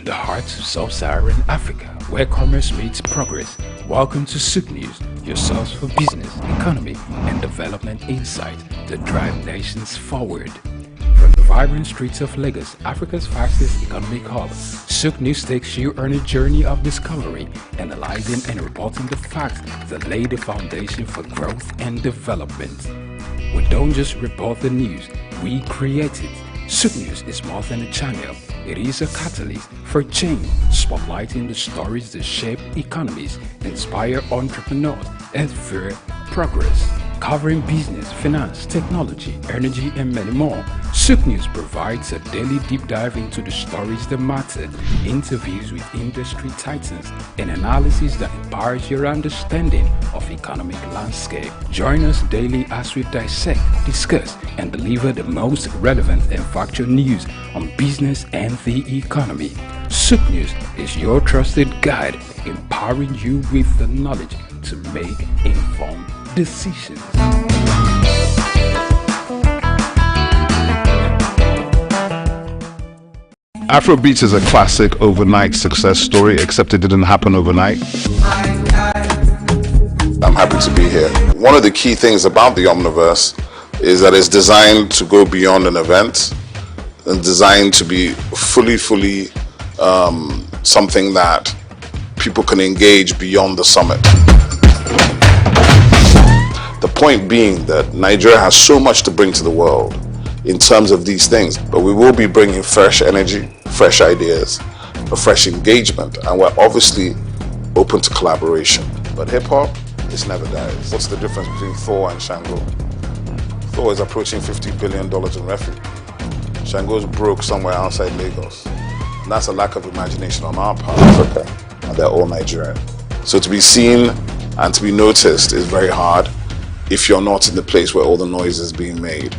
the heart of sub-Saharan Africa, where commerce meets progress. Welcome to SOUQ News, your source for business, economy, and development insight that drive nations forward. From the vibrant streets of Lagos, Africa's fastest economic hub, SOUQ News takes you on a journey of discovery, analyzing and reporting the facts that lay the foundation for growth and development. We don't just report the news, we create it. SOUQ News is more than a channel. It is a catalyst for change, spotlighting the stories that shape economies, inspire entrepreneurs, and fuel progress. Covering business, finance, technology, energy, and many more, SOUQ News provides a daily deep dive into the stories that matter, interviews with industry titans, and analysis that empowers your understanding of economic landscape. Join us daily as we dissect, discuss, and deliver the most relevant and factual news on business and the economy. SOUQ News is your trusted guide, empowering you with the knowledge to make informed decisions. Afrobeats is a classic overnight success story, except it didn't happen overnight. I'm happy to be here. One of the key things about the Omniverse is that it's designed to go beyond an event and designed to be fully something that people can engage beyond the summit. The point being that Nigeria has so much to bring to the world in terms of these things, but we will be bringing fresh energy, fresh ideas, a fresh engagement, and we're obviously open to collaboration. But hip-hop, this never dies. What's the difference between Thor and Shango? Thor is approaching $50 billion in revenue. Shango's broke somewhere outside Lagos. And that's a lack of imagination on our part, Africa, and they're all Nigerian. So to be seen and to be noticed is very hard if you're not in the place where all the noise is being made.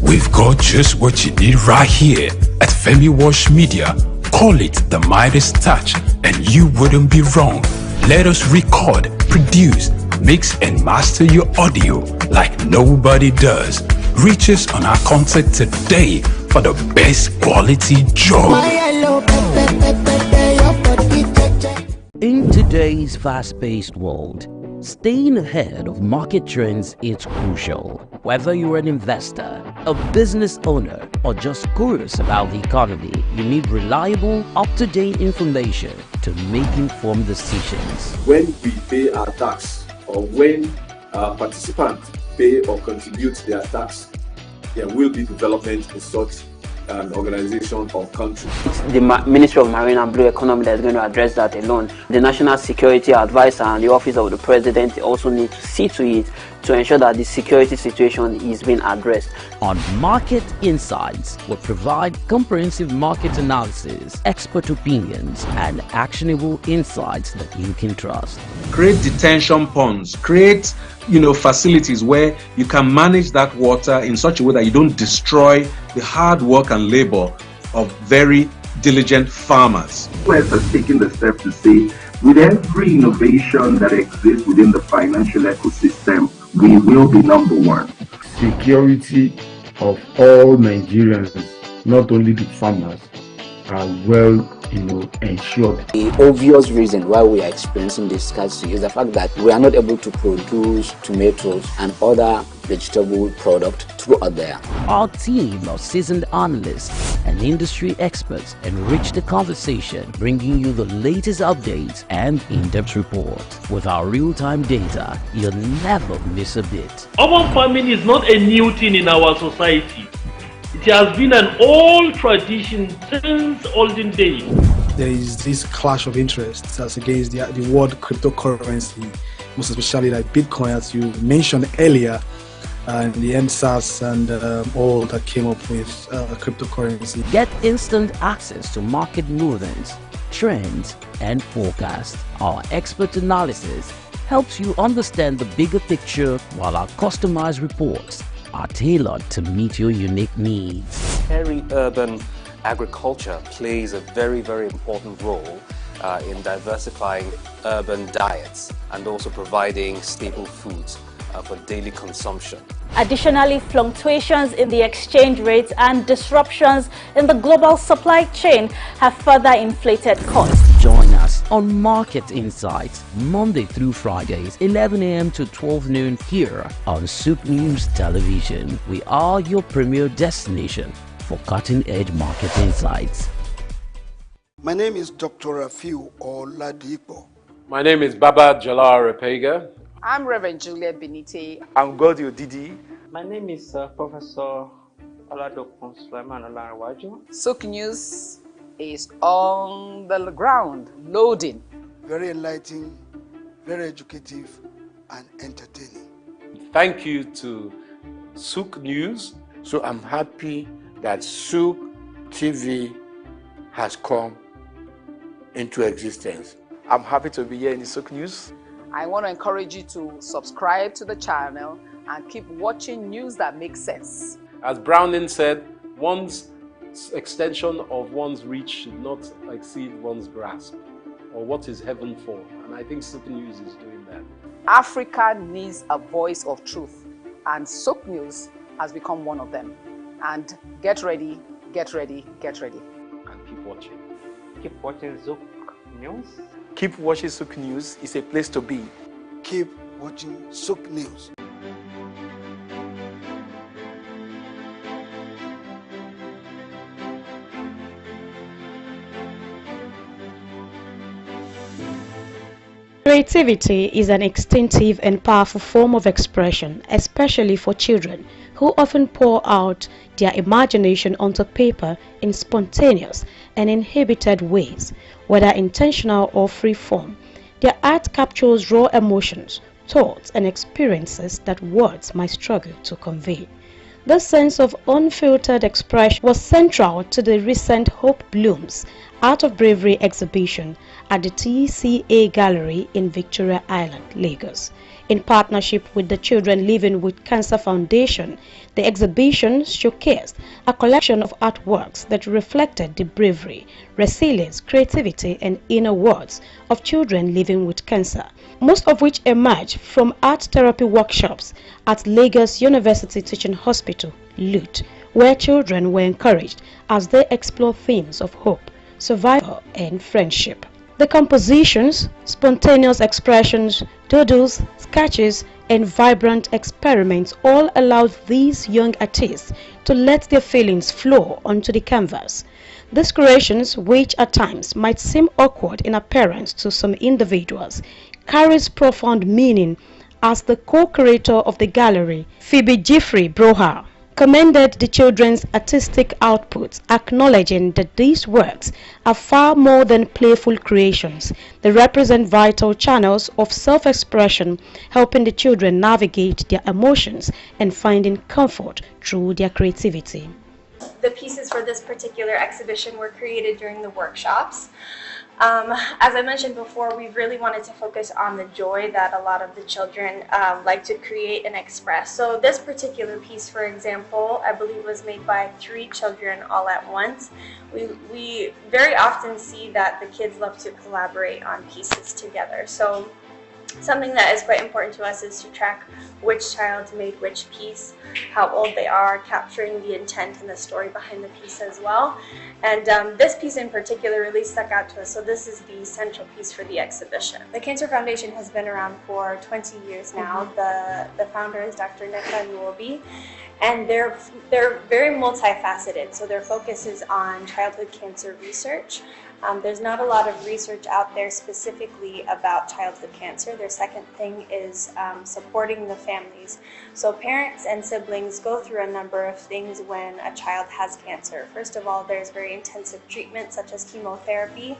We've got just what you need right here at Femi Wash Media. Call it the Midas touch and you wouldn't be wrong. Let us record, produce, mix and master your audio like nobody does. Reach us on our contact today for the best quality job. In today's fast-paced world, staying ahead of market trends is crucial. Whether you're an investor, a business owner, or just curious about the economy, you need reliable, up-to-date information to make informed decisions. When we pay our tax, or when participants pay or contribute their tax, there will be development in such an organization or country. The Ministry of Marine and Blue Economy that is going to address that alone. The National Security Advisor and the Office of the President also need to see to it to ensure that the security situation is being addressed. On Market Insights, we provide comprehensive market analysis, expert opinions, and actionable insights that you can trust. Create detention ponds, create facilities where you can manage that water in such a way that you don't destroy the hard work and labor of very diligent farmers. West has taken the step to say, with every innovation that exists within the financial ecosystem, we will be number one. Security of all Nigerians, not only the farmers, are well ensured. The obvious reason why we are experiencing this scarcity is the fact that we are not able to produce tomatoes and other vegetable products throughout there. Our team of seasoned analysts and industry experts enrich the conversation, bringing you the latest updates and in-depth reports. With our real-time data, you'll never miss a bit. Urban farming is not a new thing in our society. It has been an old tradition since olden days. There is this clash of interests as against the world cryptocurrency, most especially like Bitcoin, as you mentioned earlier, and the MSAS and all that came up with cryptocurrency. Get instant access to market movements, trends, and forecasts. Our expert analysis helps you understand the bigger picture, while our customized reports are tailored to meet your unique needs. Peri-urban agriculture plays a very, very important role in diversifying urban diets and also providing staple foods for daily consumption. Additionally, fluctuations in the exchange rates and disruptions in the global supply chain have further inflated costs. Join us on Market Insights, Monday through Fridays, 11 a.m. to 12 noon here on SOUQ News Television. We are your premier destination for cutting-edge market insights. My name is Dr. Rafiu Oladipo. My name is Baba Jalal Repega. I'm Reverend Juliet Benite. I'm Godio Didi. My name is Professor Oladokun Sulaiman Olarawaju. SOUQ News is on the ground, loading. Very enlightening, very educative, and entertaining. Thank you to SOUQ News. So I'm happy that SOUQ TV has come into existence. I'm happy to be here in the SOUQ News. I want to encourage you to subscribe to the channel and keep watching news that makes sense. As Browning said, one's extension of one's reach should not exceed one's grasp, or what is heaven for. And I think SOUQ News is doing that. Africa needs a voice of truth, and SOUQ News has become one of them. And get ready, get ready, get ready. And keep watching. Keep watching SOUQ News. Keep watching SOUQ News. It's a place to be. Keep watching SOUQ News. Creativity is an extensive and powerful form of expression, especially for children, who often pour out their imagination onto paper in spontaneous and inhibited ways, whether intentional or free form. Their art captures raw emotions, thoughts, and experiences that words might struggle to convey. This sense of unfiltered expression was central to the recent Hope Blooms Art of Bravery exhibition at the TCA Gallery in Victoria Island, Lagos. In partnership with the Children Living with Cancer Foundation, the exhibition showcased a collection of artworks that reflected the bravery, resilience, creativity, and inner worlds of children living with cancer, most of which emerged from art therapy workshops at Lagos University Teaching Hospital, LUT, where children were encouraged as they explore themes of hope, survival, and friendship. The compositions, spontaneous expressions, doodles, sketches, and vibrant experiments all allowed these young artists to let their feelings flow onto the canvas. These creations, which at times might seem awkward in appearance to some individuals, carries profound meaning, as the co-curator of the gallery, Phoebe Jeffrey Broha, commended the children's artistic outputs, acknowledging that these works are far more than playful creations. They represent vital channels of self-expression, helping the children navigate their emotions and finding comfort through their creativity. The pieces for this particular exhibition were created during the workshops. As I mentioned before, we really wanted to focus on the joy that a lot of the children like to create and express. So this particular piece, for example, I believe was made by 3 children all at once. We very often see that the kids love to collaborate on pieces together. So something that is quite important to us is to track which child made which piece, how old they are, capturing the intent and the story behind the piece as well. And this piece in particular really stuck out to us, so this is the central piece for the exhibition. The Cancer Foundation has been around for 20 years now. The founder is Dr. Neka Nuobi, and they're very multifaceted, so their focus is on childhood cancer research. There's not a lot of research out there specifically about childhood cancer. Their second thing is supporting the families. So parents and siblings go through a number of things when a child has cancer. First of all, there's very intensive treatment such as chemotherapy.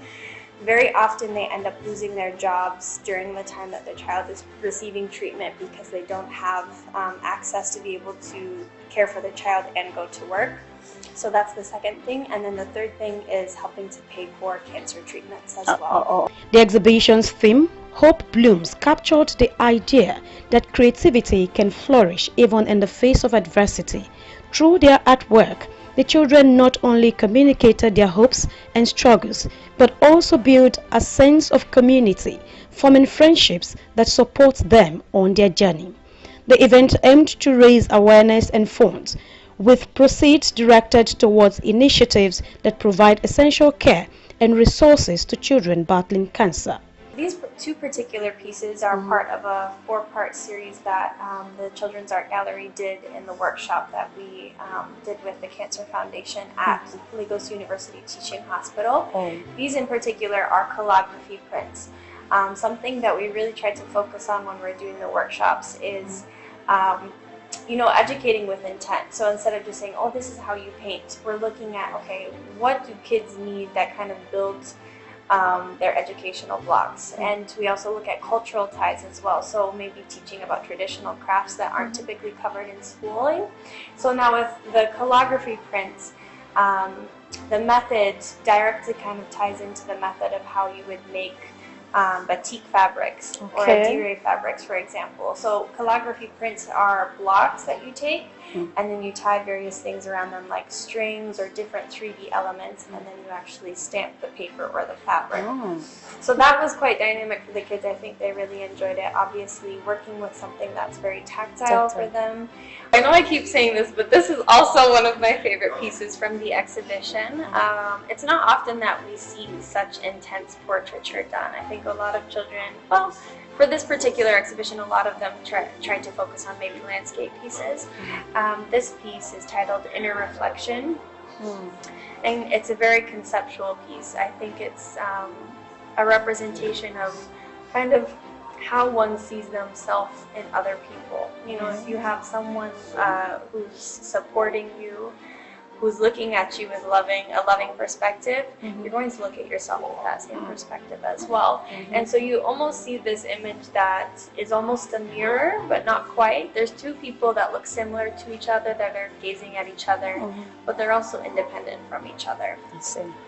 Very often they end up losing their jobs during the time that their child is receiving treatment because they don't have access to be able to care for their child and go to work. So that's the second thing. And then the third thing is helping to pay for cancer treatments as well. The exhibition's theme, Hope Blooms, captured the idea that creativity can flourish even in the face of adversity. Through their artwork, The children not only communicated their hopes and struggles, but also built a sense of community, forming friendships that support them on their journey. The event aimed to raise awareness and funds, with proceeds directed towards initiatives that provide essential care and resources to children battling cancer. These two particular pieces are part of a 4-part series that the Children's Art Gallery did in the workshop that we did with the Cancer Foundation at Lagos University Teaching Hospital. These in particular are calligraphy prints. Something that we really try to focus on when we're doing the workshops is educating with intent. So instead of just saying, oh, this is how you paint, we're looking at, okay, what do kids need that kind of builds their educational blocks. And we also look at cultural ties as well, so maybe teaching about traditional crafts that aren't typically covered in schooling. So now with the calligraphy prints, the method directly kind of ties into the method of how you would make batik fabrics or dire fabrics, for example. So calligraphy prints are blocks that you take and then you tie various things around them like strings or different 3D elements, and then you actually stamp the paper or the fabric. So that was quite dynamic for the kids. I think they really enjoyed it. Obviously working with something that's very tactile for them. I know I keep saying this, but this is also one of my favorite pieces from the exhibition. It's not often that we see such intense portraiture done. I think a lot of children, well, for this particular exhibition, a lot of them tried to focus on maybe landscape pieces. This piece is titled Inner Reflection, and it's a very conceptual piece. I think it's a representation of kind of how one sees themselves in other people. You know, if you have someone who's supporting you, who's looking at you with a loving perspective, you're going to look at yourself with that same perspective as well. And so you almost see this image that is almost a mirror, but not quite. There's two people that look similar to each other, that are gazing at each other, but they're also independent from each other.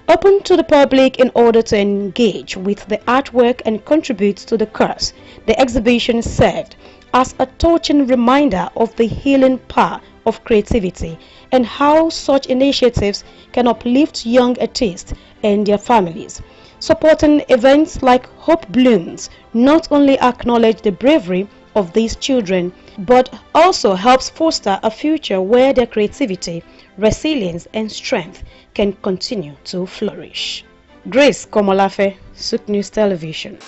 Open to the public in order to engage with the artwork and contribute to the cause, the exhibition served as a touching reminder of the healing power of creativity and how such initiatives can uplift young artists and their families. Supporting events like Hope Blooms not only acknowledge the bravery of these children, but also helps foster a future where their creativity, resilience and strength can continue to flourish. Grace Komolafe, SOUQ News Television.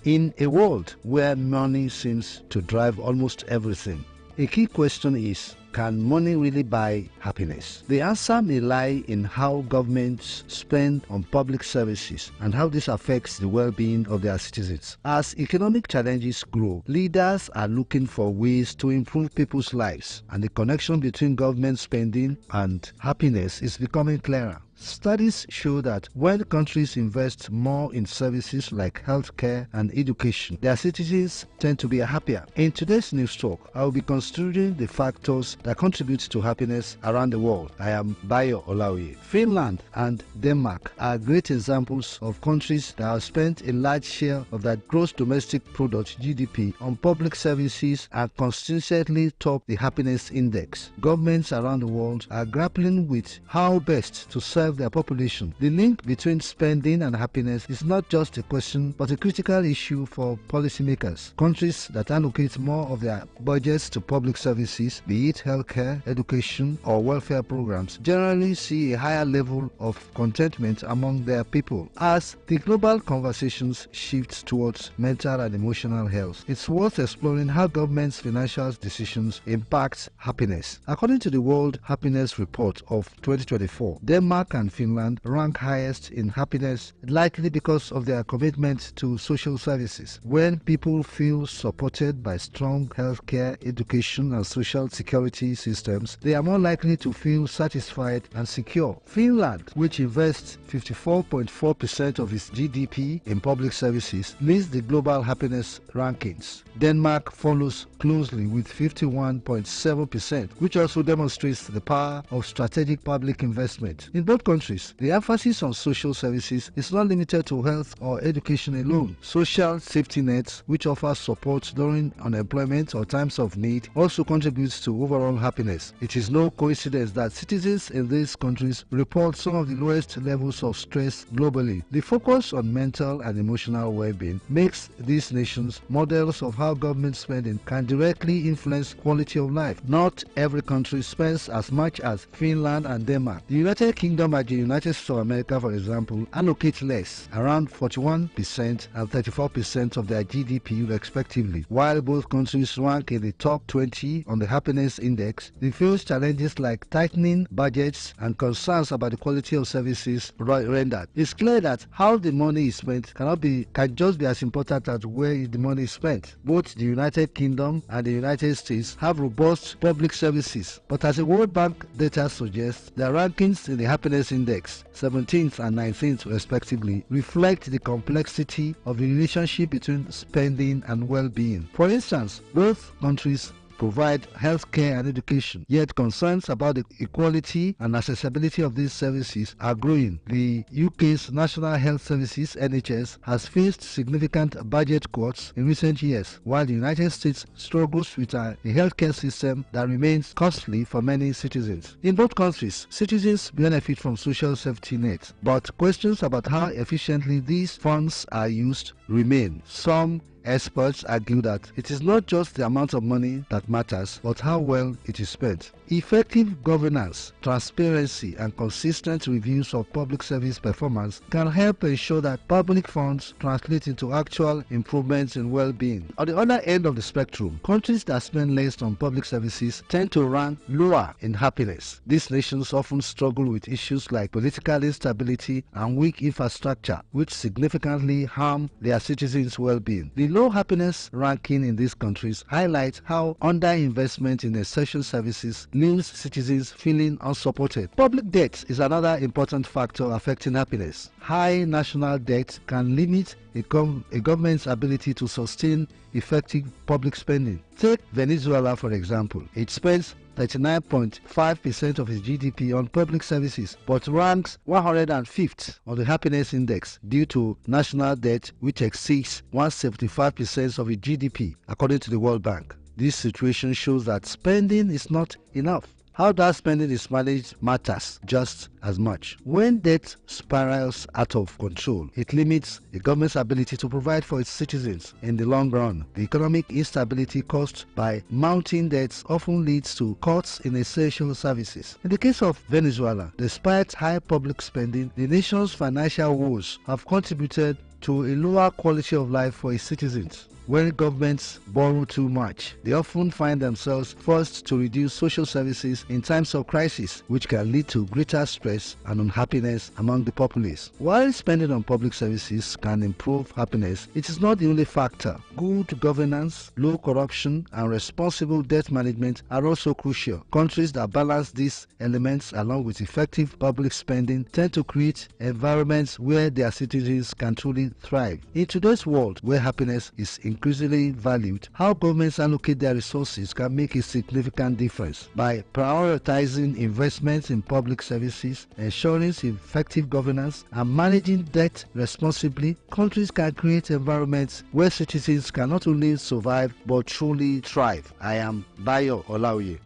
In a world where money seems to drive almost everything, a key question is, can money really buy happiness? The answer may lie in how governments spend on public services and how this affects the well-being of their citizens. As economic challenges grow, leaders are looking for ways to improve people's lives, and the connection between government spending and happiness is becoming clearer. Studies show that when countries invest more in services like healthcare and education, their citizens tend to be happier. In today's News Talk, I will be considering the factors that contribute to happiness around the world. I am Bayo Olaoye. Finland and Denmark are great examples of countries that have spent a large share of their gross domestic product (GDP) on public services and consistently top the happiness index. Governments around the world are grappling with how best to serve their population. The link between spending and happiness is not just a question but a critical issue for policymakers. Countries that allocate more of their budgets to public services, be it healthcare, education or welfare programs, generally see a higher level of contentment among their people. As the global conversations shift towards mental and emotional health, it's worth exploring how governments' financial decisions impact happiness. According to the World Happiness Report of 2024, Denmark and Finland rank highest in happiness, likely because of their commitment to social services. When people feel supported by strong healthcare, education and social security systems, they are more likely to feel satisfied and secure. Finland, which invests 54.4% of its GDP in public services, leads the global happiness rankings. Denmark follows closely with 51.7%, which also demonstrates the power of strategic public investment. In both countries, the emphasis on social services is not limited to health or education alone. Social safety nets, which offer support during unemployment or times of need, also contributes to overall happiness. It is no coincidence that citizens in these countries report some of the lowest levels of stress globally. The focus on mental and emotional well-being makes these nations models of how government spending can directly influence quality of life. Not every country spends as much as Finland and Denmark. The United Kingdom and the United States of America, for example, allocate less, around 41% and 34% of their GDP respectively. While both countries rank in the top 20 on the happiness index, they face challenges like tightening budgets and concerns about the quality of services rendered. It's clear that how the money is spent can just be as important as where the money is spent. Both the United Kingdom and the United States have robust public services, but as the World Bank data suggests, their rankings in the happiness index, 17th and 19th respectively, reflect the complexity of the relationship between spending and well-being. For instance, both countries provide healthcare and education, yet concerns about the equality and accessibility of these services are growing. The UK's National Health Services (NHS) has faced significant budget cuts in recent years, while the United States struggles with a healthcare system that remains costly for many citizens. In both countries, citizens benefit from social safety nets, but questions about how efficiently these funds are used remain. Some experts argue that it is not just the amount of money that matters, but how well it is spent. Effective governance, transparency, and consistent reviews of public service performance can help ensure that public funds translate into actual improvements in well-being. On the other end of the spectrum, countries that spend less on public services tend to rank lower in happiness. These nations often struggle with issues like political instability and weak infrastructure, which significantly harm their citizens' well-being. The low happiness ranking in these countries highlights how underinvestment in essential services leaves citizens feeling unsupported. Public debt is another important factor affecting happiness. High national debt can limit a government's ability to sustain effective public spending. Take Venezuela, for example. It spends 39.5% of its GDP on public services, but ranks 105th on the happiness index due to national debt, which exceeds 175% of its GDP, according to the World Bank. This situation shows that spending is not enough. How that spending is managed matters just as much. When debt spirals out of control, it limits the government's ability to provide for its citizens. In the long run, the economic instability caused by mounting debts often leads to cuts in essential services. In the case of Venezuela, despite high public spending, the nation's financial woes have contributed to a lower quality of life for its citizens. When governments borrow too much, they often find themselves forced to reduce social services in times of crisis, which can lead to greater stress and unhappiness among the populace. While spending on public services can improve happiness, it is not the only factor. Good governance, low corruption, and responsible debt management are also crucial. Countries that balance these elements along with effective public spending tend to create environments where their citizens can truly thrive. In today's world, where happiness is increasingly valued, how governments allocate their resources can make a significant difference. By prioritizing investments in public services, ensuring effective governance, and managing debt responsibly, countries can create environments where citizens can not only survive but truly thrive. I am Bayo Olaoye.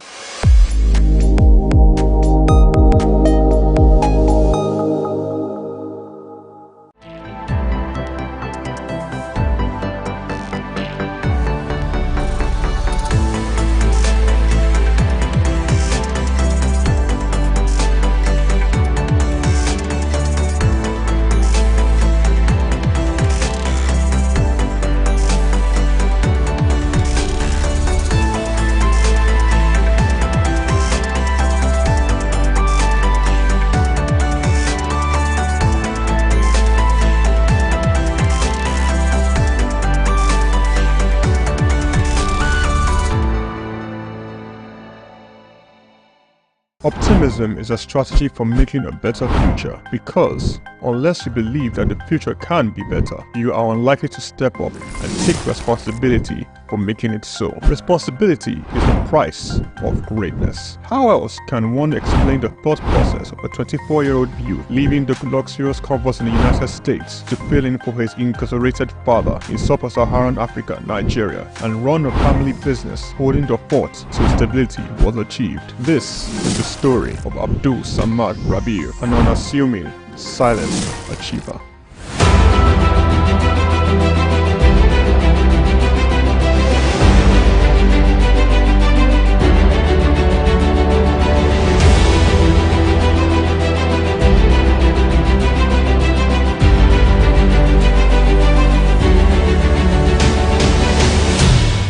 Optimism is a strategy for making a better future, because unless you believe that the future can be better, you are unlikely to step up and take responsibility for for making it so. Responsibility is the price of greatness. How else can one explain the thought process of a 24-year-old youth leaving the luxurious comforts in the United States to fill in for his incarcerated father in sub-Saharan Africa, Nigeria, and run a family business holding the fort till stability was achieved? This is the story of Abdul Samad Rabiu, an unassuming, silent achiever.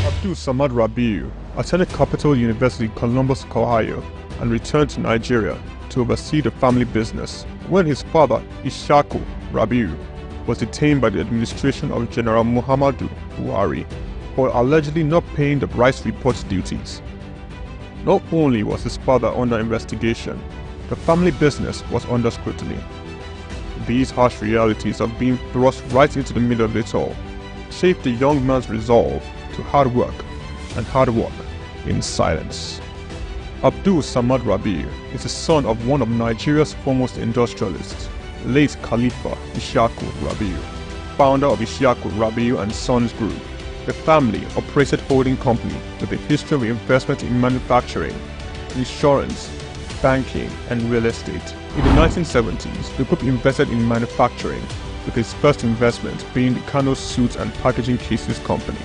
Abdul Samad Rabiu attended Capital University, Columbus, Ohio, and returned to Nigeria to oversee the family business when his father, SOUQ Rabiu, was detained by the administration of General Muhammadu Buhari for allegedly not paying the rice report duties. Not only was his father under investigation, the family business was under scrutiny. These harsh realities of being thrust right into the middle of it all shaped the young man's resolve to hard work in silence. Abdul Samad Rabiu is the son of one of Nigeria's foremost industrialists, late Khalifa SOUQ Rabiu, founder of SOUQ Rabiu and Sons Group. The family-operated holding company with a history of investment in manufacturing, insurance, banking, and real estate. In the 1970s, the group invested in manufacturing, with its first investment being the Kano Suits and Packaging Cases Company,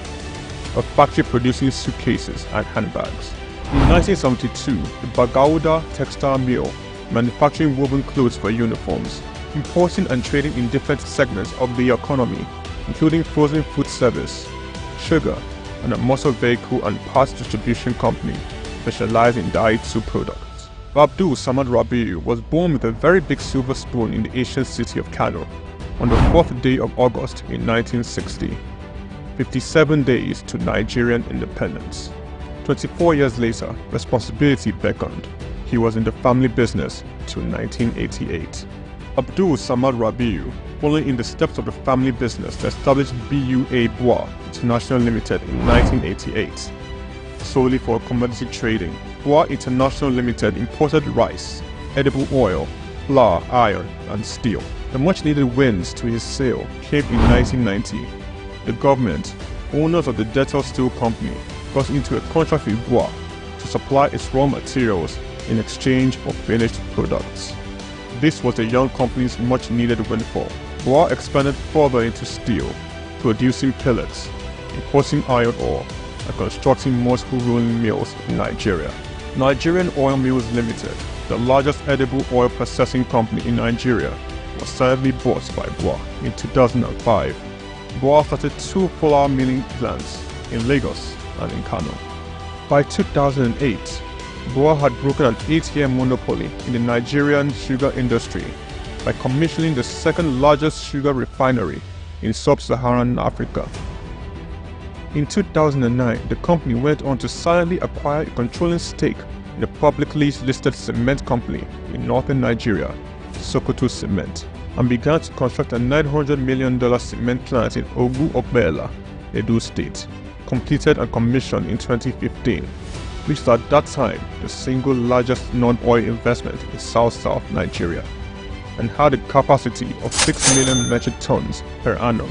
a factory producing suitcases and handbags. In 1972, the Bagauda Textile Mill, manufacturing woven clothes for uniforms, importing and trading in different segments of the economy, including frozen food service, sugar, and a motor vehicle and parts distribution company specialized in Daihatsu products. Abdul Samad Rabiu was born with a very big silver spoon in the ancient city of Kano on the 4th day of August in 1960, 57 days to Nigerian independence. 24 years later, responsibility beckoned. He was in the family business till 1988. Abdul Samad Rabiu, following in the steps of the family business, established BUA Bois International Limited in 1988. Solely for commodity trading, Bois International Limited imported rice, edible oil, flour, iron, and steel. The much-needed wins to his sale came in 1990. The government, owners of the Dettol Steel Company, got into a contract with Bois to supply its raw materials in exchange for finished products. This was the young company's much-needed windfall. Bois expanded further into steel, producing pellets, importing iron ore, and constructing multiple rolling mills in Nigeria. Nigerian Oil Mills Limited, the largest edible oil processing company in Nigeria, was sadly bought by Bois in 2005. Bois started 2 flour milling plants in Lagos and in Kano. By 2008, Bois had broken an 8-year monopoly in the Nigerian sugar industry by commissioning the second largest sugar refinery in sub-Saharan Africa. In 2009, the company went on to silently acquire a controlling stake in the publicly listed cement company in northern Nigeria, Sokoto Cement, and began to construct a $900 million cement plant in Ogu-Obela, Edo State, completed and commissioned in 2015, which was at that time the single largest non-oil investment in South Nigeria, and had a capacity of 6 million metric tons per annum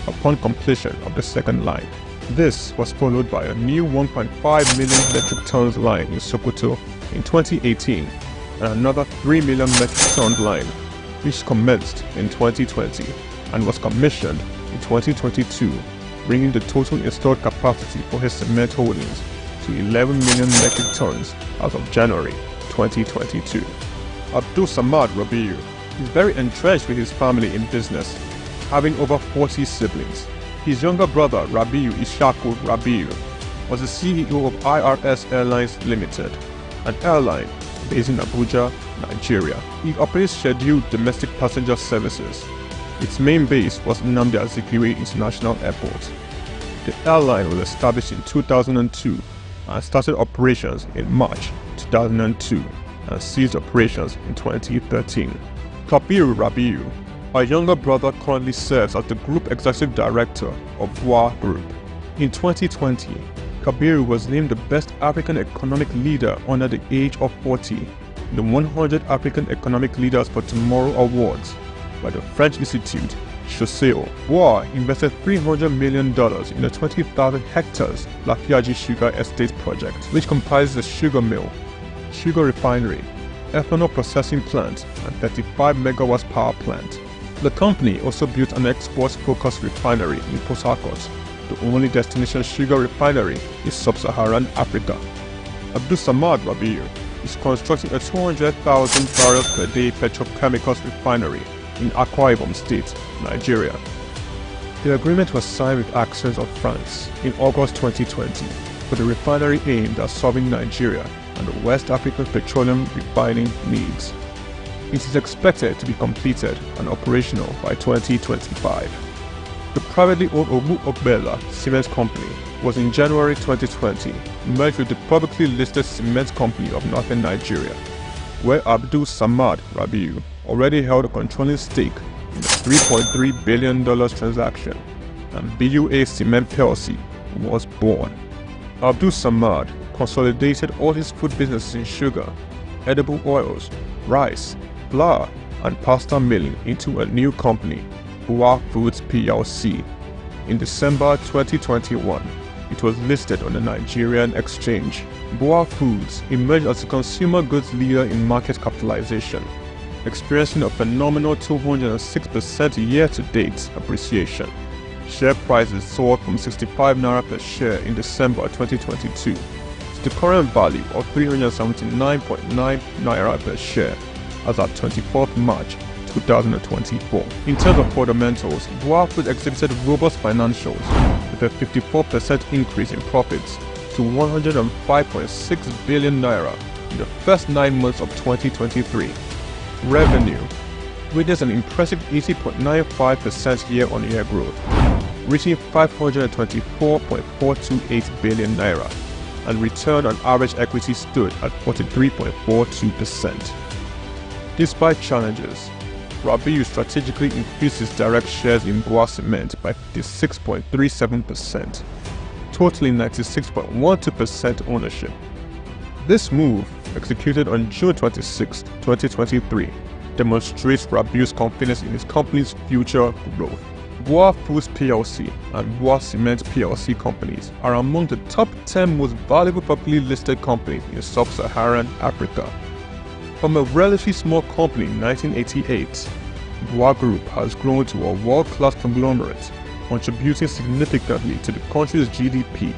upon completion of the second line. This was followed by a new 1.5 million metric tons line in Sokoto in 2018, and another 3 million metric ton line, which commenced in 2020 and was commissioned in 2022, bringing the total installed capacity for his cement holdings to 11 million metric tons as of January 2022. Abdul Samad Rabiu is very entrenched with his family in business, having over 40 siblings. His younger brother Rabiu SOUQ Rabiu was the CEO of IRS Airlines Limited, an airline based in Abuja, Nigeria. He operates scheduled domestic passenger services. Its main base was Nnamdi Azikiwe International Airport. The airline was established in 2002 and started operations in March 2002 and ceased operations in 2013. Kabiru Rabiu, our younger brother, currently serves as the Group Executive Director of Bois Group. In 2020, Kabiru was named the best African economic leader under the age of 40 in the 100 African Economic Leaders for Tomorrow Awards by the French Institute SOUQ. Bois invested $300 million in the 20,000 hectares Lafiaji Sugar Estate project, which comprises a sugar mill, sugar refinery, ethanol processing plant, and 35 megawatts power plant. The company also built an export-focused refinery in Port Harcourt. The only destination sugar refinery in sub-Saharan Africa. Abdul Samad Rabiu is constructing a 200,000 barrels per day petrochemicals refinery in Akwa Ibom State, Nigeria. The agreement was signed with Access of France in August 2020 for the refinery aimed at serving Nigeria and the West African petroleum refining needs. It is expected to be completed and operational by 2025. The privately owned Omu Obela Cement Company was in January 2020 merged with the publicly listed Cement Company of Northern Nigeria, where Abdul Samad Rabiu already held a controlling stake in the $3.3 billion transaction, and BUA Cement PLC was born. Abdul Samad consolidated all his food businesses in sugar, edible oils, rice, flour, and pasta milling into a new company, SOUQ Foods PLC. In December 2021, it was listed on the Nigerian exchange. SOUQ Foods emerged as a consumer goods leader in market capitalization, experiencing a phenomenal 206% year-to-date appreciation. Share prices soared from 65 naira per share in December 2022 to the current value of 379.9 naira per share as at 24th March 2024. In terms of fundamentals, SOUQ Foods exhibited robust financials with a 54% increase in profits to 105.6 billion naira in the first 9 months of 2023. Revenue witnessed an impressive 80.95% year-on-year growth, reaching 524.428 billion naira, and return on average equity stood at 43.42%. Despite challenges, Rabiu strategically increased his direct shares in Bois Cement by 56.37%, totaling 96.12% ownership. This move, executed on June 26, 2023, demonstrates Rabiu's confidence in his company's future growth. SOUQ Foods PLC and Bois Cement PLC companies are among the top 10 most valuable publicly listed companies in sub-Saharan Africa. From a relatively small company in 1988, Bois Group has grown to a world-class conglomerate, contributing significantly to the country's GDP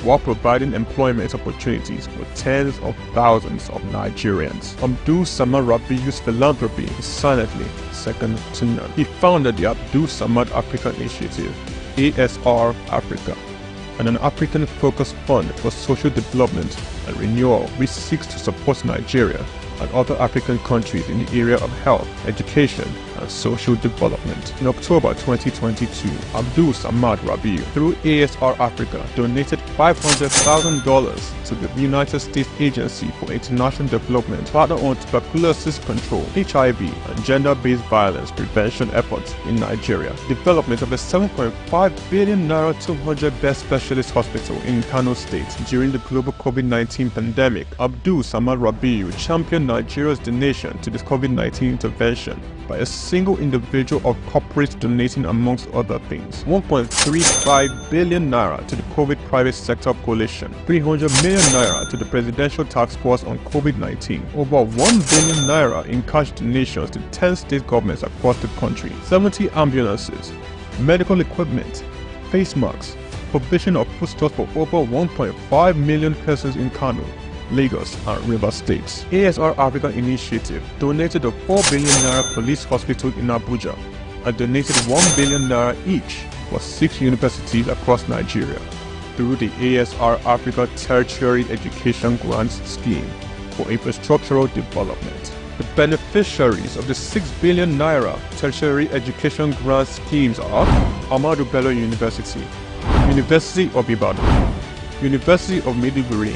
while providing employment opportunities for tens of thousands of Nigerians. Abdul Samad Rabiu's philanthropy is silently second to none. He founded the Abdul Samad Africa Initiative, ASR Africa, and an African-focused fund for social development and renewal which seeks to support Nigeria and other African countries in the area of health, education, and social development. In October 2022, Abdul Samad Rabiu, through ASR Africa, donated $500,000 to the United States Agency for International Development, partner on tuberculosis control, HIV, and gender-based violence prevention efforts in Nigeria. Development of a 7.5 billion naira 200-bed specialist hospital in Kano State during the global COVID-19 pandemic. Abdul Samad Rabiu championed Nigeria's donation to this COVID-19 intervention by a single individual or corporate donating, amongst other things, 1.35 billion naira to the COVID private sector coalition, 300 million naira to the Presidential Task Force on COVID-19, over 1 billion naira in cash donations to 10 state governments across the country, 70 ambulances, medical equipment, face masks, provision of foodstuffs for over 1.5 million persons in Kano, Lagos, and River States. ASR Africa Initiative donated a 4 billion naira police hospital in Abuja and donated 1 billion naira each for 6 universities across Nigeria through the ASR Africa Tertiary Education Grants Scheme for infrastructural development. The beneficiaries of the 6 billion naira tertiary education grant schemes are Ahmadu Bello University, University of Ibadan, University of Maiduguri,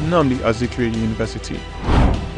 Nnamdi Azikiwe University,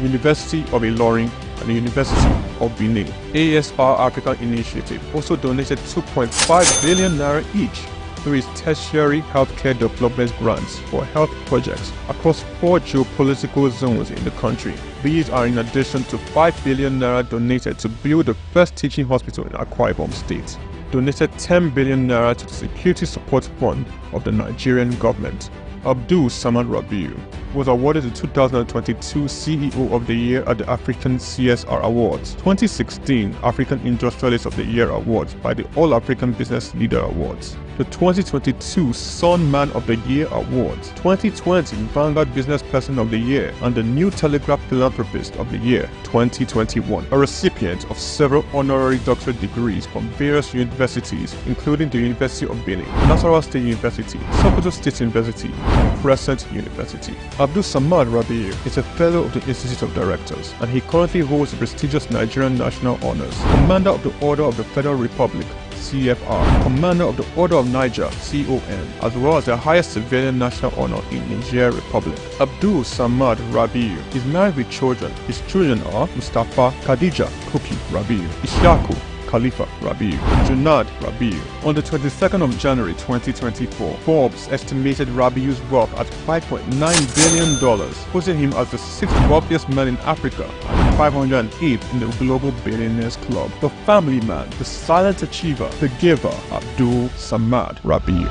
University of Ilorin, and the University of Benin. ASR Africa Initiative also donated 2.5 billion naira each through its tertiary healthcare development grants for health projects across 4 geopolitical zones in the country. These are in addition to 5 billion naira donated to build the first teaching hospital in Akwa Ibom State, donated 10 billion naira to the Security Support Fund of the Nigerian government. Abdul Samad Rabiu was awarded the 2022 CEO of the Year at the African CSR Awards, 2016 African Industrialist of the Year Awards by the All African Business Leader Awards, the 2022 Sun Man of the Year Awards, 2020 Vanguard Business Person of the Year, and the New Telegraph Philanthropist of the Year 2021, a recipient of several honorary doctorate degrees from various universities, including the University of Benin, Nasarawa State University, Sokoto State University, and Crescent University. Abdul Samad Rabiu is a fellow of the Institute of Directors, and he currently holds the prestigious Nigerian National Honors, Commander of the Order of the Federal Republic, CFR, Commander of the Order of Niger, CON, as well as the highest civilian national honor in Niger Republic. Abdul Samad Rabiu is married with children. His children are Mustafa Khadija Kuki Rabiu, Ishaku Khalifa Rabiu, Junad Rabiu. On the 22nd of January 2024, Forbes estimated Rabiu's wealth at $5.9 billion, putting him as the 6th wealthiest man in Africa and 508th in the Global Billionaires Club. The family man, the silent achiever, the giver, Abdul Samad Rabiu.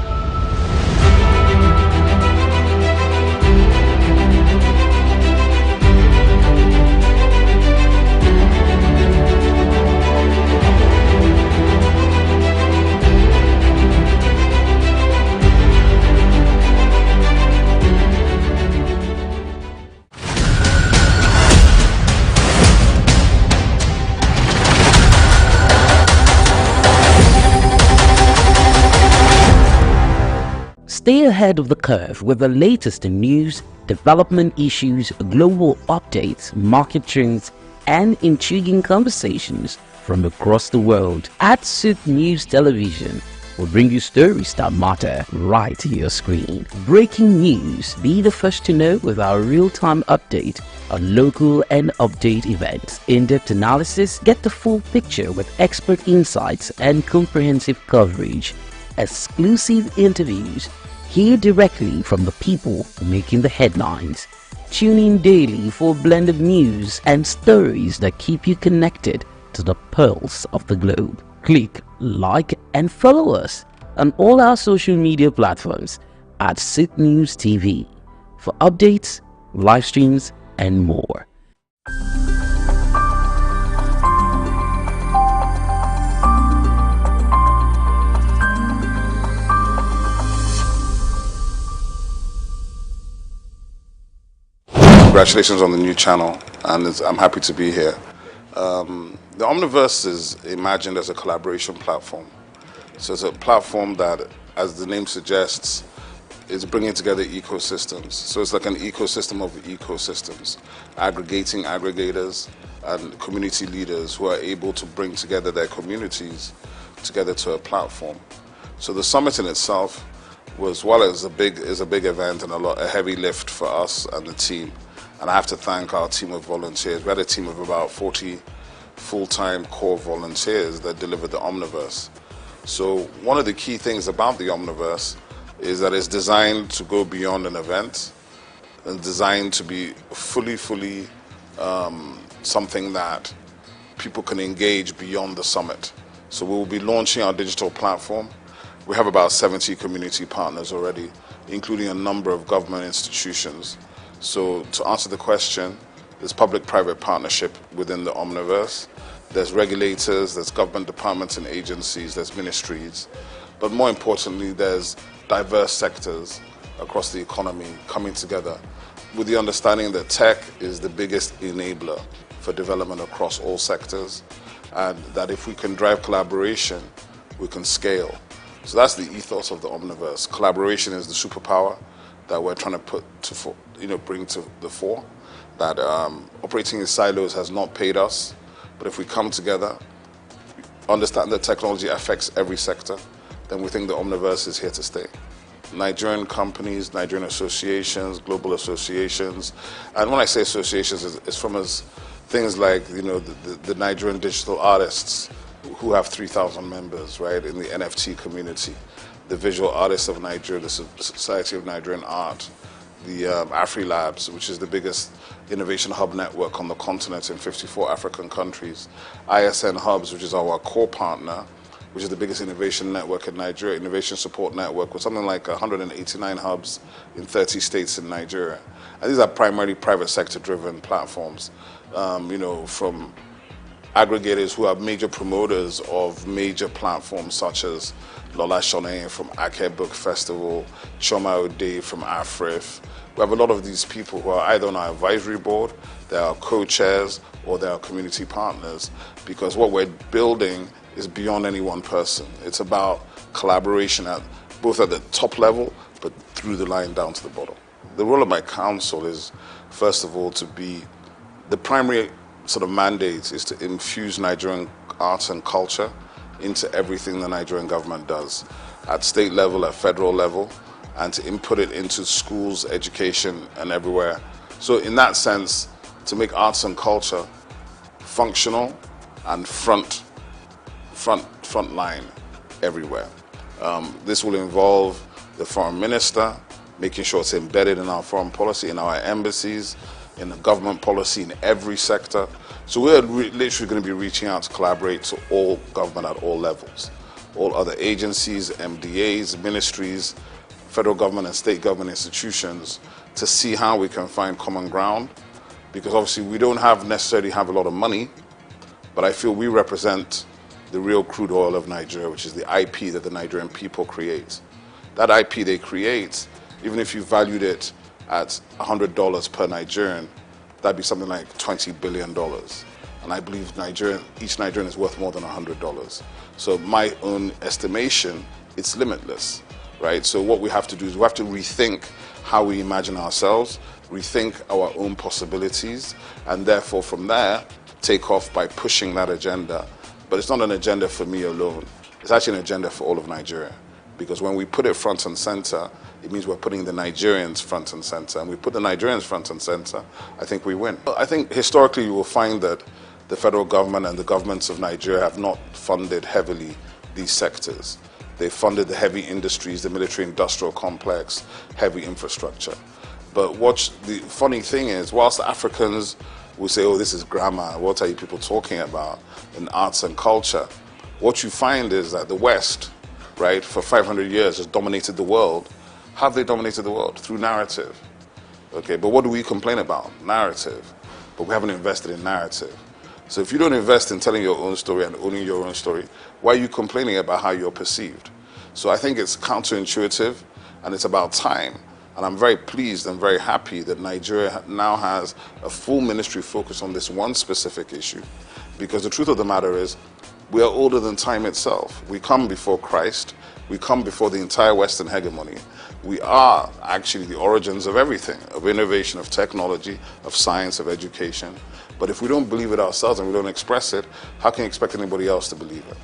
Stay ahead of the curve with the latest in news, development issues, global updates, market trends, and intriguing conversations from across the world. At SOUQ News Television, we'll bring you stories that matter right to your screen. Breaking news, be the first to know with our real-time update on local and update events. In-depth analysis, get the full picture with expert insights and comprehensive coverage. Exclusive interviews, hear directly from the people making the headlines. Tune in daily for blended news and stories that keep you connected to the pulse of the globe. Click, like, and follow us on all our social media platforms at SOUQ News TV for updates, live streams, and more. Congratulations on the new channel, and I'm happy to be here. The Omniverse is imagined as a collaboration platform. So it's a platform that, as the name suggests, is bringing together ecosystems. So it's like an ecosystem of ecosystems, aggregating aggregators and community leaders who are able to bring together their communities together to a platform. So the summit in itself was, while it's a big event and a heavy lift for us and the team, and I have to thank our team of volunteers. We had a team of about 40 full-time core volunteers that delivered the Omniverse. So one of the key things about the Omniverse is that it's designed to go beyond an event and designed to be fully something that people can engage beyond the summit. So we will be launching our digital platform. We have about 70 community partners already, including a number of government institutions. So to answer the question, there's public-private partnership within the Omniverse. There's regulators, there's government departments and agencies, there's ministries. But more importantly, there's diverse sectors across the economy coming together with the understanding that tech is the biggest enabler for development across all sectors, and that if we can drive collaboration, we can scale. So that's the ethos of the Omniverse. Collaboration is the superpower that we're trying to bring to the fore. That operating in silos has not paid us, but if we come together, understand that technology affects every sector, then we think the Omniverse is here to stay. Nigerian companies, Nigerian associations, global associations, and when I say associations, it's from things like the Nigerian digital artists who have 3,000 members, right, in the NFT community. the Visual Artists of Nigeria, the Society of Nigerian Art, the AfriLabs, which is the biggest innovation hub network on the continent in 54 African countries, ISN Hubs, which is our core partner, which is the biggest innovation network in Nigeria, innovation support network, with something like 189 hubs in 30 states in Nigeria. And these are primarily private sector driven platforms, you know, from aggregators who are major promoters of major platforms such as Lola Shone from Ake Book Festival, Choma Ode from AFRIF. We have a lot of these people who are either on our advisory board, they are co-chairs, or they are community partners, because what we're building is beyond any one person. It's about collaboration both at the top level, but through the line down to the bottom. The role of my council is, first of all, to be the primary sort of mandate is to infuse Nigerian arts and culture into everything the Nigerian government does, at state level, at federal level, and to input it into schools, education, and everywhere. So in that sense, to make arts and culture functional and front line everywhere. This will involve the foreign minister, making sure it's embedded in our foreign policy, in our embassies, in the government policy, in every sector. So we're literally going to be reaching out to collaborate to all government at all levels, all other agencies, MDAs, ministries, federal government and state government institutions, to see how we can find common ground. Because obviously we don't necessarily have a lot of money, but I feel we represent the real crude oil of Nigeria, which is the IP that the Nigerian people create. That IP they create, even if you valued it at $100 per Nigerian, that'd be something like $20 billion. And I believe each Nigerian is worth more than $100. So my own estimation, it's limitless, right? So what we have to do is we have to rethink how we imagine ourselves, rethink our own possibilities, and therefore from there, take off by pushing that agenda. But it's not an agenda for me alone. It's actually an agenda for all of Nigeria. Because when we put it front and center, it means we're putting the Nigerians front and center. And we put the Nigerians front and center, I think we win. I think historically you will find that the federal government and the governments of Nigeria have not funded heavily these sectors. They funded the heavy industries, the military-industrial complex, heavy infrastructure. But the funny thing is, whilst the Africans will say, oh, this is grammar, what are you people talking about in arts and culture? What you find is that the West, right, for 500 years has dominated the world. How have they dominated the world? Through narrative. Okay, but what do we complain about? Narrative. But we haven't invested in narrative. So if you don't invest in telling your own story and owning your own story, why are you complaining about how you're perceived? So I think it's counterintuitive and it's about time. And I'm very pleased and very happy that Nigeria now has a full ministry focused on this one specific issue. Because the truth of the matter is, we are older than time itself. We come before Christ. We come before the entire Western hegemony. We are actually the origins of everything, of innovation, of technology, of science, of education. But if we don't believe it ourselves and we don't express it, how can you expect anybody else to believe it?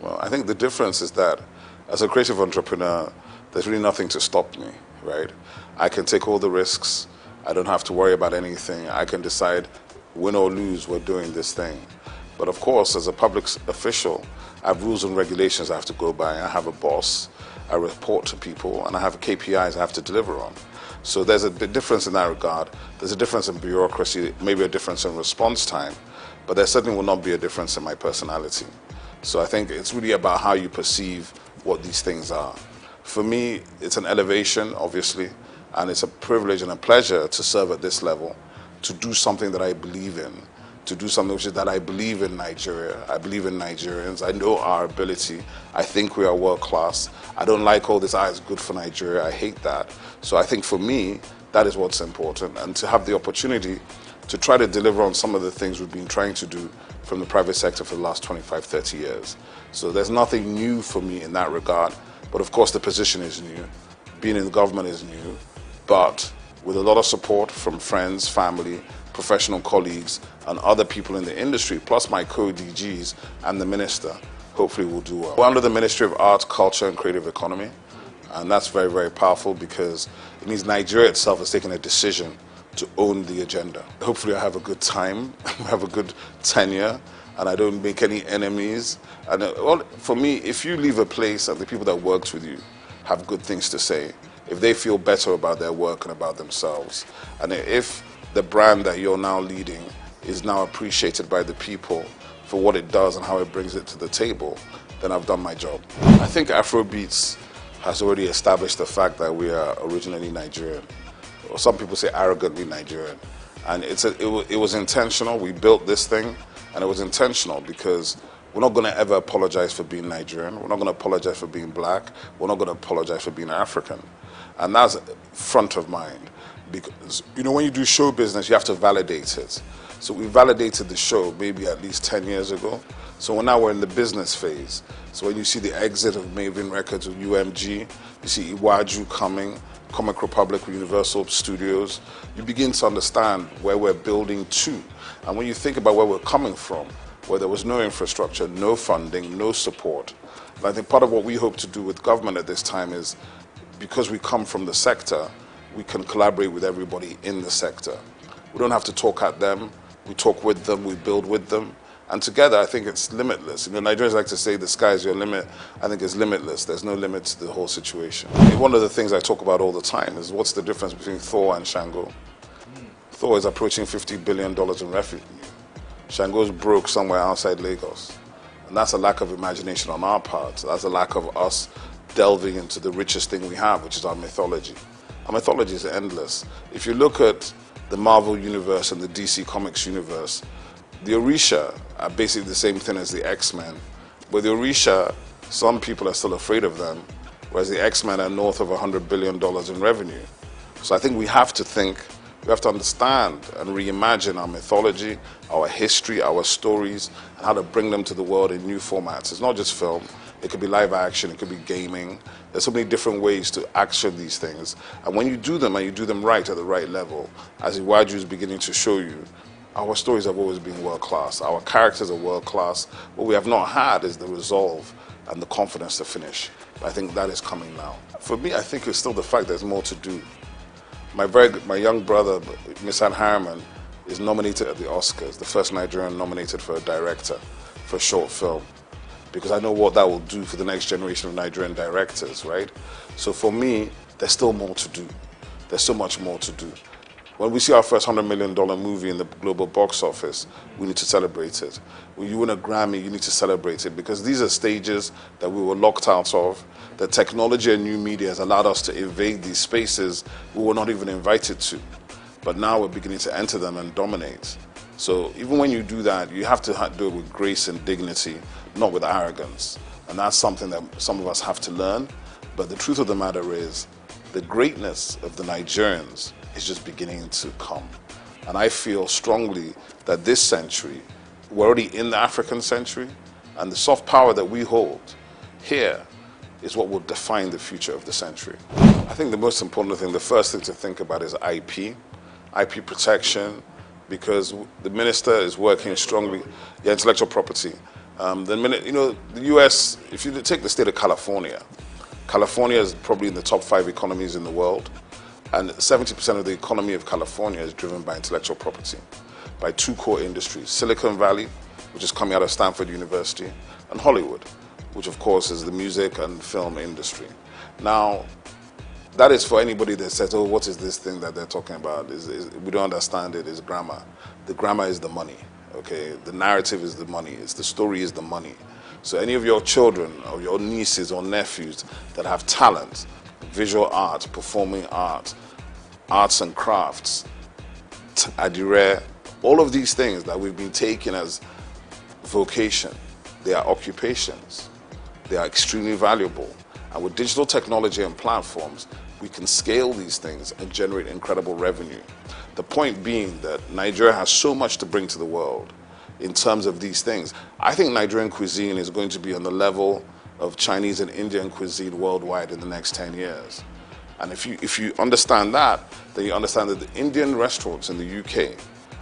Well, I think the difference is that as a creative entrepreneur, there's really nothing to stop me, right? I can take all the risks. I don't have to worry about anything. I can decide, win or lose, we're doing this thing. But of course, as a public official, I have rules and regulations I have to go by. I have a boss, I report to people, and I have KPIs I have to deliver on. So there's a difference in that regard. There's a difference in bureaucracy, maybe a difference in response time, but there certainly will not be a difference in my personality. So I think it's really about how you perceive what these things are. For me, it's an elevation, obviously, and it's a privilege and a pleasure to serve at this level, to do something that I believe in, to do something which is that I believe in Nigeria, I believe in Nigerians, I know our ability, I think we are world class. I don't like all this, it's good for Nigeria, I hate that. So I think for me, that is what's important, and to have the opportunity to try to deliver on some of the things we've been trying to do from the private sector for the last 25, 30 years. So there's nothing new for me in that regard, but of course the position is new, being in the government is new, but with a lot of support from friends, family, professional colleagues, and other people in the industry, plus my co-DGs and the minister, hopefully we'll do well. We're under the Ministry of Arts, Culture and Creative Economy, and that's very, very powerful because it means Nigeria itself has taken a decision to own the agenda. Hopefully I have a good time, have a good tenure, and I don't make any enemies. And well, for me, if you leave a place and the people that worked with you have good things to say, if they feel better about their work and about themselves, and if the brand that you're now leading is now appreciated by the people for what it does and how it brings it to the table, then I've done my job. I think Afrobeats has already established the fact that we are originally Nigerian, or some people say arrogantly Nigerian. And it was intentional. We built this thing, and it was intentional because we're not going to ever apologize for being Nigerian. We're not going to apologize for being black. We're not going to apologize for being African. And that's front of mind. Because, you know, when you do show business, you have to validate it. So we validated the show maybe at least 10 years ago. So now we're in the business phase. So when you see the exit of Maven Records with UMG, you see Iwaju coming, Comic Republic with Universal Studios, you begin to understand where we're building to. And when you think about where we're coming from, where there was no infrastructure, no funding, no support, and I think part of what we hope to do with government at this time is, because we come from the sector, we can collaborate with everybody in the sector. We don't have to talk at them, we talk with them, we build with them. And together, I think it's limitless. You know, Nigerians like to say the sky is your limit. I think it's limitless. There's no limit to the whole situation. One of the things I talk about all the time is what's the difference between Thor and Shango? Thor is approaching $50 billion in revenue. Shango's broke somewhere outside Lagos. And that's a lack of imagination on our part. That's a lack of us delving into the richest thing we have, which is our mythology. Our mythology is endless. If you look at the Marvel universe and the DC Comics universe, the Orisha are basically the same thing as the X-Men. But the Orisha, some people are still afraid of them, whereas the X-Men are north of $100 billion in revenue. So I think we have to understand and reimagine our mythology, our history, our stories, and how to bring them to the world in new formats. It's not just film. It could be live action, it could be gaming. There's so many different ways to action these things. And when you do them, and you do them right at the right level, as Iwaju is beginning to show you, our stories have always been world-class. Our characters are world-class. What we have not had is the resolve and the confidence to finish. I think that is coming now. For me, I think it's still the fact there's more to do. My young brother, Misan Harriman, is nominated at the Oscars, the first Nigerian nominated for a director for a short film, because I know what that will do for the next generation of Nigerian directors, right? So for me, there's still more to do. There's so much more to do. When we see our first $100 million movie in the global box office, we need to celebrate it. When you win a Grammy, you need to celebrate it, because these are stages that we were locked out of. The technology and new media has allowed us to invade these spaces we were not even invited to. But now we're beginning to enter them and dominate. So even when you do that, you have to do it with grace and dignity, not with arrogance. And that's something that some of us have to learn. But the truth of the matter is, the greatness of the Nigerians is just beginning to come. And I feel strongly that this century, we're already in the African century, and the soft power that we hold here is what will define the future of the century. I think the most important thing, the first thing to think about is IP protection, because the minister is working strongly, intellectual property. The US, if you take the state of California, California is probably in the top 5 economies in the world. And 70% of the economy of California is driven by intellectual property, by 2 core industries: Silicon Valley, which is coming out of Stanford University, and Hollywood, which of course is the music and film industry. Now, that is for anybody that says, oh, what is this thing that they're talking about? We don't understand it, it's grammar. The grammar is the money, okay? The narrative is the money, the story is the money. So any of your children or your nieces or nephews that have talent, visual art, performing art, arts and crafts, adire, all of these things that we've been taking as vocation, they are occupations. They are extremely valuable. And with digital technology and platforms, we can scale these things and generate incredible revenue. The point being that Nigeria has so much to bring to the world in terms of these things. I think Nigerian cuisine is going to be on the level of Chinese and Indian cuisine worldwide in the next 10 years. And if you understand that, then you understand that the Indian restaurants in the UK,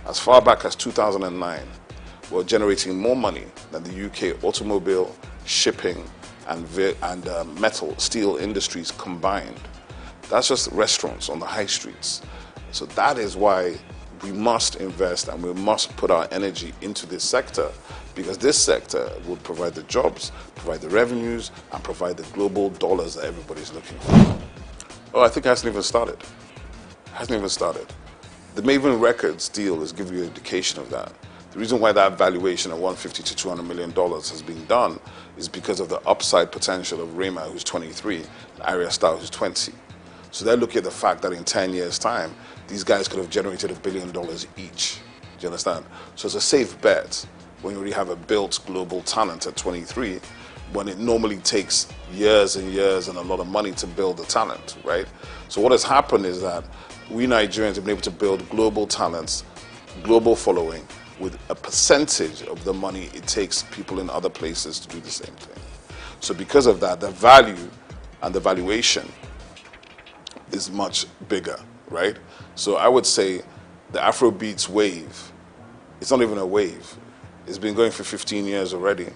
as far back as 2009, were generating more money than the UK automobile, shipping, and steel industries combined. That's just restaurants on the high streets. So that is why we must invest and we must put our energy into this sector, because this sector will provide the jobs, provide the revenues, and provide the global dollars that everybody's looking for. Oh, I think it hasn't even started. The Maven Records deal is giving you an indication of that. The reason why that valuation of $150 to $200 million has been done is because of the upside potential of Rema, who's 23, and Arya Starr, who's 20. So they're looking at the fact that in 10 years' time, these guys could have generated $1 billion each. Do you understand? So it's a safe bet when you already have a built global talent at 23, when it normally takes years and years and a lot of money to build the talent, right? So what has happened is that we Nigerians have been able to build global talents, global following, with a percentage of the money it takes people in other places to do the same thing. So because of that, the value and the valuation is much bigger, right? So I would say the Afrobeats wave, it's not even a wave. It's been going for 15 years already.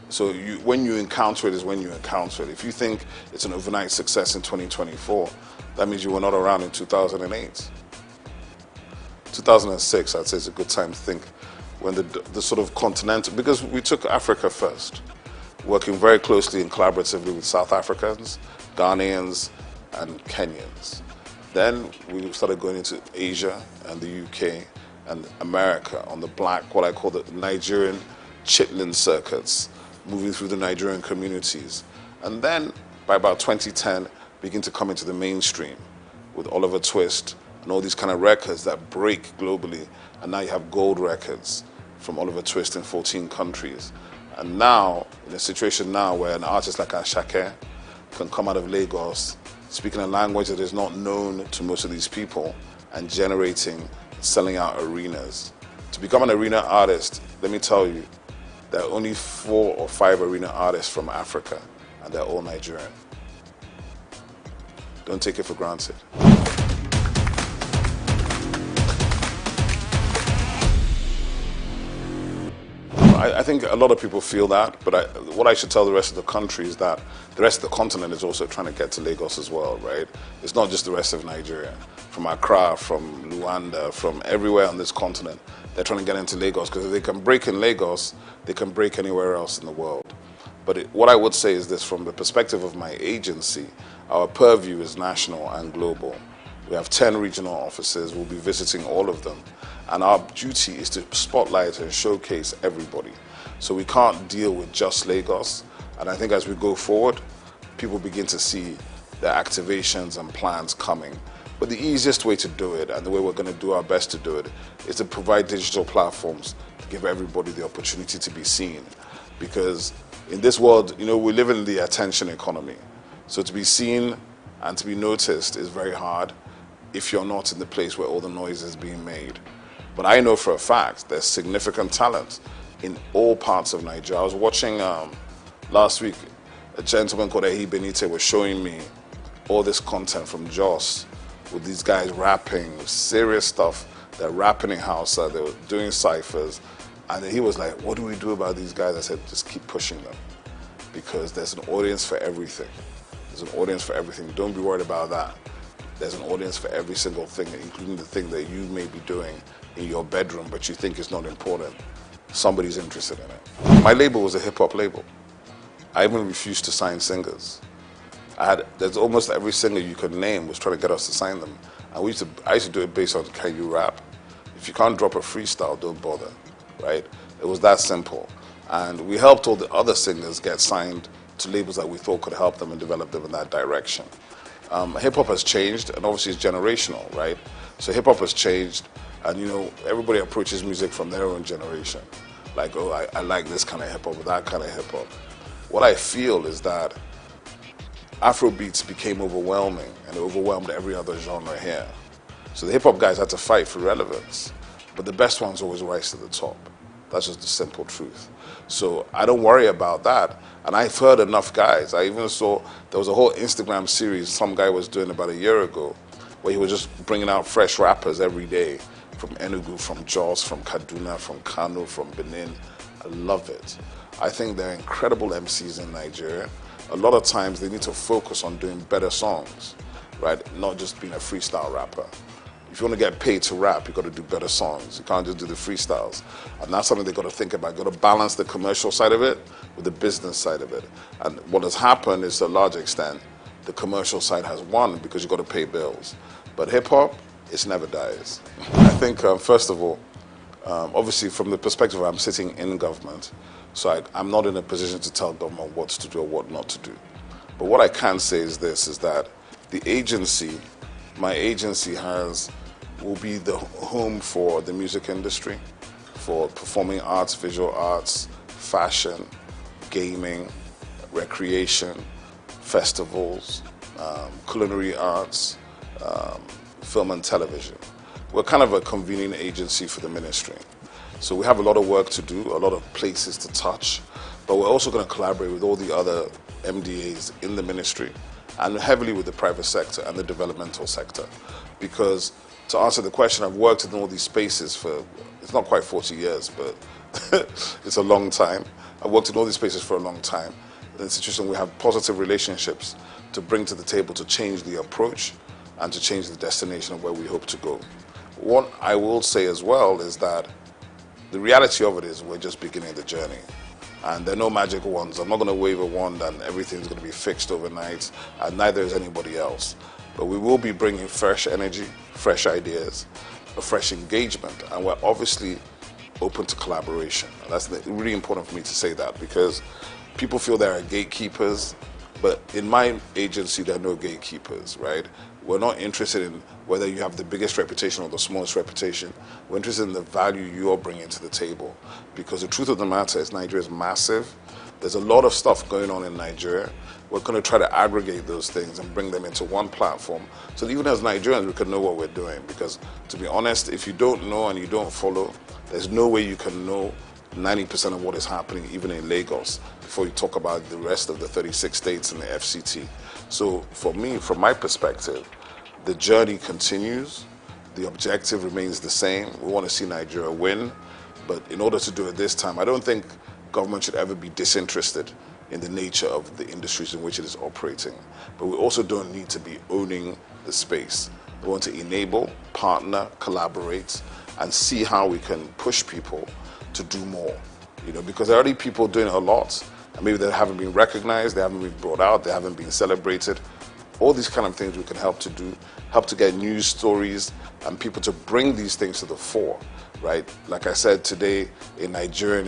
So when you encounter it is when you encounter it. If you think it's an overnight success in 2024, that means you were not around in 2008. 2006, I'd say, is a good time to think when the sort of continental, because we took Africa first, working very closely and collaboratively with South Africans, Ghanaians, and Kenyans. Then we started going into Asia and the UK and America on the black, what I call the Nigerian chitlin circuits, moving through the Nigerian communities. And then by about 2010, begin to come into the mainstream with Oliver Twist and all these kind of records that break globally. And now you have gold records from Oliver Twist in 14 countries. And now, in a situation now where an artist like Ashake can come out of Lagos, speaking a language that is not known to most of these people, and generating, selling out arenas. To become an arena artist, let me tell you, there are only 4 or 5 arena artists from Africa, and they're all Nigerian. Don't take it for granted. I think a lot of people feel that, but what I should tell the rest of the country is that the rest of the continent is also trying to get to Lagos as well, right? It's not just the rest of Nigeria. From Accra, from Luanda, from everywhere on this continent, they're trying to get into Lagos, because if they can break in Lagos, they can break anywhere else in the world. But what I would say is this, from the perspective of my agency, our purview is national and global. We have 10 regional offices. We'll be visiting all of them. And our duty is to spotlight and showcase everybody. So we can't deal with just Lagos. And I think as we go forward, people begin to see the activations and plans coming. But the easiest way to do it, and the way we're going to do our best to do it, is to provide digital platforms to give everybody the opportunity to be seen. Because in this world, you know, we live in the attention economy. So to be seen and to be noticed is very hard if you're not in the place where all the noise is being made. But I know for a fact there's significant talent in all parts of Nigeria. I was watching last week, a gentleman called Ehi Benite was showing me all this content from Jos with these guys rapping, serious stuff. They're rapping in Hausa, they were doing ciphers. And he was like, what do we do about these guys? I said, just keep pushing them, because there's an audience for everything. There's an audience for everything. Don't be worried about that. There's an audience for every single thing, including the thing that you may be doing in your bedroom, but you think is not important. Somebody's interested in it. My label was a hip-hop label. I even refused to sign singers. There's almost every singer you could name was trying to get us to sign them. And I used to do it based on, can you rap? If you can't drop a freestyle, don't bother, right? It was that simple. And we helped all the other singers get signed to labels that we thought could help them and develop them in that direction. Hip-hop has changed, and obviously it's generational, right? So hip-hop has changed, and you know, everybody approaches music from their own generation. Like, oh, I like this kind of hip-hop or that kind of hip-hop. What I feel is that Afrobeats became overwhelming, and it overwhelmed every other genre here. So the hip-hop guys had to fight for relevance, but the best ones always rise to the top. That's just the simple truth. So I don't worry about that. And I've heard enough guys. I even saw there was a whole Instagram series some guy was doing about a year ago, where he was just bringing out fresh rappers every day from Enugu, from Jos, from Kaduna, from Kano, from Benin. I love it. I think there are incredible MCs in Nigeria. A lot of times they need to focus on doing better songs, right? Not just being a freestyle rapper. if you want to get paid to rap, you've got to do better songs. You can't just do the freestyles. And that's something they've got to think about. You've got to balance the commercial side of it with the business side of it. And what has happened is, to a large extent, the commercial side has won because you've got to pay bills. But hip-hop, it never dies. I think, first of all, obviously from the perspective I'm sitting in government, so I'm not in a position to tell government what to do or what not to do. But what I can say is this, is that the agency, my agency will be the home for the music industry, for performing arts, visual arts, fashion, gaming, recreation, festivals, culinary arts, film and television. We're kind of a convening agency for the ministry. So we have a lot of work to do, a lot of places to touch, but we're also going to collaborate with all the other MDAs in the ministry and heavily with the private sector and the developmental sector. Because to answer the question, I've worked in all these spaces for, it's not quite 40 years, but it's a long time. I've worked in all these spaces for a long time. In the institution, we have positive relationships to bring to the table to change the approach and to change the destination of where we hope to go. What I will say as well is that the reality of it is we're just beginning the journey. And there are no magic wands. I'm not going to wave a wand and everything's going to be fixed overnight, and neither is anybody else. But we will be bringing fresh energy, fresh ideas, a fresh engagement, and we're obviously open to collaboration. And that's really important for me to say that, because people feel there are gatekeepers, but in my agency there are no gatekeepers, right? We're not interested in whether you have the biggest reputation or the smallest reputation. We're interested in the value you're bringing to the table. Because the truth of the matter is Nigeria is massive. There's a lot of stuff going on in Nigeria. We're going to try to aggregate those things and bring them into one platform so that even as Nigerians we can know what we're doing. Because to be honest, if you don't know and you don't follow, there's no way you can know 90% of what is happening even in Lagos before you talk about the rest of the 36 states in the FCT. So for me, from my perspective, the journey continues. The objective remains the same. We want to see Nigeria win. But in order to do it this time, I don't think government should ever be disinterested in the nature of the industries in which it is operating. But we also don't need to be owning the space. We want to enable, partner, collaborate, and see how we can push people to do more. Because there are already people doing a lot, and maybe they haven't been recognized, they haven't been brought out, they haven't been celebrated. All these kind of things we can help to do, help to get news stories and people to bring these things to the fore, right? Like I said today, a Nigerian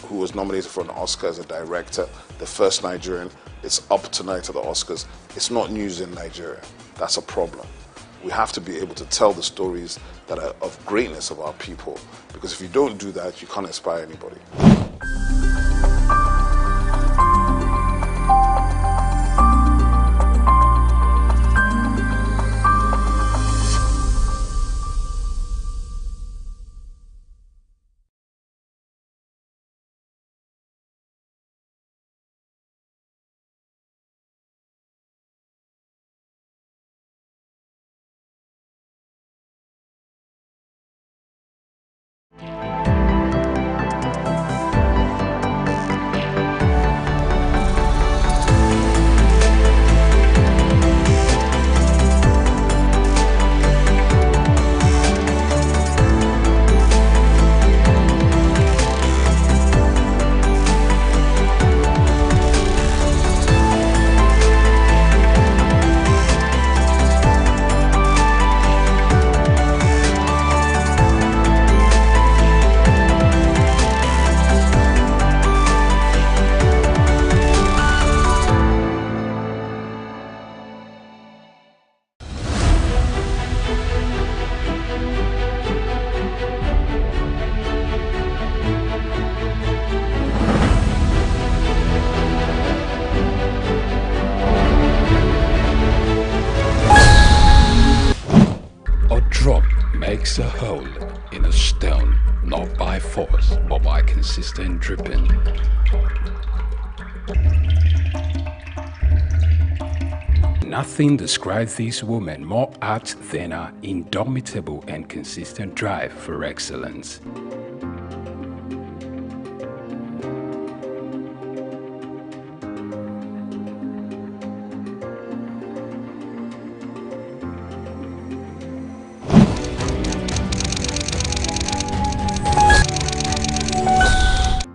who was nominated for an Oscar as a director, the first Nigerian. It's up tonight at the Oscars. It's not news in Nigeria. That's a problem. We have to be able to tell the stories that are of greatness of our people, because if you don't do that, you can't inspire anybody. Makes a hole in a stone, not by force, but by consistent dripping. Nothing describes this woman more apt than her indomitable and consistent drive for excellence.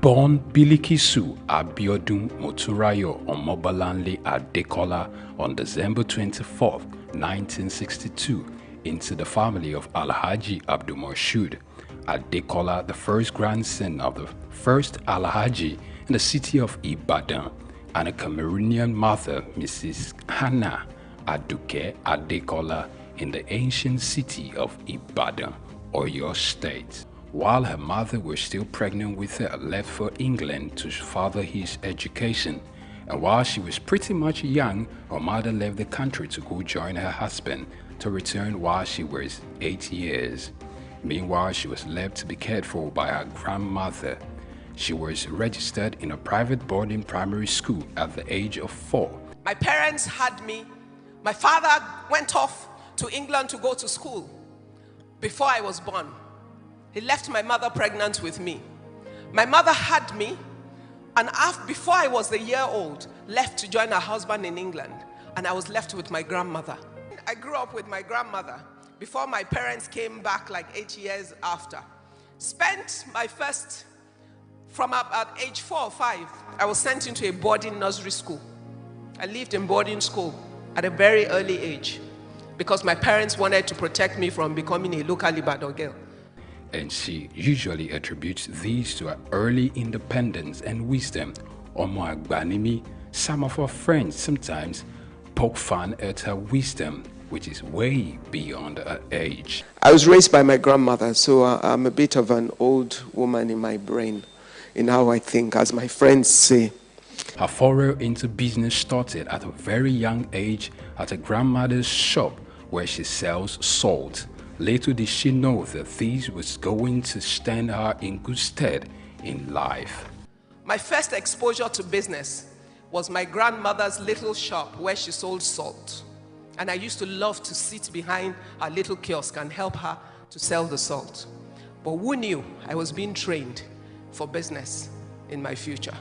Born Bilikisu Abiodun Moturayo Omobalanle Adekola on December 24, 1962, into the family of Alhaji Abdulmoshood Adekola, the first grandson of the first Alhaji in the city of Ibadan, and a Cameroonian mother, Mrs. Hannah Aduke Adekola, in the ancient city of Ibadan, Oyo State. While her mother was still pregnant with her, left for England to further his education. And while she was pretty much young, her mother left the country to go join her husband, to return while she was 8 years. Meanwhile, she was left to be cared for by her grandmother. She was registered in a private boarding primary school at the age of 4. My parents had me. My father went off to England to go to school before I was born. He left my mother pregnant with me. My mother had me, and before I was a year old, left to join her husband in England, and I was left with my grandmother. I grew up with my grandmother before my parents came back like 8 years after. Spent my first, from at age 4 or 5, I was sent into a boarding nursery school. I lived in boarding school at a very early age because my parents wanted to protect me from becoming a local Ibadan girl. And she usually attributes these to her early independence and wisdom. Omo Agbanimi, some of her friends sometimes poke fun at her wisdom, which is way beyond her age. I was raised by my grandmother, so I'm a bit of an old woman in my brain, in how I think, as my friends say. Her foray into business started at a very young age at her grandmother's shop where she sells salt. Little did she know that this was going to stand her in good stead in life. My first exposure to business was my grandmother's little shop where she sold salt. And I used to love to sit behind her little kiosk and help her to sell the salt. But who knew I was being trained for business in my future?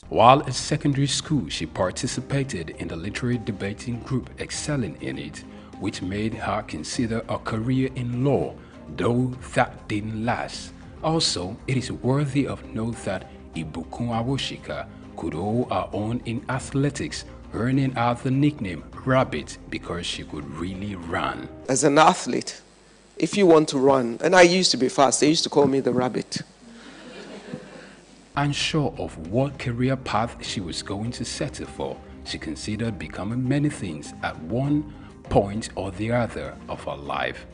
While at secondary school, she participated in the literary debating group, excelling in it, which made her consider a career in law, though that didn't last. Also, it is worthy of note that Ibukun Awoshika could hold her own in athletics, earning her the nickname Rabbit because she could really run. As an athlete, if you want to run, and I used to be fast, they used to call me the Rabbit. Unsure of what career path she was going to settle for, she considered becoming many things at one point or the other of her life.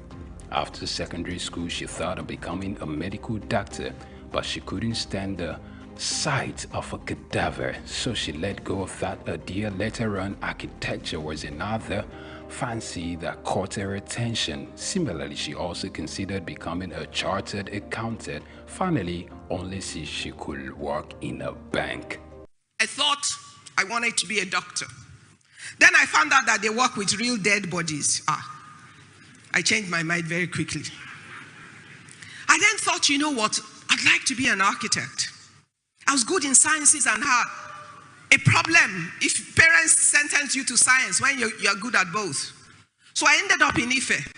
After secondary school, she thought of becoming a medical doctor, but she couldn't stand the sight of a cadaver, so she let go of that idea. Later on, architecture was another fancy that caught her attention. Similarly, she also considered becoming a chartered accountant, finally only see she could work in a bank. I thought I wanted to be a doctor. Then I found out that they work with real dead bodies. I changed my mind very quickly. I then thought, you know what, I'd like to be an architect. I was good in sciences and had a problem if parents sentence you to science when you're good at both. So I ended up in Ife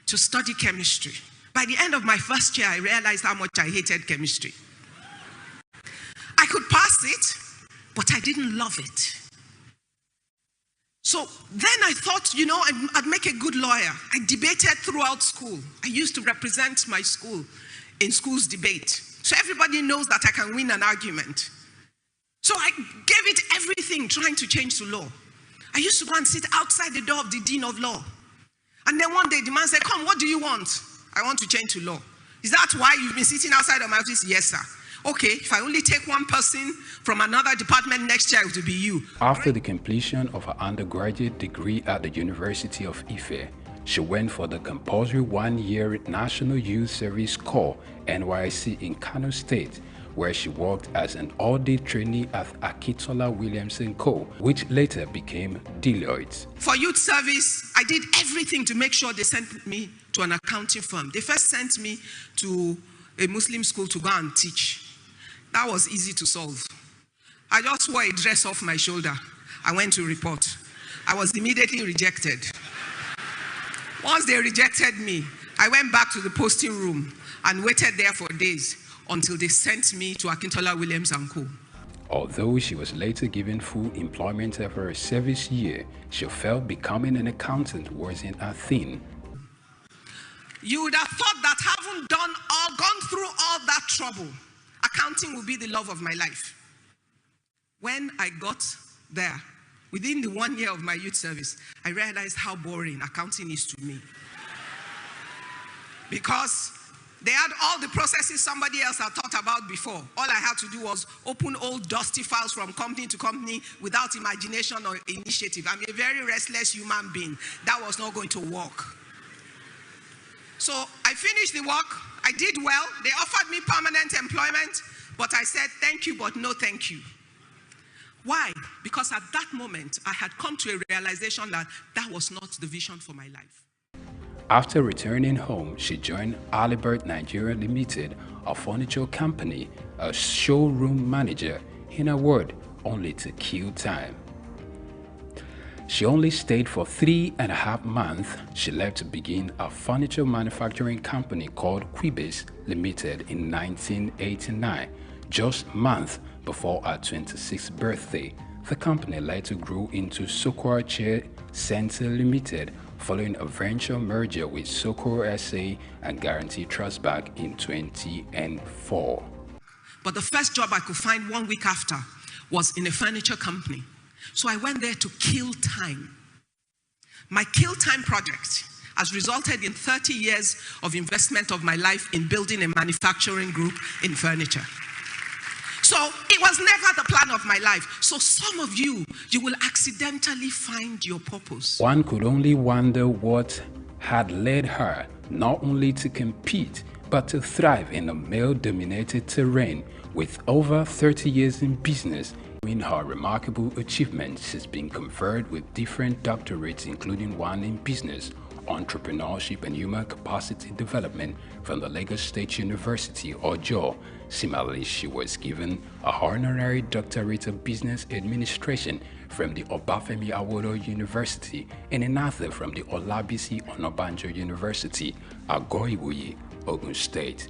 to study chemistry. By the end of my first year, I realized how much I hated chemistry. I could pass it, but I didn't love it. So then I thought, you know, I'd make a good lawyer. I debated throughout school. I used to represent my school in school's debate. So everybody knows that I can win an argument. So I gave it everything trying to change to law. I used to go and sit outside the door of the dean of law. And then one day the man said, come, what do you want? I want to change to law. Is that why you've been sitting outside of my office? Yes, sir. Okay, if I only take one person from another department next year, it will be you. After the completion of her undergraduate degree at the University of Ife, she went for the compulsory one-year National Youth Service Corps, NYSC, in Kano State, where she worked as an audit trainee at Akitola Williamson Co., which later became Deloitte. For youth service, I did everything to make sure they sent me to an accounting firm. They first sent me to a Muslim school to go and teach. That was easy to solve. I just wore a dress off my shoulder. I went to report. I was immediately rejected. Once they rejected me, I went back to the posting room and waited there for days until they sent me to Akintola Williams & Co. Although she was later given full employment after her service year, she felt becoming an accountant wasn't a thing. You would have thought that having gone through all that trouble, accounting would be the love of my life. When I got there, within the 1 year of my youth service, I realized how boring accounting is to me. Because they had all the processes somebody else had thought about before. All I had to do was open old dusty files from company to company without imagination or initiative. I'm a very restless human being. That was not going to work. So I finished the work. I did well. They offered me permanent employment, but I said, thank you, but no thank you. Why? Because at that moment, I had come to a realization that that was not the vision for my life. After returning home, she joined Alibert Nigeria Limited, a furniture company, as showroom manager, in a word, only to kill time. She only stayed for 3.5 months. She left to begin a furniture manufacturing company called Quibis Limited in 1989, just months before her 26th birthday. The company later grew into SOUQ Chair Center Limited, following a venture merger with SOUQ SA and Guarantee Trust Bank in 2004. But the first job I could find 1 week after was in a furniture company. So I went there to kill time. My kill time project has resulted in 30 years of investment of my life in building a manufacturing group in furniture. So it was never the plan of my life. So some of you will accidentally find your purpose. One could only wonder what had led her not only to compete, but to thrive in a male-dominated terrain. With over 30 years in business, in her remarkable achievements, she's been conferred with different doctorates, including one in business, entrepreneurship and human capacity development from the Lagos State University, Ojo. Similarly, she was given a honorary doctorate of business administration from the Obafemi Awolowo University and another from the Olabisi Onabanjo University, Agoiwoye, Ogun State.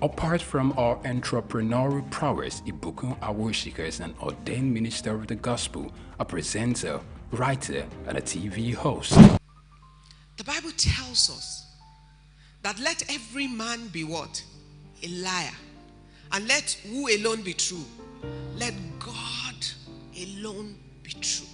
Apart from her entrepreneurial prowess, Ibukun Awoshika is an ordained minister of the gospel, a presenter, writer, and a TV host. The Bible tells us that let every man be what? A liar. And let who alone be true? Let God alone be true.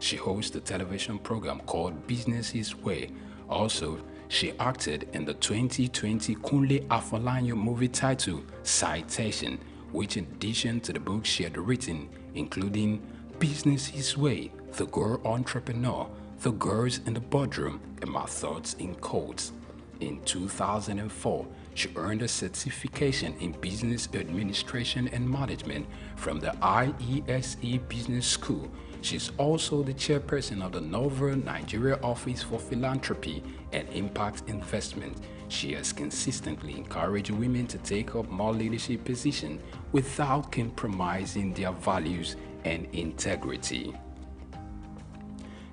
She hosts a television program called Business His Way. Also, she acted in the 2020 Kunle Afolayan movie titled Citation, which in addition to the book she had written, including Business His Way, The Girl Entrepreneur, The Girls in the Boardroom, and My Thoughts in Codes. In 2004, she earned a certification in Business Administration and Management from the IESE Business School. She's also the chairperson of the Novel Nigeria Office for Philanthropy and Impact Investment. She has consistently encouraged women to take up more leadership positions without compromising their values and integrity.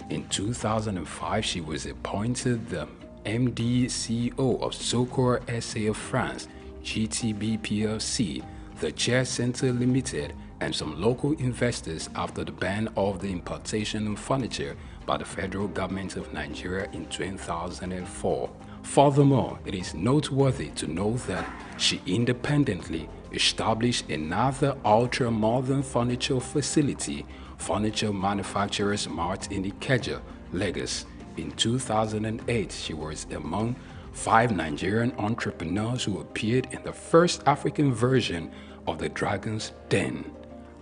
In 2005, she was appointed the MD CEO of SOUQ SA of France, GTB PLC, the Chair Center Limited, and some local investors after the ban of the importation of furniture by the federal government of Nigeria in 2004. Furthermore, it is noteworthy to note that she independently established another ultra-modern furniture facility, Furniture Manufacturers Mart in Ikeja, Lagos. In 2008, she was among 5 Nigerian entrepreneurs who appeared in the first African version of the Dragon's Den.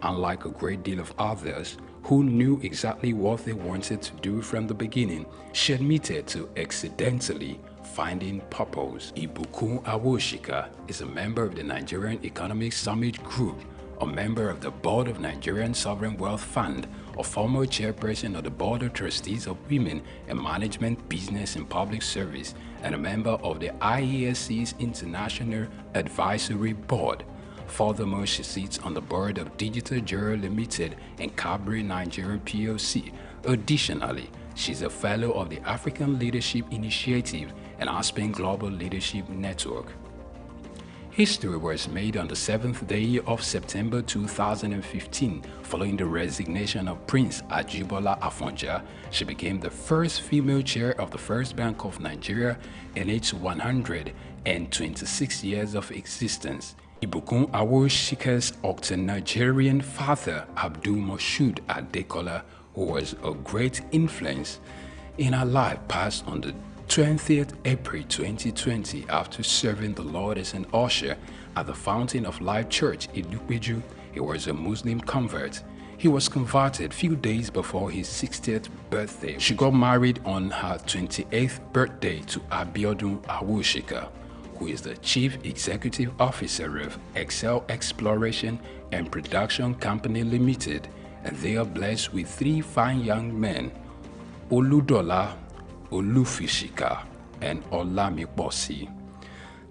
Unlike a great deal of others who knew exactly what they wanted to do from the beginning, she admitted to accidentally finding purpose. Ibukun Awoshika is a member of the Nigerian Economic Summit Group, a member of the board of Nigerian Sovereign Wealth Fund, a former chairperson of the Board of Trustees of Women in Management, Business and Public Service, and a member of the IESC's International Advisory Board. Furthermore, she sits on the board of Digital Jewelry Limited and Cabri Nigerian PLC. Additionally, she's a fellow of the African Leadership Initiative and Aspen Global Leadership Network. History was made on the 7th day of September 2015. Following the resignation of Prince Ajibola Afonja, she became the first female chair of the First Bank of Nigeria in its 126 years of existence. Ibukun Awosika's Octo-Nigerian father, Abdul Moshood Adekola, who was a great influence in her life, passed on the 20th April 2020 after serving the Lord as an usher at the Fountain of Life Church in Lukbeju. He was a Muslim convert. He was converted few days before his 60th birthday. She got married on her 28th birthday to Abiodun Awosika, who is the Chief Executive Officer of SOUQ Exploration and Production Company Limited, and they are blessed with 3 fine young men, Oludola, Olufishika, and Olamiposi.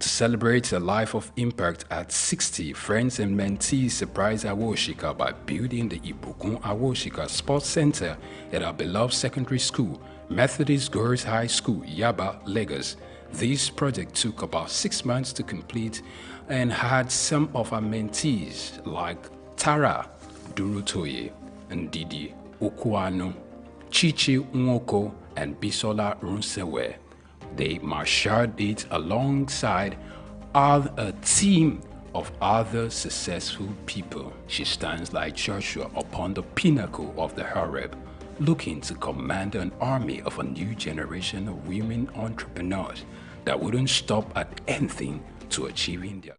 To celebrate a life of impact at 60, friends and mentees surprised Awoshika by building the Ibukun Awoshika Sports Center at our beloved secondary school, Methodist Girls High School, Yaba, Lagos. This project took about 6 months to complete and had some of our mentees like Tara Durutoye, Ndidi Okuano, Chichi Nwoko, and Bisola Runsewe. They marshaled it alongside a team of other successful people. She stands like Joshua upon the pinnacle of the Horeb, looking to command an army of a new generation of women entrepreneurs that wouldn't stop at anything to achieving their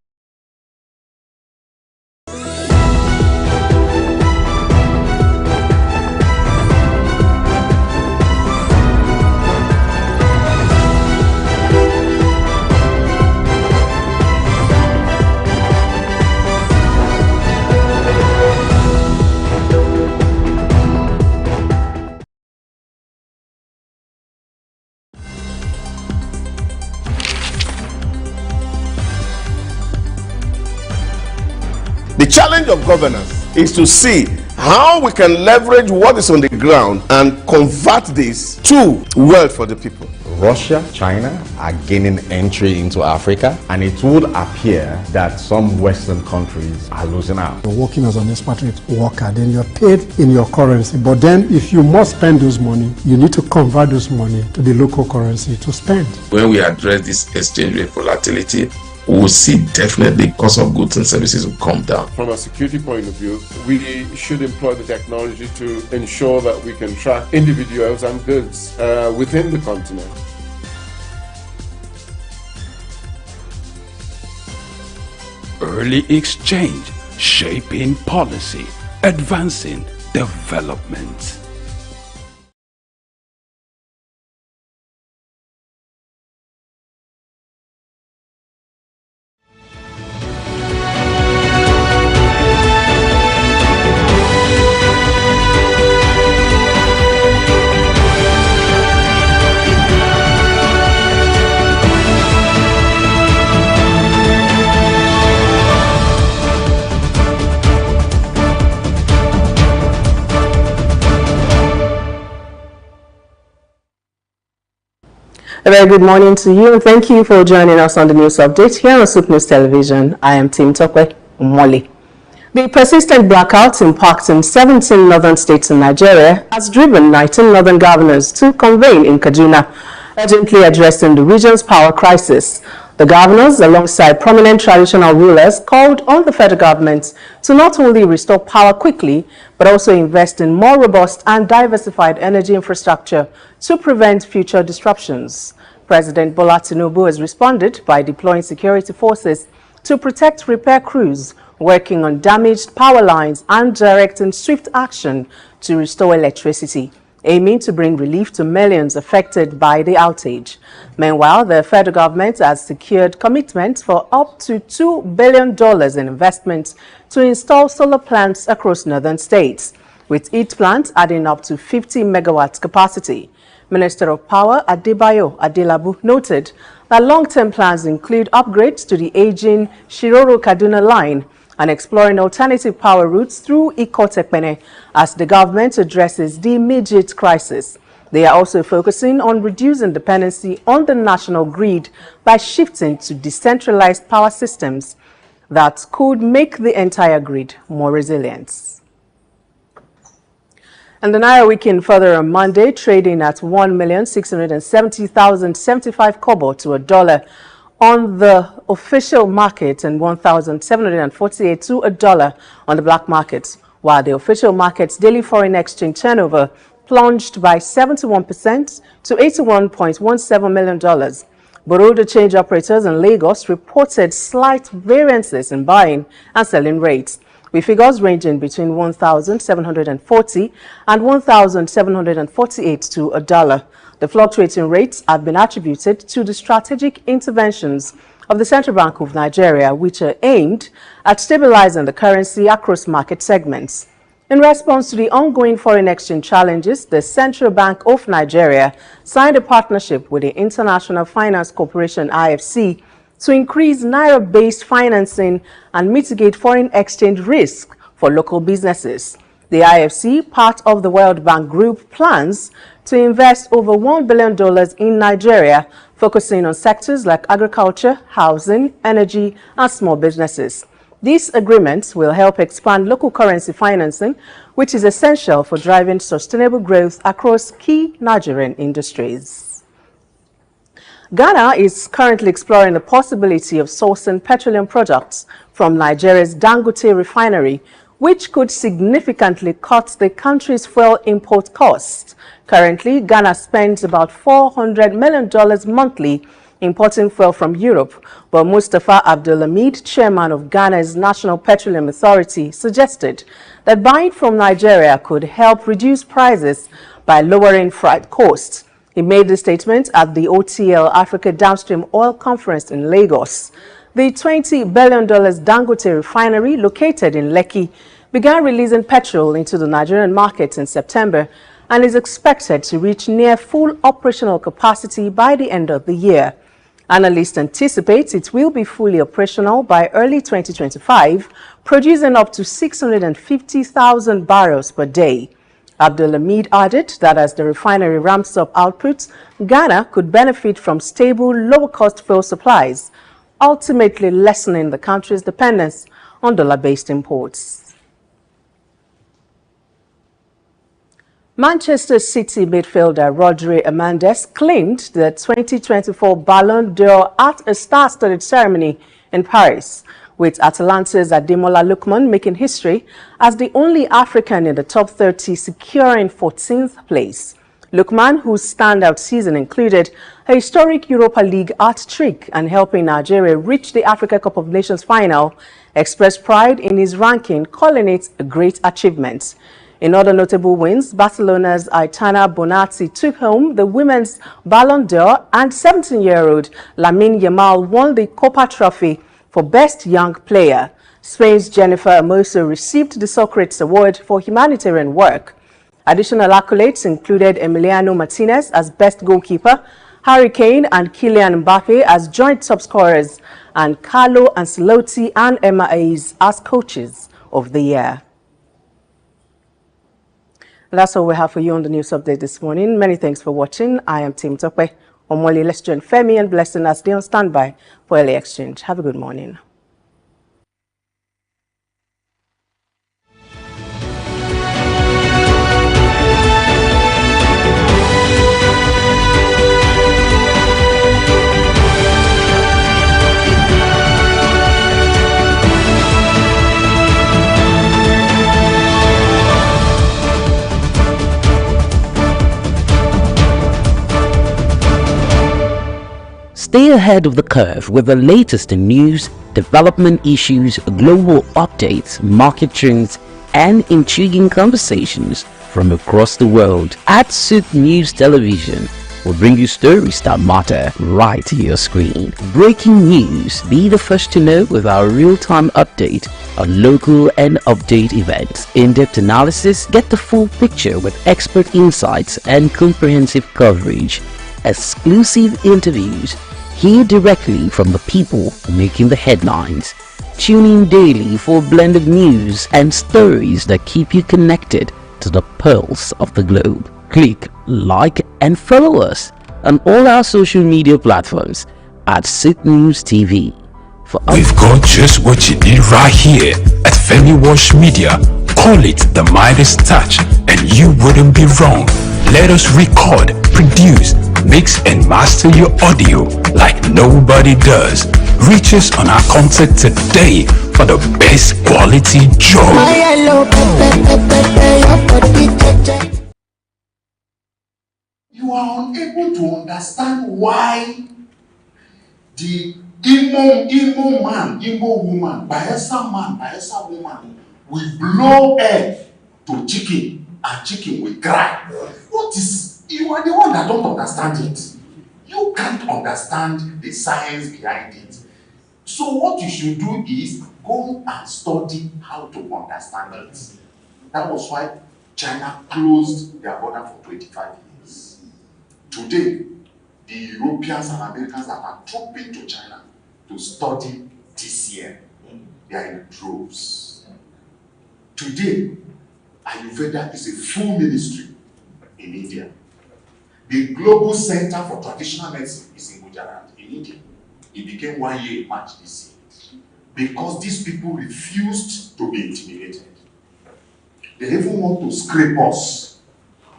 The challenge of governance is to see how we can leverage what is on the ground and convert this to wealth for the people. Russia, China are gaining entry into Africa, and it would appear that some Western countries are losing out. You're working as an expatriate worker, then you're paid in your currency. But then if you must spend those money, you need to convert those money to the local currency to spend. When we address this exchange rate volatility, we will see definitely cost of goods and services will come down. From a security point of view, we should employ the technology to ensure that we can track individuals and goods within the continent. Early exchange, shaping policy, advancing development. A very good morning to you, and thank you for joining us on the news update here on SOUQ News Television. I am Tim Tokwe Umoli. The persistent blackouts impacting 17 northern states in Nigeria has driven 19 northern governors to convene in Kaduna, urgently addressing the region's power crisis. The governors, alongside prominent traditional rulers, called on the federal government to not only restore power quickly, but also invest in more robust and diversified energy infrastructure to prevent future disruptions. President Bola Tinubu has responded by deploying security forces to protect repair crews working on damaged power lines and directing swift action to restore electricity, aiming to bring relief to millions affected by the outage. Meanwhile, the federal government has secured commitments for up to $2 billion in investments to install solar plants across northern states, with each plant adding up to 50 megawatts capacity. Minister of Power Adebayo Adelabu noted that long-term plans include upgrades to the aging Shiroro-Kaduna line and exploring alternative power routes through Ikotekpene as the government addresses the immediate crisis. They are also focusing on reducing dependency on the national grid by shifting to decentralized power systems that could make the entire grid more resilient. And the Naira weakened further on Monday, trading at 1,670,075 kobo to a dollar on the official market and 1,748 to a dollar on the black market, while the official market's daily foreign exchange turnover plunged by 71% to $81.17 million. Bureau de change operators in Lagos reported slight variances in buying and selling rates, with figures ranging between 1,740 and 1,748 to a dollar. The fluctuating rates have been attributed to the strategic interventions of the Central Bank of Nigeria, which are aimed at stabilizing the currency across market segments. In response to the ongoing foreign exchange challenges, the Central Bank of Nigeria signed a partnership with the International Finance Corporation (IFC) to increase Naira-based financing and mitigate foreign exchange risk for local businesses. The IFC, part of the World Bank Group, plans to invest over $1 billion in Nigeria, focusing on sectors like agriculture, housing, energy, and small businesses. These agreements will help expand local currency financing, which is essential for driving sustainable growth across key Nigerian industries. Ghana is currently exploring the possibility of sourcing petroleum products from Nigeria's Dangote refinery, which could significantly cut the country's fuel import costs. Currently, Ghana spends about $400 million monthly importing fuel from Europe, but Mustafa Abdulhamid, chairman of Ghana's National Petroleum Authority, suggested that buying from Nigeria could help reduce prices by lowering freight costs. He made the statement at the OTL Africa Downstream Oil Conference in Lagos. The $20 billion Dangote refinery, located in Lekki, began releasing petrol into the Nigerian market in September and is expected to reach near full operational capacity by the end of the year. Analysts anticipate it will be fully operational by early 2025, producing up to 650,000 barrels per day. Abdulhamid added that as the refinery ramps up output, Ghana could benefit from stable, lower-cost fuel supplies, ultimately lessening the country's dependence on dollar-based imports. Manchester City midfielder Rodri Amandes claimed the 2024 Ballon d'Or at a star-studded ceremony in Paris, with Atalanta's Ademola Lookman making history as the only African in the top 30 securing 14th place. Lookman, whose standout season included a historic Europa League hat-trick and helping Nigeria reach the Africa Cup of Nations final, expressed pride in his ranking, calling it a great achievement. In other notable wins, Barcelona's Aitana Bonatti took home the women's Ballon d'Or, and 17-year-old Lamine Yamal won the Copa Trophy for Best Young Player. Spain's Jennifer Hermoso received the Socrates Award for humanitarian work. Additional accolades included Emiliano Martinez as Best Goalkeeper, Harry Kane and Kylian Mbappe as joint top scorers, and Carlo Ancelotti and Emma Hayes as Coaches of the Year. That's all we have for you on the news update this morning. Many thanks for watching. I am Tim Tokwe. Omoli, let's join Femi and Blessing as they on standby for early exchange. Have a good morning. Stay ahead of the curve with the latest in news, development issues, global updates, market trends, and intriguing conversations from across the world. At SOUQ News Television, we'll bring you stories that matter right to your screen. Breaking news, be the first to know with our real-time update on local and update events. In-depth analysis, get the full picture with expert insights and comprehensive coverage. Exclusive interviews, hear directly from the people making the headlines. Tune in daily for a blend of news and stories that keep you connected to the pulse of the globe. Click like and follow us on all our social media platforms at SOUQ News TV. We've got just what you need right here at Femi Wash Media. Call it the Midas touch and you wouldn't be wrong. Let us record, produce, mix and master your audio like nobody does. Reach us on our contact today for the best quality job. You are unable to understand why the Imo man, Imo woman, Bayelsa woman will blow egg to chicken and chicken will cry. What is, you are the one that don't understand it. You can't understand the science behind it. So what you should do is go and study how to understand it. That was why China closed their border for 25 years. Today, the Europeans and Americans that are trooping to China to study this year, they are in droves. Today, Ayurveda is a full ministry in India. The Global Center for Traditional Medicine is in Gujarat, in India. It became 1 year in March this year. Because these people refused to be intimidated. They even want to scrape us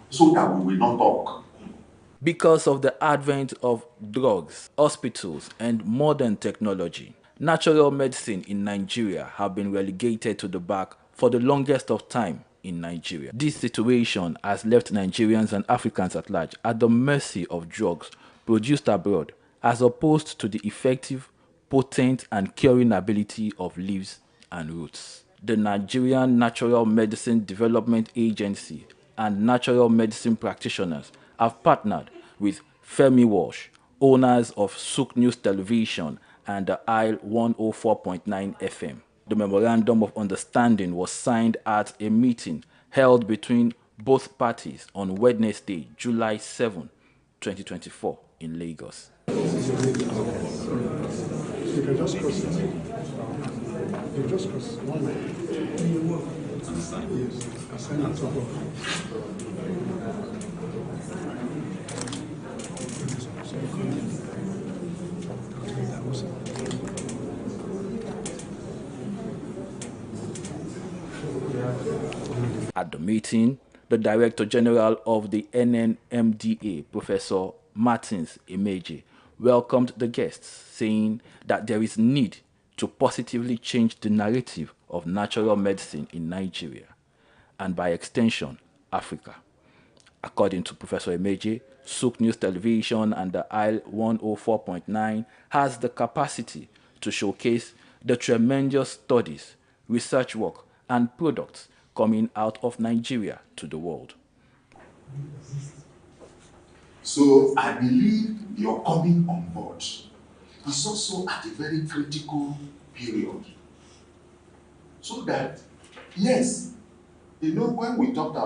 so that we will not talk. Because of the advent of drugs, hospitals, and modern technology, natural medicine in Nigeria have been relegated to the back for the longest of time in Nigeria. This situation has left Nigerians and Africans at large at the mercy of drugs produced abroad, as opposed to the effective, potent, and curing ability of leaves and roots. The Nigerian Natural Medicine Development Agency and natural medicine practitioners have partnered with Femi Wash, owners of SOUQ News Television and the Isle 104.9 FM. The Memorandum of Understanding was signed at a meeting held between both parties on Wednesday, July 7, 2024 in Lagos. You can just cross it. You just cross one line. Yes, I send it to her. At the meeting, the Director General of the NNMDA, Professor Martins Emeje, welcomed the guests, saying that there is need to positively change the narrative of natural medicine in Nigeria, and by extension, Africa. According to Professor Emeje, SOUQ News Television and the Isle 104.9 has the capacity to showcase the tremendous studies, research work, and products coming out of Nigeria to the world. So I believe your coming on board is also at a very critical period. So that, yes, you know, when we talked the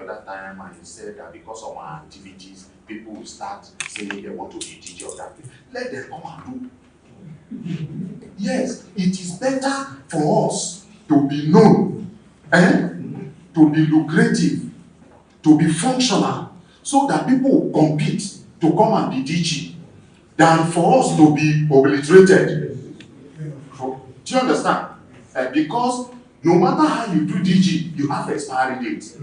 other time and you said that because of our activities, people will start saying they want to be DJ or that, let them come and do. Yes, it is better for us to be known, to be lucrative, to be functional, so that people will compete to come and be DG, than for us to be obliterated. Do you understand? Because no matter how you do DG, you have expiry dates.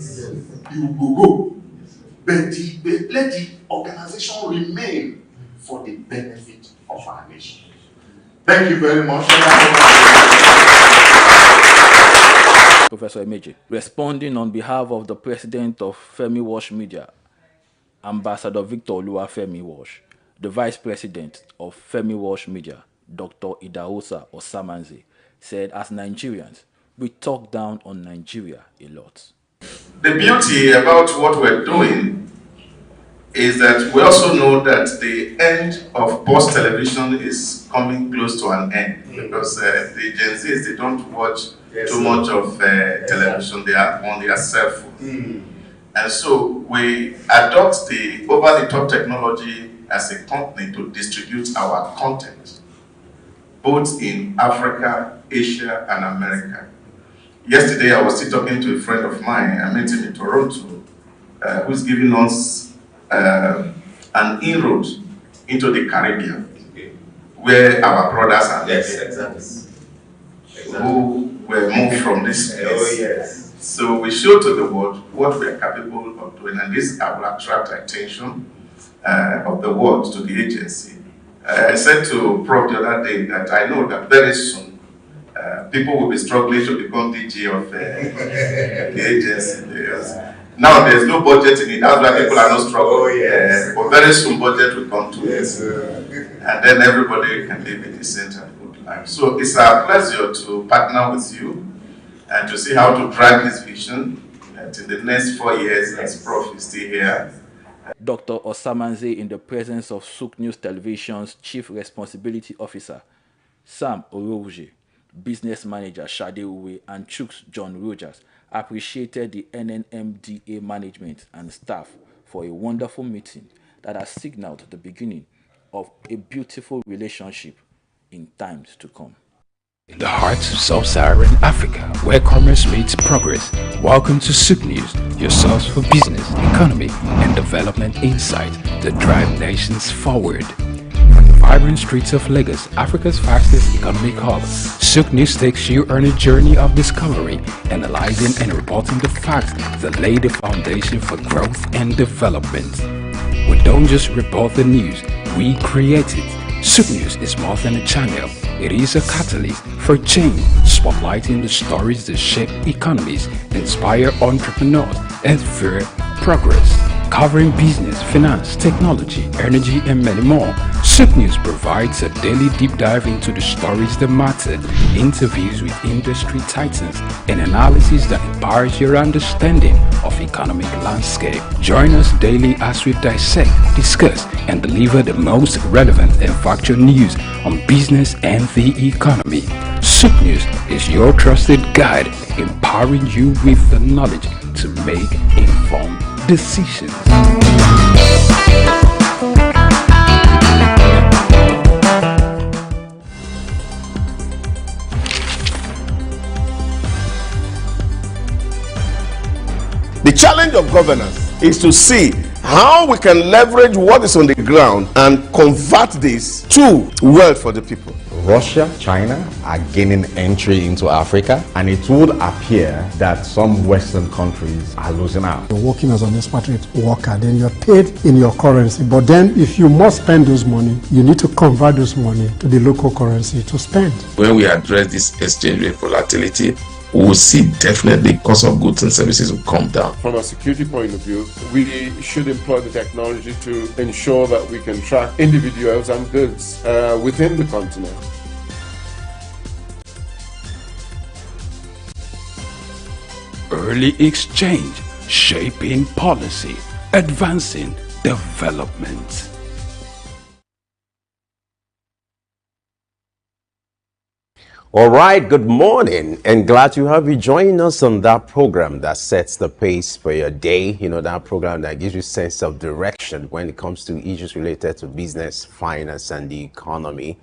You will go. But let the organization remain for the benefit of our nation. Thank you very much. Professor Emeje, responding on behalf of the president of Femi Wash Media, Ambassador Victor Oluwafemi Wash, the vice president of Femi Wash Media, Dr. Idahosa Osamanze, said, as Nigerians, we talk down on Nigeria a lot. The beauty about what we're doing is that we also know that the end of Pulse television is coming close to an end, because the Gen Zs, they don't watch too much of television, they are on their cell phone. And so we adopt the over-the-top technology as a company to distribute our content, both in Africa, Asia, and America. Yesterday, I was still talking to a friend of mine. I met him in Toronto, who's giving us an inroad into the Caribbean, where our brothers are who were moved from this place. Oh, yes. So we show to the world what we are capable of doing, and this will attract attention of the world to the agency. I said to Prof the other day that I know that very soon people will be struggling to become DG of the agency. Now there's no budget in it, that's why people are not struggling. Oh, yes. But very soon budget will come to Yes, and then everybody can live a decent and good life. So it's a pleasure to partner with you and to see how to drive this vision in the next 4 years as Prof is still here. Dr. Osamanze, in the presence of SOUQ News Television's Chief Responsibility Officer, Sam Orowuje, Business Manager Shade Uwe, and Chooks John Rogers, appreciated the NNMDA management and staff for a wonderful meeting that has signaled the beginning of a beautiful relationship in times to come. In the heart of sub-Saharan Africa, where commerce meets progress, welcome to SOUQ News, your source for business, economy, and development insight that drive nations forward. From the vibrant streets of Lagos, Africa's fastest economic hub, SOUQ News takes you on a journey of discovery, analyzing and reporting the facts that lay the foundation for growth and development. We don't just report the news, we create it. SOUQ News is more than a channel. It is a catalyst for change, spotlighting the stories that shape economies, inspire entrepreneurs, and fuel progress. Covering business, finance, technology, energy, and many more, SOUQ News provides a daily deep dive into the stories that matter, interviews with industry titans, and analysis that empowers your understanding of economic landscape. Join us daily as we dissect, discuss, and deliver the most relevant and factual news on business and the economy. SOUQ News is your trusted guide, empowering you with the knowledge to make informed decisions. The challenge of governance is to see how we can leverage what is on the ground and convert this to wealth for the people. Russia, China are gaining entry into Africa, and it would appear that some Western countries are losing out. You're working as an expatriate worker, then you're paid in your currency. But then if you must spend those money, you need to convert those money to the local currency to spend. When we address this exchange rate volatility, we will see definitely cost of goods and services will come down. From a security point of view, we should employ the technology to ensure that we can track individuals and goods within the continent. Early exchange, shaping policy, advancing development. All right, good morning, and glad to have you join us on that program that sets the pace for your day. You know, that program that gives you a sense of direction when it comes to issues related to business, finance, and the economy.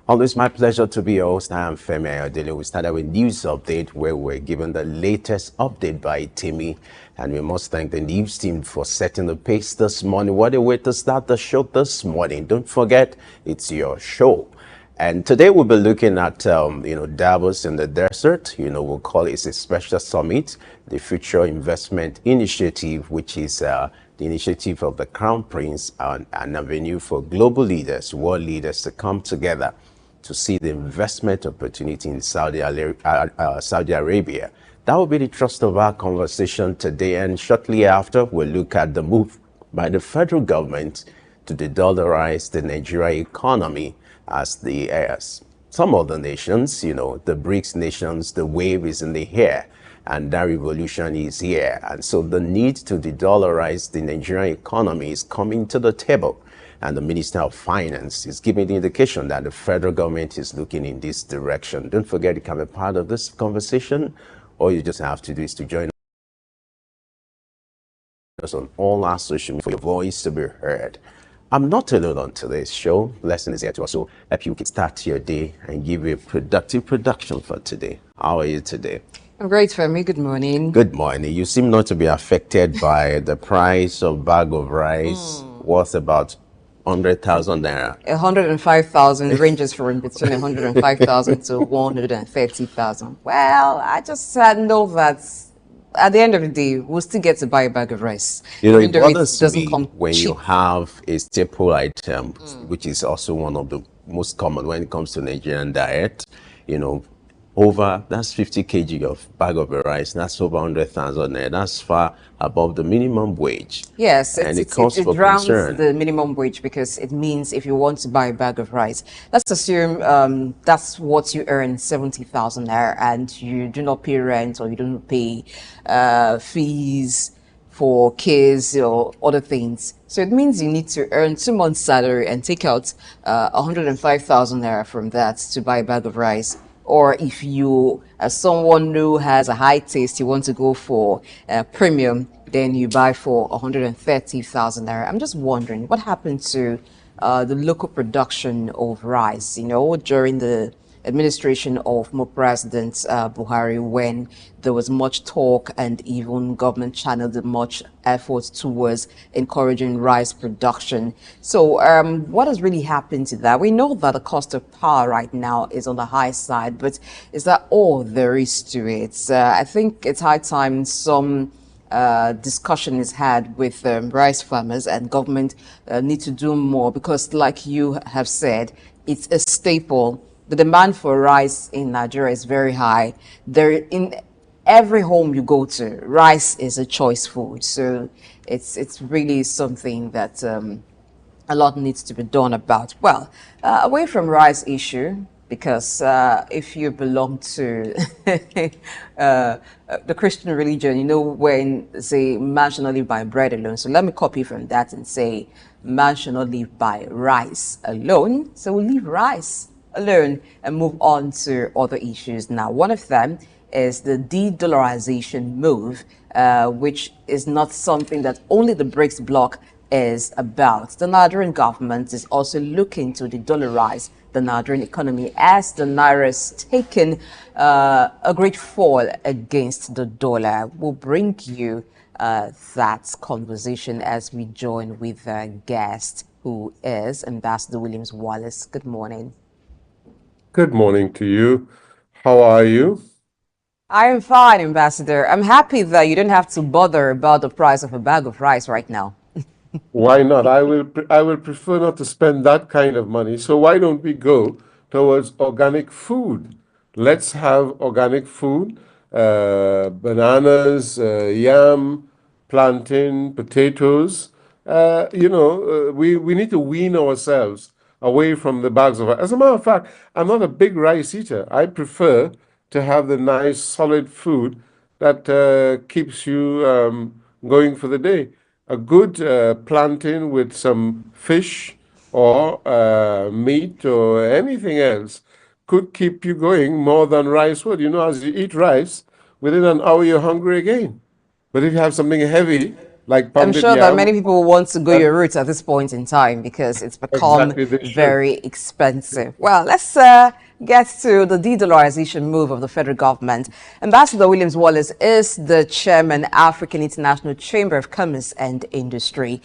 Always my pleasure to be your host. I am Femi Ayodele. We started with news update where we're given the latest update by Timmy, and we must thank the news team for setting the pace this morning. What a way to start the show this morning. Don't forget, it's your show. And today we'll be looking at, Davos in the desert. We'll call it a special summit, the Future Investment Initiative, which is the initiative of the Crown Prince and an avenue for global leaders, world leaders to come together to see the investment opportunity in Saudi Arabia. That will be the thrust of our conversation today. And shortly after, we'll look at the move by the federal government to de-dollarize the Nigeria economy as some other nations, the BRICS nations, the wave is in the air and that revolution is here. And so the need to de-dollarize the Nigerian economy is coming to the table. And the Minister of Finance is giving the indication that the federal government is looking in this direction. Don't forget you can be part of this conversation. All you just have to do is to join us on all our social media for your voice to be heard. I'm not alone on today's show. Lesson is here to also help you start your day and give you a productive production for today. How are you today? I'm great, Femi. Good morning. Good morning. You seem not to be affected by the price of bag of rice worth about 100,000 naira. 105,000 ranges from between 105,000 to 130,000. Well, I just know that at the end of the day, we'll still get to buy a bag of rice. You know, it Even though bothers doesn't me come when cheap. you have a staple item, which is also one of the most common when it comes to Nigerian diet, you know, that's 50 kg of bag of rice, that's over 100,000 naira. That's far above the minimum wage. Yes, and it for rounds concern. the minimum wage because it means if you want to buy a bag of rice, let's assume that's what you earn, 70,000 naira, and you do not pay rent or you don't pay fees for kids or other things. So it means you need to earn 2 months' salary and take out 105,000 naira from that to buy a bag of rice. Or if you, as someone who has a high taste, you want to go for premium, then you buy for 130,000 naira. I'm just wondering what happened to the local production of rice, during the administration of President Buhari, when there was much talk and even government channeled much effort towards encouraging rice production. So what has really happened to that? We know that the cost of power right now is on the high side, but is that all there is to it? I think it's high time some discussion is had with rice farmers, and government need to do more because, like you have said, it's a staple. The demand for rice in Nigeria is very high. In every home you go to, rice is a choice food. So it's really something that a lot needs to be done about. Well, away from rice issue, because if you belong to the Christian religion, when they say man shall not live by bread alone. So let me copy from that and say man shall not live by rice alone. So we'll leave rice alone and move on to other issues now. One of them is the de-dollarization move, which is not something that only the BRICS bloc is about. The Nigerian government is also looking to de-dollarize the Nigerian economy as the naira has taken a great fall against the dollar. We'll bring you that conversation as we join with a guest who is Ambassador Williams Wallace. Good morning. Good morning to you. How are you? I am fine, Ambassador. I'm happy that you don't have to bother about the price of a bag of rice right now. Why not? I will prefer not to spend that kind of money. So why don't we go towards organic food? Let's have organic food, bananas, yam, plantain, potatoes. We need to wean ourselves away from the bags of rice. As a matter of fact, I'm not a big rice eater. I prefer to have the nice solid food that keeps you going for the day. A good plantain with some fish or meat or anything else could keep you going more than rice would. As you eat rice, within an hour you're hungry again. But if you have something heavy, like I'm pounded sure yam, that many people want to go your route at this point in time because it's become very expensive. Well, let's get to the de-dollarization move of the federal government. Ambassador Williams Wallace is the chairman, African International Chamber of Commerce and Industry.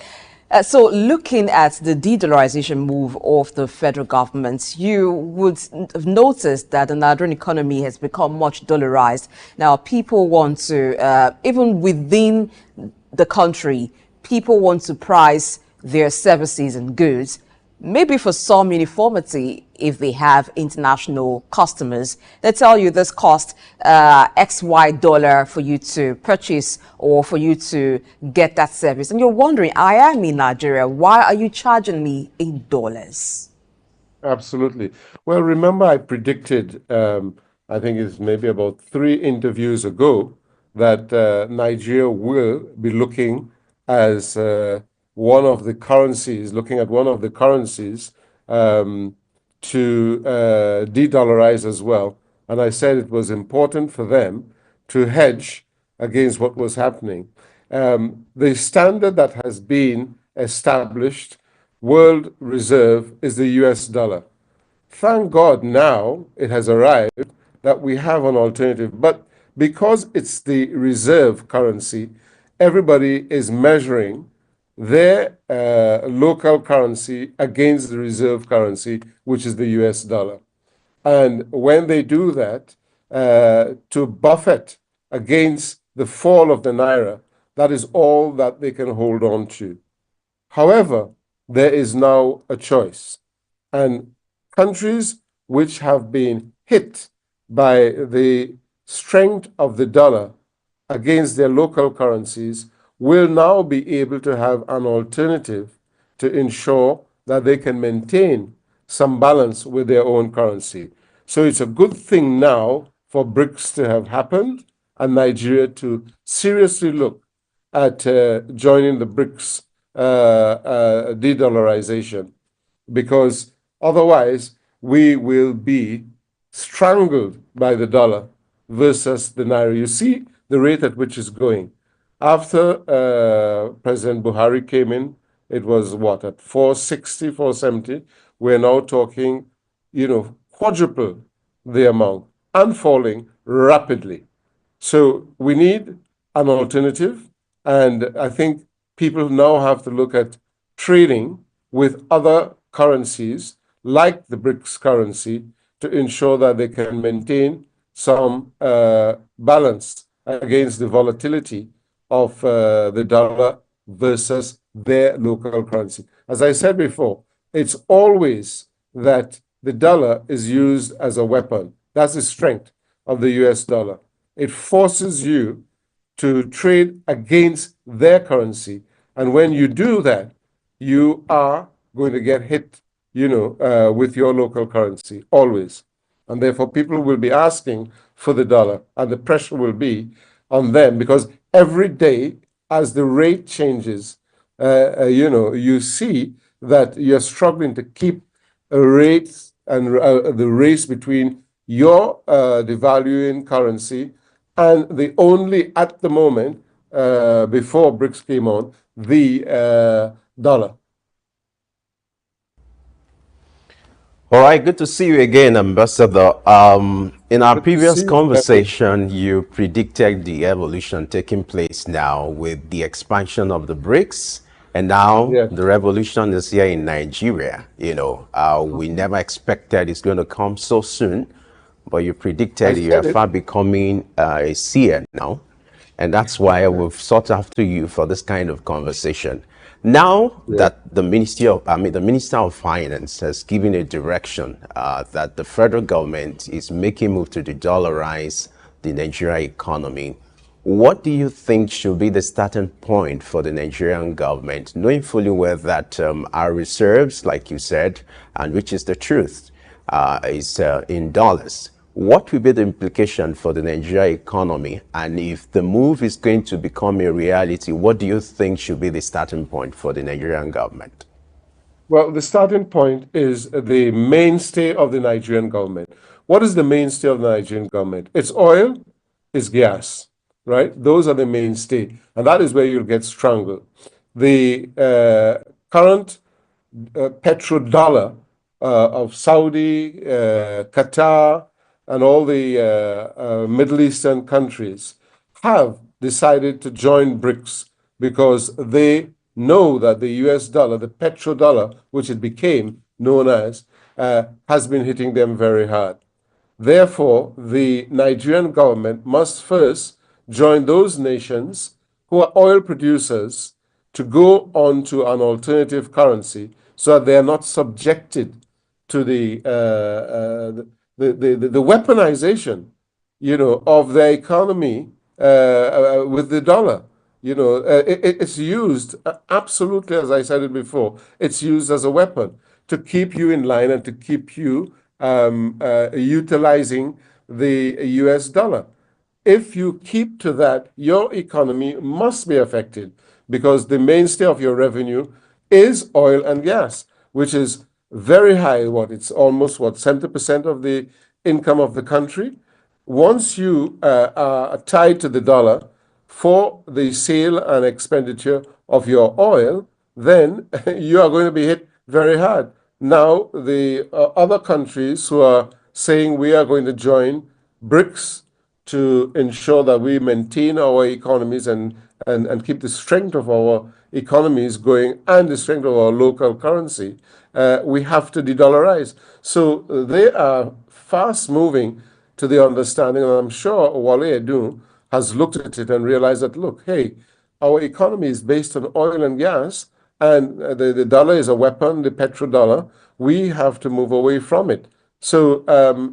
So looking at the de-dollarization move of the federal government, you would have noticed that the Nigerian economy has become much dollarized. Now, people want to, even within the country, people want to price their services and goods, maybe for some uniformity if they have international customers. They tell you this cost XY dollar for you to purchase or for you to get that service. And you're wondering, I am in Nigeria, why are you charging me $8? Absolutely. Well, remember I predicted, I think it's maybe about 3 interviews ago, that Nigeria will be looking as one of the currencies, to de-dollarize as well. And I said it was important for them to hedge against what was happening. The standard that has been established, world reserve, is the US dollar. Thank God now it has arrived that we have an alternative. But because it's the reserve currency, everybody is measuring their local currency against the reserve currency, which is the US dollar. And when they do that, to buffet against the fall of the naira, that is all that they can hold on to. However, there is now a choice. And countries which have been hit by the strength of the dollar against their local currencies will now be able to have an alternative to ensure that they can maintain some balance with their own currency. So it's a good thing now for BRICS to have happened and Nigeria to seriously look at joining the BRICS de-dollarization, because otherwise we will be strangled by the dollar versus the naira. You see the rate at which it's going. After President Buhari came in, it was what, at 460, 470? We're now talking, quadruple the amount and falling rapidly. So we need an alternative, and I think people now have to look at trading with other currencies like the BRICS currency to ensure that they can maintain some balance against the volatility of the dollar versus their local currency. As I said before, it's always that the dollar is used as a weapon. That's the strength of the US dollar. It forces you to trade against their currency. And when you do that, you are going to get hit, with your local currency, always. And therefore, people will be asking for the dollar, and the pressure will be on them, because every day, as the rate changes, you see that you're struggling to keep a rate and the race between your devaluing currency and the only, at the moment, before BRICS came on, the dollar. All right, good to see you again, Ambassador. In our previous conversation, you predicted the evolution taking place now with the expansion of the BRICS, and now the revolution is here in Nigeria. We never expected it's going to come so soon, but you predicted you're far becoming a seer now, and that's why we've sought after you for this kind of conversation. Now that the Minister of Finance has given a direction that the federal government is making move to de-dollarize the Nigerian economy, what do you think should be the starting point for the Nigerian government, knowing fully well that our reserves, like you said, and which is the truth, is in dollars? What will be the implication for the Nigerian economy? And if the move is going to become a reality, what do you think should be the starting point for the Nigerian government? Well, the starting point is the mainstay of the Nigerian government. What is the mainstay of the Nigerian government? It's oil, it's gas, right? Those are the mainstay. And that is where you'll get strangled. The current petrodollar of Saudi, Qatar, and all the Middle Eastern countries have decided to join BRICS because they know that the US dollar, the petrodollar, which it became known as, has been hitting them very hard. Therefore, the Nigerian government must first join those nations who are oil producers to go on to an alternative currency so that they are not subjected to the weaponization, of their economy with the dollar. It's used absolutely, as I said it before, it's used as a weapon to keep you in line and to keep you utilizing the US dollar. If you keep to that, your economy must be affected because the mainstay of your revenue is oil and gas, which is very high. It's almost 70% of the income of the country. Once you are tied to the dollar for the sale and expenditure of your oil, then you are going to be hit very hard. Now, the other countries who are saying we are going to join BRICS to ensure that we maintain our economies and keep the strength of our economies going and the strength of our local currency, we have to de-dollarize. So they are fast moving to the understanding, and I'm sure Wale Edu has looked at it and realized that, look, hey, our economy is based on oil and gas, and the dollar is a weapon, the petrodollar. We have to move away from it. So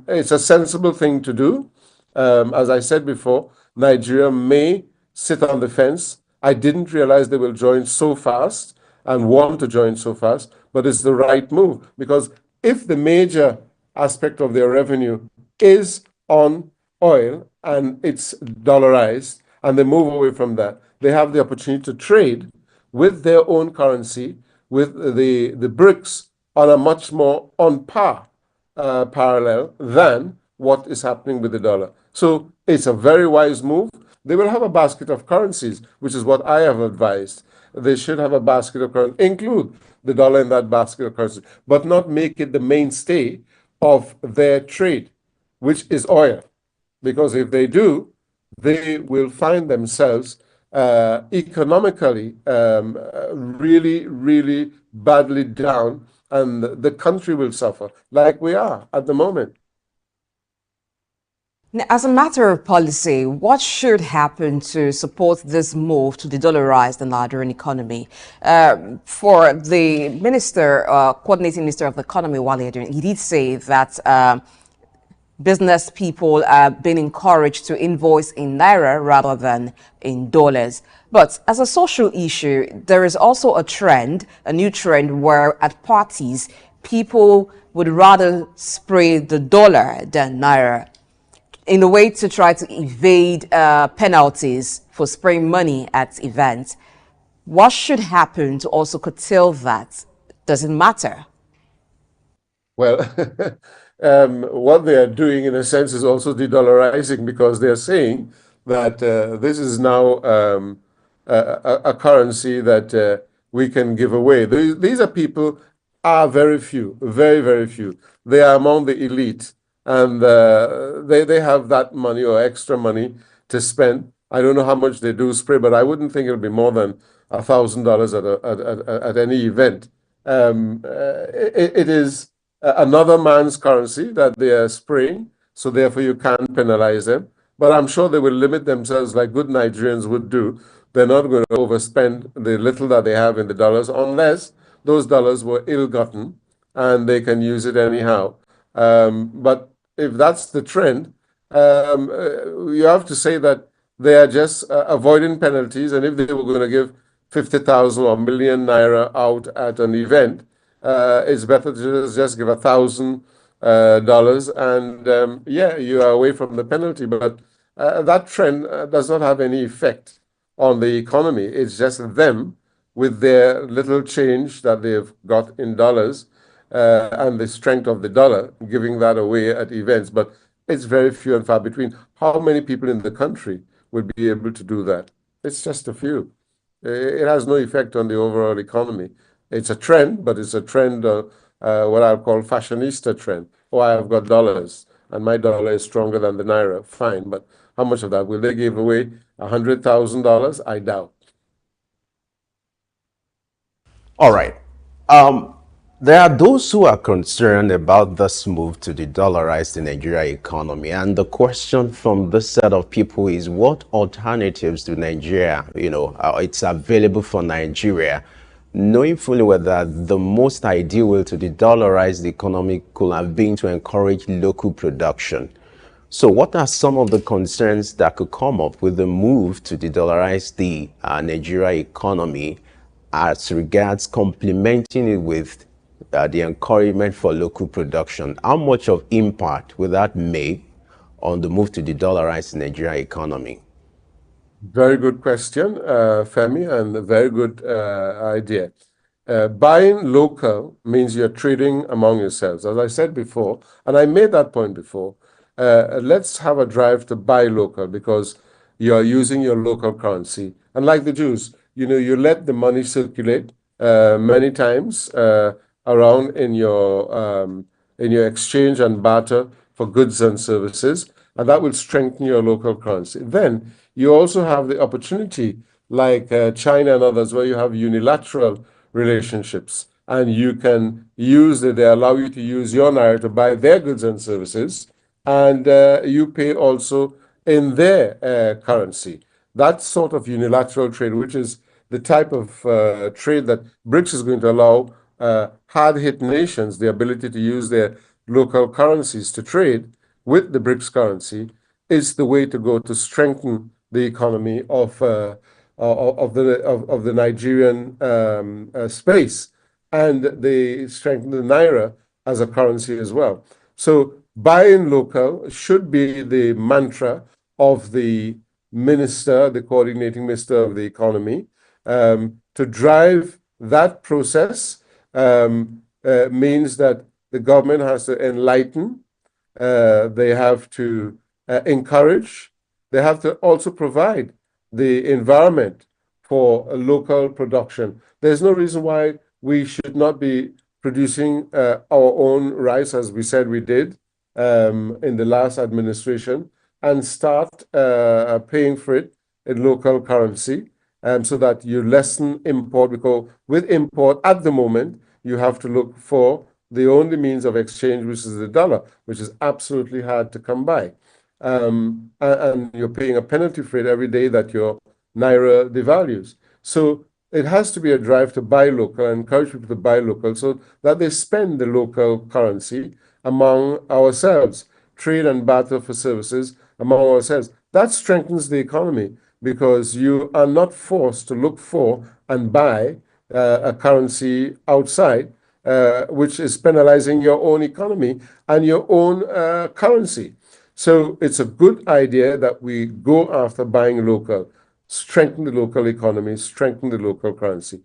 it's a sensible thing to do. As I said before, Nigeria may sit on the fence. I didn't realize they will join so fast and want to join so fast, but it's the right move, because if the major aspect of their revenue is on oil and it's dollarized and they move away from that, they have the opportunity to trade with their own currency, with the BRICS, on a much more on par parallel than what is happening with the dollar. So it's a very wise move. They will have a basket of currencies, which is what I have advised. They should have a basket of currencies, include the dollar in that basket of currencies, but not make it the mainstay of their trade, which is oil. Because if they do, they will find themselves economically really, really badly down, and the country will suffer, like we are at the moment. As a matter of policy, what should happen to support this move to de-dollarize the Nigerian economy? For the minister, coordinating minister of the economy, Wale Edu, he did say that business people are being encouraged to invoice in naira rather than in dollars. But as a social issue, there is also a trend, a new trend, where at parties, people would rather spray the dollar than naira, in a way to try to evade penalties for spraying money at events. What should happen to also curtail that? Does it matter? Well, what they are doing, in a sense, is also de-dollarizing, because they're saying that this is now a currency that we can give away. These are people, are very few, very, very few. They are among the elite, and they have that money or extra money to spend. I don't know how much they do spray, but I wouldn't think it'll be more than $1,000 at any event. It is another man's currency that they are spraying, so therefore you can't penalize them. But I'm sure they will limit themselves like good Nigerians would do. They're not going to overspend the little that they have in the dollars, unless those dollars were ill-gotten and they can use it anyhow. But if that's the trend, you have to say that they are just avoiding penalties. And if they were going to give 50,000 or million naira out at an event, it's better to just give $1,000, and yeah, you are away from the penalty. But that trend does not have any effect on the economy. It's just them with their little change that they've got in dollars and the strength of the dollar, giving that away at events. But it's very few and far between. How many people in the country would be able to do that? It's just a few. It has no effect on the overall economy. It's a trend, but it's a trend, what I'll call fashionista trend. Oh, I have got dollars, and my dollar is stronger than the naira. Fine, but how much of that? Will they give away $100,000? I doubt. All right. There are those who are concerned about this move to de-dollarize the Nigeria economy. And the question from this set of people is, what alternatives do Nigeria, it's available for Nigeria, knowing fully well that the most ideal way to de-dollarize the economy could have been to encourage local production. So what are some of the concerns that could come up with the move to de-dollarize the Nigeria economy as regards complementing it with the encouragement for local production? How much of impact will that make on the move to de-dollarize the Nigeria economy? Very good question, Femi, and a very good idea. Buying local means you're trading among yourselves. As I said before, and I made that point before, let's have a drive to buy local, because you're using your local currency. And like the Jews, you let the money circulate many times around in your exchange and barter for goods and services. and that will strengthen your local currency. Then you also have the opportunity, like China and others, where you have unilateral relationships, and you can use it. They allow you to use your naira to buy their goods and services, and you pay also in their currency. That sort of unilateral trade, which is the type of trade that BRICS is going to allow hard-hit nations the ability to use their local currencies to trade with the BRICS currency, is the way to go to strengthen the economy of the Nigerian space, and they strengthen the naira as a currency as well. So buying local should be the mantra of the minister, the coordinating minister of the economy. To drive that process means that the government has to enlighten, they have to encourage, they have to also provide the environment for a local production. There's no reason why we should not be producing our own rice, as we said we did in the last administration, and start paying for it in local currency, so that you lessen import, because with import at the moment, you have to look for the only means of exchange, which is the dollar, which is absolutely hard to come by. And you're paying a penalty for it every day that your naira devalues. So it has to be a drive to buy local and encourage people to buy local so that they spend the local currency among ourselves, trade and barter for services among ourselves. That strengthens the economy, because you are not forced to look for and buy a currency outside, which is penalizing your own economy and your own currency. So it's a good idea that we go after buying local, strengthen the local economy, strengthen the local currency,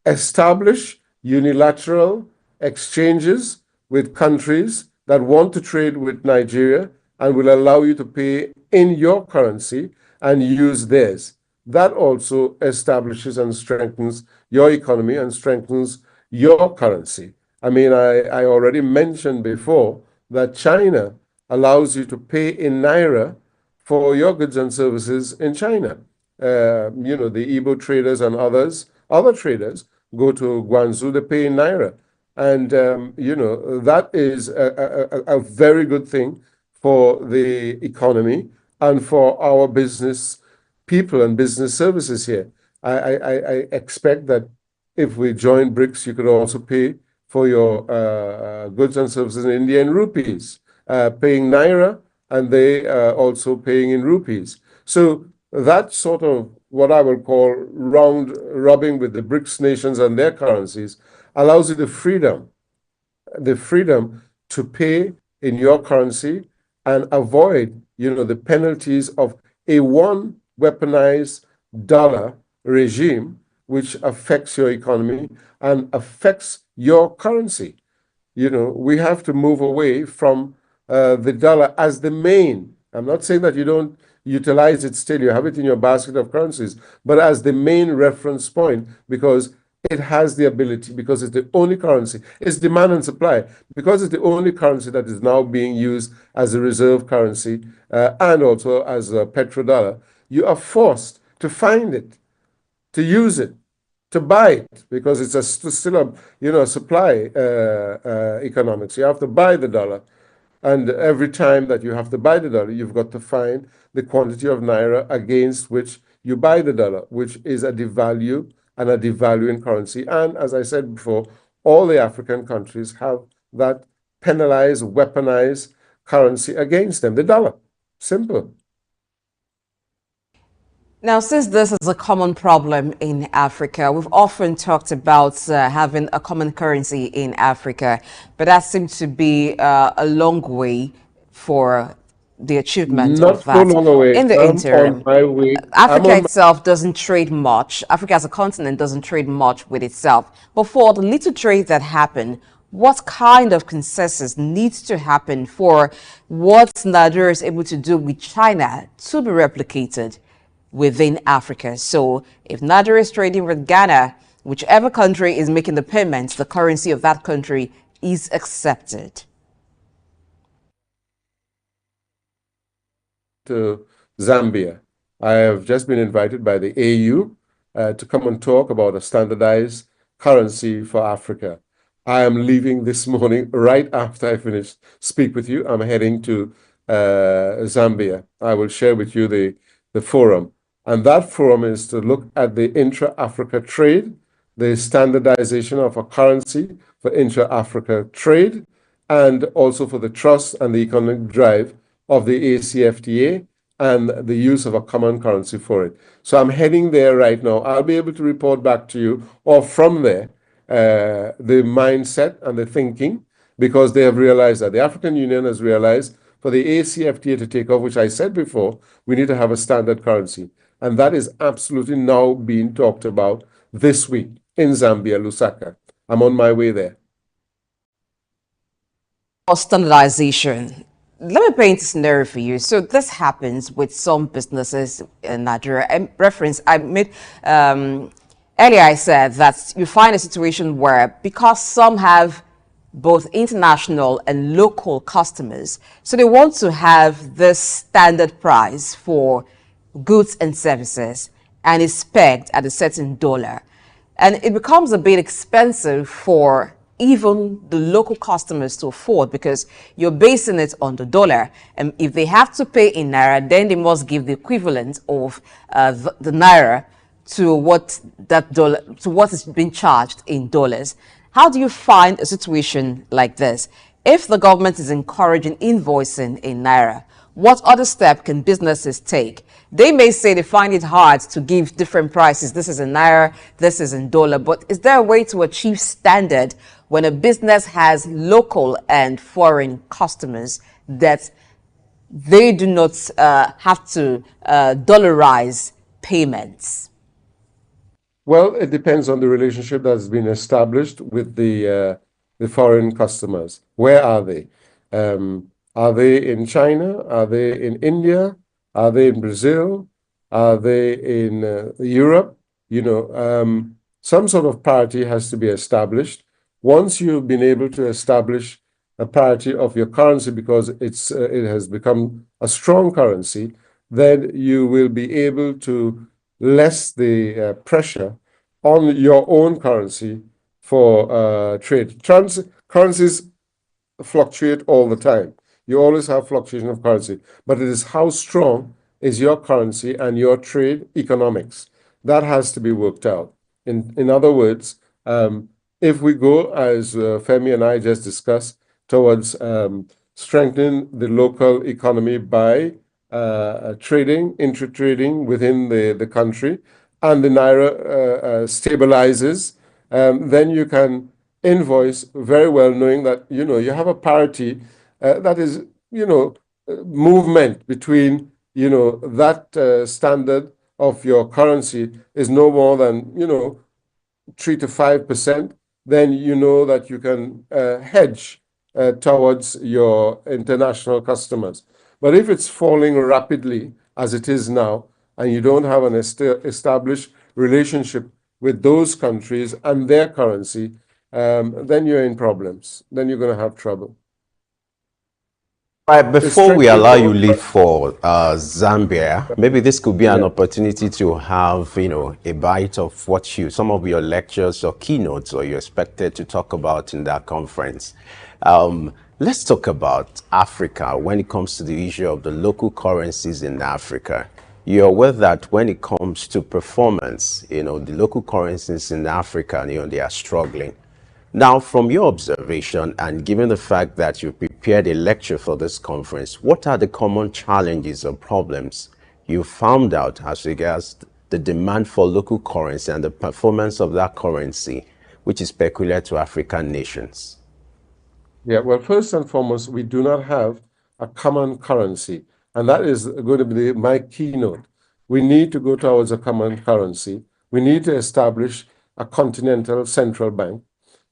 establish unilateral exchanges with countries that want to trade with Nigeria and will allow you to pay in your currency and use theirs. That also establishes and strengthens your economy and strengthens your currency. I mean, I already mentioned before that China allows you to pay in naira for your goods and services in China. You know, the Igbo traders and other traders go to Guangzhou, they pay in naira. And, you know, that is a very good thing for the economy and for our business people and business services here. I expect that if we join BRICS, you could also pay for your goods and services in India in rupees, paying naira, and they also paying in rupees. So that sort of what I would call round robbing with the BRICS nations and their currencies allows you the freedom to pay in your currency and avoid, you know, the penalties of a one weaponized dollar regime, which affects your economy and affects your currency. You know, we have to move away from the dollar as the main. I'm not saying that you don't utilize it still, you have it in your basket of currencies, but as the main reference point, because it has the ability, because it's the only currency, it's demand and supply, because it's the only currency that is now being used as a reserve currency and also as a petrodollar. You are forced to find it, to use it, to buy it, because it's still a, you know, supply economics. You have to buy the dollar. And every time that you have to buy the dollar, you've got to find the quantity of naira against which you buy the dollar, which is a devalue and a devaluing currency. And as I said before, all the African countries have that penalized, weaponized currency against them, the dollar. Simple. Now, since this is a common problem in Africa, we've often talked about having a common currency in Africa, but that seems to be a long way for the achievement of that. Not so long away. In the interim, on my way. Africa itself doesn't trade much. Africa as a continent doesn't trade much with itself. But for the little trade that happen, what kind of consensus needs to happen for what Nigeria is able to do with China to be replicated within Africa? So if Nigeria is trading with Ghana, whichever country is making the payments, the currency of that country is accepted. to Zambia. I have just been invited by the AU to come and talk about a standardized currency for Africa. I am leaving this morning right after I finish speak with you. I'm heading to Zambia. I will share with you the forum. And that forum is to look at the intra-Africa trade, the standardization of a currency for intra-Africa trade, and also for the trust and the economic drive of the ACFTA and the use of a common currency for it. So I'm heading there right now. I'll be able to report back to you, or from there, the mindset and the thinking, because they have realized that the African Union has realized for the ACFTA to take off, which I said before, we need to have a standard currency. And that is absolutely now being talked about this week in Zambia, Lusaka. I'm on my way there. Standardization. Let me paint a scenario for you. So this happens with some businesses in Nigeria. I made earlier I said that you find a situation where, because some have both international and local customers, so they want to have this standard price for goods and services, and it's pegged at a certain dollar. And it becomes a bit expensive for even the local customers to afford, because you're basing it on the dollar. And if they have to pay in naira, then they must give the equivalent of the naira to what that dollar, to what is being charged in dollars. How do you find a situation like this? If the government is encouraging invoicing in naira, what other step can businesses take? They may say they find it hard to give different prices. This is in naira, this is in dollar. But is there a way to achieve standard when a business has local and foreign customers that they do not have to dollarize payments? Well, it depends on the relationship that has been established with the foreign customers. Where are they? Are they in China? Are they in India? Are they in Brazil? Are they in Europe? You know, some sort of parity has to be established. Once you've been able to establish a parity of your currency, because it has become a strong currency, then you will be able to less the pressure on your own currency for trade. Currencies fluctuate all the time. You always have fluctuation of currency, but it is how strong is your currency and your trade economics. That has to be worked out. In other words, if we go, as Femi and I just discussed, towards strengthening the local economy by trading, intra-trading within the country, and the naira stabilizes, then you can invoice very well, knowing that, you know, you have a parity that is, you know, movement between, you know, that standard of your currency is no more than, you know, 3 to 5%, then you know that you can hedge towards your international customers. But if it's falling rapidly, as it is now, and you don't have an established relationship with those countries and their currency, then you're in problems. Then you're going to have trouble. Right, before we allow you leave for Zambia, maybe this could be an opportunity to have, you know, a bite of some of your lectures or keynotes or you're expected to talk about in that conference. Let's talk about Africa when it comes to the issue of the local currencies in Africa. You're aware that when it comes to performance, you know, the local currencies in Africa, you know, they are struggling. Now, from your observation and given the fact that you prepared a lecture for this conference, what are the common challenges or problems you found out as regards the demand for local currency and the performance of that currency, which is peculiar to African nations? Yeah, well, first and foremost, we do not have a common currency, and that is going to be my keynote. We need to go towards a common currency. We need to establish a continental central bank.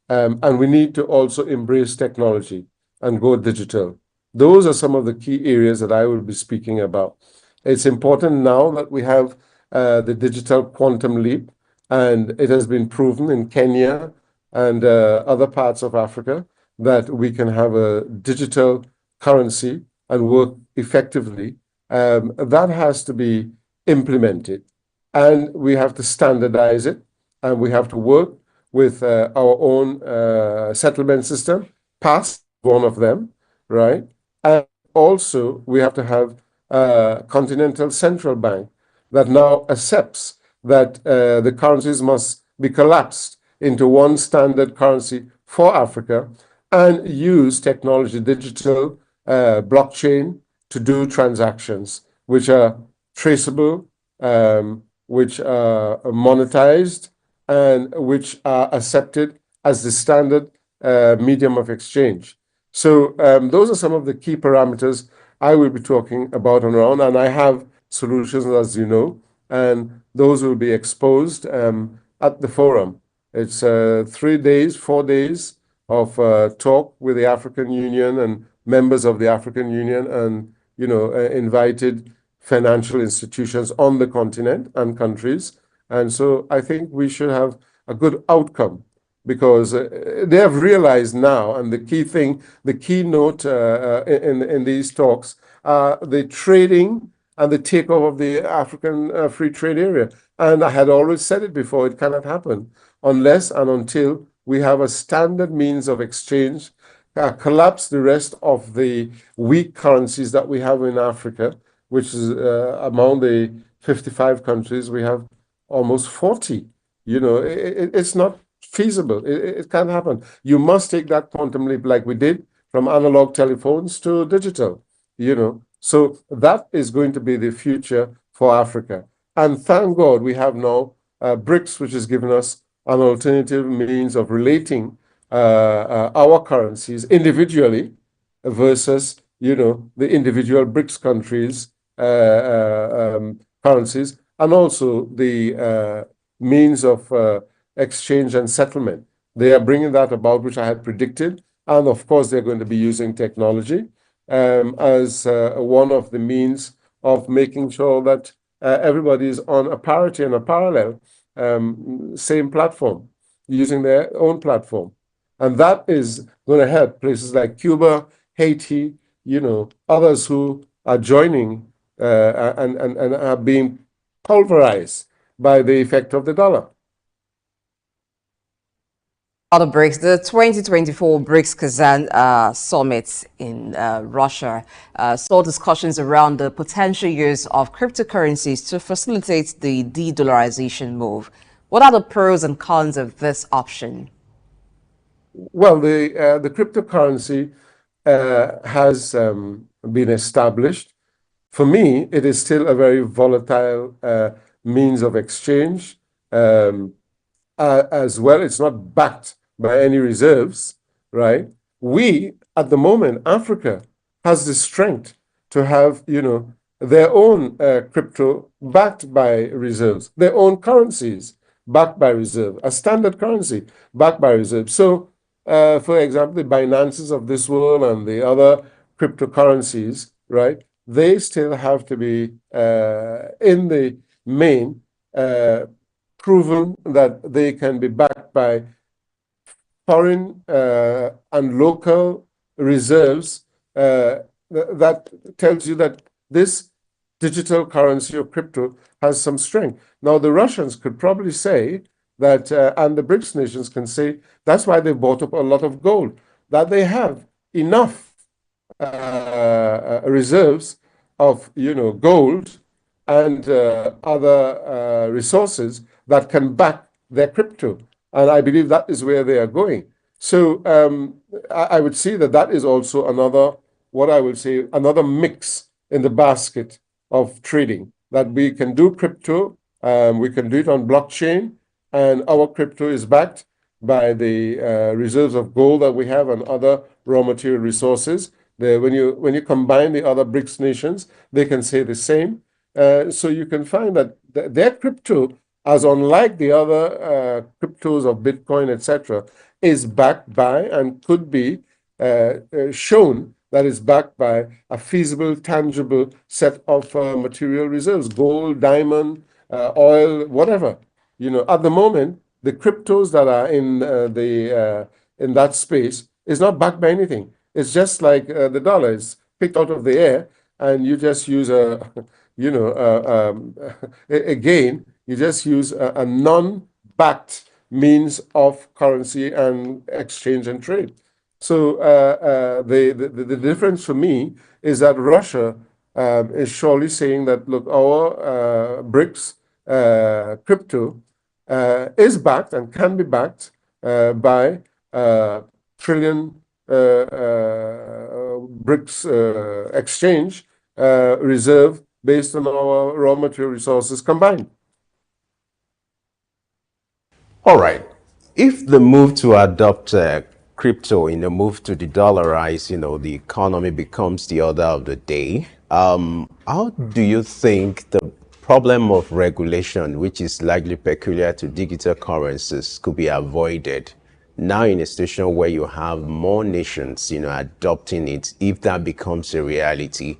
And we need to also embrace technology and go digital. Those are some of the key areas that I will be speaking about. It's important now that we have the digital quantum leap, and it has been proven in Kenya and other parts of Africa that we can have a digital currency and work effectively That has to be implemented, and we have to standardize it, and we have to work with our own settlement system. PASS, one of them, right? And also, we have to have a continental central bank that now accepts that the currencies must be collapsed into one standard currency for Africa and use technology, digital, blockchain, to do transactions which are traceable, which are monetized, and which are accepted as the standard medium of exchange. So those are some of the key parameters I will be talking about and around, and I have solutions, as you know, and those will be exposed at the forum. It's 3 days, 4 days of talk with the African Union and members of the African Union, and invited financial institutions on the continent and countries. And so I think we should have a good outcome, because they have realized now, and the key thing, the keynote in these talks, the trading and the takeover of the African Free Trade Area. And I had always said it before, it cannot happen unless and until we have a standard means of exchange, collapse the rest of the weak currencies that we have in Africa, which is among the 55 countries, we have almost 40. It's not feasible. It can't happen. You must take that quantum leap like we did from analog telephones to digital, So that is going to be the future for Africa. And thank God we have now BRICS, which has given us an alternative means of relating our currencies individually versus, the individual BRICS countries' currencies, and also the means of exchange and settlement. They are bringing that about, which I had predicted. And of course, they're going to be using technology as one of the means of making sure that everybody is on a parity and a parallel, same platform, using their own platform. And that is going to help places like Cuba, Haiti, others who are joining and are being pulverized by the effect of the dollar. Other BRICS, the 2024 BRICS Kazan summit in Russia saw discussions around the potential use of cryptocurrencies to facilitate the de-dollarization move. What are the pros and cons of this option? Well, the cryptocurrency has been established. For me, it is still a very volatile means of exchange. As well, it's not backed by any reserves, right? We, at the moment, Africa has the strength to have, their own crypto backed by reserves, their own currencies backed by reserve, a standard currency backed by reserve. So, for example, the Binances of this world and the other cryptocurrencies, right? They still have to be, in the main, proven that they can be backed by foreign and local reserves. That tells you that this digital currency or crypto has some strength. Now, the Russians could probably say that, and the BRICS nations can say, that's why they bought up a lot of gold, that they have enough reserves of, gold and other resources that can back their crypto. And I believe that is where they are going. So I would say that is also another, what I would say, another mix in the basket of trading, that we can do crypto, we can do it on blockchain, and our crypto is backed by the reserves of gold that we have and other raw material resources. When you combine the other BRICS nations, they can say the same. So you can find that their crypto, as unlike the other cryptos of Bitcoin, etc., is backed by and could be shown that is backed by a feasible, tangible set of material reserves, gold, diamond, oil, whatever. At the moment, the cryptos that are in that space is not backed by anything. It's just like the dollar is picked out of the air, and you just use a, you know, again, you just use a non-backed means of currency and exchange and trade. So the difference for me is that Russia is surely saying that, look, our BRICS crypto is backed and can be backed by trillion BRICS exchange reserve based on our raw material resources combined. All right. If the move to adopt crypto in the move to de-dollarize, the economy becomes the order of the day, how do you think the problem of regulation, which is largely peculiar to digital currencies, could be avoided now in a situation where you have more nations, adopting it, if that becomes a reality?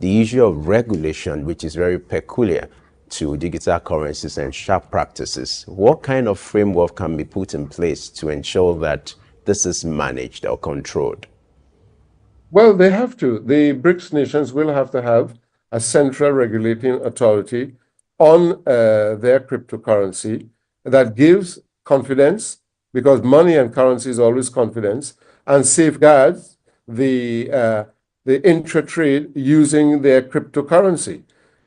The issue of regulation, which is very peculiar to digital currencies and sharp practices, what kind of framework can be put in place to ensure that this is managed or controlled? Well, they have to. The BRICS nations will have to have a central regulating authority on their cryptocurrency that gives confidence, because money and currency is always confidence, and safeguards the intra-trade using their cryptocurrency.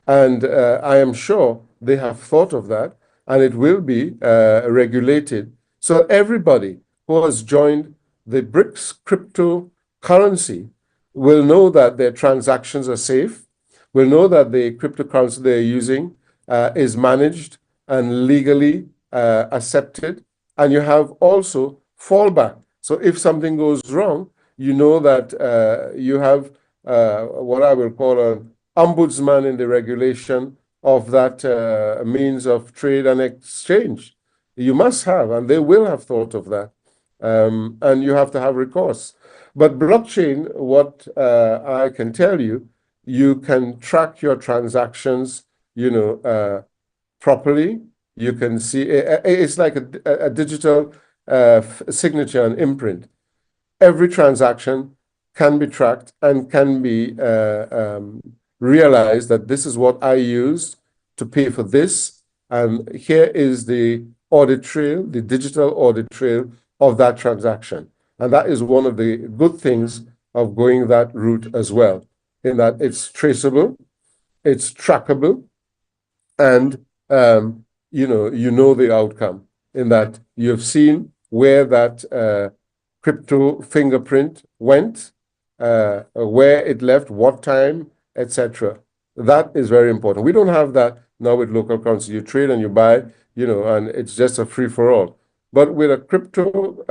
And I am sure they have thought of that, and it will be regulated. So everybody who has joined the BRICS cryptocurrency will know that their transactions are safe, will know that the cryptocurrency they're using is managed and legally accepted, and you have also fallback. So if something goes wrong, you know that you have what I will call an ombudsman in the regulation of that means of trade and exchange. You must have, and they will have thought of that, and you have to have recourse. But blockchain, what I can tell you, you can track your transactions, properly. You can see, it's like a digital signature and imprint. Every transaction can be tracked and can be realized that this is what I used to pay for this, and here is the audit trail, the digital audit trail of that transaction. And that is one of the good things of going that route as well, in that it's traceable, it's trackable, and you know the outcome, in that you have seen where that crypto fingerprint went, where it left, what time, etc. That is very important. We don't have that now with local currency. You trade and you buy, and it's just a free-for-all. But with a crypto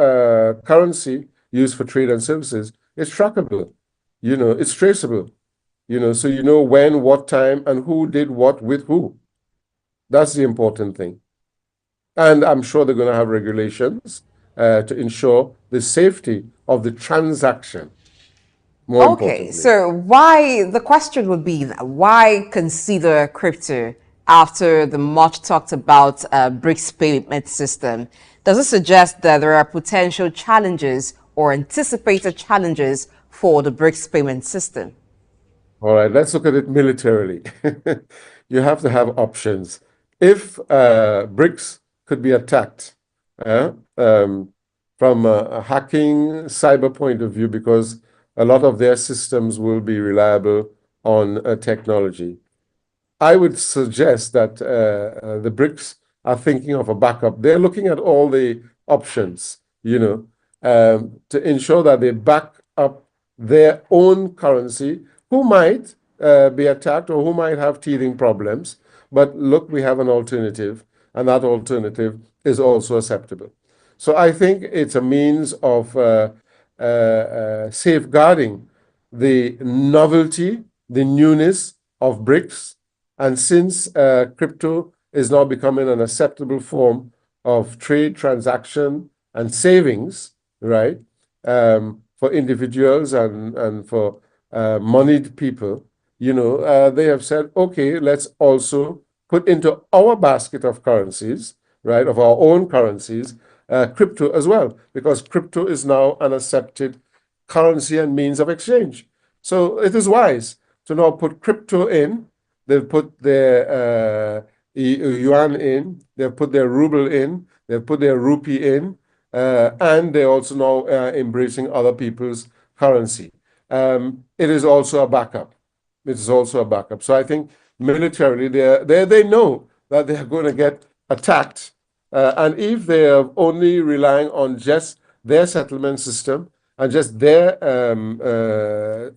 currency used for trade and services, it's trackable, it's traceable, so you know when, what time, and who did what with who. That's the important thing. And I'm sure they're going to have regulations to ensure the safety of the transaction. Okay, so the question would be, why consider crypto after the much talked about BRICS payment system? Does it suggest that there are potential challenges or anticipated challenges for the BRICS payment system? All right, let's look at it militarily. You have to have options. If BRICS could be attacked from a hacking cyber point of view, because a lot of their systems will be reliable on technology, I would suggest that the BRICS are thinking of a backup. They're looking at all the options, to ensure that they back up their own currency, who might be attacked or who might have teething problems. But look, we have an alternative, and that alternative is also acceptable. So I think it's a means of safeguarding the novelty, the newness of BRICS. And since crypto is now becoming an acceptable form of trade, transaction, and savings, right, for individuals and for moneyed people, they have said, okay, let's also put into our basket of currencies, right, of our own currencies, crypto as well, because crypto is now an accepted currency and means of exchange. So it is wise to now put crypto in. They've put their yuan in, they've put their ruble in, they've put their rupee in, and they're also now embracing other people's currency. It is also a backup. It is also a backup. So I think militarily, they know that they are going to get attacked. And if they are only relying on just their settlement system and just their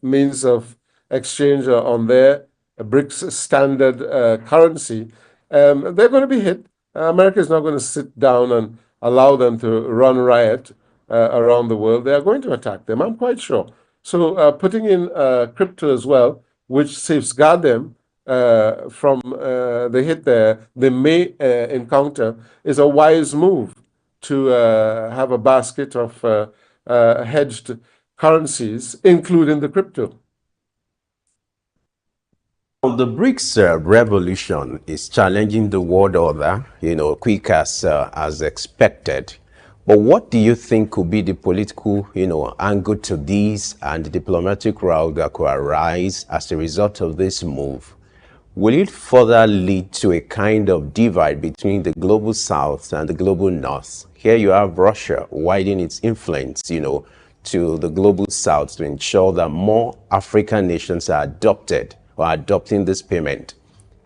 means of exchange on their BRICS standard currency, they're going to be hit. America is not going to sit down and allow them to run riot around the world. They are going to attack them, I'm quite sure. So putting in crypto as well, which safeguard them from the hit they may encounter, is a wise move to have a basket of hedged currencies, including the crypto. The BRICS revolution is challenging the world order, quick as expected. But what do you think could be the political, angle to this and the diplomatic route that could arise as a result of this move? Will it further lead to a kind of divide between the global south and the global north? Here you have Russia widening its influence, to the global south to ensure that more African nations are adopting this payment.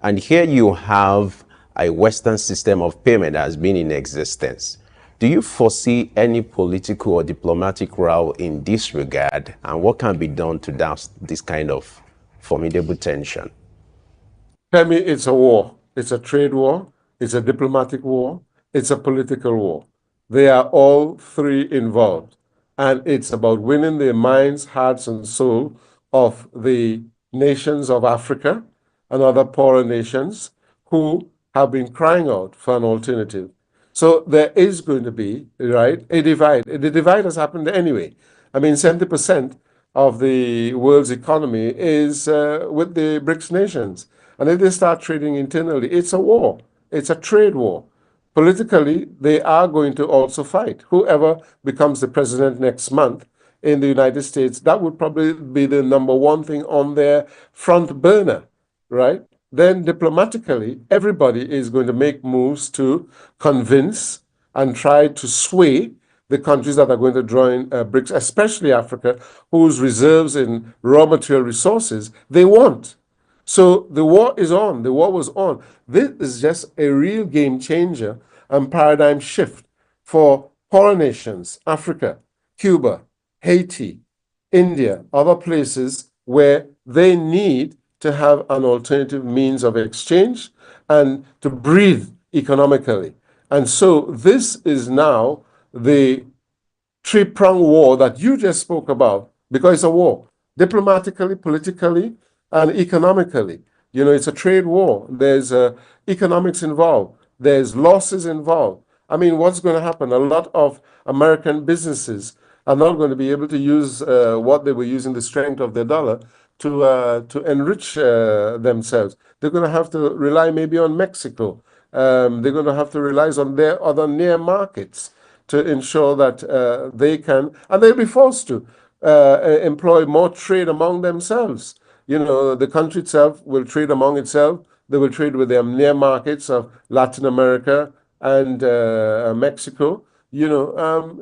And here you have a Western system of payment that has been in existence. Do you foresee any political or diplomatic route in this regard? And what can be done to douse this kind of formidable tension? Tell me, it's a war. It's a trade war. It's a diplomatic war. It's a political war. They are all three involved. And it's about winning the minds, hearts, and soul of the nations of Africa and other poorer nations who have been crying out for an alternative. So there is going to be, right, a divide. The divide has happened anyway. I mean, 70% of the world's economy is with the BRICS nations. And if they start trading internally, it's a war. It's a trade war. Politically, they are going to also fight. Whoever becomes the president next month in the United States, that would probably be the number one thing on their front burner, right? Then diplomatically, everybody is going to make moves to convince and try to sway the countries that are going to join BRICS, especially Africa, whose reserves in raw material resources they want. So the war is on. The war was on. This is just a real game changer and paradigm shift for poorer nations, Africa, Cuba, Haiti, India, other places where they need to have an alternative means of exchange and to breathe economically. And so this is now the three-pronged war that you just spoke about, because it's a war, diplomatically, politically, and economically. It's a trade war. There's economics involved. There's losses involved. I mean, what's going to happen? A lot of American businesses are not going to be able to use what they were using, the strength of their dollar, to enrich themselves. They're going to have to rely maybe on Mexico. They're going to have to rely on their other near markets to ensure that they can, and they'll be forced to employ more trade among themselves. The country itself will trade among itself. They will trade with their near markets of Latin America and Mexico.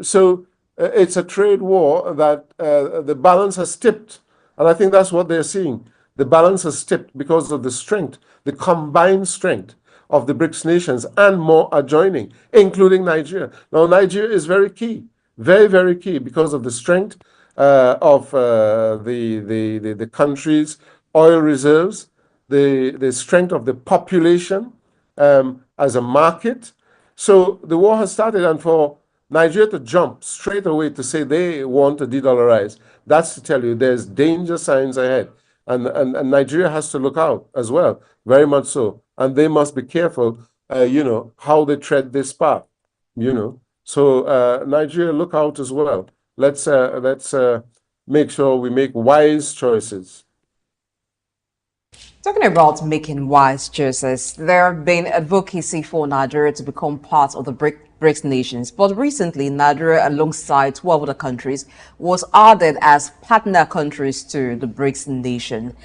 So it's a trade war that the balance has tipped. And I think that's what they're seeing. The balance has tipped because of the strength, the combined strength of the BRICS nations, and more are joining, including Nigeria. Now, Nigeria is very key, very, very key, because of the strength of the country's oil reserves, the strength of the population as a market. So the war has started, and for Nigeria to jump straight away to say they want to de-dollarize, that's to tell you there's danger signs ahead. And Nigeria has to look out as well, very much so. And they must be careful, how they tread this path, So Nigeria, look out as well. Let's make sure we make wise choices. Talking about making wise choices, there have been advocacy for Nigeria to become part of the BRICS nations, but recently Nigeria, alongside 12 other countries, was added as partner countries to the BRICS nation.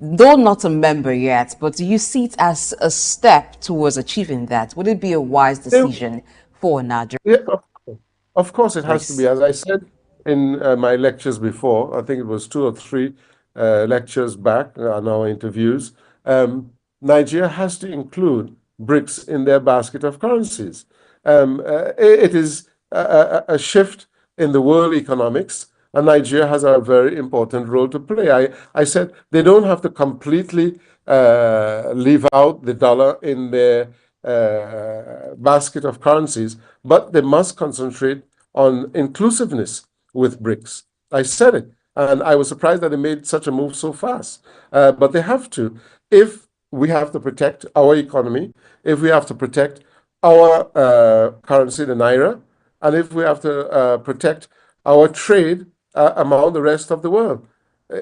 Though not a member yet, but do you see it as a step towards achieving that? Would it be a wise decision for Nigeria? Yeah, of course it has to be. As I said in my lectures before, I think it was 2 or 3 lectures back on our interviews, Nigeria has to include BRICS in their basket of currencies. It is a shift in the world economics, and Nigeria has a very important role to play. I said they don't have to completely leave out the dollar in their basket of currencies, but they must concentrate on inclusiveness with BRICS. I said it, and I was surprised that they made such a move so fast. But they have to. If we have to protect our economy, if we have to protect our currency, the naira, and if we have to protect our trade among the rest of the world.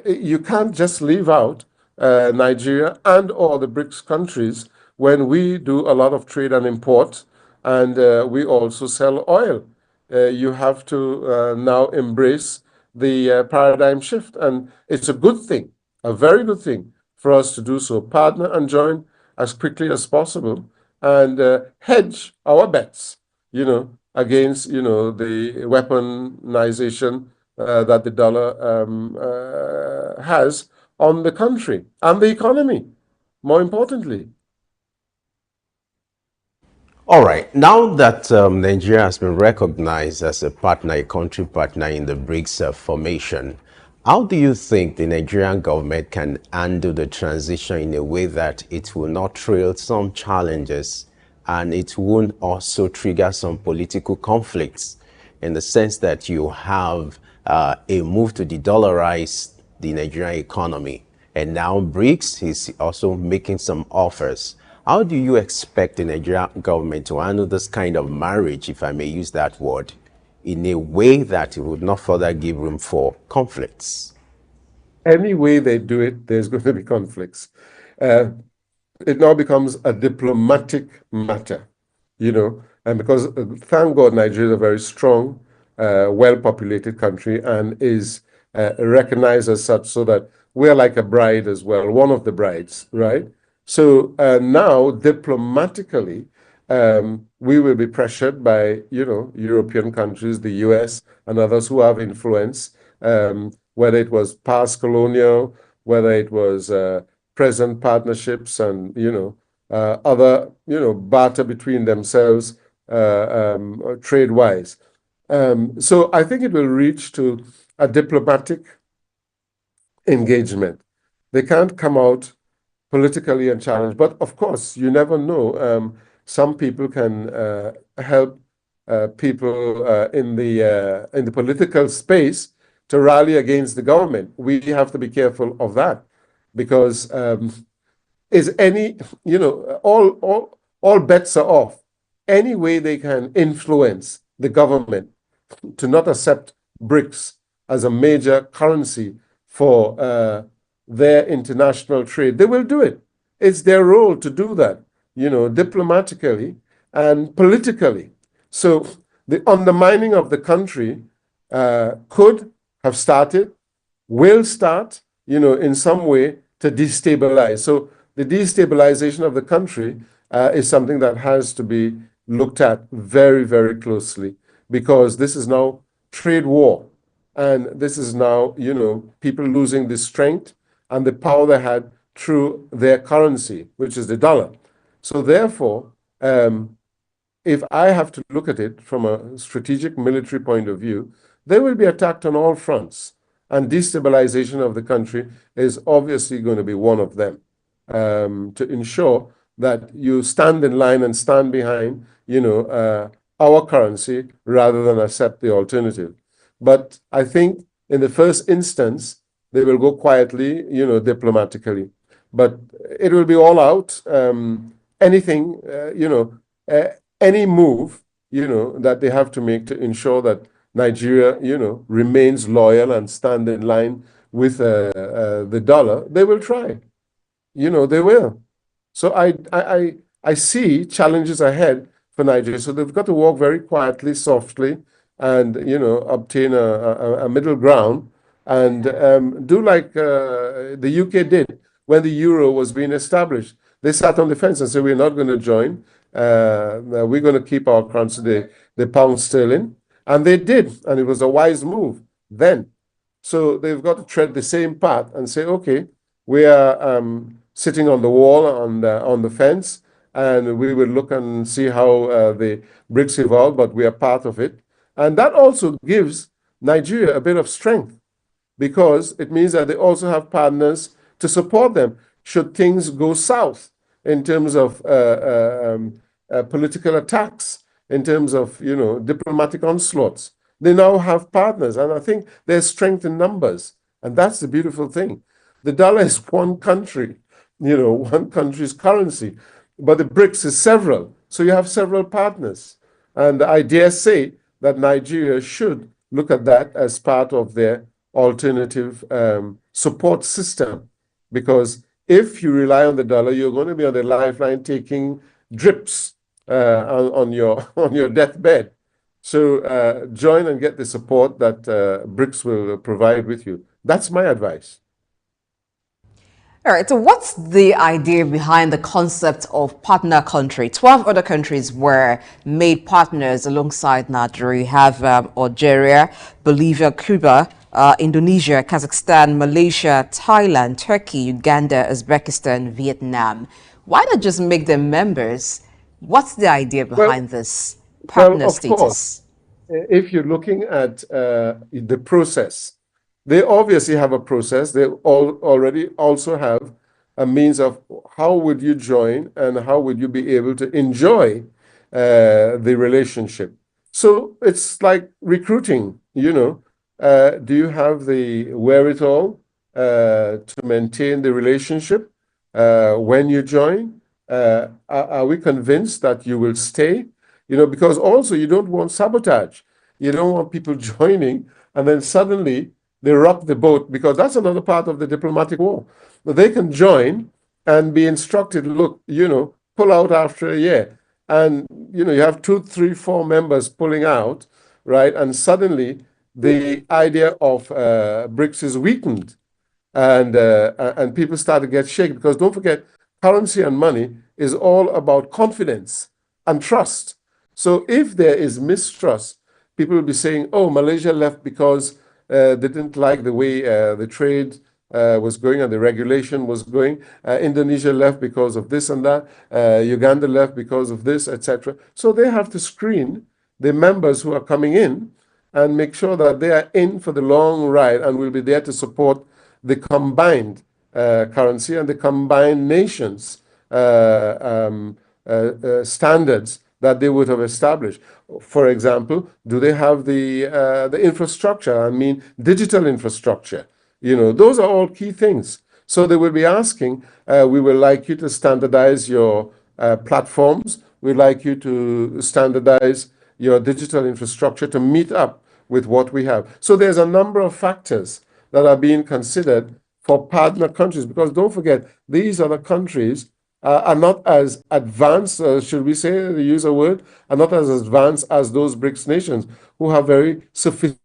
You can't just leave out Nigeria and all the BRICS countries when we do a lot of trade and import, and we also sell oil. You have to now embrace the paradigm shift, and it's a good thing, a very good thing for us to do so. Partner and join as quickly as possible, and hedge our bets, against, the weaponization that the dollar has on the country and the economy, more importantly. All right. Now that Nigeria has been recognized as a partner, a country partner in the BRICS formation, how do you think the Nigerian government can handle the transition in a way that it will not trail some challenges and it won't also trigger some political conflicts, in the sense that you have a move to de-dollarize the Nigerian economy, and now BRICS is also making some offers? How do you expect the Nigerian government to handle this kind of marriage, if I may use that word, in a way that it would not further give room for conflicts? Any way they do it, there's going to be conflicts. It now becomes a diplomatic matter, and because thank God Nigeria is a very strong, well-populated country and is recognized as such, so that we're like a bride as well, one of the brides, right? So now, diplomatically, we will be pressured by, European countries, the US, and others who have influence, whether it was past colonial, whether it was present partnerships, and, other, barter between themselves, trade-wise. So I think it will reach to a diplomatic engagement. They can't come out politically and challenge, but of course, you never know. Some people can help people in the political space to rally against the government. We have to be careful of that, because is any, all bets are off. Any way they can influence the government to not accept BRICS as a major currency for their international trade, they will do it. It's their role to do that, diplomatically and politically. So the undermining of the country could have started, will start, in some way to destabilize. So the destabilization of the country is something that has to be looked at very, very closely, because this is now trade war. And this is now, people losing the strength and the power they had through their currency, which is the dollar. So therefore, if I have to look at it from a strategic military point of view, they will be attacked on all fronts. And destabilization of the country is obviously going to be one of them, to ensure that you stand in line and stand behind, our currency rather than accept the alternative. But I think in the first instance, they will go quietly, diplomatically. But it will be all out. Anything, any move, that they have to make to ensure that Nigeria, remains loyal and stand in line with the dollar, they will try. They will. So I see challenges ahead for Nigeria. So they've got to walk very quietly, softly, and obtain a middle ground, and do like the UK did when the euro was being established. They sat on the fence and said, we're not going to join. We're going to keep our currency, the pound sterling. And they did, and it was a wise move then. So they've got to tread the same path and say, okay, we are sitting on the wall, on the fence, and we will look and see how the BRICS evolve, but we are part of it. And that also gives Nigeria a bit of strength, because it means that they also have partners to support them should things go south in terms of political attacks, in terms of, you know, diplomatic onslaughts. They now have partners, and I think there's strength in numbers, and that's the beautiful thing. The dollar is one country, you know, one country's currency, but the BRICS is several, so you have several partners. And I dare say that Nigeria should look at that as part of their alternative support system, because if you rely on the dollar, you're going to be on the lifeline taking drips on your deathbed. So join and get the support that BRICS will provide with you. That's my advice. All right, so what's the idea behind the concept of partner country? 12 other countries were made partners alongside Nigeria. You have Algeria, Bolivia, Cuba, Indonesia, Kazakhstan, Malaysia, Thailand, Turkey, Uganda, Uzbekistan, Vietnam. Why not just make them members? What's the idea behind this partner status? Course, if you're looking at the process, they obviously have a process. They already also have a means of how would you join and how would you be able to enjoy the relationship. So it's like recruiting, you know. Do you have the wherewithal to maintain the relationship when you join? Are we convinced that you will stay? You know, because also you don't want sabotage. You don't want people joining and then suddenly they rock the boat, because that's another part of the diplomatic war. But they can join and be instructed, look, you know, pull out after a year. And, you know, you have 2, 3, 4 members pulling out, right? And suddenly the idea of BRICS is weakened, and people start to get shaken, because don't forget, currency and money is all about confidence and trust. So if there is mistrust, people will be saying, oh, Malaysia left because they didn't like the way the trade was going and the regulation was going. Indonesia left because of this and that. Uganda left because of this, etc. So they have to screen the members who are coming in and make sure that they are in for the long ride and will be there to support the combined currency and the combined nations standards that they would have established. For example, do they have the infrastructure? I mean, digital infrastructure. You know, those are all key things. So they will be asking, we would like you to standardize your platforms. We'd like you to standardize your digital infrastructure to meet up with what we have. So there's a number of factors that are being considered for partner countries, because don't forget, these other countries are not as advanced, should we say, use a word, are not as advanced as those BRICS nations who have very sophisticated.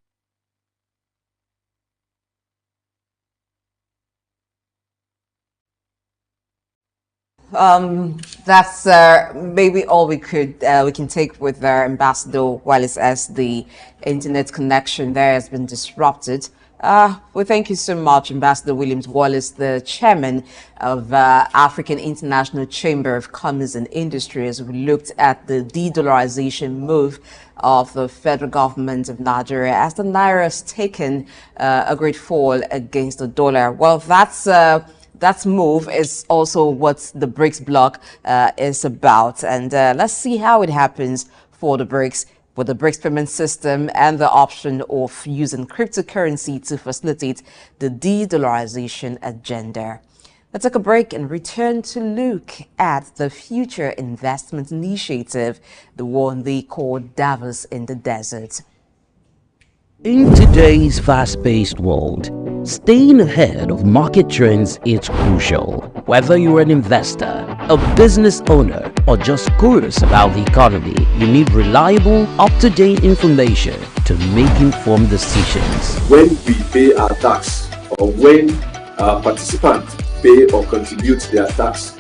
That's maybe all we can take with our Ambassador Wallace, as the internet connection there has been disrupted. Well, thank you so much, Ambassador Williams Wallace, the chairman of African International Chamber of Commerce and Industry, as we looked at the de-dollarization move of the federal government of Nigeria as the naira has taken a great fall against the dollar. Well, that move is also what the BRICS bloc is about. And let's see how it happens for the BRICS, with the BRICS payment system and the option of using cryptocurrency to facilitate the de-dollarization agenda. Let's take a break and return to look at the Future Investment Initiative, the one they call Davos in the Desert. In today's fast-paced world, staying ahead of market trends is crucial. Whether you're an investor, a business owner, or just curious about the economy, you need reliable, up-to-date information to make informed decisions. When we pay our tax, or when a participant pay or contribute their tax,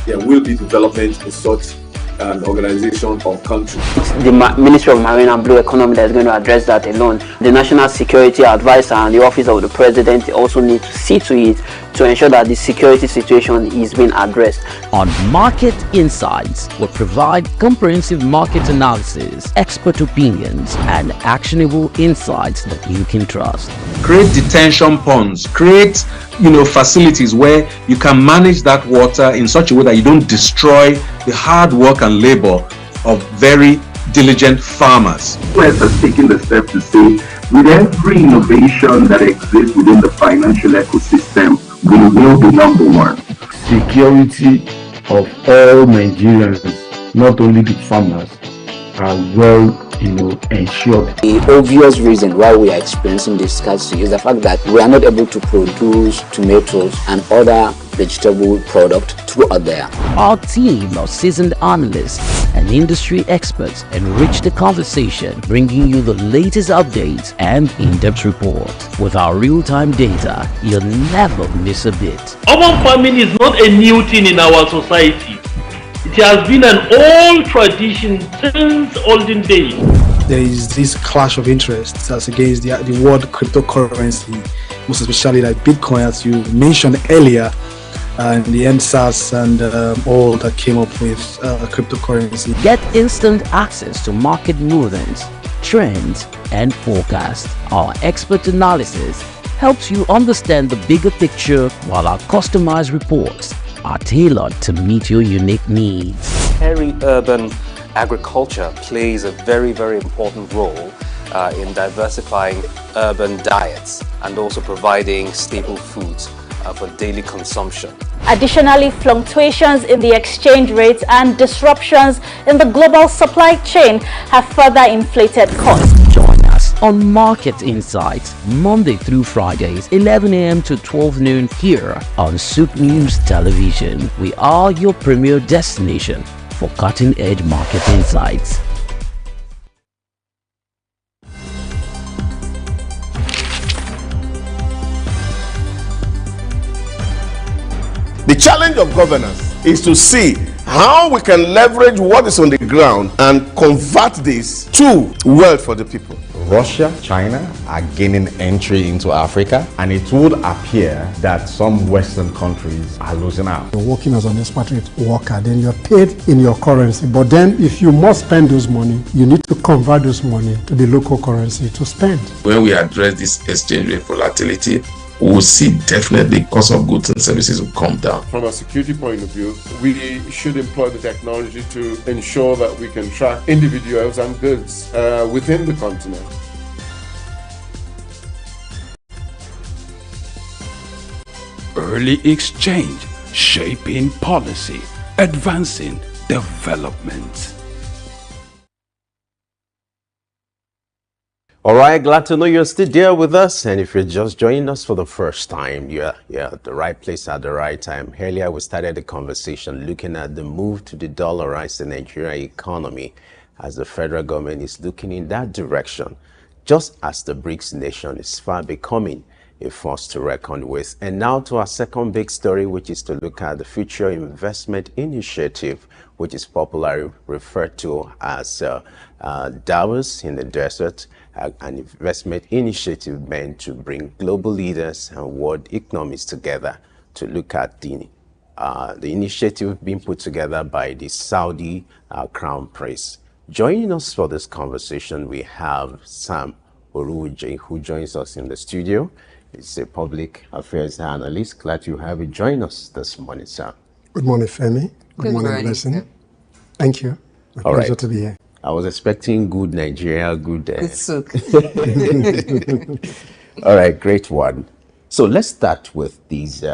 there will be development in such an organization or country. The Ministry of Marine and Blue Economy that is going to address that alone. The National Security Advisor and the Office of the President also need to see to it to ensure that the security situation is being addressed. On Market Insights, we provide comprehensive market analysis, expert opinions, and actionable insights that you can trust. Create detention ponds, create facilities where you can manage that water in such a way that you don't destroy the hard work and labor of very diligent farmers. We're just taking the step to say, with every innovation that exists within the financial ecosystem, we will be number one. Security of all Nigerians, not only the farmers, are well ensured. The obvious reason why we are experiencing this scarcity is the fact that we are not able to produce tomatoes and other vegetable products throughout there. Our team of seasoned analysts and industry experts enrich the conversation, bringing you the latest updates and in-depth reports. With our real-time data, you'll never miss a bit. Urban farming is not a new thing in our society. It has been an old tradition since olden days. There is this clash of interests as against the word cryptocurrency, most especially like Bitcoin, as you mentioned earlier, and the NSAS and all that came up with cryptocurrency. Get instant access to market movements, trends, and forecasts. Our expert analysis helps you understand the bigger picture, while our customized reports are tailored to meet your unique needs. Peri-urban agriculture plays a very, very important role in diversifying urban diets and also providing staple foods for daily consumption. Additionally, fluctuations in the exchange rates and disruptions in the global supply chain have further inflated costs. Join us on Market Insights, Monday through Fridays, 11 a.m. to 12 noon here on SOUQ News Television. We are your premier destination for cutting-edge market insights. The challenge of governance is to see how we can leverage what is on the ground and convert this to wealth for the people. Russia, China are gaining entry into Africa, and it would appear that some Western countries are losing out. You're working as an expatriate worker, then you're paid in your currency. But then if you must spend those money, you need to convert those money to the local currency to spend. When we address this exchange rate volatility, we will see definitely cost of goods and services will come down. From a security point of view, we should employ the technology to ensure that we can track individuals and goods within the continent. Early exchange, shaping policy, advancing development. All right, glad to know you're still there with us. And if you're just joining us for the first time, you're at the right place at the right time. Earlier, we started the conversation looking at the move to the dollarized Nigerian economy as the federal government is looking in that direction, just as the BRICS nation is far becoming a force to reckon with. And now to our second big story, which is to look at the Future Investment Initiative, which is popularly referred to as Davos in the desert, an investment initiative meant to bring global leaders and world economies together to look at the initiative being put together by the Saudi Crown Prince. Joining us for this conversation, we have Sam Oruji, who joins us in the studio. He's a public affairs analyst. Glad you have joined us this morning, Sam. Good morning, Femi. Good morning, Blessing. Thank you. A pleasure to be here. I was expecting good Nigeria, good SOUQ. All right, great one. So let's start with these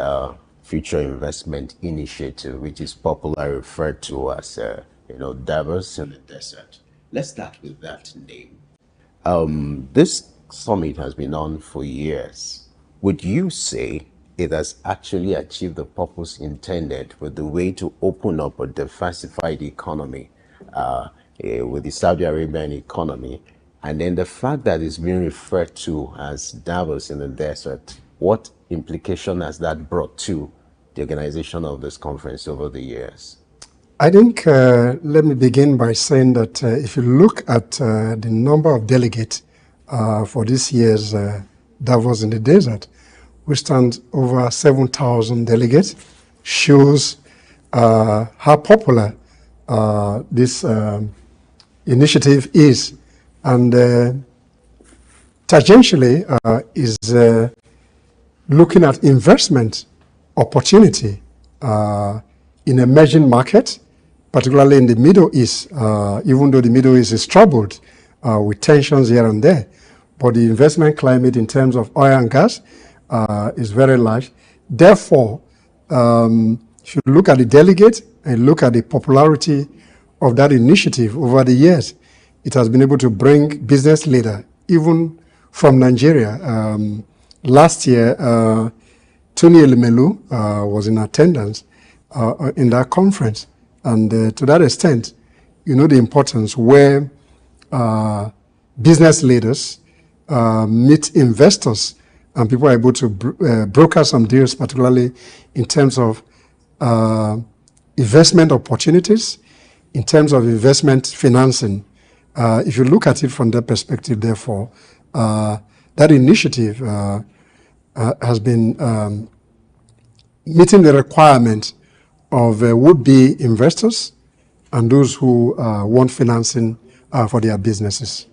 Future Investment Initiative, which is popularly referred to as, Davos in the desert. Let's start with that name. This summit has been on for years. Would you say it has actually achieved the purpose intended with the way to open up or diversify the economy with the Saudi Arabian economy, and then the fact that it's being referred to as Davos in the desert, what implication has that brought to the organization of this conference over the years? I think, let me begin by saying that if you look at the number of delegates for this year's Davos in the Desert, we stand over 7,000 delegates, shows how popular this initiative is. And tangentially is looking at investment opportunity in emerging markets, particularly in the Middle East, even though the Middle East is troubled with tensions here and there. But the investment climate in terms of oil and gas is very large. Therefore, if you look at the delegates and look at the popularity of that initiative over the years, it has been able to bring business leaders, even from Nigeria. Last year, Tony Elumelu was in attendance in that conference. And to that extent, you know the importance where business leaders meet investors and people are able to broker some deals, particularly in terms of investment opportunities, in terms of investment financing. If you look at it from that perspective, therefore, that initiative has been meeting the requirement of would-be investors and those who want financing for their businesses.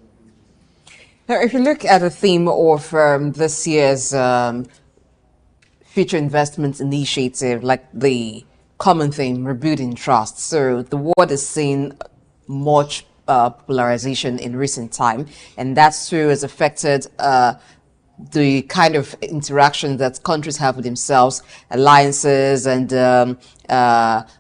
Now, if you look at the theme of this year's future investments initiative, like the common theme, rebuilding trust. So the world is seeing much polarization in recent time, and that too has affected the kind of interaction that countries have with themselves, alliances and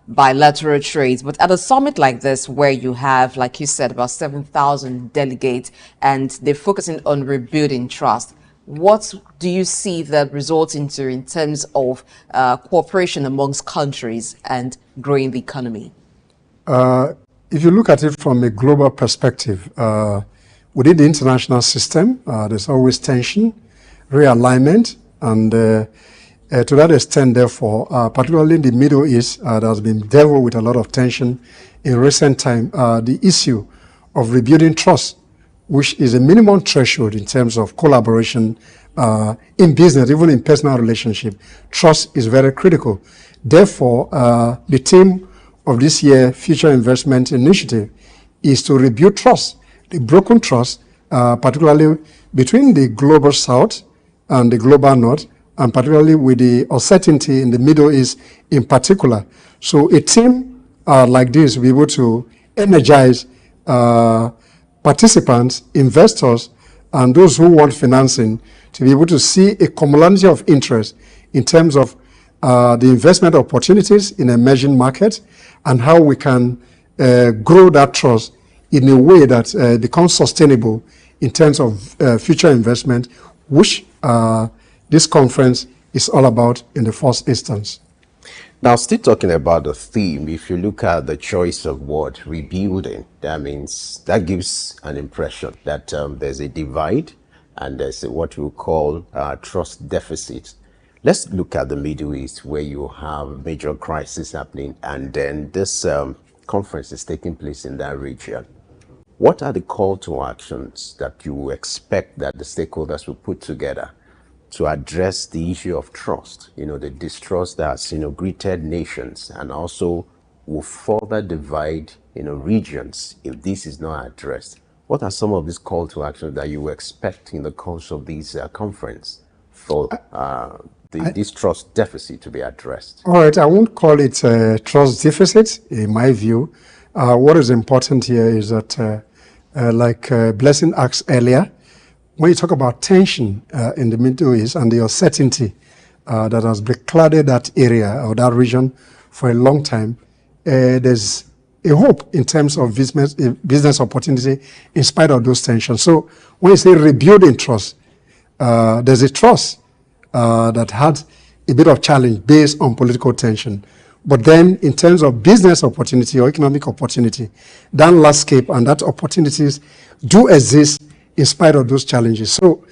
bilateral trades. But at a summit like this, where you have, like you said, about 7,000 delegates, and they're focusing on rebuilding trust, what do you see that results into in terms of cooperation amongst countries and growing the economy? If you look at it from a global perspective, within the international system, there's always tension, realignment, and to that extent, therefore, particularly in the Middle East, that has been dealt with a lot of tension in recent time. The issue of rebuilding trust, which is a minimum threshold in terms of collaboration in business, even in personal relationship, trust is very critical. Therefore, the theme of this year Future Investment Initiative is to rebuild trust, the broken trust, particularly between the global South and the global North, and particularly with the uncertainty in the Middle East in particular. So a team like this will be able to energize participants, investors, and those who want financing to be able to see a commonality of interest in terms of the investment opportunities in emerging markets and how we can grow that trust in a way that becomes sustainable in terms of future investment, which this conference is all about in the first instance. Now, still talking about the theme, if you look at the choice of word, rebuilding, that means, that gives an impression that there's a divide and there's what we call trust deficit. Let's look at the Middle East, where you have major crisis happening, and then this conference is taking place in that region. What are the call to actions that you expect that the stakeholders will put together to address the issue of trust, the distrust that's, greeted nations, and also will further divide, regions if this is not addressed? What are some of these call to actions that you expect in the course of this conference for this trust deficit to be addressed? All right, I won't call it a trust deficit, in my view. What is important here is that, like Blessing asked earlier, when you talk about tension in the Middle East and the uncertainty that has beclouded that area or that region for a long time, there's a hope in terms of business opportunity in spite of those tensions. So when you say rebuilding trust, there's a trust that had a bit of challenge based on political tension. But then in terms of business opportunity or economic opportunity, that landscape and that opportunities do exist in spite of those challenges. So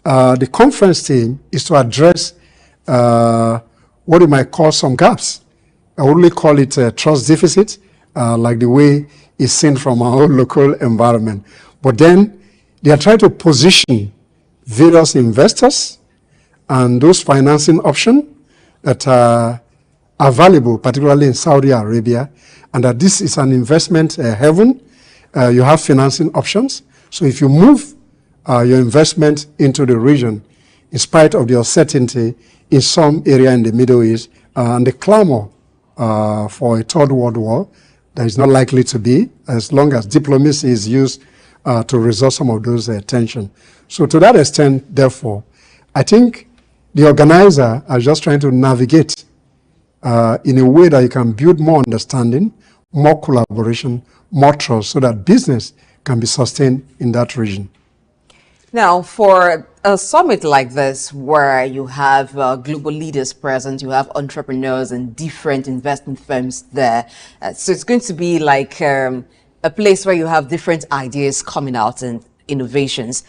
the conference theme is to address what you might call some gaps. I would only call it a trust deficit, like the way it's seen from our own local environment. But then they are trying to position various investors and those financing options that are available, particularly in Saudi Arabia, and that this is an investment heaven. You have financing options. So if you move your investment into the region, in spite of the uncertainty in some area in the Middle East and the clamor for a third world war, that is not likely to be, as long as diplomacy is used to resolve some of those tensions. So to that extent, therefore, I think the organizer are just trying to navigate in a way that you can build more understanding, more collaboration, more trust, so that business can be sustained in that region. Now, for a summit like this, where you have global leaders present, you have entrepreneurs and different investment firms there, so it's going to be like a place where you have different ideas coming out and innovations.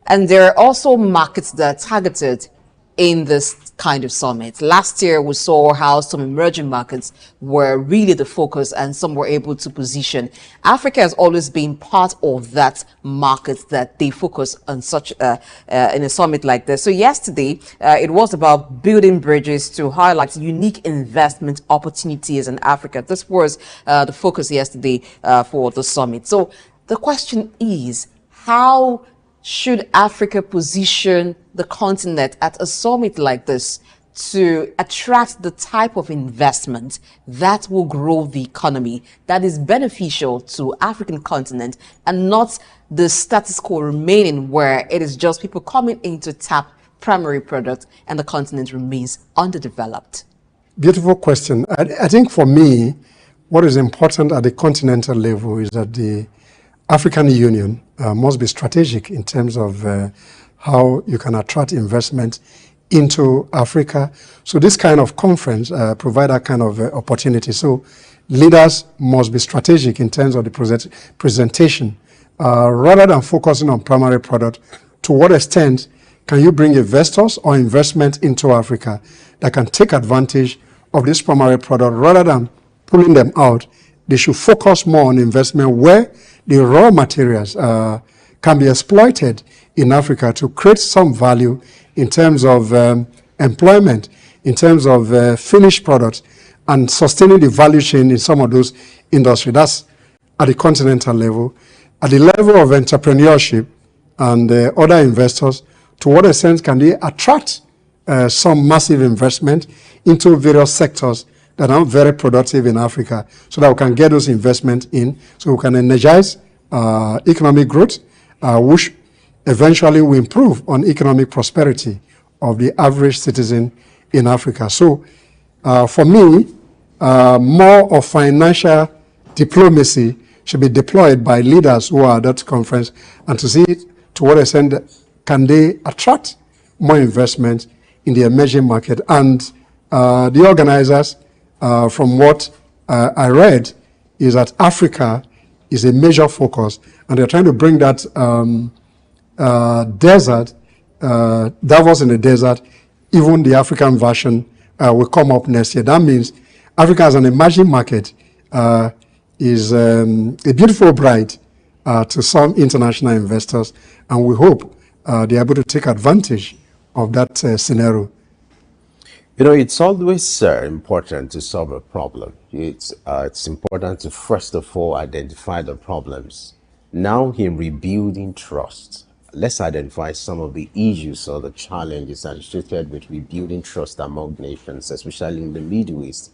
And there are also markets that are targeted in this kind of summit. Last year, we saw how some emerging markets were really the focus and some were able to position. Africa has always been part of that market that they focus on such in a summit like this. So yesterday, it was about building bridges to highlight unique investment opportunities in Africa. This was the focus yesterday for the summit. So the question is, how should Africa position the continent at a summit like this to attract the type of investment that will grow the economy, that is beneficial to African continent, and not the status quo remaining where it is just people coming in to tap primary products and the continent remains underdeveloped? Beautiful question. I think for me, what is important at the continental level is that the African Union must be strategic in terms of how you can attract investment into Africa. So this kind of conference provide that kind of opportunity. So leaders must be strategic in terms of the presentation. Rather than focusing on primary product, to what extent can you bring investors or investment into Africa that can take advantage of this primary product rather than pulling them out? They should focus more on investment where the raw materials can be exploited in Africa to create some value in terms of employment, in terms of finished products, and sustaining the value chain in some of those industries. That's at the continental level. At the level of entrepreneurship and other investors, to what extent can they attract some massive investment into various sectors that are very productive in Africa, so that we can get those investments in, so we can energize economic growth, which eventually will improve on economic prosperity of the average citizen in Africa. So for me, more of financial diplomacy should be deployed by leaders who are at that conference, and to see to what extent can they attract more investment in the emerging market. And the organizers, from what I read, is that Africa is a major focus, and they're trying to bring that desert, Davos in the desert, even the African version will come up next year. That means Africa as an emerging market is a beautiful bride to some international investors, and we hope they're able to take advantage of that scenario. You know, it's always important to solve a problem. It's important to first of all identify the problems. Now in rebuilding trust, let's identify some of the issues or the challenges associated with rebuilding trust among nations, especially in the Middle East.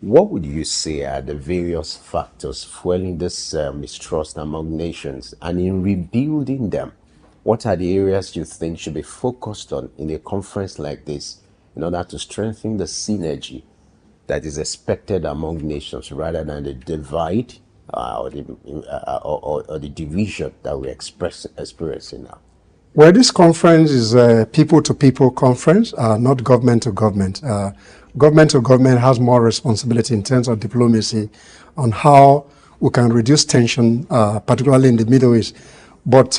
What would you say are the various factors fueling this mistrust among nations? And in rebuilding them, what are the areas you think should be focused on in a conference like this in order to strengthen the synergy that is expected among nations rather than the divide or the division that we're experiencing now? Well, this conference is a people-to-people conference, not government-to-government. Government-to-government has more responsibility in terms of diplomacy on how we can reduce tension, particularly in the Middle East. But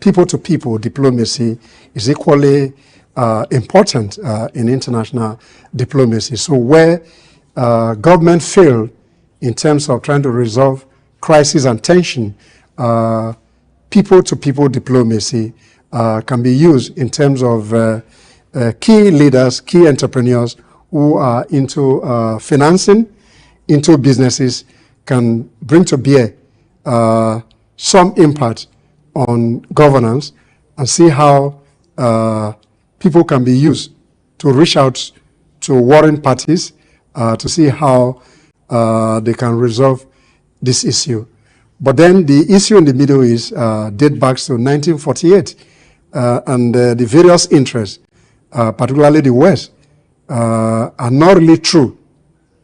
people-to-people diplomacy is equally important in international diplomacy. So where government failed in terms of trying to resolve crisis and tension, people-to-people diplomacy can be used in terms of key leaders, key entrepreneurs who are into financing, into businesses, can bring to bear some impact on governance and see how people can be used to reach out to warring parties to see how they can resolve this issue. But then the issue in the Middle East dates back to 1948, and the various interests, particularly the West, are not really true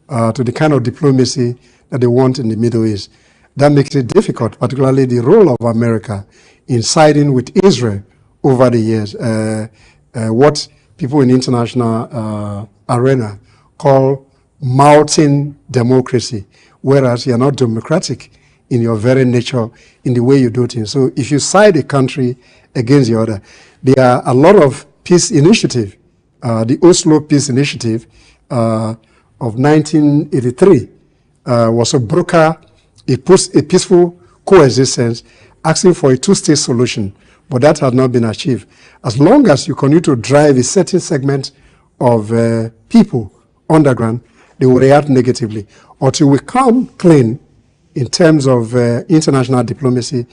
to the kind of diplomacy that they want in the Middle East. That makes it difficult, particularly the role of America in siding with Israel over the years. What people in international arena call mounting democracy, whereas you're not democratic in your very nature, in the way you do things. So if you side a country against the other, there are a lot of peace initiative. The Oslo Peace Initiative of 1983 was a broker, a peaceful coexistence, asking for a two-state solution, but that had not been achieved. As long as you continue to drive a certain segment of people underground, they will react negatively. Until we come clean in terms of international diplomacy,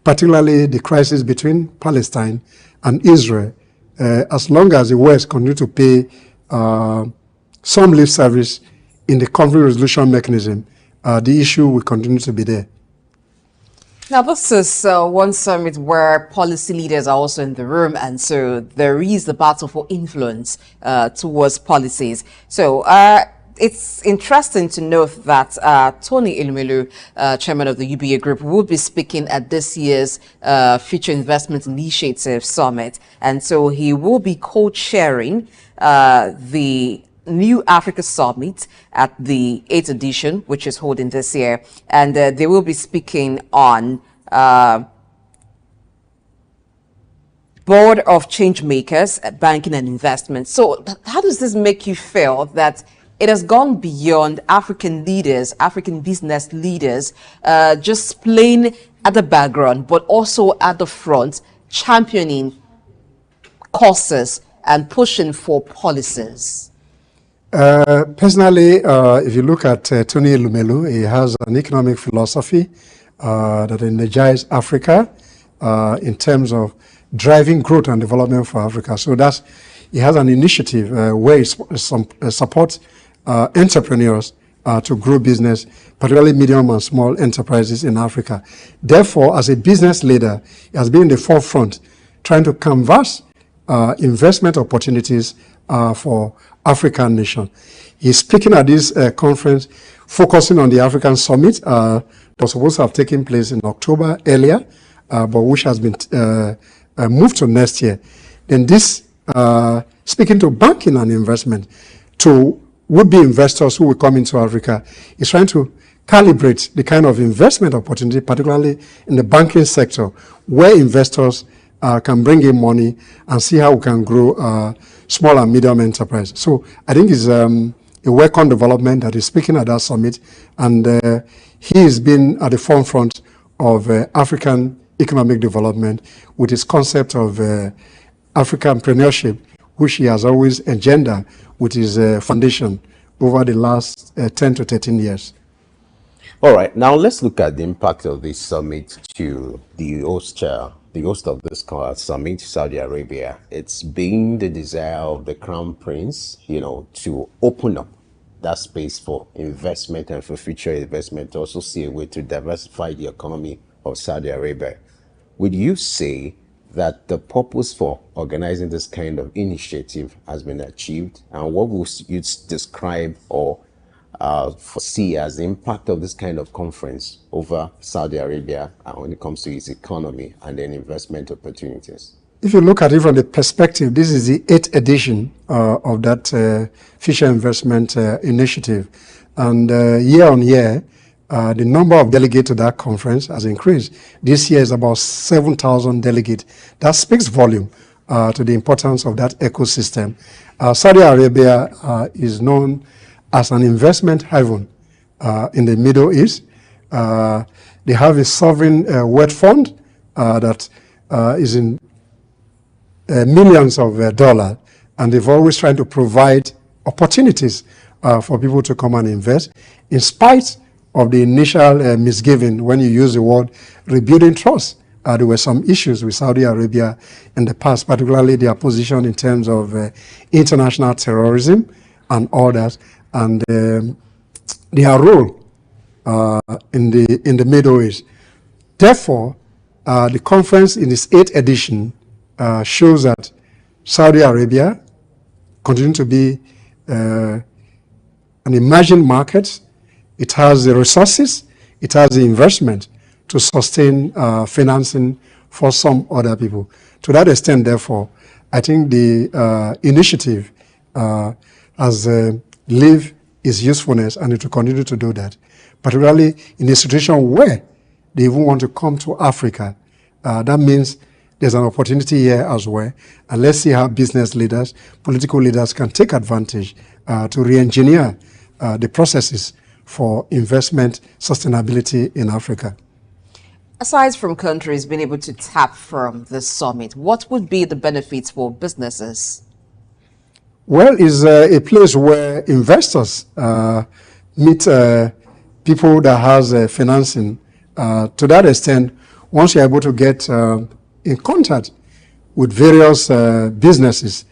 particularly the crisis between Palestine and Israel, as long as the West continue to pay some lip service in the conflict resolution mechanism, the issue will continue to be there. Now, this is one summit where policy leaders are also in the room, and so there is the battle for influence towards policies. So it's interesting to note that Tony Elumelu, chairman of the UBA Group, will be speaking at this year's Future Investment Initiative Summit. And so he will be co-chairing the New Africa Summit at the 8th edition, which is holding this year. And they will be speaking on Board of Change Makers, Banking and Investment. So how does this make you feel that it has gone beyond African leaders, African business leaders, just playing at the background, but also at the front, championing causes and pushing for policies? Personally, if you look at Tony Elumelu, he has an economic philosophy that energizes Africa in terms of driving growth and development for Africa. So he has an initiative where he supports entrepreneurs to grow business, particularly medium and small enterprises in Africa. Therefore, as a business leader, he has been in the forefront trying to canvass investment opportunities for African nation. He's speaking at this conference focusing on the African Summit that was supposed to have taken place in October earlier, but which has been moved to next year. Then this speaking to banking and investment, to would-be investors who will come into Africa, is trying to calibrate the kind of investment opportunity, particularly in the banking sector, where investors can bring in money and see how we can grow small and medium enterprise. So I think it's a welcome development that is speaking at that summit, and he has been at the forefront of African economic development with his concept of African entrepreneurship, which he has always engendered with his foundation over the last 10 to 13 years. All right, now let's look at the impact of this summit to the host of this summit, Saudi Arabia. It's been the desire of the Crown Prince, to open up that space for investment and for future investment, also see a way to diversify the economy of Saudi Arabia. Would you say that the purpose for organizing this kind of initiative has been achieved? And what would you describe or foresee as the impact of this kind of conference over Saudi Arabia when it comes to its economy and then investment opportunities? If you look at it from the perspective, this is the 8th edition of that Future Investment Initiative. And year on year, the number of delegates to that conference has increased. This year is about 7,000 delegates. That speaks volume to the importance of that ecosystem. Saudi Arabia is known as an investment haven in the Middle East. They have a sovereign wealth fund that is in millions of dollars, and they've always tried to provide opportunities for people to come and invest, in spite of the initial misgiving when you use the word rebuilding trust. There were some issues with Saudi Arabia in the past, particularly their position in terms of international terrorism and others, and their role in the Middle East. Therefore, the conference in its 8th edition shows that Saudi Arabia continues to be an emerging market. It has the resources, it has the investment to sustain financing for some other people. To that extent, therefore, I think the initiative has lived its usefulness, and it will continue to do that, particularly in a situation where they even want to come to Africa. That means there's an opportunity here as well, and let's see how business leaders, political leaders can take advantage to re-engineer the processes for investment sustainability in Africa. Aside from countries being able to tap from the summit, what would be the benefits for businesses? Well, it's a place where investors meet people that has financing. To that extent, once you're able to get in contact with various businesses,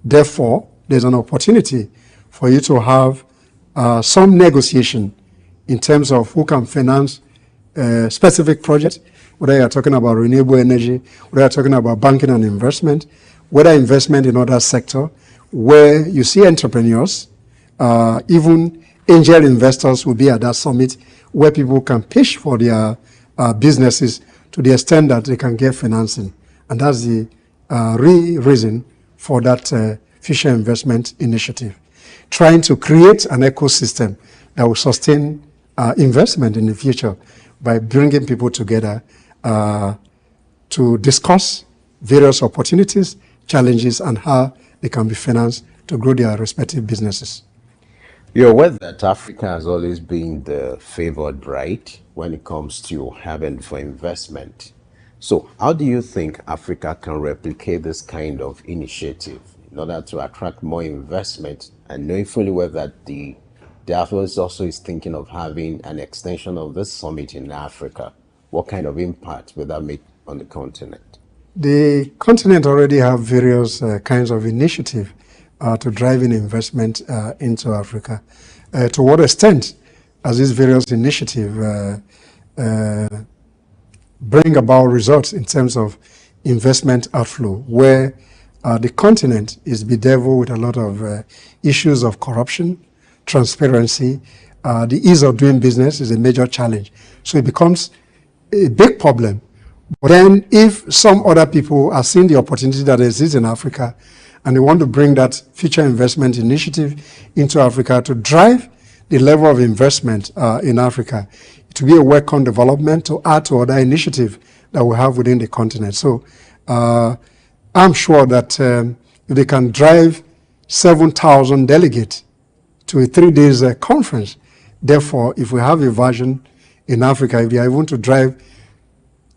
therefore, there's an opportunity for you to have some negotiation in terms of who can finance specific projects, whether you're talking about renewable energy, whether you're talking about banking and investment, whether investment in other sector, where you see entrepreneurs, even angel investors will be at that summit, where people can pitch for their businesses to the extent that they can get financing. And that's the reason for that Future Investment Initiative, trying to create an ecosystem that will sustain investment in the future by bringing people together to discuss various opportunities, challenges, and how they can be financed to grow their respective businesses. You're aware that Africa has always been the favored bride when it comes to having for investment. So how do you think Africa can replicate this kind of initiative in order to attract more investment, and knowing fully well that the Davos also is thinking of having an extension of this summit in Africa? What kind of impact will that make on the continent? The continent already have various kinds of initiatives to drive in investment into Africa. To what extent, as these various initiatives bring about results in terms of investment outflow, where the continent is bedeviled with a lot of issues of corruption, transparency, the ease of doing business is a major challenge. So it becomes a big problem. But then if some other people are seeing the opportunity that exists in Africa, and they want to bring that Future Investment Initiative into Africa to drive the level of investment in Africa, it will be a welcome development to add to other initiatives that we have within the continent. So I'm sure that if they can drive 7,000 delegates to a 3 days conference, therefore, if we have a version in Africa, if they are able to drive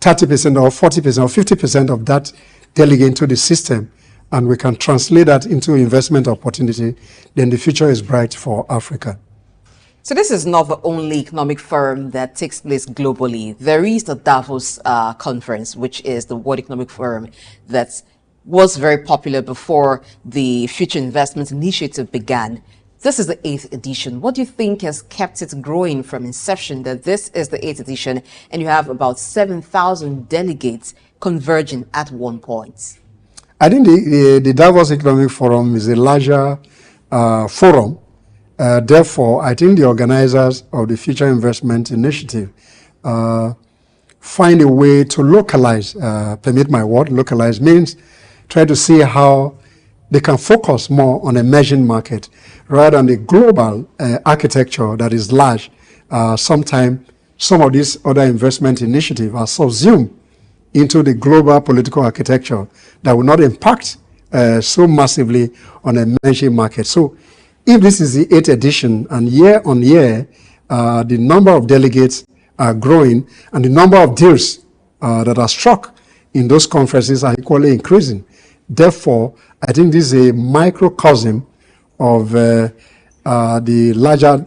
30% or 40% or 50% of that delegate into the system, and we can translate that into investment opportunity, then the future is bright for Africa. So this is not the only economic forum that takes place globally. There is the Davos conference, which is the World Economic Forum that was very popular before the Future Investment Initiative began. This is the 8th edition. What do you think has kept it growing from inception, that this is the 8th edition and you have about 7,000 delegates converging at one point? I think the Davos Economic Forum is a larger forum. Therefore, I think the organizers of the Future Investment Initiative find a way to localize, permit my word, localize means try to see how they can focus more on emerging market rather than the global architecture that is large. Sometimes some of these other investment initiatives are subsumed into the global political architecture that will not impact so massively on a emerging market. So if this is the 8th edition and year on year, the number of delegates are growing and the number of deals that are struck in those conferences are equally increasing. Therefore, I think this is a microcosm of the larger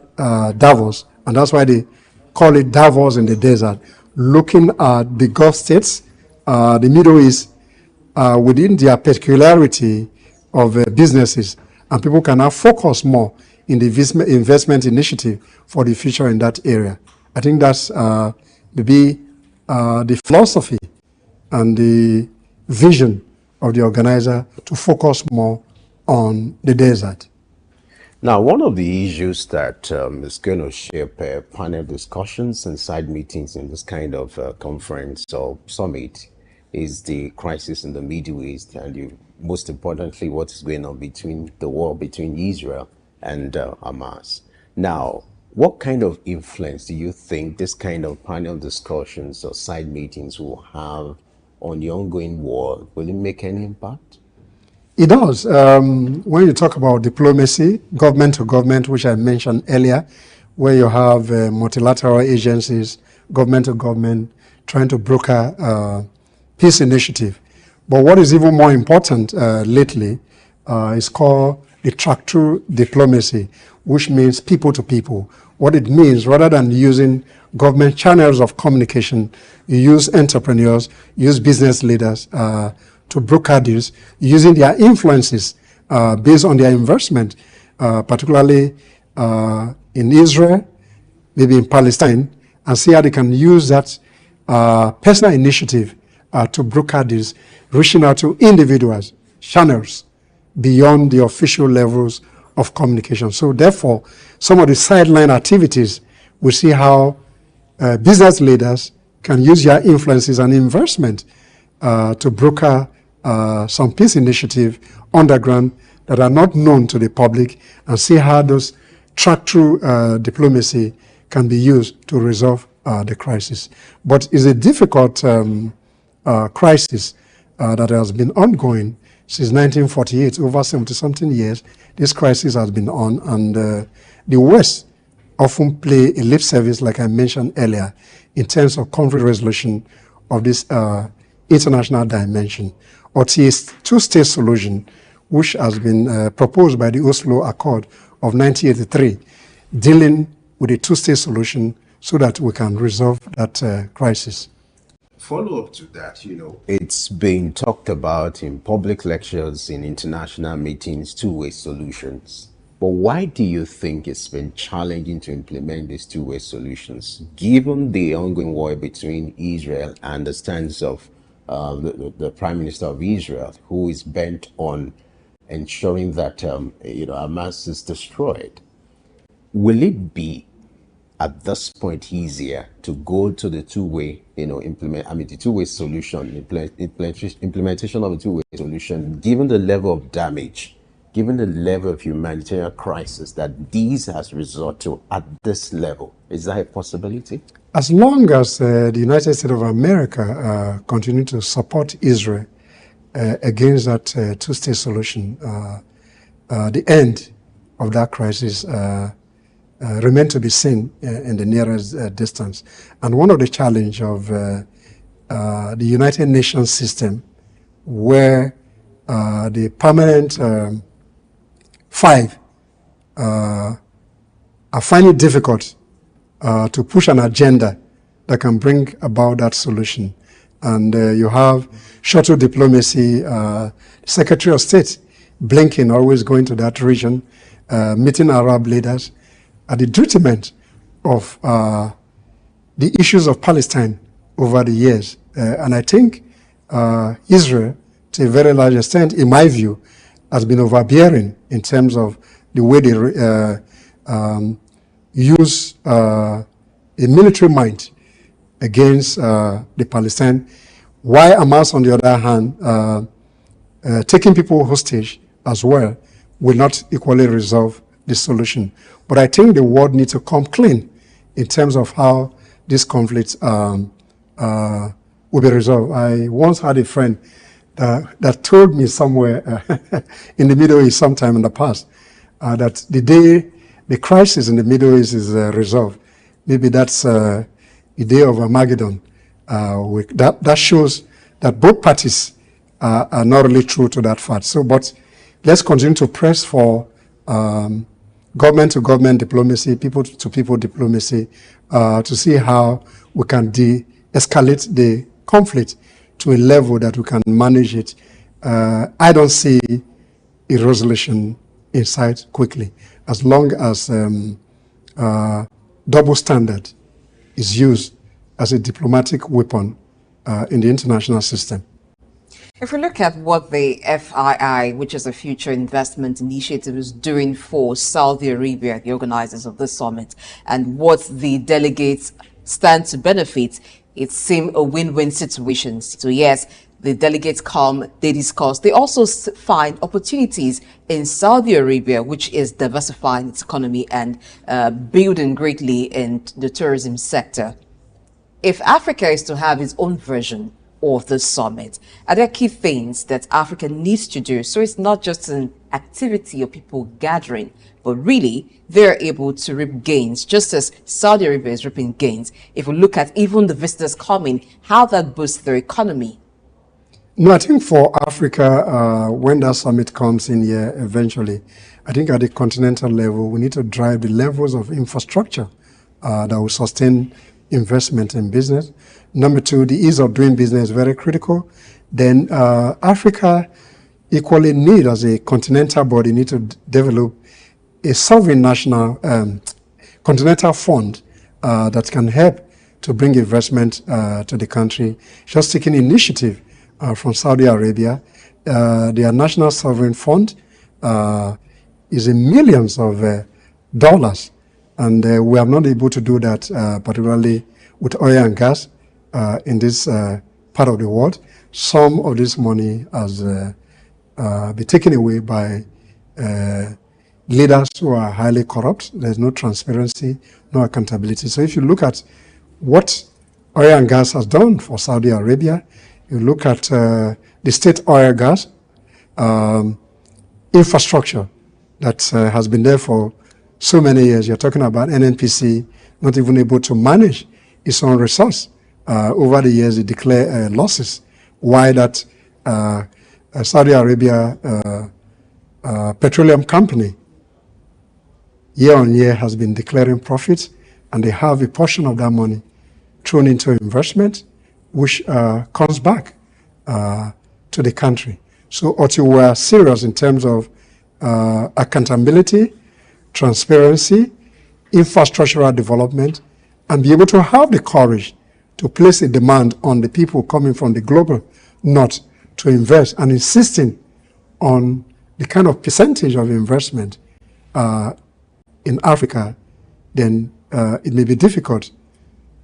Davos, and that's why they call it Davos in the desert, looking at the Gulf states, the Middle East, within their particularity of businesses, and people can now focus more in the investment initiative for the future in that area. I think that's maybe the philosophy and the vision of the organizer to focus more on the desert. Now, one of the issues that is going to shape panel discussions and side meetings in this kind of conference or summit is the crisis in the Middle East, and most importantly, what is going on between the war between Israel and Hamas. Now, what kind of influence do you think this kind of panel discussions or side meetings will have on the ongoing war? Will it make any impact? It does. When you talk about diplomacy, government to government, which I mentioned earlier, where you have multilateral agencies, government to government, trying to broker peace initiative. But what is even more important lately is called the track-through diplomacy, which means people to people. What it means, rather than using government channels of communication, you use entrepreneurs, use business leaders to broker deals, using their influences based on their investment, particularly in Israel, maybe in Palestine, and see how they can use that personal initiative to broker deals, reaching out to individuals, channels, beyond the official levels of communication. So therefore, some of the sideline activities, we see how business leaders can use their influences and investment to broker some peace initiative underground that are not known to the public, and see how those track-through diplomacy can be used to resolve the crisis. But it's a difficult crisis that has been ongoing since 1948, over 70-something years. This crisis has been on, and the West often play a lip service, like I mentioned earlier, in terms of conflict resolution of this international dimension, or two-state solution, which has been proposed by the Oslo Accord of 1983, dealing with a two-state solution so that we can resolve that crisis. Follow up to that, it's been talked about in public lectures, in international meetings, two-way solutions. But why do you think it's been challenging to implement these two-way solutions, given the ongoing war between Israel and the stance of the Prime Minister of Israel, who is bent on ensuring that Hamas is destroyed? Will it be at this point easier to go to the two-way, the two-way solution, implementation of a two-way solution, given the level of damage, given the level of humanitarian crisis that these has resorted to at this level? Is that a possibility? As long as the United States of America continue to support Israel against that two-state solution, the end of that crisis remain to be seen in the nearest distance. And one of the challenge of the United Nations system, where the permanent five are finding it difficult to push an agenda that can bring about that solution. And you have shuttle diplomacy, Secretary of State Blinken always going to that region, meeting Arab leaders, at the detriment of the issues of Palestine over the years. And I think Israel, to a very large extent, in my view, has been overbearing in terms of the way they use a military might against the Palestine, while Hamas, on the other hand, taking people hostage as well, will not equally resolve the solution. But I think the world needs to come clean in terms of how these conflicts will be resolved. I once had a friend that told me somewhere in the Middle East sometime in the past that the day the crisis in the Middle East is resolved, maybe that's the day of Armageddon. That shows that both parties are not really true to that fact. So, but let's continue to press for government-to-government diplomacy, people-to-people diplomacy, to see how we can de-escalate the conflict to a level that we can manage it. I don't see a resolution in sight quickly, as long as double standard is used as a diplomatic weapon in the international system. If we look at what the FII, which is a Future Investment Initiative, is doing for Saudi Arabia, the organizers of this summit, and what the delegates stand to benefit, it seems a win-win situation. So yes, the delegates come, they discuss. They also find opportunities in Saudi Arabia, which is diversifying its economy and building greatly in the tourism sector. If Africa is to have its own version of the summit, are there key things that Africa needs to do so it's not just an activity of people gathering, but really they're able to reap gains, just as Saudi Arabia is reaping gains? If we look at even the visitors coming, how that boosts their economy? No, I think for Africa, when that summit comes in here eventually, I think at the continental level, we need to drive the levels of infrastructure that will sustain investment in business. Number two, the ease of doing business is very critical. Then Africa equally need, as a continental body, need to develop a sovereign national continental fund that can help to bring investment to the country. Just taking initiative from Saudi Arabia, their national sovereign fund is in millions of dollars, and we are not able to do that, particularly with oil and gas in this part of the world. Some of this money has been taken away by leaders who are highly corrupt. There's no transparency, no accountability. So if you look at what oil and gas has done for Saudi Arabia, you look at the state oil gas infrastructure that has been there for so many years. You're talking about NNPC not even able to manage its own resource. Over the years, it declared losses. Why that Saudi Arabia petroleum company year on year has been declaring profits, and they have a portion of that money thrown into investment, which comes back to the country. So until we are serious in terms of accountability, transparency, infrastructural development, and be able to have the courage to place a demand on the people coming from the global north to invest, and insisting on the kind of percentage of investment in Africa, then it may be difficult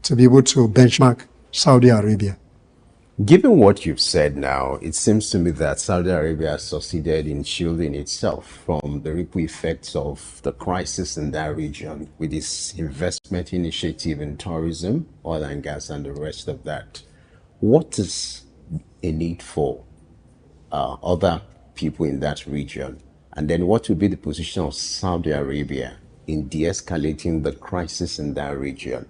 to be able to benchmark Saudi Arabia. Given what you've said now, it seems to me that Saudi Arabia has succeeded in shielding itself from the ripple effects of the crisis in that region with its investment initiative in tourism, oil and gas, and the rest of that. What is a need for other people in that region? And then what would be the position of Saudi Arabia in de-escalating the crisis in that region?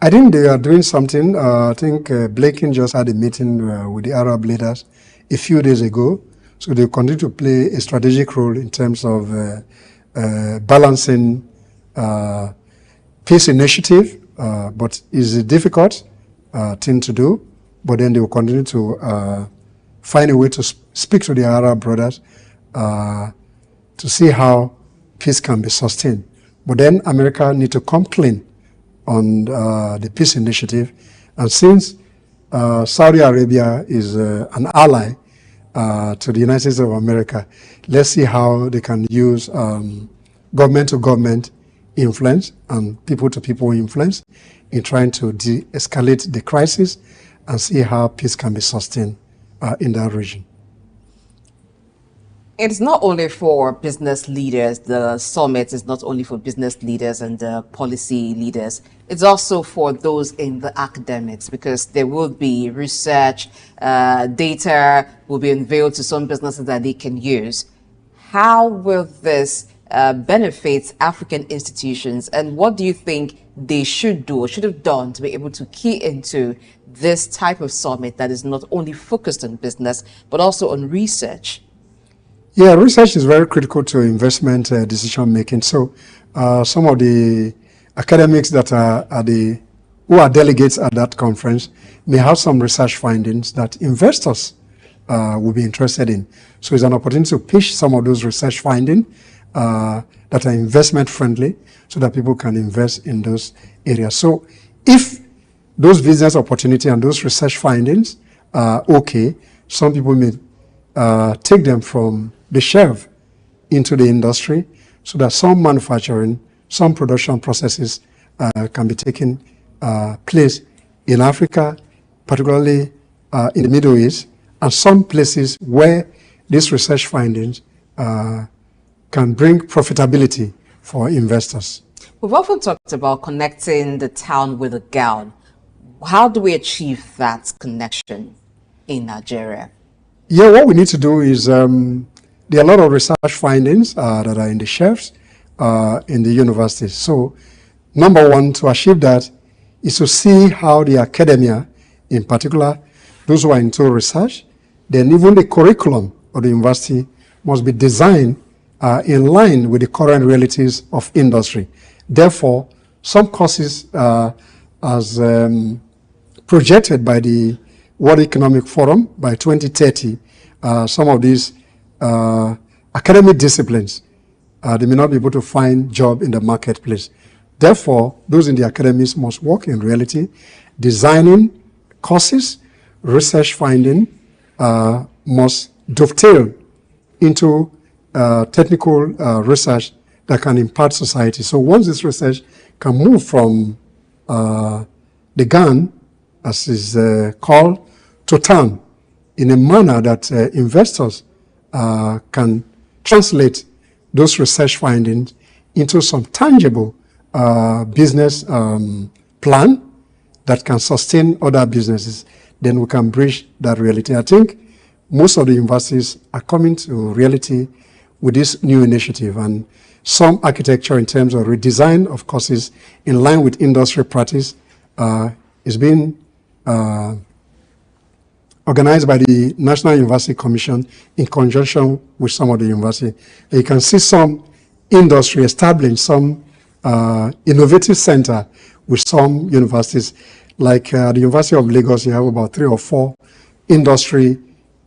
I think they are doing something. I think Blinken just had a meeting with the Arab leaders a few days ago. So they continue to play a strategic role in terms of balancing peace initiative, but it's a difficult thing to do. But then they will continue to find a way to speak to the Arab brothers to see how peace can be sustained. But then America need to come clean on the peace initiative. And since Saudi Arabia is an ally to the United States of America, let's see how they can use government-to-government influence and people-to-people influence in trying to de-escalate the crisis and see how peace can be sustained in that region. It's not only for business leaders. The summit is not only for business leaders and policy leaders. It's also for those in the academics, because there will be research, data will be unveiled to some businesses that they can use. How will this benefit African institutions, and what do you think they should do or should have done to be able to key into this type of summit that is not only focused on business, but also on research? Yeah, research is very critical to investment decision making. So some of the academics that who are delegates at that conference may have some research findings that investors will be interested in. So it's an opportunity to pitch some of those research findings that are investment friendly, so that people can invest in those areas. So if those business opportunity and those research findings are okay, some people may take them from the shelf into the industry, so that some manufacturing, some production processes can be taken place in Africa, particularly in the Middle East, and some places where these research findings can bring profitability for investors. We've often talked about connecting the town with the gown. How do we achieve that connection in Nigeria? Yeah, what we need to do is there are a lot of research findings that are in the shelves in the universities. So, number one, to achieve that is to see how the academia, in particular, those who are into research, then even the curriculum of the university must be designed in line with the current realities of industry. Therefore, some courses as projected by the World Economic Forum by 2030, some of these academic disciplines, they may not be able to find job in the marketplace. Therefore, those in the academies must work in reality, designing courses, research finding must dovetail into technical research that can impact society. So once this research can move from the gun, as is called, to town, in a manner that investors can translate those research findings into some tangible business plan that can sustain other businesses, then we can bridge that reality. I think most of the universities are coming to reality with this new initiative, and some architecture in terms of redesign of courses in line with industry practice is being organized by the National University Commission in conjunction with some of the university. You can see some industry establishing some innovative center with some universities. Like the University of Lagos, you have about 3 or 4 industry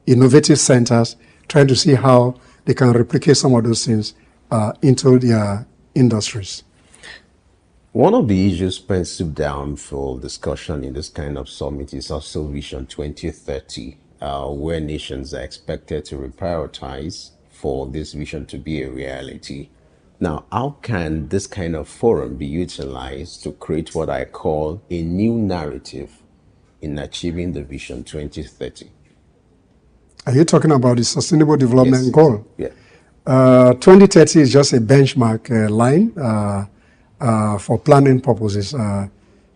innovative centers trying to see how they can replicate some of those things into their industries. One of the issues penciled down for discussion in this kind of summit is also Vision 2030, where nations are expected to reprioritize for this vision to be a reality. Now, how can this kind of forum be utilized to create what I call a new narrative in achieving the Vision 2030? Are you talking about the Sustainable Development Goal? Yeah. 2030 is just a benchmark line for planning purposes.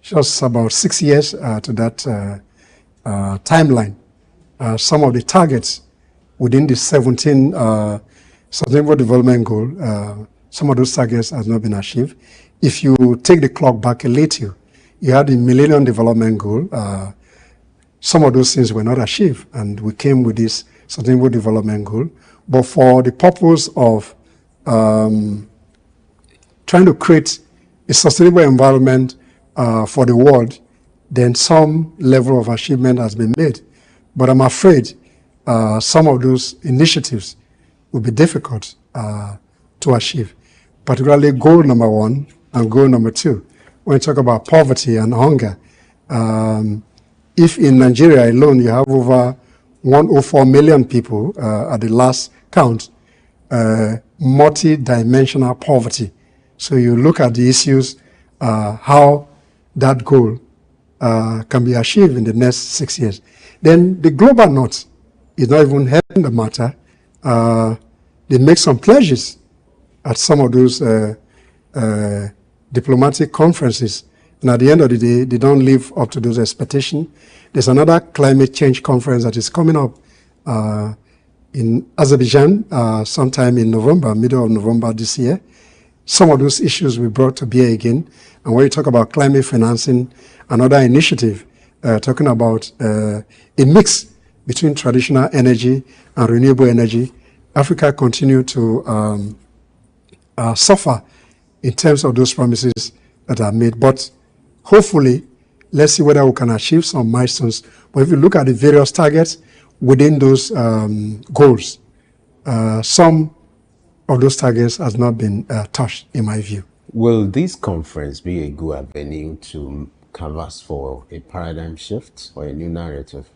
Just about 6 years to that timeline. Some of the targets within the 17 Sustainable Development Goal, some of those targets have not been achieved. If you take the clock back a little, you had the Millennium Development Goal. Some of those things were not achieved, and we came with this Sustainable Development Goal. But for the purpose of trying to create a sustainable environment for the world, then some level of achievement has been made. But I'm afraid some of those initiatives will be difficult to achieve, particularly goal number 1 and goal number 2. When you talk about poverty and hunger, if in Nigeria alone you have over 104 million people at the last count, multi-dimensional poverty. So you look at the issues, how that goal can be achieved in the next 6 years. Then the global north is not even helping the matter. they make some pledges at some of those diplomatic conferences. And at the end of the day, they don't live up to those expectations. There's another climate change conference that is coming up in Azerbaijan sometime in November, middle of November this year. Some of those issues we brought to bear again. And when you talk about climate financing, another initiative talking about a mix between traditional energy and renewable energy, Africa continue to suffer in terms of those promises that are made. But hopefully, let's see whether we can achieve some milestones. But if you look at the various targets within those goals, some of those targets has not been touched, in my view. Will this conference be a good avenue to canvas for a paradigm shift or a new narrative?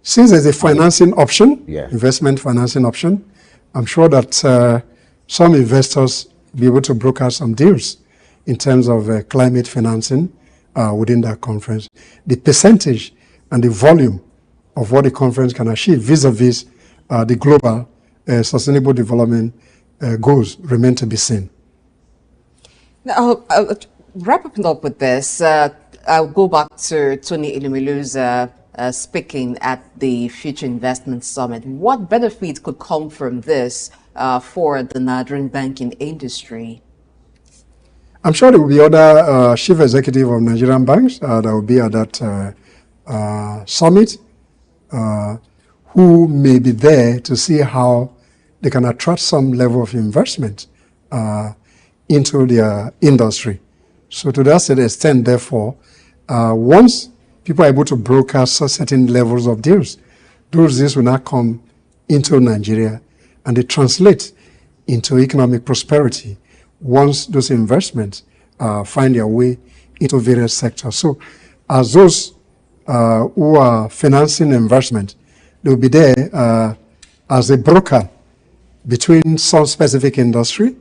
Since there's a financing option, Yeah. investment financing option, I'm sure that some investors will be able to broker some deals in terms of climate financing within that conference. The percentage and the volume of what the conference can achieve vis-a-vis the global sustainable development goals remain to be seen. Now, wrapping up with this, I'll go back to Tony Ilumilu's speaking at the Future Investment Summit. What benefit could come from this for the Nigerian banking industry? I'm sure there will be other chief executive of Nigerian banks that will be at that summit who may be there to see how they can attract some level of investment into their industry. So to that extent, therefore, once people are able to broker certain levels of deals, those deals will now come into Nigeria and they translate into economic prosperity once those investments find their way into various sectors. So as those who are financing investment, they will be there as a broker between some specific industry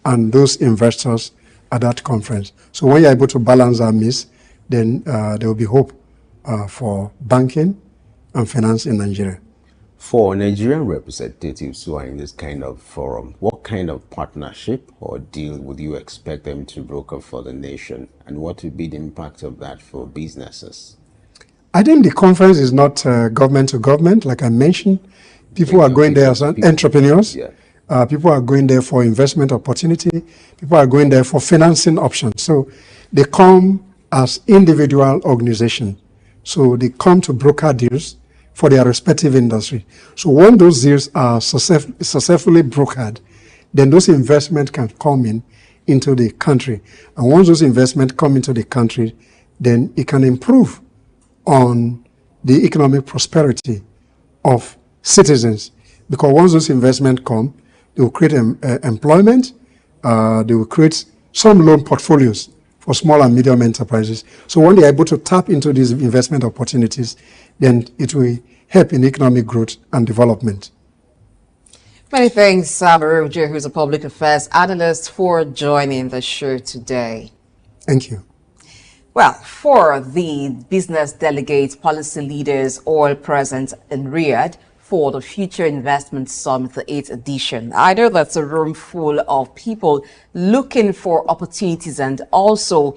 and those investors at that conference. So when you're able to balance that mix, then there will be hope for banking and finance in Nigeria. For Nigerian representatives who are in this kind of forum, what kind of partnership or deal would you expect them to broker for the nation? And what would be the impact of that for businesses? I think the conference is not government to government, like I mentioned. People are going there as entrepreneurs. Yeah. People are going there for investment opportunity. People are going there for financing options. So they come as individual organizations. So they come to broker deals for their respective industry. So when those deals are successfully brokered, then those investments can come into the country. And once those investments come into the country, then it can improve on the economic prosperity of citizens. Because once those investments come, they will create employment, they will create some loan portfolios for small and medium enterprises. So when they are able to tap into these investment opportunities, then it will help in economic growth and development. Many thanks, Mario J, who's a public affairs analyst, for joining the show today. Thank you. Well, for the business delegates, policy leaders, all present in Riyadh for the Future Investment Summit, the 8th edition. I know that's a room full of people looking for opportunities and also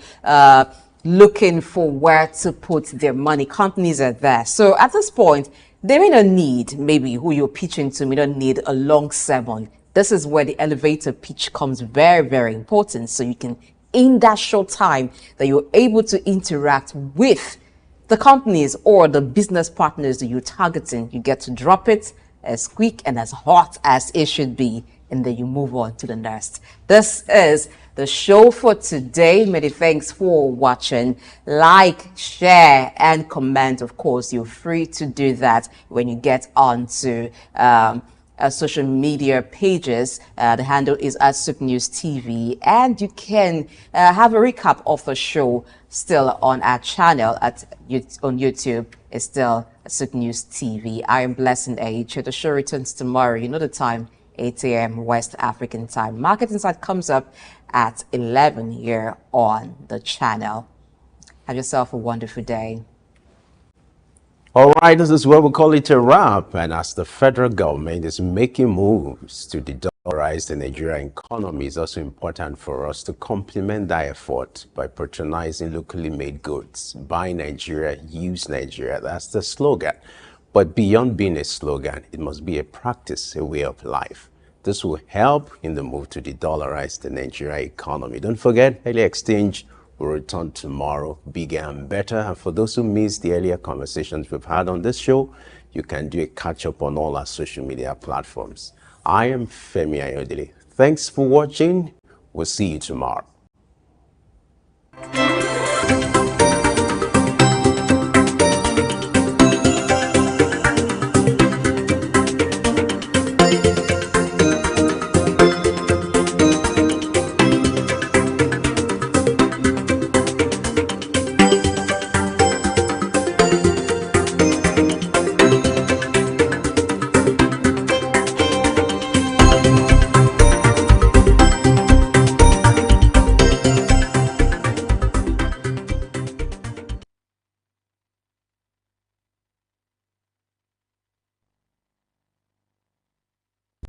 looking for where to put their money. Companies are there. So at this point, they may not need, maybe who you're pitching to may not need a long sermon. This is where the elevator pitch comes very, very important. So you can, in that short time that you're able to interact with the companies or the business partners that you're targeting, you get to drop it as quick and as hot as it should be, and then you move on to the next. This is the show for today. Many thanks for watching. Like, share, and comment. Of course, you're free to do that when you get onto social media pages. The handle is at SOUQ News TV, and you can have a recap of the show still on our channel on YouTube. It's still SOUQ News TV. I am Blessing Age. The show returns tomorrow. You know the time, 8 a.m. West African time. Market Insight comes up at 11 here on the channel. Have yourself a wonderful day. All right, this is where we call it a wrap. And as the federal government is making moves to de-dollarize the Nigerian economy, it's also important for us to complement that effort by patronizing locally made goods. Buy Nigeria, use Nigeria. That's the slogan. But beyond being a slogan, it must be a practice, a way of life. This will help in the move to de-dollarize the Nigerian economy. Don't forget, early exchange will return tomorrow, bigger and better. And for those who missed the earlier conversations we've had on this show, you can do a catch-up on all our social media platforms. I am Femi Ayodele. Thanks for watching. We'll see you tomorrow.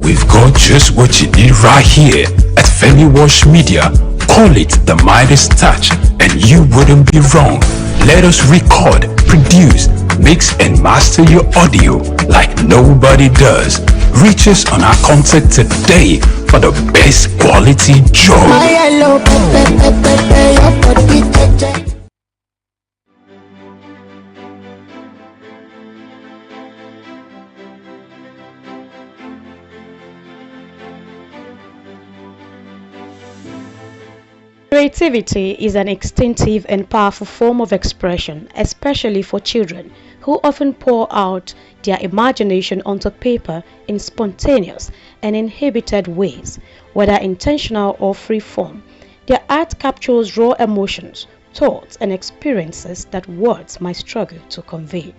We've got just what you need right here at Femi Wash Media. Call it the Midas Touch and you wouldn't be wrong. Let us record, produce, mix and master your audio like nobody does. Reach us on our contact today for the best quality job. Creativity is an instinctive and powerful form of expression, especially for children, who often pour out their imagination onto paper in spontaneous and inhibited ways, whether intentional or free-form. Their art captures raw emotions, thoughts, and experiences that words might struggle to convey.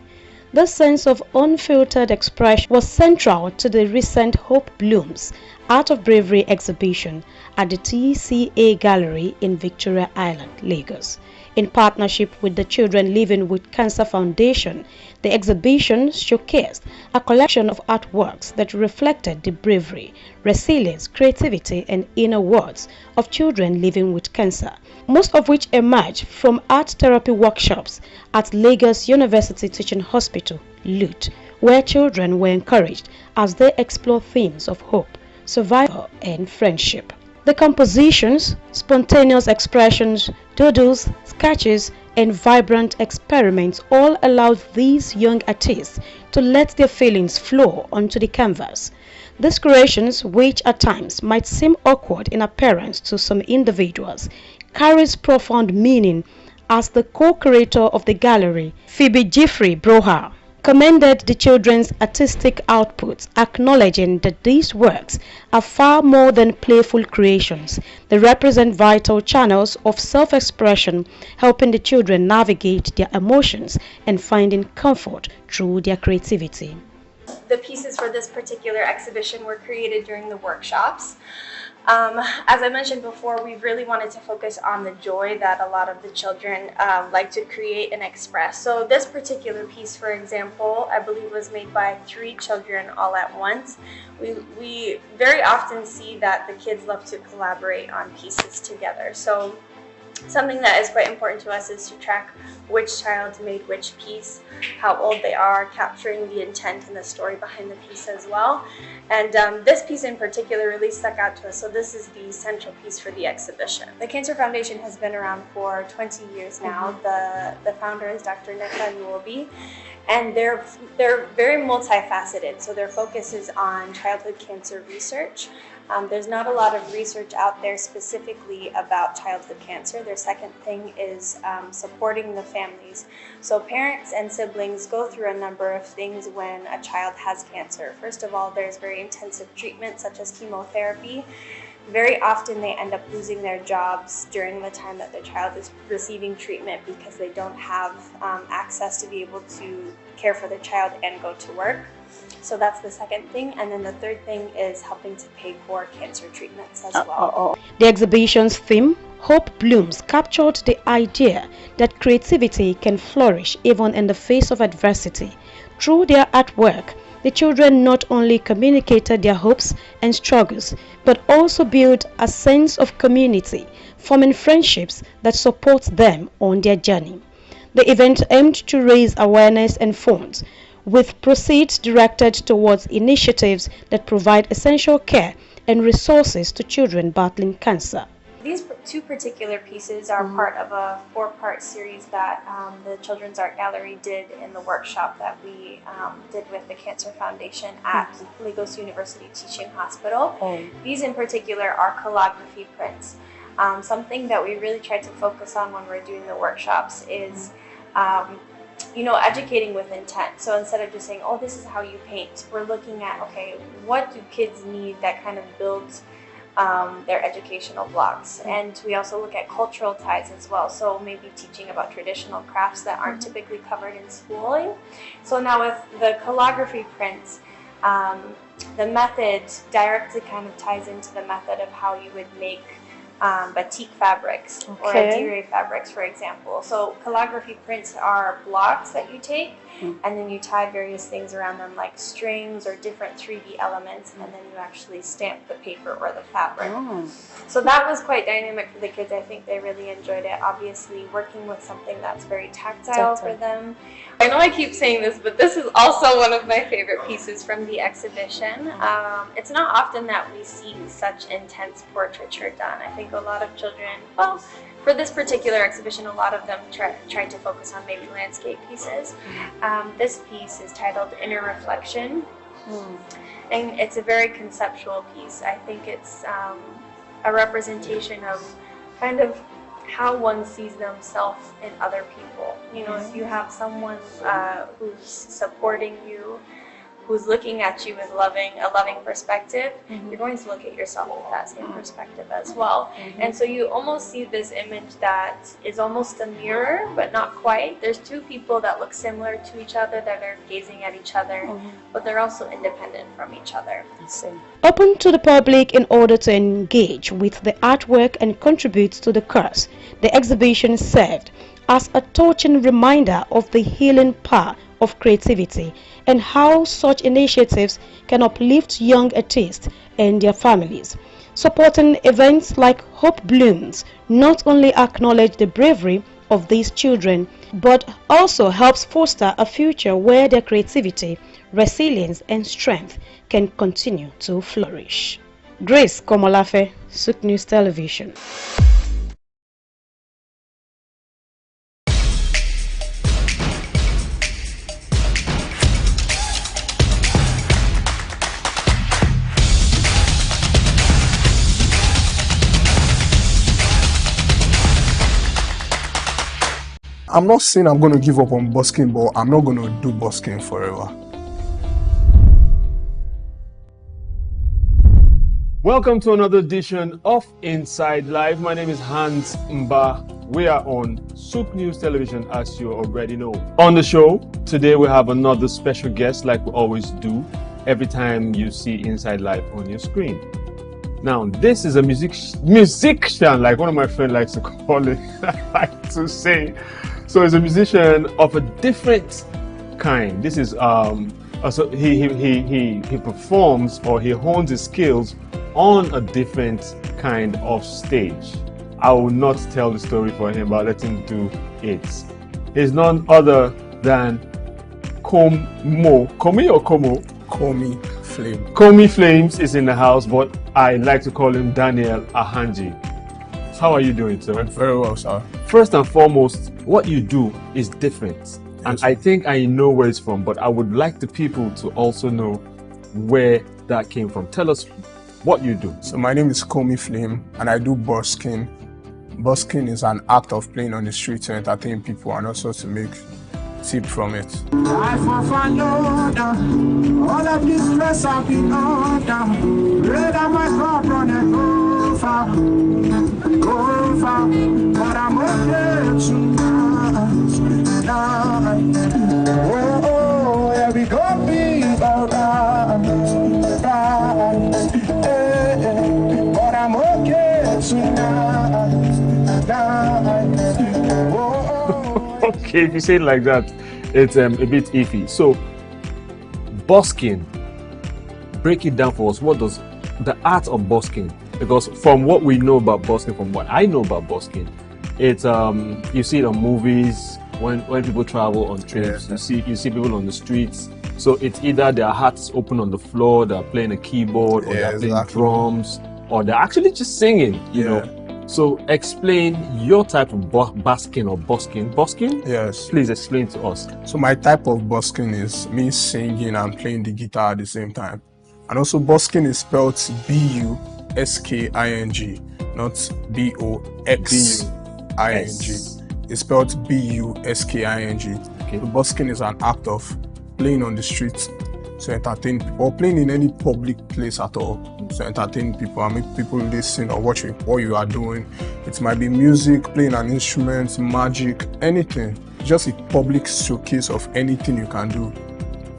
This sense of unfiltered expression was central to the recent Hope Blooms Art of Bravery exhibition at the TCA Gallery in Victoria Island, Lagos. In partnership with the Children Living with Cancer Foundation, the exhibition showcased a collection of artworks that reflected the bravery, resilience, creativity, and inner worlds of children living with cancer, most of which emerged from art therapy workshops at Lagos University Teaching Hospital, LUTH, where children were encouraged as they explore themes of hope, survival, and friendship. The compositions, spontaneous expressions, doodles, sketches, and vibrant experiments all allowed these young artists to let their feelings flow onto the canvas. These creations, which at times might seem awkward in appearance to some individuals, carries profound meaning, as the co-creator of the gallery, Phoebe Jeffrey Broha, commended the children's artistic outputs, acknowledging that these works are far more than playful creations. They represent vital channels of self-expression, helping the children navigate their emotions and finding comfort through their creativity. The pieces for this particular exhibition were created during the workshops. As I mentioned before, we really wanted to focus on the joy that a lot of the children like to create and express. So this particular piece, for example, I believe was made by 3 children all at once. We very often see that the kids love to collaborate on pieces together. So something that is quite important to us is to track which child made which piece, how old they are, capturing the intent and the story behind the piece as well. And this piece in particular really stuck out to us, so this is the central piece for the exhibition. The Cancer Foundation has been around for 20 years now. The founder is Dr. Netta Nwobi, and they're very multifaceted, so their focus is on childhood cancer research. There's not a lot of research out there specifically about childhood cancer. Their second thing is supporting the families. So parents and siblings go through a number of things when a child has cancer. First of all, there's very intensive treatment such as chemotherapy. Very often they end up losing their jobs during the time that their child is receiving treatment because they don't have access to be able to care for their child and go to work. So that's the second thing. And then the third thing is helping to pay for cancer treatments as well. The exhibition's theme Hope Blooms captured the idea that creativity can flourish even in the face of adversity. Through their artwork, the children not only communicated their hopes and struggles, but also built a sense of community, forming friendships that support them on their journey. The event aimed to raise awareness and funds, with proceeds directed towards initiatives that provide essential care and resources to children battling cancer. These two particular pieces are part of a 4-part series that the Children's Art Gallery did in the workshop that we did with the Cancer Foundation at Lagos University Teaching Hospital. These in particular are calligraphy prints. Something that we really tried to focus on when we're doing the workshops is educating with intent. So instead of just saying, oh, this is how you paint, we're looking at, okay, what do kids need that kind of builds their educational blocks. And we also look at cultural ties as well. So maybe teaching about traditional crafts that aren't typically covered in schooling. So now with the calligraphy prints, the method directly kind of ties into the method of how you would make batik fabrics or adire fabrics, for example. So calligraphy prints are blocks that you take and then you tie various things around them like strings or different 3D elements, and then you actually stamp the paper or the fabric. So that was quite dynamic for the kids. I think they really enjoyed it. Obviously working with something that's very tactile for them. I know I keep saying this, but this is also one of my favorite pieces from the exhibition. It's not often that we see such intense portraiture done. I think a lot of children, well, for this particular exhibition, a lot of them tried to focus on maybe landscape pieces. This piece is titled Inner Reflection, and it's a very conceptual piece. I think it's a representation of kind of how one sees themselves in other people. You know, if you have someone who's supporting you, who's looking at you with a loving perspective, you're going to look at yourself with that same perspective as well. And so you almost see this image that is almost a mirror, but not quite. There's two people that look similar to each other, that are gazing at each other, but they're also independent from each other. Open to the public in order to engage with the artwork and contribute to the cause, the exhibition served as a touching reminder of the healing power of creativity and how such initiatives can uplift young artists and their families. Supporting events like Hope Blooms not only acknowledge the bravery of these children, but also helps foster a future where their creativity, resilience and strength can continue to flourish. Grace Komolafe, SOUQ News Television. I'm not saying I'm going to give up on busking, but I'm not going to do busking forever. Welcome to another edition of Inside Live. My name is Hans Mba. We are on SOUQ News Television, as you already know. On the show today, we have another special guest, like we always do every time you see Inside Live on your screen. Now, this is a musician, like one of my friends likes to call it, I like to say. So he's a musician of a different kind. This is so he performs, or he hones his skills on a different kind of stage. I will not tell the story for him, but let him do it. He's none other than Komi or Komo? Komi Flame. Komi Flames is in the house, but I like to call him Daniel Ahanji. How are you doing, sir? Very well, sir. First and foremost, what you do is different. And I think I know where it's from, but I would like the people to also know where that came from. Tell us what you do. So my name is Komi Flame, and I do busking. Busking is an act of playing on the street to entertain people and also to make tip from it. All of this stress I've been under, red on my cup running over, but I'm okay tonight. Oh, yeah, we gon' be alright, but I'm okay tonight. Okay, if you say it like that, it's a bit iffy. So, busking, break it down for us. What does the art of busking? Because from what we know about busking, from what I know about busking, it's you see it on movies when people travel on trips. Yeah. You see people on the streets. So it's either their hearts open on the floor, they're playing a keyboard, or they're playing drums, or they're actually just singing. You know. So explain your type of busking or busking. Busking? Yes. Please explain to us. So my type of busking is me singing and playing the guitar at the same time. And also busking is spelled B-U-S-K-I-N-G, not B-O-X-I-N-G. It's spelled B-U-S-K-I-N-G. Okay. So busking is an act of playing on the streets to entertain people, or playing in any public place at all to entertain people and make people listen or watch what you are doing. It might be music, playing an instrument, magic, anything. Just a public showcase of anything you can do,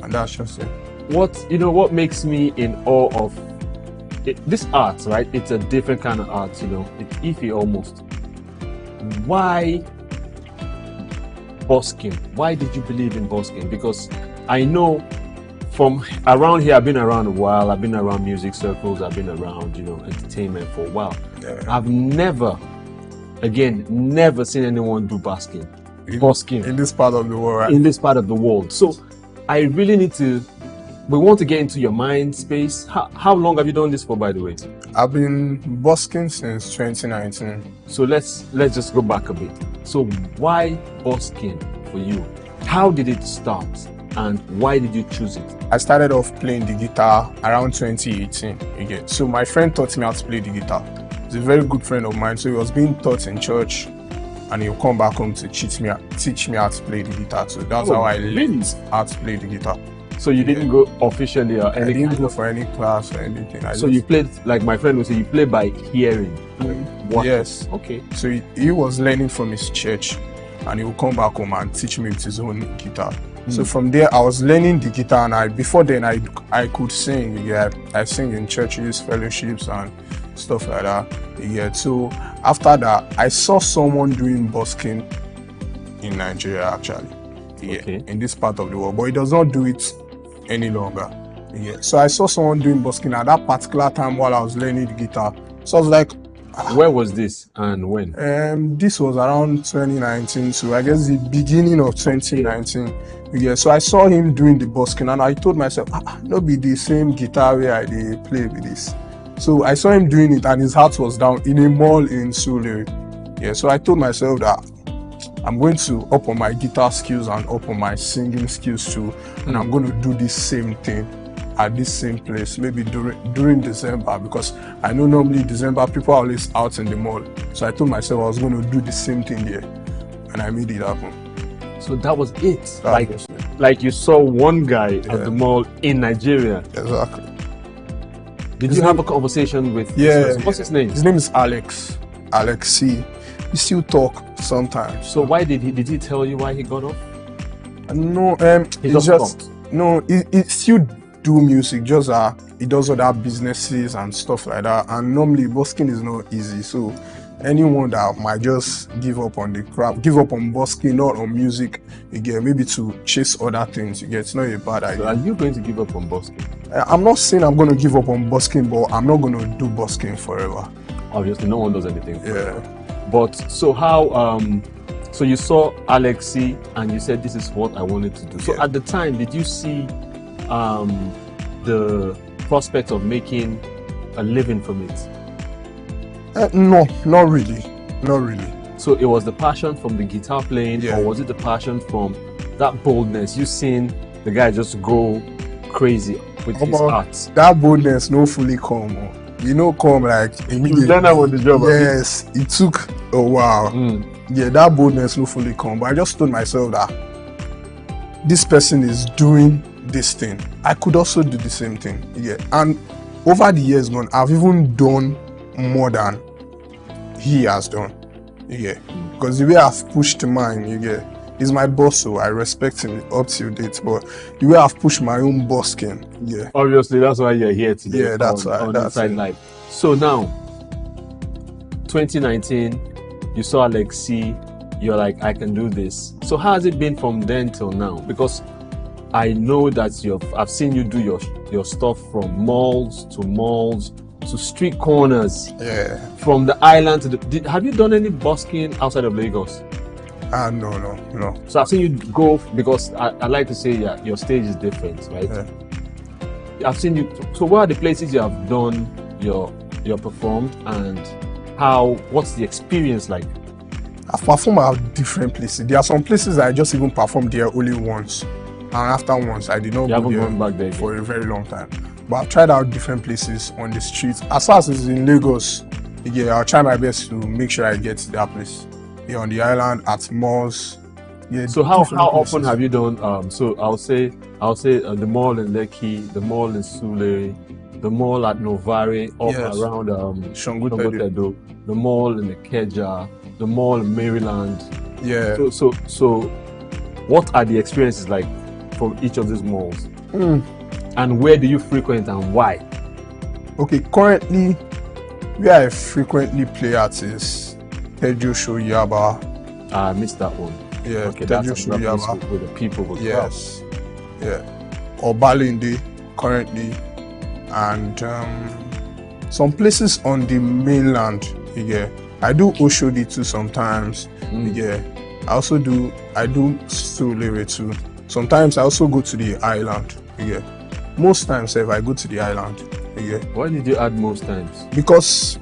and that's just it. What makes me in awe of this art, right? It's a different kind of art, it's iffy almost. Why busking? Why did you believe in busking? Because I know from around here, I've been around a while. I've been around music circles. I've been around, entertainment for a while. Yeah. I've never seen anyone do busking in this part of the world. Right? In this part of the world. So I really we want to get into your mind space. How long have you done this for, by the way? I've been busking since 2019. So let's just go back a bit. So why busking for you? How did it start? And why did you choose it? I started off playing the guitar around 2018 again. So my friend taught me how to play the guitar. He's a very good friend of mine. So he was being taught in church, and he'll come back home to teach me how to play the guitar. So that's how I learned how to play the guitar. So you didn't go officially or anything? I didn't go for any class or anything. You played, like my friend would say, you play by hearing. Yes. Okay. So he was learning from his church, and he would come back home and teach me with his own guitar. So from there, I was learning the guitar, and before then I could sing. Yeah, I sing in churches, fellowships, and stuff like that. Yeah. So after that, I saw someone doing busking in Nigeria, actually. Yeah, okay. In this part of the world, but he does not do it any longer. Yeah. So I saw someone doing busking at that particular time while I was learning the guitar. So I was like, where was this and when? This was around 2019, so I guess the beginning of 2019. Yeah, so I saw him doing the busking, and I told myself, no be the same guitar where I play with this. So I saw him doing it, and his heart was down in a mall in Sule. Yeah, so I told myself that I'm going to up on my guitar skills and up on my singing skills too, and I'm going to do this same thing at this same place, maybe during December, because I know normally December people are always out in the mall. So I told myself I was going to do the same thing there, and I made it happen. So that was it. Like you saw one guy at the mall in Nigeria. Exactly. Did you have a conversation with this person? What's his name? His name is Alex. Alexi. We still talk sometimes. So why did he tell you why he got off? No, he just he still do music, just he does other businesses and stuff like that. And normally busking is not easy. So anyone that might just give up on the craft, give up on busking, not on music, maybe to chase other things, it's not a bad idea. So are you going to give up on busking? I'm not saying I'm going to give up on busking, but I'm not going to do busking forever. Obviously, no one does anything forever. But so how, so you saw Alexi and you said, this is what I wanted to do. So at the time, did you see the prospect of making a living from it? No, not really. Not really. So it was the passion from the guitar playing, or was it the passion from that boldness? You seen the guy just go crazy with his art? That boldness no fully come. Come like immediately. You learn that on the job. Yes, it took a while. Yeah, that boldness no fully come. But I just told myself that this person is doing this thing. I could also do the same thing. Yeah, and over the years gone, I've even done more than he has done. Yeah, because the way I've pushed mine, he's my boss, so I respect him up till date. But the way I've pushed my own busking, obviously that's why you're here today. Yeah, that's why. On Inside Life. So now, 2019, you saw Alexi, you're like, I can do this. So how has it been from then till now? Because I know that I've seen you do your stuff from malls to street corners. Yeah. From the island to the. Have you done any busking outside of Lagos? No. So I've seen you go, because I like to say your stage is different, right? Yeah. I've seen you. So what are the places you have done your performed, and what's the experience like? I've performed at different places. There are some places I just even performed there only once, and after once I did not go there gone back there for a very long time. But I've tried out different places on the streets. As far as it's in Lagos, yeah, I'll try my best to make sure I get to that place. Yeah, on the island, at malls. Yeah. So how often have you done? So I'll say the mall in Lekki, the mall in Sule, the mall at Novare, around Shongotedo, the mall in Ikeja, the mall in Maryland. Yeah. So what are the experiences like from each of these malls? And where do you frequent and why? Okay, currently where I frequently play at is Tejo Shoyaba. I missed that one. Yeah, okay, Tejo that's Shoyaba with the people with yes. Yeah. Obalinde currently, and some places on the mainland. Yeah. I do Oshodi too sometimes. Yeah. I do Sulere too. Sometimes I also go to the island. Yeah. Most times if I go to the island. Yeah. Why did you add most times? Because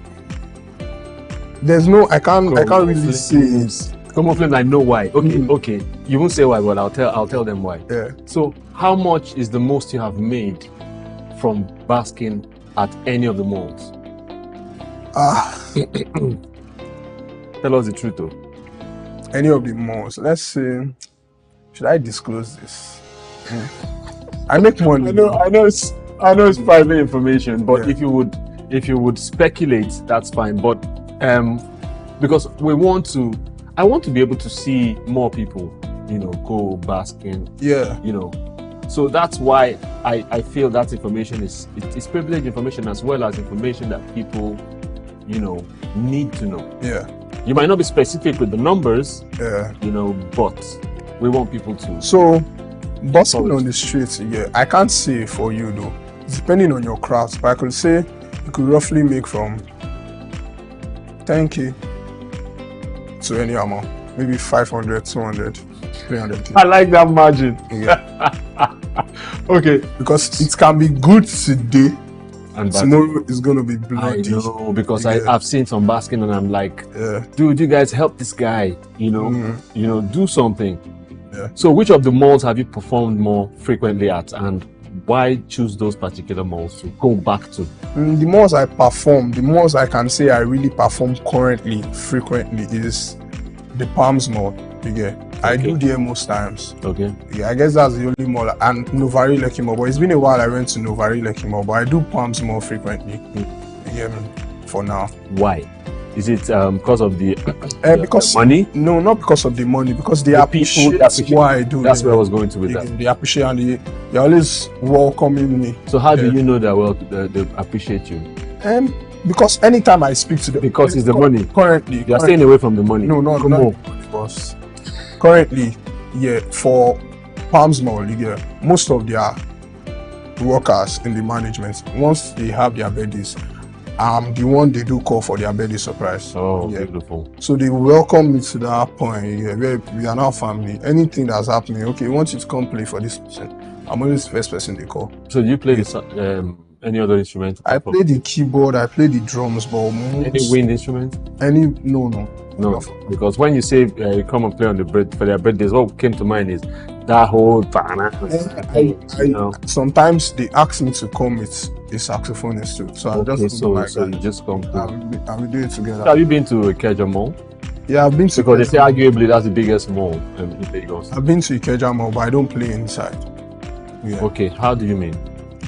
I can't really say it. Come on, I know why. Okay. You won't say why, but I'll tell them why. Yeah. So how much is the most you have made from basking at any of the malls? Tell us the truth though. Any of the malls. Let's see. Should I disclose this? I make money. I know it's private information, but if you would speculate, that's fine. But because I want to be able to see more people, go basking. Yeah. So that's why I feel that information it's privileged information, as well as information that people, need to know. Yeah. You might not be specific with the numbers. Yeah. But we want people to. So, busking on the streets, yeah, I can't say for you though. It's depending on your craft, but I could say you could roughly make from 10K to any amount, maybe 500, 200, 300. I like that margin. Yeah. Okay. Because it can be good today, and tomorrow is gonna be bloody. I know, because I've seen some basking and I'm like, dude, you guys help this guy, do something. Yeah. So which of the malls have you performed more frequently at, and why choose those particular malls to go back to? The malls I perform, the malls I can say I really perform currently frequently is the Palms Mall. Yeah. I do there most times. Okay. Yeah, I guess that's the only mall, and Novari Lekki Mall. But it's been a while I went to Novari Lekki Mall, but I do Palms Mall frequently. Yeah, for now. Why? Is it because of the money? No, not because of the money. Because they appreciate. That's why I do. That's where I was going to with that. They appreciate, and they're always welcoming me. So how do you know that they appreciate you? Because anytime I speak to them, because it's the money. Currently, you are staying away from the money. No, not boss. Currently, yeah, for Palms Mall, yeah, most of their workers in the management, once they have their birthdays, I'm the one they do call for their birthday surprise. Oh, yeah. Beautiful. So they welcome me to that point, yeah, where we are now family. Anything that's happening, okay, we want you to come play for this person. I'm always the first person they call. So you play any other instrument? I play the keyboard, I play the drums, but any wind instrument? No. Because when you say come and play on for their birthdays, what came to mind is that whole sometimes they ask me to come with a saxophonist too. So I just you just come and we do it together. Have you been to Ikeja Mall? Yeah, I've been to because they say arguably that's the biggest mall in Lagos. I've been to Ikeja Mall, but I don't play inside. Yeah. Okay, how do you mean?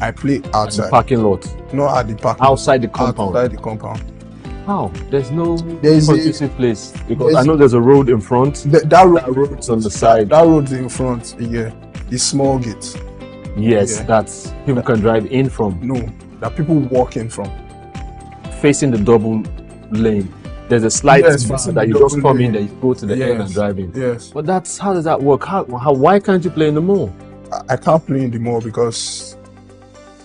I play outside. At the parking lot? Not at the parking outside the compound? Outside the compound. How? There's no conducive place, because I know there's a road in front. That road's on the side. That road's in front, yeah. The small gate. Yes, that's people can drive in from. No, that people walk in from. Facing the double lane. there's a slight Yes, bar that you just come in, then you go to the end and Yes, drive in. yes. But how does that work? Why can't you play in the mall? I can't play in the mall because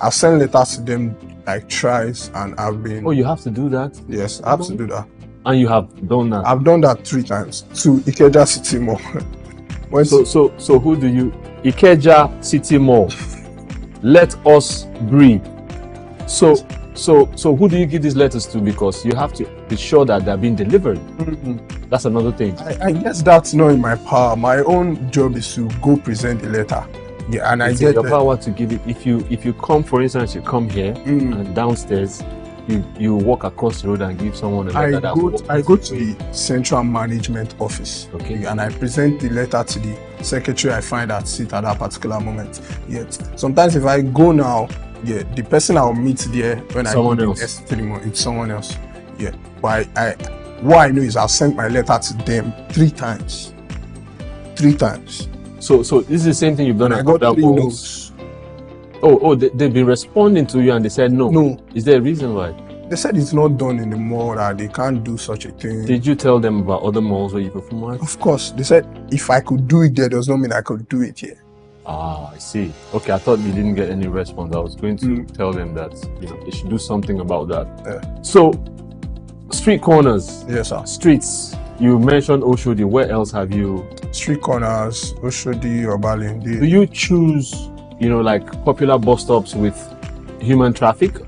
I've sent letters to them like thrice, and I've been. Oh, you have to do that? Yes, I have to do that. And you have done that? I've done that 3 times to Ikeja City Mall. So who do you? Ikeja City Mall. Let us breathe. So who do you give these letters to? Because you have to be sure that they're being delivered. That's another thing. I guess that's not in my power. My own job is to go present the letter. Yeah, and It's I in get your power to give it. If you come, for instance, you come here and downstairs, you walk across the road and give someone a letter. I go to the central management office. Okay. And I present the letter to the secretary I find at seat at that particular moment. Yet sometimes if I go now, the person I'll meet there when Someone I go else. to the ceremony, it's someone else. Yeah. But what I know is I've sent my letter to them 3 times. 3 times. So this is the same thing you've done I at got other 3 malls? no's. They've been responding to you and they said no. No. Is there a reason why? They said it's not done in the mall, that they can't do such a thing. Did you tell them about other malls where you perform at? Of course. They said if I could do it there does not mean I could do it here. Ah, I see. Okay, I thought you didn't get any response. I was going to tell them that they should do something about that. Yeah. So, street corners. Yes, sir. Streets. You mentioned Oshodi. Where else have you? Street corners, Oshodi, Obalende. Do you choose, like popular bus stops with human traffic,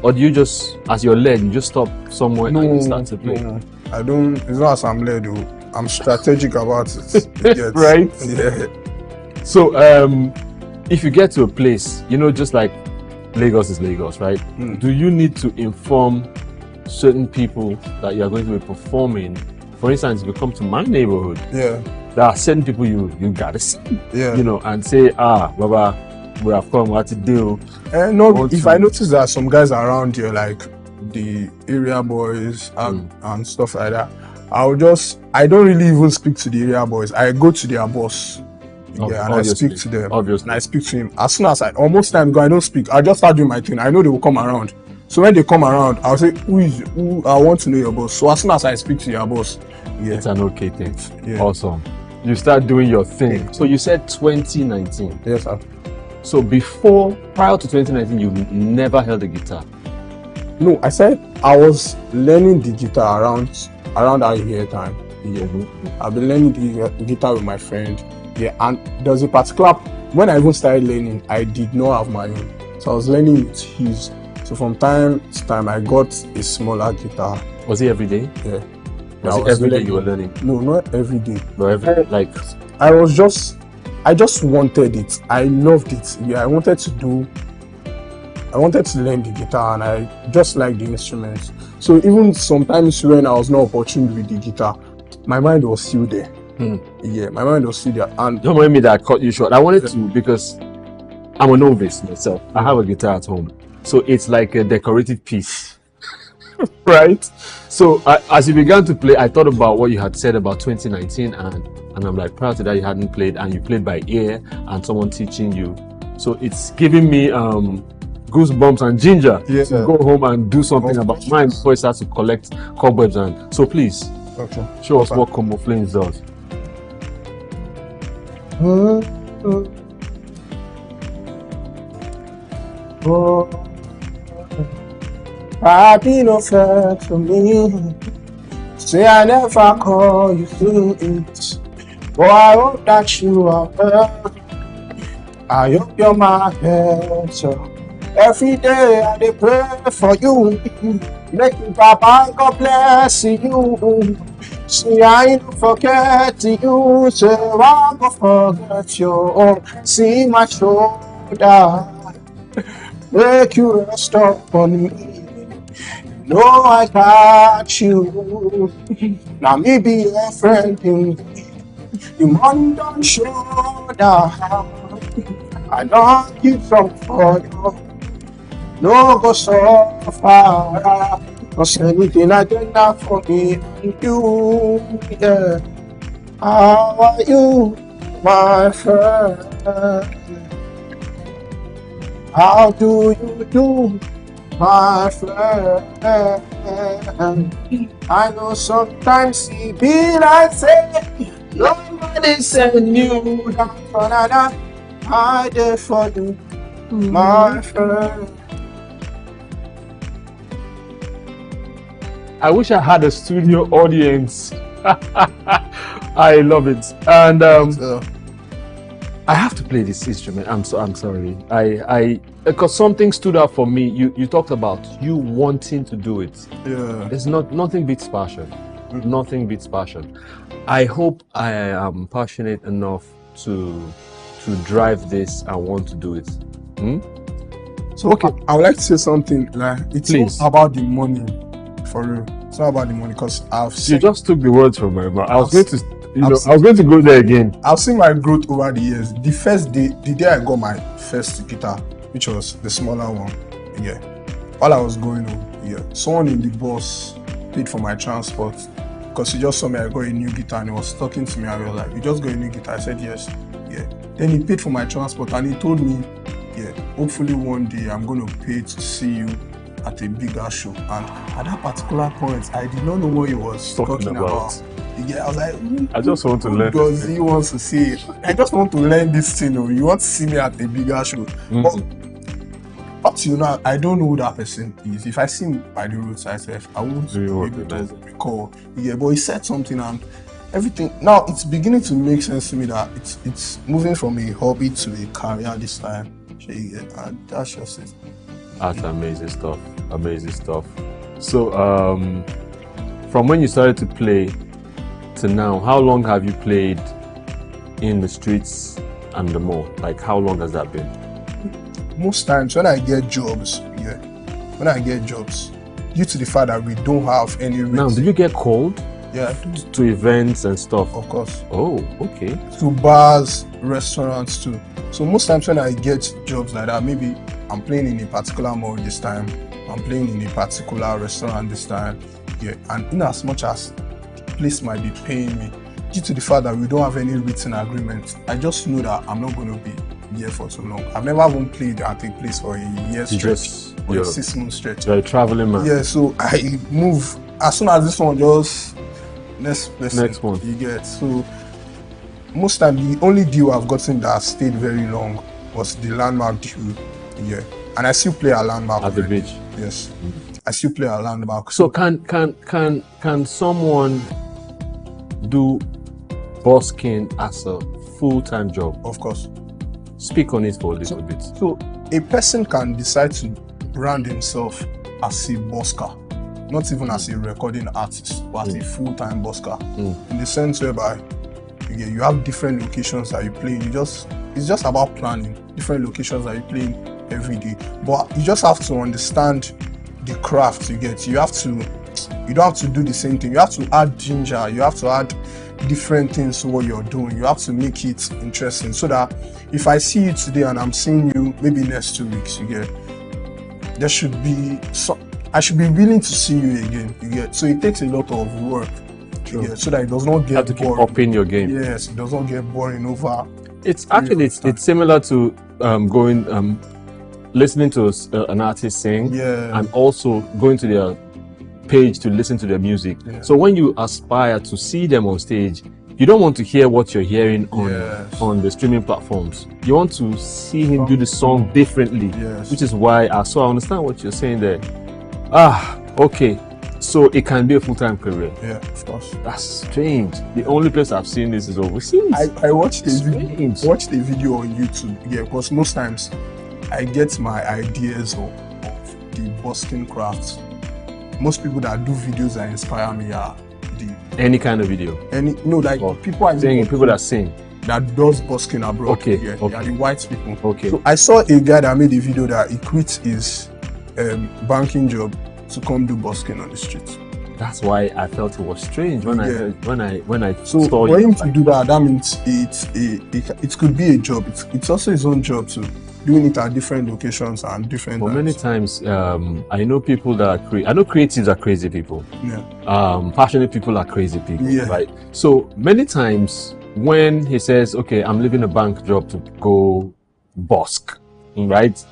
or do you just, as you're led, you just stop somewhere and you start to play? No, I don't. It's not as I'm led. I'm strategic about it. Yes. Right? Yeah. So, if you get to a place, just like Lagos is Lagos, right? Do you need to inform certain people that you are going to be performing? For instance, if you come to my neighborhood, Yeah. there are certain people you gotta see, Yeah. and say, Baba, we have come, what to do? No, if I notice that some guys around here, like the area boys and stuff like that, I don't really even speak to the area boys. I go to their boss. Yeah, and Obviously. I speak to them. Obviously. And I speak to him. As soon as almost time go, I don't speak. I just start doing my thing. I know they will come around. So when they come around, I'll say, who I want to know your boss. So as soon as I speak to your boss, It's an okay thing. Yeah. Awesome. You start doing your thing. So you said 2019. Yes, sir. So prior to 2019, you never held a guitar. No, I said I was learning the guitar around that year time. Yeah. I've been learning the guitar with my friend. Yeah, and there's a particular when I even started learning, I did not have my own. So I was learning with his. So from time to time I got a smaller guitar. Was it every day? Yeah. Was it every day you were learning? No, not every day. No, I just wanted it. I loved it. Yeah, I wanted to learn the guitar, and I just liked the instruments. So even sometimes when I was not opportune with the guitar, my mind was still there. Yeah, my mind was still there. And don't mind me that I cut you short. I wanted to, because I'm a novice myself. I have a guitar at home. So it's like a decorative piece. Right? So as you began to play, I thought about what you had said about 2019, and I'm like, prior to that you hadn't played, and you played by ear and someone teaching you. So it's giving me goosebumps and ginger to go home and do something about mine before it starts to collect cobwebs. And so please, show us what Como Flames does. Party no fair for me. Say I never call you through it. But I hope that you are well. I hope you're my better. Every day I dey pray for you. Make you Papa God bless you. See I don't forget you. Say I go forget you. See my shoulder. Make you rest up on me. No, I got you. Now me be your friend. You money don't show down. I don't keep from for you. No go so far. Cause anything I get now for me and you. Yeah. How are you, my friend? How do you do? my friend. I know sometimes he be like say, nobody send you down for that. I there for you, my friend. I wish I had a studio audience. I love it. And I have to play this instrument. I'm sorry. Because something stood out for me. You talked about you wanting to do it. Yeah. There's nothing beats passion. Nothing beats passion. I hope I am passionate enough to drive this and want to do it. So okay, I would like to say something. Like it's Please. not about the money, for real. It's not about the money because I've seen. You just took the words from my mouth. I was going to go there again. I've seen my growth over the years. The first day, the day I got my first guitar, which was the smaller one, yeah. While I was going home, yeah, someone in the bus paid for my transport because he just saw me. I got a new guitar and he was talking to me. I was like, "You just got a new guitar?" I said, "Yes." Yeah. Then he paid for my transport and he told me, "Yeah, hopefully one day I'm going to pay to see you at a bigger show." And at that particular point, I did not know what he was talking about. Yeah, I was like, I just want to learn. Does he want to see it? I just want to learn this thing. You want to see me at a bigger show. But up to now, I don't know who that person is. If I see him by the roadside, I won't be able to recall. Yeah, but he said something and everything. Now it's beginning to make sense to me that it's moving from a hobby to a career this time. And that's just it. That's amazing stuff. Amazing stuff. So, from when you started to play to now, how long have you played in the streets and the mall? Like, how long has that been? Most times when I get jobs, due to the fact that we don't have any rates. Now, do you get called? Yeah. To events and stuff? Of course. Oh, okay. To bars, restaurants too. So most times when I get jobs like that, maybe I'm playing in a particular mall this time, I'm playing in a particular restaurant this time, yeah. And in as much as the place might be paying me, due to the fact that we don't have any written agreement, I just know that I'm not going to be here for too long. I've never even played at a place for a year stretch or a 6 month stretch. You're a traveling man. Yeah, so I move as soon as this one just next one you get. So most time the only deal I've gotten that stayed very long was the Landmark deal. Yeah, and I still play a Landmark at the beach. Yes, I still play a Landmark. So can someone do busking as a full-time job? Of course. Speak on it for a little bit. So a person can decide to brand himself as a busker, not even as a recording artist, but as a full-time busker. In the sense whereby you have different locations that you play. It's just about planning different locations that you play in every day. But you just have to understand the craft you get. You don't have to do the same thing. You have to add ginger. You have to add different things to what you're doing. You have to make it interesting so that if I see you today and I'm seeing you maybe next 2 weeks, I should be willing to see you again. So it takes a lot of work. So that it does not get you have to keep upping your game. Yes, it does not get boring over. It's actually it's similar to listening to an artist sing, and also going to their page to listen to their music. So when you aspire to see them on stage, you don't want to hear what you're hearing on the streaming platforms. You want to see him do the song differently, which is why I understand what you're saying there. Okay. So it can be a full-time career. Yeah, of course. That's strange. The only place I've seen this is overseas. I watched a video on YouTube. Yeah, because most times I get my ideas of the busking craft. Most people that do videos that inspire me are any kind of video. People that sing. That does busking abroad. Okay. They are the white people. Okay. So I saw a guy that made a video that he quit his banking job to come do busking on the street. That's why I felt it was strange when I so saw for him to do that means it could be a job. It's also his own job too, doing it at different locations and different. But many times, I know people that are I know creatives are crazy people. Yeah. Passionate people are crazy people. Yeah. Right. So many times when he says, "Okay, I'm leaving a bank job to go busk," right?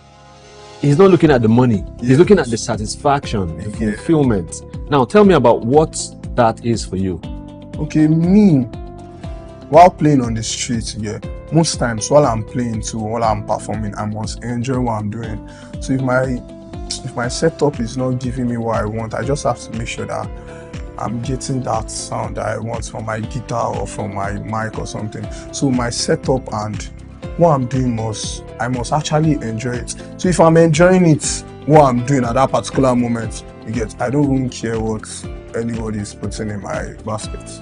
he's not looking at the money. He's looking at the satisfaction, the fulfillment. Now, tell me about what that is for you. Okay, me, while playing on the street, most times while I'm playing too, while I'm performing, I must enjoy what I'm doing. So if my setup is not giving me what I want, I just have to make sure that I'm getting that sound that I want from my guitar or from my mic or something. So my setup and what I'm doing I must actually enjoy it. So if I'm enjoying it, what I'm doing at that particular moment, I don't even care what anybody is putting in my basket.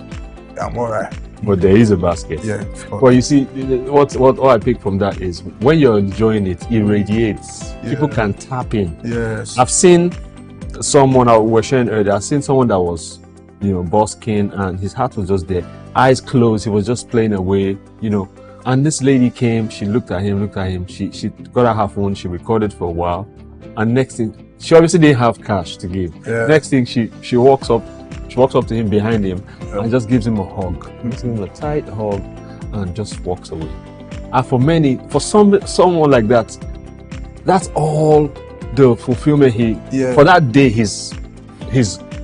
I'm alright. But there is a basket. Yeah. Well, you see, what I pick from that is when you're enjoying it, it radiates. People can tap in. Yes. I've seen someone I was sharing earlier. I've seen someone that was, busking, and his heart was just there, eyes closed. He was just playing away, And this lady came. She looked at him. She got out her phone. She recorded for a while, and next thing, she obviously didn't have cash to give. Yeah. Next thing, she walks up to him behind him and just gives him a hug. Gives him a tight hug and just walks away. And for someone like that, that's all the fulfillment for that day he's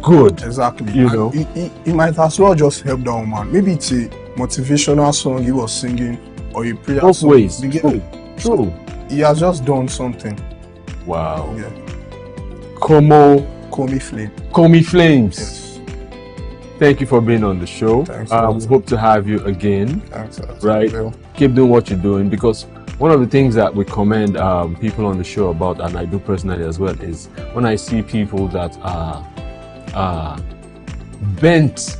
good. Exactly. He might as well just help that woman. Maybe it's a motivational song he was singing or a prayer both song. ways. True. He has just done something. Wow. Yeah. Komi Flames. Yes. Thank you for being on the show. Thanks. We hope to have you again. Thanks. Right? Keep doing what you're doing, because one of the things that we commend people on the show about, and I do personally as well, is when I see people that are bent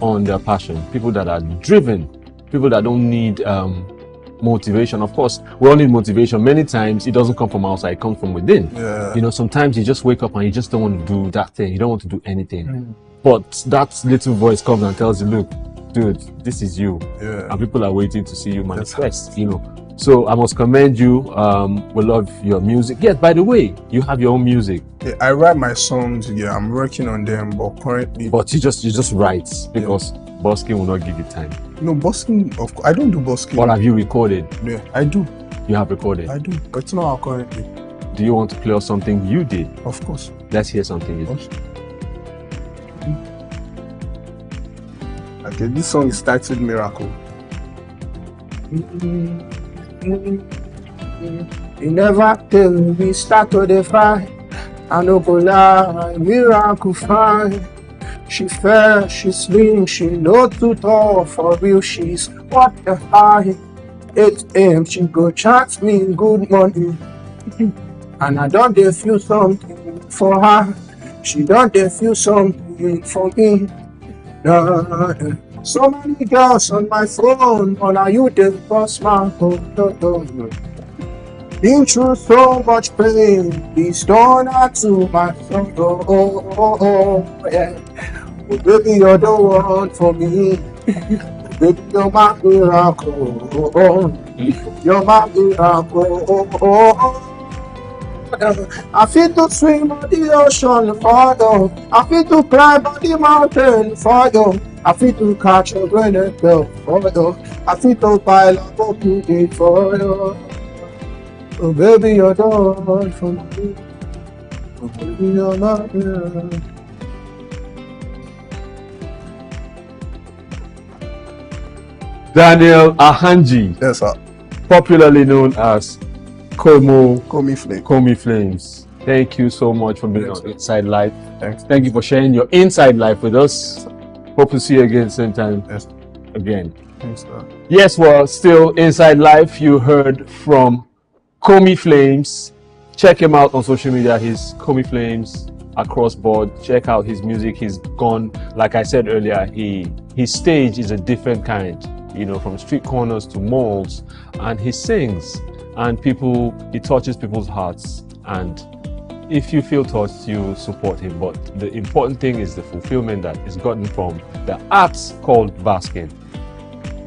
on their passion, people that are driven, people that don't need motivation. Of course, we all need motivation. Many times it doesn't come from outside, it comes from within. Yeah. Sometimes you just wake up and you just don't want to do that thing. You don't want to do anything. But that little voice comes and tells you, look, dude, this is you. Yeah. And people are waiting to see you manifest, So I must commend you. We love your music. Yes, by the way, you have your own music. Yeah, I write my songs. Yeah, I'm working on them, but currently. But you just write because busking will not give you time. No, busking. Of course, I don't do busking. What have you recorded? Yeah, I do. You have recorded. I do, but it's not out currently. Do you want to play us something you did? Of course. Let's hear something you did. Okay, this song is titled Miracle. You never tell me start to the fight. I no go lie, miracle fine. She fair, she slim, she not too tall. For real, she's what the high. 8 a.m. she go chat me good morning. And I don't dey feel something for her. She don't dey feel something for me. Nah, so many girls on my phone, but now you dey bust my phone. Been through so much pain, please don't add to my sorrow. Yeah. Oh, baby, you're the one for me. Baby, you're my miracle. You're my miracle. I feel to swim on the ocean for you. I feel to climb on the mountain for you. I feel to catch a grenade bell for you. I feel to pile up a beauty for you. Oh baby, you're the one for me. Oh baby, you're my miracle. Daniel Ahanji. Yes, sir. Popularly known as Komi Flames. Thank you so much for being on Inside Life. Thank you for sharing your inside life with us. Hope to see you again same time. Again. Thanks, sir. Yes, well, still Inside Life. You heard from Komi Flames. Check him out on social media. He's Komi Flames across board. Check out his music. He's gone, like I said earlier, his stage is a different kind, from street corners to malls, and he sings, and he touches people's hearts. And if you feel touched, you support him. But the important thing is the fulfillment that is gotten from the arts called basking.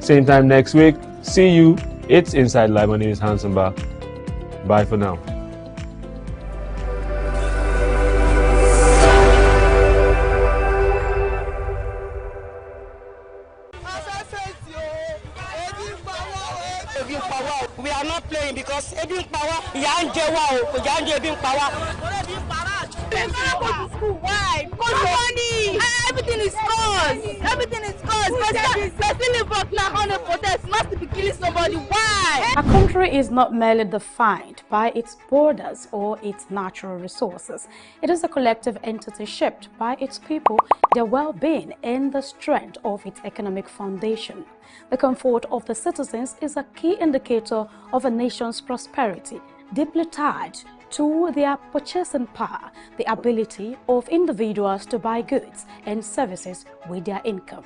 Same time next week. See you. It's Inside Live. My name is Hansenba. Bye for now. ebi power. We are not playing because ebi power. Yanje wow, yanje ebi power. Why? Because money. Everything is cost. Everything is cost. But still involved now on a protest. Must be killing somebody. Why? A country is not merely defined by its borders or its natural resources. It is a collective entity shaped by its people, their well-being, and the strength of its economic foundation. The comfort of the citizens is a key indicator of a nation's prosperity, deeply tied to their purchasing power, the ability of individuals to buy goods and services with their income.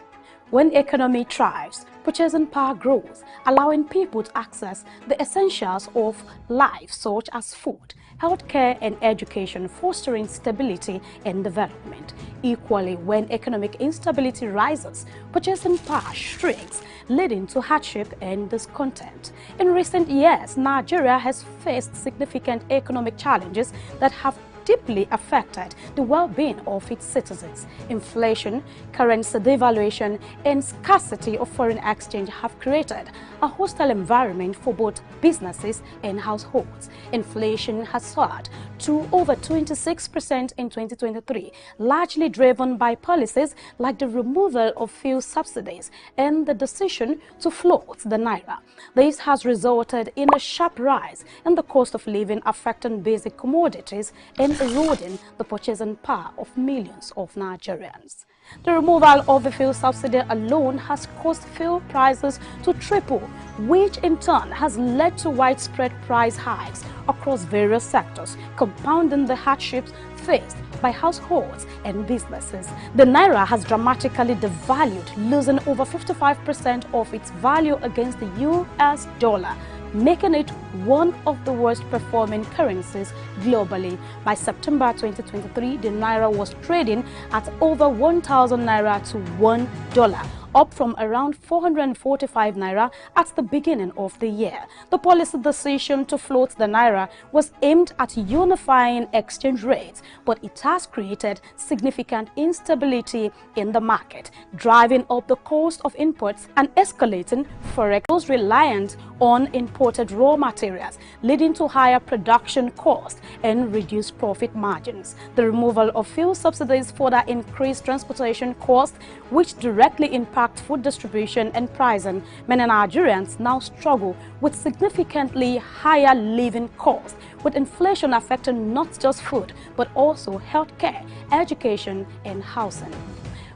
When the economy thrives, purchasing power grows, allowing people to access the essentials of life such as food, healthcare and education, fostering stability and development. Equally, when economic instability rises, purchasing power shrinks, leading to hardship and discontent. In recent years, Nigeria has faced significant economic challenges that have deeply affected the well-being of its citizens. Inflation, currency devaluation, and scarcity of foreign exchange have created a hostile environment for both businesses and households. Inflation has soared to over 26% in 2023, largely driven by policies like the removal of fuel subsidies and the decision to float the naira. This has resulted in a sharp rise in the cost of living, affecting basic commodities and eroding the purchasing power of millions of Nigerians. The removal of the fuel subsidy alone has caused fuel prices to triple, which in turn has led to widespread price hikes across various sectors, compounding the hardships faced by households and businesses. The naira has dramatically devalued, losing over 55% of its value against the US dollar, making it one of the worst performing currencies globally. By September 2023, the naira was trading at over 1,000 naira to $1, up from around 445 naira at the beginning of the year. The policy decision to float the naira was aimed at unifying exchange rates, but it has created significant instability in the market, driving up the cost of imports and escalating forex those reliant on imported raw materials, leading to higher production costs and reduced profit margins. The removal of fuel subsidies further increased transportation costs, which directly impact food distribution and pricing. Many Nigerians now struggle with significantly higher living costs, with inflation affecting not just food, but also healthcare, education, and housing.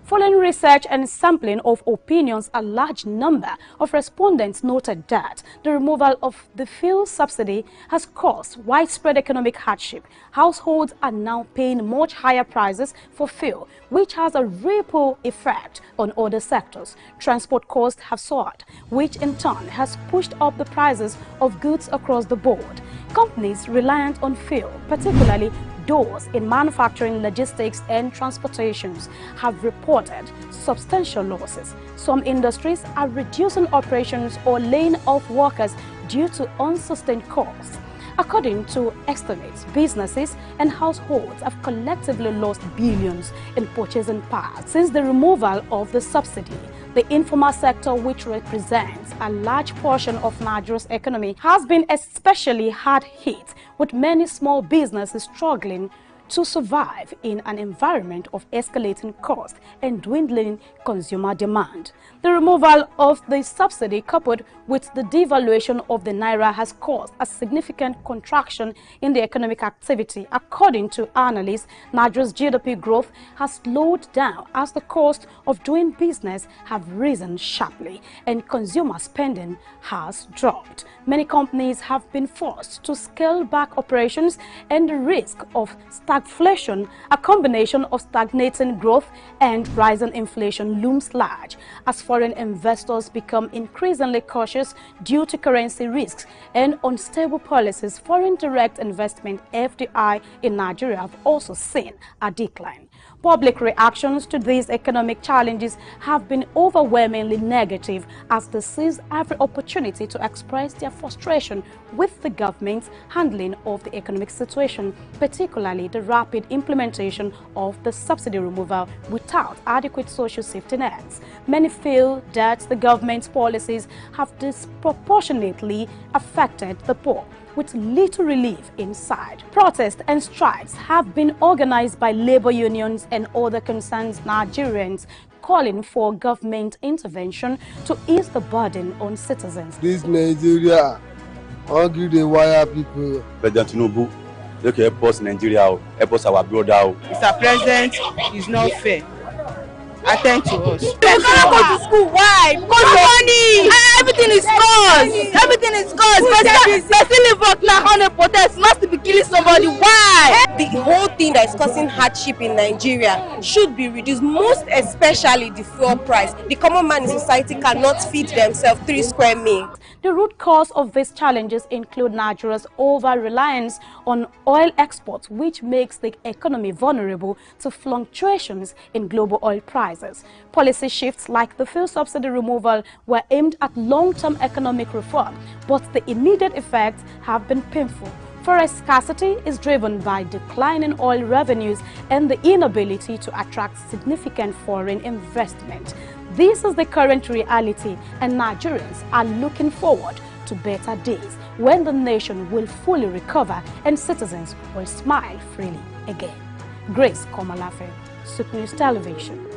Following research and sampling of opinions, a large number of respondents noted that the removal of the fuel subsidy has caused widespread economic hardship. Households are now paying much higher prices for fuel, which has a ripple effect on other sectors. Transport costs have soared, which in turn has pushed up the prices of goods across the board. Companies reliant on fuel, particularly those in manufacturing, logistics, and transportations, have reported substantial losses. Some industries are reducing operations or laying off workers due to unsustained costs. According to estimates, businesses and households have collectively lost billions in purchasing power since the removal of the subsidy. The informal sector, which represents a large portion of Nigeria's economy, has been especially hard hit, with many small businesses struggling to survive in an environment of escalating costs and dwindling consumer demand. The removal of the subsidy, coupled with the devaluation of the naira, has caused a significant contraction in the economic activity. According to analysts, Nigeria's GDP growth has slowed down as the cost of doing business have risen sharply and consumer spending has dropped. Many companies have been forced to scale back operations, and the risk of stagflation, a combination of stagnating growth and rising inflation, looms large as foreign investors become increasingly cautious due to currency risks and unstable policies. Foreign direct investment (FDI) in Nigeria have also seen a decline. Public reactions to these economic challenges have been overwhelmingly negative, as they seize every opportunity to express their frustration with the government's handling of the economic situation, particularly the rapid implementation of the subsidy removal without adequate social safety nets. Many feel that the government's policies have disproportionately affected the poor, with little relief in sight. Protests and strikes have been organized by labor unions and other concerned Nigerians, calling for government intervention to ease the burden on citizens. This Nigeria, hungry they wire people. President Tinubu, they can help us Nigeria, help us our brother. Mr. President is not fair. Attend to us. You cannot go to school. Why? Because money. Everything is cost. Everything is cost. Person live work now on a protest must be killing somebody. Why? The whole thing that is causing hardship in Nigeria should be reduced, most especially the fuel price. The common man in society cannot feed themselves 3 square meals. The root cause of these challenges include Nigeria's over-reliance on oil exports, which makes the economy vulnerable to fluctuations in global oil prices. Policy shifts like the fuel subsidy removal were aimed at long-term economic reform, but the immediate effects have been painful. Forest scarcity is driven by declining oil revenues and the inability to attract significant foreign investment. This is the current reality, and Nigerians are looking forward to better days when the nation will fully recover and citizens will smile freely again. Grace Komalafe, SOUQ News Television.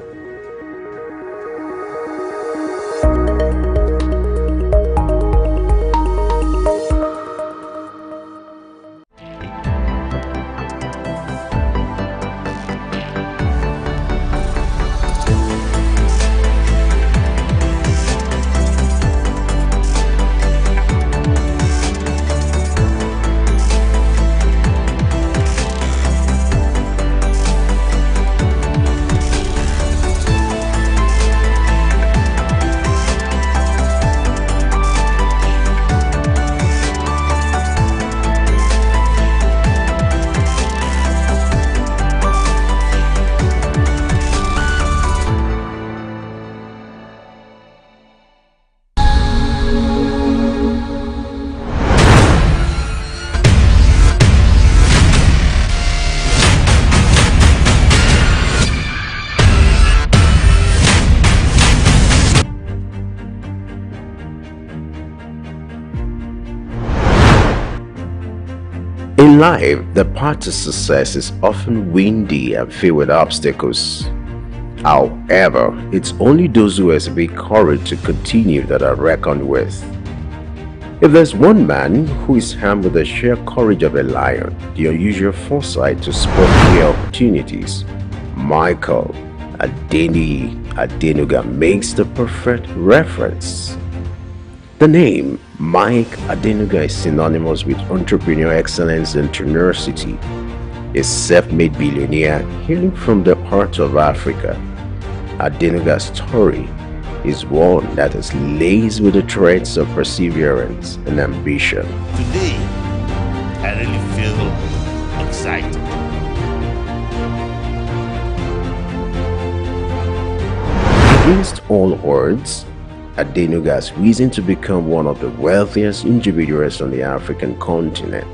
In life, the path to success is often windy and filled with obstacles. However, it's only those who exhibit courage to continue that are reckoned with. If there's one man who is armed with the sheer courage of a lion, the unusual foresight to spot clear opportunities, Michael Adenuga makes the perfect reference. The name Mike Adenuga is synonymous with entrepreneurial excellence and tenacity. A self-made billionaire hailing from the heart of Africa, Adenuga's story is one that is laced with the threads of perseverance and ambition. Today, I really feel excited. Against all odds, Adenuga has risen to become one of the wealthiest individuals on the African continent.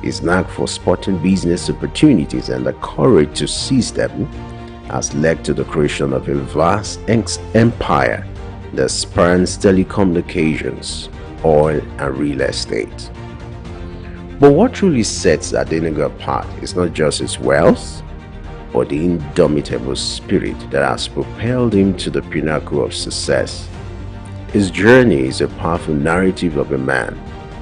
His knack for spotting business opportunities and the courage to seize them has led to the creation of a vast empire that spans telecommunications, oil, and real estate. But what truly sets Adenuga apart is not just his wealth, but the indomitable spirit that has propelled him to the pinnacle of success. His journey is a powerful narrative of a man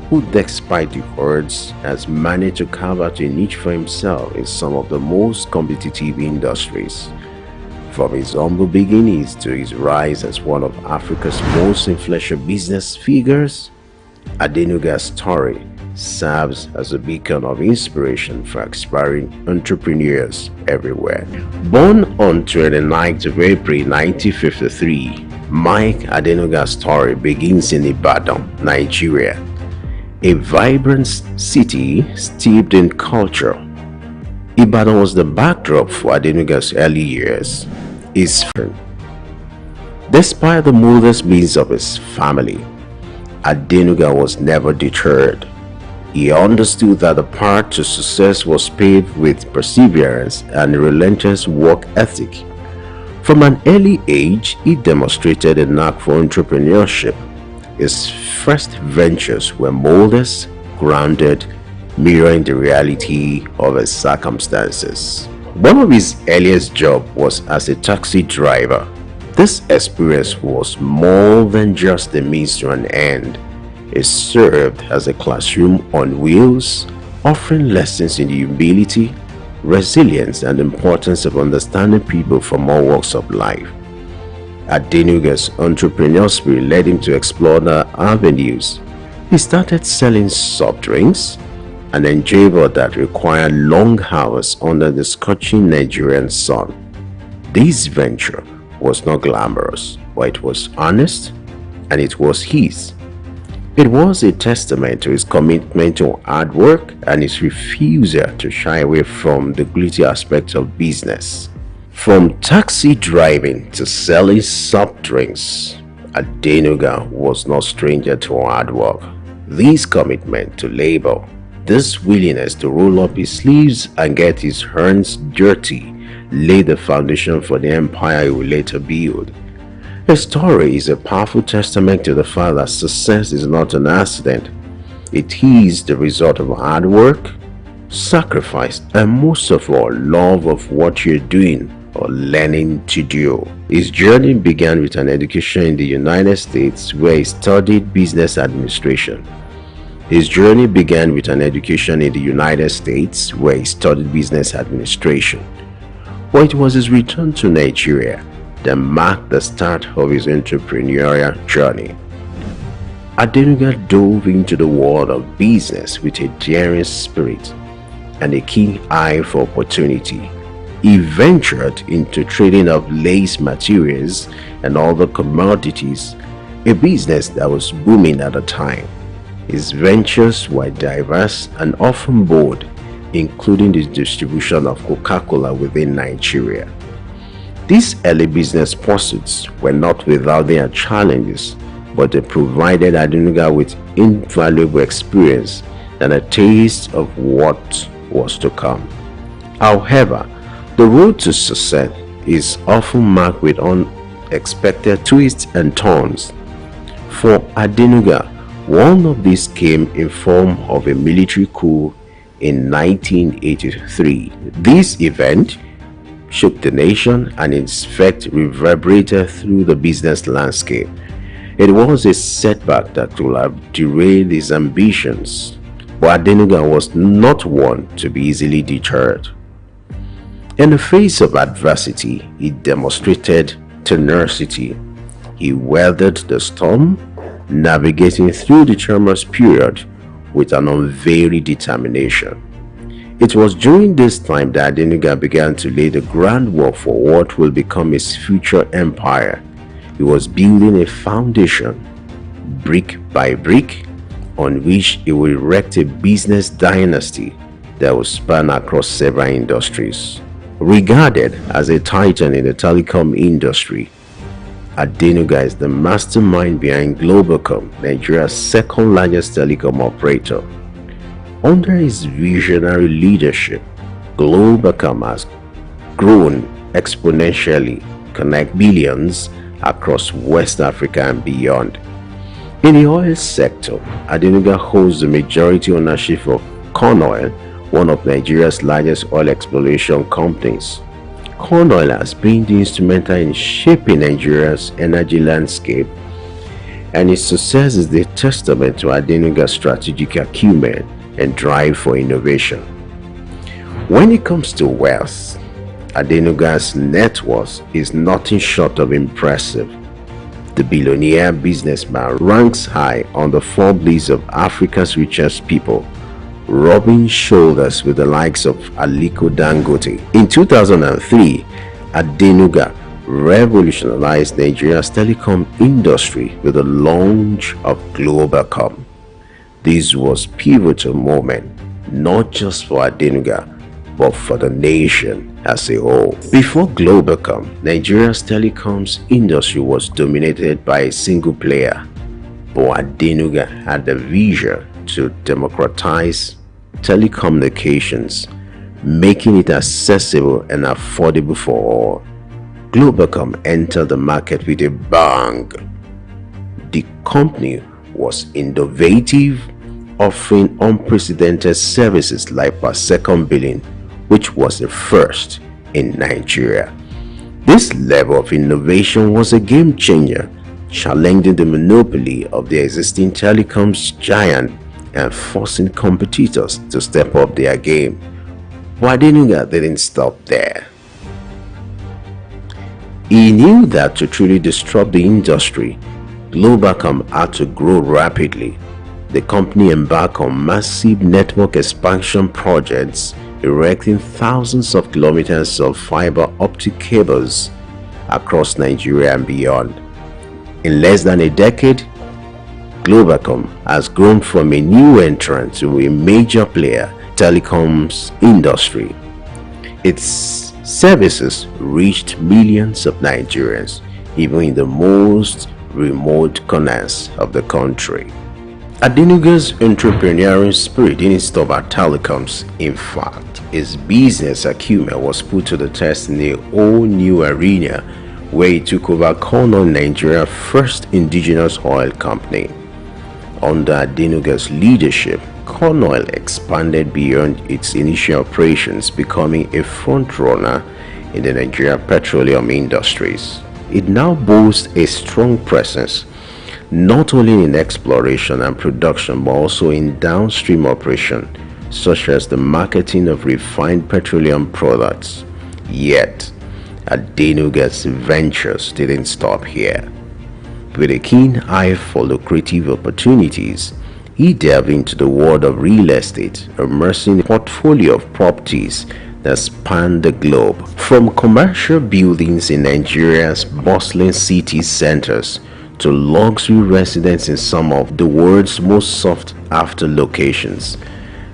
who, despite the odds, has managed to carve out a niche for himself in some of the most competitive industries. From his humble beginnings to his rise as one of Africa's most influential business figures, Adenuga's story serves as a beacon of inspiration for aspiring entrepreneurs everywhere. Born on 29th of April 1953, Mike Adenuga's story begins in Ibadan, Nigeria, a vibrant city steeped in culture. Ibadan was the backdrop for Adenuga's early years. His friend. Despite the modest means of his family, Adenuga was never deterred. He understood that the path to success was paved with perseverance and relentless work ethic. From an early age, he demonstrated a knack for entrepreneurship. His first ventures were modest, grounded, mirroring the reality of his circumstances. One of his earliest jobs was as a taxi driver. This experience was more than just a means to an end. It served as a classroom on wheels, offering lessons in humility, resilience, and the importance of understanding people from all walks of life. Adenuga's entrepreneurial spirit led him to explore the avenues. He started selling soft drinks, an endeavor that required long hours under the scorching Nigerian sun. This venture was not glamorous, but it was honest, and it was his. It was a testament to his commitment to hard work and his refusal to shy away from the gritty aspects of business. From taxi driving to selling soft drinks, Adenuga was no stranger to hard work. This commitment to labor, this willingness to roll up his sleeves and get his hands dirty, laid the foundation for the empire he would later build. His story is a powerful testament to the fact that success is not an accident. It is the result of hard work, sacrifice, and most of all, love of what you're doing or learning to do. His journey began with an education in the United States where he studied business administration. But it was his return to Nigeria that marked the start of his entrepreneurial journey. Adenuga dove into the world of business with a daring spirit and a keen eye for opportunity. He ventured into trading of lace materials and other commodities, a business that was booming at the time. His ventures were diverse and often bold, including the distribution of Coca-Cola within Nigeria. These early business pursuits were not without their challenges, but they provided Adenuga with invaluable experience and a taste of what was to come. However, the road to success is often marked with unexpected twists and turns. For Adenuga, one of these came in form of a military coup in 1983. This event shook the nation and its effect reverberated through the business landscape. It was a setback that would have derailed his ambitions, but Adenuga was not one to be easily deterred. In the face of adversity, he demonstrated tenacity. He weathered the storm, navigating through the tumultuous period with an unvarying determination. It was during this time that Adenuga began to lay the groundwork for what will become his future empire. He was building a foundation, brick by brick, on which he would erect a business dynasty that would span across several industries. Regarded as a titan in the telecom industry, Adenuga is the mastermind behind Globalcom, Nigeria's second largest telecom operator. Under his visionary leadership, Globalcom has grown exponentially, connect billions across West Africa and beyond. In the oil sector, Adenuga holds the majority ownership of Corn Oil, one of Nigeria's largest oil exploration companies. Corn Oil has been instrumental in shaping Nigeria's energy landscape, and its success is the testament to Adenuga's strategic acumen and drive for innovation. When it comes to wealth, Adenuga's net worth is nothing short of impressive. The billionaire businessman ranks high on the Forbes list of Africa's richest people, rubbing shoulders with the likes of Aliko Dangote. In 2003, Adenuga revolutionized Nigeria's telecom industry with the launch of Globalcom. This was a pivotal moment, not just for Adenuga, but for the nation as a whole. Before Globacom, Nigeria's telecoms industry was dominated by a single player, but Adenuga had the vision to democratize telecommunications, making it accessible and affordable for all. Globacom entered the market with a bang. The company was innovative, offering unprecedented services like per second billing, which was the first in Nigeria. This level of innovation was a game changer, challenging the monopoly of the existing telecoms giant and forcing competitors to step up their game. But Adenuga didn't stop there. He knew that to truly disrupt the industry, Globacom had to grow rapidly. The company embarked on massive network expansion projects, erecting thousands of kilometers of fiber optic cables across Nigeria and beyond. In less than a decade, Globacom has grown from a new entrant to a major player in the telecoms industry. Its services reached millions of Nigerians, even in the most remote corners of the country. Adenuga's entrepreneurial spirit didn't stop at telecoms. In fact, his business acumen was put to the test in a whole new arena where he took over Cornell, Nigeria's first indigenous oil company. Under Adenuga's leadership, Cornell expanded beyond its initial operations, becoming a front-runner in the Nigerian petroleum industries. It now boasts a strong presence not only in exploration and production but also in downstream operation, such as the marketing of refined petroleum products. Yet, Adenuga's ventures didn't stop here. With a keen eye for lucrative opportunities, he delved into the world of real estate, immersing a portfolio of properties that spanned the globe, from commercial buildings in Nigeria's bustling city centers to luxury residences in some of the world's most sought-after locations.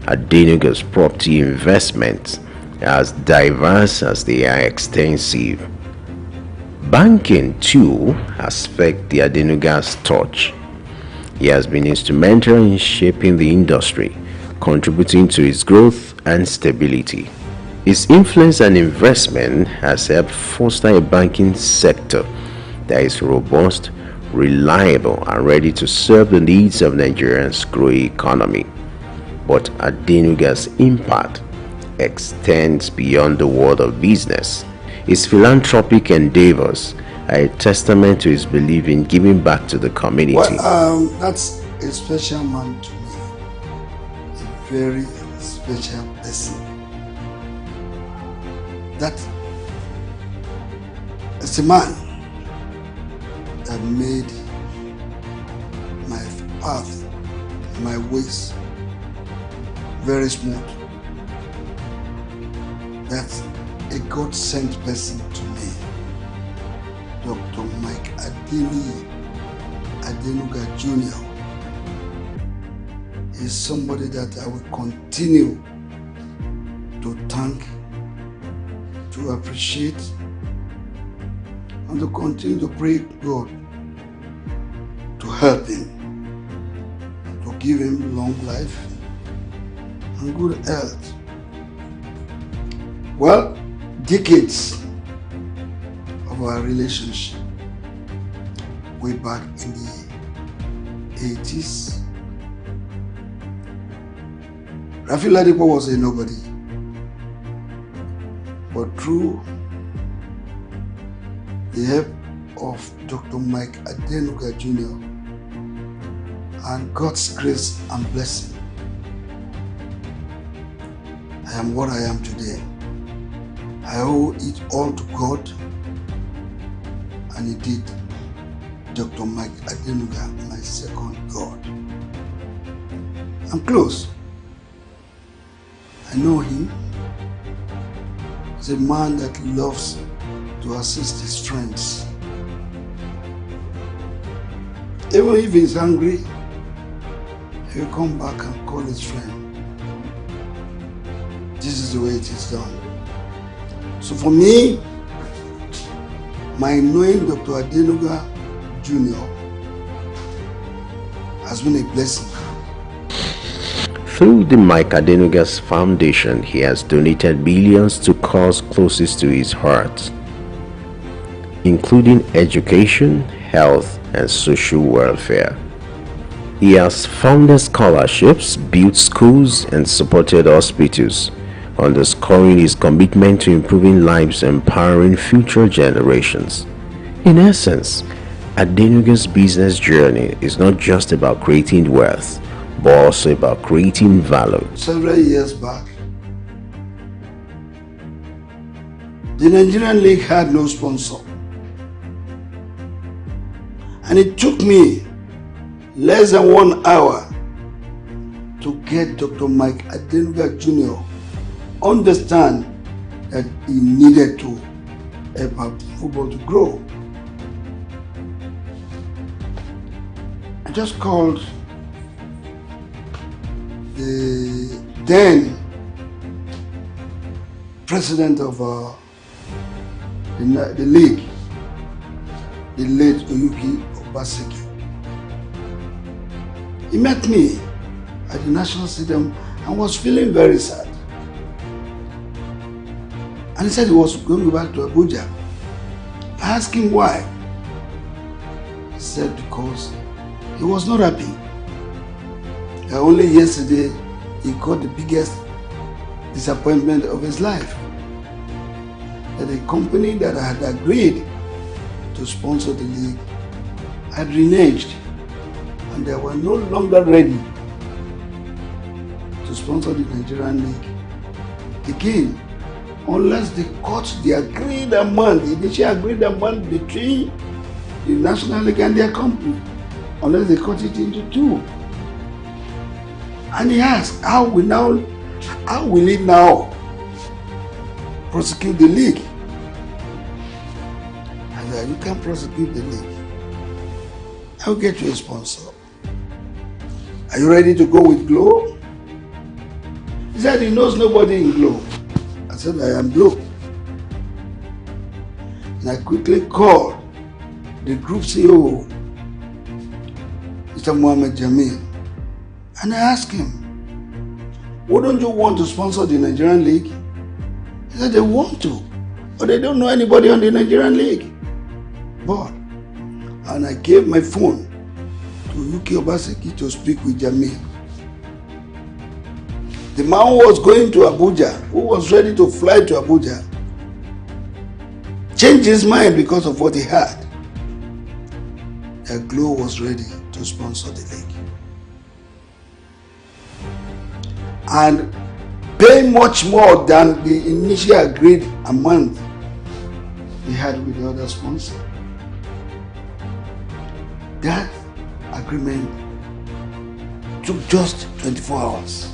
Adenuga's property investments are as diverse as they are extensive. Banking, too, has felt the Adenuga's touch. He has been instrumental in shaping the industry, contributing to its growth and stability. His influence and investment has helped foster a banking sector that is robust, reliable, and ready to serve the needs of Nigeria's growing economy. But Adenuga's impact extends beyond the world of business. His philanthropic endeavors are a testament to his belief in giving back to the community. Well, that's a special man to me. A very special person. That is a man that made my path, my ways very smooth. That's a God-sent person to me. Dr. Mike Adenuga Jr. is somebody that I will continue to thank, to appreciate, and to continue to pray God to help him, to give him long life and good health. Well, decades of our relationship, way back in the 80s, Rafi Ladipo was a nobody, but through the help of Dr. Mike Adenuga Jr. and God's grace and blessing, I am what I am today. I owe it all to God and indeed Dr. Mike Adenuga, my second God. I'm close. I know him. He's a man that loves to assist his friends. Even if he's angry, he will come back and call his friend. this is the way it is done. So for me, my knowing Dr. Adenuga Jr. has been a blessing. Through the Mike Adenuga's Foundation, he has donated millions to cause closest to his heart, including education, health, and social welfare. He has funded scholarships, built schools, and supported hospitals, underscoring his commitment to improving lives and empowering future generations. In essence, Adenuga's business journey is not just about creating wealth, but also about creating value. Several years back, the Nigerian League had no sponsor. And it took me less than 1 hour to get Dr. Mike Adenuga Jr. understand that he needed to help our football to grow. I just called the then president of the league, the late SOUQ Exclusive. He met me at the National Stadium and was feeling very sad. And he said he was going back to Abuja. I asked him why. He said because he was not happy. Only yesterday he got the biggest disappointment of his life. That the company that had agreed to sponsor the league had reneged and they were no longer ready to sponsor the Nigerian league again, unless they cut the agreed amount, the initial agreed amount between the National League and their company, unless they cut it into two. And he asked, how will he now prosecute the league? I said, you can't prosecute the league. I'll get you a sponsor. Are you ready to go with Glow? He said he knows nobody in Glow. I said, I am Glow. And I quickly called the group CEO, Mr. Mohammed Jamil, and I asked him, wouldn't you want to sponsor the Nigerian League? He said they want to, but they don't know anybody on the Nigerian League. But, and I gave my phone to SOUQ Exclusive to speak with Jamil. The man who was going to Abuja, who was ready to fly to Abuja, changed his mind because of what he heard. That Glow was ready to sponsor the league. And pay much more than the initial agreed amount he had with the other sponsor. That agreement took just 24 hours.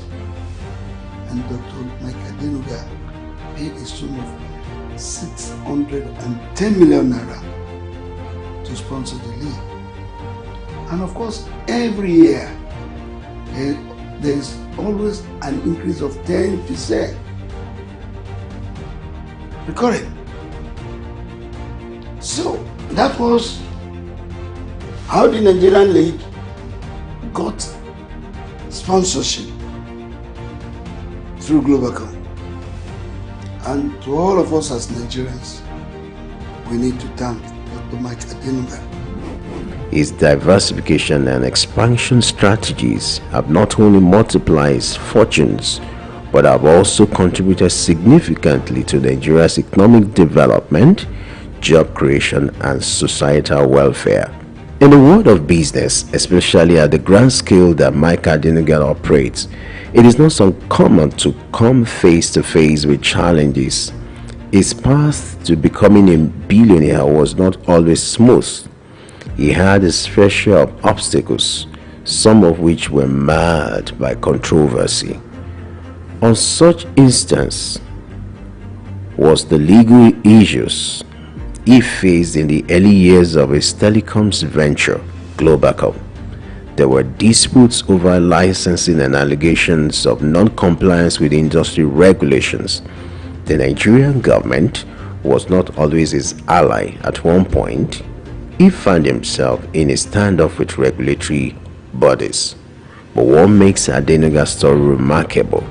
And Dr. Mike Adenuga paid a sum of 610 million naira to sponsor the league. And of course, every year, there is always an increase of 10%. Recurring. So, that was how the Nigerian League got sponsorship through Globacom. And to all of us as Nigerians, we need to thank Dr. Mike Adenuga. His diversification and expansion strategies have not only multiplied his fortunes, but have also contributed significantly to Nigeria's economic development, job creation, and societal welfare. In the world of business, especially at the grand scale that Mike Adenuga operates, it is not uncommon to come face to face with challenges. His path to becoming a billionaire was not always smooth. He had his fair share of obstacles, some of which were marred by controversy. On such instance was the legal issues he faced in the early years of his telecoms venture, Globacom. there were disputes over licensing and allegations of non-compliance with industry regulations. The Nigerian government was not always his ally. At one point, he found himself in a standoff with regulatory bodies. But what makes Adenuga's story remarkable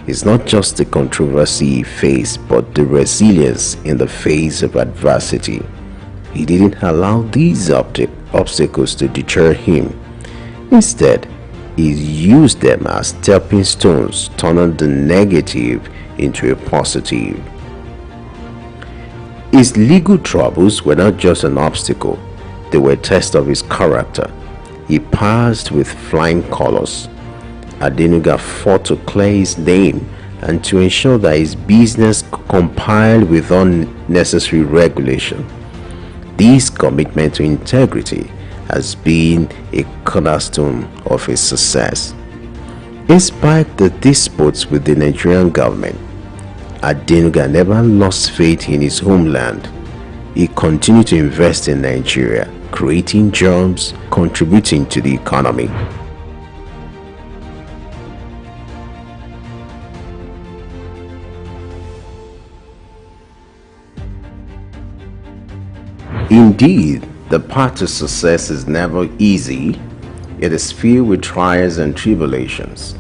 is not just the controversy he faced, but the resilience in the face of adversity. He didn't allow these obstacles to deter him. Instead, he used them as stepping stones, turning the negative into a positive. His legal troubles were not just an obstacle, they were a test of his character. He passed with flying colors. Adenuga fought to clear his name and to ensure that his business complied with unnecessary regulation. This commitment to integrity has been a cornerstone of his success. Despite the disputes with the Nigerian government, Adenuga never lost faith in his homeland. He continued to invest in Nigeria, creating jobs, contributing to the economy. Indeed, the path to success is never easy. It is filled with trials and tribulations.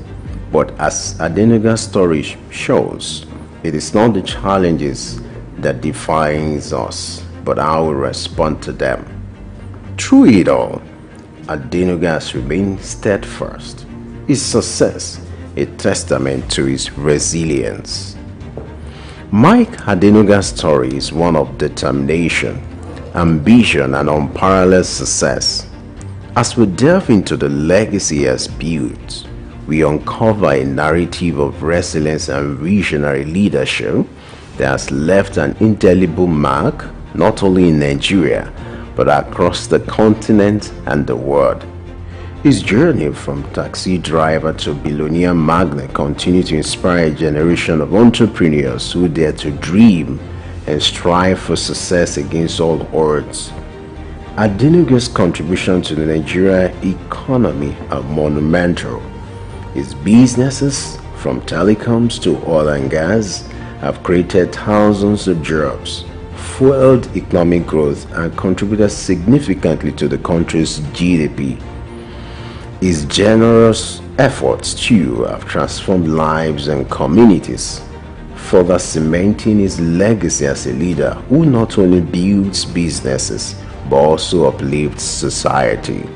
But as Adenuga's story shows, it is not the challenges that defines us, but how we respond to them. Through it all, Adenuga has remained steadfast. His success, a testament to his resilience. Mike Adenuga's story is one of determination, ambition, and unparalleled success. As we delve into the legacy he has built, we uncover a narrative of resilience and visionary leadership that has left an indelible mark not only in Nigeria but across the continent and the world. His journey from taxi driver to billionaire magnate continues to inspire a generation of entrepreneurs who dare to dream and strive for success against all odds. Adenuga's contribution to the Nigerian economy are monumental. His businesses, from telecoms to oil and gas, have created thousands of jobs, fueled economic growth, and contributed significantly to the country's GDP. His generous efforts too have transformed lives and communities, further cementing his legacy as a leader who not only builds businesses but also uplifts society.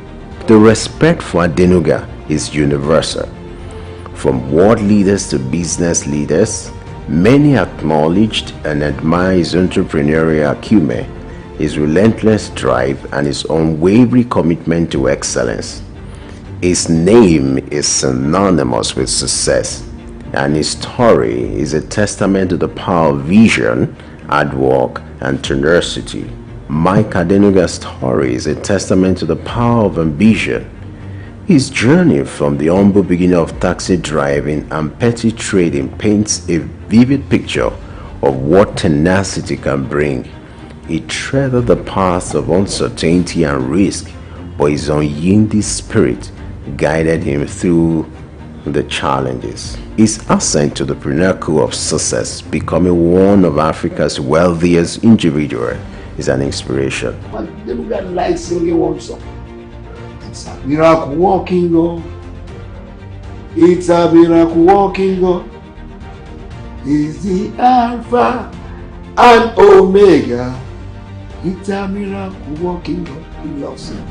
The respect for Adenuga is universal. From world leaders to business leaders, many acknowledged and admire his entrepreneurial acumen, his relentless drive, and his unwavering commitment to excellence. His name is synonymous with success, and his story is a testament to the power of vision, hard work, and tenacity. Mike Adenuga's story is a testament to the power of ambition. His journey from the humble beginning of taxi driving and petty trading paints a vivid picture of what tenacity can bring. He treaded the path of uncertainty and risk, but his unyielding spirit guided him through the challenges. His ascent to the pinnacle of success, becoming one of Africa's wealthiest individuals, is an inspiration. Adenuga likes singing one song. It's a miracle walking God. It's a miracle walking God. He's the Alpha and Omega. It's a miracle walking God. He loves him.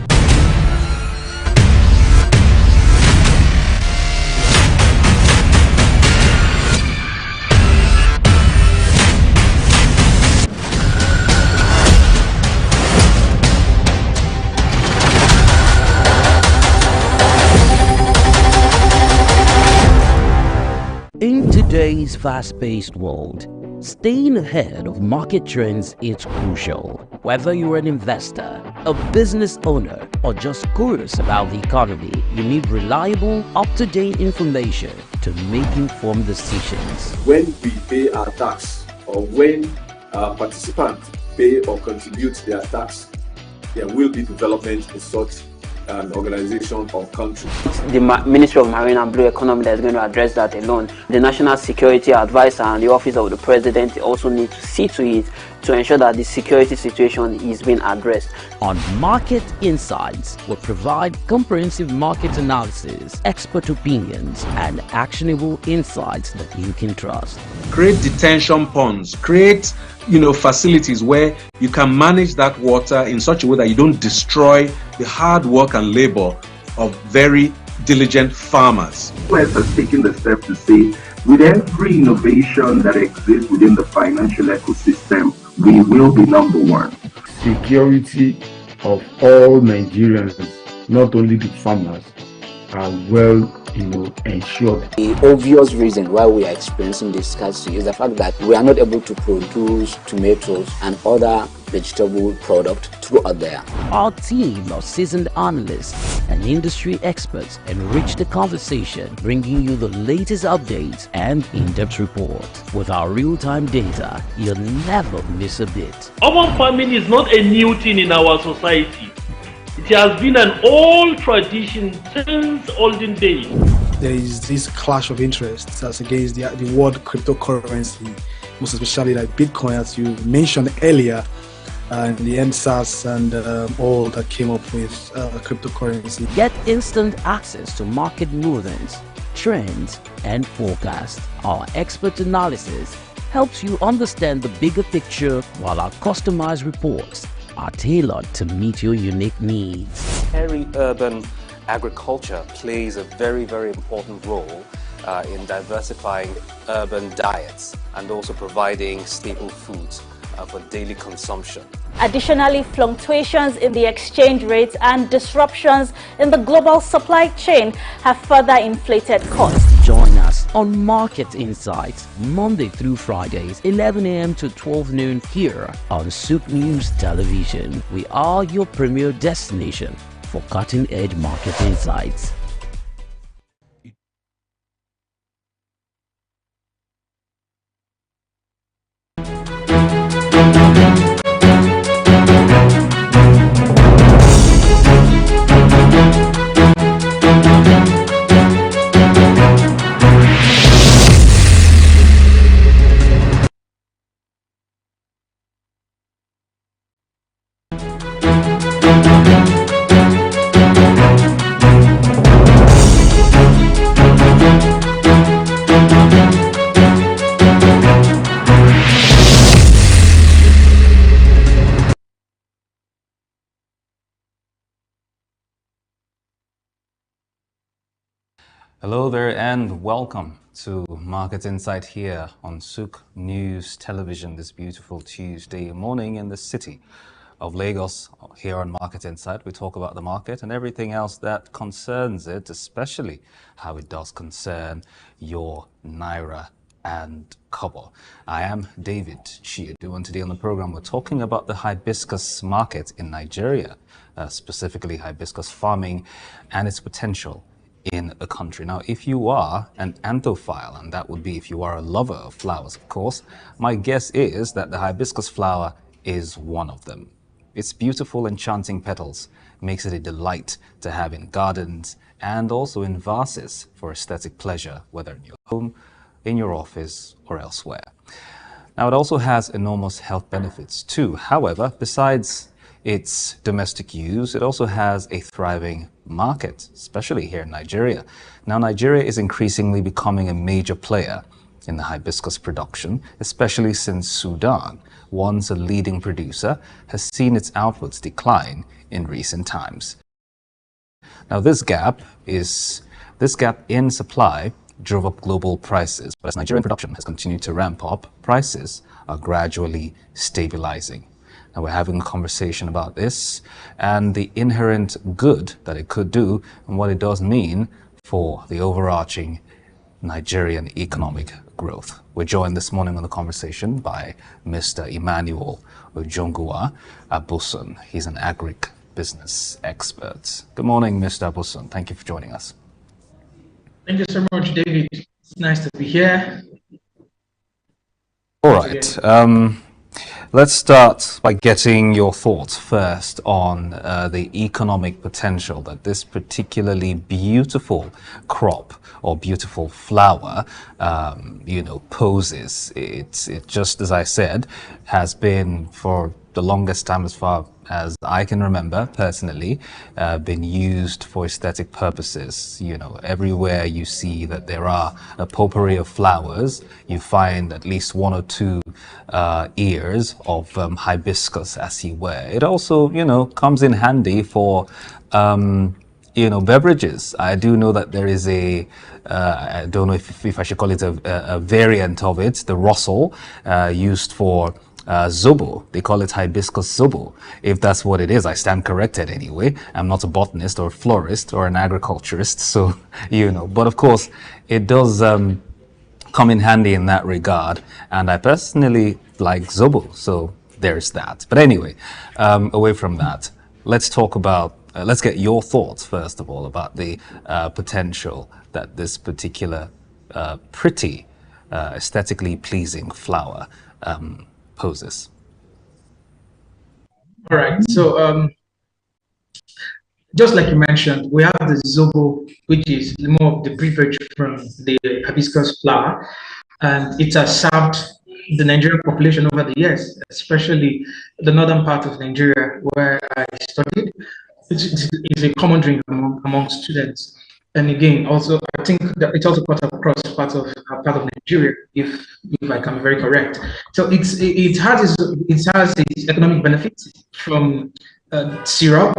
In today's fast-paced world, staying ahead of market trends is crucial. Whether you're an investor, a business owner, or just curious about the economy, you need reliable, up-to-date information to make informed decisions. When we pay our tax, or when participants pay or contribute their tax, there will be development in such an organization or country. The Ministry of Marine and Blue Economy that is going to address that alone. The National Security Advisor and the Office of the President also need to see to it to ensure that the security situation is being addressed. On Market Insights, we provide comprehensive market analysis, expert opinions, and actionable insights that you can trust. Create detention ponds, create facilities where you can manage that water in such a way that you don't destroy the hard work and labor of very diligent farmers. US has taken the step to say, with every innovation that exists within the financial ecosystem, we will be number one. Security of all Nigerians, not only the farmers, are well ensured. The obvious reason why we are experiencing this scarcity is the fact that we are not able to produce tomatoes and other vegetable products throughout there. Our team of seasoned analysts and industry experts enrich the conversation, bringing you the latest updates and in-depth reports. With our real-time data, you'll never miss a bit. Urban farming is not a new thing in our society. It has been an old tradition since olden days. There is this clash of interests as against the world cryptocurrency, most especially like Bitcoin, as you mentioned earlier, and the SOUQ and all that came up with cryptocurrency. Get instant access to market movements, trends, and forecasts. Our expert analysis helps you understand the bigger picture, while our customized reports are tailored to meet your unique needs. Peri-urban agriculture plays a very, very important role in diversifying urban diets and also providing staple foods for daily consumption. Additionally, fluctuations in the exchange rates and disruptions in the global supply chain have further inflated costs. Join us on Market Insights, Monday through Fridays, 11 a.m. to 12 noon here on SOUQ News Television. We are your premier destination for cutting-edge market insights. Hello there and welcome to Market Insight here on SOUQ News Television this beautiful Tuesday morning in the city of Lagos. Here on Market Insight, we talk about the market and everything else that concerns it, especially how it does concern your Naira and Kobo. I am David Chiedu, and today on the program we're talking about the hibiscus market in Nigeria, specifically hibiscus farming and its potential in a country. Now, if you are an anthophile, and that would be if you are a lover of flowers, of course, my guess is that the hibiscus flower is one of them. Its beautiful, enchanting petals makes it a delight to have in gardens and also in vases for aesthetic pleasure, whether in your home, in your office, or elsewhere. Now, it also has enormous health benefits too. However, besides its domestic use, it also has a thriving market, especially here in Nigeria. Now, Nigeria is increasingly becoming a major player in the hibiscus production, especially since Sudan, once a leading producer, has seen its outputs decline in recent times. Now, this gap in supply drove up global prices, but as Nigerian production has continued to ramp up, prices are gradually stabilizing. Now, we're having a conversation about this and the inherent good that it could do and what it does mean for the overarching Nigerian economic growth. We're joined this morning on the conversation by Mr. Emmanuel Ojongua Abusun. He's an agribusiness expert. Good morning, Mr. Abusun. Thank you for joining us. Thank you so much, David. It's nice to be here. All right. Let's start by getting your thoughts first on the economic potential that this particularly beautiful crop or beautiful flower, poses. It just as I said, has been for the longest time, as far as I can remember personally, been used for aesthetic purposes. Everywhere you see that there are a potpourri of flowers, you find at least one or two ears of hibiscus, as you were. It also, comes in handy for beverages. I do know that there is I don't know if I should call it a variant of it, the Russell, used for zobo. They call it hibiscus zobo. If that's what it is, I stand corrected anyway. I'm not a botanist or a florist or an agriculturist, so, But of course, it does come in handy in that regard. And I personally like zobo, so there's that. But anyway, away from that, let's talk about let's get your thoughts, first of all, about the potential that this particular pretty, aesthetically pleasing flower poses. All right. So, just like you mentioned, we have the zobo, which is more of the beverage from the hibiscus flower, and it has served the Nigerian population over the years, especially the northern part of Nigeria where I studied. It's a common drink among students, and again, also I think that it's also cut across part of Nigeria, if I can be very correct. So it has its economic benefits from syrup.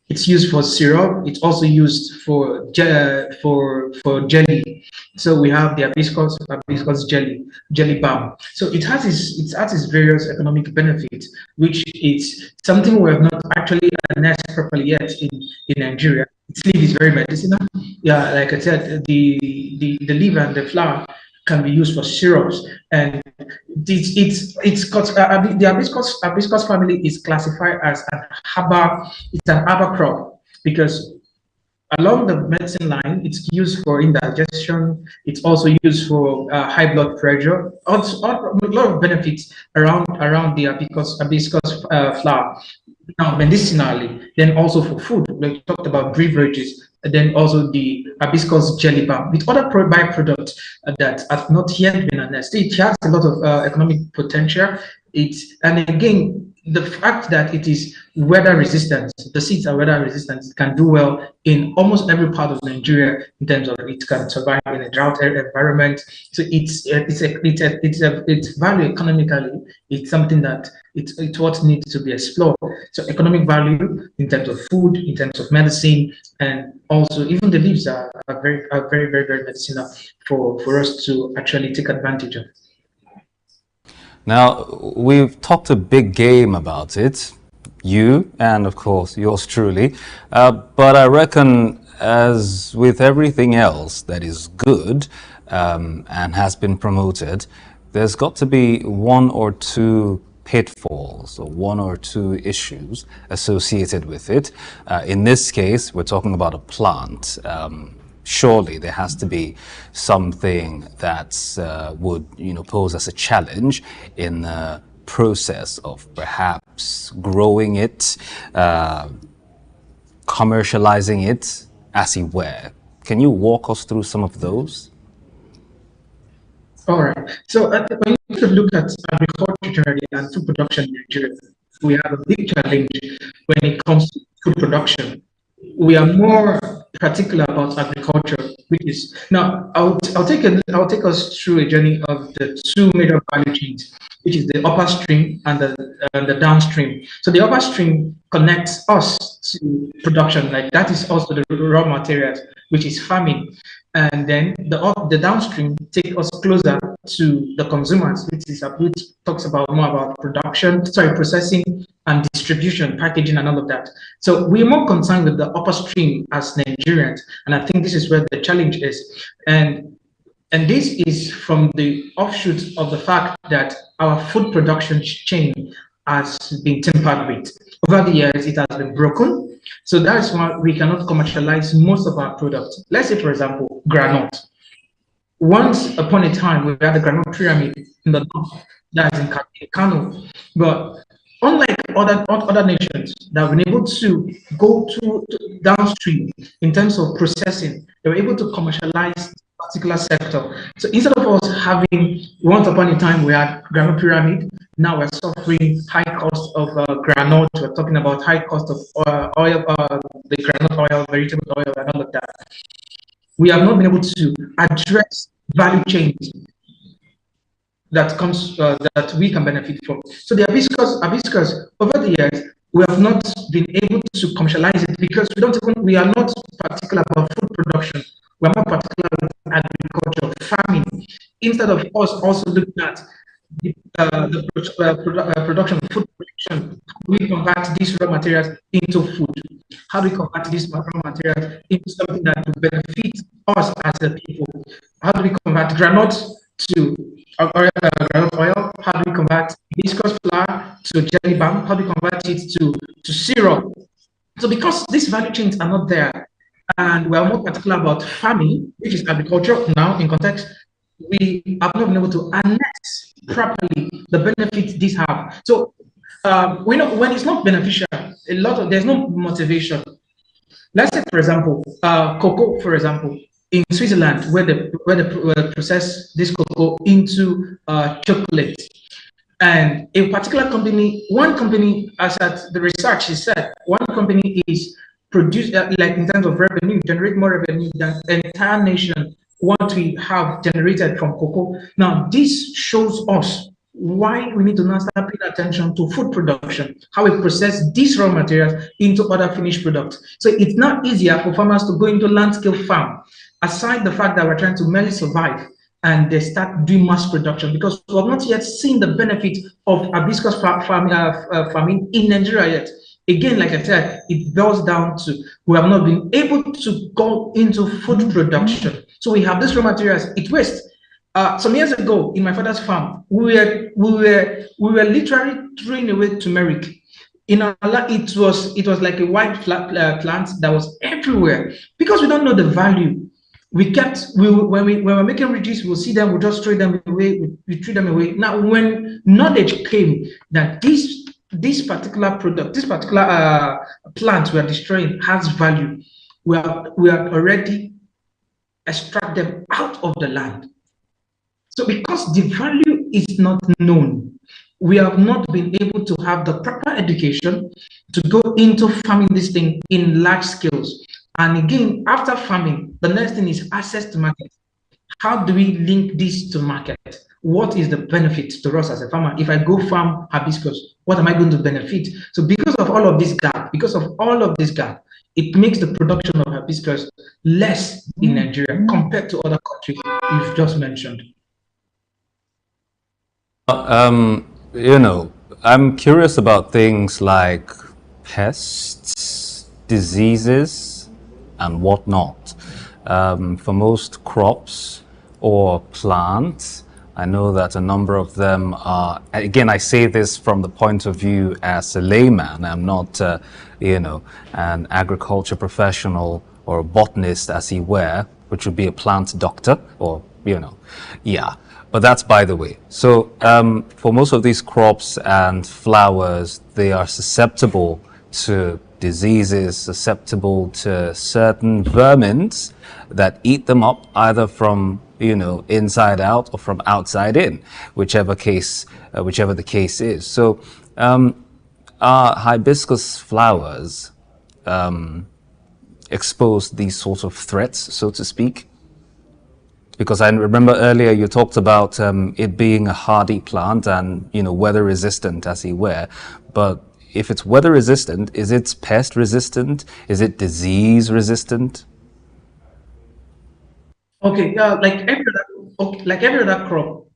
It's used for syrup. It's also used for jelly. So we have the hibiscus jelly balm. So it has its various economic benefits, which is something we have not actually harnessed properly yet in Nigeria. Its leaf is very medicinal. Yeah, like I said, the leaf and the flower can be used for syrups, and it's got the hibiscus family is classified as an herbal crop, because along the medicine line, it's used for indigestion. It's also used for high blood pressure. Also, a lot of benefits around the hibiscus flower. Now, medicinally, then also for food, we talked about beverages, and then also the hibiscus jelly balm with other byproducts that have not yet been harnessed. It has a lot of economic potential. And again, the fact that it is weather resistant, the seeds are weather resistant, it can do well in almost every part of Nigeria in terms of it can survive in a drought environment. So it's value economically. It's something that it's what needs to be explored. So economic value in terms of food, in terms of medicine, and also even the leaves are very, very medicinal for us to actually take advantage of. Now, we've talked a big game about it, you and of course yours truly, but I reckon, as with everything else that is good and has been promoted, there's got to be one or two pitfalls or one or two issues associated with it. In this case, we're talking about a plant. Surely there has to be something that would, pose as a challenge in the process of perhaps growing it, commercializing it, as it were. Can you walk us through some of those? All right. So when you look at agriculture generally and food production in Nigeria, we have a big challenge when it comes to food production. We are more particular about agriculture, which is now I'll take us through a journey of the two major value chains, which is the upper stream and the downstream. So the upper stream connects us to production, like that is also the raw materials, which is farming, and then the downstream take us closer to the consumers, which talks about more about processing and distribution, packaging, and all of that. So we're more concerned with the upper stream as Nigerians, and I think this is where the challenge is. And this is from the offshoot of the fact that our food production chain has been tampered with. Over the years, it has been broken. So that's why we cannot commercialize most of our products. Let's say, for example, granite. Once upon a time, we had the Granite Pyramid in the north, that's in Kano. But unlike other nations that have been able to go to downstream in terms of processing, they were able to commercialize this particular sector. So instead of us having, once upon a time, we had Granite Pyramid, now we're suffering high cost of granite. We're talking about high cost of oil, the granite oil, vegetable oil, and all of that. We have not been able to address value chains that comes that we can benefit from. So the hibiscus over the years, we have not been able to commercialize it because we are not particular about food production. We are more particular with agriculture, farming. Instead of us also looking at the production, food production, how do we convert these raw materials into food? How do we convert these raw materials into something that will benefit us as a people? How do we convert granite to granite oil? How do we convert hibiscus flower to jelly balm? How do we convert it to syrup? So because these value chains are not there, and we are more particular about farming, which is agriculture now in context, we have not been able to annex properly the benefits these have. So we know when it's not beneficial, there's no motivation. Let's say, for example, cocoa, for example, in Switzerland, where they process this cocoa into chocolate. And a particular company, one company, as at the research is said, one company is produce like in terms of revenue, generate more revenue than the entire nation what we have generated from cocoa. Now, this shows us why we need to now start paying attention to food production, how we process these raw materials into other finished products. So it's not easier for farmers to go into land-scale farm, aside the fact that we're trying to merely survive, and they start doing mass production because we have not yet seen the benefit of hibiscus farming in Nigeria yet. Again, like I said, it boils down to we have not been able to go into food production. So we have these raw materials, it wastes. Some years ago, in my father's farm, we were literally throwing away turmeric. In our it was like a white plant that was everywhere because we don't know the value. When we were making ridges, we'll see them, we'll just throw them away, we threw them away. Now, when knowledge came that this particular product, this particular plant we are destroying has value, we are already extract them out of the land. So because the value is not known, we have not been able to have the proper education to go into farming this thing in large scales. And again, after farming, the next thing is access to market. How do we link this to market? What is the benefit to us as a farmer? If I go farm hibiscus, what am I going to benefit? So because of all of this gap, it makes the production of hibiscus less in Nigeria compared to other countries you've just mentioned. You know, I'm curious about things like pests, diseases, and whatnot. For most crops or plants, I know that a number of them are, again, I say this from the point of view as a layman. I'm not, you know, an agriculture professional or a botanist, as he were, which would be a plant doctor or, you know, yeah. But that's by the way. So for most of these crops and flowers, they are susceptible to diseases, susceptible to certain vermins that eat them up either from, you know, inside out or from outside in, whichever the case is. So are hibiscus flowers exposed to these sorts of threats, so to speak? Because I remember earlier you talked about it being a hardy plant and, you know, weather resistant, as it were. But if it's weather resistant, is it pest resistant? Is it disease resistant? Okay, like every other crop,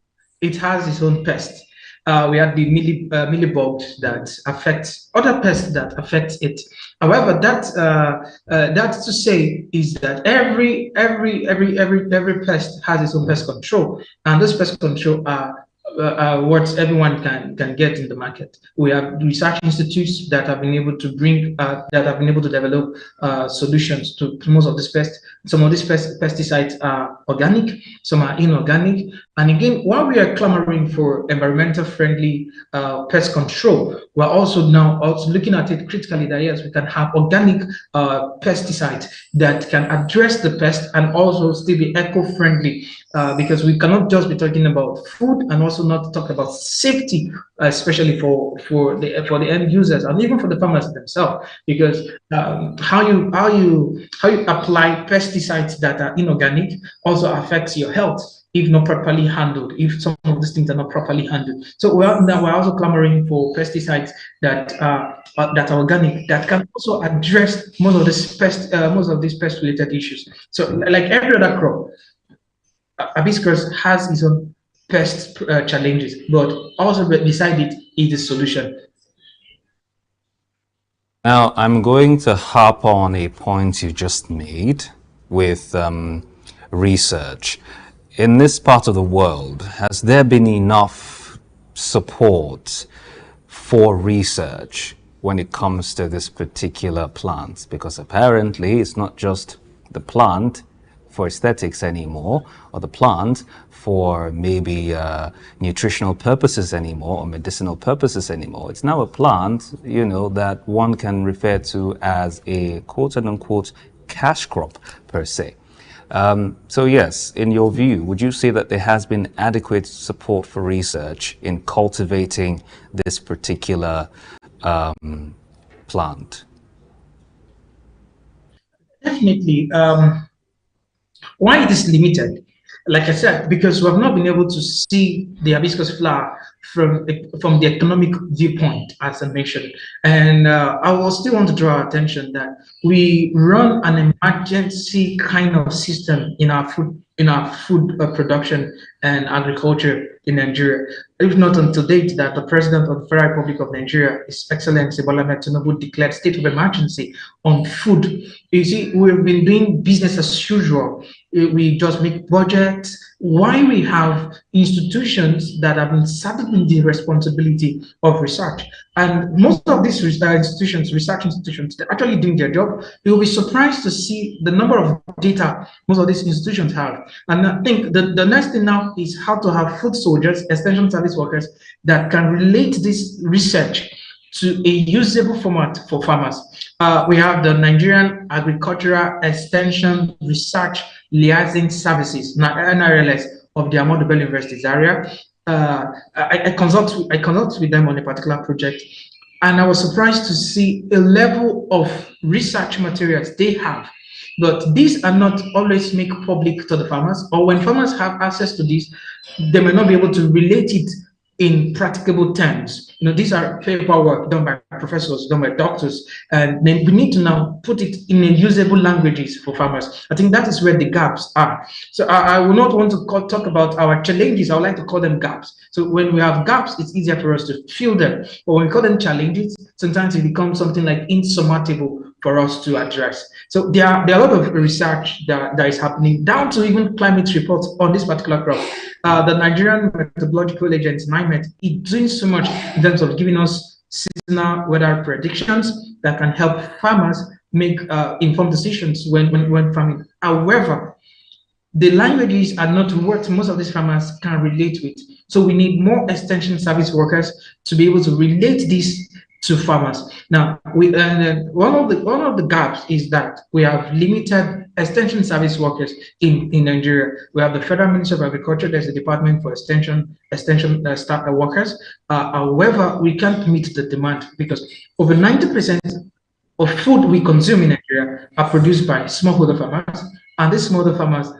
it has its own pests. We have the mealybugs that affect other pests that affect it. However, that's to say is that every pest has its own pest control, and those pest control are what everyone can get in the market. We have research institutes that have been able to develop solutions to most of these pests. Some of these pesticides are organic, some are inorganic. And again, while we are clamoring for environmental friendly pest control, we're also now looking at it critically that yes, we can have organic pesticides that can address the pest and also still be eco-friendly, because we cannot just be talking about food and also not talk about safety, especially for the end users and even for the farmers themselves. Because how you apply pesticides that are inorganic also affects your health if not properly handled, if some of these things are not properly handled. So we're also clamoring for pesticides that are organic, that can also address most of these pest related issues. So like every other crop, hibiscus has its own pest challenges, but also beside it is the solution. Now, I'm going to harp on a point you just made with research. In this part of the world, has there been enough support for research when it comes to this particular plant? Because apparently it's not just the plant for aesthetics anymore, or the plant for maybe nutritional purposes anymore, or medicinal purposes anymore. It's now a plant, you know, that one can refer to as a quote-unquote cash crop per se. So yes, in your view, would you say that there has been adequate support for research in cultivating this particular plant? Definitely. Why it is limited? Like I said, because we have not been able to see the hibiscus flower from the economic viewpoint as a nation. And I will still want to draw our attention that we run an emergency kind of system in our food production and agriculture in Nigeria. If not until date that the President of the Federal Republic of Nigeria, His Excellency Bola Ahmed Tinubu, declared state of emergency on food. You see, we've been doing business as usual. We just make budgets. Why we have institutions that have been saddled with the responsibility of research. And most of these research institutions, they're actually doing their job. You'll be surprised to see the number of data most of these institutions have. And I think the next thing now is how to have food soldiers, extension service workers that can relate this research to a usable format for farmers. We have the Nigerian Agricultural Extension Research Liaison Services, NRLS, of the Ahmadu Bello University area. I consult with them on a particular project, and I was surprised to see a level of research materials they have. But these are not always made public to the farmers, or when farmers have access to this, they may not be able to relate it in practicable terms. You know, these are paperwork done by professors, done by doctors, and then we need to now put it in a usable languages for farmers. I think that is where the gaps are. So I will not want to talk about our challenges. I would like to call them gaps. So when we have gaps, it's easier for us to fill them. But when we call them challenges, sometimes it becomes something like insurmountable for us to address. So there are a lot of research that is happening, down to even climate reports on this particular crop. The Nigerian Meteorological Agency, NIMET, is doing so much in terms of giving us seasonal weather predictions that can help farmers make informed decisions when farming. However, the languages are not what most of these farmers can relate with. So we need more extension service workers to be able to relate this to farmers. Now, one of the gaps is that we have limited extension service workers in Nigeria. We have the Federal Ministry of Agriculture. There's a department for extension staff workers. However, we can't meet the demand because over 90% of food we consume in Nigeria are produced by smallholder farmers, and these smallholder farmers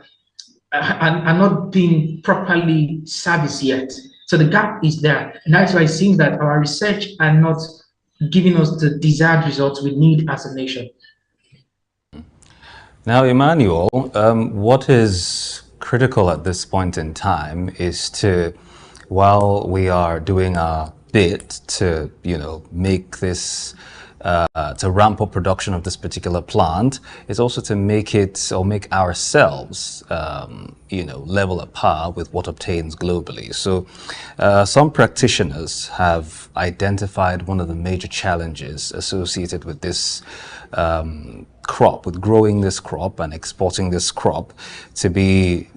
are not being properly serviced yet. So the gap is there, and that's why it seems that our research are not giving us the desired results we need as a nation. Now, Emmanuel, what is critical at this point in time is to, while we are doing our bit to, make this to ramp up production of this particular plant is also to make it, or make ourselves, level at par with what obtains globally. So some practitioners have identified one of the major challenges associated with this crop, with growing this crop and exporting this crop, to be,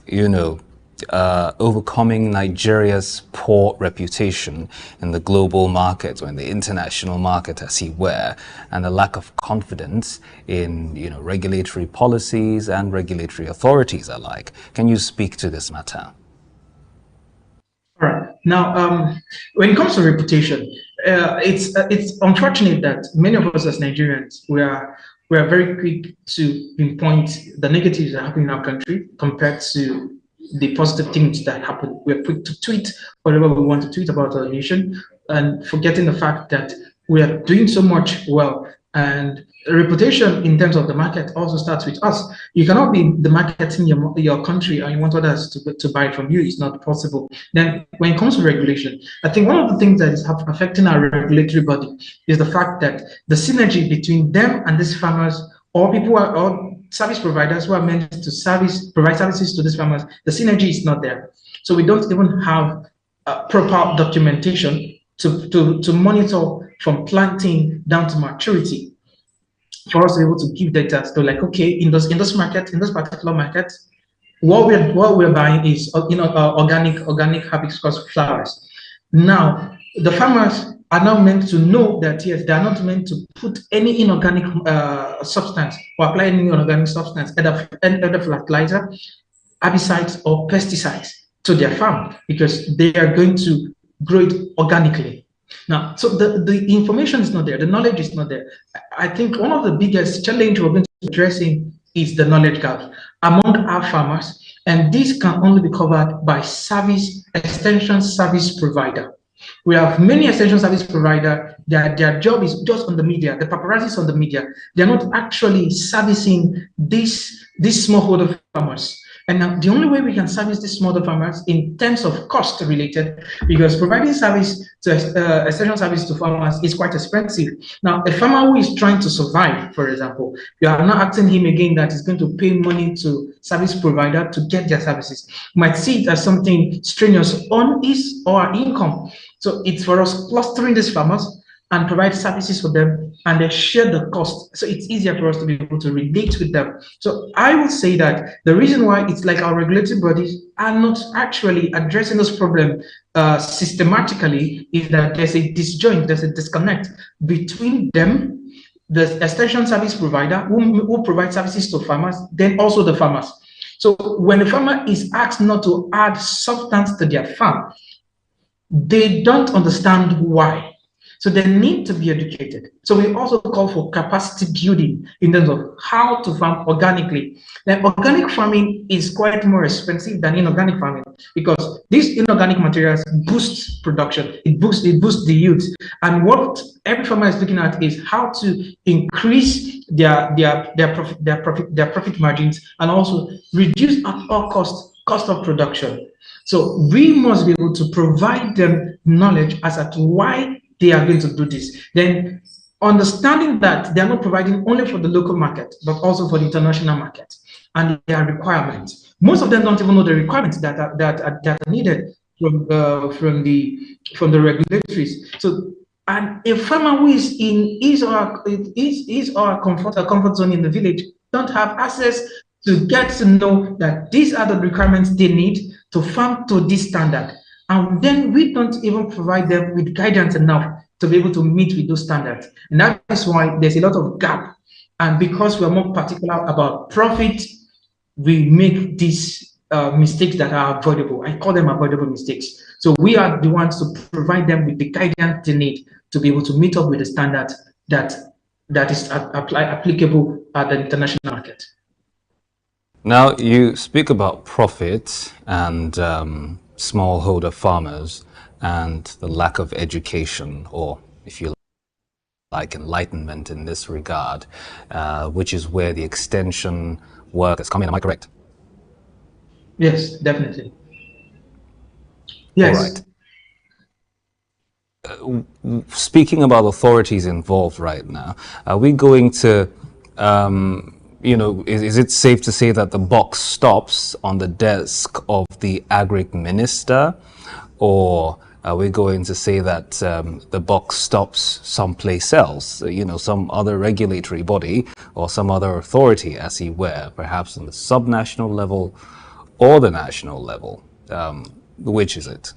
overcoming Nigeria's poor reputation in the global market or in the international market, as it were, and a lack of confidence in regulatory policies and regulatory authorities alike. Can you speak to this matter? All right. Now, when it comes to reputation, it's unfortunate that many of us as Nigerians, we are very quick to pinpoint the negatives that happen in our country compared to the positive things that happen. We're quick to tweet whatever we want to tweet about our nation, and forgetting the fact that we are doing so much well. And reputation in terms of the market also starts with us. You cannot be the market in your country and you want others to buy from you. It's not possible. Then when it comes to regulation, I think one of the things that is affecting our regulatory body is the fact that the synergy between them and these farmers, or people or service providers who are meant to provide services to these farmers, the synergy is not there. So we don't even have proper documentation to monitor from planting down to maturity for us to be able to give data. So like, okay, in this particular market, what we're buying is organic hibiscus flowers. Now the farmers are now meant to know that yes, they are not meant to put any inorganic substance or apply any inorganic substance, either fertilizer, herbicides, or pesticides to their farm, because they are going to grow it organically. Now, so the information is not there, the knowledge is not there. I think one of the biggest challenge we're going to be addressing is the knowledge gap among our farmers, and this can only be covered by extension service provider. We have many extension service providers that their job is just on the media, the paparazzi on the media. They're not actually servicing these smallholder farmers. And now the only way we can service these smaller farmers in terms of cost related, because providing service to extension service to farmers is quite expensive. Now, a farmer who is trying to survive, for example, you are not asking him again that he's going to pay money to service provider to get their services. You might see it as something strenuous on his or her income. So it's for us clustering these farmers and provide services for them, and they share the cost. So it's easier for us to be able to relate with them. So I would say that the reason why it's like our regulatory bodies are not actually addressing this problem systematically is that there's a disjoint, there's a disconnect between them, the extension service provider who provides services to farmers, then also the farmers. So when the farmer is asked not to add substance to their farm, they don't understand why. So they need to be educated. So we also call for capacity building in terms of how to farm organically. Now, organic farming is quite more expensive than inorganic farming because these inorganic materials boost production. It boosts the yields. And what every farmer is looking at is how to increase their profit margins and also reduce at all cost of production. So we must be able to provide them knowledge as to why they are going to do this. Then understanding that they are not providing only for the local market, but also for the international market and their requirements. Most of them don't even know the requirements that are needed from the regulatories. So, and a farmer who is in his or comfort zone in the village don't have access to get to know that these are the requirements they need to farm to this standard. And then we don't even provide them with guidance enough to be able to meet with those standards. And that is why there's a lot of gap. And because we're more particular about profit, we make these mistakes that are avoidable. I call them avoidable mistakes. So we are the ones to provide them with the guidance they need to be able to meet up with the standard that is applicable at the international market. Now, you speak about profit and smallholder farmers and the lack of education, or if you like, enlightenment in this regard, which is where the extension work has come in. Am I correct? Yes, definitely. Yes. All right. speaking about authorities involved right now, are we going to, is it safe to say that the buck stops on the desk of the agric minister, or are we going to say that the buck stops someplace else, some other regulatory body or some other authority, as he were, perhaps on the subnational level or the national level? Which is it?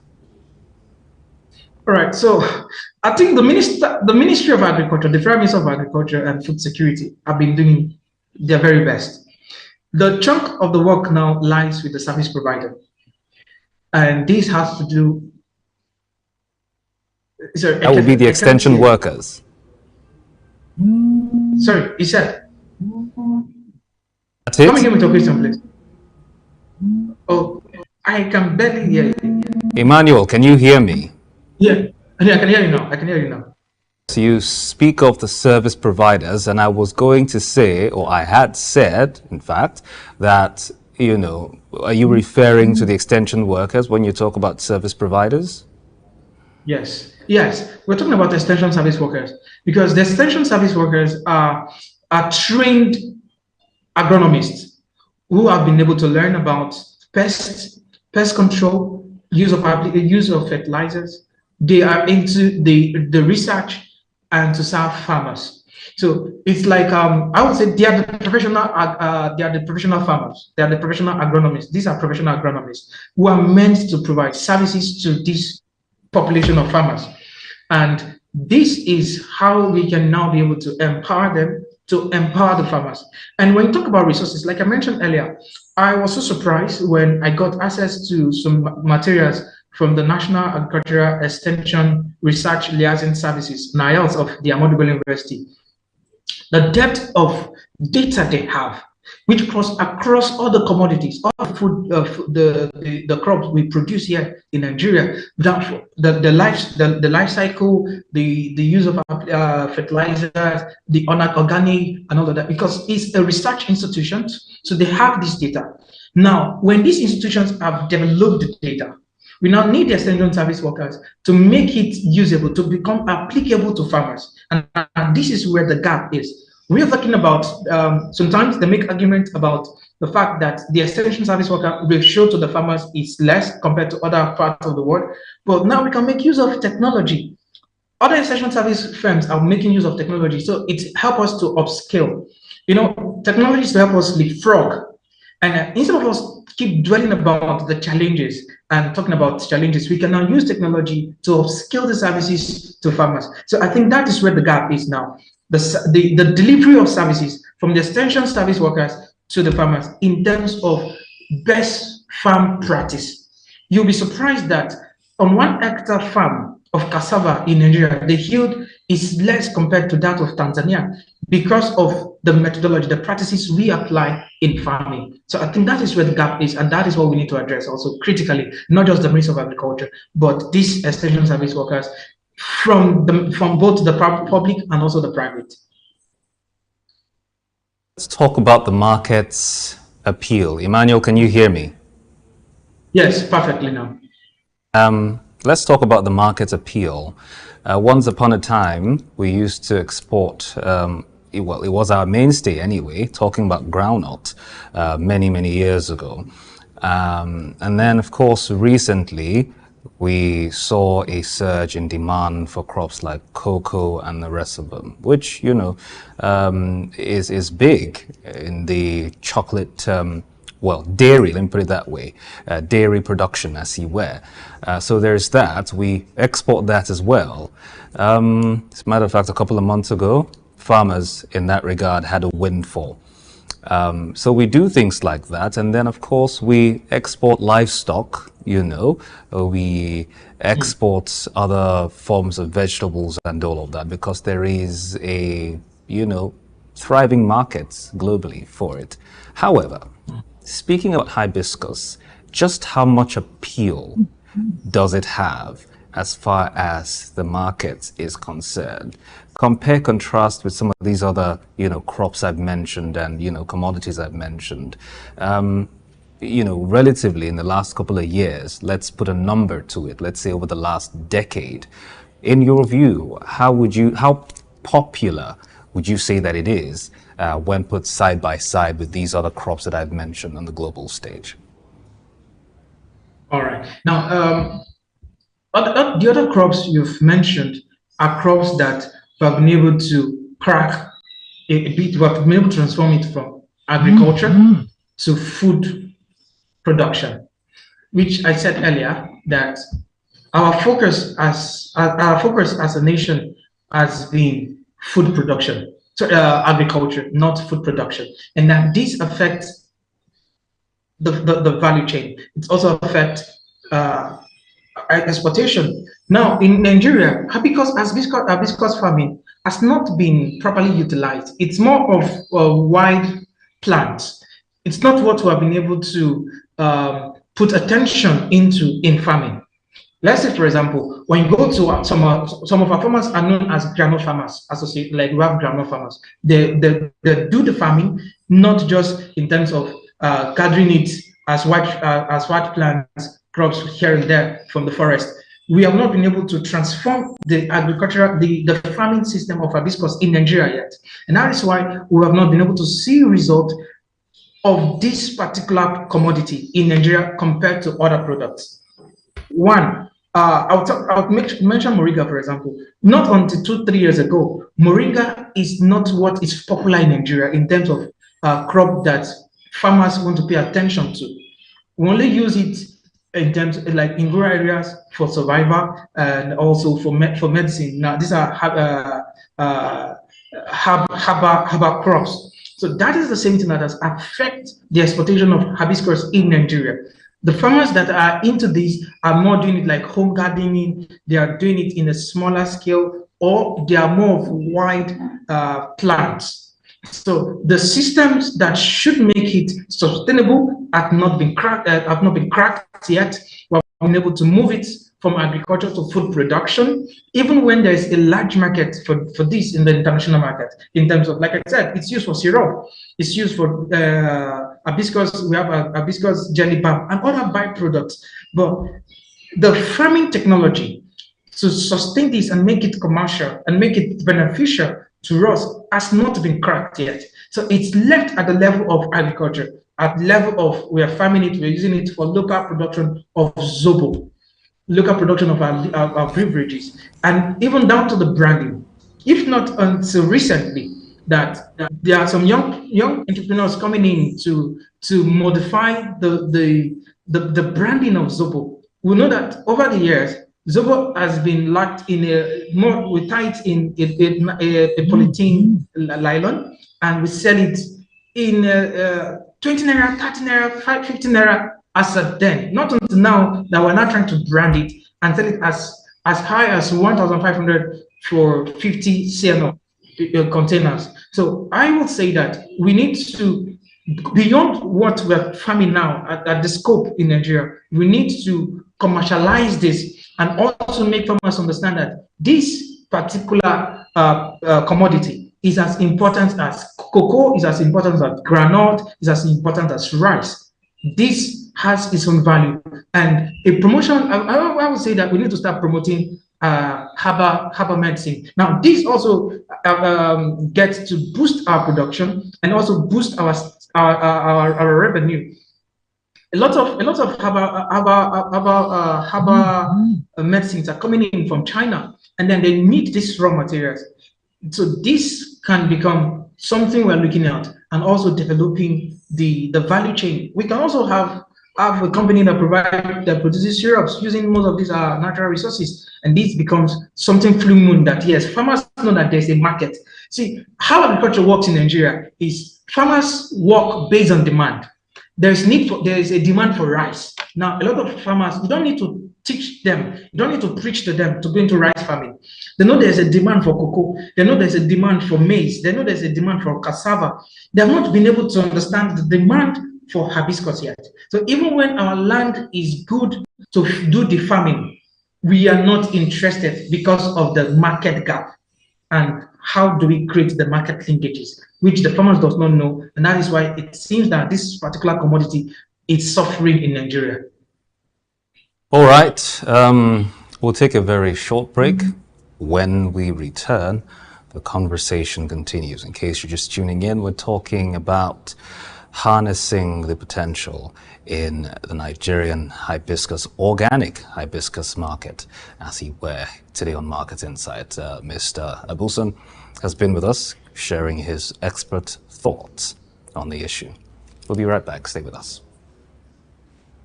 All right, so I think the Ministry of Agriculture, the Prime Minister of Agriculture and Food Security have been doing their very best. The chunk of the work now lies with the service provider, and this has to do. Sorry, that would be the extension workers. Sorry, he said. That's it. Come and give me to question, please. Oh, I can barely hear you. Emmanuel, can you hear me? Yeah, I can hear you now. I can hear you now. So you speak of the service providers, and I was going to say, or I had said, in fact, that, are you referring to the extension workers when you talk about service providers? Yes, we're talking about extension service workers, because the extension service workers are trained agronomists who have been able to learn about pest control, use of fertilizers. They are into the research and to serve farmers. So it's like I would say they are the professional farmers. They are the professional agronomists. These are professional agronomists who are meant to provide services to this population of farmers. And this is how we can now be able to empower them, to empower the farmers. And when you talk about resources, like I mentioned earlier, I was so surprised when I got access to some materials from the National Agricultural Extension Research Liaison Services, NIALS, of the Ahmadu Bello University. The depth of data they have, which across all the commodities, all the food, the crops we produce here in Nigeria, the life cycle, the use of fertilizers, the organic, and all of that, because it's a research institution, so they have this data. Now, when these institutions have developed the data, we now need the extension service workers to make it usable, to become applicable to farmers. And this is where the gap is. We are talking about, sometimes they make argument about the fact that the extension service worker ratio to the farmers is less compared to other parts of the world. But now we can make use of technology. Other extension service firms are making use of technology. So it helps us to upscale. Technology is to help us leapfrog. And instead of us keep dwelling about the challenges and talking about challenges, we can now use technology to upscale the services to farmers. So I think that is where the gap is now. The delivery of services from the extension service workers to the farmers in terms of best farm practice. You'll be surprised that on 1 hectare farm of cassava in Nigeria, the yield is less compared to that of Tanzania because of the methodology, the practices we apply in farming. So I think that is where the gap is, and that is what we need to address also critically, not just the Ministry of Agriculture, but these extension service workers from both the public and also the private. Let's talk about the market's appeal. Emmanuel, can you hear me? Yes, perfectly now. Let's talk about the market's appeal. Once upon a time, we used to export, it was our mainstay anyway, talking about groundnut many years ago. And then, of course, recently, we saw a surge in demand for crops like cocoa and the rest of them, which, is big in the chocolate, dairy, let me put it that way, dairy production, as you were. So there's that. We export that as well. As a matter of fact, a couple of months ago, farmers in that regard had a windfall. So we do things like that. And then, of course, we export livestock, we export other forms of vegetables and all of that, because there is a, thriving markets globally for it. However, speaking about hibiscus, just how much appeal does it have as far as the market is concerned? Compare, contrast with some of these other, crops I've mentioned and, commodities I've mentioned. Relatively in the last couple of years, let's put a number to it. Let's say over the last decade, In your view, how popular would you say that it is when put side by side with these other crops that I've mentioned on the global stage? All right. Now, the other crops you've mentioned are crops that we have been able to crack a bit, we have been able to transform it from agriculture to food production, which I said earlier that our focus as a nation has been food production, so agriculture, not food production, and that this affects the value chain. It also affects exportation. Now in Nigeria, hibiscus farming has not been properly utilized. It's more of a wide plant. It's not what we have been able to put attention into in farming. Let's say, for example, when you go to some of our farmers are known as groundnut farmers, associate, like we have groundnut farmers. They do the farming not just in terms of gathering it as white plants, crops here and there from the forest. We have not been able to transform the agricultural, the farming system of hibiscus in Nigeria yet, and that is why we have not been able to see result of this particular commodity in Nigeria compared to other products. One, I'll mention moringa, for example. Not until 2-3 years ago, moringa is not what is popular in Nigeria in terms of crop that farmers want to pay attention to. We only use it in terms of, like in rural areas for survival and also for medicine. Now these are herbal crops. So that is the same thing that has affected the exportation of hibiscus in Nigeria. The farmers that are into this are more doing it like home gardening. They are doing it in a smaller scale, or they are more of wide plants. So the systems that should make it sustainable have not been cracked yet. We have been able to move it from agriculture to food production, even when there is a large market for this in the international market. In terms of, like I said, it's used for syrup, it's used for hibiscus. We have hibiscus jelly balm and other byproducts. But the farming technology to sustain this and make it commercial and make it beneficial to us has not been cracked yet. So it's left at the level of agriculture, at the level of we are farming it, we're using it for local production of zobo, local production of our beverages, and even down to the branding. If not until recently, that there are some young entrepreneurs coming in to modify the branding of zobo. We know that over the years, zobo has been locked in we tie it in a polythene nylon, and we sell it in 20 naira, 30 naira, 15 naira as at then. Not until now that we're not trying to brand it and sell it as high as 1,500 for 50 CNO containers. So I will say that we need to, beyond what we're farming now at the scope in Nigeria, we need to commercialize this and also make farmers understand that this particular commodity is as important as cocoa, is as important as groundnut, is as important as rice. This has its own value, and a promotion. I would say that we need to start promoting herbal medicine. Now, this also gets to boost our production and also boost our revenue. A lot of herbal medicines are coming in from China, and then they need these raw materials. So this can become something we're looking at, and also developing the value chain. We can also have a company that produces syrups using most of these natural resources, and this becomes something flu moon that yes, farmers know that there's a market. See, how agriculture works in Nigeria is farmers work based on demand. There is a demand for rice. Now, a lot of farmers, you don't need to teach them, you don't need to preach to them to go into rice farming. They know there's a demand for cocoa, they know there's a demand for maize, they know there's a demand for cassava. They have not been able to understand the demand for hibiscus yet. So even when our land is good to do the farming, we are not interested because of the market gap. And how do we create the market linkages, which the farmers does not know, and that is why it seems that this particular commodity is suffering in Nigeria. All right, we'll take a very short break. When we return, the conversation continues. In case you're just tuning in, we're talking about harnessing the potential in the Nigerian hibiscus, organic hibiscus market, as he were today on Market Insight. Mr. Abuson has been with us, sharing his expert thoughts on the issue. We'll be right back. Stay with us.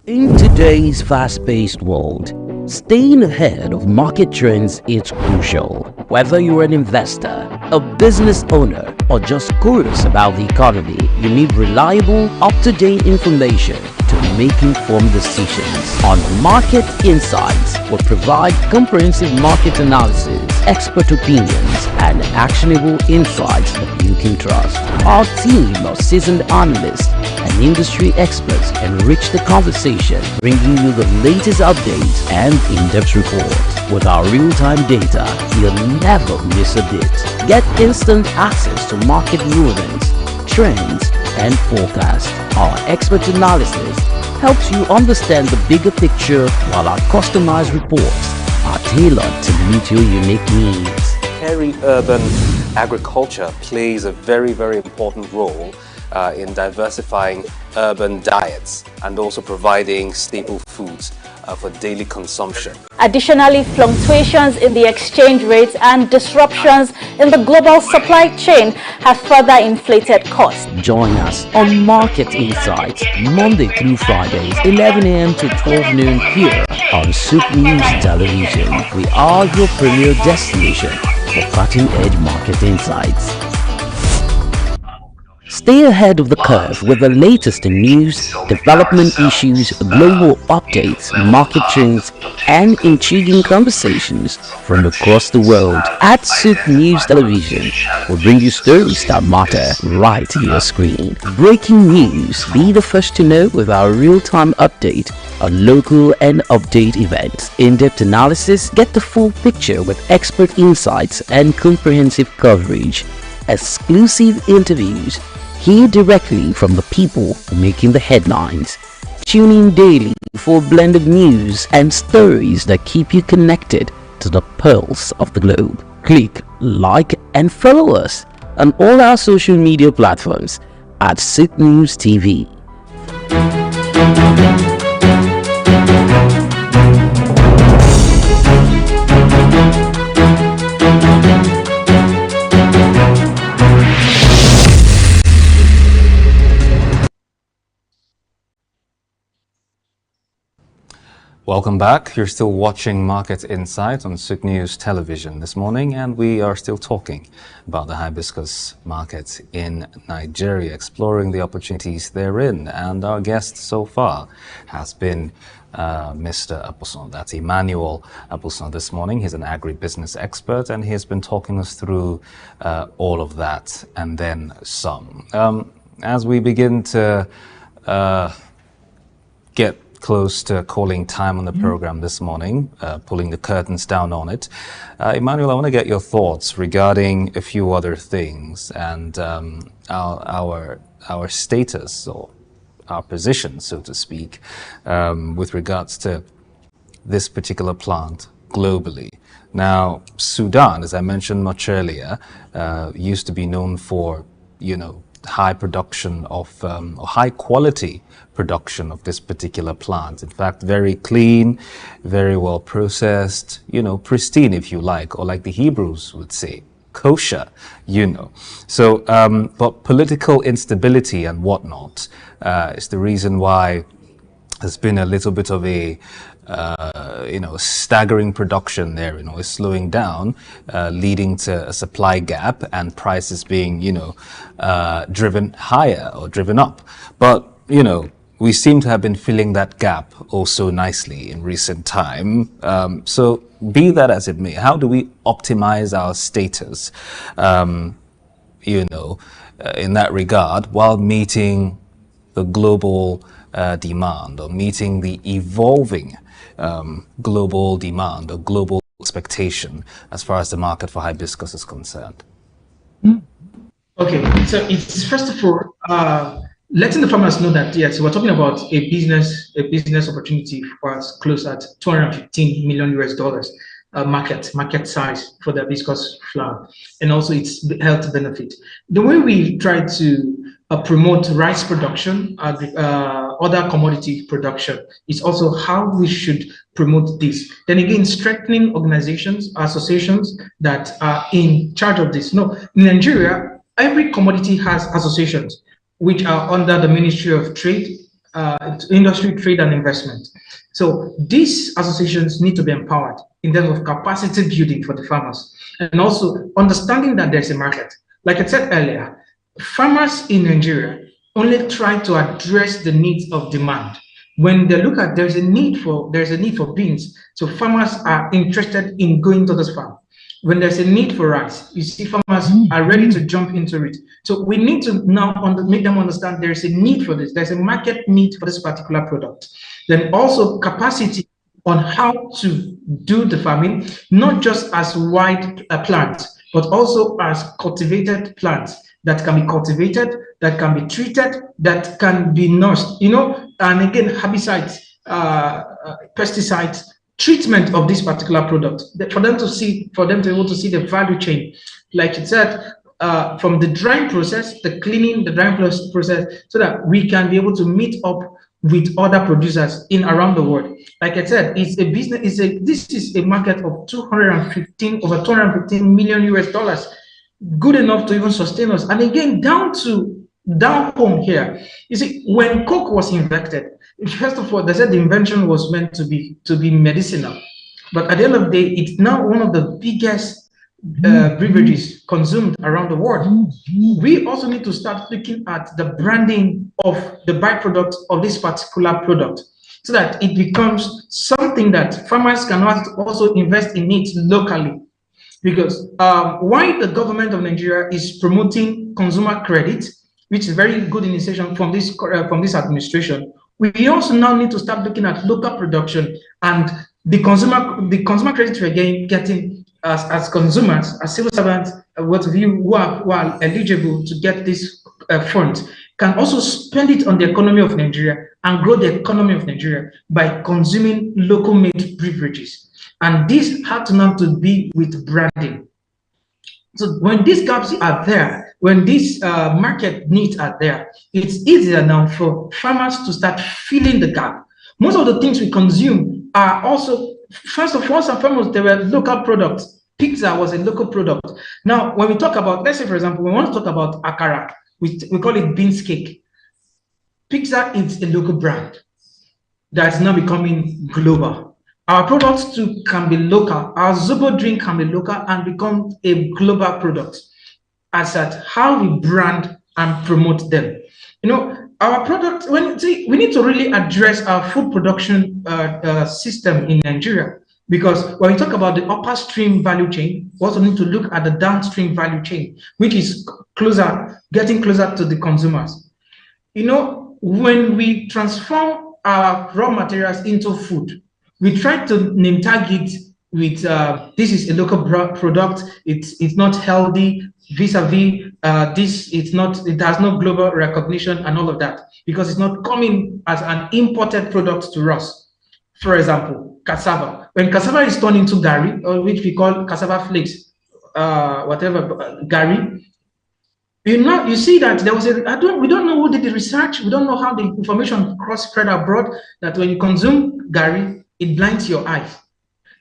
In today's fast-paced world, staying ahead of market trends is crucial. Whether you're an investor, a business owner, or just curious about the economy, you need reliable, up-to-date information to make informed decisions. On Market Insights, we'll provide comprehensive market analysis, expert opinions, and actionable insights that you can trust. Our team of seasoned analysts and industry experts enrich the conversation, bringing you the latest updates and in-depth reports. With our real-time data, you'll never miss a bit. Get instant access to market rulings, trends, and forecasts. Our expert analysis helps you understand the bigger picture, while our customized reports are tailored to meet your unique needs. Peri-urban agriculture plays a very, very important role in diversifying urban diets and also providing staple foods for daily consumption. Additionally, fluctuations in the exchange rates and disruptions in the global supply chain have further inflated costs. Join us on Market Insights, Monday through Fridays, 11 a.m. to 12 noon here on SOUQ News Television. We are your premier destination for cutting-edge market insights. Stay ahead of the curve with the latest in news, development issues, global updates, market trends, and intriguing conversations from across the world. At SOUQ News Television, we'll bring you stories that matter right to your screen. Breaking news, be the first to know with our real-time update on local and update events. In-depth analysis, get the full picture with expert insights and comprehensive coverage. Exclusive interviews, hear directly from the people making the headlines. Tune in daily for blended news and stories that keep you connected to the pulse of the globe. Click, like, and follow us on all our social media platforms at SOUQ News TV. Welcome back. You're still watching Market Insight on SOUQ News Television this morning, and we are still talking about the hibiscus market in Nigeria, exploring the opportunities therein. And our guest so far has been Mr. Abuson. That's Emmanuel Abuson this morning. He's an agribusiness expert, and he's been talking us through all of that and then some. As we begin to get close to calling time on the program this morning, pulling the curtains down on it. Emmanuel, I want to get your thoughts regarding a few other things and our status or our position, so to speak, with regards to this particular plant globally. Now, Sudan, as I mentioned much earlier, used to be known for, high production of high quality production of this particular plant. In fact, very clean, very well processed, pristine, if you like, or like the Hebrews would say, kosher, So, but political instability and whatnot is the reason why there's been a little bit of a staggering production there, is slowing down, leading to a supply gap and prices being, driven higher or driven up. But, we seem to have been filling that gap also nicely in recent time. So be that as it may, how do we optimize our status, in that regard while meeting the global demand or meeting the evolving global demand or global expectation as far as the market for hibiscus is concerned? Okay, so it's first of all letting the farmers know that yes, we're talking about a business opportunity for us close at $215 million US. market size for the viscose flour, and also its health benefit. The way we try to promote rice production, other commodity production, is also how we should promote this. Then again, strengthening organizations, associations that are in charge of this. No, in Nigeria, every commodity has associations which are under the Ministry of Trade, Industry, Trade and Investment. So these associations need to be empowered in terms of capacity building for the farmers, and also understanding that there's a market. Like I said earlier, farmers in Nigeria only try to address the needs of demand. When they look at there's a need for beans, so farmers are interested in going to this farm. When there's a need for rice, you see farmers are ready to jump into it. So we need to now make them understand there's a need for this. There's a market need for this particular product. Then also capacity on how to do the farming, not just as wild plants, but also as cultivated plants that can be cultivated, that can be treated, that can be nursed, and again, herbicides, pesticides, treatment of this particular product, for them to be able to see the value chain, like it said, from the drying process, the cleaning, the drying process, so that we can be able to meet up with other producers in around the world. Like I said, it's a business. This is a market of over 215 million US dollars, good enough to even sustain us. And again, down home here, you see, when Coke was invented, first of all, they said the invention was meant to be medicinal, but at the end of the day, it's now one of the biggest beverages consumed around the world. We also need to start looking at the branding of the byproduct of this particular product, so that it becomes something that farmers can also invest in it locally. Because while the government of Nigeria is promoting consumer credit, which is very good initiation from this administration, we also now need to start looking at local production and the consumer credit we're getting as consumers, as civil servants, what of you who are eligible to get this fund, can also spend it on the economy of Nigeria and grow the economy of Nigeria by consuming local made beverages. And this had to now to be with branding. So when these gaps are there, when these market needs are there, it's easier now for farmers to start filling the gap. Most of the things we consume are also, first and foremost, they were local products. Pizza was a local product. Now, when we talk about, let's say, for example, we want to talk about akara, we call it beans cake. Pizza is a local brand that's now becoming global. Our products too can be local. Our Zobo drink can be local and become a global product. As at how we brand and promote them. Our products, we need to really address our food production system in Nigeria, because when we talk about the upstream value chain, we also need to look at the downstream value chain, which is getting closer to the consumers. When we transform our raw materials into food, we try to name tag it with this is a local product, it's not healthy, vis-a-vis it has no global recognition and all of that, because it's not coming as an imported product to us. For example, cassava. When cassava is turned into gari, or which we call cassava flakes, gari, you see that there was we don't know who did the research, we don't know how the information cross-spread abroad, that when you consume gari, it blinds your eyes.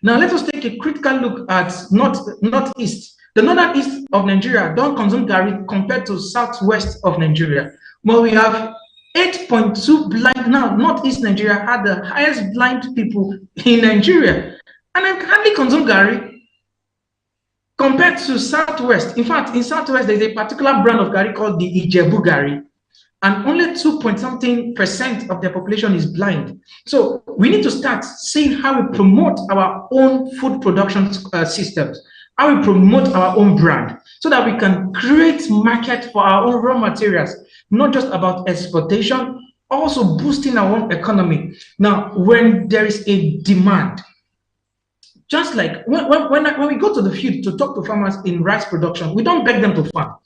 Now let us take a critical look at northeast. The northern east of Nigeria don't consume gari compared to southwest of Nigeria. But we have 8.2 blind. Now northeast Nigeria had the highest blind people in Nigeria, and I hardly consume gari compared to southwest. In fact, in southwest there's a particular brand of gari called the Ijebu gari, and only 2.something% of their population is blind. So we need to start seeing how we promote our own food production systems, how we promote our own brand, so that we can create market for our own raw materials, not just about exportation, also boosting our own economy. Now, when there is a demand, just like when we go to the field to talk to farmers in rice production, we don't beg them to farm,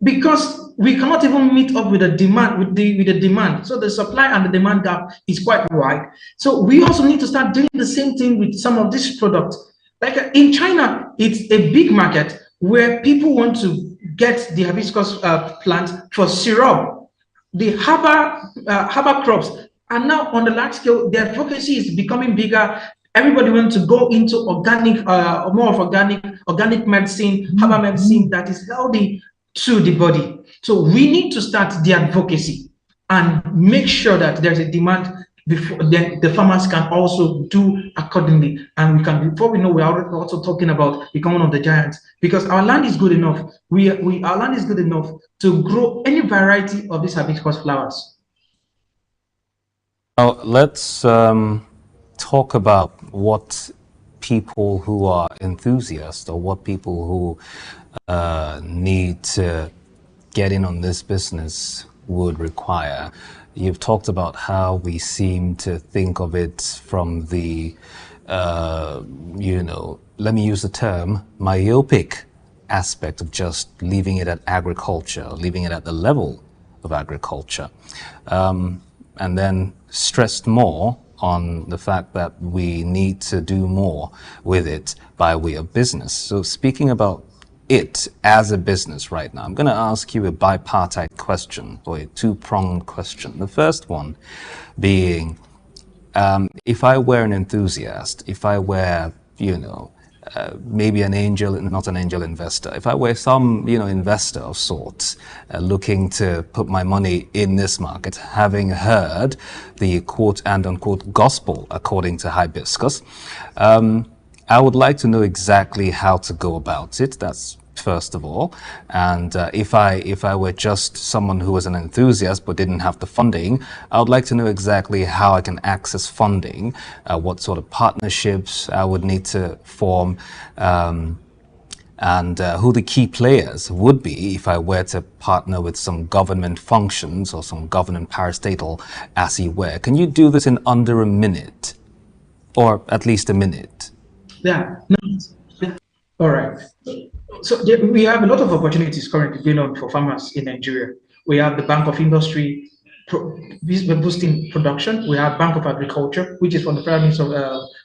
because we cannot even meet up with the demand, with the demand. So the supply and the demand gap is quite wide. So we also need to start doing the same thing with some of these products. Like in China, it's a big market where people want to get the hibiscus plant for syrup. The herbal crops, and now on the large scale, the advocacy is becoming bigger. Everybody wants to go into organic, more of organic medicine, herbal medicine that is healthy to the body. So we need to start the advocacy and make sure that there's a demand before the farmers can also do accordingly. And we can, before we know, we are also talking about becoming one of the giants, because our land is good enough. Our land is good enough to grow any variety of these hibiscus flowers. Now, let's talk about what people who are enthusiasts, or what people who need to get in on this business would require. You've talked about how we seem to think of it from the, let me use the term, myopic aspect of just leaving it at agriculture, leaving it at the level of agriculture, and then stressed more on the fact that we need to do more with it by way of business. So speaking about it as a business right now, I'm going to ask you a bipartite question, or a two-pronged question. The first one being, if I were an enthusiast, if I were, maybe an angel, not an angel investor, if I were some, investor of sorts, looking to put my money in this market, having heard the quote and unquote gospel according to hibiscus, I would like to know exactly how to go about it. That's first of all. And if I were just someone who was an enthusiast but didn't have the funding, I would like to know exactly how I can access funding, what sort of partnerships I would need to form, and who the key players would be if I were to partner with some government functions or some government parastatal, as you were. Can you do this in under a minute, or at least a minute? Yeah. No. All right. So we have a lot of opportunities currently going on for farmers in Nigeria. We have the Bank of Industry boosting production. We have Bank of Agriculture, which is from the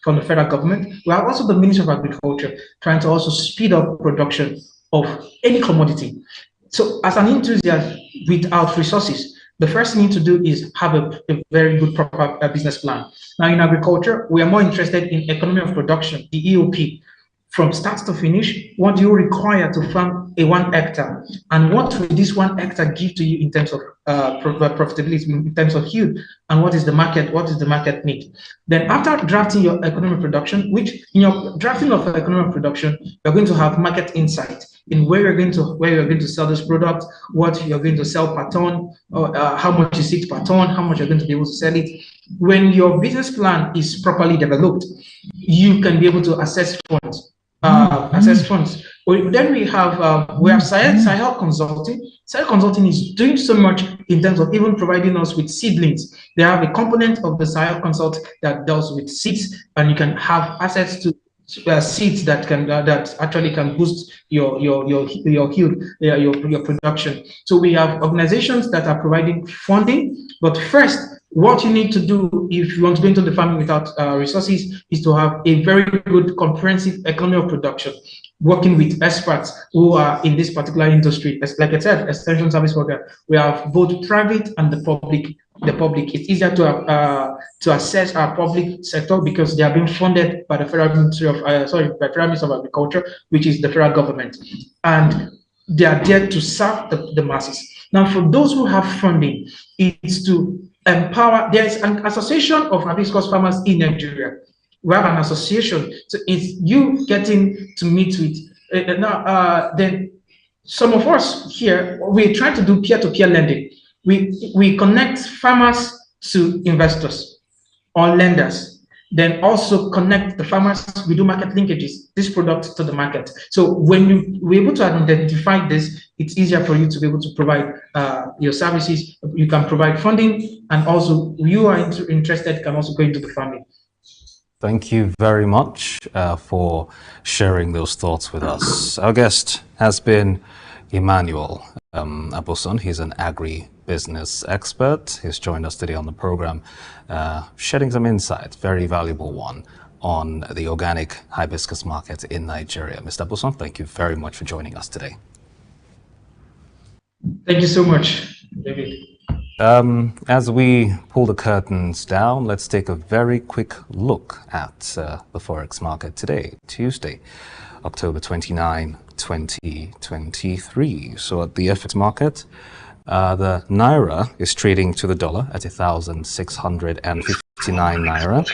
from the federal government. We have also the Ministry of Agriculture trying to also speed up production of any commodity. So as an enthusiast without resources, the first thing to do is have a very good, proper business plan. Now in agriculture, we are more interested in economy of production, the EOP. From start to finish, what do you require to farm a 1 hectare? And what will this 1 hectare give to you in terms of profitability, in terms of yield? And what is the market need? Then after drafting your economic production, which in your drafting of economic production, you're going to have market insight in where you're going to sell this product, what you're going to sell per ton, or how much is it per ton, how much you're going to be able to sell it. When your business plan is properly developed, you can be able to assess funds. Then we have SOUQ Consulting. SOUQ Consulting is doing so much in terms of even providing us with seedlings. They have a component of the SOUQ Consult that deals with seeds, and you can have access to seeds that actually can boost your yield, your production. So we have organizations that are providing funding, but first, what you need to do if you want to go into the farming without resources is to have a very good comprehensive economy of production, working with experts who are in this particular industry. Like I said, extension service worker, we have both private and the public. It's easier to assess our public sector because they are being funded by the Federal Ministry of Federal Ministry of Agriculture, which is the federal government, and they are there to serve the masses. Now, for those who have funding, it's to empower. There is an association of hibiscus farmers in Nigeria. We have an association, so it's you getting to meet with. Then some of us here, we try to do peer-to-peer lending. We connect farmers to investors or lenders, then also connect the farmers. We do market linkages, this product to the market. So when we're able to identify this, it's easier for you to be able to provide your services. You can provide funding, and also you are interested can also go into the farming. Thank you very much for sharing those thoughts with us. Our guest has been Emmanuel Aboson. He's an agri-business expert. He's joined us today on the program, shedding some insight, very valuable one, on the organic hibiscus market in Nigeria. Mr. Buson, thank you very much for joining us today. Thank you so much, David. As we pull the curtains down, let's take a very quick look at the Forex market today, Tuesday, October 29, 2023. So at the FX market, the Naira is trading to the dollar at 1,659 Naira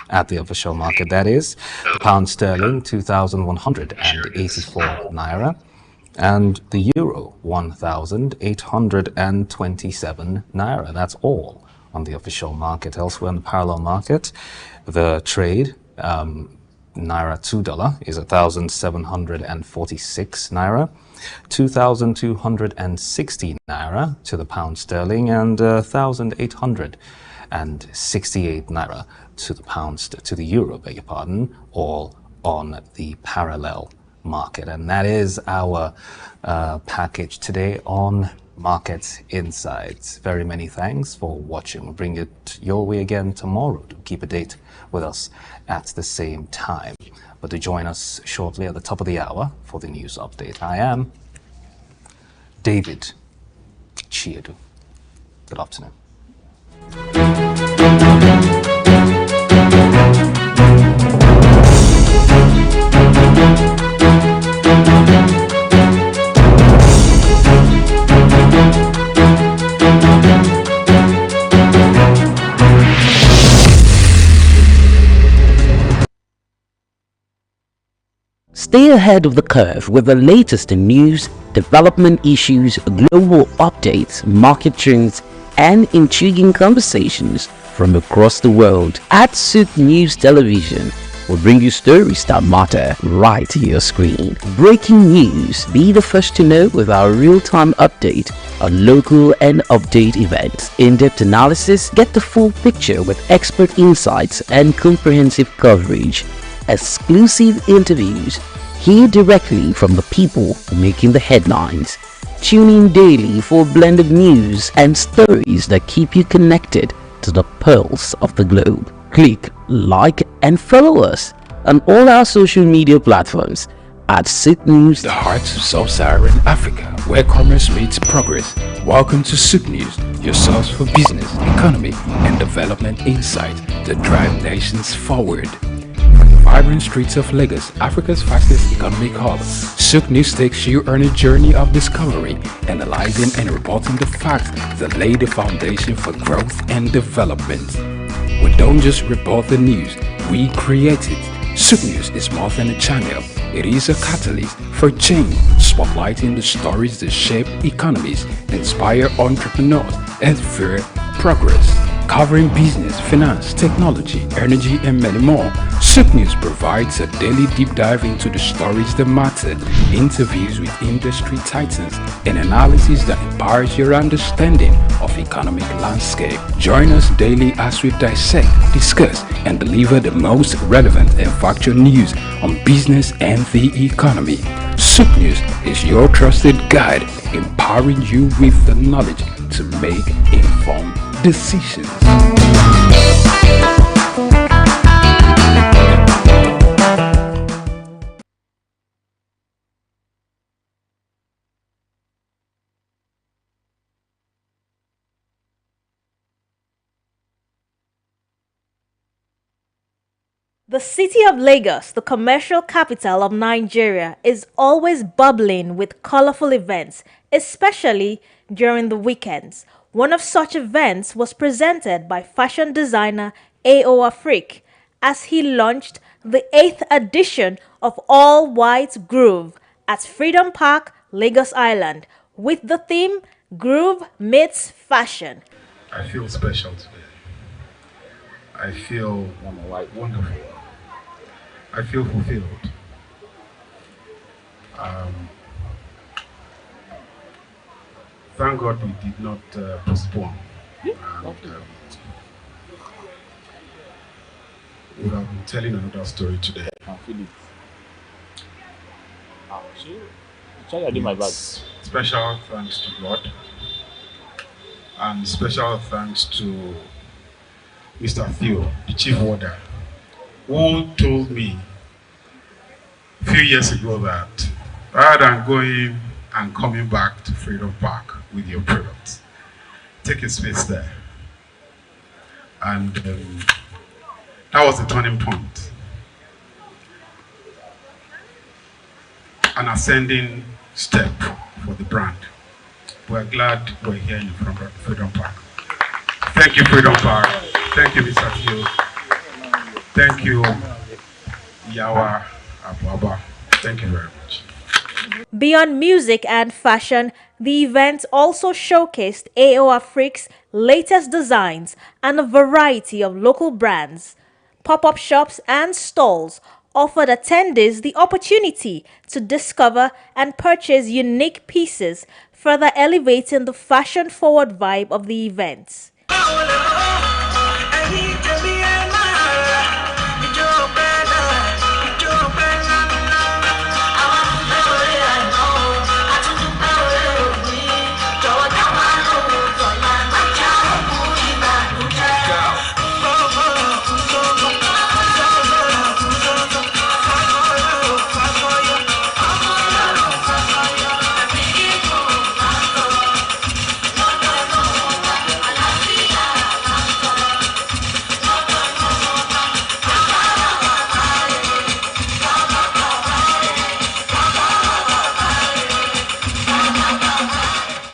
at the official market, that is. The pound sterling, 2,184 Naira. And the euro, 1,827 Naira. That's all on the official market. Elsewhere in the parallel market, the trade, Naira $2 is 1,746 Naira. 2,260 Naira to the pound sterling, and 1,868 Naira to the to the euro, beg your pardon, all on the parallel market. And that is our package today on Market Insights. Very many thanks for watching. We'll bring it your way again tomorrow. To keep a date with us at the same time. But to join us shortly at the top of the hour for the news update. I am David Chiedu. Good afternoon. Stay ahead of the curve with the latest in news, development issues, global updates, market trends, and intriguing conversations from across the world. At SOUQ News Television, we'll bring you stories that matter right to your screen. Breaking news, be the first to know with our real-time update on local and update events. In-depth analysis, get the full picture with expert insights and comprehensive coverage. Exclusive interviews, hear directly from the people making the headlines. Tune in daily for blended news and stories that keep you connected to the pulse of the globe. Click, like, and follow us on all our social media platforms at SOUQ News. The heart of sub-Saharan Africa, where commerce meets progress. Welcome to SOUQ News, your source for business, economy, and development insight that drive nations forward. Vibrant streets of Lagos, Africa's fastest economic hub, SOUQ News takes you on a journey of discovery, analyzing and reporting the facts that lay the foundation for growth and development. We don't just report the news, we create it. SOUQ News is more than a channel, it is a catalyst for change, spotlighting the stories that shape economies, inspire entrepreneurs, and fuel progress. Covering business, finance, technology, energy, and many more, SOUQ News provides a daily deep dive into the stories that matter, interviews with industry titans, and analysis that empowers your understanding of economic landscape. Join us daily as we dissect, discuss, and deliver the most relevant and factual news on business and the economy. SOUQ News is your trusted guide, empowering you with the knowledge to make informed decisions. The city of Lagos, the commercial capital of Nigeria, is always bubbling with colorful events, especially during the weekends. One of such events was presented by fashion designer A.O. Afrique as he launched the 8th edition of All White Groove at Freedom Park, Lagos Island, with the theme Groove Meets Fashion. I feel special today. I feel wonderful. I feel fulfilled. Thank God we did not postpone. We would have been telling another story today. Special thanks to God, and special thanks to Mr. Theo, the chief warder, who told me a few years ago that rather than going and coming back to Freedom Park with your products, take a space there. And that was the turning point. An ascending step for the brand. We're glad we're here in Freedom Park. Thank you, Freedom Park. Thank you, Mr. Phil. Thank you, Yawa Ababa. Thank you very much. Beyond music and fashion, the event also showcased AO Afrique's latest designs and a variety of local brands. Pop-up shops and stalls offered attendees the opportunity to discover and purchase unique pieces, further elevating the fashion-forward vibe of the event.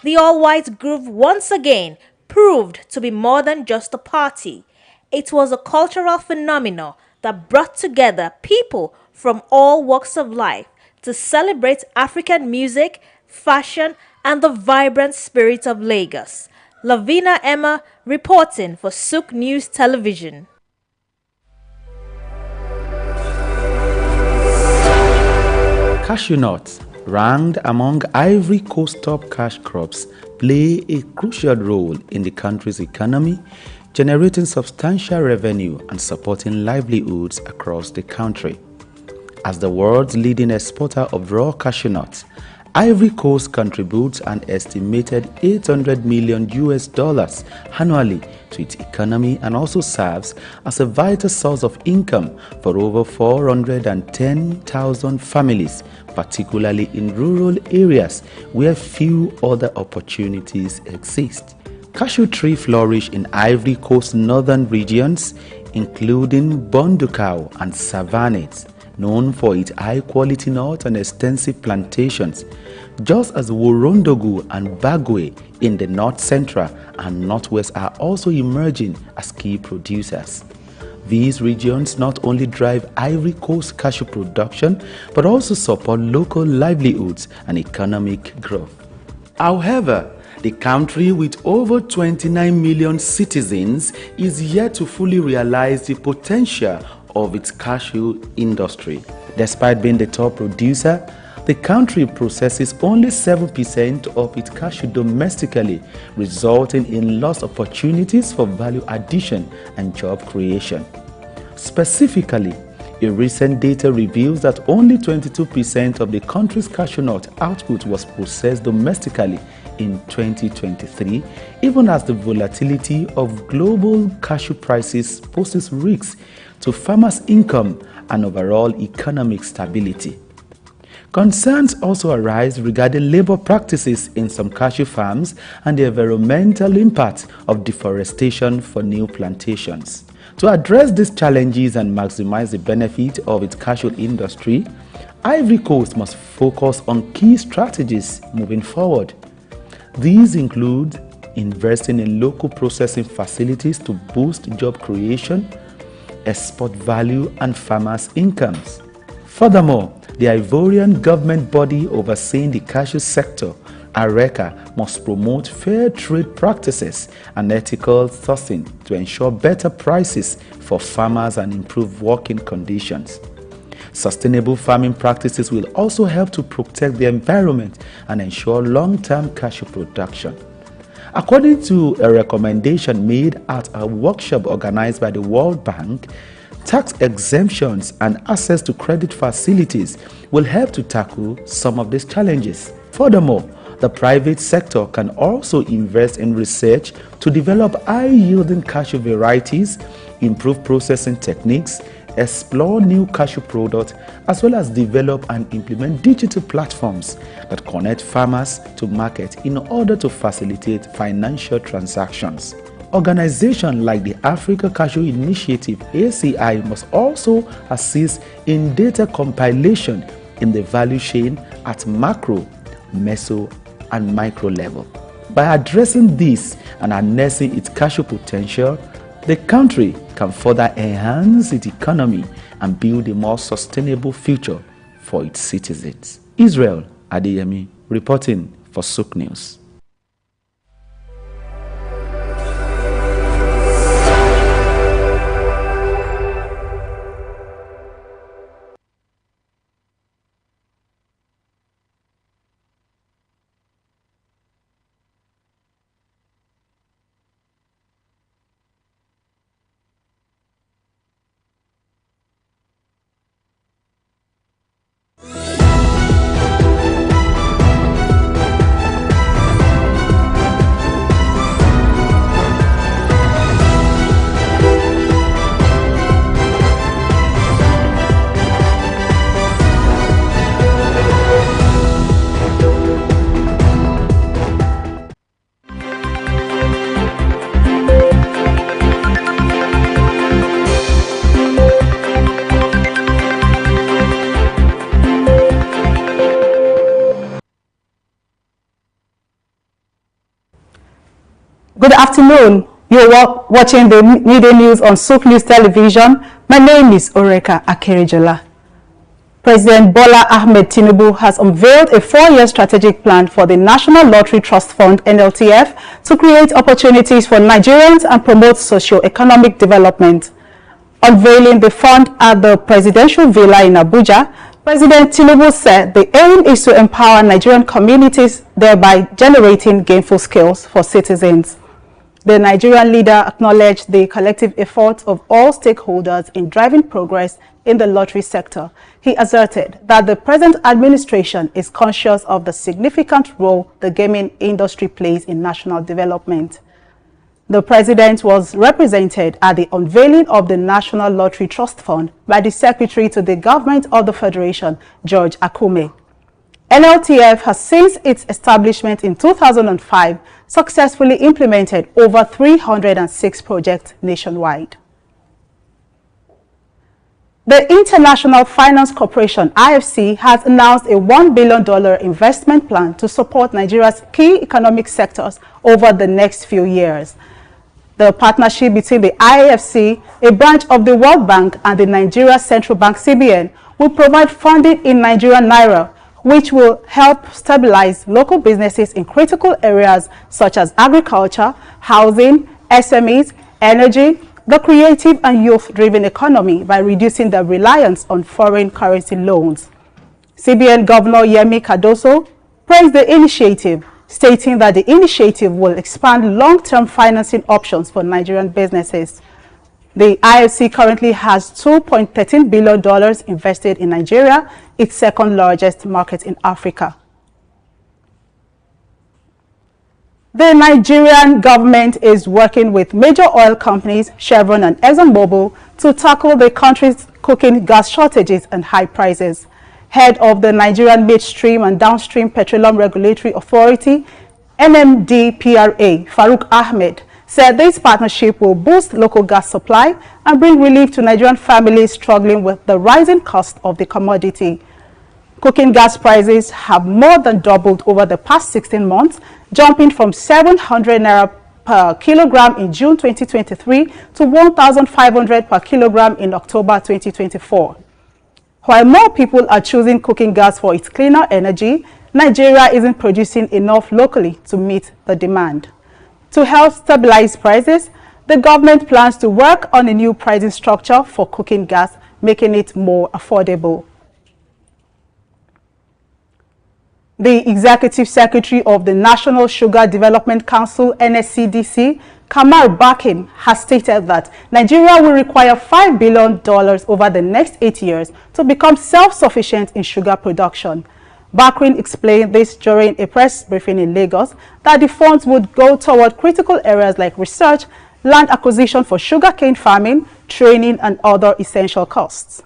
The all-white groove once again proved to be more than just a party. It was a cultural phenomenon that brought together people from all walks of life to celebrate African music, fashion, and the vibrant spirit of Lagos. Lavina Emma reporting for SOUQ News Television. Cashew nuts, ranked among Ivory Coast top cash crops, play a crucial role in the country's economy, generating substantial revenue and supporting livelihoods across the country. As the world's leading exporter of raw cashew nuts, Ivory Coast contributes an estimated $800 million annually to its economy and also serves as a vital source of income for over 410,000 families, particularly in rural areas where few other opportunities exist. Cashew trees flourish in Ivory Coast northern regions, including Bondukau and Savannah, known for its high-quality nuts and extensive plantations, just as Worondogu and Bagwe in the north central and northwest are also emerging as key producers. These regions not only drive Ivory Coast cashew production, but also support local livelihoods and economic growth. However, the country with over 29 million citizens is yet to fully realize the potential of its cashew industry. Despite being the top producer, the country processes only 7% of its cashew domestically, resulting in lost opportunities for value addition and job creation. Specifically, a recent data reveals that only 22% of the country's cashew nut output was processed domestically in 2023, even as the volatility of global cashew prices poses risks to farmers' income and overall economic stability. Concerns also arise regarding labor practices in some cashew farms and the environmental impact of deforestation for new plantations. To address these challenges and maximize the benefit of its cashew industry, Ivory Coast must focus on key strategies moving forward. These include investing in local processing facilities to boost job creation, export value, and farmers' incomes. Furthermore, the Ivorian government body overseeing the cashew sector, ARECA, must promote fair trade practices and ethical sourcing to ensure better prices for farmers and improve working conditions. Sustainable farming practices will also help to protect the environment and ensure long-term cashew production. According to a recommendation made at a workshop organized by the World Bank, tax exemptions and access to credit facilities will help to tackle some of these challenges. Furthermore, the private sector can also invest in research to develop high-yielding cashew varieties, improve processing techniques, explore new cashew products, as well as develop and implement digital platforms that connect farmers to market in order to facilitate financial transactions. Organizations like the Africa Cashew Initiative (ACI) must also assist in data compilation in the value chain at macro, meso, and micro level. By addressing this and harnessing its cashew potential, the country can further enhance its economy and build a more sustainable future for its citizens. Israel Adeyemi reporting for SOUQ News. Good afternoon. You're watching the midday news on SOUQ News Television. My name is Oreka Akerejola. President Bola Ahmed Tinubu has unveiled a 4-year strategic plan for the National Lottery Trust Fund (NLTF) to create opportunities for Nigerians and promote socio-economic development. Unveiling the fund at the Presidential Villa in Abuja, President Tinubu said the aim is to empower Nigerian communities, thereby generating gainful skills for citizens. The Nigerian leader acknowledged the collective efforts of all stakeholders in driving progress in the lottery sector. He asserted that the present administration is conscious of the significant role the gaming industry plays in national development. The president was represented at the unveiling of the National Lottery Trust Fund by the Secretary to the Government of the Federation, George Akume. NLTF has since its establishment in 2005 successfully implemented over 306 projects nationwide. The International Finance Corporation (IFC) has announced a $1 billion investment plan to support Nigeria's key economic sectors over the next few years. The partnership between the IFC, a branch of the World Bank, and the Nigeria Central Bank (CBN) will provide funding in Nigerian naira, which will help stabilize local businesses in critical areas such as agriculture, housing, SMEs, energy, the creative and youth-driven economy by reducing the reliance on foreign currency loans. CBN Governor Yemi Cardoso praised the initiative, stating that the initiative will expand long-term financing options for Nigerian businesses. The IFC currently has $2.13 billion invested in Nigeria, its second largest market in Africa. The Nigerian government is working with major oil companies, Chevron and ExxonMobil, to tackle the country's cooking gas shortages and high prices. Head of the Nigerian Midstream and Downstream Petroleum Regulatory Authority, NMDPRA, Farouk Ahmed, said this partnership will boost local gas supply and bring relief to Nigerian families struggling with the rising cost of the commodity. Cooking gas prices have more than doubled over the past 16 months, jumping from 700 naira per kilogram in June 2023 to 1,500 per kilogram in October 2024. While more people are choosing cooking gas for its cleaner energy, Nigeria isn't producing enough locally to meet the demand. To help stabilize prices, the government plans to work on a new pricing structure for cooking gas, making it more affordable. The Executive Secretary of the National Sugar Development Council, NSCDC, Kamal Bakin, has stated that Nigeria will require $5 billion over the next 8 years to become self-sufficient in sugar production. Bakin explained this during a press briefing in Lagos that the funds would go toward critical areas like research, land acquisition for sugarcane farming, training, and other essential costs.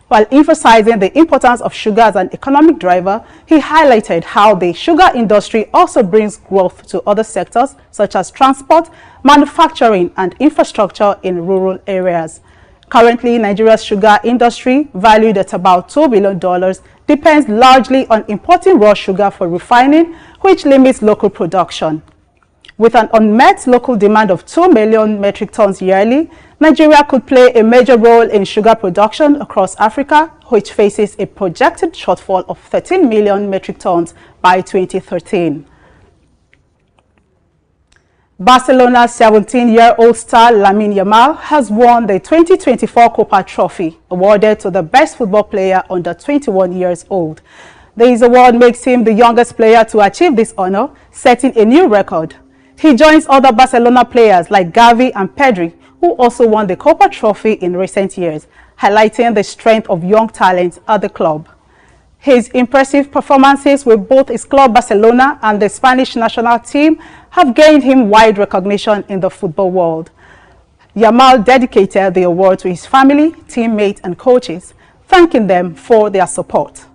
While emphasizing the importance of sugar as an economic driver, he highlighted how the sugar industry also brings growth to other sectors such as transport, manufacturing, and infrastructure in rural areas. Currently, Nigeria's sugar industry, valued at about $2 billion, depends largely on importing raw sugar for refining, which limits local production. With an unmet local demand of 2 million metric tons yearly, Nigeria could play a major role in sugar production across Africa, which faces a projected shortfall of 13 million metric tons by 2013. Barcelona's 17-year-old star Lamine Yamal has won the 2024 Copa Trophy, awarded to the best football player under 21 years old. This award makes him the youngest player to achieve this honor, setting a new record. He joins other Barcelona players like Gavi and Pedri, who also won the Copa Trophy in recent years, highlighting the strength of young talent at the club. His impressive performances with both his club Barcelona and the Spanish national team have gained him wide recognition in the football world. Yamal dedicated the award to his family, teammates, and coaches, thanking them for their support.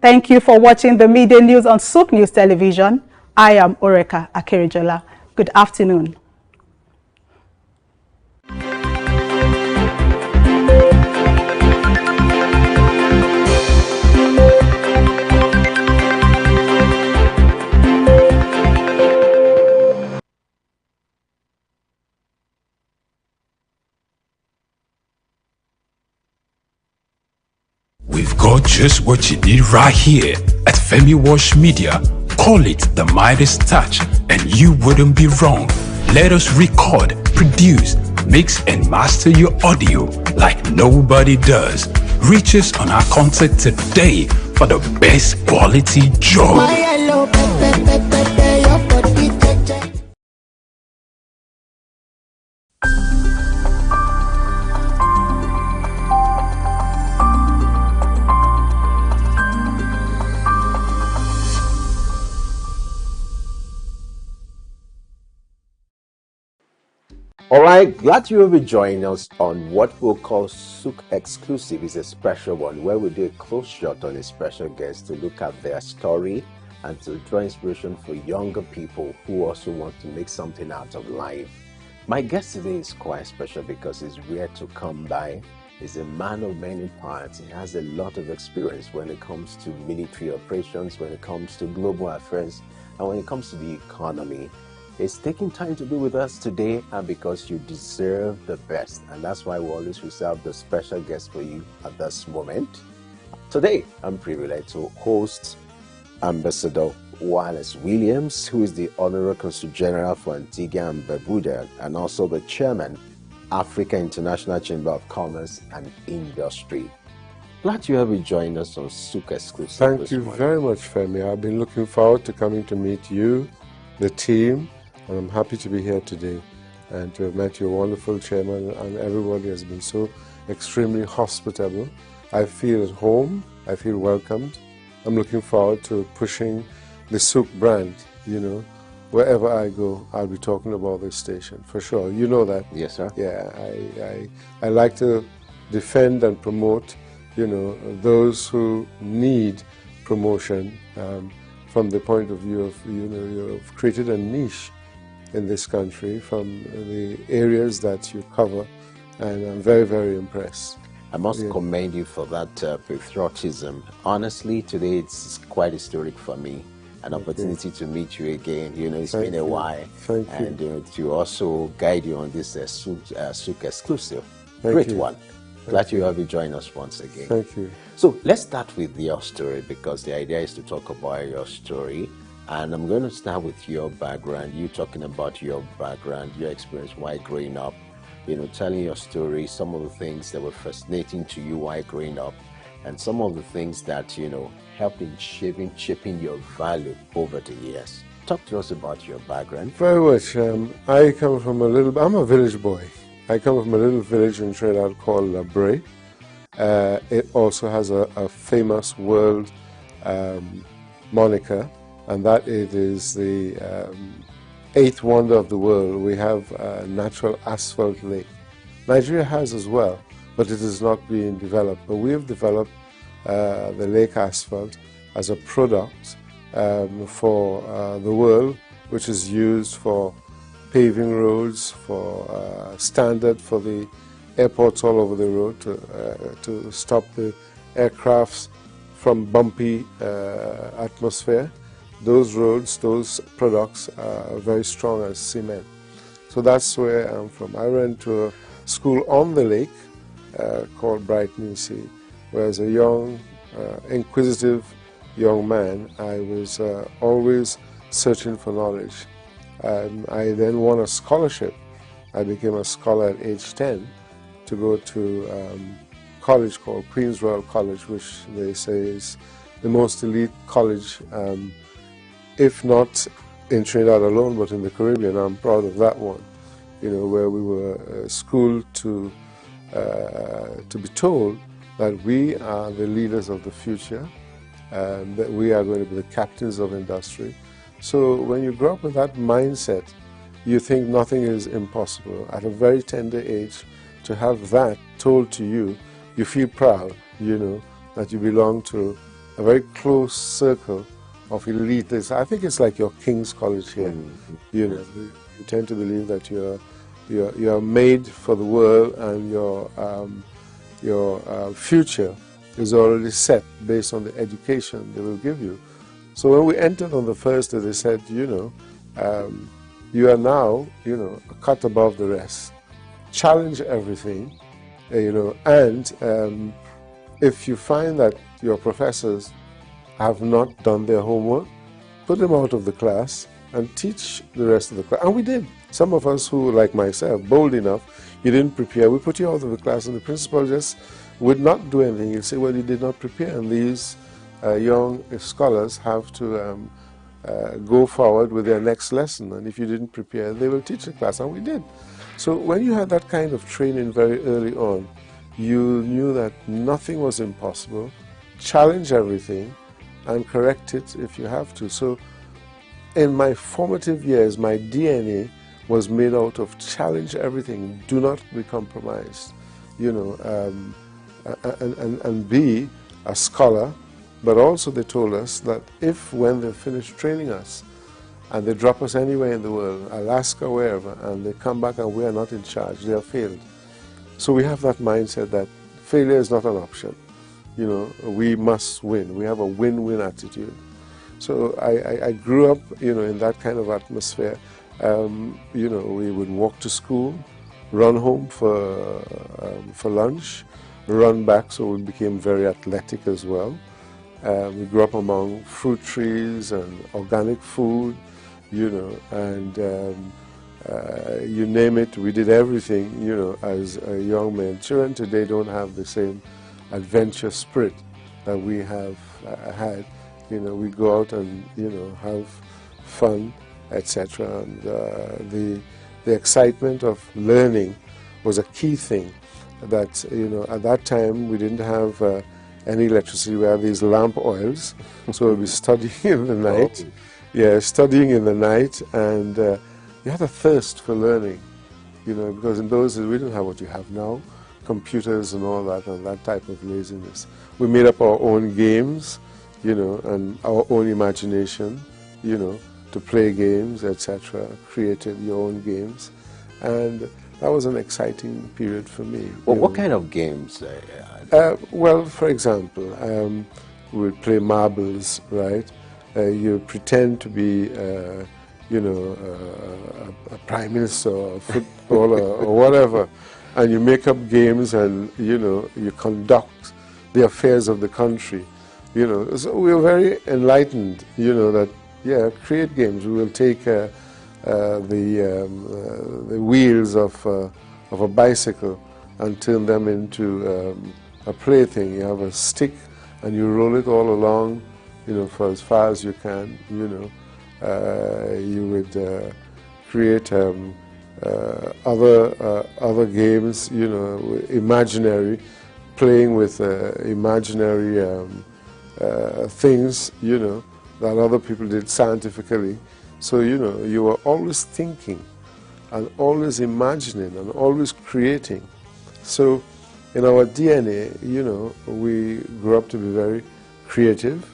Thank you for watching the Midday News on SOUQ News Television. I am Oreka Akerijola. Good afternoon. We've got just what you need right here at Femi Wash Media. Call it the Midas touch and you wouldn't be wrong. Let us record, produce, mix and master your audio like nobody does. Reach us on our contact today for the best quality job. Alright, glad you will be joining us on what we'll call SOUQ Exclusive. Is a special one where we do a close shot on a special guest to look at their story and to draw inspiration for younger people who also want to make something out of life. My guest today is quite special because he's rare to come by. He's a man of many parts. He has a lot of experience when it comes to military operations, when it comes to global affairs, and when it comes to the economy. It's taking time to be with us today, and because you deserve the best, and that's why we always reserve the special guest for you at this moment. Today, I'm privileged to host Ambassador Wallace Williams, who is the Honorary Consul General for Antigua and Barbuda, and also the Chairman, Africa International Chamber of Commerce and Industry. Glad you have been joining us on SOUQ Exclusive. Thank you very much, Femi. I've been looking forward to coming to meet you, the team, and I'm happy to be here today and to have met your wonderful chairman, and everybody has been so extremely hospitable. I feel at home, I feel welcomed. I'm looking forward to pushing the SOUQ brand, you know. Wherever I go, I'll be talking about this station, for sure. You know that. Yes, sir. Yeah, I like to defend and promote, you know, those who need promotion from the point of view of, you know, you've created a niche in this country from the areas that you cover, and I'm very, very impressed. I must commend you for that patriotism. Honestly, today it's quite historic for me. An opportunity to meet you again. You know, it's been a while. Thank you. And to also guide you on this SOUQ Exclusive. Thank Great you. one. Glad you have joined us once again. Thank you. So let's start with your story, because the idea is to talk about your story. And I'm going to start with your background. You talking about your background, your experience while growing up, you know, telling your story, some of the things that were fascinating to you while growing up, and some of the things that, you know, helped in shaping your value over the years. Talk to us about your background. Very much. I come from I'm a village boy. I come from a little village in Trinidad called La Brea. It also has a famous world moniker, and that it is the eighth wonder of the world. We have a natural asphalt lake. Nigeria has as well, but it is not being developed. But we have developed the lake asphalt as a product for the world, which is used for paving roads, for standard for the airports all over the road to stop the aircrafts from bumpy atmosphere. Those roads, those products are very strong as cement. So that's where I'm from. I went to a school on the lake called Brighton Sea, where as a young, inquisitive young man, I was always searching for knowledge. I then won a scholarship. I became a scholar at age 10 to go to college called Queen's Royal College, which they say is the most elite college, if not in Trinidad alone, but in the Caribbean. I'm proud of that one, you know, where we were schooled to be told that we are the leaders of the future, that we are going to be the captains of industry. So when you grow up with that mindset, you think nothing is impossible. At a very tender age, to have that told to you, you feel proud, you know, that you belong to a very close circle of elite. I think it's like your King's College here. You know, you tend to believe that you're made for the world, and your future is already set based on the education they will give you. So when we entered on the first day, they said, you know, you are now, you know, a cut above the rest. Challenge everything, you know, and if you find that your professors have not done their homework, put them out of the class and teach the rest of the class. And we did. Some of us who, like myself, bold enough, you didn't prepare, we put you out of the class, and the principal just would not do anything. He'd say, well, you did not prepare, and these young scholars have to go forward with their next lesson, and if you didn't prepare, they will teach the class, and we did. So when you had that kind of training very early on, you knew that nothing was impossible, challenge everything, and correct it if you have to. So in my formative years, my DNA was made out of challenge everything, do not be compromised, you know, and be a scholar. But also they told us that if, when they finish training us, and they drop us anywhere in the world, Alaska, wherever, and they come back and we are not in charge, they have failed. So we have that mindset that failure is not an option. You know, we must win. We have a win-win attitude. So I grew up, you know, in that kind of atmosphere. You know, we would walk to school, run home for lunch, run back, so we became very athletic as well. We grew up among fruit trees and organic food, you know, and you name it, we did everything, you know, as a young man. Children today don't have the same adventure spirit that we have had. You know, we go out and, you know, have fun, etc. And the excitement of learning was a key thing. That, you know, at that time we didn't have any electricity. We had these lamp oils, so we'll be studying in the night. Yeah, studying in the night, and you had a thirst for learning, you know, because in those days we didn't have what you have now, computers and all that, and that type of laziness. We made up our own games, you know, and our own imagination, you know, to play games, etc., created your own games, and that was an exciting period for me. Well, what kind of games? Well, for example, we would play marbles, right? You pretend to be, you know, a prime minister or a footballer or whatever, and you make up games, and, you know, you conduct the affairs of the country, you know. So we were very enlightened, you know, that, yeah, create games. We will take the wheels of a bicycle and turn them into a plaything. You have a stick and you roll it all along, you know, for as far as you can, you know. You would create other games, you know, imaginary, playing with imaginary things, you know, that other people did scientifically. So, you know, you were always thinking and always imagining and always creating. So in our DNA, you know, we grew up to be very creative,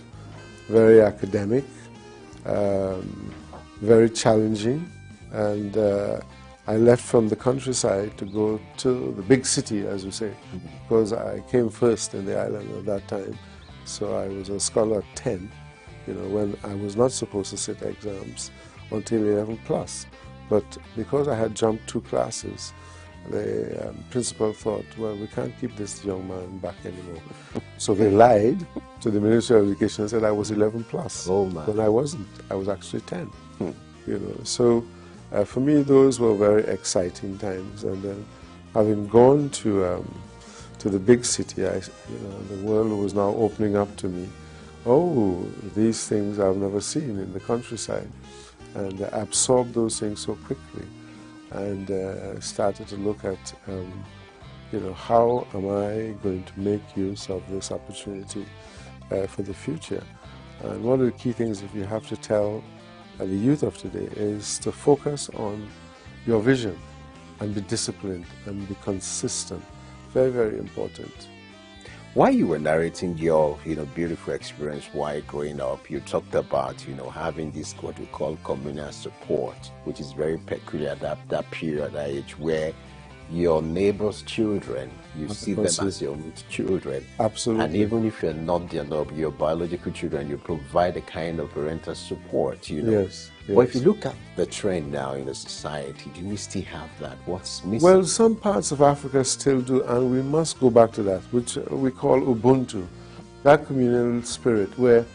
very academic, very challenging, and I left from the countryside to go to the big city, as we say, because I came first in the island at that time. So I was a scholar at 10, you know, when I was not supposed to sit exams until 11 plus. But because I had jumped 2 classes, the principal thought, well, we can't keep this young man back anymore. So they lied to the Ministry of Education and said I was 11 plus. Oh, man. But I wasn't. I was actually 10. You know, so for me, those were very exciting times. And then having gone to the big city, you know, the world was now opening up to me. Oh, these things I've never seen in the countryside. And I absorbed those things so quickly, and started to look at, you know, how am I going to make use of this opportunity for the future? And one of the key things, if you have to tell the youth of today, is to focus on your vision and be disciplined and be consistent. Very, very important. While you were narrating your, you know, beautiful experience while growing up, you talked about, you know, having this what we call communal support, which is very peculiar that period, that age, where your neighbor's children, you see them as your own children. Absolutely. And even if you're not your biological children, you provide a kind of parental support, you know. Yes. But if you look at the trend now in the society, do we still have that? What's missing? Well, some parts of Africa still do, and we must go back to that, which we call Ubuntu, that communal spirit where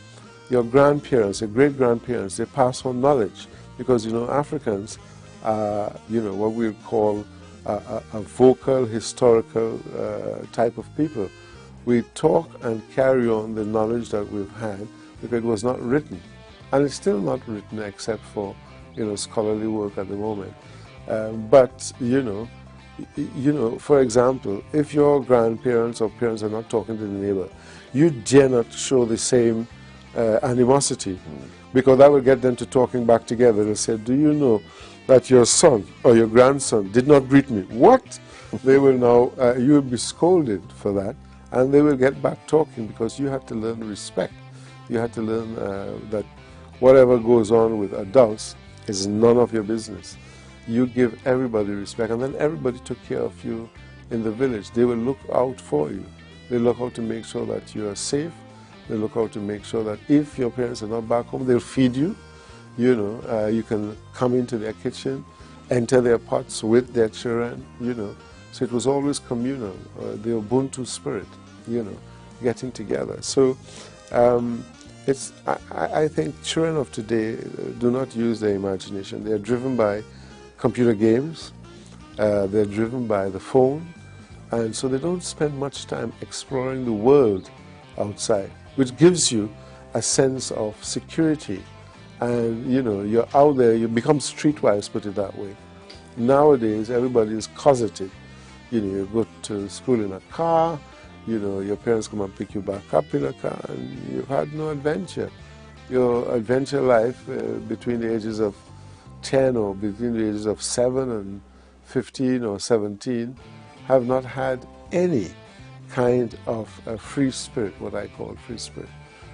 your grandparents, your great-grandparents, they pass on knowledge. Because, you know, Africans are, you know, what we call a vocal, historical type of people. We talk and carry on the knowledge that we've had because it was not written. And it's still not written except for, you know, scholarly work at the moment. But, you know, for example, if your grandparents or parents are not talking to the neighbor, you dare not show the same animosity, because that will get them to talking back together. They say, do you know that your son or your grandson did not greet me? What? They will now, you will be scolded for that, and they will get back talking because you have to learn respect. You have to learn that whatever goes on with adults is none of your business. You give everybody respect, and then everybody took care of you in the village. They will look out for you. They look out to make sure that you are safe. They look out to make sure that if your parents are not back home, they'll feed you. You know, you can come into their kitchen, enter their pots with their children, you know. So it was always communal, the Ubuntu spirit, you know, getting together. So I think children of today do not use their imagination. They're driven by computer games, they're driven by the phone, and so they don't spend much time exploring the world outside, which gives you a sense of security. And, you know, you're out there, you become streetwise, put it that way. Nowadays, everybody is closeted. You know, you go to school in a car, you know, your parents come and pick you back up in a car, and you've had no adventure. Your adventure life between the ages of 10 or between the ages of 7 and 15 or 17 have not had any kind of a free spirit, what I call free spirit.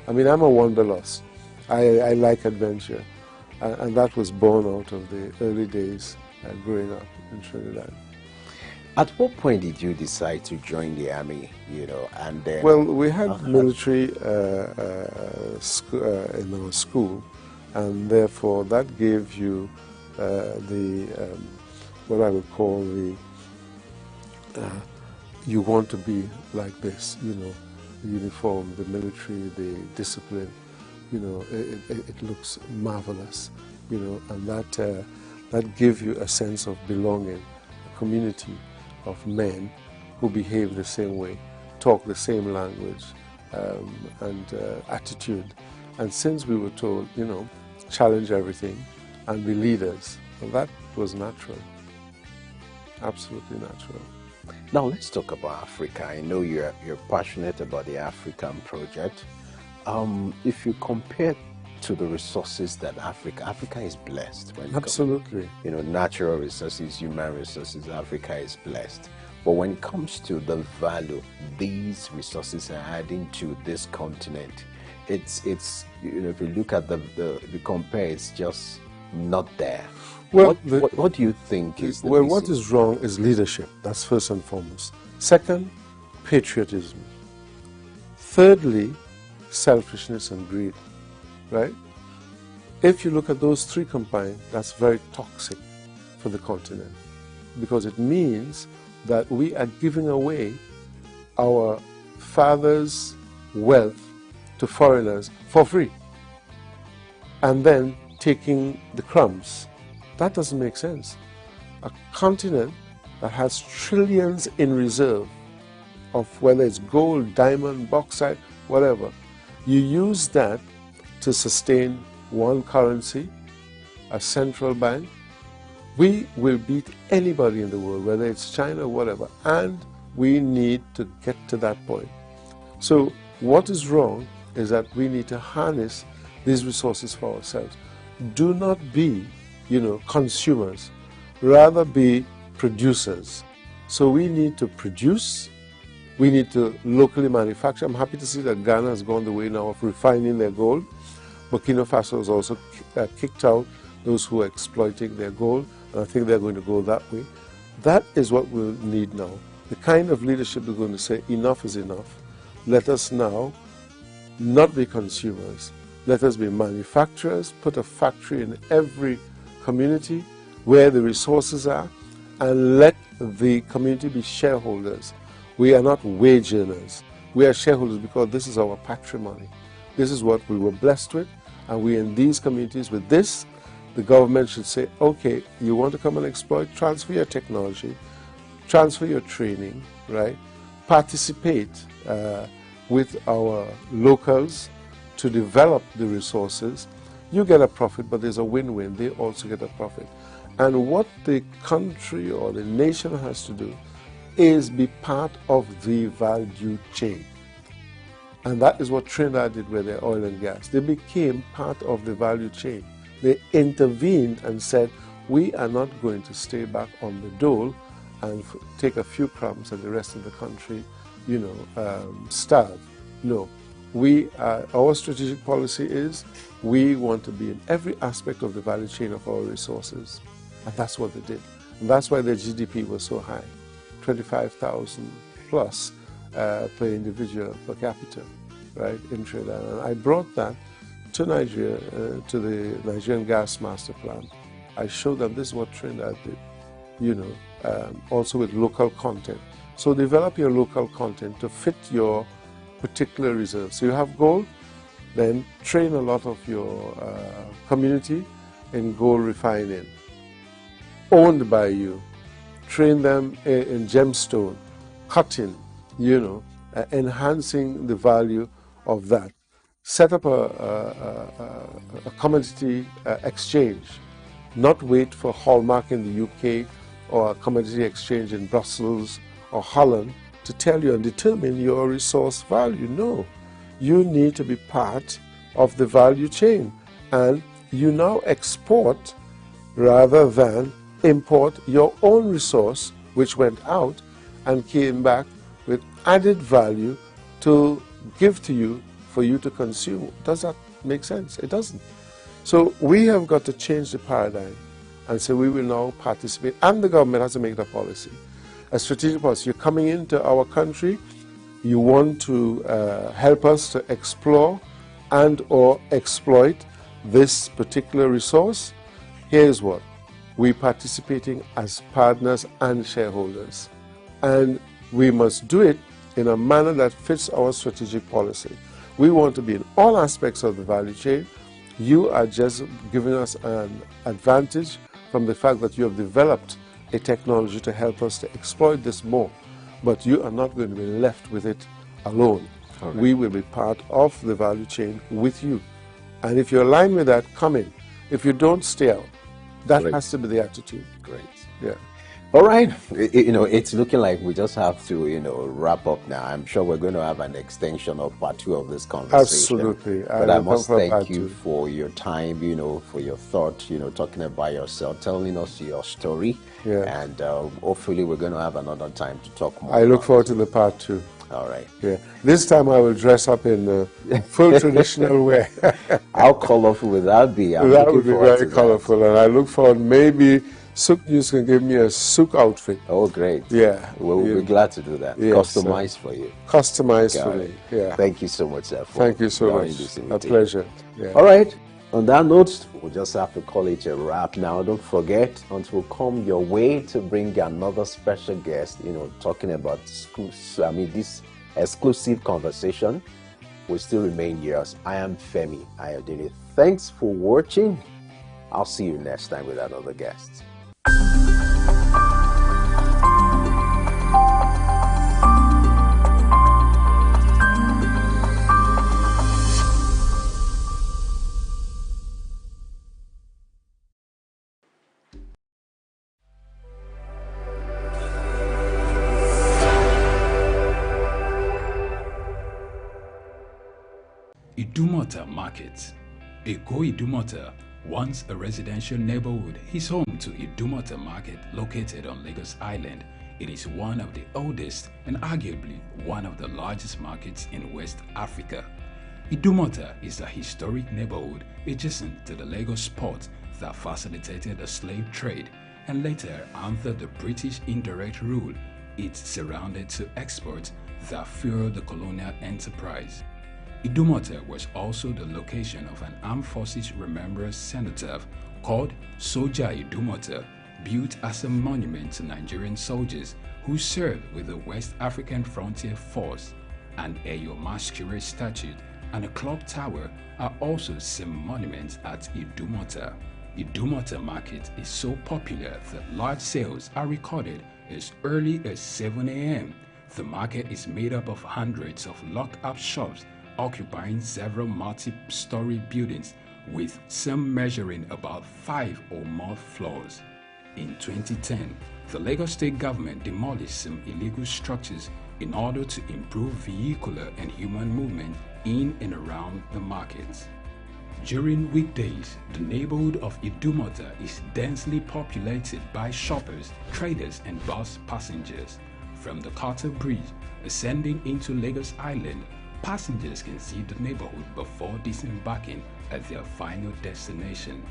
I mean, I'm a wanderlust. I like adventure, and that was born out of the early days growing up in Trinidad. At what point did you decide to join the army, you know, and then... Well, we had military in our school, and therefore that gave you what I would call you want to be like this, you know, the uniform, the military, the discipline. You know, it looks marvelous, you know, and that gives you a sense of belonging, a community of men who behave the same way, talk the same language, and attitude. And since we were told, you know, challenge everything and be leaders, well, that was natural, absolutely natural. Now let's talk about Africa. I know you're passionate about the African project. If you compare to the resources that Africa is blessed. Absolutely. Natural resources, human resources, Africa is blessed. But when it comes to the value these resources are adding to this continent, it's if you look at if you compare, it's just not there. Well, what do you think is the what is wrong is leadership. That's first and foremost. Second, patriotism. Thirdly, selfishness and greed, right? If you look at those three combined, that's very toxic for the continent, because it means that we are giving away our fathers' wealth to foreigners for free and then taking the crumbs. That doesn't make sense. A continent that has trillions in reserve of whether it's gold, diamond, bauxite, whatever, you use that to sustain one currency, a central bank. We will beat anybody in the world, whether it's China or whatever, and we need to get to that point. So what is wrong is that we need to harness these resources for ourselves. Do not be, consumers, rather be producers. So we need to produce. We need to locally manufacture. I'm happy to see that Ghana has gone the way now of refining their gold. Burkina Faso has also kicked out those who are exploiting their gold, and I think they're going to go that way. That is what we'll need now. The kind of leadership that's going to say, enough is enough. Let us now not be consumers. Let us be manufacturers, put a factory in every community where the resources are, and let the community be shareholders. We are not wage earners. We are shareholders because this is our patrimony. This is what we were blessed with, and we in these communities with this, the government should say, okay, you want to come and exploit, transfer your technology, transfer your training, right? Participate with our locals to develop the resources. You get a profit, but there's a win-win. They also get a profit. And what the country or the nation has to do is be part of the value chain. And that is what Trinidad did with their oil and gas. They became part of the value chain. They intervened and said, we are not going to stay back on the dole and take a few crumbs and the rest of the country, starve. No. Our strategic policy is we want to be in every aspect of the value chain of our resources. And that's what they did. And that's why their GDP was so high, 25,000 plus per individual per capita, right, in Trinidad. And I brought that to Nigeria, to the Nigerian Gas Master Plan. I showed them this is what Trinidad did, also with local content. So develop your local content to fit your particular reserves. So you have gold, then train a lot of your community in gold refining, owned by you. Train them in gemstone, cutting, enhancing the value of that. Set up a commodity exchange, not wait for Hallmark in the UK or a commodity exchange in Brussels or Holland to tell you and determine your resource value. No, you need to be part of the value chain, and you now export rather than import your own resource, which went out and came back with added value to give to you for you to consume. Does that make sense? It doesn't. So we have got to change the paradigm and say we will now participate, and the government has to make that policy. A strategic policy. You're coming into our country, you want to help us to explore and or exploit this particular resource. Here's what. We're participating as partners and shareholders. And we must do it in a manner that fits our strategic policy. We want to be in all aspects of the value chain. You are just giving us an advantage from the fact that you have developed a technology to help us to exploit this more. But you are not going to be left with it alone. Right. We will be part of the value chain with you. And if you're aligned with that, come in. If you don't, stay out. That has to be the attitude. Great. Yeah. All right, it's looking like we just have to, wrap up now. I'm sure we're going to have an extension of part 2 of this conversation. Absolutely. But I will must come for thank part you 2. for your time, for your thought, talking about yourself, telling us your story. Yeah. And hopefully we're going to have another time to talk more. I look forward to the part 2. All right. Yeah. This time I will dress up in full traditional wear. How colorful would that be? That would be very colorful, and I look forward. Maybe SOUQ News can give me a SOUQ outfit. Oh, great. Yeah. We'll be glad to do that. Yes, Customized for you. Customized for me. Yeah. Thank you so much, sir. Thank you so much. A pleasure. Yeah. All right. On that note, we'll just have to call it a wrap now. Don't forget, until come your way to bring another special guest, talking about this exclusive conversation will still remain yours. I am Femi Ayodele. Thanks for watching. I'll see you next time with another guest. Idumota Market. Eko Idumota, once a residential neighborhood, is home to Idumota Market located on Lagos Island. It is one of the oldest and arguably one of the largest markets in West Africa. Idumota is a historic neighborhood adjacent to the Lagos port that facilitated the slave trade and later under the British indirect rule, it surrounded to exports that fueled the colonial enterprise. Idumota was also the location of an armed forces remembrance cenotaph called Soja Idumota, built as a monument to Nigerian soldiers who served with the West African Frontier Force. An Eyo Masquerade statue and a clock tower are also some monuments at Idumota. Idumota Market is so popular that large sales are recorded as early as 7 a.m. The market is made up of hundreds of locked-up shops occupying several multi-story buildings, with some measuring about 5 or more floors. In 2010, the Lagos State government demolished some illegal structures in order to improve vehicular and human movement in and around the markets. During weekdays, the neighborhood of Idumota is densely populated by shoppers, traders, and bus passengers. From the Carter Bridge, ascending into Lagos Island, passengers can see the neighborhood before disembarking at their final destination.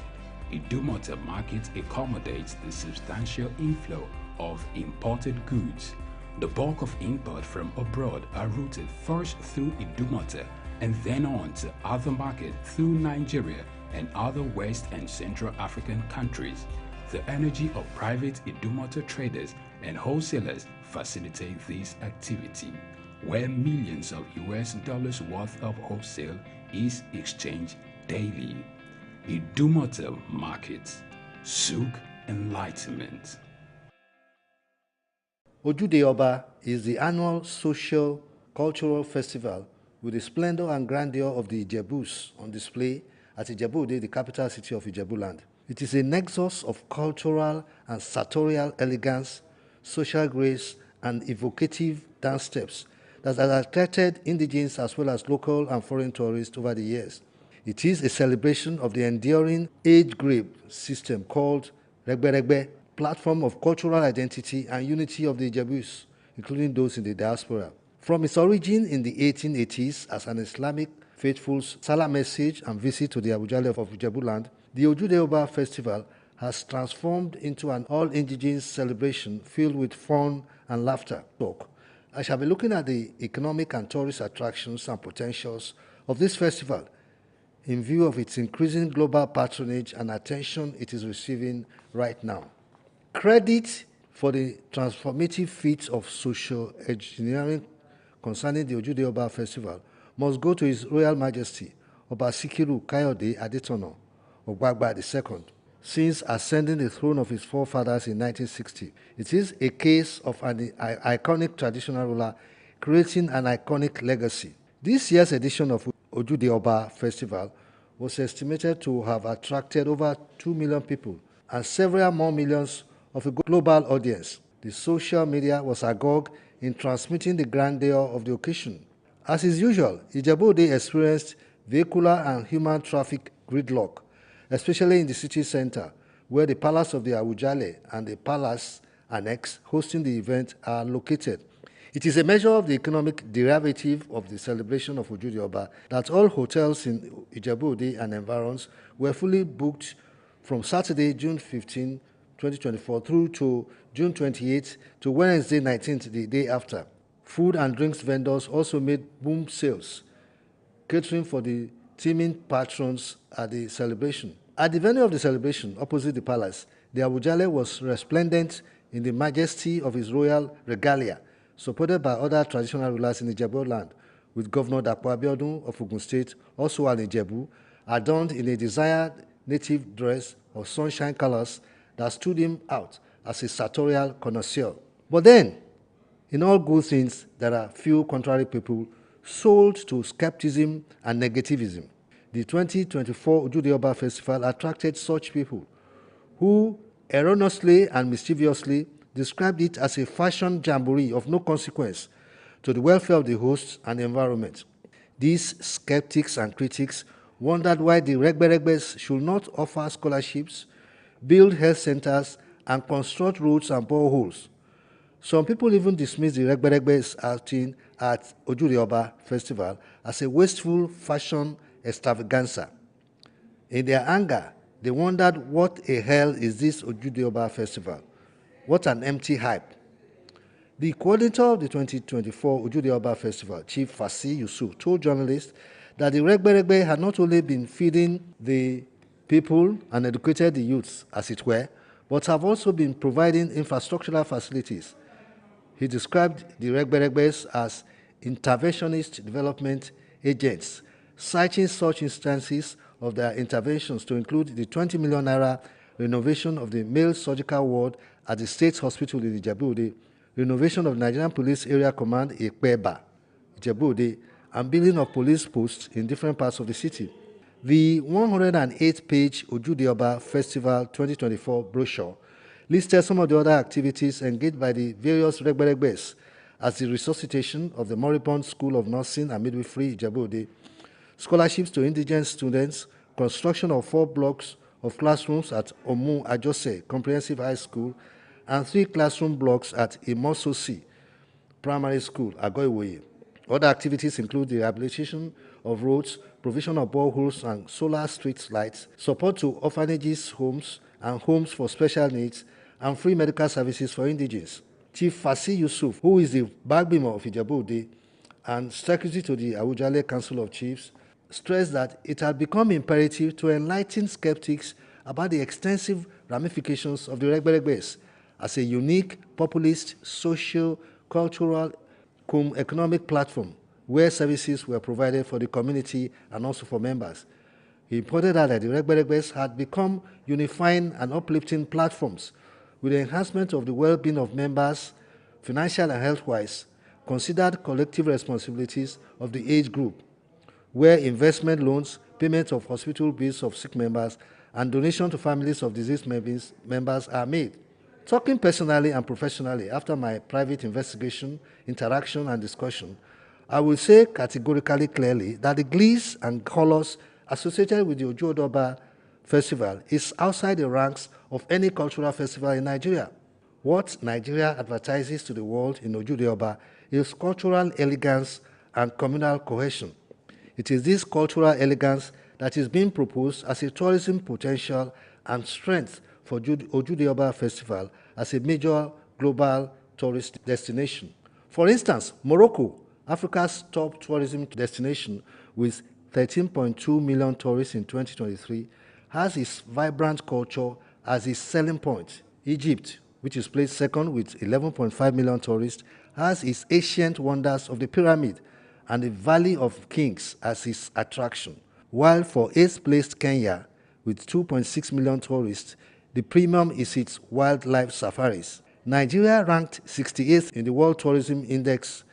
Idumota Market accommodates the substantial inflow of imported goods. The bulk of import from abroad are routed first through Idumota and then on to other markets through Nigeria and other West and Central African countries. The energy of private Idumota traders and wholesalers facilitate this activity, where millions of US dollars worth of wholesale is exchanged daily. Idumota Market, SOUQ Enlightenment. Ojude Oba is the annual social cultural festival with the splendor and grandeur of the Ijebus on display at Ijebu-Ode, the capital city of Ijebuland. It is a nexus of cultural and sartorial elegance, social grace, and evocative dance steps that has attracted indigenous as well as local and foreign tourists over the years. It is a celebration of the enduring age-grade system called Regbe, platform of cultural identity and unity of the Ijebus, including those in the diaspora. From its origin in the 1880s as an Islamic faithful's Salah message and visit to the Awujale of Ijebuland, the Ojude Oba festival has transformed into an all-indigenous celebration filled with fun and laughter. I shall be looking at the economic and tourist attractions and potentials of this festival in view of its increasing global patronage and attention it is receiving right now. Credit for the transformative feats of social engineering concerning the Ojude Oba festival must go to His Royal Majesty Oba Sikiru Kayode Adetono Ogbagba II, since ascending the throne of his forefathers in 1960. It is a case of an iconic traditional ruler creating an iconic legacy. This year's edition of Ojude Oba Festival was estimated to have attracted over 2 million people, and several more millions of a global audience. The social media was agog in transmitting the grandeur of the occasion. As is usual, Ijebu-Ode experienced vehicular and human traffic gridlock, especially in the city center, where the Palace of the Awujale and the Palace Annex hosting the event are located. It is a measure of the economic derivative of the celebration of Ojúde Ọba that all hotels in Ijebu-Ode and environs were fully booked from Saturday, June 15, 2024 through to June 28 to Wednesday 19th, the day after. Food and drinks vendors also made boom sales, catering for the teeming patrons at the celebration. At the venue of the celebration, opposite the palace, the Awujale was resplendent in the majesty of his royal regalia, supported by other traditional rulers in Ijebu land, with Governor Dapo Abiodun of Ogun State, also an Ijebu, adorned in a desired native dress of sunshine colors that stood him out as a sartorial connoisseur. But then, in all good things, there are few contrary people sold to skepticism and negativism. The 2024 Ojúde Ọba Festival attracted such people who erroneously and mischievously described it as a fashion jamboree of no consequence to the welfare of the hosts and the environment. These skeptics and critics wondered why the Regberegbes should not offer scholarships, build health centers, and construct roads and boreholes. Some people even dismissed the Regberegbes outing at Ojúde Ọba Festival as a wasteful fashion extravaganza. In their anger, they wondered what a hell is this Ojúde Ọba Festival? What an empty hype. The coordinator of the 2024 Ojúde Ọba Festival, Chief Fasi Yusuf, told journalists that the Regberegbe had not only been feeding the people and educated the youths, as it were, but have also been providing infrastructural facilities. He described the Regberegbes as interventionist development agents, citing such instances of their interventions to include the 20 million naira renovation of the male surgical ward at the State Hospital in Ijebu-Ode, renovation of Nigerian Police Area Command Ekpeba, Ijebu-Ode, and building of police posts in different parts of the city. The 108-page Ojúde Ọba Festival 2024 brochure listed some of the other activities engaged by the various Regberegbes, as the resuscitation of the moribund School of Nursing and Midwifery Ijebu-Ode, scholarships to indigent students, construction of 4 blocks of classrooms at Omu Ajose Comprehensive High School, and 3 classroom blocks at Imososi Primary School, Agoiwoye. Other activities include the rehabilitation of roads, provision of boreholes and solar street lights, support to orphanages, homes, and homes for special needs, and free medical services for indigents. Chief Fasi Yusuf, who is the Bagbeamer of Ijebu-Ode and Secretary to the Awujale Council of Chiefs, stressed that it had become imperative to enlighten skeptics about the extensive ramifications of the Regberegbes as a unique, populist, social, cultural, economic platform where services were provided for the community and also for members. He pointed out that the Regberegbes had become unifying and uplifting platforms with the enhancement of the well-being of members, financial and health-wise, considered collective responsibilities of the age group, where investment loans, payment of hospital bills of sick members, and donation to families of deceased members are made. Talking personally and professionally after my private investigation, interaction, and discussion, I will say categorically clearly that the glees and colors associated with the Ojúde Ọba Festival is outside the ranks of any cultural festival in Nigeria. What Nigeria advertises to the world in Ojúde Ọba is cultural elegance and communal cohesion. It is this cultural elegance that is being proposed as a tourism potential and strength for Ojúde Ọba Festival as a major global tourist destination. For instance, Morocco, Africa's top tourism destination with 13.2 million tourists in 2023, has its vibrant culture as its selling point. Egypt, which is placed second with 11.5 million tourists, has its ancient wonders of the pyramid and the Valley of Kings as its attraction. While for 8th placed Kenya, with 2.6 million tourists, the premium is its wildlife safaris. Nigeria, ranked 68th in the World Tourism Index,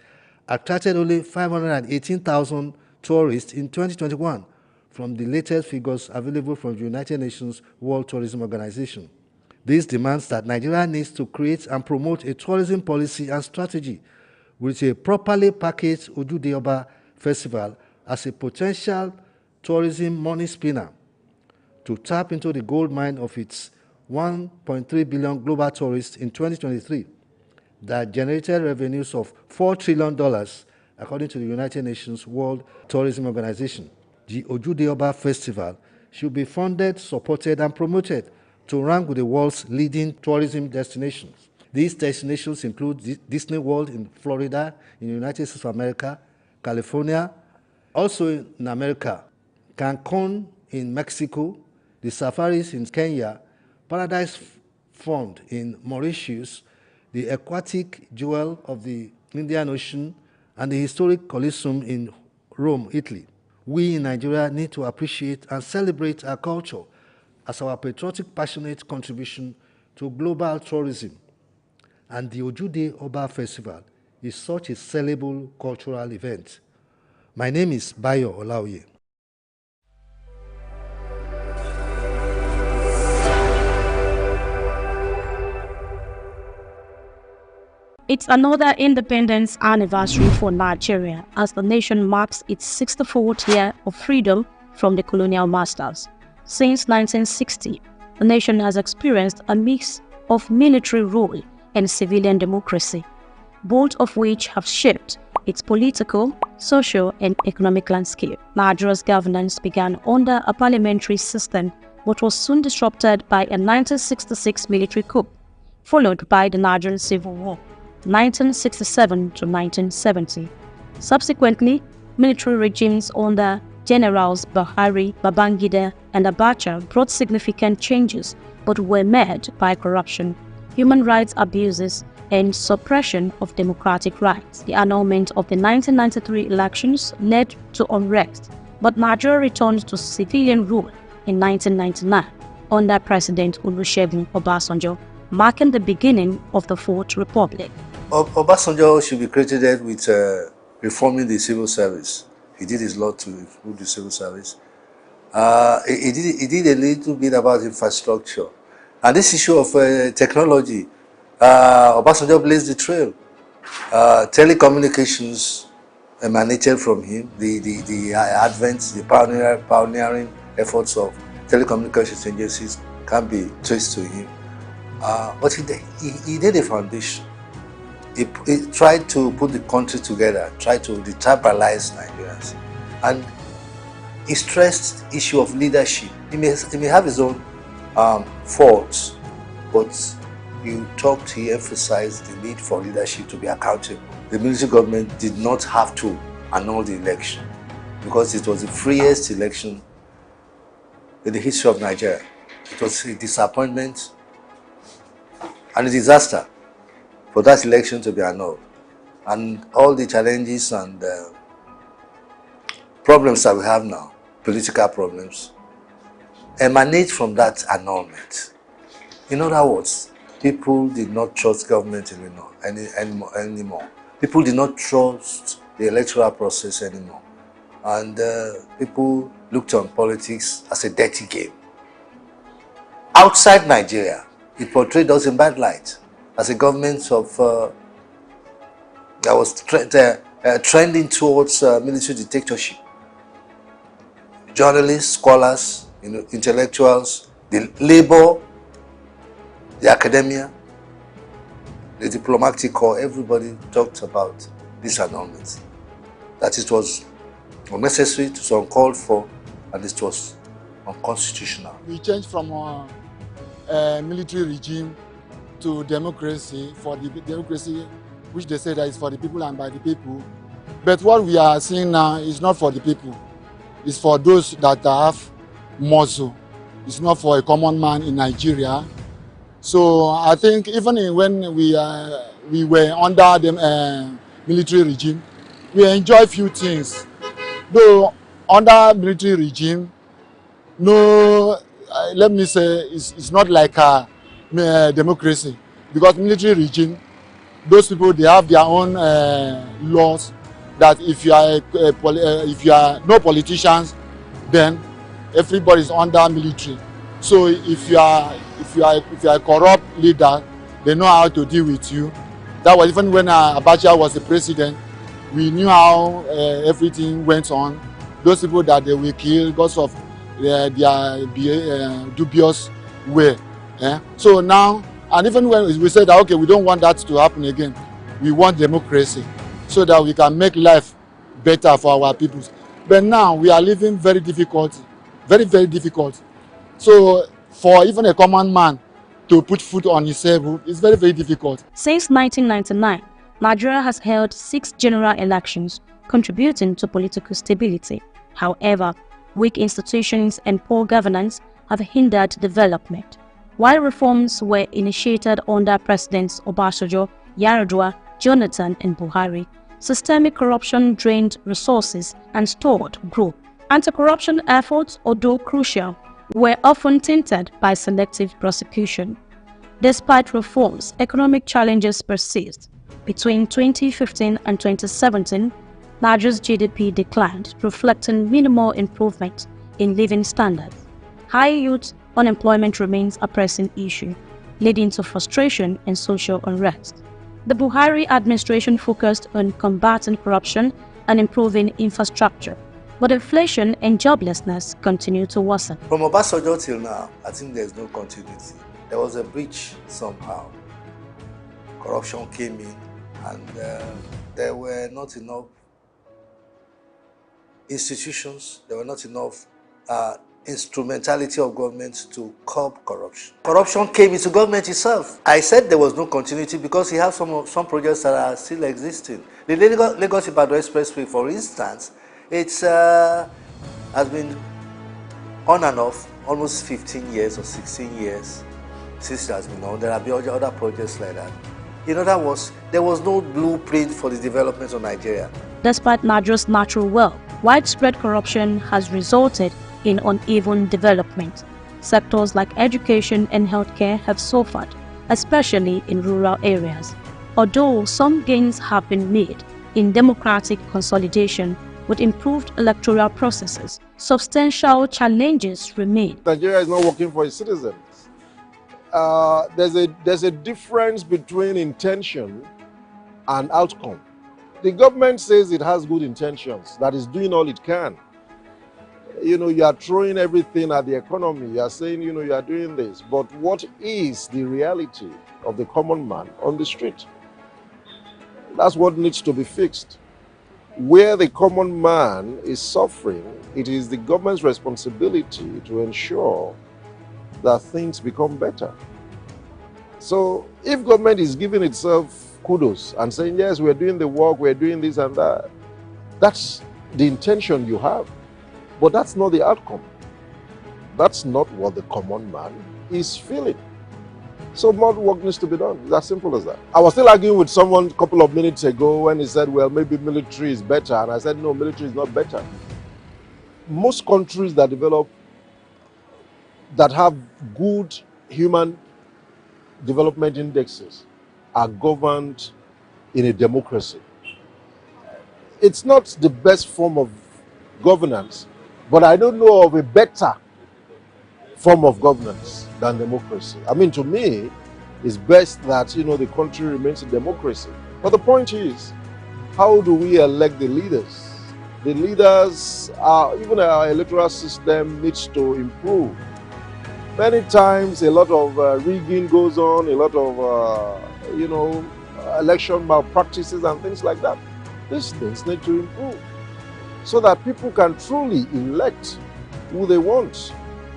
attracted only 518,000 tourists in 2021 from the latest figures available from the United Nations World Tourism Organization. This demands that Nigeria needs to create and promote a tourism policy and strategy with a properly packaged Ojude Oba Festival as a potential tourism money spinner to tap into the gold mine of its 1.3 billion global tourists in 2023 that generated revenues of $4 trillion according to the United Nations World Tourism Organization. The Ojude Oba Festival should be funded, supported, and promoted to rank with the world's leading tourism destinations. These destinations include Disney World in Florida, in the United States of America, California, also in America, Cancun in Mexico, the safaris in Kenya, Paradise Fund in Mauritius, the aquatic jewel of the Indian Ocean, and the historic Colosseum in Rome, Italy. We in Nigeria need to appreciate and celebrate our culture as our patriotic, passionate contribution to global tourism. And the Ojude Oba Festival is such a sellable cultural event. My name is Bayo Olaoye. It's another independence anniversary for Nigeria as the nation marks its 64th year of freedom from the colonial masters. Since 1960, the nation has experienced a mix of military rule and civilian democracy, both of which have shaped its political, social, and economic landscape. Nigeria's governance began under a parliamentary system but was soon disrupted by a 1966 military coup, followed by the Nigerian Civil War, 1967 to 1970. Subsequently, military regimes under Generals Buhari, Babangida, and Abacha brought significant changes but were met by corruption, human rights abuses, and suppression of democratic rights. The annulment of the 1993 elections led to unrest, but Nigeria returned to civilian rule in 1999 under President Olusegun Obasanjo, marking the beginning of the Fourth Republic. Obasanjo should be credited with reforming the civil service. He did his lot to improve the civil service. He did a little bit about infrastructure. And this issue of technology, Obasanjo blazed the trail. Telecommunications emanated from him. The advent, the pioneering efforts of telecommunications agencies can be traced to him. But he did a foundation. He tried to put the country together, tried to detribalize Nigerians. And he stressed the issue of leadership. He may have his own faults, but he emphasized the need for leadership to be accountable. The military government did not have to annul the election because it was the freest election in the history of Nigeria. It was a disappointment and a disaster for that election to be annulled. And all the challenges and problems that we have now, political problems, emanate from that annulment. In other words, people did not trust government anymore. People did not trust the electoral process anymore. And people looked on politics as a dirty game. Outside Nigeria, it portrayed us in bad light as a government of that was trending towards military dictatorship. Journalists, scholars, intellectuals, the labor, the academia, the diplomatic corps, everybody talked about this annulment. That it was unnecessary, it was uncalled for, and it was unconstitutional. We changed from a military regime to democracy, for the democracy which they say that is for the people and by the people. But what we are seeing now is not for the people. It's for those that have muscle. It's not for a common man in Nigeria. So I think even when we were under the military regime, we enjoy few things. Though under military regime, no, let me say, it's not like a democracy, because military regime, those people, they have their own laws that if you are no politicians, then everybody is under military. So if you are if you are a corrupt leader, they know how to deal with you. That was even when Abacha was the president. We knew how everything went on. Those people that they will kill because of their dubious way. So now, and even when we said that, okay, we don't want that to happen again, we want democracy so that we can make life better for our people. But now we are living very difficult, very, very difficult. So for even a common man to put food on his table is very, very difficult. Since 1999, Nigeria has held 6 general elections, contributing to political stability. However, weak institutions and poor governance have hindered development. While reforms were initiated under Presidents Obasanjo, Yar'Adua, Jonathan and Buhari, systemic corruption drained resources and stalled growth. Anti-corruption efforts, although crucial, were often tainted by selective prosecution. Despite reforms, economic challenges persist. Between 2015 and 2017, Nigeria's GDP declined, reflecting minimal improvement in living standards. High youth unemployment remains a pressing issue, leading to frustration and social unrest. The Buhari administration focused on combating corruption and improving infrastructure, but inflation and joblessness continue to worsen. From Obasanjo till now, I think there's no continuity. There was a breach somehow. Corruption came in, and there were not enough institutions, there were not enough instrumentality of government to curb corruption. Corruption came into government itself. I said there was no continuity because you have some projects that are still existing. The Lagos-Ibadan Expressway, for instance, it's has been on and off almost 15 years or 16 years since it has been on. There have been other projects like that. In other words, there was no blueprint for the development of Nigeria. Despite Nigeria's natural wealth, widespread corruption has resulted in uneven development. Sectors like education and healthcare have suffered, especially in rural areas. Although some gains have been made in democratic consolidation with improved electoral processes, substantial challenges remain. Nigeria is not working for its citizens. There's a difference between intention and outcome. The government says it has good intentions, that is doing all it can. You are throwing everything at the economy. You are saying, you are doing this. But what is the reality of the common man on the street? That's what needs to be fixed. Where the common man is suffering, it is the government's responsibility to ensure that things become better. So if government is giving itself kudos and saying, yes, we're doing the work, we're doing this and that, that's the intention you have. But that's not the outcome. That's not what the common man is feeling. So more work needs to be done. It's as simple as that. I was still arguing with someone a couple of minutes ago when he said, well, maybe military is better. And I said, no, military is not better. Most countries that develop, that have good human development indexes are governed in a democracy. It's not the best form of governance, but I don't know of a better form of governance than democracy. I mean, to me, it's best that, the country remains a democracy. But the point is, how do we elect the leaders? The leaders, even our electoral system needs to improve. Many times, a lot of rigging goes on, a lot of, election malpractices and things like that. These things need to improve so that people can truly elect who they want.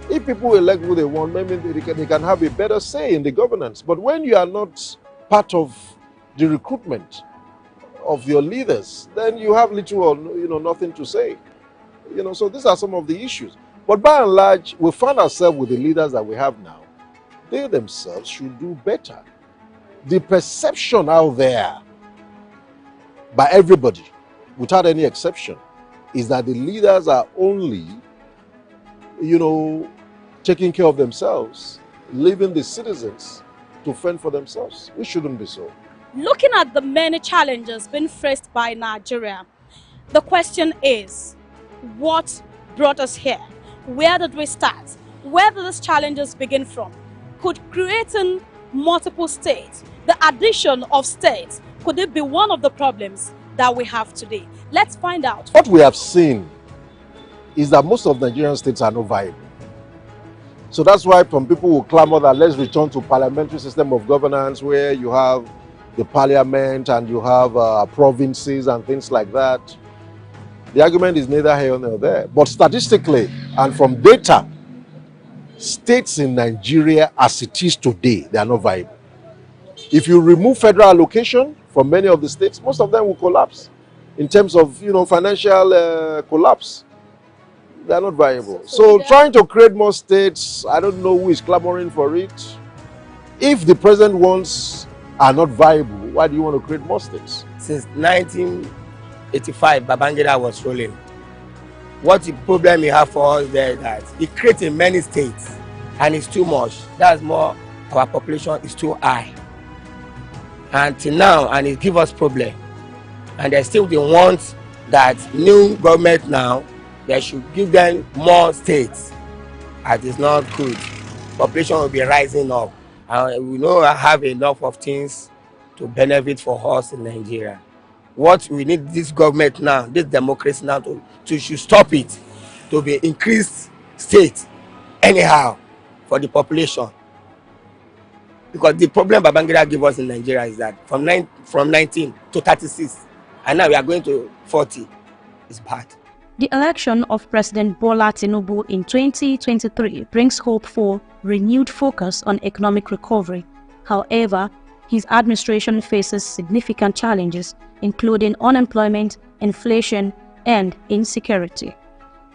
If people elect who they want, maybe they can have a better say in the governance. But when you are not part of the recruitment of your leaders, then you have little or nothing to say. So these are some of the issues. But by and large, we find ourselves with the leaders that we have now. They themselves should do better. The perception out there by everybody, without any exception, is that the leaders are only, taking care of themselves, leaving the citizens to fend for themselves. It shouldn't be so. Looking at the many challenges being faced by Nigeria, the question is, what brought us here? Where did we start? Where did these challenges begin from? Could creating multiple states, the addition of states, could it be one of the problems that we have today? Let's find out. What we have seen is that most of Nigerian states are not viable. So that's why some people will clamor that let's return to parliamentary system of governance where you have the parliament and you have provinces and things like that. The argument is neither here nor there. But statistically and from data, states in Nigeria as it is today, they are not viable. If you remove federal allocation from many of the states, most of them will collapse in terms of financial collapse. They are not viable. So trying to create more states, I don't know who is clamoring for it. If the present ones are not viable, why do you want to create more states? Since 1985, Babangida was ruling. What the problem we have for us there is that he created many states and it's too much. That's more, our population is too high. Until now, and it gives us problem. And they still want that new government now, they should give them more states. That is not good. Population will be rising up. And we know I have enough of things to benefit for us in Nigeria. What we need this government now, this democracy now, to should stop it, to be increased state anyhow for the population. Because the problem Babangida gave us in Nigeria is that from 19 to 36, and now we are going to 40, it's bad. The election of President Bola Tinubu in 2023 brings hope for renewed focus on economic recovery. However, his administration faces significant challenges, including unemployment, inflation, and insecurity.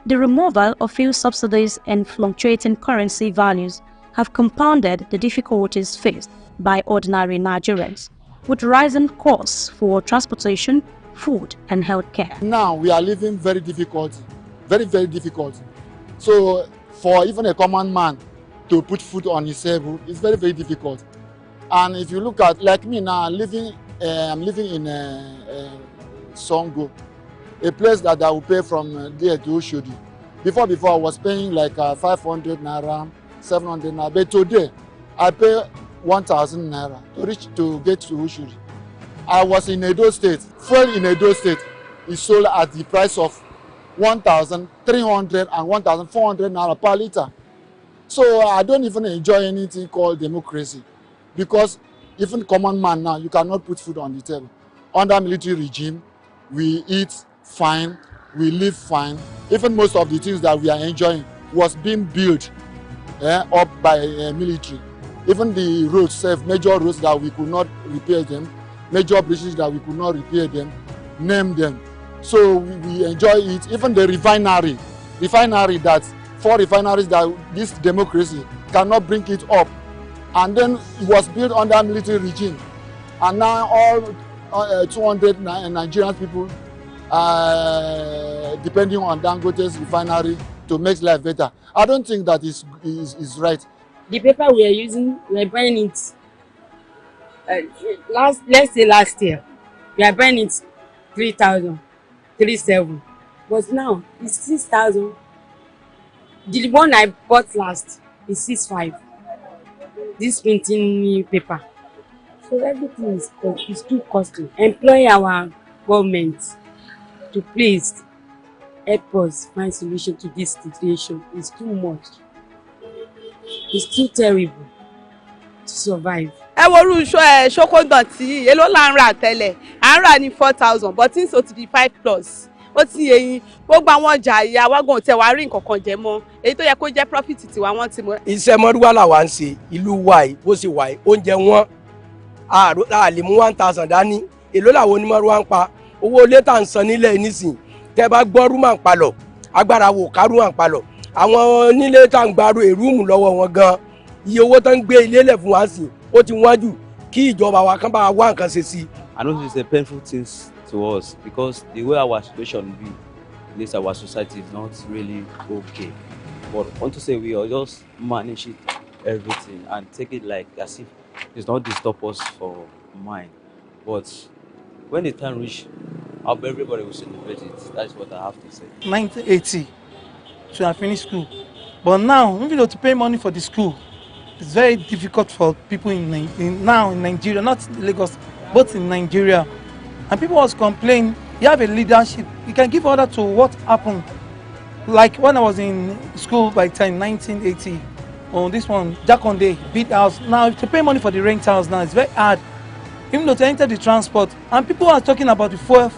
The removal of fuel subsidies and fluctuating currency values have compounded the difficulties faced by ordinary Nigerians, with rising costs for transportation, food, and healthcare. Now we are living very difficult, very difficult. So for even a common man to put food on his table is very difficult. And if you look at, like me now, I'm living in Songo, a place that I will pay from there to Oshodi. Before I was paying like 500 naira, 700 naira, but today I pay 1,000 naira to get to Oshodi. I was in Edo State. Fuel in Edo State is sold at the price of 1,300 and 1,400 naira per liter. So I don't even enjoy anything called democracy, because even common man now, you cannot put food on the table. Under military regime, we eat fine, we live fine. Even most of the things that we are enjoying was being built up by military. Even the roads, major roads that we could not repair them, major bridges that we could not repair them, name them. So we enjoy it. Even the refinery that 4 refineries that this democracy cannot bring it up. And then it was built under military regime. And now all 200 Nigerian people are depending on Dangote's refinery to make life better. I don't think that is right. The paper we are using, we are buying it. Let's say last year, we are buying it 3,000, 3,700. But now it's 6,000. The one I bought last is 6,500. This printing paper. So everything is too costly. Employ our government to please help us find solution to this situation. It's too much. It's too terrible to survive. Ẹ wo ru ṣókódàn tí èló là ń rà tẹ́lẹ̀ à ń rà ní 4,000 but things to be 5+. Ó ti yé yín gbogbo àwọn ọjà ìyá wa gan tẹ wá rí nǹkan kan jẹ mọ́ èyí tó yẹ kó jẹ́ profit tiwa wọ́n ti mọ̀. Iṣẹ́ mọ́rúwá làwa ń ṣe ìlú wa yìí bó ṣe wà yìí oúnjẹ wọn a lè mú 1,000 dání èló làwọn onímọ̀rúwá ń pa owó ilé tá à ń san nílẹ̀ nísìn tẹ́ bá gbọ́ rúmà ń palọ̀ agbára wò ká rúmà ń palọ̀ àwọn onílé tá à ń gbàrú èrúùmù lọ́wọ́ wọn gan iye owó tó ń gbé ilé lẹ̀ fún wa sí ó ti wọ́n jù kí ìjọba wa kàn bá wá nǹkan ṣe sí. I know it's a painful thing to us because the way our situation be, at least our society is not really okay. But I want to say we are just manage it everything and take it like as if it's not disturb us for mind. But when the time reach, I hope everybody will celebrate it. That's what I have to say. 1980, so I finished school. But now, even though to pay money for the school, it's very difficult for people now in Nigeria, not Lagos, but in Nigeria. And people was complaining, you have a leadership, you can give order to what happened. Like when I was in school by time 1980, on this one, Jakonde, big house. Now to pay money for the rent house now, it's very hard. Even though to enter the transport, and people are talking about the fuel.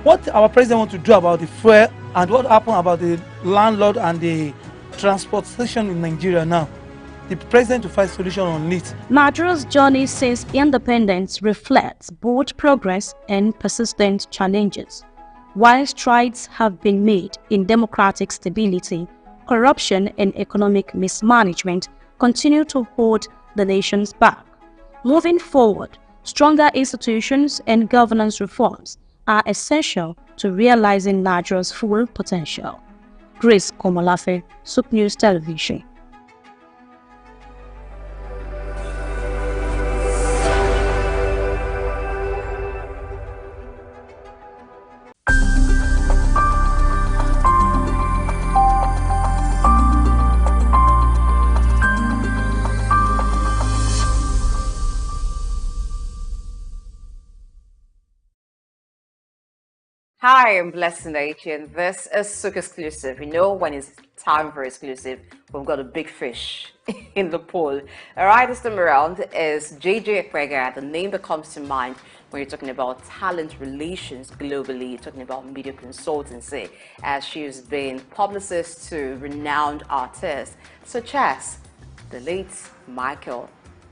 What our president want to do about the fuel, and what happened about the landlord and the transport station in Nigeria now? The president to find solution on it. Nigeria's journey since independence reflects both progress and persistent challenges. While strides have been made in democratic stability, corruption and economic mismanagement continue to hold the nations back. Moving forward, stronger institutions and governance reforms are essential to realizing Nigeria's full potential. Grace Komolafe, SOUQ News Television. Hi, I'm Blessed Nation. This is SOUQ Exclusive. You know, when it's time for exclusive, we've got a big fish in the pool. All right, this time around is JJ Ekwega, the name that comes to mind when you're talking about talent relations globally, you're talking about media consultancy, as she has been publicist to renowned artists such as the late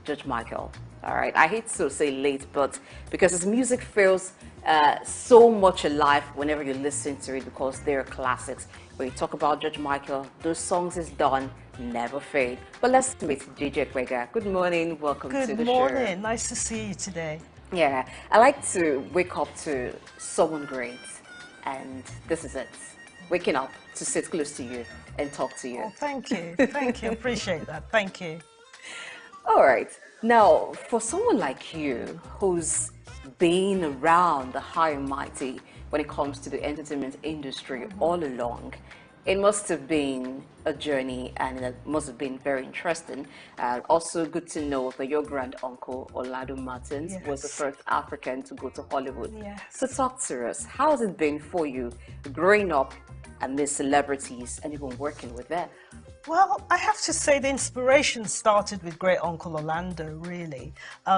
Judge Michael. All right, I hate to say late, but because his music feels so much alive whenever you listen to it, because they're classics. When you talk about Judge Michael, those songs is done, never fade. But let's meet JJ Ekwega. Good morning, welcome to the show. Good morning, nice to see you today. Yeah, I like to wake up to someone great, and this is it. Waking up to sit close to you and talk to you. Oh, thank you, appreciate that, thank you. All right, now for someone like you who's been around the high and mighty when it comes to the entertainment industry all along, it must have been a journey, and it must have been very interesting. Also good to know that your grand uncle Orlando Martins was the first African to go to Hollywood. So talk to us, how has it been for you growing up amidst celebrities and even working with them? Well, I have to say the inspiration started with great uncle Orlando, really,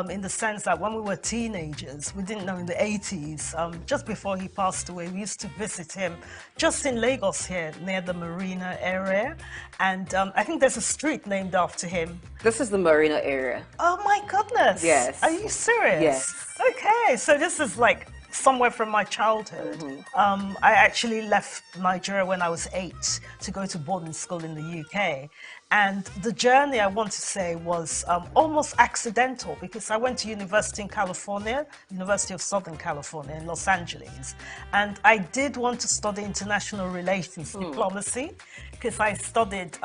in the sense that when we were teenagers, we didn't know in the 80s, just before he passed away, we used to visit him just in Lagos here, near the Marina area, and I think there's a street named after him. This is the Marina area. Oh my goodness! Yes. Are you serious? Yes. Okay, so this is like somewhere from my childhood. I actually left Nigeria when I was 8 to go to boarding school in the UK. And the journey, I want to say, was almost accidental, because I went to university in California, University of Southern California in Los Angeles. And I did want to study international relations, diplomacy, because I studied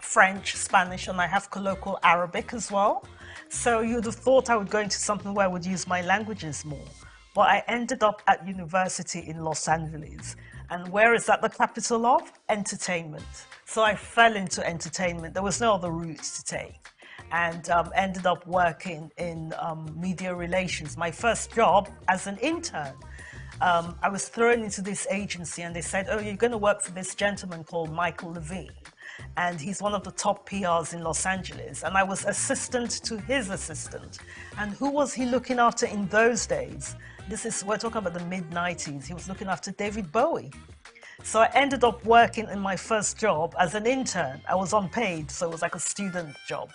French, Spanish, and I have colloquial Arabic as well. So you'd have thought I would go into something where I would use my languages more. But I ended up at university in Los Angeles. And where is that the capital of? Entertainment. So I fell into entertainment. There was no other route to take. And ended up working in media relations. My first job as an intern. I was thrown into this agency and they said, oh, you're going to work for this gentleman called Michael Levine. And he's one of the top PRs in Los Angeles. And I was assistant to his assistant. And who was he looking after in those days? We're talking about the mid-90s. He was looking after David Bowie. So I ended up working in my first job as an intern. I was unpaid, so it was like a student job,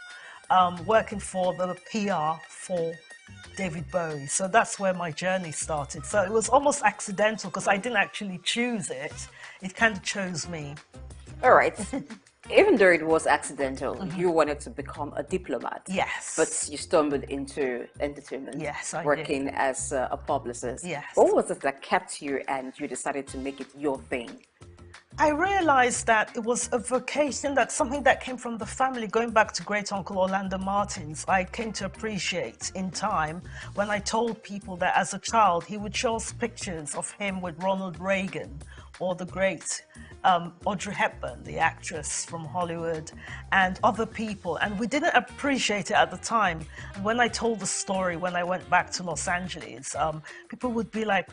working for the PR for David Bowie. So that's where my journey started. So it was almost accidental because I didn't actually choose it. It kind of chose me. All right. Even though it was accidental, you wanted to become a diplomat. Yes. But you stumbled into entertainment. Yes, I working did. as a publicist. Yes. What was it that kept you and you decided to make it your thing? I realized that it was a vocation, that's something that came from the family. Going back to great uncle Orlando Martins, I came to appreciate in time when I told people that as a child he would show us pictures of him with Ronald Reagan or the great Audrey Hepburn, the actress from Hollywood, and other people. And we didn't appreciate it at the time. When I told the story, when I went back to Los Angeles, people would be like,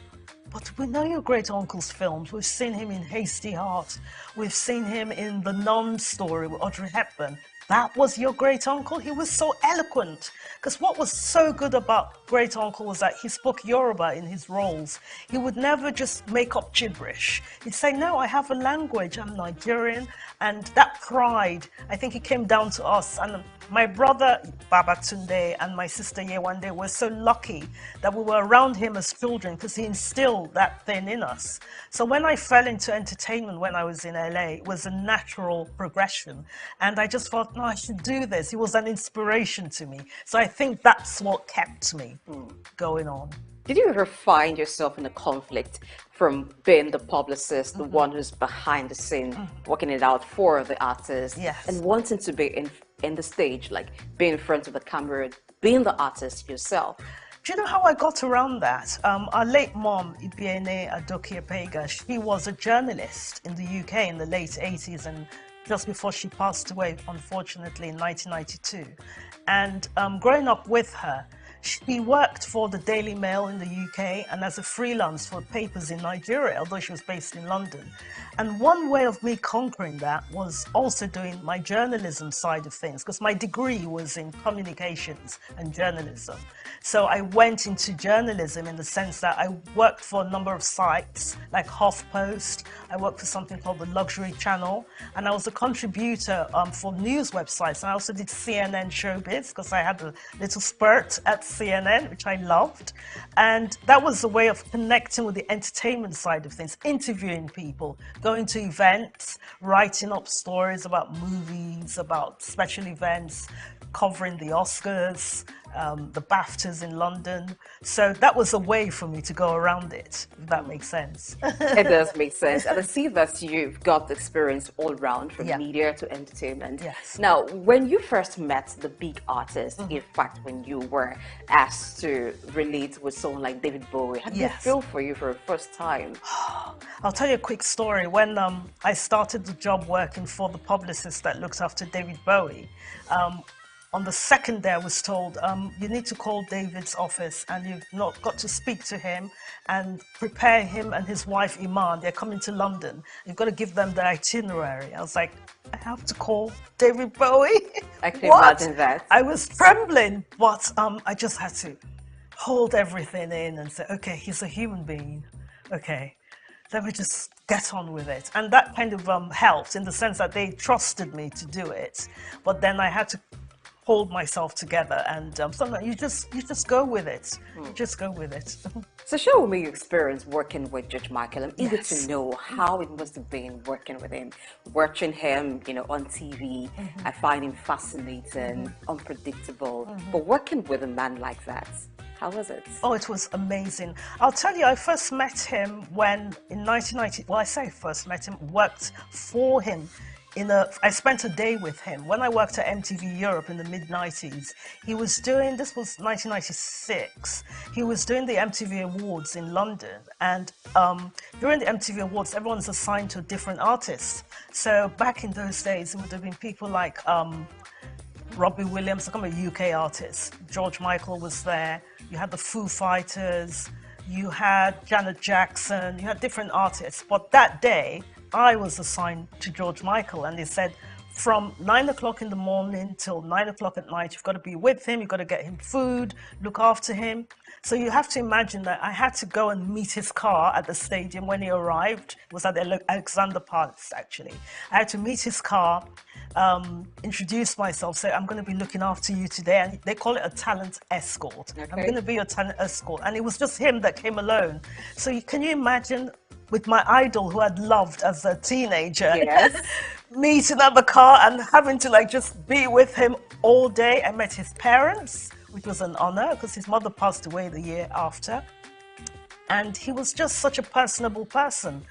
but we know your great uncle's films. We've seen him in Hasty Heart. We've seen him in The Nun story with Audrey Hepburn. That was your great uncle? He was so eloquent. Because what was so good about great uncle was that he spoke Yoruba in his roles. He would never just make up gibberish. He'd say, no, I have a language, I'm Nigerian. And that pride, I think it came down to us. And my brother Babatunde and my sister Yewande were so lucky that we were around him as children because he instilled that thing in us. So when I fell into entertainment when I was in LA, it was a natural progression. And I just thought, no, I should do this. He was an inspiration to me. So I think that's what kept me going on. Did you ever find yourself in a conflict from being the publicist, the one who's behind the scene, working it out for the artist, and wanting to be in the stage, like being in front of the camera, being the artist yourself? Do you know how I got around that? Our late mom, Ibiene Adokie-Apega, she was a journalist in the UK in the late 80s and just before she passed away, unfortunately, in 1992. And growing up with her, she worked for the Daily Mail in the UK and as a freelance for papers in Nigeria, although she was based in London. And one way of me conquering that was also doing my journalism side of things, because my degree was in communications and journalism. So I went into journalism in the sense that I worked for a number of sites like HuffPost. I worked for something called the Luxury Channel, and I was a contributor for news websites. And I also did CNN Showbiz because I had a little spurt at CNN, which I loved. And that was a way of connecting with the entertainment side of things, interviewing people, going to events, writing up stories about movies, about special events, covering the Oscars, the BAFTAs in London. So that was a way for me to go around it, if that makes sense. It does make sense. And I see that you've got experience all round from media to entertainment. Yes. Now, when you first met the big artists, in fact, when you were asked to relate with someone like David Bowie, how did it feel for you for the first time? I'll tell you a quick story. When I started the job working for the publicist that looks after David Bowie, on the second day I was told, you need to call David's office and you've not got to speak to him and prepare him and his wife Iman. They're coming to London. You've got to give them the itinerary. I was like, I have to call David Bowie? I can imagine that. I was trembling, but I just had to hold everything in and say, okay, he's a human being. Okay, let me just get on with it. And that kind of helped in the sense that they trusted me to do it. But then I had to hold myself together, and sometimes you just go with it. You just go with it. So share with me your experience working with George Michael. I'm eager to know how it must have been working with him, watching him, on TV. I find him fascinating, unpredictable. But working with a man like that, how was it? Oh, it was amazing. I'll tell you, I first met him when in 1990. Well, I say first met him, worked for him. I spent a day with him. When I worked at MTV Europe in the mid-90s, he was doing, this was 1996, he was doing the MTV Awards in London. And during the MTV Awards, everyone's assigned to a different artist. So back in those days, it would have been people like Robbie Williams, I'm a UK artist. George Michael was there. You had the Foo Fighters. You had Janet Jackson. You had different artists. But that day, I was assigned to George Michael, and they said from 9 o'clock in the morning till 9 o'clock at night, you've got to be with him, you've got to get him food, look after him. So you have to imagine that I had to go and meet his car at the stadium when he arrived. It was at the Alexander Palace, actually. I had to meet his car, introduce myself, say, I'm going to be looking after you today. And they call it a talent escort. Okay. I'm going to be your talent escort. And it was just him that came alone. So can you imagine with my idol who I'd loved as a teenager, meeting at the car and having to just be with him all day. I met his parents, which was an honor because his mother passed away the year after. And he was just such a personable person.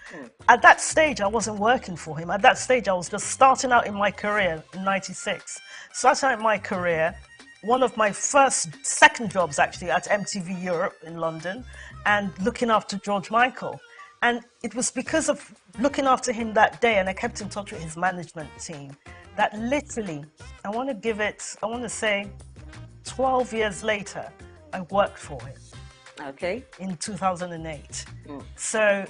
At that stage, I wasn't working for him. At that stage, I was just starting out in my career in 96. Starting out in my career, one of my second jobs actually at MTV Europe in London and looking after George Michael. And it was because of looking after him that day, and I kept in touch with his management team, that literally, I want to say 12 years later, I worked for him. Okay. In 2008. So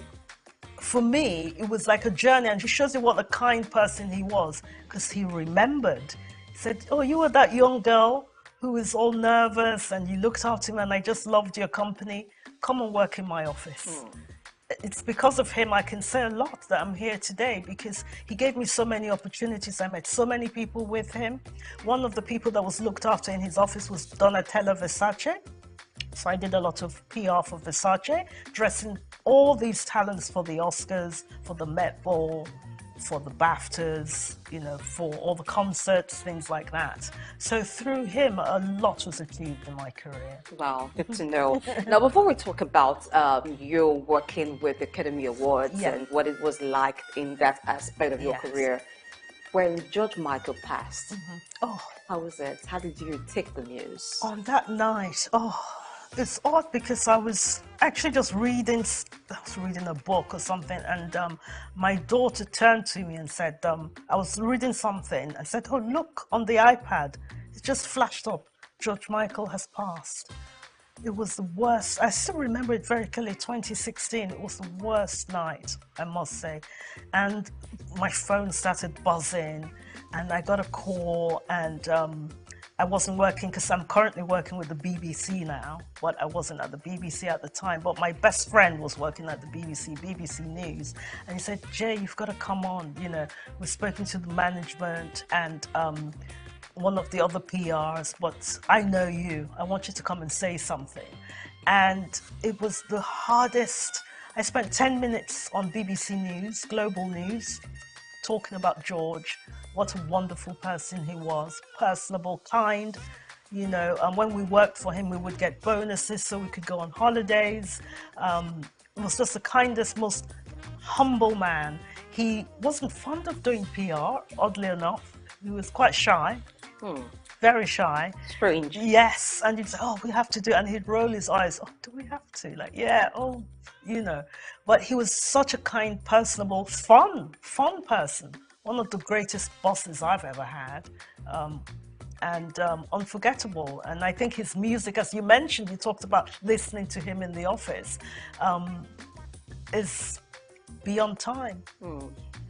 for me, it was like a journey, and it shows you what a kind person he was, because he remembered. He said, oh, you were that young girl who was all nervous, and you looked after him, and I just loved your company. Come and work in my office. It's because of him I can say a lot that I'm here today, because he gave me so many opportunities. I met so many people with him. One of the people that was looked after in his office was Donatella Versace. So I did a lot of PR for Versace, dressing all these talents for the Oscars, for the Met Ball, for the BAFTAs, you know, for all the concerts, things like that. So through him, a lot was achieved in my career. Wow, good to know. Now, before we talk about you working with the Academy Awards and what it was like in that aspect of your career, when George Michael passed, how was it? How did you take the news? On that night, it's odd because I was actually just reading a book or something, and my daughter turned to me and said, I was reading something and said, oh, look, on the iPad, it just flashed up, George Michael has passed. It was the worst. I still remember it very clearly, 2016. It was the worst night, I must say. And my phone started buzzing, and I got a call, and I wasn't working because I'm currently working with the BBC now, but I wasn't at the BBC at the time. But my best friend was working at the BBC News, and he said, Jay, you've got to come on. You know, we've spoken to the management and one of the other PRs, but I know you. I want you to come and say something. And it was the hardest. I spent 10 minutes on BBC News, Global News, talking about George. What a wonderful person he was, personable, kind. You know, when we worked for him, we would get bonuses so we could go on holidays. He was just the kindest, most humble man. He wasn't fond of doing PR, oddly enough. He was quite shy, very shy. Strange. Yes, and he'd say, oh, we have to do it. And he'd roll his eyes, oh, do we have to? Like, yeah, oh, you know. But he was such a kind, personable, fun person. One of the greatest bosses I've ever had, and unforgettable. And I think his music, as you mentioned, you talked about listening to him in the office, is beyond time.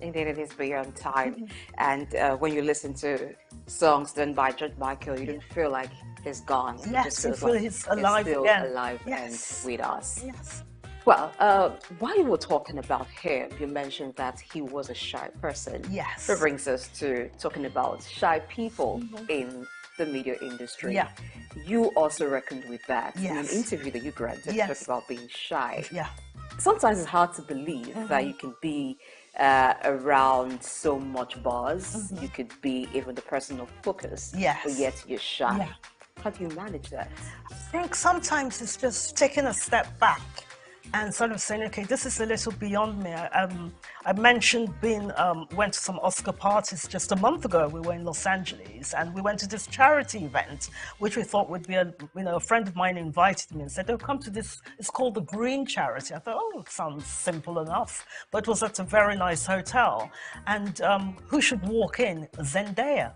Indeed, it is beyond time. And when you listen to songs done by George Michael, you don't feel like he's gone. Yes, you feel he's alive still again. Alive and with us. Yes. Well, while you were talking about him, you mentioned that he was a shy person. Yes. That brings us to talking about shy people in the media industry. Yeah. You also reckoned with that in an Yes. interview that you granted, Yes. talking about being shy. Yeah. Sometimes it's hard to believe that you can be around so much buzz. You could be even the person of focus, Yes. but yet you're shy. Yeah. How do you manage that? I think sometimes it's just taking a step back and sort of saying, okay, this is a little beyond me. I mentioned went to some Oscar parties just a month ago. We were in Los Angeles, and we went to this charity event, which we thought would be a friend of mine invited me and said, oh, come to this, it's called the Green Charity. I thought, oh, it sounds simple enough, but it was at a very nice hotel. And who should walk in? Zendaya.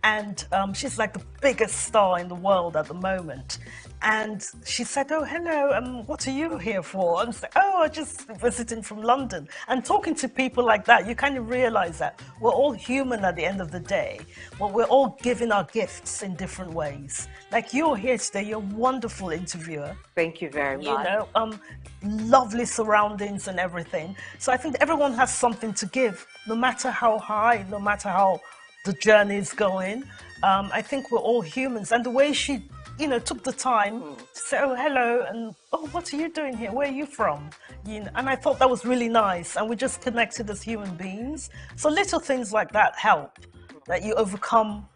And she's like the biggest star in the world at the moment. And she said, oh, hello, what are you here for? And I said, oh, I'm just visiting from London. And talking to people like that, you kind of realize that we're all human at the end of the day, but we're all giving our gifts in different ways. Like you're here today, you're a wonderful interviewer. Thank you very much. You know, lovely surroundings and everything. So I think everyone has something to give, no matter how high, no matter how the journey is going. I think we're all humans. And the way she, took the time to say, oh, hello, and oh, what are you doing here? Where are you from? And I thought that was really nice. And we just connected as human beings. So little things like that help, that you overcome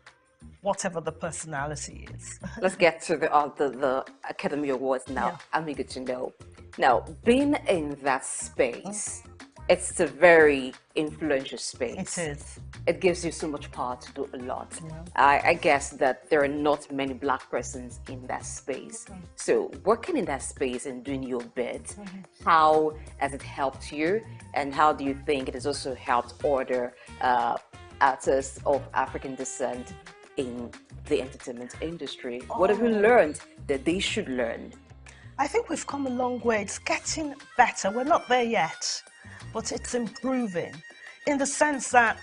whatever the personality is. Let's get to the Academy Awards now. Yeah. I'm eager to know. Now, being in that space, it's a very influential space. It is. it gives you so much power to do a lot. I guess that there are not many Black persons in that space. So working in that space and doing your bit, how has it helped you, and how do you think it has also helped other artists of African descent in the entertainment industry? What have you learned that they should learn? I think we've come a long way. It's getting better. We're not there yet, but it's improving in the sense that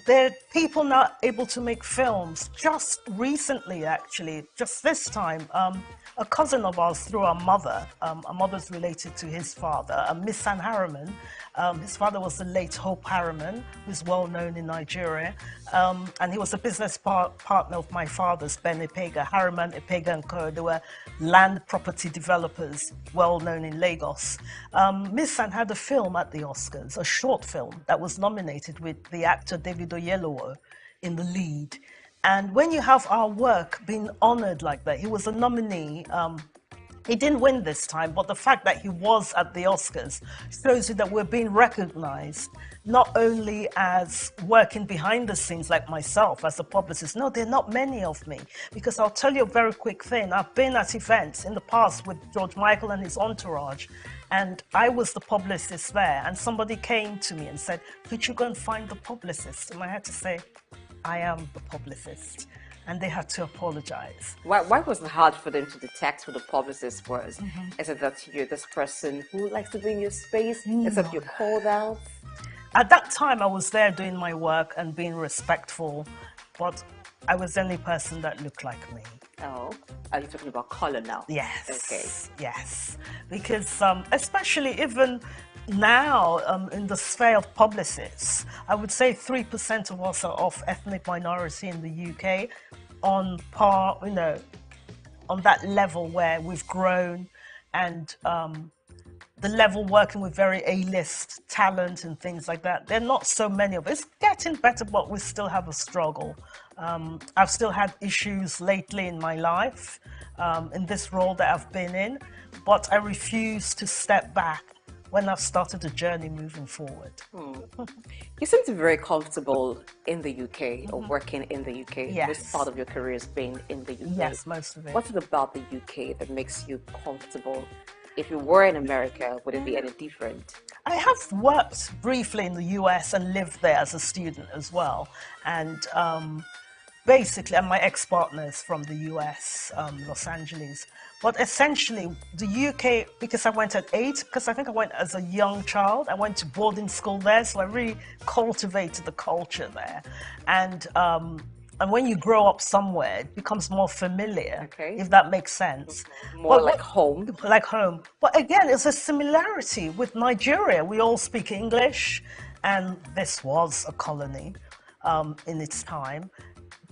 there are people now able to make films. Just recently, actually, just this time, a cousin of ours through our mother's related to his father, Miss San Harriman. His father was the late Hope Harriman, who's well known in Nigeria. And he was a business partner of my father's, Ben Ipega, Harriman, Ipega and Co. They were land property developers, well known in Lagos. Miss San had a film at the Oscars, a short film that was nominated with the actor David Oyelowo in the lead. And when you have our work being honored like that, he was a nominee. He didn't win this time, but the fact that he was at the Oscars shows you that we're being recognized, not only as working behind the scenes like myself as a publicist. No, there are not many of me, because I'll tell you a very quick thing. I've been at events in the past with George Michael and his entourage, and I was the publicist there, and somebody came to me and said, could you go and find the publicist? And I had to say, I am the publicist. And they had to apologize. Why was it hard for them to detect who the publicist was? Is it that you're this person who likes to be in your space? Is it you're called out? At that time, I was there doing my work and being respectful, but I was the only person that looked like me. Oh, are you talking about color now? Yes. Okay. Yes, because especially even now in the sphere of publicists, I would say 3% of us are of ethnic minority in the UK, on par, you know, on that level where we've grown, and the level working with very A-list talent and things like that. There are not so many of us. It's getting better, but we still have a struggle. I've still had issues lately in my life, in this role that I've been in, but I refuse to step back when I've started a journey moving forward. You seem to be very comfortable in the UK or working in the UK. Yes. Most part of your career has been in the UK. Yes, most of it. What's it about the UK that makes you comfortable? If you were in America, would it be any different? I have worked briefly in the US and lived there as a student as well. And basically, and my ex-partners from the US, Los Angeles. But essentially, the UK, because I went at 8, because I think I went as a young child, I went to boarding school there, so I really cultivated the culture there. And when you grow up somewhere, it becomes more familiar, if that makes sense. More like home. Like home. But again, it's a similarity with Nigeria. We all speak English, and this was a colony in its time.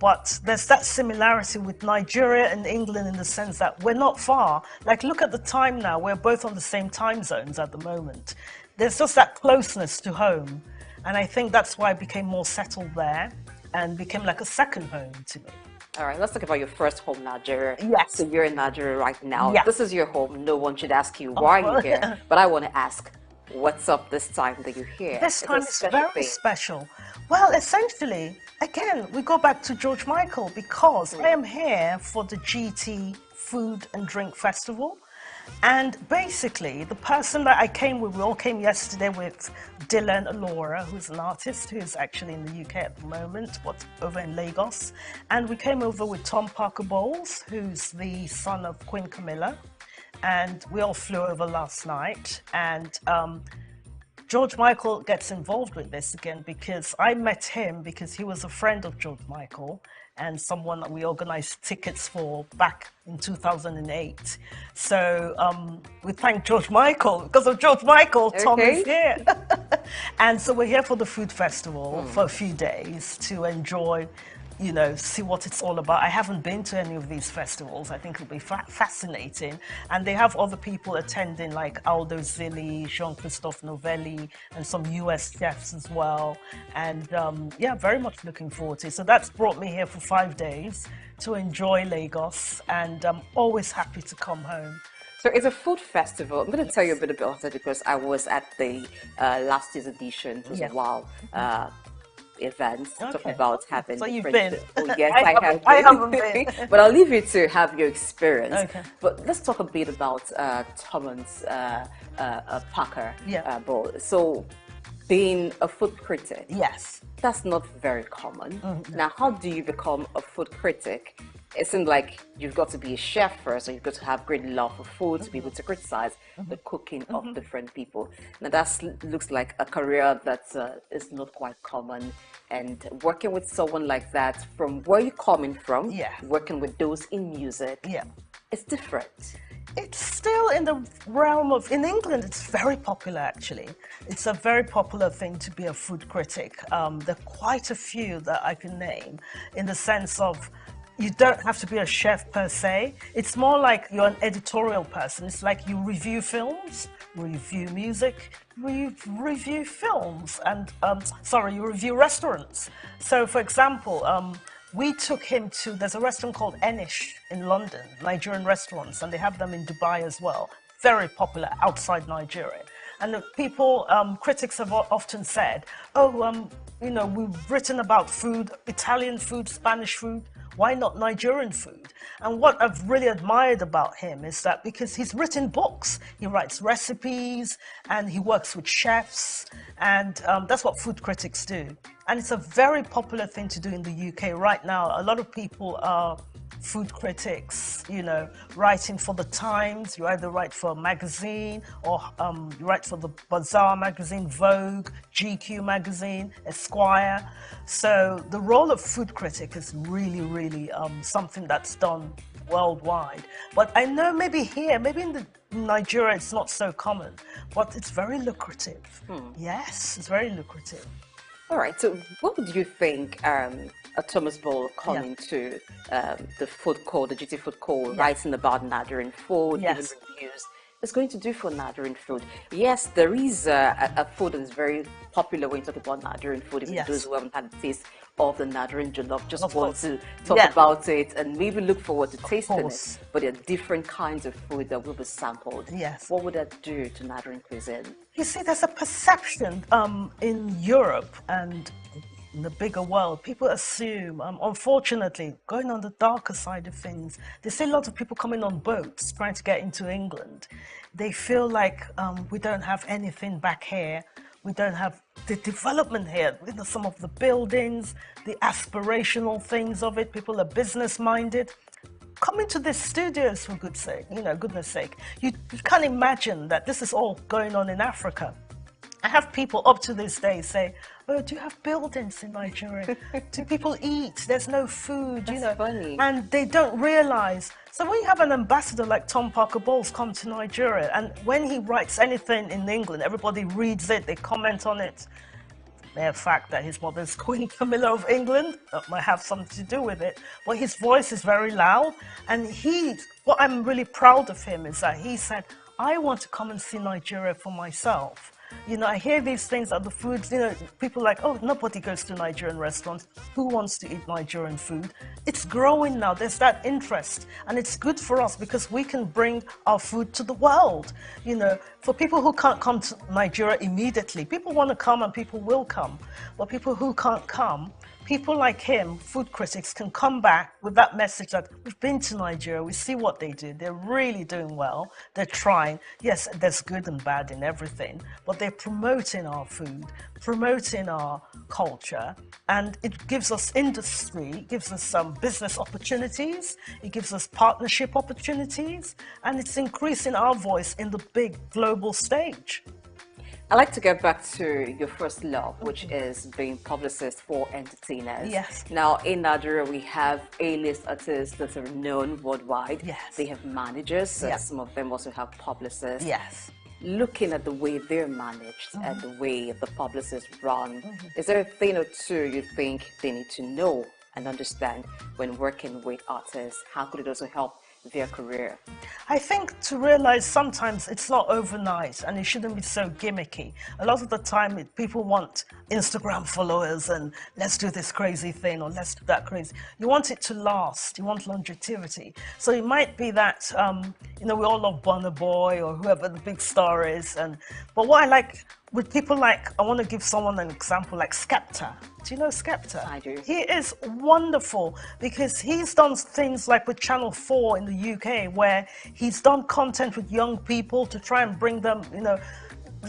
But there's that similarity with Nigeria and England in the sense that we're not far. Like, look at the time now. We're both on the same time zones at the moment. There's just that closeness to home. And I think that's why I became more settled there and became like a second home to me. All right, let's talk about your first home, Nigeria. Yes. So you're in Nigeria right now. Yeah. This is your home. No one should ask you, why are you here? But I want to ask, what's up this time that you're here? This time is very special. Well, essentially, again, we go back to George Michael, because I am here for the GT Food and Drink Festival. And basically, the person that I came with, we all came yesterday with Dylan Alora, who's an artist who's actually in the UK at the moment, but over in Lagos. And we came over with Tom Parker Bowles, who's the son of Queen Camilla. And we all flew over last night. And George Michael gets involved with this again because I met him because he was a friend of George Michael and someone that we organized tickets for back in 2008. So we thank George Michael. Because of George Michael, Tom is here. And so we're here for the food festival for a few days to enjoy, you know, see what it's all about. I haven't been to any of these festivals. I think it'll be fascinating. And they have other people attending like Aldo Zilli, Jean-Christophe Novelli, and some US chefs as well. And yeah, very much looking forward to it. So that's brought me here for 5 days to enjoy Lagos. And I'm always happy to come home. So it's a food festival. I'm going to tell you a bit about it because I was at the last year's edition. It was a while. events to talk Okay. about having So you've friendship. been. Oh, yes, I haven't been. But I'll leave you to have your experience. Okay. But let's talk a bit about Thomas Parker Yeah. Ball. So, being a food critic. Yes. That's not very common. Mhm. Now, how do you become a food critic? It seems like you've got to be a chef first, or you've got to have great love for food to be able to criticize the cooking of different people. Now, that looks like a career that is not quite common. And working with someone like that, from where you're coming from, working with those in music, it's different. It's still in the realm of, in England, it's very popular actually. It's a very popular thing to be a food critic. There are quite a few that I can name, in the sense of you don't have to be a chef per se. It's more like you're an editorial person. It's like you review films, review music, review films, and you review restaurants. So for example, we took him to, there's a restaurant called Enish in London, Nigerian restaurants, and they have them in Dubai as well. Very popular outside Nigeria. And the people, critics have often said, you know, we've written about food, Italian food, Spanish food, why not Nigerian food? And what I've really admired about him is that because he's written books, he writes recipes, and he works with chefs, and that's what food critics do. And it's a very popular thing to do in the UK right now. A lot of people are food critics, you know, writing for the Times. You either write for a magazine, or you write for the Bazaar magazine, Vogue, GQ magazine, Esquire. So the role of food critic is really, really something that's done worldwide. But I know maybe here, maybe in Nigeria, it's not so common, but it's very lucrative. Yes, it's very lucrative. All right, so what would you think a Thomas Ball coming to the food court, the GT food court, writing about Nigerian food, giving reviews, is going to do for Nigerian food? Yes, there is a food that is very popular when you talk about Nigerian food. Even those who haven't had the taste of the Nigerian jollof just want to talk about it and maybe look forward to tasting it. But there are different kinds of food that will be sampled. Yes. What would that do to Nigerian cuisine? You see, there's a perception in Europe and in the bigger world. People assume, unfortunately, going on the darker side of things, they see a lot of people coming on boats trying to get into England. They feel like we don't have anything back here. We don't have the development here. You know, some of the buildings, the aspirational things of it. People are business-minded. Come into these studios for goodness sake. You can't imagine that this is all going on in Africa. I have people up to this day say, "Oh, do you have buildings in Nigeria? Do people eat? There's no food, you know." Funny. And they don't realize. So when you have an ambassador like Tom Parker Bowles come to Nigeria, and when he writes anything in England, everybody reads it, they comment on it. The fact that his mother's Queen Camilla of England, that might have something to do with it, but his voice is very loud. And what I'm really proud of him is that he said, I want to come and see Nigeria for myself. You know, I hear these things at the foods, you know, people like, oh, nobody goes to Nigerian restaurants. Who wants to eat Nigerian food? It's growing now. There's that interest. And it's good for us because we can bring our food to the world. You know, for people who can't come to Nigeria immediately, people want to come and people will come. But people who can't come, people like him, food critics, can come back with that message that we've been to Nigeria, we see what they do, they're really doing well, they're trying. Yes, there's good and bad in everything, but they're promoting our food, promoting our culture, and it gives us industry, it gives us some business opportunities, it gives us partnership opportunities, and it's increasing our voice in the big global stage. I'd like to get back to your first love, which is being publicist for entertainers. Yes. Now, in Nigeria, we have A-list artists that are known worldwide. Yes. They have managers. Yes. Some of them also have publicists. Yes. Looking at the way they're managed and the way the publicists run, is there a thing or two you think they need to know and understand when working with artists? How could it also help their career? I think to realize sometimes it's not overnight and it shouldn't be so gimmicky. A lot of the time people want Instagram followers and let's do this crazy thing or let's do that crazy. You want it to last, you want longevity. So it might be that, you know, we all love Burna Boy or whoever the big star is. But what with people like, I want to give someone an example, like Skepta. Do you know Skepta? I do. He is wonderful because he's done things like with Channel 4 in the UK, where he's done content with young people to try and bring them, you know,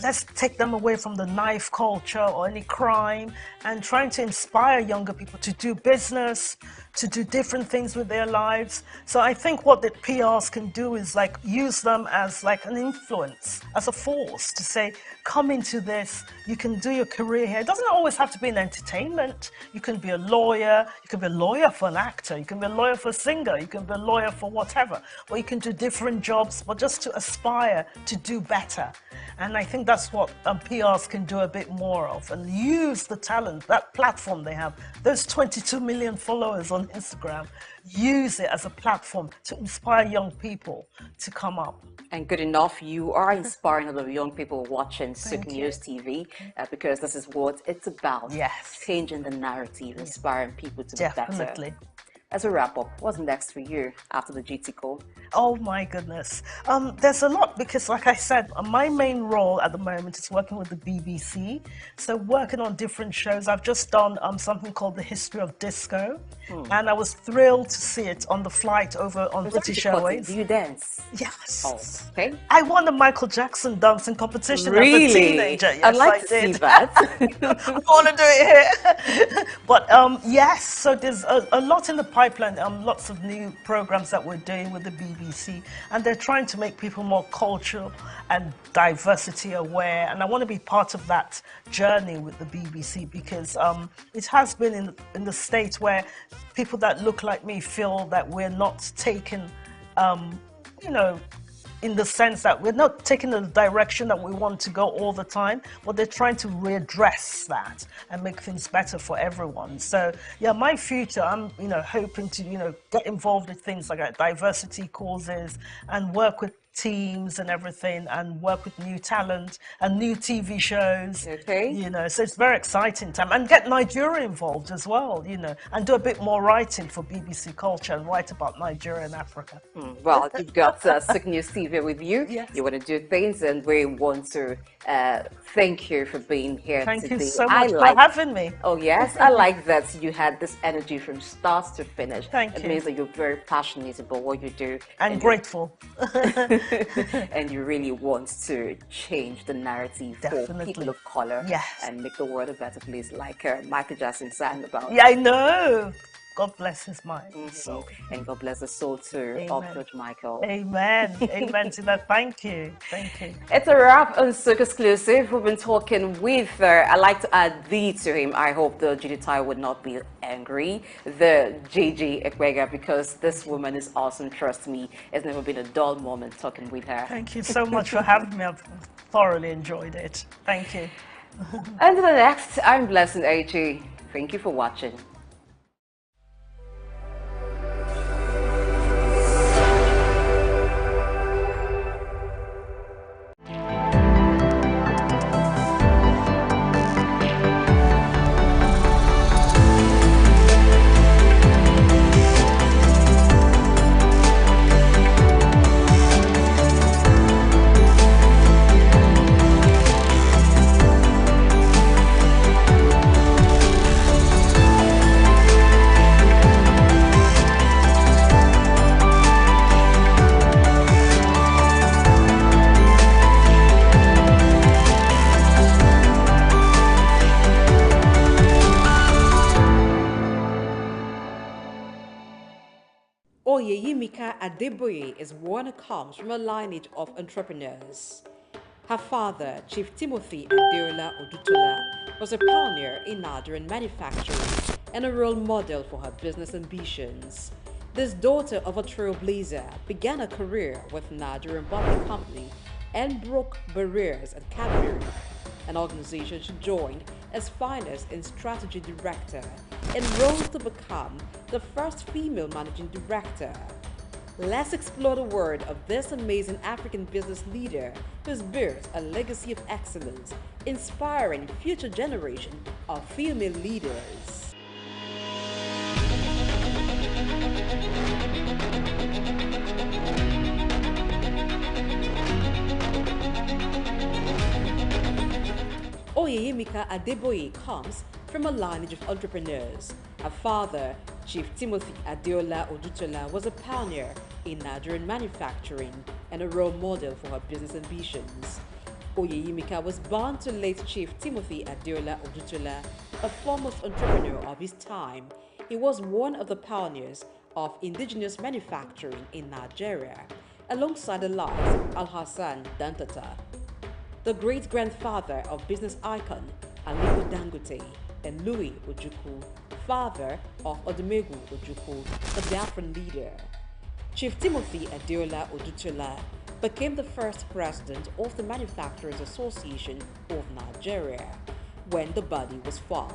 let's take them away from the knife culture or any crime, and trying to inspire younger people to do business, to do different things with their lives. So I think what the PRs can do is like use them as like an influence, as a force to say, come into this, you can do your career here. It doesn't always have to be in entertainment. You can be a lawyer, you can be a lawyer for an actor, you can be a lawyer for a singer, you can be a lawyer for whatever, or you can do different jobs, but just to aspire to do better. And I think that's what PRs can do a bit more of, and use the talent, that platform they have, those 22 million followers on Instagram, use it as a platform to inspire young people to come up. And good enough, you are inspiring a lot of young people watching SOUQ News TV, because this is what it's about. Yes. Changing the narrative, inspiring people to be Definitely. better. As a wrap up, what's next for you after the GT call? Oh my goodness. There's a lot because, like I said, my main role at the moment is working with the BBC. So working on different shows. I've just done something called The History of Disco. And I was thrilled to see it on the flight over on British Airways. Do you dance? Yes. Oh, okay. I won the Michael Jackson dancing competition Really? as a teenager. Yes, I'd like I to did. see that. I want to do it here. But yes, so there's a lot in the pipeline, lots of new programs that we're doing with the BBC, and they're trying to make people more cultural and diversity aware, and I want to be part of that journey with the BBC because it has been in the States where people that look like me feel that we're not taken, you know, in the sense that we're not taking the direction that we want to go all the time, but they're trying to readdress that and make things better for everyone. So yeah, my future, I'm hoping to get involved with things like diversity causes and work with teams and everything, and work with new talent and new TV shows. Okay. So it's very exciting time, and get Nigeria involved as well. And do a bit more writing for BBC Culture and write about Nigeria and Africa. Well, you've got SOUQ News TV with you. Yes. You want to do things, and we want to thank you for being here today. Thank you so much for having me. Oh yes, I like that you had this energy from start to finish. Thank you. It means that you're very passionate about what you do. And grateful. And you really want to change the narrative for people of color, and make the world a better place, like Michael Jackson sang about. Yeah, I know. God bless his mind. And God bless the soul too of George Michael. Amen. Amen to that. Thank you. Thank you. It's a wrap on SOUQ Exclusive. We've been talking with, I like to add the to him. I hope the GDTI would not be angry. The JJ Ekwega, because this woman is awesome. Trust me, it's never been a dull moment talking with her. Thank you so much for having me. I've thoroughly enjoyed it. Thank you. Until the next, I'm Blessing AG. Thank you for watching. Oyeyimika Adeboye is one who comes from a lineage of entrepreneurs. Her father, Chief Timothy Adeola Odutola, was a pioneer in Nigerian manufacturing and a role model for her business ambitions. This daughter of a trailblazer began a career with Nigerian Bottling Company and broke barriers at Cadbury, an organization she joined as Finance and Strategy Director, and rose to become the first female managing director. Let's explore the world of this amazing African business leader who's built a legacy of excellence, inspiring future generations of female leaders. Oyeyimika Adeboye comes from a lineage of entrepreneurs. Her father, Chief Timothy Adeola Odutola, was a pioneer in Nigerian manufacturing and a role model for her business ambitions. Oyeyimika was born to late Chief Timothy Adeola Odutola, a foremost entrepreneur of his time. He was one of the pioneers of indigenous manufacturing in Nigeria, alongside the likes of Al-Hassan Dantata, the great-grandfather of business icon Aliko Dangote, and Louis Ojukwu, father of Odumegwu Ojukwu, the Biafran leader. Chief Timothy Adeola Odutola became the first president of the Manufacturers Association of Nigeria when the body was formed.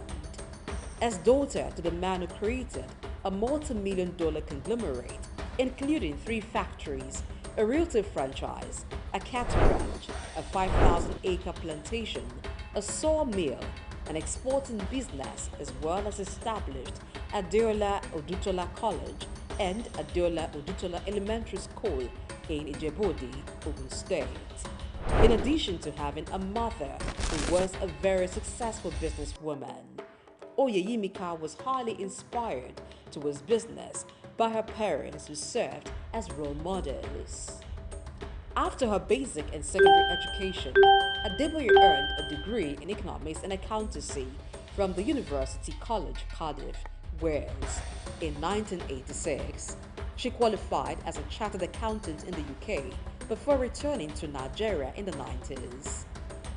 As daughter to the man who created a multi-million-dollar conglomerate, including 3 factories, a realty franchise, a cattle ranch, a 5,000-acre plantation, a sawmill, an exporting business, as well as established Adeola Odutola College and Adeola Odutola Elementary School in Ijebu-Ode, Ogun State. In addition to having a mother who was a very successful businesswoman, Oyeyimika was highly inspired towards business by her parents who served as role models. After her basic and secondary education, Adeboye earned a degree in economics and accountancy from the University College, Cardiff, Wales. In 1986, she qualified as a chartered accountant in the UK before returning to Nigeria in the 90s.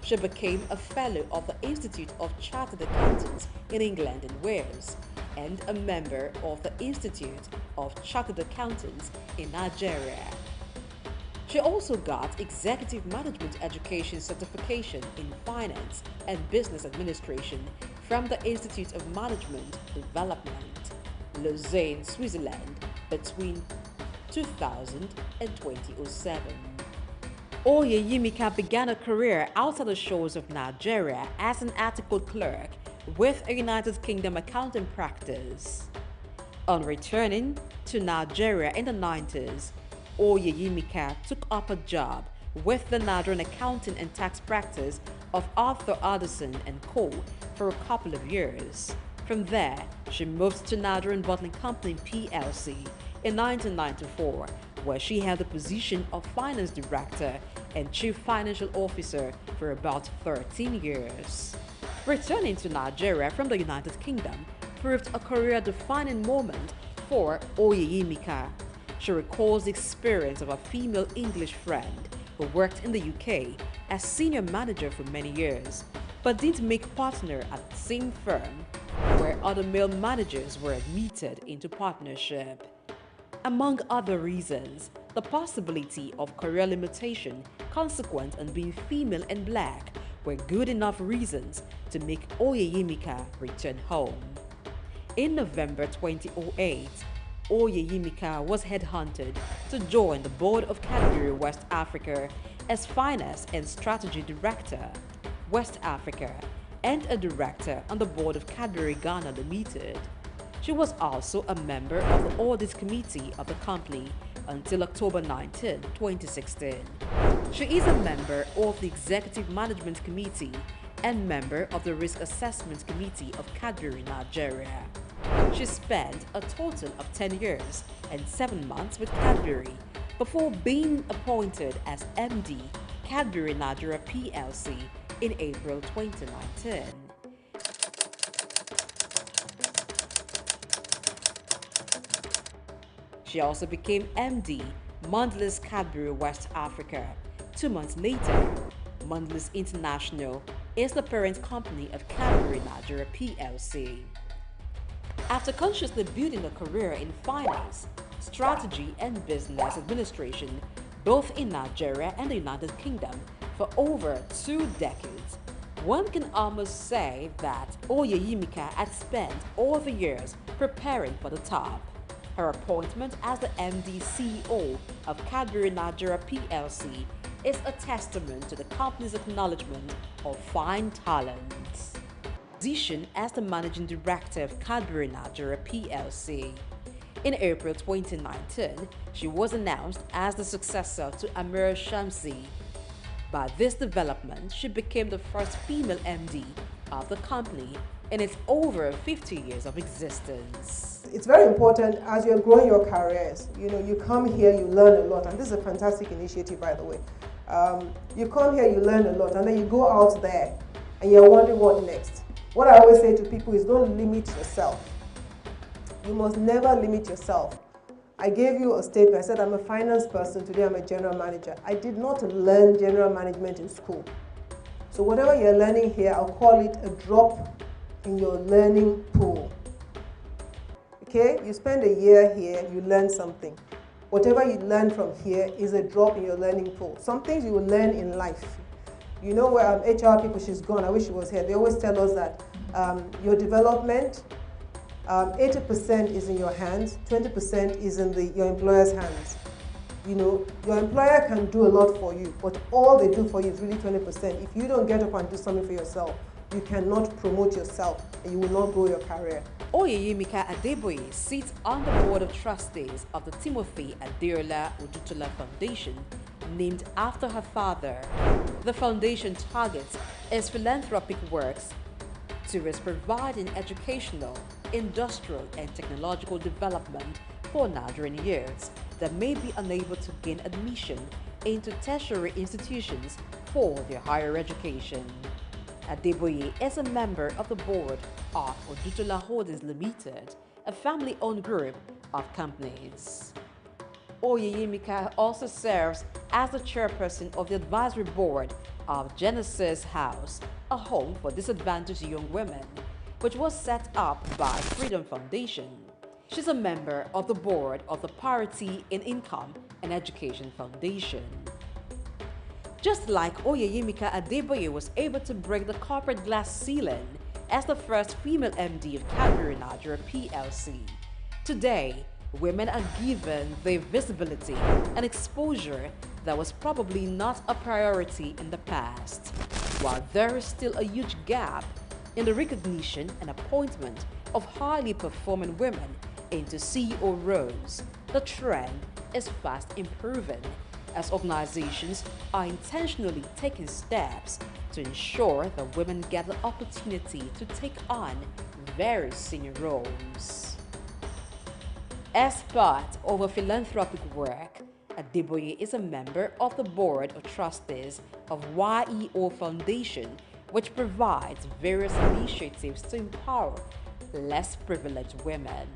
She became a fellow of the Institute of Chartered Accountants in England and Wales and a member of the Institute of Chartered Accountants in Nigeria. She also got Executive Management Education Certification in Finance and Business Administration from the Institute of Management Development, Lausanne, Switzerland, between 2000 and 2007. Oyeyimika began a career outside the shores of Nigeria as an article clerk with a United Kingdom accounting practice. On returning to Nigeria in the 90s, Oyeyimika took up a job with the Nigerian accounting and tax practice of Arthur Addison and Co. for a couple of years. From there, she moved to Nigerian Bottling Company PLC in 1994, where she held the position of Finance Director and Chief Financial Officer for about 13 years. Returning to Nigeria from the United Kingdom proved a career-defining moment for Oyeyimika. She recalls the experience of a female English friend who worked in the UK as senior manager for many years, but didn't make partner at the same firm where other male managers were admitted into partnership. Among other reasons, the possibility of career limitation consequent on being female and black were good enough reasons to make Oyeyimika return home. In November 2008, Oyeyimika was headhunted to join the board of Cadbury West Africa as Finance and Strategy Director, West Africa, and a director on the board of Cadbury Ghana Limited. She was also a member of the Audit Committee of the company until October 19, 2016. She is a member of the Executive Management Committee and member of the Risk Assessment Committee of Cadbury Nigeria. She spent a total of 10 years and 7 months with Cadbury before being appointed as MD Cadbury Nigeria PLC in April 2019. She also became MD Mondelez Cadbury West Africa. 2 months later, Mondelez International is the parent company of Cadbury Nigeria PLC. After consciously building a career in finance, strategy, and business administration, both in Nigeria and the United Kingdom, for over 2 decades, one can almost say that Oyeyimika had spent all the years preparing for the top. Her appointment as the MD CEO of Cadbury Nigeria PLC is a testament to the company's acknowledgement of fine talents. Position as the Managing Director of Cadbury Nigeria PLC. In April 2019, she was announced as the successor to Amira Shamsi. By this development, she became the first female MD of the company in its over 50 years of existence. It's very important as you're growing your careers. You come here, you learn a lot, and this is a fantastic initiative, by the way. You come here, you learn a lot, and then you go out there and you're wondering what next. What I always say to people is don't limit yourself. You must never limit yourself. I gave you a statement. I said I'm a finance person. Today I'm a general manager. I did not learn general management in school. So whatever you're learning here, I'll call it a drop in your learning pool. Okay? You spend a year here, you learn something. Whatever you learn from here is a drop in your learning pool. Some things you will learn in life. You know where HR people, she's gone, I wish she was here. They always tell us that your development, 80% is in your hands, 20% is in your employer's hands. Your employer can do a lot for you, but all they do for you is really 20%. If you don't get up and do something for yourself, you cannot promote yourself and you will not grow your career. Oyeyemika Adeboye sits on the board of trustees of the Timothy Adeola Odutola Foundation, named after her father. The foundation targets its philanthropic works towards providing educational, industrial, and technological development for Nigerian youths that may be unable to gain admission into tertiary institutions for their higher education. Adeboye is a member of the board of Odutola Holdings Limited, a family-owned group of companies. Oyeyemika also serves as the chairperson of the advisory board of Genesis House, a home for disadvantaged young women, which was set up by Freedom Foundation. She's a member of the board of the Parity in Income and Education Foundation. Just like Oyeyemika Adeboye was able to break the corporate glass ceiling as the first female MD of Cadbury Nigeria PLC, today, women are given the visibility and exposure that was probably not a priority in the past. While there is still a huge gap in the recognition and appointment of highly performing women into CEO roles, the trend is fast improving as organizations are intentionally taking steps to ensure that women get the opportunity to take on very senior roles. As part of her philanthropic work, Adeboye is a member of the board of trustees of YEO Foundation, which provides various initiatives to empower less privileged women.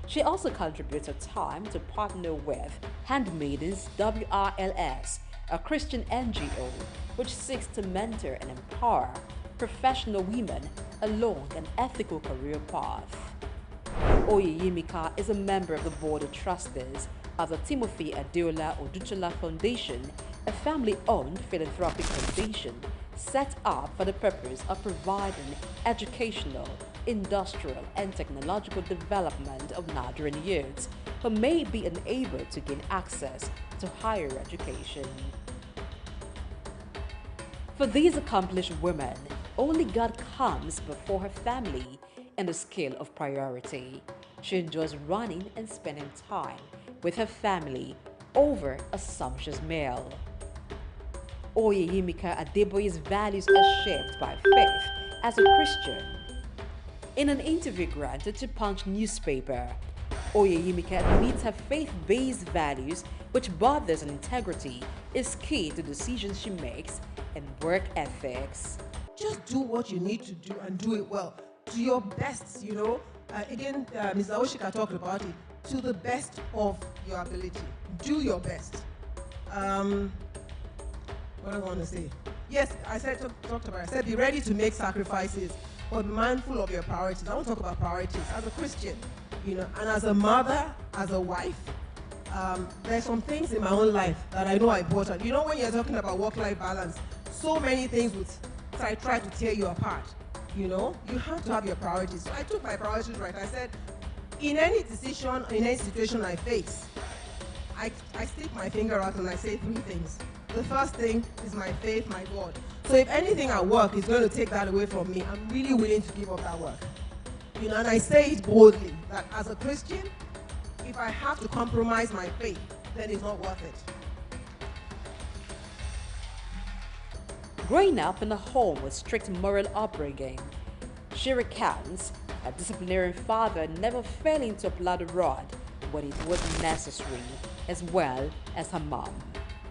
She also contributes her time to partner with Handmaidens WRLS, a Christian NGO which seeks to mentor and empower professional women along an ethical career path. Oyeyemika is a member of the board of trustees of the Timothy Adeola Odutola Foundation, a family-owned philanthropic foundation set up for the purpose of providing educational, industrial, and technological development of Nigerian youths who may be unable to gain access to higher education. For these accomplished women, only God comes before her family in the scale of priority. She enjoys running and spending time with her family over a sumptuous meal. Oyeyemika Adeboye's values are shaped by faith as a Christian. In an interview granted to Punch newspaper, Oyeyemika admits her faith-based values, which borders on integrity, is key to decisions she makes and work ethics. Just do what you need to do and do it well, to your best, Again, Ms. Aoshika talked about it, to the best of your ability. Do your best. What do I want to say? Yes, I talked about it. I said be ready to make sacrifices, but be mindful of your priorities. I want to talk about priorities. As a Christian, and as a mother, as a wife, there's some things in my own life that I know are important. When you're talking about work-life balance, so many things would try to tear you apart. You have to have your priorities. So I took my priorities right. I said, in any decision, in any situation I face, I stick my finger out and I say 3 things. The first thing is my faith, my God. So if anything at work is going to take that away from me, I'm really willing to give up that work. And I say it boldly, that as a Christian, if I have to compromise my faith, then it's not worth it. Growing up in a home with strict moral upbringing, She recounts her disciplinary father never fell into a bloody rod when it was necessary, as well as her mom.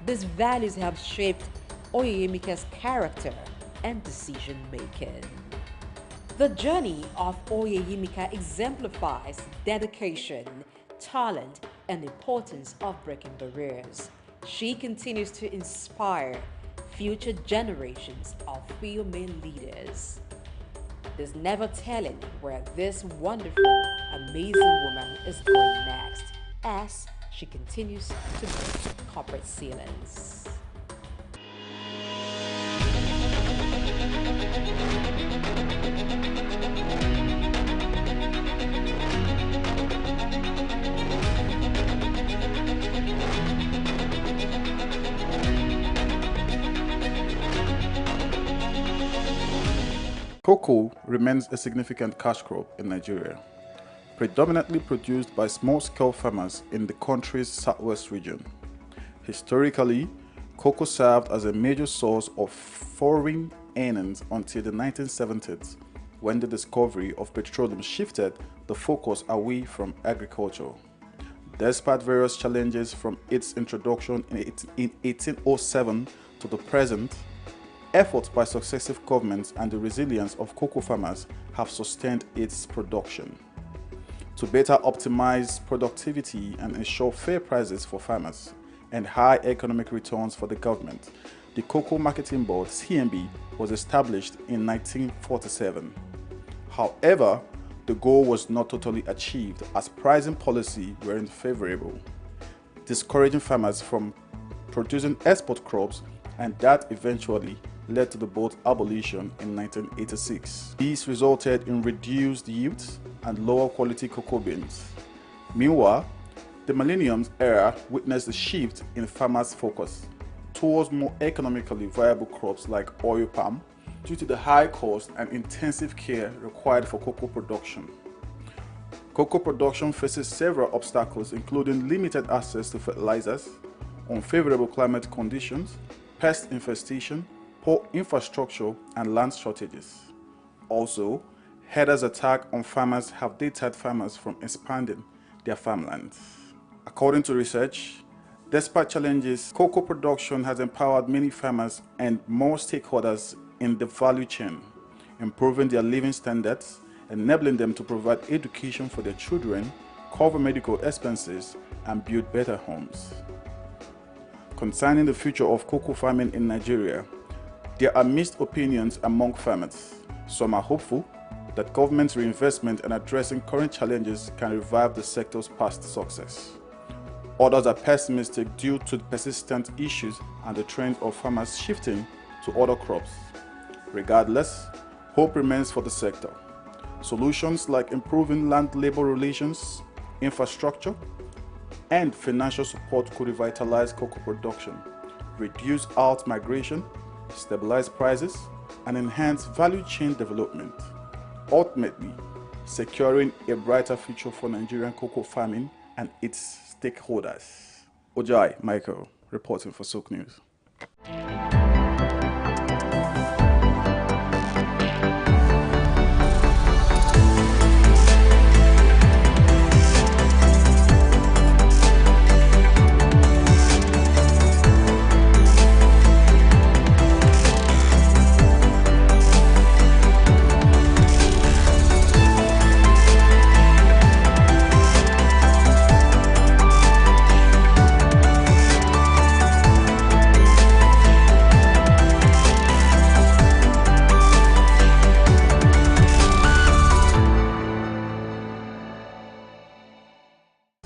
These values have shaped Oyeyemika's character and decision-making. The journey of Oyeyemika exemplifies dedication, talent, and the importance of breaking barriers. She continues to inspire future generations of female leaders. There's never telling where this wonderful, amazing woman is going next as she continues to break corporate ceilings. Cocoa remains a significant cash crop in Nigeria, predominantly produced by small-scale farmers in the country's southwest region. Historically, cocoa served as a major source of foreign earnings until the 1970s, when the discovery of petroleum shifted the focus away from agriculture. Despite various challenges from its introduction in 1807 to the present, efforts by successive governments and the resilience of cocoa farmers have sustained its production. To better optimize productivity and ensure fair prices for farmers and high economic returns for the government, the Cocoa Marketing Board, CMB, was established in 1947. However, the goal was not totally achieved as pricing policy weren't favorable, discouraging farmers from producing export crops, and that eventually led to the board's abolition in 1986. These resulted in reduced yields and lower quality cocoa beans. Meanwhile, the millennium era witnessed a shift in farmers' focus towards more economically viable crops like oil palm due to the high cost and intensive care required for cocoa production. Cocoa production faces several obstacles, including limited access to fertilizers, unfavorable climate conditions, pest infestation, poor infrastructure, and land shortages. Also, herders' attacks on farmers have deterred farmers from expanding their farmlands. According to research, despite challenges, cocoa production has empowered many farmers and more stakeholders in the value chain, improving their living standards, enabling them to provide education for their children, cover medical expenses, and build better homes. Concerning the future of cocoa farming in Nigeria, there are mixed opinions among farmers. Some are hopeful that government reinvestment and addressing current challenges can revive the sector's past success. Others are pessimistic due to the persistent issues and the trend of farmers shifting to other crops. Regardless, hope remains for the sector. Solutions like improving land-labor relations, infrastructure, and financial support could revitalize cocoa production, reduce out-migration, stabilize prices, and enhance value chain development, ultimately securing a brighter future for Nigerian cocoa farming and its stakeholders. Ojai Michael, reporting for SOUQ News.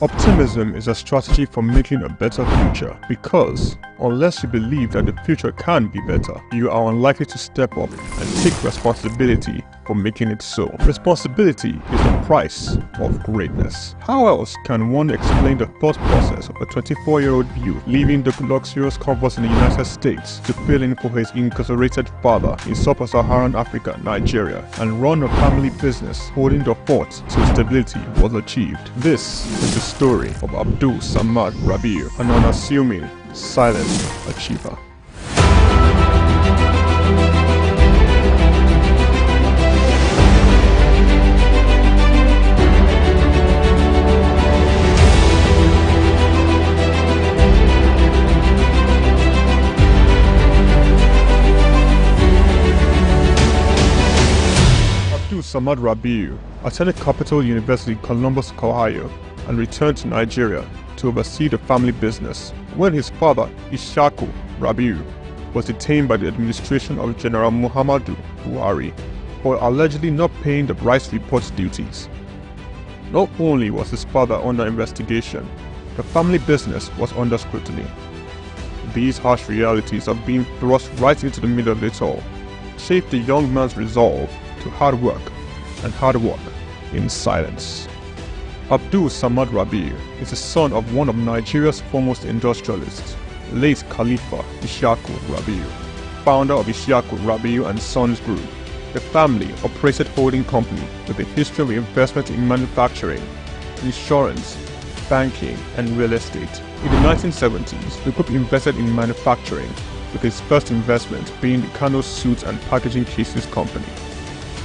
Optimism is a strategy for making a better future because unless you believe that the future can be better, you are unlikely to step up and take responsibility for making it so. Responsibility is the price of greatness. How else can one explain the thought process of a 24-year-old youth leaving the luxurious comforts in the United States to fill in for his incarcerated father in sub-Saharan Africa, Nigeria, and run a family business holding the fort till stability was achieved? This is the story of Abdul Samad Rabiu, an unassuming, silent achiever. Samad Rabiu attended Capital University, Columbus, Ohio, and returned to Nigeria to oversee the family business when his father, SOUQ Rabiu, was detained by the administration of General Muhammadu Buhari for allegedly not paying the rice report duties. Not only was his father under investigation, the family business was under scrutiny. These harsh realities of being thrust right into the middle of it all shaped the young man's resolve to hard work in silence. Abdul Samad Rabiu is the son of one of Nigeria's foremost industrialists, late Khalifa SOUQ Rabiu, founder of SOUQ Rabiu and Sons Group. The family operated holding company with a history of investment in manufacturing, insurance, banking, and real estate. In the 1970s, the group invested in manufacturing, with its first investment being the Kano Suits and Packaging Cases Company,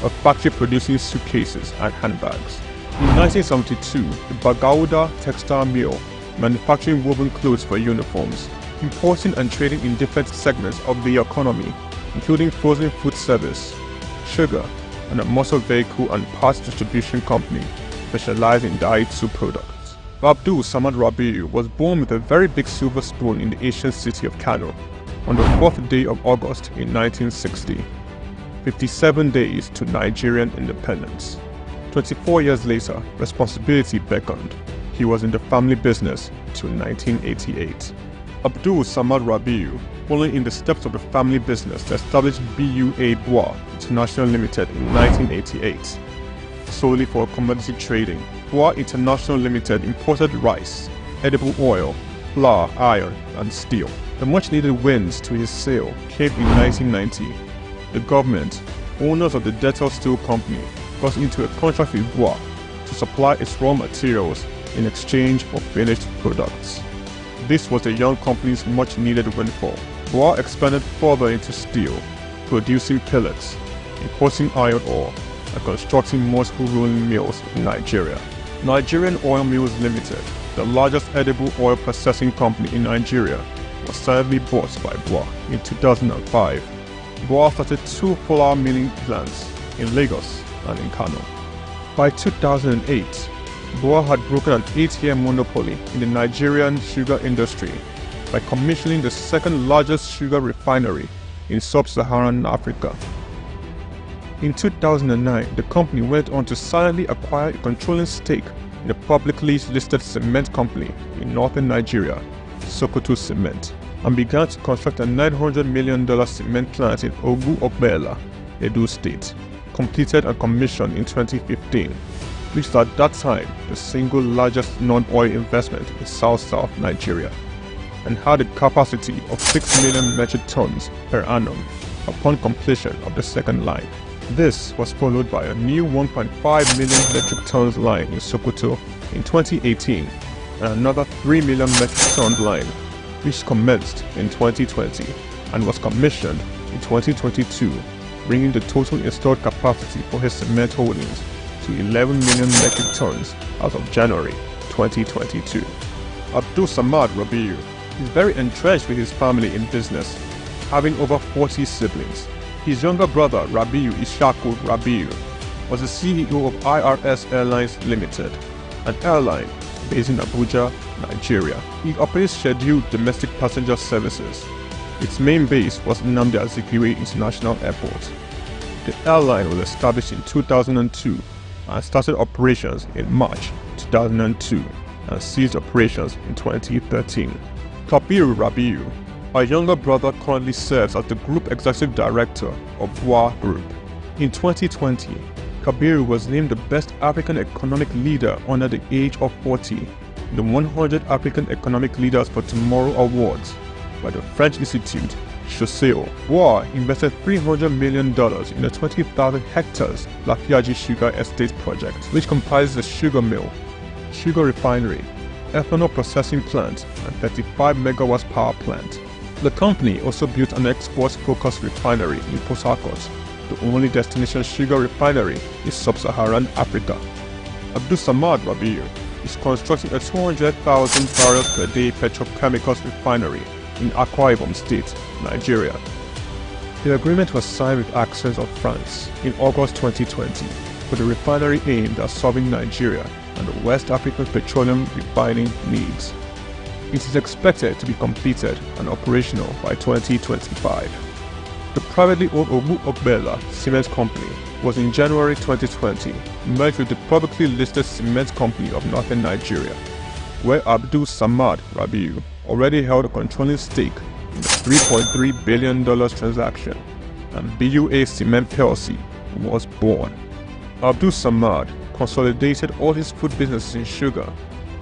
a factory producing suitcases and handbags. In 1972, the Bagauda Textile Mill, manufacturing woven clothes for uniforms, importing and trading in different segments of the economy, including frozen food service, sugar, and a motor vehicle and parts distribution company specialized in Daihatsu products. Abdul Samad Rabiu was born with a very big silver spoon in the ancient city of Kano on the 4th day of August in 1960, 57 days to Nigerian independence. 24 years later, responsibility beckoned. He was in the family business till 1988. Abdul Samad Rabiu, following in the steps of the family business, established BUA Bois International Limited in 1988. Solely for commodity trading, Bois International Limited imported rice, edible oil, flour, iron, and steel. The much-needed wins to his sale came in 1990. The government, owners of the Dettol Steel Company, got into a contract with Bois to supply its raw materials in exchange for finished products. This was the young company's much-needed windfall. Bois expanded further into steel, producing pellets, importing iron ore, and constructing multiple rolling mills in Nigeria. Nigerian Oil Mills Limited, the largest edible oil processing company in Nigeria, was sadly bought by Bois in 2005. Bois started 2 flour milling plants in Lagos and in Kano. By 2008, Bois had broken an 8-year monopoly in the Nigerian sugar industry by commissioning the second largest sugar refinery in sub-Saharan Africa. In 2009, the company went on to silently acquire a controlling stake in a publicly listed cement company in northern Nigeria, Sokoto Cement, and began to construct a $900 million cement plant in Ogu-Obela, Edo State, completed and commissioned in 2015, which is at that time the single largest non-oil investment in South Nigeria, and had a capacity of 6 million metric tons per annum upon completion of the second line. This was followed by a new 1.5 million metric tons line in Sokoto in 2018 and another 3 million metric ton line, which commenced in 2020 and was commissioned in 2022, bringing the total installed capacity for his cement holdings to 11 million metric tons as of January 2022. Abdul Samad Rabiu is very entrenched with his family in business, having over 40 siblings. His younger brother Rabiu SOUQ Rabiu was the CEO of IRS Airlines Limited, an airline based in Abuja, Nigeria. He operates scheduled domestic passenger services. Its main base was Nnamdi Azikiwe International Airport. The airline was established in 2002 and started operations in March 2002 and ceased operations in 2013. Kabiru Rabiu, our younger brother, currently serves as the Group Executive Director of Bois Group. In 2020, Kabiru was named the Best African Economic Leader under the age of 40 in the 100 African Economic Leaders for Tomorrow Awards by the French Institute Chausseo. Bois invested $300 million in the 20,000 hectares Lafiaji Sugar Estate project, which comprises a sugar mill, sugar refinery, ethanol processing plant, and 35 megawatts power plant. The company also built an export-focused refinery in Port Harcourt, the only destination sugar refinery in sub-Saharan Africa. Abdul Samad Rabiu is constructing a 200,000 barrels per day petrochemicals refinery in Akwa Ibom State, Nigeria. The agreement was signed with Access of France in August 2020 for the refinery aimed at solving Nigeria and the West African petroleum refining needs. It is expected to be completed and operational by 2025. The privately owned Obu Ogbela Cement Company was in January 2020 merged with the publicly listed Cement Company of Northern Nigeria, where Abdul Samad Rabiu already held a controlling stake in the $3.3 billion transaction, and BUA Cement PLC was born. Abdul Samad consolidated all his food businesses in sugar,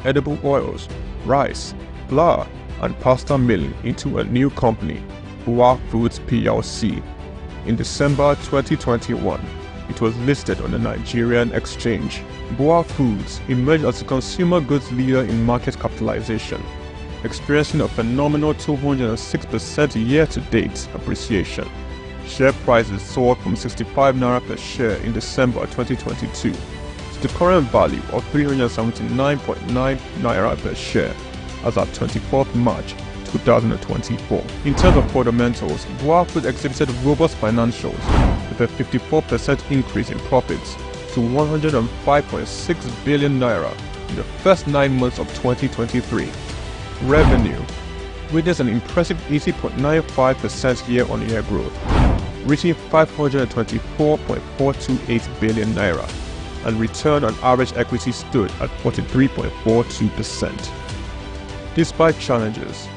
edible oils, rice, flour, and pasta milling into a new company, BUA Foods PLC. In December 2021, it was listed on the Nigerian exchange. BUA Foods emerged as a consumer goods leader in market capitalization, experiencing a phenomenal 206% year-to-date appreciation. Share prices soared from 65 naira per share in December 2022 to the current value of 379.9 naira per share as at 24th March 2024. In terms of fundamentals, BUA Foods exhibited robust financials with a 54% increase in profits to 105.6 billion naira in the first 9 months of 2023. Revenue witnessed an impressive 80.95% year-on-year growth, reaching 524.428 billion naira, and return on average equity stood at 43.42%. Despite challenges,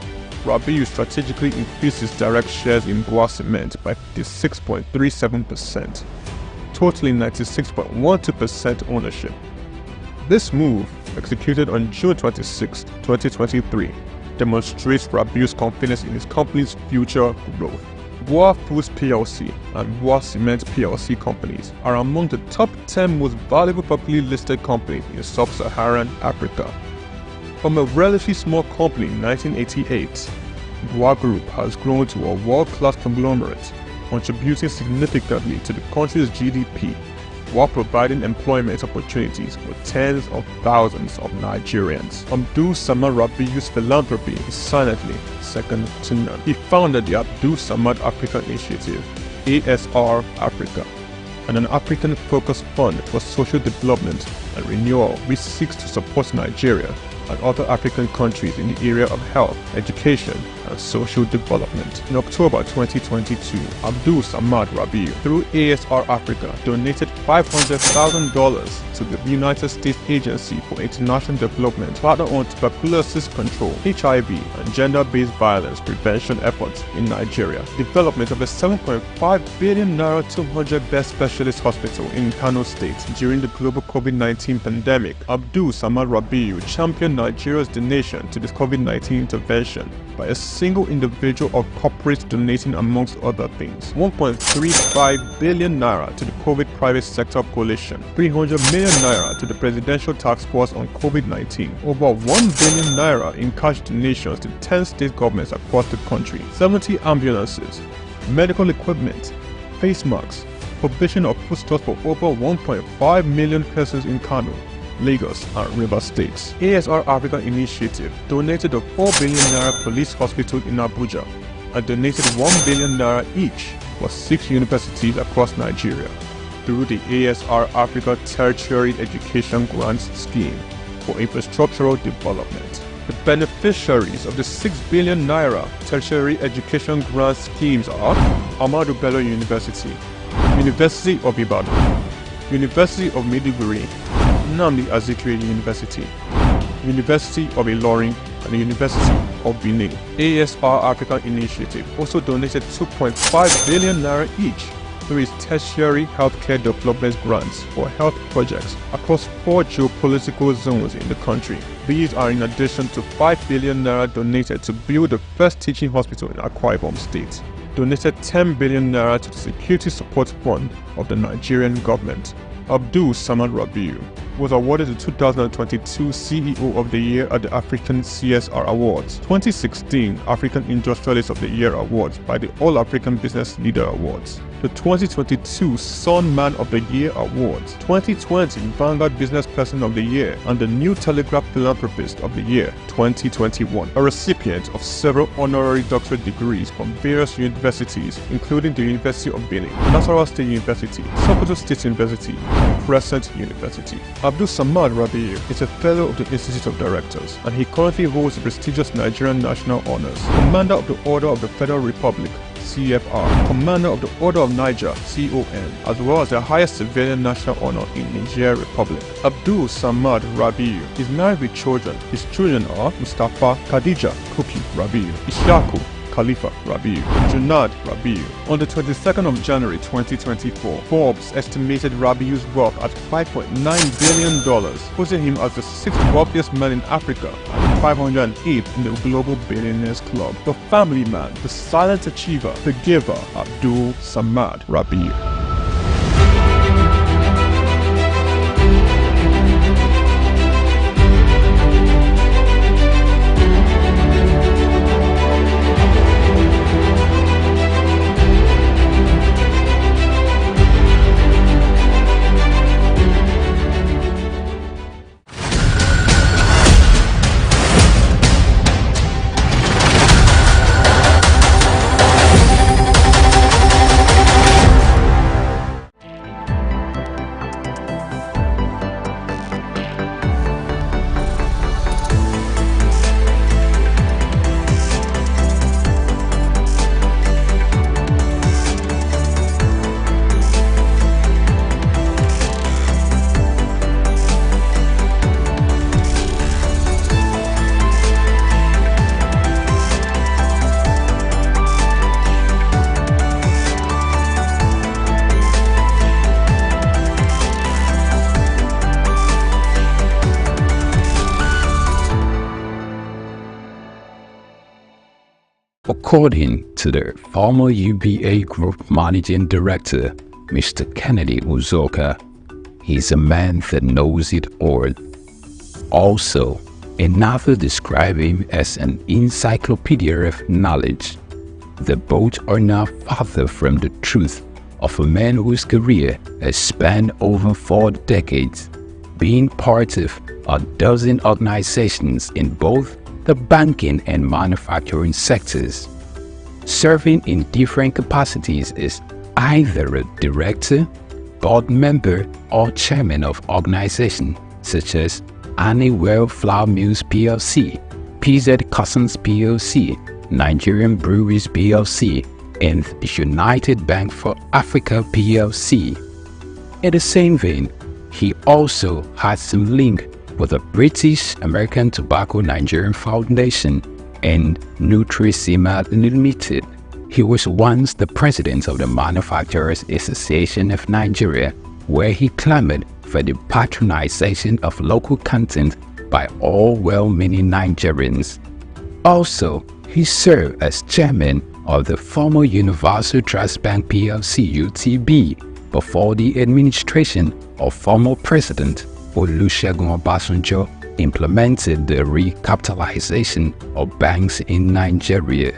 Rabiu strategically increased his direct shares in BUA Cement by 56.37%, totaling 96.12% ownership. This move, executed on June 26, 2023, demonstrates Rabiu's confidence in his company's future growth. BUA Foods PLC and BUA Cement PLC companies are among the top 10 most valuable publicly listed companies in sub-Saharan Africa. From a relatively small company in 1988, BUA Group has grown to a world-class conglomerate, contributing significantly to the country's GDP while providing employment opportunities for tens of thousands of Nigerians. Abdul Samad Rabiu's philanthropy is silently second to none. He founded the Abdul Samad Africa Initiative, ASR Africa, an African-focused fund for social development and renewal which seeks to support Nigeria and other African countries in the area of health, education, and social development. In October 2022, Abdul Samad Rabiu, through ASR Africa, donated $500,000 to the United States Agency for International Development partner on tuberculosis control, HIV, and gender-based violence prevention efforts in Nigeria. Development of a 7.5 billion naira 200-bed specialist hospital in Kano State during the global COVID-19 pandemic. Abdul Samad Rabiu championed Nigeria's donation to this COVID-19 intervention by a single individual or corporate donating, amongst other things, 1.35 billion naira to the COVID private sector coalition, 300 million naira to the Presidential Task Force on COVID-19, over 1 billion naira in cash donations to 10 state governments across the country, 70 ambulances, medical equipment, face masks, provision of foodstuffs for over 1.5 million persons in Kano, Lagos, and Rivers States. ASR Africa Initiative donated a 4 billion naira police hospital in Abuja and donated 1 billion naira each for 6 universities across Nigeria through the ASR Africa Tertiary Education Grants Scheme for infrastructural development. The beneficiaries of the 6 billion naira tertiary education grant schemes are Ahmadu Bello University, University of Ibadan, University of Maiduguri, Nnamdi Azikiwe University, University of Ilorin, and the University of Benin. ASR Africa Initiative also donated 2.5 billion naira each through its tertiary healthcare development grants for health projects across 4 geopolitical zones in the country. These are in addition to 5 billion naira donated to build the first teaching hospital in Akwa Ibom State, donated 10 billion naira to the Security Support Fund of the Nigerian government. Abdul Samad Rabiu was awarded the 2022 CEO of the Year at the African CSR Awards, 2016 African Industrialist of the Year Awards by the All African Business Leader Awards, the 2022 Sun Man of the Year Awards, 2020 Vanguard Business Person of the Year, and the New Telegraph Philanthropist of the Year 2021. A recipient of several honorary doctorate degrees from various universities, including the University of Benin, Nasarawa State University, Sokoto State University, and Crescent University. Abdul Samad Rabiu is a fellow of the Institute of Directors, and he currently holds the prestigious Nigerian National Honors, Commander of the Order of the Federal Republic, CFR, Commander of the Order of Niger, CON, as well as the highest civilian national honor in Niger Republic. Abdul Samad Rabiu is married with children. His children are Mustafa Khadija Kuki Rabiu, Ishaku Khalifa Rabiu, Junad Rabiu. On the 22nd of January 2024, Forbes estimated Rabiu's wealth at $5.9 billion, putting him as the 6th wealthiest man in Africa and 508th in the Global Billionaires Club. The family man, the silent achiever, the giver, Abdul Samad Rabiu. According to the former UBA Group Managing Director, Mr. Kennedy Uzoka, he's a man that knows it all. Also, another described him as an encyclopedia of knowledge. The both are now farther from the truth of a man whose career has spanned over 4 decades, being part of a dozen organizations in both the banking and manufacturing sectors, serving in different capacities as either a director, board member, or chairman of organizations such as Honeywell Flour Mills plc, PZ Cussons plc, Nigerian Breweries plc, and the United Bank for Africa plc. In the same vein, he also had some link with the British American Tobacco Nigerian Foundation and Nutrisima Limited. He was once the president of the Manufacturers Association of Nigeria, where he clamored for the patronization of local content by all well-meaning Nigerians. Also, he served as chairman of the former Universal Trust Bank plc UTB before the administration of former President Olusegun Obasanjo implemented the recapitalization of banks in Nigeria.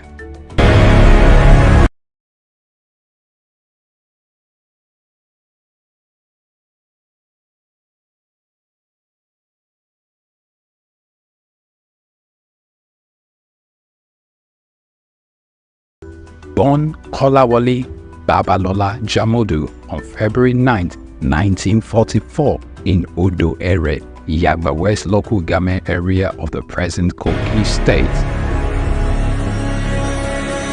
Born Kolawole Babalola Jamodu on February 9, 1944 in Odo Ere, Yagba West local government area of the present Kogi State.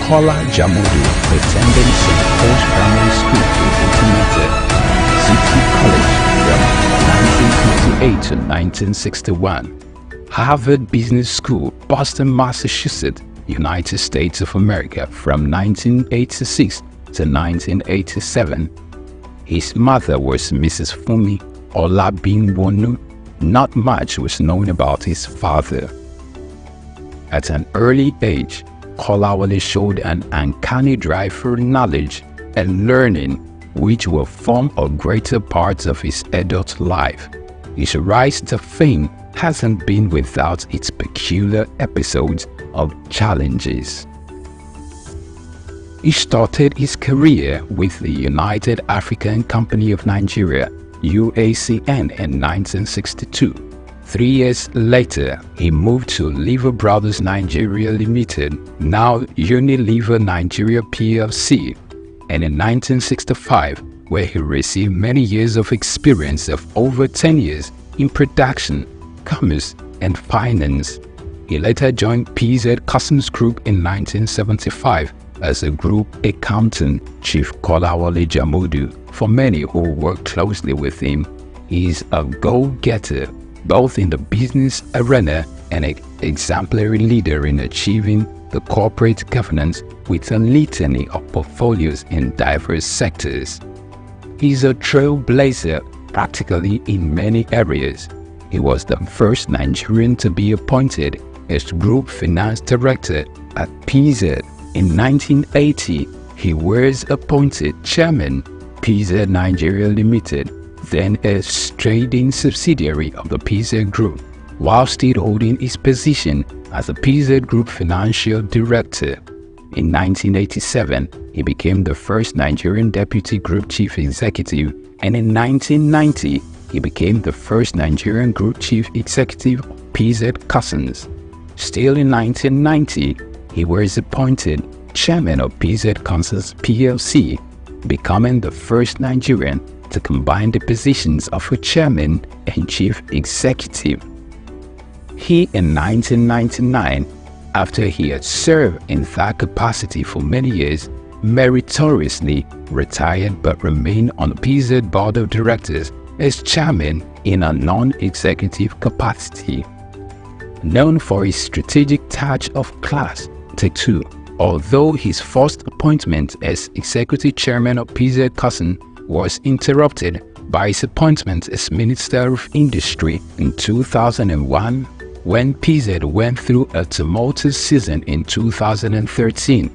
Kola Jamodu attended St. Paul's Primary School in Otumete City College from 1958 to 1961, Harvard Business School, Boston, Massachusetts, United States of America from 1986 to 1987. His mother was Mrs. Fumi Olabinwonu. Not much was known about his father. At an early age, Kolawole showed an uncanny drive for knowledge and learning, which will form a greater part of his adult life. His rise to fame hasn't been without its peculiar episodes of challenges. He started his career with the United African Company of Nigeria, UACN, in 1962. 3 years later, he moved to Lever Brothers Nigeria Limited, now Unilever Nigeria PLC, and in 1965, where he received many years of experience of over 10 years in production, commerce, and finance. He later joined PZ Customs Group in 1975 as a group accountant. Chief Kolawole Jamodu, for many who work closely with him, is a go-getter, both in the business arena and an exemplary leader in achieving the corporate governance with a litany of portfolios in diverse sectors. He's a trailblazer practically in many areas. He was the first Nigerian to be appointed as Group Finance Director at PZ. In 1980, he was appointed Chairman, PZ Nigeria Limited, then a trading subsidiary of the PZ Group, while still holding his position as a PZ Group Financial Director. In 1987, he became the first Nigerian Deputy Group Chief Executive, and in 1990, he became the first Nigerian Group Chief Executive of PZ Customs. Still in 1990, he was appointed Chairman of PZ Customs PLC, becoming the first Nigerian to combine the positions of a Chairman and Chief Executive. He, in 1999, after he had served in that capacity for many years, meritoriously retired but remained on the PZ Board of Directors as Chairman in a non-executive capacity. Known for his strategic touch of class, Take 2, although his first appointment as Executive Chairman of PZ Customs was interrupted by his appointment as Minister of Industry in 2001, when PZ went through a tumultuous season in 2013,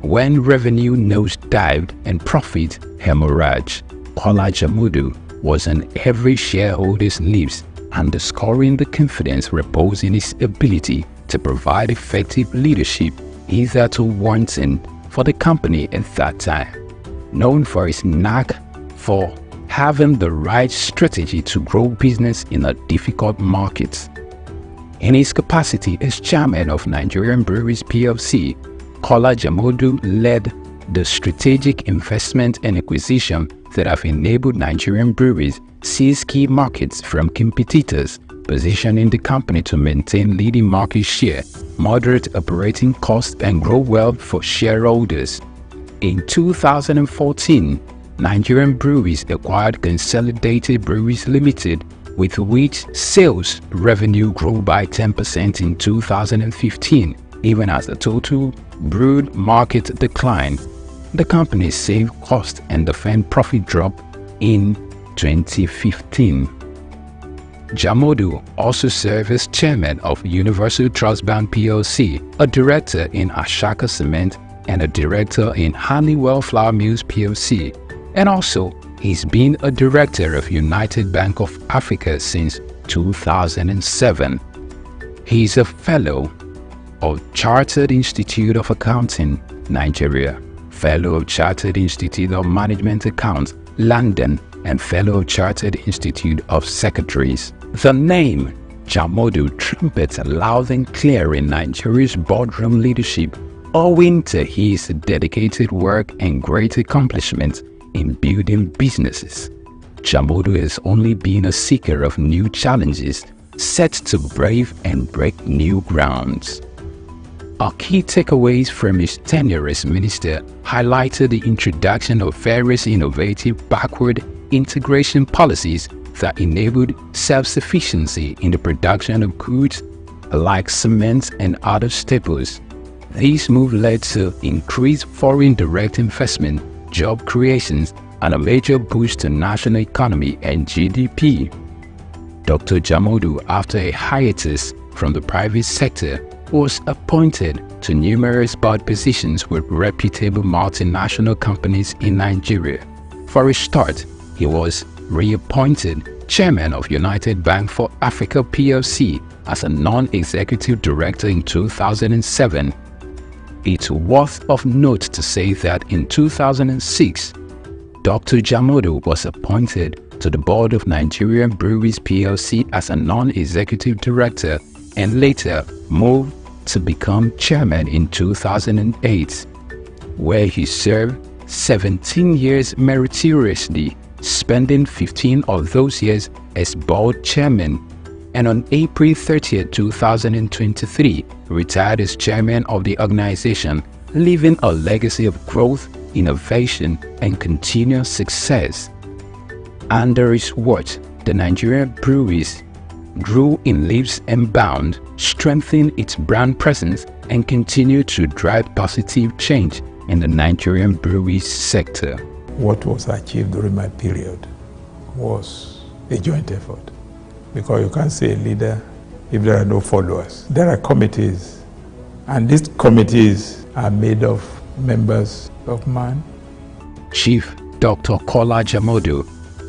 when revenue nosedived and profit hemorrhaged. Kola Jamodu was on every shareholder's lips, underscoring the confidence reposed in his ability to provide effective leadership hitherto wanting for the company at that time. Known for his knack for having the right strategy to grow business in a difficult market. In his capacity as Chairman of Nigerian Breweries PLC, Kola Jamodu led the strategic investment and acquisition that have enabled Nigerian breweries seize key markets from competitors, positioning the company to maintain leading market share, moderate operating costs, and grow wealth for shareholders. In 2014, Nigerian Breweries acquired Consolidated Breweries Limited, with which sales revenue grew by 10% in 2015, even as the total brewed market declined. The company saved cost and defended profit drop in 2015. Jamodu also served as Chairman of Universal Trust Bank PLC, a Director in Ashaka Cement, and a Director in Honeywell Flour Mills PLC, and also he's been a Director of United Bank of Africa since 2007. He's a Fellow of Chartered Institute of Accounting, Nigeria, Fellow of Chartered Institute of Management Accounts, London, and Fellow of Chartered Institute of Secretaries. The name Jamodu trumpets loud and clear in Nigeria's boardroom leadership, owing to his dedicated work and great accomplishments in building businesses. Jamodu has only been a seeker of new challenges, set to brave and break new grounds. Our key takeaways from his tenure as minister highlighted the introduction of various innovative backward integration policies that enabled self-sufficiency in the production of goods like cement and other staples. These moves led to increased foreign direct investment, job creations, and a major boost to national economy and GDP. Dr. Jamodu, after a hiatus from the private sector, was appointed to numerous board positions with reputable multinational companies in Nigeria. For a start, he was reappointed Chairman of United Bank for Africa PLC as a non-executive director in 2007. It's worth of note to say that in 2006, Dr. Jamodu was appointed to the board of Nigerian Breweries PLC as a non-executive director and later moved to become chairman in 2008, where he served 17 years meritoriously, spending 15 of those years as board chairman, and on April 30, 2023, retired as chairman of the organization, leaving a legacy of growth, innovation, and continuous success. Under his watch, the Nigerian breweries grew in leaps and bounds, strengthened its brand presence, and continued to drive positive change in the Nigerian breweries sector. What was achieved during my period was a joint effort, because you can't say a leader if there are no followers. There are committees, and these committees are made of members of man. Chief Dr. Kola Jamodu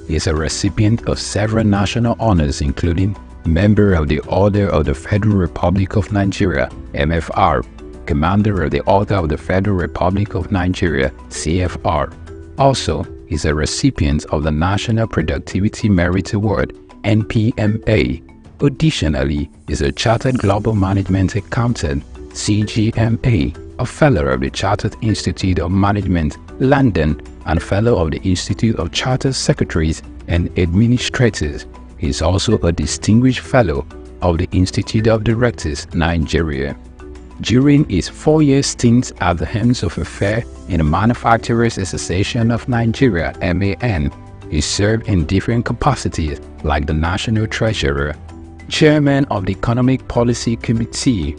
is a recipient of several national honors, including Member of the Order of the Federal Republic of Nigeria, MFR, Commander of the Order of the Federal Republic of Nigeria, CFR. Also, he is a recipient of the National Productivity Merit Award, NPMA. Additionally, he is a Chartered Global Management Accountant, CGMA, a Fellow of the Chartered Institute of Management, London, and Fellow of the Institute of Chartered Secretaries and Administrators. He is also a Distinguished Fellow of the Institute of Directors, Nigeria. During his 4-year stint at the helms of affairs in the Manufacturers Association of Nigeria, MAN, he served in different capacities like the National Treasurer, Chairman of the Economic Policy Committee,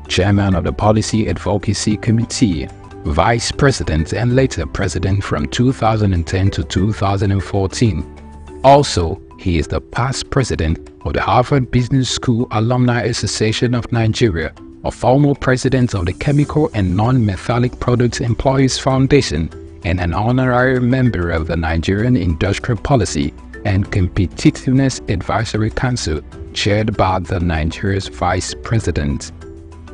Chairman of the Policy Advocacy Committee, Vice President, and later President from 2010 to 2014. Also, he is the past President of the Harvard Business School Alumni Association of Nigeria, a former President of the Chemical and Non-Metallic Products Employees Foundation, and an honorary member of the Nigerian Industrial Policy and Competitiveness Advisory Council, chaired by the Nigeria's Vice President.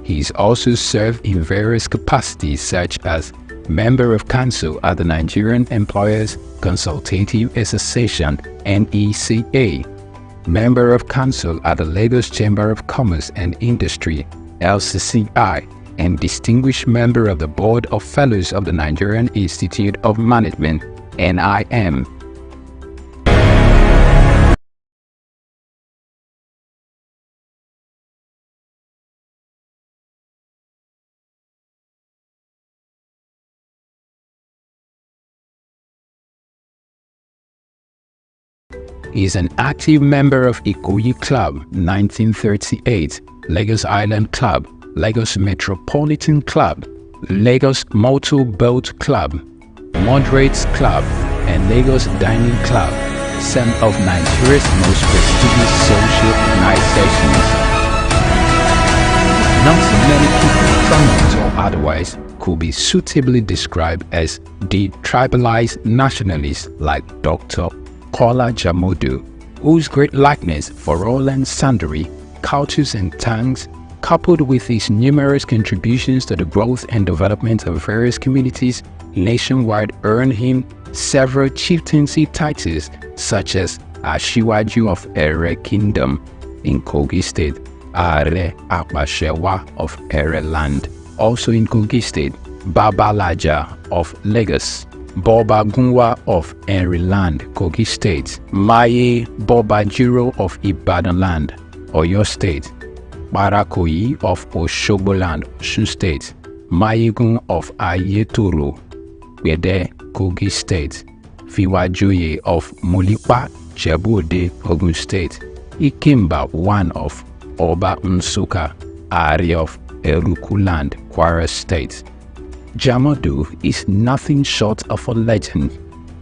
He's also served in various capacities such as Member of Council at the Nigerian Employers Consultative Association, NECA, Member of Council at the Lagos Chamber of Commerce and Industry, LCCI, and Distinguished Member of the Board of Fellows of the Nigerian Institute of Management, NIM. He is an active member of Ikoyi Club 1938, Lagos Island Club, Lagos Metropolitan Club, Lagos Motor Boat Club, Moderates Club, and Lagos Dining Club, some of Nigeria's most prestigious social organizations. Not many people, prominent or otherwise, could be suitably described as detribalized nationalists like Dr. Kola Jamodu, whose great likeness for all and sundry cultures and tongues, coupled with his numerous contributions to the growth and development of various communities nationwide, earned him several chieftaincy titles such as Ashiwaju of Ere Kingdom in Kogi State, Are Apashewa of Ere Land, also in Kogi State, Babalaja of Lagos, Boba Gunwa of Ere Land, Kogi State, Maye Bobajiro of Ibadan Land, Oyo State, Barakoyi of Osogbo Land, Osun State, Mayegun of Ayetoro, Bede, Kogi State, Fiwajoye of Mulipa, Jebu-Ode, Ogun State, Ikimba one of Oba Nsukka, Ari of Eruku Land, Kwara State. Jamodu is nothing short of a legend.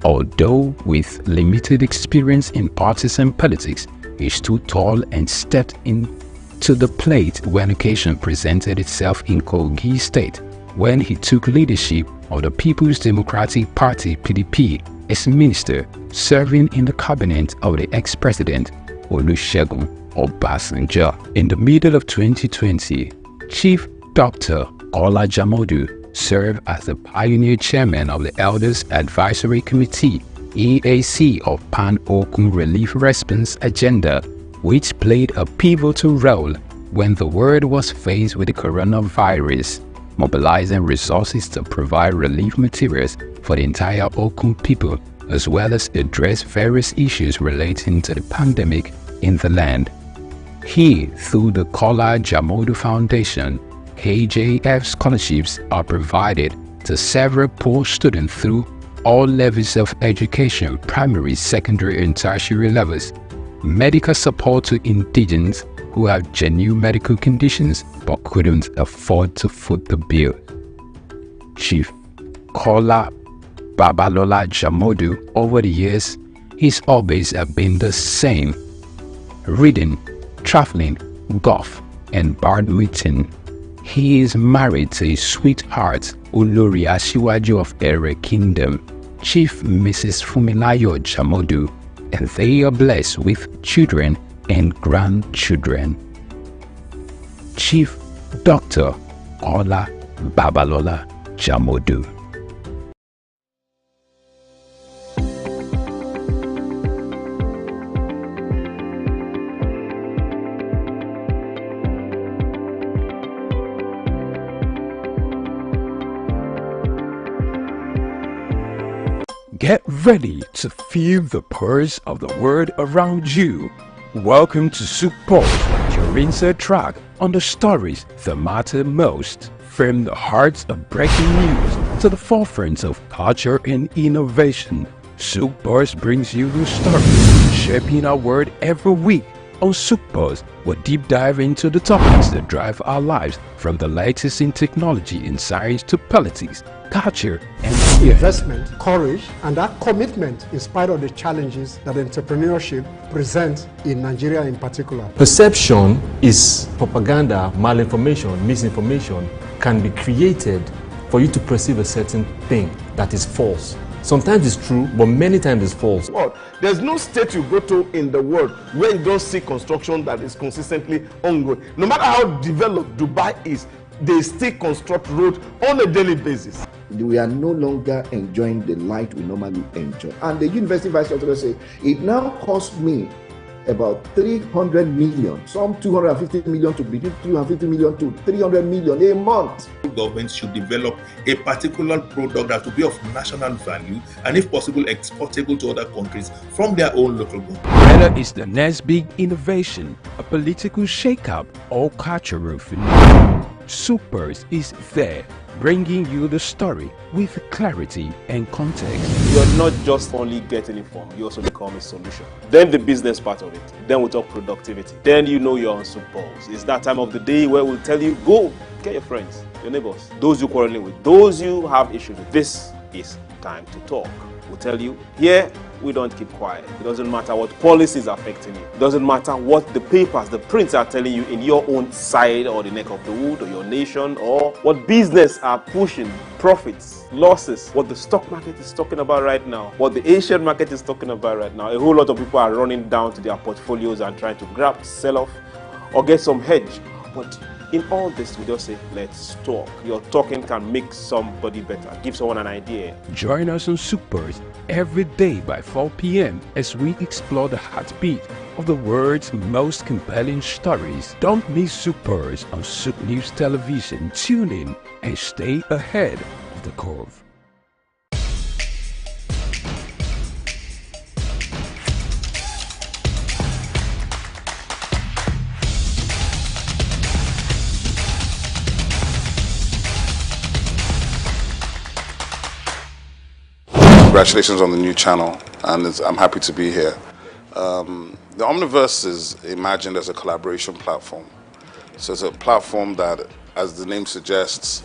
Although with limited experience in partisan politics, he stood tall and stepped into the plate when occasion presented itself in Kogi State, when he took leadership of the People's Democratic Party (PDP) as minister, serving in the cabinet of the ex-president Olusegun Obasanjo. In the middle of 2020, Chief Dr. Kola Jamodu served as the pioneer chairman of the Elders Advisory Committee, EAC, of Pan-Okun Relief Response Agenda, which played a pivotal role when the world was faced with the coronavirus, mobilizing resources to provide relief materials for the entire Okun people, as well as address various issues relating to the pandemic in the land. He, through the Kola Jamodu Foundation, KJF scholarships are provided to several poor students through all levels of education, primary, secondary, and tertiary levels, medical support to indigents who have genuine medical conditions but couldn't afford to foot the bill. Chief Kola Babalola Jamodu, over the years, his hobbies have been the same: reading, traveling, golf, and badminton. He is married to his sweetheart, Olori Asiwaju of Ere Kingdom, Chief Mrs. Fumilayo Jamodu, and they are blessed with children and grandchildren. Chief Dr. Kola Babalola Jamodu. Get ready to feel the pulse of the world around you. Welcome to SOUQ Pulse, your insert track on the stories that matter most. From the heart of breaking news to the forefront of culture and innovation, SOUQ Pulse brings you the stories shaping our world every week. On SOUQ Pulse, we'll deep dive into the topics that drive our lives, from the latest in technology and science to politics, culture, and fear. Investment, courage, and that commitment in spite of the challenges that entrepreneurship presents in Nigeria in particular. Perception is propaganda, malinformation, misinformation can be created for you to perceive a certain thing that is false. Sometimes it's true, but many times it's false. Well, there's no state you go to in the world where you don't see construction that is consistently ongoing. No matter how developed Dubai is, they still construct roads on a daily basis. We are no longer enjoying the light we normally enjoy. And the university vice chancellor said, it now costs me about 300 million, some 250 million to between 250 million to 300 million a month. Governments should develop a particular product that will be of national value and, if possible, exportable to other countries from their own local government. Whether it's the next big innovation, a political shakeup, or cultural phenomenon, SOUQ Pulse is there, bringing you the story with clarity and context. You're not just only getting informed, you also become a solution. Then the business part of it. Then we talk productivity. Then you know you're on SOUQ Pulse. It's that time of the day where we'll tell you, go get your friends, your neighbors, those you're quarreling with, those you have issues with. This is time to talk. We'll tell you, here we don't keep quiet. It doesn't matter what policies are affecting you. It doesn't matter what the papers, the prints are telling you in your own side or the neck of the wood or your nation, or what business are pushing, profits, losses, what the stock market is talking about right now, what the Asian market is talking about right now. A whole lot of people are running down to their portfolios and trying to grab, sell off, or get some hedge. But in all this, we just say, let's talk. Your talking can make somebody better, give someone an idea. Join us on SOUQ Pulse every day by 4 p.m. as we explore the heartbeat of the world's most compelling stories. Don't miss SOUQ Pulse on SOUQ News Television. Tune in and stay ahead of the curve. Congratulations on the new channel, and I'm happy to be here. The Omniverse is imagined as a collaboration platform. So it's a platform that, as the name suggests,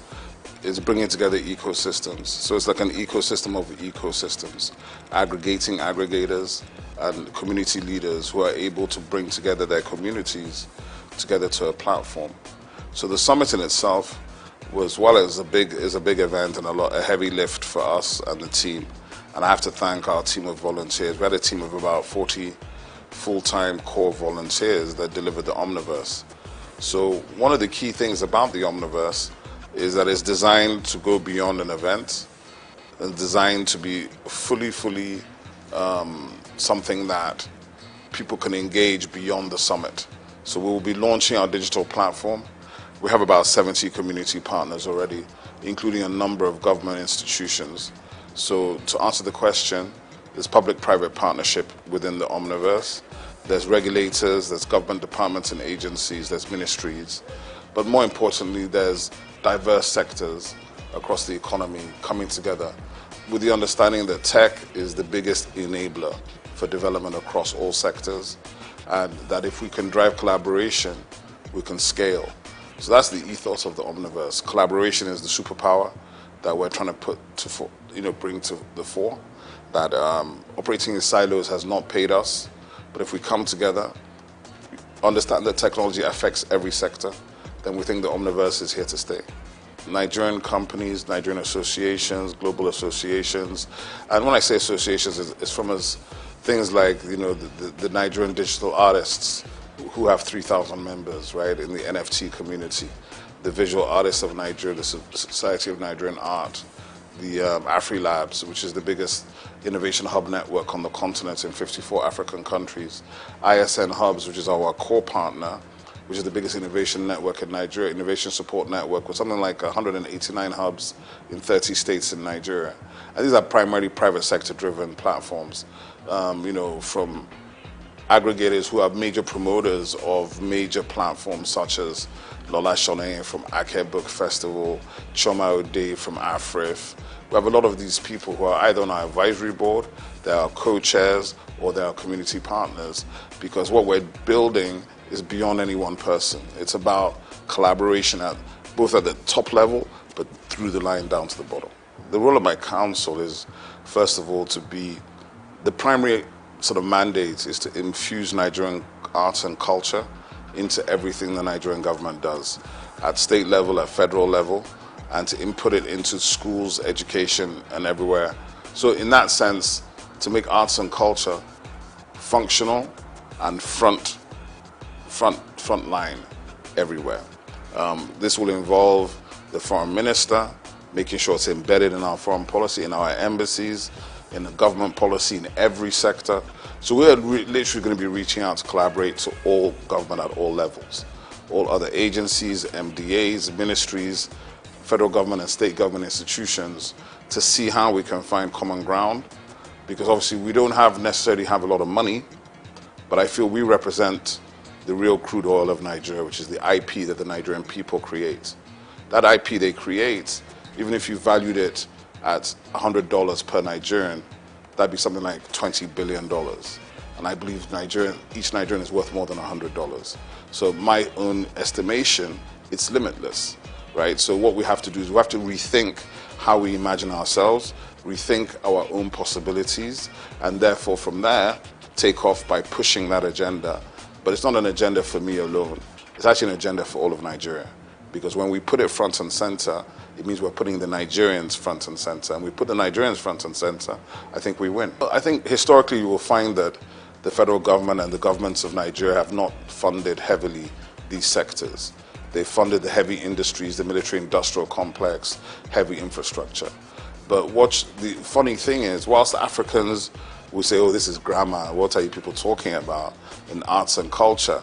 is bringing together ecosystems. So it's like an ecosystem of ecosystems, aggregating aggregators and community leaders who are able to bring together their communities together to a platform. So the summit in itself was, well, it's a big event and a heavy lift for us and the team. And I have to thank our team of volunteers. We had a team of about 40 full-time core volunteers that delivered the Omniverse. So one of the key things about the Omniverse is that it's designed to go beyond an event and designed to be fully something that people can engage beyond the summit. So we will be launching our digital platform. We have about 70 community partners already, including a number of government institutions. So to answer the question, there's public-private partnership within the Omniverse. There's regulators, there's government departments and agencies, there's ministries. But more importantly, there's diverse sectors across the economy coming together with the understanding that tech is the biggest enabler for development across all sectors, and that if we can drive collaboration, we can scale. So that's the ethos of the Omniverse. Collaboration is the superpower that we're trying to bring to the fore. That operating in silos has not paid us, but if we come together, understand that technology affects every sector, then we think the Omniverse is here to stay. Nigerian companies, Nigerian associations, global associations, and when I say associations, it's from things like the Nigerian digital artists who have 3,000 members, right, in the NFT community, the Visual Artists of Nigeria, the Society of Nigerian Art, the AfriLabs, which is the biggest innovation hub network on the continent in 54 African countries, ISN Hubs, which is our core partner, which is the biggest innovation network in Nigeria, innovation support network with something like 189 hubs in 30 states in Nigeria. And these are primarily private sector driven platforms, from aggregators who are major promoters of major platforms such as Lola Shone from Ake Book Festival, Choma Ode from AFRIF. We have a lot of these people who are either on our advisory board, they are co-chairs, or they are community partners, because what we're building is beyond any one person. It's about collaboration both at the top level, but through the line down to the bottom. The role of my council is, first of all, the primary sort of mandate is to infuse Nigerian arts and culture into everything the Nigerian government does, at state level, at federal level, and to input it into schools, education, and everywhere. So in that sense, to make arts and culture functional and front line everywhere. This will involve the foreign minister, making sure it's embedded in our foreign policy, in our embassies, in the government policy, in every sector. So we're literally going to be reaching out to collaborate to all government at all levels, all other agencies, MDAs, ministries, federal government and state government institutions, to see how we can find common ground. Because obviously we don't necessarily have a lot of money, but I feel we represent the real crude oil of Nigeria, which is the IP that the Nigerian people create. That IP they create, even if you valued it at $100 per Nigerian, that'd be something like $20 billion. And I believe each Nigerian is worth more than $100. So my own estimation, it's limitless, right? So what we have to do is we have to rethink how we imagine ourselves, rethink our own possibilities, and therefore from there, take off by pushing that agenda. But it's not an agenda for me alone. It's actually an agenda for all of Nigeria. Because when we put it front and center, it means we're putting the Nigerians front and center. And we put the Nigerians front and center, I think we win. I think historically you will find that the federal government and the governments of Nigeria have not funded heavily these sectors. They funded the heavy industries, the military-industrial complex, heavy infrastructure. But the funny thing is, whilst Africans will say, oh, this is grammar, what are you people talking about in arts and culture?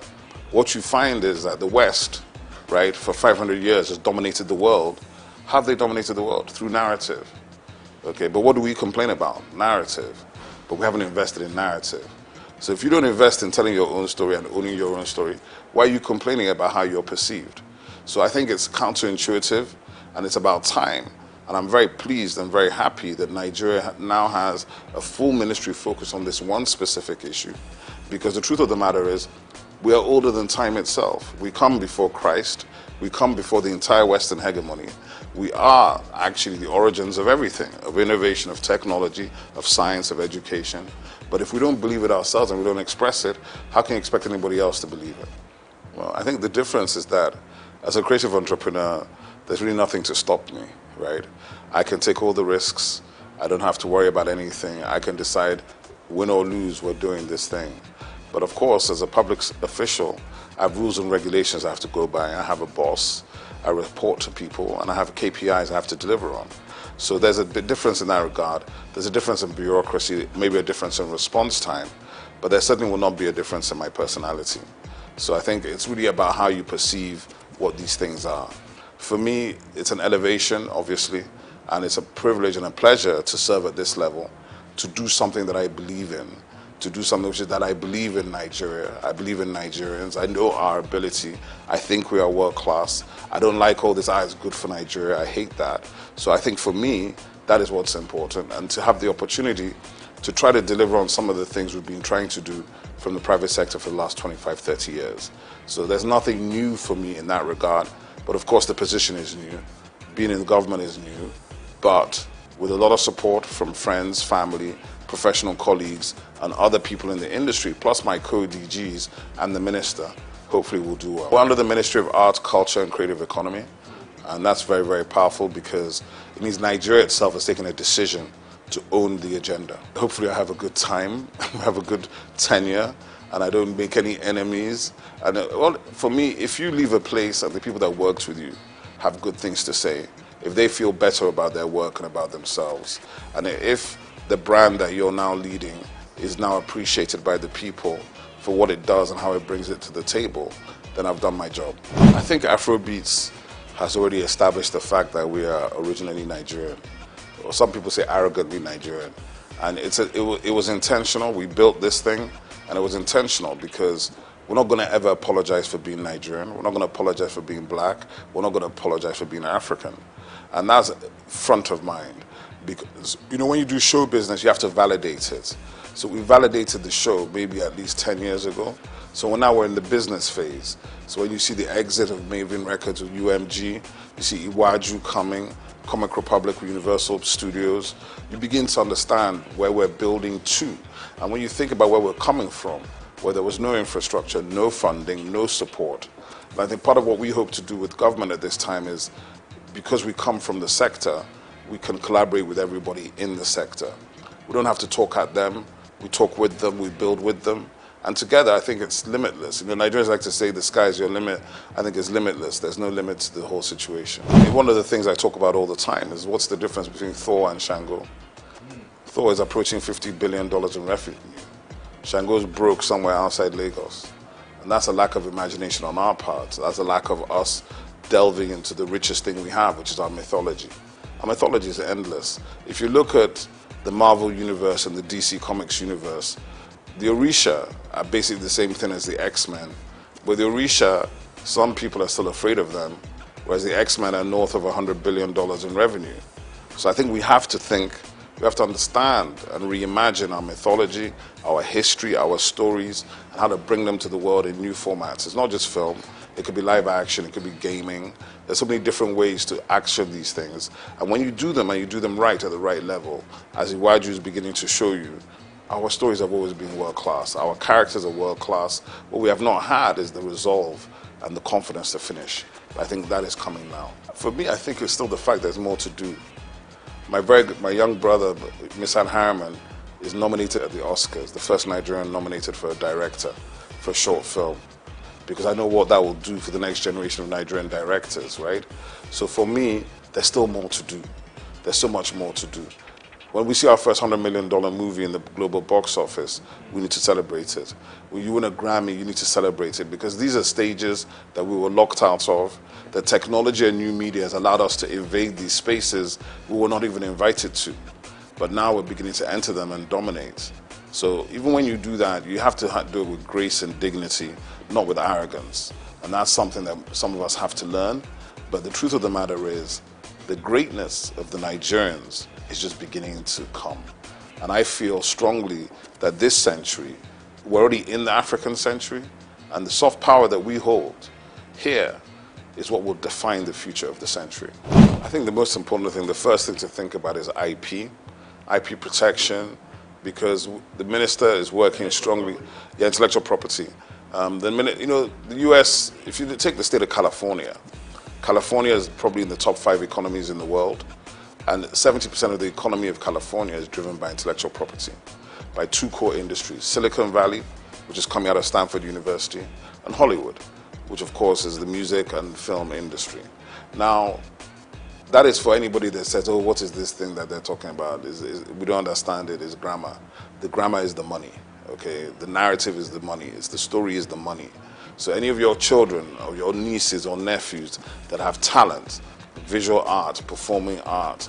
What you find is that the West, right, for 500 years has dominated the world. How have they dominated the world? Through narrative. Okay, but what do we complain about? Narrative. But we haven't invested in narrative. So if you don't invest in telling your own story and owning your own story, why are you complaining about how you're perceived? So I think it's counterintuitive and it's about time. And I'm very pleased and very happy that Nigeria now has a full ministry focused on this one specific issue. Because the truth of the matter is, we are older than time itself. We come before Christ. We come before the entire Western hegemony. We are actually the origins of everything, of innovation, of technology, of science, of education. But if we don't believe it ourselves and we don't express it, how can you expect anybody else to believe it? Well, I think the difference is that as a creative entrepreneur, there's really nothing to stop me, right? I can take all the risks. I don't have to worry about anything. I can decide, win or lose, we're doing this thing. But of course, as a public official, I have rules and regulations I have to go by. I have a boss. I report to people, and I have KPIs I have to deliver on. So there's a bit difference in that regard. There's a difference in bureaucracy, maybe a difference in response time, but there certainly will not be a difference in my personality. So I think it's really about how you perceive what these things are. For me, it's an elevation, obviously, and it's a privilege and a pleasure to serve at this level, to do something that I believe in, to do something which is that I believe in Nigeria. I believe in Nigerians. I know our ability. I think we are world class. I don't like all this, it's good for Nigeria. I hate that. So I think for me, that is what's important. And to have the opportunity to try to deliver on some of the things we've been trying to do from the private sector for the last 25, 30 years. So there's nothing new for me in that regard. But of course, the position is new. Being in the government is new. But with a lot of support from friends, family, professional colleagues, and other people in the industry, plus my co-DGs and the minister, hopefully we'll do well. We're under the Ministry of Arts, Culture and Creative Economy, and that's very, very powerful because it means Nigeria itself has taken a decision to own the agenda. Hopefully I have a good time, have a good tenure, and I don't make any enemies. And well, for me, if you leave a place and the people that worked with you have good things to say, if they feel better about their work and about themselves, and if the brand that you're now leading is now appreciated by the people for what it does and how it brings it to the table, then I've done my job. I think Afrobeats has already established the fact that we are originally Nigerian, or some people say arrogantly Nigerian. And it was intentional. We built this thing, and it was intentional because we're not going to ever apologize for being Nigerian. We're not going to apologize for being black. We're not going to apologize for being African. And that's front of mind. Because, you know, when you do show business, you have to validate it. So we validated the show maybe at least 10 years ago. So now we're in the business phase. So when you see the exit of Maven Records with UMG, you see Iwaju coming, Comic Republic with Universal Studios, you begin to understand where we're building to. And when you think about where we're coming from, where there was no infrastructure, no funding, no support, and I think part of what we hope to do with government at this time is, because we come from the sector, we can collaborate with everybody in the sector. We don't have to talk at them, we talk with them, we build with them. And together, I think it's limitless. You know, Nigerians like to say the sky is your limit. I think it's limitless. There's no limit to the whole situation. One of the things I talk about all the time is what's the difference between Thor and Shango? Thor is approaching $50 billion in revenue. Shango's broke somewhere outside Lagos. And that's a lack of imagination on our part. That's a lack of us delving into the richest thing we have, which is our mythology. Our mythology is endless. If you look at the Marvel universe and the DC Comics universe, the Orisha are basically the same thing as the X-Men. But the Orisha, some people are still afraid of them, whereas the X-Men are north of $100 billion in revenue. So I think we have to understand and reimagine our mythology, our history, our stories, and how to bring them to the world in new formats. It's not just film. It could be live action, it could be gaming. There's so many different ways to action these things. And when you do them, and you do them right at the right level, as Iwaju is beginning to show you, our stories have always been world class. Our characters are world class. What we have not had is the resolve and the confidence to finish. I think that is coming now. For me, I think it's still the fact there's more to do. My young brother, Misan Harriman, is nominated at the Oscars, the first Nigerian nominated for a director for a short film, because I know what that will do for the next generation of Nigerian directors, right? So for me, there's still more to do. There's so much more to do. When we see our first $100 million movie in the global box office, we need to celebrate it. When you win a Grammy, you need to celebrate it, because these are stages that we were locked out of. The technology and new media has allowed us to invade these spaces we were not even invited to. But now we're beginning to enter them and dominate. So even when you do that, you have to do it with grace and dignity, not with arrogance. And that's something that some of us have to learn. But the truth of the matter is, the greatness of the Nigerians is just beginning to come. And I feel strongly that this century, we're already in the African century, and the soft power that we hold here is what will define the future of the century. I think the most important thing, the first thing to think about is IP protection, because the minister is working strongly, intellectual property. The US, if you take the state of California is probably in the top 5 economies in the world, and 70% of the economy of California is driven by intellectual property, by 2 core industries, Silicon Valley, which is coming out of Stanford University, and Hollywood. which of course is the music and film industry. Now, that is for anybody that says, oh, what is this thing that they're talking about? We don't understand it, it's grammar. The grammar is the money, okay? The narrative is the money, the story is the money. So any of your children or your nieces or nephews that have talent, visual art, performing art,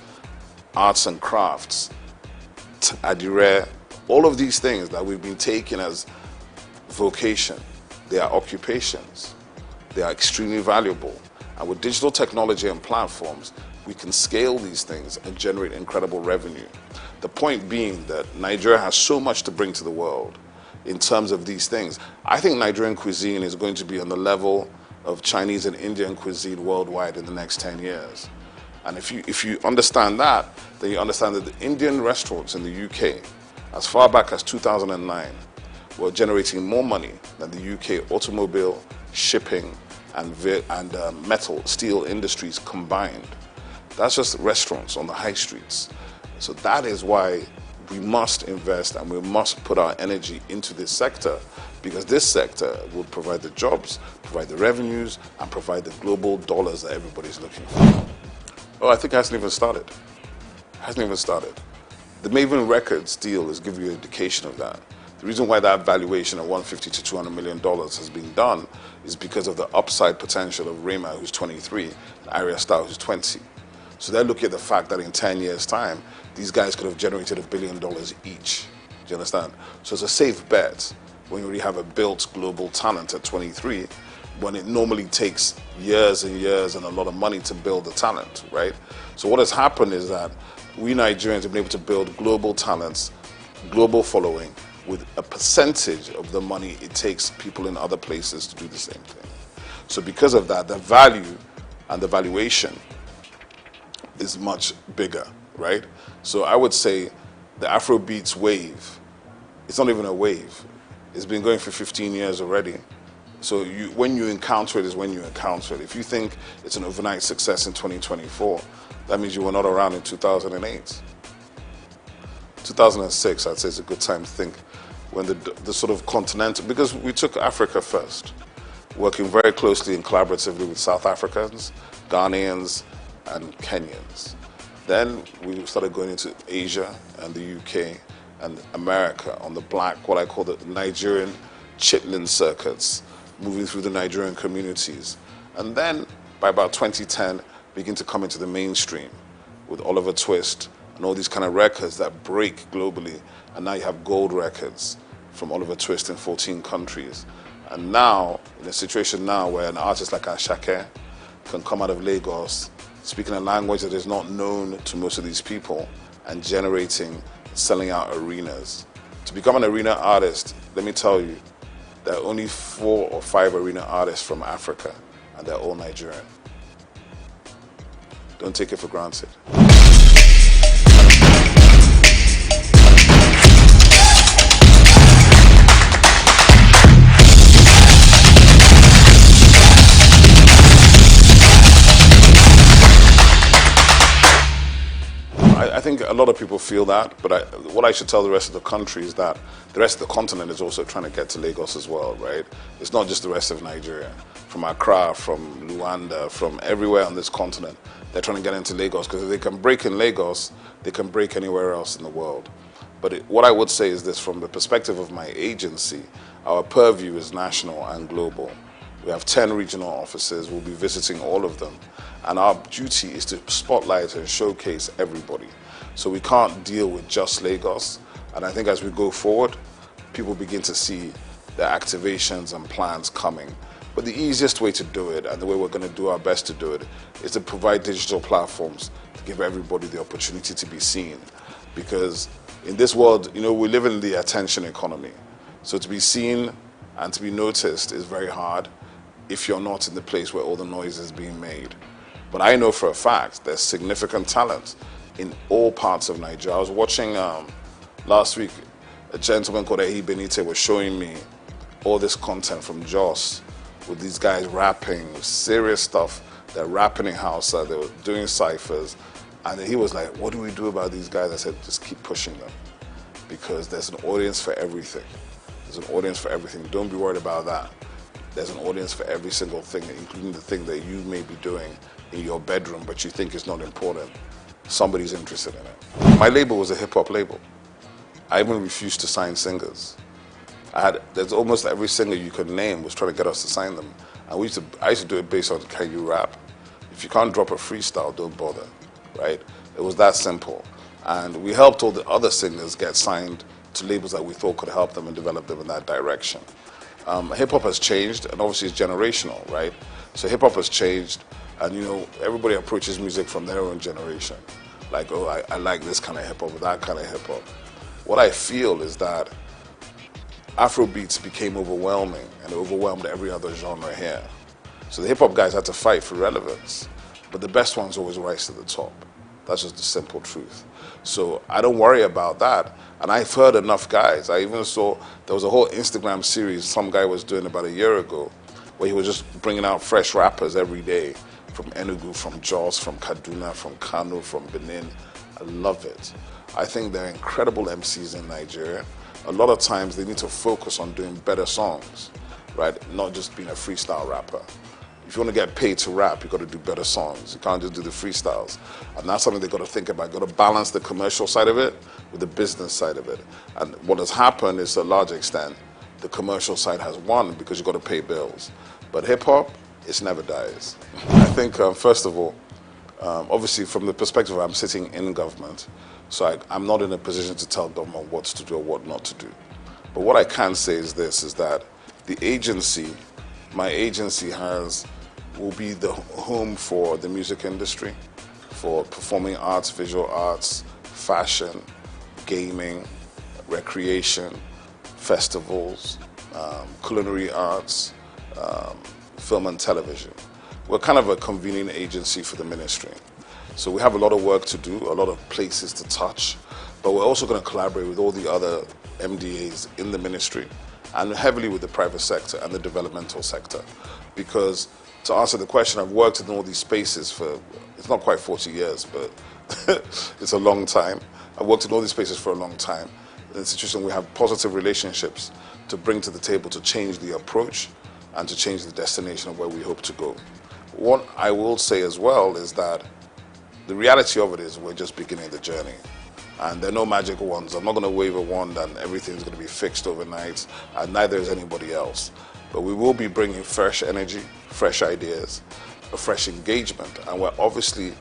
arts and crafts, adire, all of these things that we've been taking as vocation, they are occupations. They are extremely valuable. And with digital technology and platforms, we can scale these things and generate incredible revenue. The point being that Nigeria has so much to bring to the world in terms of these things. I think Nigerian cuisine is going to be on the level of Chinese and Indian cuisine worldwide in the next 10 years. And if you understand that, then you understand that the Indian restaurants in the UK, as far back as 2009, were generating more money than the UK automobile, shipping, and metal, steel industries combined. That's just restaurants on the high streets. So that is why we must invest and we must put our energy into this sector, because this sector will provide the jobs, provide the revenues, and provide the global dollars that everybody's looking for. Oh, I think it hasn't even started. The Maven Records deal is giving you an indication of that. The reason why that valuation of $150 to $200 million has been done is because of the upside potential of Rema, who's 23, and Arya Star, who's 20. So they're looking at the fact that in 10 years' time, these guys could have generated $1 billion each. Do you understand? So it's a safe bet when you already have a built global talent at 23, when it normally takes years and years and a lot of money to build the talent, right? So what has happened is that we Nigerians have been able to build global talents, global following, with a percentage of the money it takes people in other places to do the same thing. So because of that, the value and the valuation is much bigger, right? So I would say the Afrobeats wave, it's not even a wave. It's been going for 15 years already. So when you encounter it is when you encounter it. If you think it's an overnight success in 2024, that means you were not around in 2008. 2006, I'd say, is a good time to think when the sort of continental, because we took Africa first, working very closely and collaboratively with South Africans, Ghanaians, and Kenyans. Then we started going into Asia and the UK and America on the black, what I call the Nigerian chitlin circuits, moving through the Nigerian communities. And then by about 2010, begin to come into the mainstream with Oliver Twist and all these kind of records that break globally. And now you have gold records from Oliver Twist in 14 countries. And now, in a situation now where an artist like Ashake can come out of Lagos, speaking a language that is not known to most of these people, and generating, selling out arenas. To become an arena artist, let me tell you, there are only 4 or 5 arena artists from Africa, and they're all Nigerian. Don't take it for granted. I think a lot of people feel that, but what I should tell the rest of the country is that the rest of the continent is also trying to get to Lagos as well, right? It's not just the rest of Nigeria. From Accra, from Luanda, from everywhere on this continent, they're trying to get into Lagos, because if they can break in Lagos, they can break anywhere else in the world. But what I would say is this, from the perspective of my agency, our purview is national and global. We have 10 regional offices. We'll be visiting all of them. And our duty is to spotlight and showcase everybody. So we can't deal with just Lagos. And I think as we go forward, people begin to see the activations and plans coming. But the easiest way to do it, and the way we're going to do our best to do it, is to provide digital platforms to give everybody the opportunity to be seen. Because in this world, you know, we live in the attention economy. So to be seen and to be noticed is very hard if you're not in the place where all the noise is being made. But I know for a fact there's significant talent in all parts of Nigeria. I was watching last week, a gentleman called Ehi Benite was showing me all this content from Jos with these guys rapping, serious stuff. They're rapping in Hausa, they were doing ciphers. And he was like, what do we do about these guys? I said, just keep pushing them, because there's an audience for everything. There's an audience for everything. Don't be worried about that. there's an audience for every single thing, including the thing that you may be doing in your bedroom, but you think is not important. Somebody's interested in it. My label was a hip-hop label. I even refused to sign singers. There's almost every singer you could name was trying to get us to sign them. And I used to do it based on, can you rap? If you can't drop a freestyle, don't bother, right? It was that simple. And we helped all the other singers get signed to labels that we thought could help them and develop them in that direction. Hip-hop has changed, and obviously it's generational, right? So hip-hop has changed, and you know, everybody approaches music from their own generation. Like, oh, I like this kind of hip-hop or that kind of hip-hop. What I feel is that Afrobeats became overwhelming, and it overwhelmed every other genre here. So the hip-hop guys had to fight for relevance, but the best ones always rise to the top. That's just the simple truth. So I don't worry about that. And I've heard enough guys. I even saw there was a whole Instagram series some guy was doing about a year ago where he was just bringing out fresh rappers every day from Enugu, from Jos, from Kaduna, from Kano, from Benin. I love it. I think they're incredible MCs in Nigeria. A lot of times they need to focus on doing better songs, right? Not just being a freestyle rapper. If you want to get paid to rap, you've got to do better songs. You can't just do the freestyles. And that's something they've got to think about. You've got to balance the commercial side of it with the business side of it. And what has happened is, to a large extent, the commercial side has won because you've got to pay bills. But hip-hop, it never dies. I think, first of all, obviously from the perspective I'm sitting in government, so I'm not in a position to tell government what to do or what not to do. But what I can say is this, is that the agency, my agency will be the home for the music industry, for performing arts, visual arts, fashion, gaming, recreation, festivals, culinary arts, film and television. We're kind of a convening agency for the ministry. So we have a lot of work to do, a lot of places to touch, but we're also going to collaborate with all the other MDAs in the ministry and heavily with the private sector and the developmental sector. Because to answer the question, I've worked in all these spaces for, it's not quite 40 years, but it's a long time. I've worked in all these spaces for a long time. In a situation we have positive relationships to bring to the table to change the approach and to change the destination of where we hope to go. What I will say as well is that the reality of it is we're just beginning the journey. And there are no magic wands. I'm not going to wave a wand and everything's going to be fixed overnight, and neither is anybody else. But we will be bringing fresh energy, fresh ideas, a fresh engagement, and we're obviously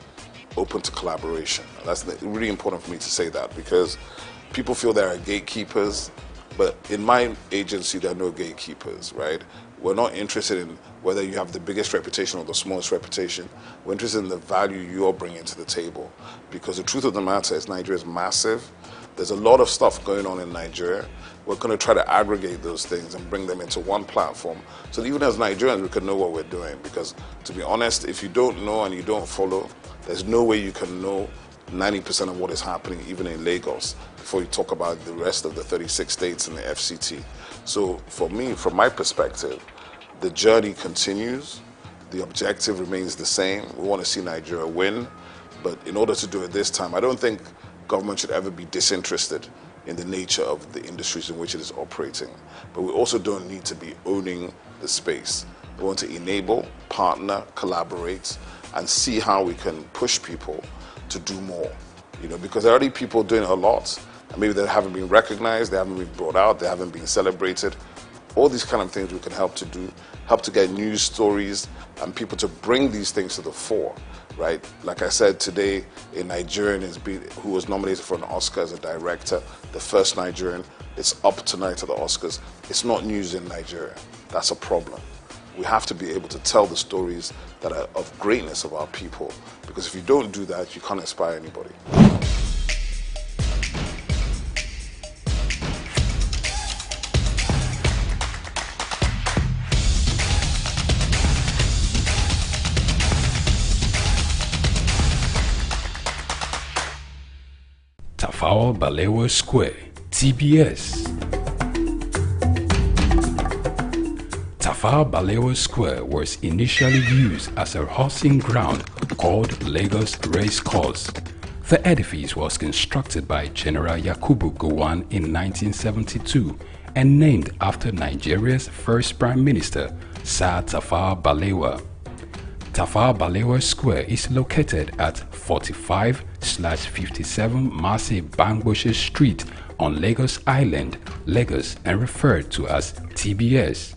open to collaboration. And that's really important for me to say that, because people feel there are gatekeepers, but in my agency there are no gatekeepers, right? We're not interested in whether you have the biggest reputation or the smallest reputation. We're interested in the value you're bringing to the table. Because the truth of the matter is Nigeria is massive. There's a lot of stuff going on in Nigeria. We're going to try to aggregate those things and bring them into one platform so that even as Nigerians we can know what we're doing. Because to be honest, if you don't know and you don't follow, there's no way you can know 90% of what is happening even in Lagos before you talk about the rest of the 36 states in the FCT. So for me, from my perspective, the journey continues. The objective remains the same. We want to see Nigeria win. But in order to do it this time, I don't think government should ever be disinterested in the nature of the industries in which it is operating. But we also don't need to be owning the space. We want to enable, partner, collaborate, and see how we can push people to do more. Because there are already people doing a lot, and maybe they haven't been recognized, they haven't been brought out, they haven't been celebrated. All these kind of things we can help to do, help to get news stories and people to bring these things to the fore, right? Like I said, today a Nigerian who was nominated for an Oscar as a director, the first Nigerian. It's up tonight at the Oscars. It's not news in Nigeria. That's a problem. We have to be able to tell the stories that are of greatness of our people, because if you don't do that, you can't inspire anybody. Tafawa Balewa Square, TBS. Tafawa Balewa Square was initially used as a horsing ground called Lagos Race Course. The edifice was constructed by General Yakubu Gowon in 1972 and named after Nigeria's first Prime Minister, Sir Tafawa Balewa. Tafawa Balewa Square is located at 45/57 Mase Bangboshe Street on Lagos Island, Lagos, and referred to as TBS.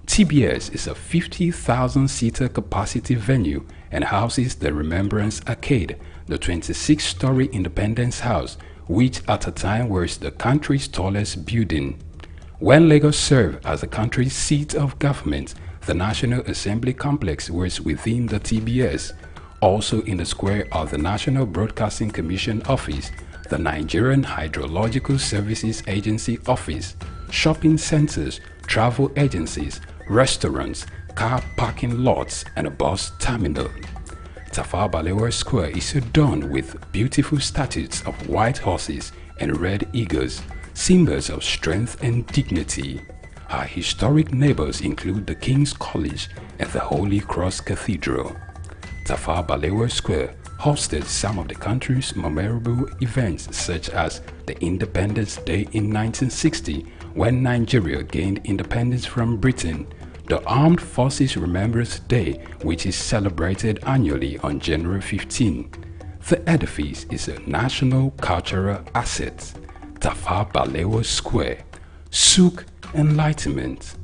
TBS is a 50,000-seater capacity venue and houses the Remembrance Arcade, the 26-story Independence House, which at a time was the country's tallest building. When Lagos served as the country's seat of government, the National Assembly Complex was within the TBS. Also in the square are the National Broadcasting Commission Office, the Nigerian Hydrological Services Agency Office, shopping centers, travel agencies, restaurants, car parking lots, and a bus terminal. Tafawa Balewa Square is adorned with beautiful statues of white horses and red eagles, symbols of strength and dignity. Her historic neighbors include the King's College and the Holy Cross Cathedral. Tafawa Balewa Square hosted some of the country's memorable events, such as the Independence Day in 1960, when Nigeria gained independence from Britain, the Armed Forces Remembrance Day, which is celebrated annually on January 15. The edifice is a national cultural asset. Tafawa Balewa Square, SOUQ Enlightenment.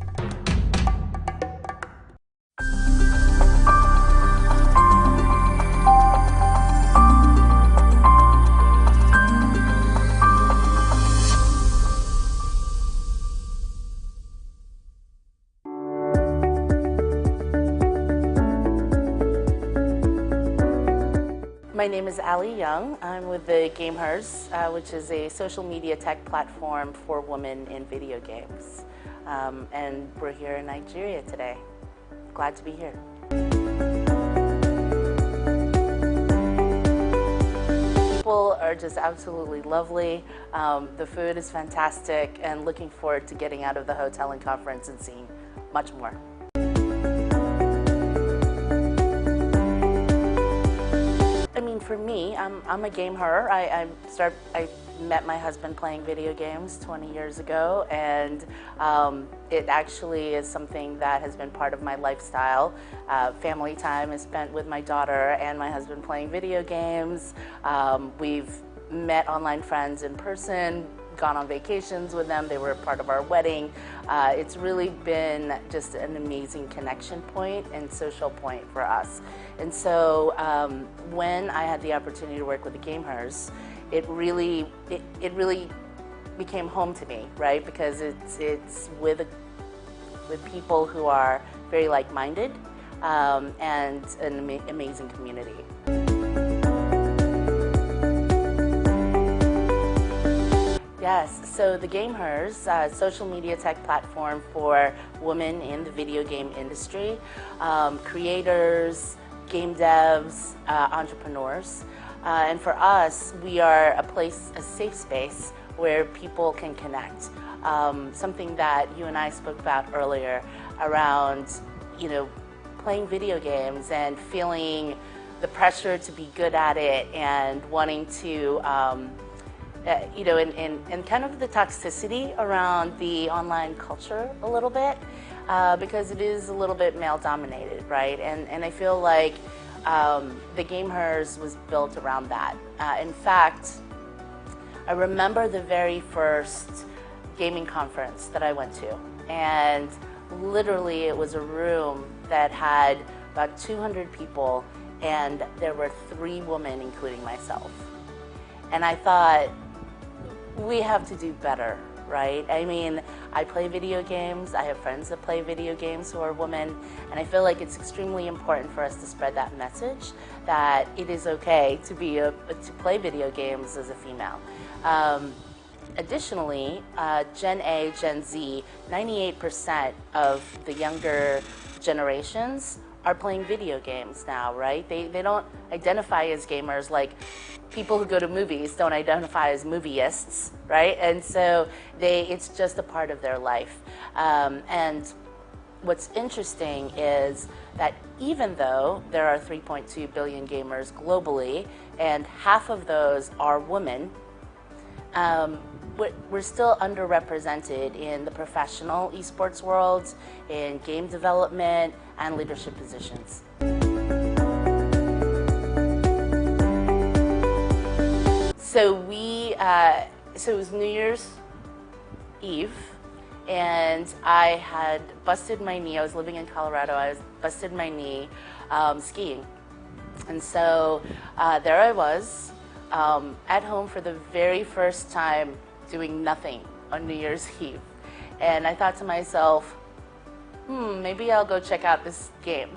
My name is Ali Young. I'm with the Gamehers, which is a social media tech platform for women in video games. And we're here in Nigeria today. Glad to be here. People are just absolutely lovely. The food is fantastic, and looking forward to getting out of the hotel and conference and seeing much more. I mean, for me, I'm a gamer. I met my husband playing video games 20 years ago, and it actually is something that has been part of my lifestyle. Family time is spent with my daughter and my husband playing video games. We've met online friends in person, gone on vacations with them. They were a part of our wedding. It's really been just an amazing connection point and social point for us. And so when I had the opportunity to work with the Gamehers, it really became home to me, right? Because it's with people who are very like-minded and an amazing community. Yes, so the Gamehers, social media tech platform for women in the video game industry, creators, game devs, entrepreneurs. And for us, we are a safe space where people can connect. Something that you and I spoke about earlier around, playing video games and feeling the pressure to be good at it and wanting to, and kind of the toxicity around the online culture a little bit, because it is a little bit male-dominated, right? And I feel like the Gamehers was built around that. In fact, I remember the very first gaming conference that I went to, and literally it was a room that had about 200 people, and there were 3 women, including myself. And I thought, we have to do better, right? I mean, I play video games, I have friends that play video games who are women, and I feel like it's extremely important for us to spread that message that it is okay to play video games as a female. Additionally, Gen A, Gen Z, 98% of the younger generations are playing video games now, right? They don't identify as gamers like people who go to movies don't identify as movieists, right? And so it's just a part of their life. And what's interesting is that even though there are 3.2 billion gamers globally, and half of those are women, we're still underrepresented in the professional esports world, in game development and leadership positions. So it was New Year's Eve, and I had busted my knee. I was living in Colorado. I busted my knee skiing, and so there I was at home for the very first time, doing nothing on New Year's Eve, and I thought to myself, maybe I'll go check out this game,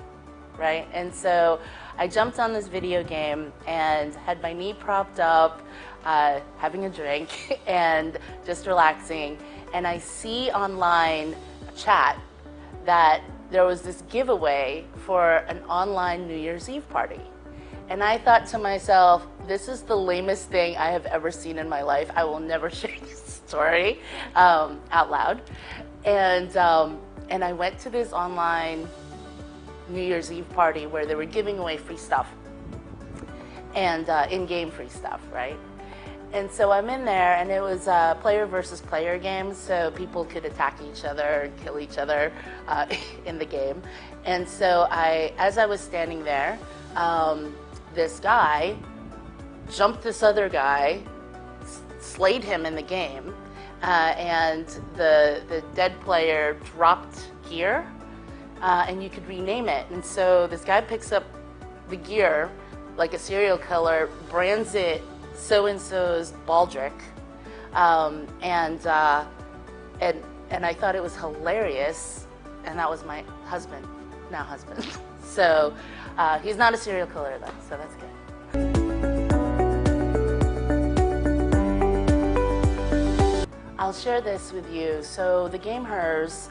right? And so I jumped on this video game and had my knee propped up, having a drink and just relaxing. And I see online a chat that there was this giveaway for an online New Year's Eve party. And I thought to myself, this is the lamest thing I have ever seen in my life. I will never share this story out loud. And I went to this online New Year's Eve party where they were giving away free stuff and in-game free stuff, right? And so I'm in there, and it was player versus player games, so people could attack each other and kill each other in the game. And so as I was standing there, this guy jumped this other guy, slayed him in the game, and the dead player dropped gear, and you could rename it. And so this guy picks up the gear like a serial killer, brands it so-and-so's Baldric, and I thought it was hilarious, and that was my husband, now husband. So he's not a serial killer though, so that's good. I'll share this with you. So the game HERS,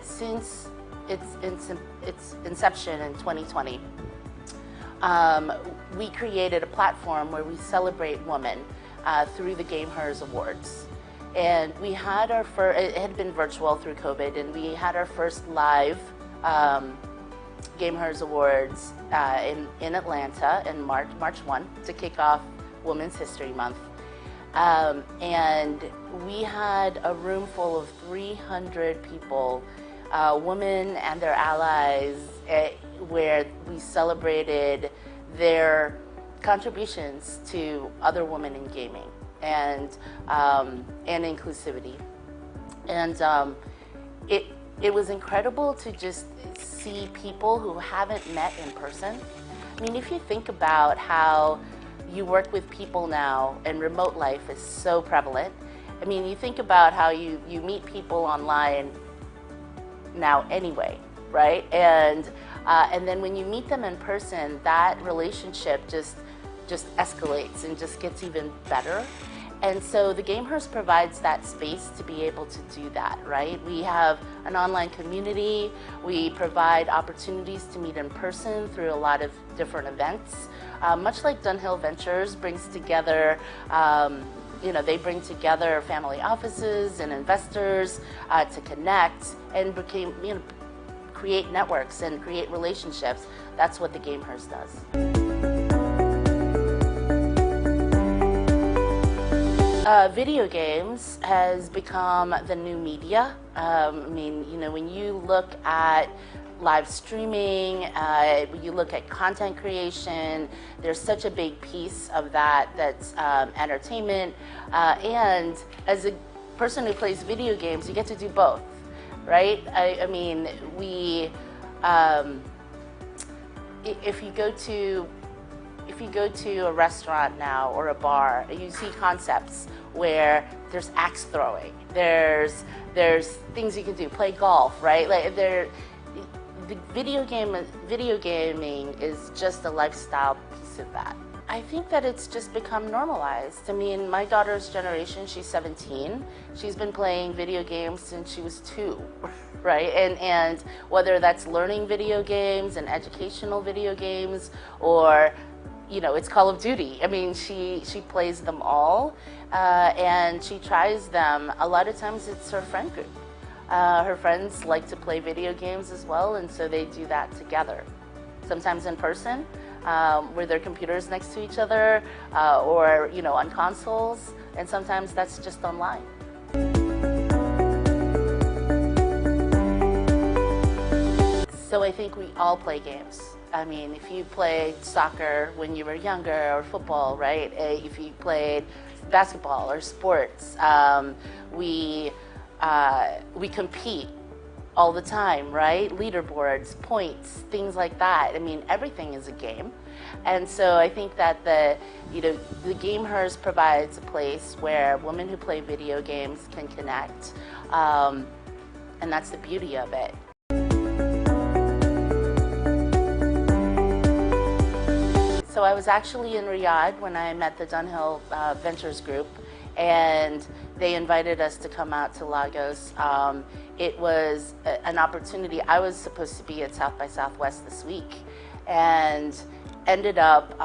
since its inception in 2020, we created a platform where we celebrate women through the Game HERS Awards. And we had our first, it had been virtual through COVID, and we had our first live Game HERS Awards in Atlanta in March 1 to kick off Women's History Month. And we had a room full of 300 people, women and their allies, where we celebrated their contributions to other women in gaming and inclusivity. And it was incredible to just see people who haven't met in person. I mean, if you think about how you work with people now, and remote life is so prevalent. I mean, you think about how you meet people online now anyway, right? And then when you meet them in person, that relationship just escalates and just gets even better. And so the Game HERS provides that space to be able to do that, right? We have an online community. We provide opportunities to meet in person through a lot of different events. Much like Dunhill Ventures brings together, they bring together family offices and investors to connect and create networks and create relationships. That's what the Game HERS does. Video games has become the new media. I mean, when you look at live streaming, when you look at content creation, there's such a big piece of that's entertainment. And as a person who plays video games, you get to do both, right? I mean, if you go to a restaurant now or a bar, you see concepts where there's axe throwing, there's things you can do, play golf, right? Like the video gaming is just a lifestyle piece of that. I think that it's just become normalized. I mean, my daughter's generation, she's 17. She's been playing video games since she was 2, right? And whether that's learning video games and educational video games, or it's Call of Duty. I mean, she plays them all, and she tries them. A lot of times it's her friend group. Her friends like to play video games as well, and so they do that together. Sometimes in person, with their computers next to each other, or on consoles, and sometimes that's just online. So I think we all play games. I mean, if you played soccer when you were younger, or football, right? If you played basketball or sports, we compete all the time, right? Leaderboards, points, things like that. I mean, everything is a game. And so I think that the Gamehers provides a place where women who play video games can connect. And that's the beauty of it. So I was actually in Riyadh when I met the Dunhill Ventures Group, and they invited us to come out to Lagos. It was an opportunity. I was supposed to be at South by Southwest this week, and ended up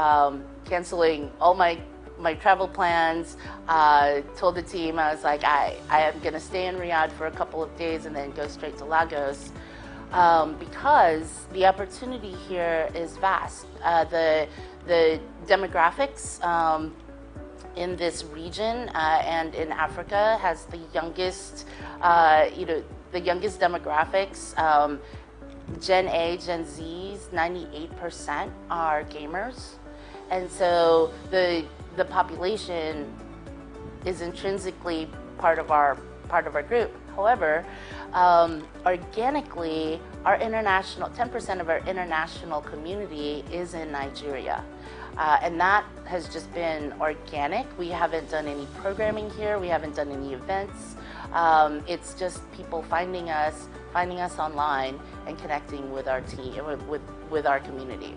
canceling all my travel plans. Told the team, I was like, I am going to stay in Riyadh for a couple of days and then go straight to Lagos, because the opportunity here is vast. The demographics in this region and in Africa has the youngest, the youngest demographics. Gen A, Gen Z's, 98% are gamers, and so the population is intrinsically part of our group. However, organically, our 10% of our international community is in Nigeria. And that has just been organic. We haven't done any programming here. We haven't done any events. It's just people finding us online and connecting with our team, with our community.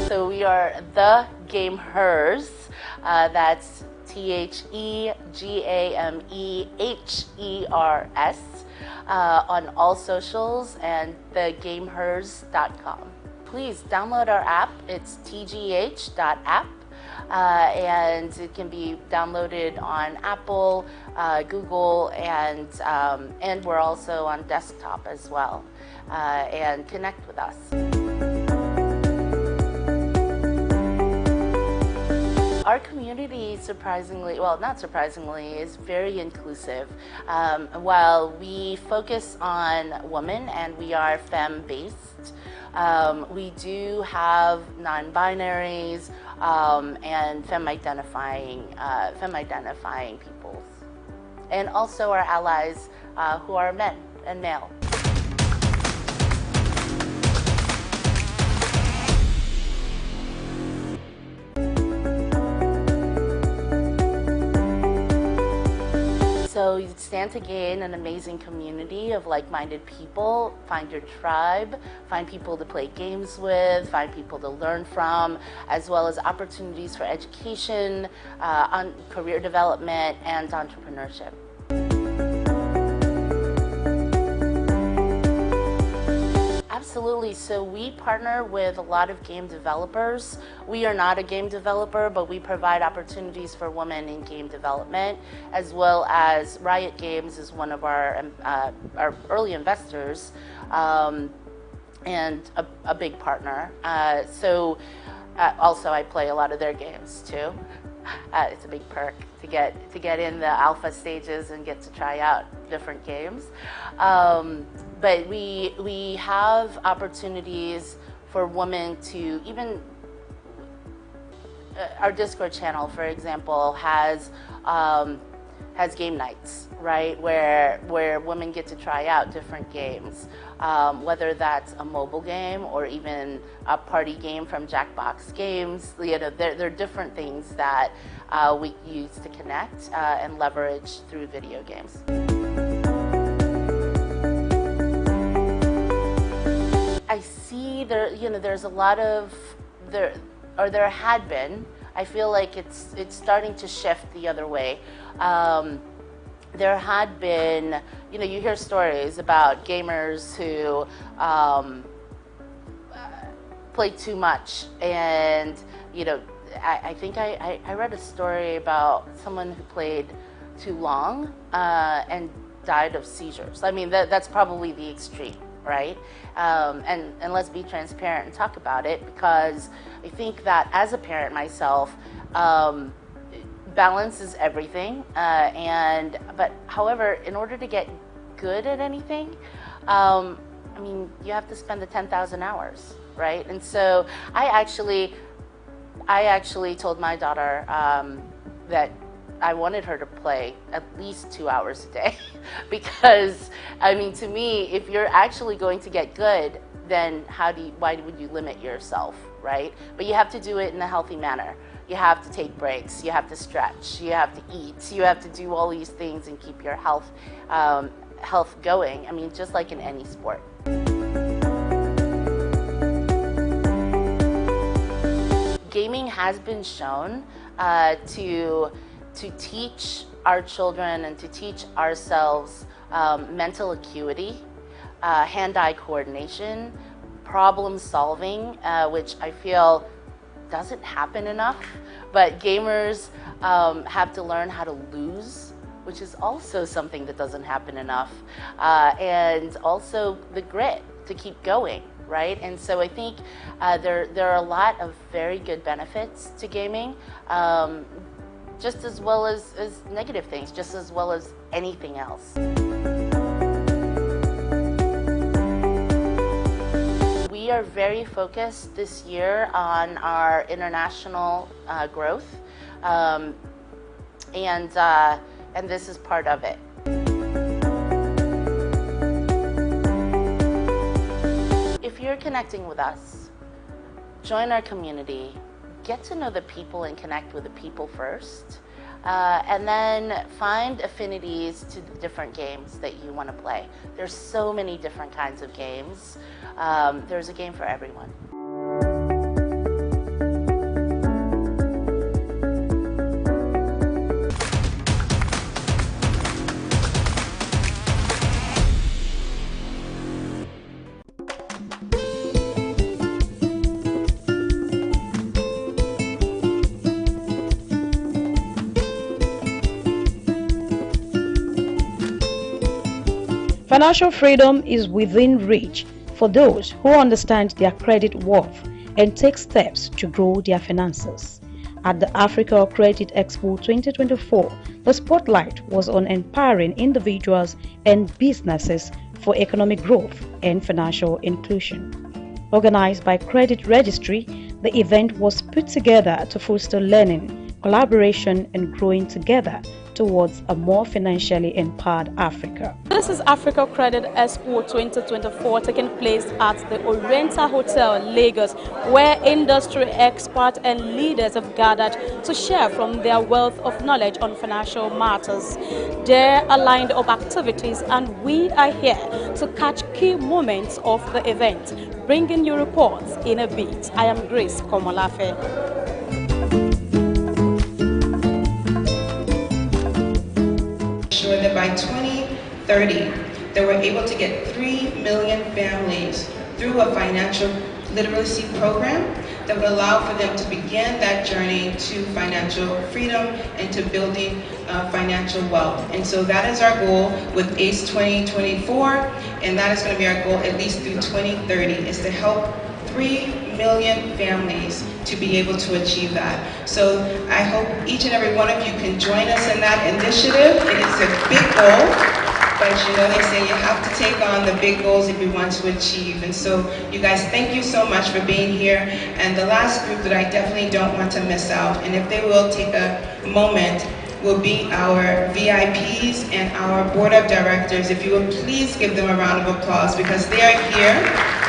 So we are the Gamehers. That's TheGamehers on all socials, and thegamehers.com. Please download our app. It's tgh.app, and it can be downloaded on Apple, Google, and we're also on desktop as well. And connect with us. Our community, surprisingly, well, not surprisingly, is very inclusive. While we focus on women and we are femme-based, we do have non-binaries and femme-identifying peoples, and also our allies who are men and male. So you stand to gain an amazing community of like-minded people, find your tribe, find people to play games with, find people to learn from, as well as opportunities for education, on career development, and entrepreneurship. Absolutely. So we partner with a lot of game developers. We are not a game developer, but we provide opportunities for women in game development, as well as Riot Games is one of our early investors, and a big partner. Also I play a lot of their games too. It's a big perk to get in the alpha stages and get to try out different games. But we have opportunities for women to even, our Discord channel, for example, has game nights, right, where women get to try out different games, whether that's a mobile game or even a party game from Jackbox Games. There are different things that we use to connect and leverage through video games. I see there's a lot of there had been. I feel like it's starting to shift the other way. There had been, you hear stories about gamers who play too much, and I think I read a story about someone who played too long and died of seizures. I mean, that's probably the extreme, right? And let's be transparent and talk about it, because I think that as a parent myself, balance is everything. But however, in order to get good at anything, I mean, you have to spend the 10,000 hours, right? And so I actually told my daughter that I wanted her to play at least 2 hours a day because, I mean, to me, if you're actually going to get good, then why would you limit yourself, right? But you have to do it in a healthy manner. You have to take breaks, you have to stretch, you have to eat, you have to do all these things and keep your health going. I mean, just like in any sport. Gaming has been shown to teach our children and to teach ourselves mental acuity, hand-eye coordination, problem solving, which I feel doesn't happen enough, but gamers have to learn how to lose, which is also something that doesn't happen enough, and also the grit to keep going, right? And so I think there are a lot of very good benefits to gaming, just as well as negative things, just as well as anything else. We are very focused this year on our international growth, and this is part of it. If you're connecting with us, join our community, get to know the people and connect with the people first, and then find affinities to the different games that you want to play. There's so many different kinds of games. There's a game for everyone. Financial freedom is within reach for those who understand their credit worth and take steps to grow their finances. At the Africa Credit Expo 2024, the spotlight was on empowering individuals and businesses for economic growth and financial inclusion. Organized by Credit Registry, the event was put together to foster learning, collaboration, and growing together towards a more financially empowered Africa. This is Africa Credit Expo 2024 taking place at the Oriental Hotel, Lagos, where industry experts and leaders have gathered to share from their wealth of knowledge on financial matters. There are lined up activities, and we are here to catch key moments of the event, bringing you reports in a bit. I am Grace Komolafe. Sure that by 2030, they were able to get 3 million families through a financial literacy program that would allow for them to begin that journey to financial freedom and to building financial wealth. And so that is our goal with ACE 2024, and that is going to be our goal at least through 2030, is to help 3 million families to be able to achieve that. So I hope each and every one of you can join us in that initiative. It is a big goal, but you know, they say you have to take on the big goals if you want to achieve. And so you guys, thank you so much for being here. And the last group that I definitely don't want to miss out, and if they will take a moment, will be our VIPs and our board of directors. If you would please give them a round of applause, because they are here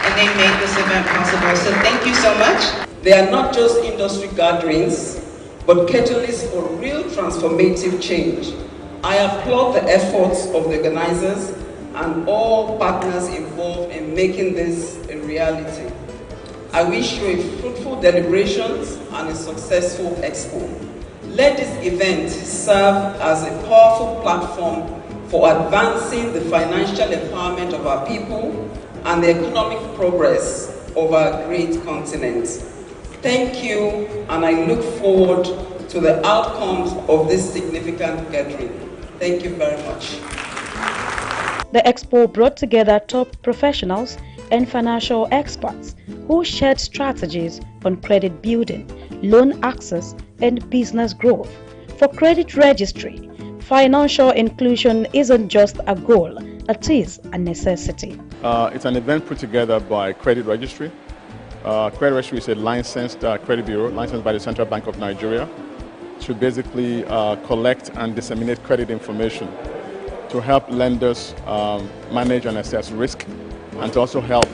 and they made this event possible. So thank you so much. They are not just industry gatherings, but catalysts for real transformative change. I applaud the efforts of the organizers and all partners involved in making this a reality. I wish you a fruitful deliberations and a successful expo. Let this event serve as a powerful platform for advancing the financial empowerment of our people and the economic progress of our great continent. Thank you, and I look forward to the outcomes of this significant gathering. Thank you very much. The expo brought together top professionals and financial experts who shared strategies on credit building, loan access, and business growth. For Credit Registry, financial inclusion isn't just a goal, it is a necessity. It's an event put together by Credit Registry. Credit Registry is a licensed credit bureau, licensed by the Central Bank of Nigeria, to basically collect and disseminate credit information to help lenders manage and assess risk, and to also help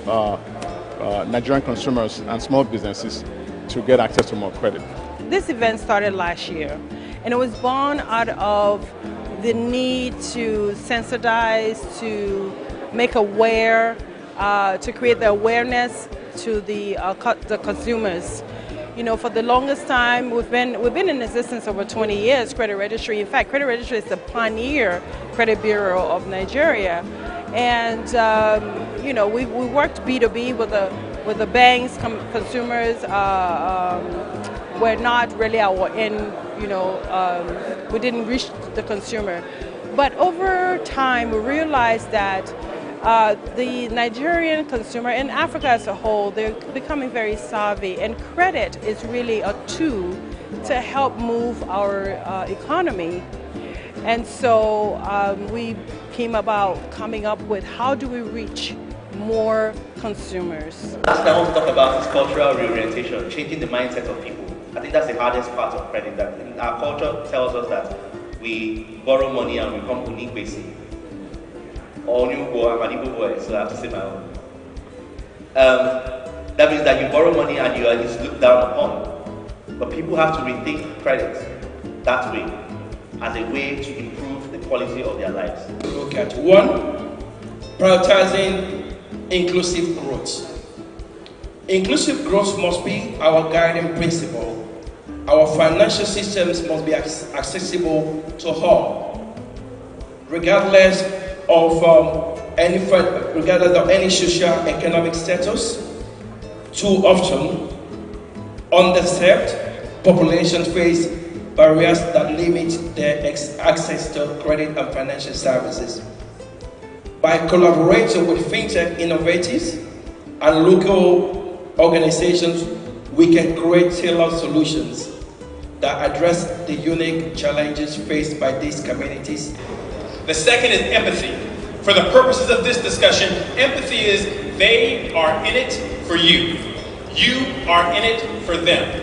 Nigerian consumers and small businesses to get access to more credit. This event started last year, and it was born out of the need to sensitize, to make aware, to create the awareness to the consumers. You know, for the longest time, we've been in existence over 20 years, Credit Registry. In fact, Credit Registry is the pioneer credit bureau of Nigeria. And, you know, we worked B2B with the banks, consumers. We're not really our end, you know, we didn't reach the consumer. But over time, we realized that the Nigerian consumer and Africa as a whole, they're becoming very savvy, and credit is really a tool to help move our economy. And so we came about coming up with how do we reach more consumers. Last I want to talk about is cultural reorientation, changing the mindset of people. I think that's the hardest part of credit. That our culture tells us that we borrow money and we come to need basic. Or new boy, I'm an Igbo boy, so I have to say my own. That means that you borrow money and you are just looked down upon. But people have to rethink credit that way, as a way to improve the quality of their lives. Look at one, prioritizing inclusive growth. Inclusive growth must be our guiding principle. Our financial systems must be accessible to all, regardless of any social economic status. Too often, underserved populations face barriers that limit their access to credit and financial services. By collaborating with fintech innovators and local organizations, we can create tailored solutions that address the unique challenges faced by these communities. The second is empathy. For the purposes of this discussion, empathy is they are in it for you. You are in it for them.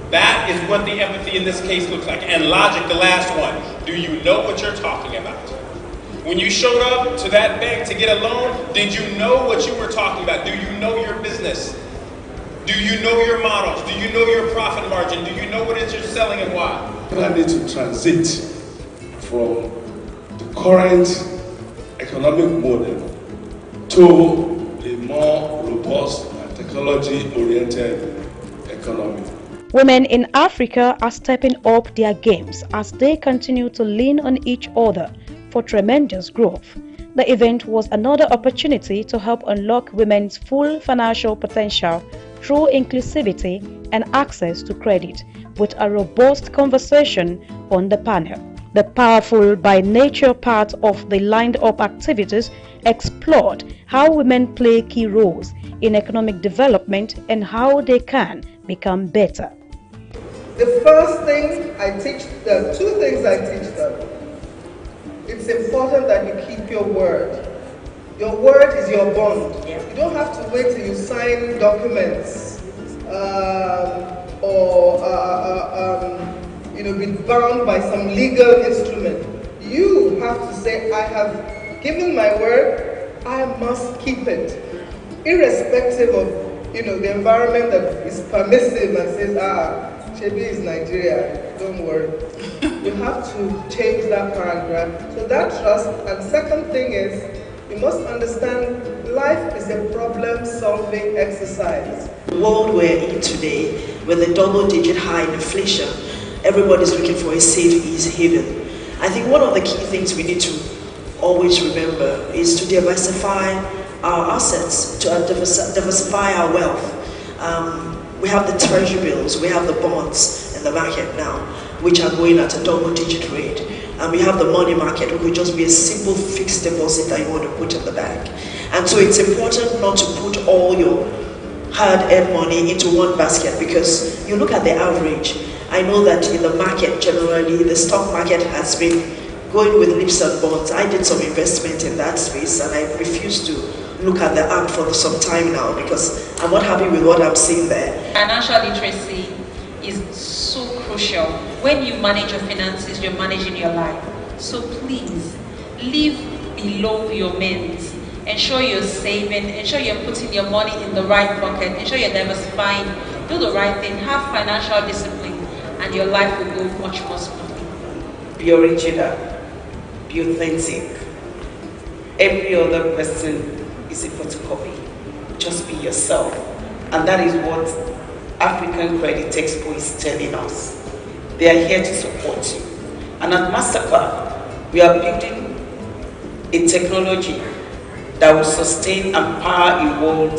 That is what the empathy in this case looks like. And logic, the last one. Do you know what you're talking about? When you showed up to that bank to get a loan, did you know what you were talking about? Do you know your business? Do you know your models? Do you know your profit margin? Do you know what it is you're selling and why? I need to transit from the current economic model to a more robust and technology-oriented economy. Women in Africa are stepping up their games as they continue to lean on each other for tremendous growth. The event was another opportunity to help unlock women's full financial potential through inclusivity and access to credit, with a robust conversation on the panel. The powerful by nature part of the lined-up activities explored how women play key roles in economic development and how they can become better. The first thing I teach them, two things I teach them. It's important that you keep your word. Your word is your bond. You don't have to wait till you sign documents be bound by some legal instrument. You have to say, I have given my word, I must keep it. Irrespective of the environment that is permissive and says, Shebi is Nigeria, don't worry. You have to change that paragraph. So that trust, and second thing is, you must understand life is a problem-solving exercise. The world we're in today, with a double-digit high in inflation, everybody's looking for a safe haven. I think one of the key things we need to always remember is to diversify our assets, to diversify our wealth. We have the treasury bills, we have the bonds in the market now, which are going at a double-digit rate. and we have the money market, which could just be a simple fixed deposit that you want to put in the bank. And so it's important not to put all your hard-earned money into one basket, because you look at the average. I know that in the market generally, the stock market has been going with lips and bonds. I did some investment in that space, and I refuse to look at the app for some time now because I'm not happy with what I'm seeing there. Financial literacy is so crucial. When you manage your finances, you're managing your life. So please, live below your means. Ensure you're saving, ensure you're putting your money in the right bucket, ensure you're diversifying, do the right thing, have financial discipline, and your life will go much more smoothly. Be original, be authentic. Every other person is a photocopy. Just be yourself. And that is what African Credit Expo is telling us. They are here to support you. And at Mastercard, we are building a technology that will sustain and power a world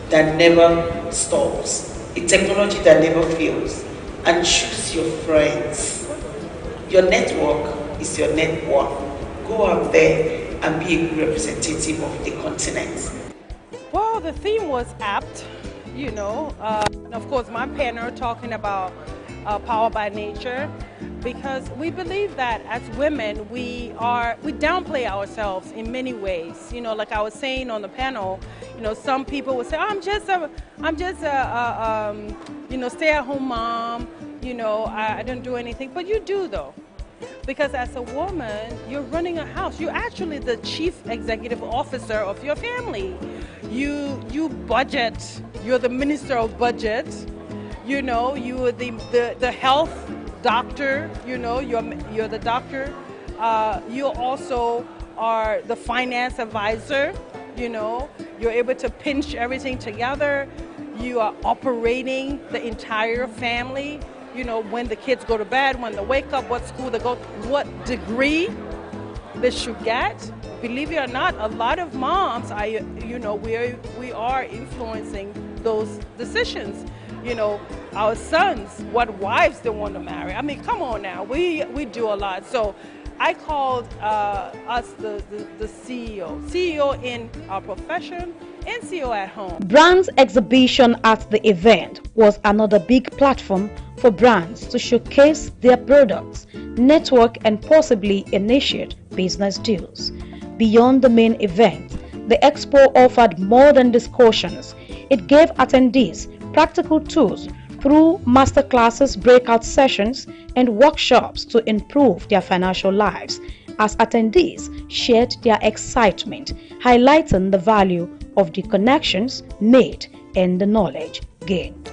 that never stops. A technology that never fails. And choose your friends. Your network is your net worth. Go out there and be a good representative of the continent. Well, the theme was apt, you know. Of course, my panel talking about power by nature, because we believe that as women we downplay ourselves in many ways. You know, like I was saying on the panel, you know, some people would say, oh, I'm just a you know, stay-at-home mom. You know, I don't do anything, but you do though. Because as a woman, you're running a house. You're actually the chief executive officer of your family. You budget. You're the minister of budget. You know, you are the health doctor. You know, you're the doctor. You also are the finance advisor. You know, you're able to pinch everything together. You are operating the entire family. You know, when the kids go to bed, when they wake up, what school they go, what degree they should get. Believe it or not, a lot of moms, you know, we are influencing those decisions. You know, our sons, what wives they want to marry. I mean, come on now, we do a lot. So I called us the CEO in our profession and CEO at home. Brands exhibition at the event was another big platform for brands to showcase their products, network, and possibly initiate business deals. Beyond the main event, the expo offered more than discussions. It gave attendees practical tools through masterclasses, breakout sessions, and workshops to improve their financial lives, as attendees shared their excitement, highlighting the value of the connections made and the knowledge gained.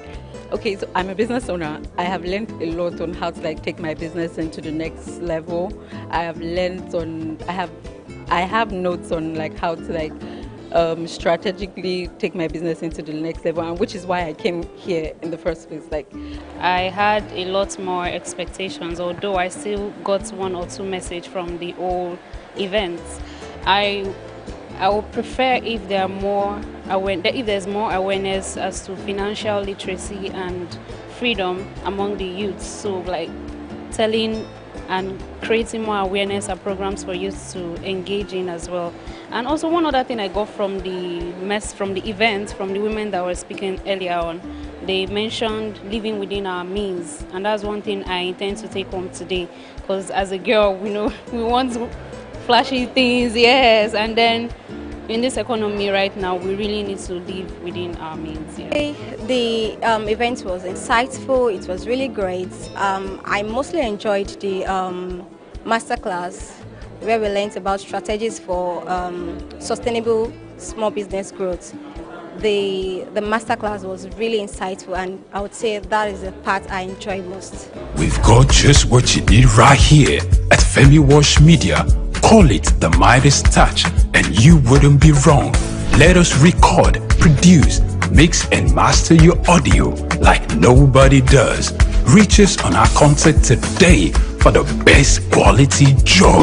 Okay, so I'm a business owner. I have learned a lot on how to take my business into the next level. I have learned on, I have notes on how to strategically take my business into the next level, and which is why I came here in the first place. I had a lot more expectations, although I still got one or two messages from the whole event. I would prefer if there's more awareness as to financial literacy and freedom among the youths. So telling and creating more awareness and programs for youth to engage in as well. And also one other thing I got from the event, from the women that were speaking earlier on, they mentioned living within our means, and that's one thing I intend to take home today, because as a girl, we want flashy things, yes, and then in this economy right now, we really need to live within our means. Yeah. The event was insightful. It was really great. I mostly enjoyed the masterclass where we learned about strategies for sustainable small business growth. The masterclass was really insightful, and I would say that is the part I enjoy most. We've got just what you need right here at Femi Wash Media. Call it the Midas touch and you wouldn't be wrong. Let us record, produce, mix and master your audio like nobody does. Reach us on our contact today for the best quality job.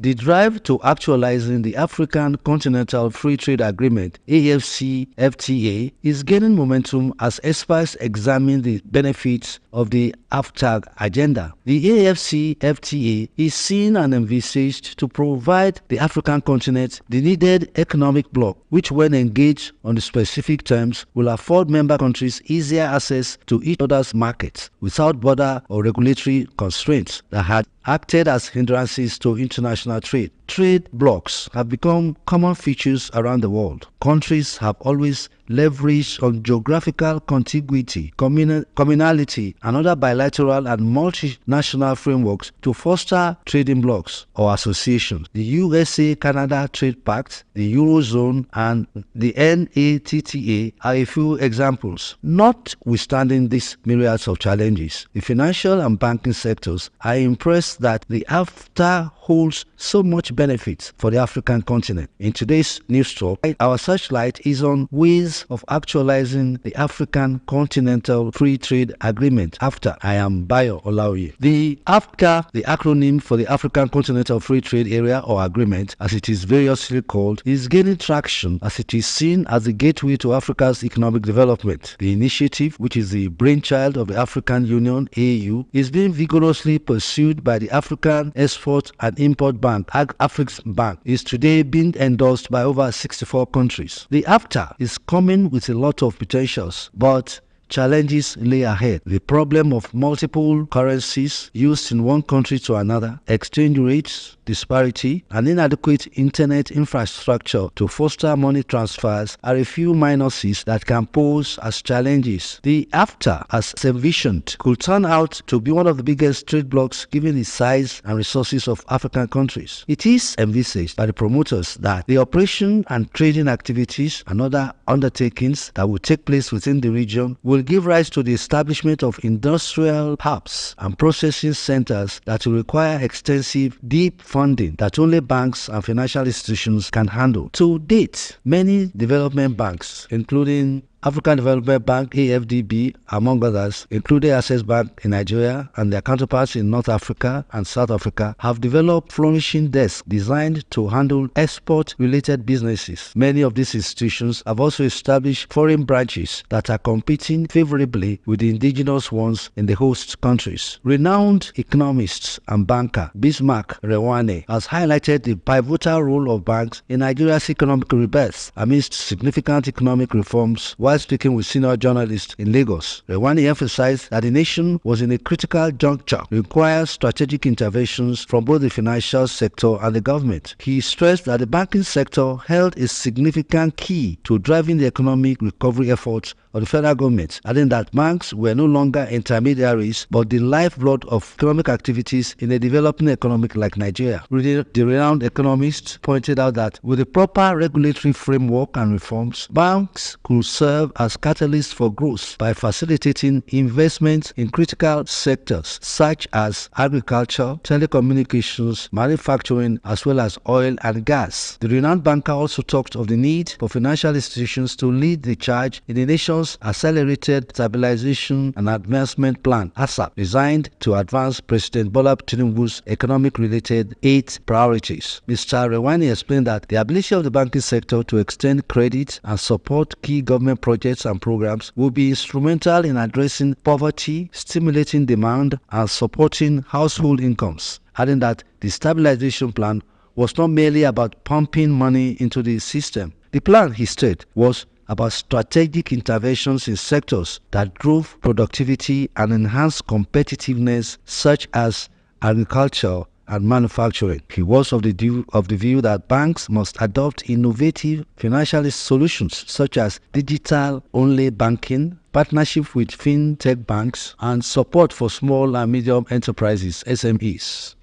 The drive to actualizing the African Continental Free Trade Agreement (AfCFTA) is gaining momentum as experts examine the benefits of the AfCFTA agenda. The AfCFTA is seen and envisaged to provide the African continent the needed economic bloc, which when engaged on the specific terms will afford member countries easier access to each other's markets without border or regulatory constraints that had acted as hindrances to international trade. Trade blocs have become common features around the world. Countries have always leveraged on geographical contiguity, communality, and other bilateral and multinational frameworks to foster trading blocs or associations. The USA-Canada Trade Pact, the Eurozone, and the NATTA are a few examples. Notwithstanding these myriads of challenges, the financial and banking sectors are impressed that the AfCFTA holds so much benefit for the African continent. In today's news talk, our searchlight is on ways of actualizing the African Continental Free Trade Agreement. AfCFTA. I am Bayo Olaoye. The AfCFTA, the acronym for the African Continental Free Trade Area or Agreement, as it is variously called, is gaining traction as it is seen as the gateway to Africa's economic development. The initiative, which is the brainchild of the African Union (AU), is being vigorously pursued by the African Export and Import Bank, Afreximbank, is today being endorsed by over 64 countries. The AfCFTA is coming with a lot of potentials, but challenges lay ahead. The problem of multiple currencies used in one country to another, exchange rates, disparity, and inadequate internet infrastructure to foster money transfers are a few minuses that can pose as challenges. The AfCFTA, as envisioned, could turn out to be one of the biggest trade blocs given the size and resources of African countries. It is envisaged by the promoters that the operation and trading activities and other undertakings that will take place within the region will give rise to the establishment of industrial hubs and processing centers that will require extensive, deep funding that only banks and financial institutions can handle. To date, many development banks, including African Development Bank, AFDB, among others, including Access Bank in Nigeria and their counterparts in North Africa and South Africa, have developed flourishing desks designed to handle export-related businesses. Many of these institutions have also established foreign branches that are competing favorably with the indigenous ones in the host countries. Renowned economists and banker Bismarck Rewane has highlighted the pivotal role of banks in Nigeria's economic rebirth amidst significant economic reforms. While speaking with senior journalists in Lagos, Rewane emphasized that the nation was in a critical juncture, requires strategic interventions from both the financial sector and the government. He stressed that the banking sector held a significant key to driving the economic recovery efforts of the federal government, adding that banks were no longer intermediaries but the lifeblood of economic activities in a developing economy like Nigeria. The renowned economist pointed out that with the proper regulatory framework and reforms, banks could serve as catalysts for growth by facilitating investments in critical sectors such as agriculture, telecommunications, manufacturing, as well as oil and gas. The renowned banker also talked of the need for financial institutions to lead the charge in the nation's Accelerated Stabilization and Advancement Plan, ASAP, designed to advance President Bola Tinubu's economic-related 8 priorities. Mr. Rewane explained that the ability of the banking sector to extend credit and support key government projects and programs will be instrumental in addressing poverty, stimulating demand, and supporting household incomes, adding that the stabilization plan was not merely about pumping money into the system. The plan, he said, was about strategic interventions in sectors that drove productivity and enhanced competitiveness, such as agriculture and manufacturing. He was of the view that banks must adopt innovative financial solutions such as digital-only banking, partnership with fintech banks, and support for small and medium enterprises, SMEs,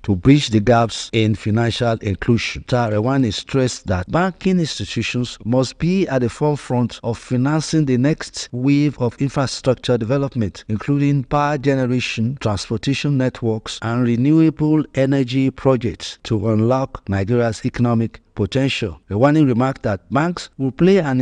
to bridge the gaps in financial inclusion. Mr. Rewane stressed that banking institutions must be at the forefront of financing the next wave of infrastructure development, including power generation, transportation networks, and renewable energy projects to unlock Nigeria's economic potential. Rewani remarked that banks will play an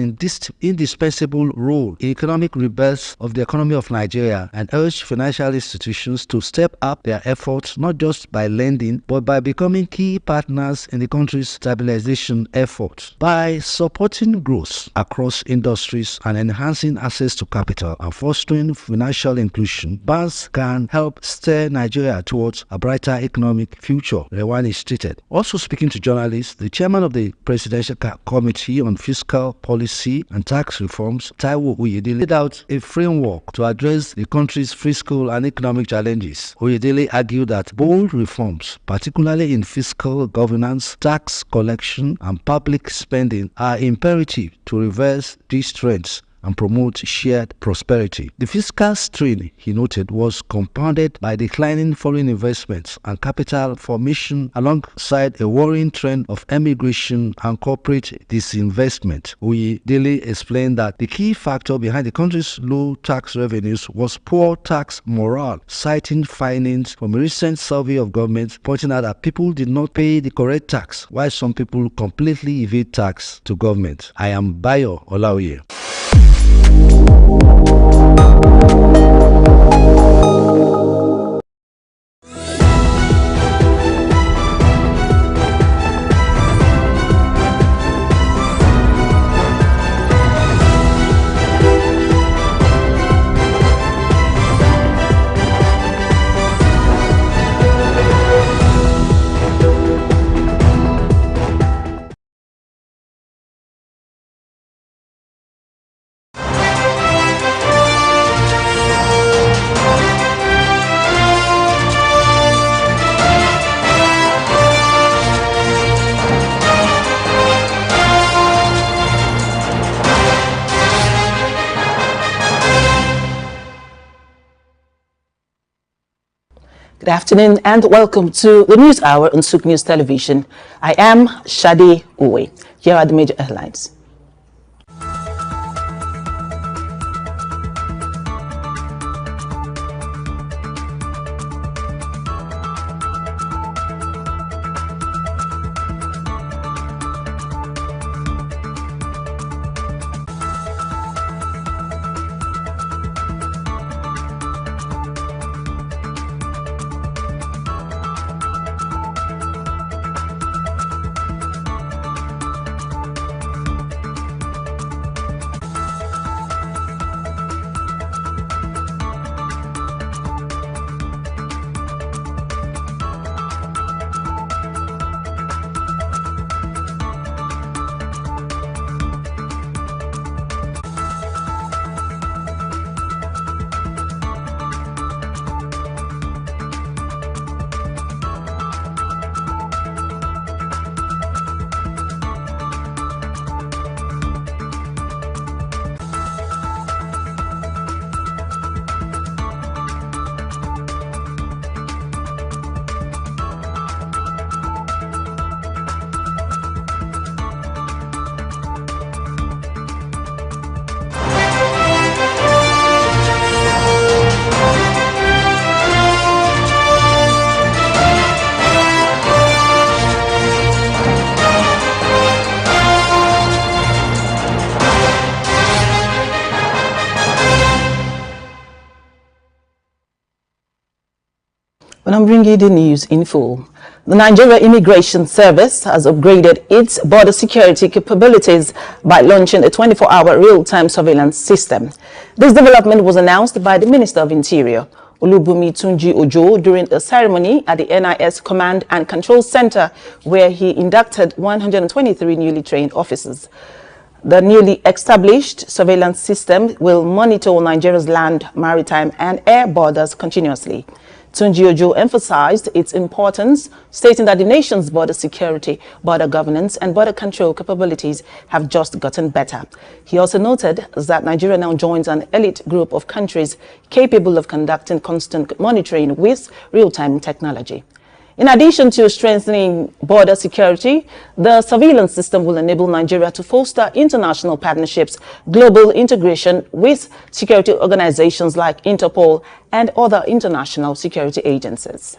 indispensable role in economic rebirth of the economy of Nigeria and urged financial institutions to step up their efforts not just by lending but by becoming key partners in the country's stabilization efforts. By supporting growth across industries and enhancing access to capital and fostering financial inclusion, banks can help steer Nigeria towards a brighter economic future, Rewani stated. Also speaking to journalists, the chairman of the Presidential Committee on Fiscal Policy and Tax Reforms, Taiwo Oyedele, laid out a framework to address the country's fiscal and economic challenges. Oyedele argued that bold reforms, particularly in fiscal governance, tax collection, and public spending, are imperative to reverse these trends and promote shared prosperity. The fiscal strain, he noted, was compounded by declining foreign investments and capital formation alongside a worrying trend of emigration and corporate disinvestment. Oyedele explained that the key factor behind the country's low tax revenues was poor tax morale, citing findings from a recent survey of government pointing out that people did not pay the correct tax, while some people completely evade tax to government. I am Bayo Olaoye. Good afternoon and welcome to the News Hour on SOUQ News Television. I am Shadi Uwe. Here are the major headlines. When I'm bringing the news in full, the Nigeria Immigration Service has upgraded its border security capabilities by launching a 24-hour real-time surveillance system. This development was announced by the Minister of Interior, Olubunmi Tunji Ojo, during a ceremony at the NIS Command and Control Center, where he inducted 123 newly trained officers. The newly established surveillance system will monitor Nigeria's land, maritime, and air borders continuously. Tunji Ojo emphasized its importance, stating that the nation's border security, border governance, and border control capabilities have just gotten better. He also noted that Nigeria now joins an elite group of countries capable of conducting constant monitoring with real-time technology. In addition to strengthening border security, the surveillance system will enable Nigeria to foster international partnerships, global integration with security organizations like Interpol and other international security agencies.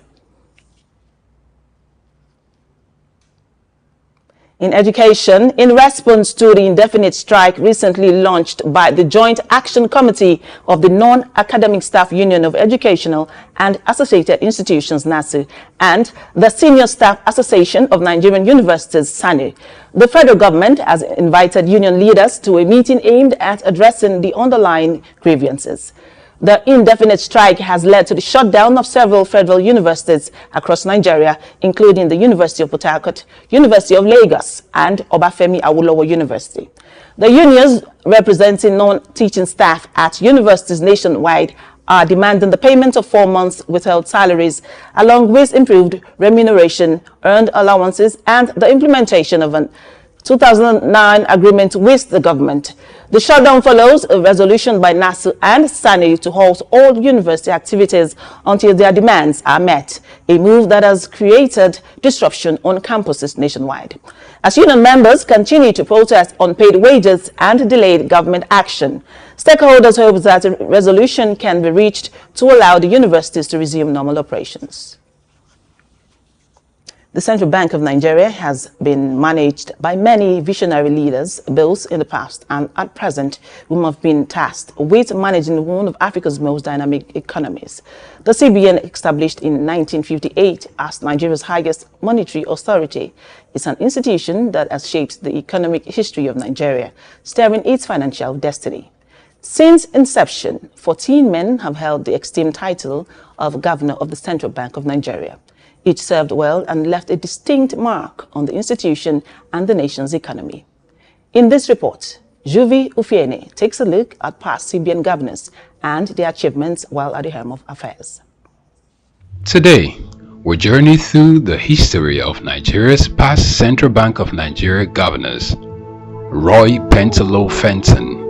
In education, in response to the indefinite strike recently launched by the Joint Action Committee of the Non-Academic Staff Union of Educational and Associated Institutions (NASU) and the Senior Staff Association of Nigerian Universities (SANU), the federal government has invited union leaders to a meeting aimed at addressing the underlying grievances. The indefinite strike has led to the shutdown of several federal universities across Nigeria, including the University of Port Harcourt, University of Lagos, and Obafemi Awolowo University. The unions representing non-teaching staff at universities nationwide are demanding the payment of 4 months withheld salaries, along with improved remuneration, earned allowances, and the implementation of an 2009 agreement with the government. The shutdown follows a resolution by NASU and SANU to halt all university activities until their demands are met, a move that has created disruption on campuses nationwide. As union members continue to protest unpaid wages and delayed government action, stakeholders hope that a resolution can be reached to allow the universities to resume normal operations. The Central Bank of Nigeria has been managed by many visionary leaders, both in the past and at present, whom have been tasked with managing one of Africa's most dynamic economies. The CBN, established in 1958 as Nigeria's highest monetary authority, is an institution that has shaped the economic history of Nigeria, steering its financial destiny. Since inception, 14 men have held the esteemed title of Governor of the Central Bank of Nigeria. Each served well and left a distinct mark on the institution and the nation's economy. In this report, Juvi Ufiene takes a look at past CBN governors and their achievements while at the helm of affairs. Today, we journey through the history of Nigeria's past Central Bank of Nigeria governors. Roy Pentalo Fenton.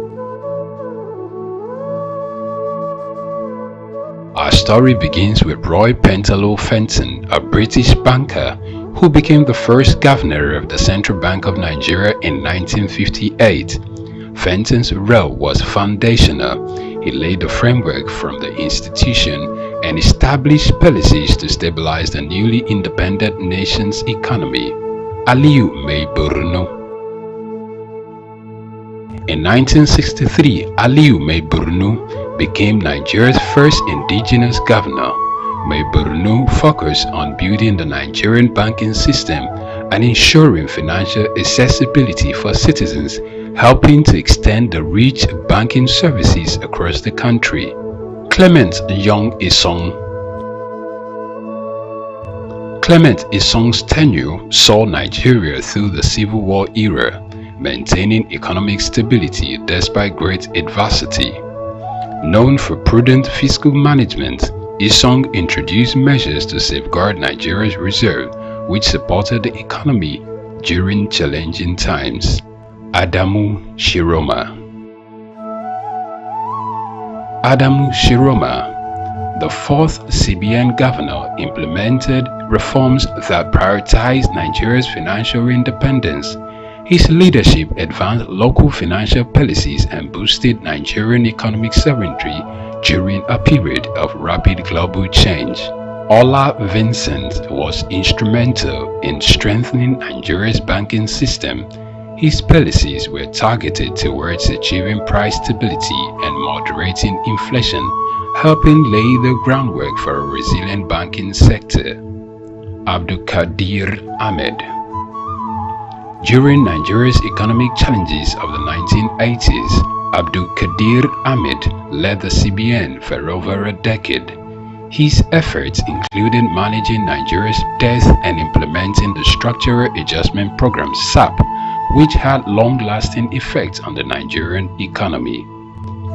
Our story begins with Roy Pentalo Fenton, a British banker who became the first governor of the Central Bank of Nigeria in 1958. Fenton's role was foundational. He laid the framework from the institution and established policies to stabilize the newly independent nation's economy. Aliyu Mai Borno. In 1963, Aliyu Mai Borno became Nigeria's first indigenous governor. Mai Borno focused on building the Nigerian banking system and ensuring financial accessibility for citizens, helping to extend the reach of banking services across the country. Clement Young Isong. Clement Isong's tenure saw Nigeria through the Civil War era, maintaining economic stability despite great adversity. Known for prudent fiscal management, Isong introduced measures to safeguard Nigeria's reserve, which supported the economy during challenging times. Adamu Shiroma. Adamu Shiroma, the fourth CBN governor, implemented reforms that prioritized Nigeria's financial independence. His leadership advanced local financial policies and boosted Nigerian economic sovereignty during a period of rapid global change. Ola Vincent was instrumental in strengthening Nigeria's banking system. His policies were targeted towards achieving price stability and moderating inflation, helping lay the groundwork for a resilient banking sector. Abdul Qadir Ahmed. During Nigeria's economic challenges of the 1980s, Abdul Qadir Ahmed led the CBN for over a decade. His efforts included managing Nigeria's debt and implementing the Structural Adjustment Program (SAP), which had long-lasting effects on the Nigerian economy.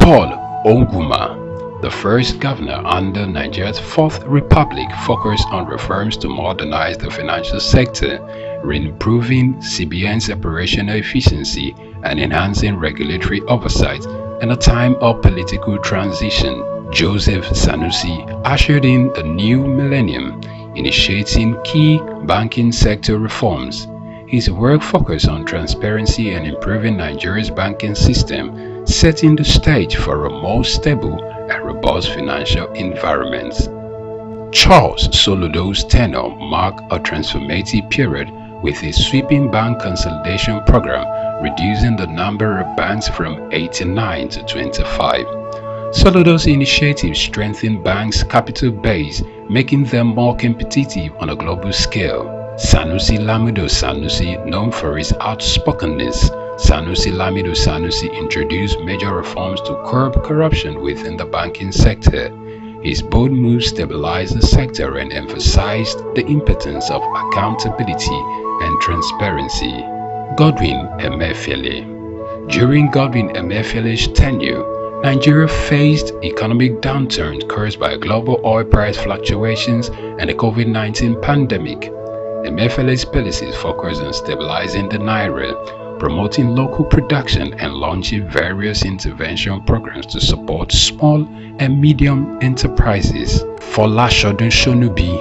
Paul Onguma, the first governor under Nigeria's Fourth Republic, focused on reforms to modernize the financial sector, improving CBN's operational efficiency and enhancing regulatory oversight in a time of political transition. Joseph Sanusi ushered in the new millennium, initiating key banking sector reforms. His work focused on transparency and improving Nigeria's banking system, setting the stage for a more stable and robust financial environment. Charles Soludo's tenure marked a transformative period with a sweeping bank consolidation program, reducing the number of banks from 89 to 25. Soludo's initiatives strengthen banks' capital base, making them more competitive on a global scale. Sanusi Lamido Sanusi, known for his outspokenness, Sanusi Lamido Sanusi introduced major reforms to curb corruption within the banking sector. His bold moves stabilized the sector and emphasized the importance of accountability and transparency. Godwin Emefiele. During Godwin Emefiele's tenure, Nigeria faced economic downturn caused by global oil price fluctuations and the COVID-19 pandemic. Emefiele's policies focused on stabilizing the naira, promoting local production and launching various intervention programs to support small and medium enterprises. Folashodun Shonubi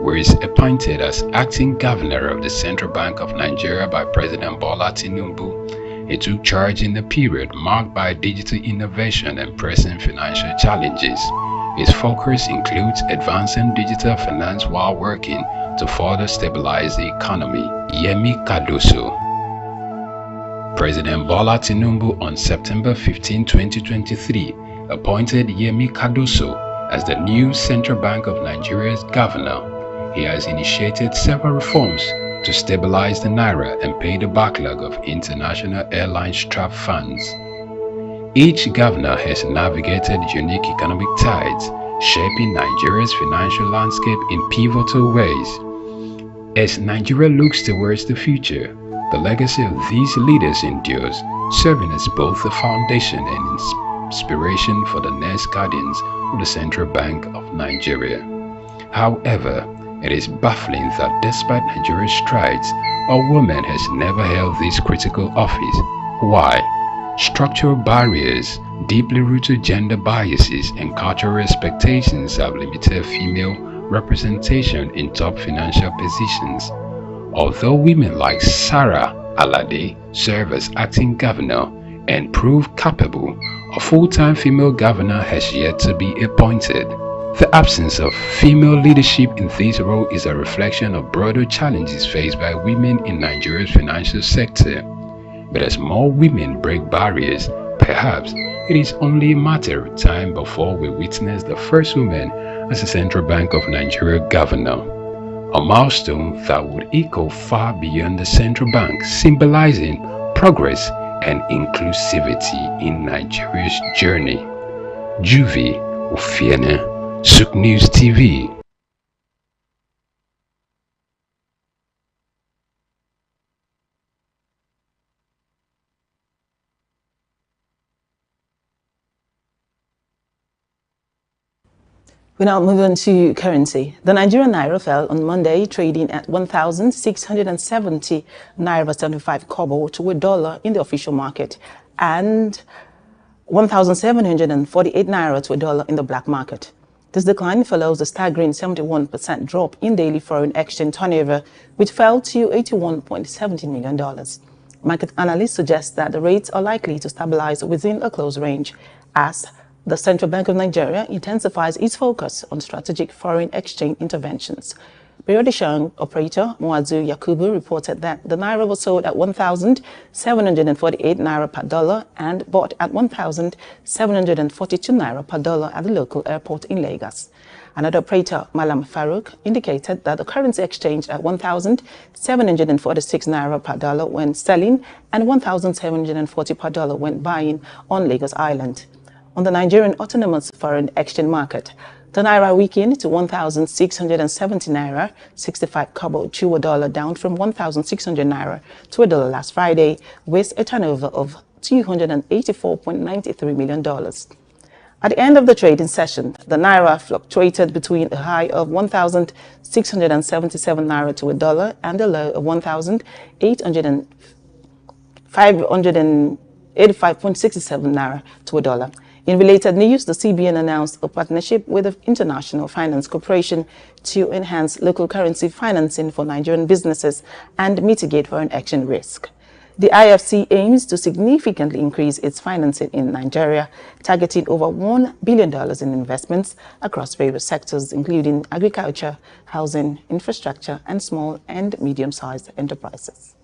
was appointed as acting governor of the Central Bank of Nigeria by President Bola Tinubu. He took charge in a period marked by digital innovation and pressing financial challenges. His focus includes advancing digital finance while working to further stabilize the economy. Yemi Cardoso. President Bola Tinubu on September 15, 2023 appointed Yemi Cardoso as the new Central Bank of Nigeria's governor. He has initiated several reforms to stabilize the naira and pay the backlog of international airlines trapped funds. Each governor has navigated unique economic tides, shaping Nigeria's financial landscape in pivotal ways. As Nigeria looks towards the future, the legacy of these leaders endures, serving as both a foundation and inspiration for the next guardians of the Central Bank of Nigeria. However, it is baffling that despite Nigeria's strides, a woman has never held this critical office. Why? Structural barriers, deeply rooted gender biases, and cultural expectations have limited female representation in top financial positions. Although women like Sarah Alade serve as acting governor and prove capable, a full-time female governor has yet to be appointed. The absence of female leadership in this role is a reflection of broader challenges faced by women in Nigeria's financial sector. But as more women break barriers, perhaps it is only a matter of time before we witness the first woman as a Central Bank of Nigeria governor. A milestone that would echo far beyond the central bank, symbolizing progress and inclusivity in Nigeria's journey. Juvi Ofiene, SOUQ News TV. We now move on to currency. The Nigerian naira fell on Monday, trading at 1,670 naira 75 kobo to a dollar in the official market and 1,748 naira to a dollar in the black market. This decline follows a staggering 71% drop in daily foreign exchange turnover, which fell to $81.70 million. Market analysts suggest that the rates are likely to stabilize within a close range as the Central Bank of Nigeria intensifies its focus on strategic foreign exchange interventions. Periodishan operator Muazu Yakubu reported that the naira was sold at 1,748 naira per dollar and bought at 1,742 naira per dollar at the local airport in Lagos. Another operator, Malam Farouk, indicated that the currency exchanged at 1,746 naira per dollar when selling and 1,740 per dollar when buying on Lagos Island. On the Nigerian autonomous foreign exchange market, the naira weakened to 1,670 naira 65 kobo to a dollar, down from 1,600 naira to a dollar last Friday, with a turnover of $284.93 million. At the end of the trading session, the naira fluctuated between a high of 1,677 naira to a dollar and a low of 1,585.67 naira to a dollar. In related news, the CBN announced a partnership with the International Finance Corporation to enhance local currency financing for Nigerian businesses and mitigate foreign exchange risk. The IFC aims to significantly increase its financing in Nigeria, targeting over $1 billion in investments across various sectors, including agriculture, housing, infrastructure, and small and medium-sized enterprises.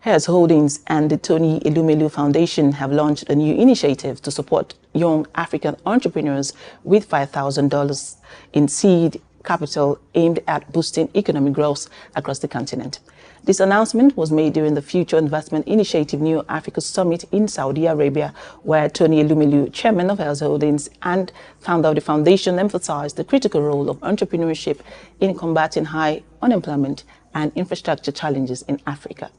Hairs Holdings and the Tony Elumelu Foundation have launched a new initiative to support young African entrepreneurs with $5,000 in seed capital aimed at boosting economic growth across the continent. This announcement was made during the Future Investment Initiative New Africa Summit in Saudi Arabia, where Tony Elumelu, chairman of Hairs Holdings and founder of the foundation, emphasized the critical role of entrepreneurship in combating high unemployment and infrastructure challenges in Africa.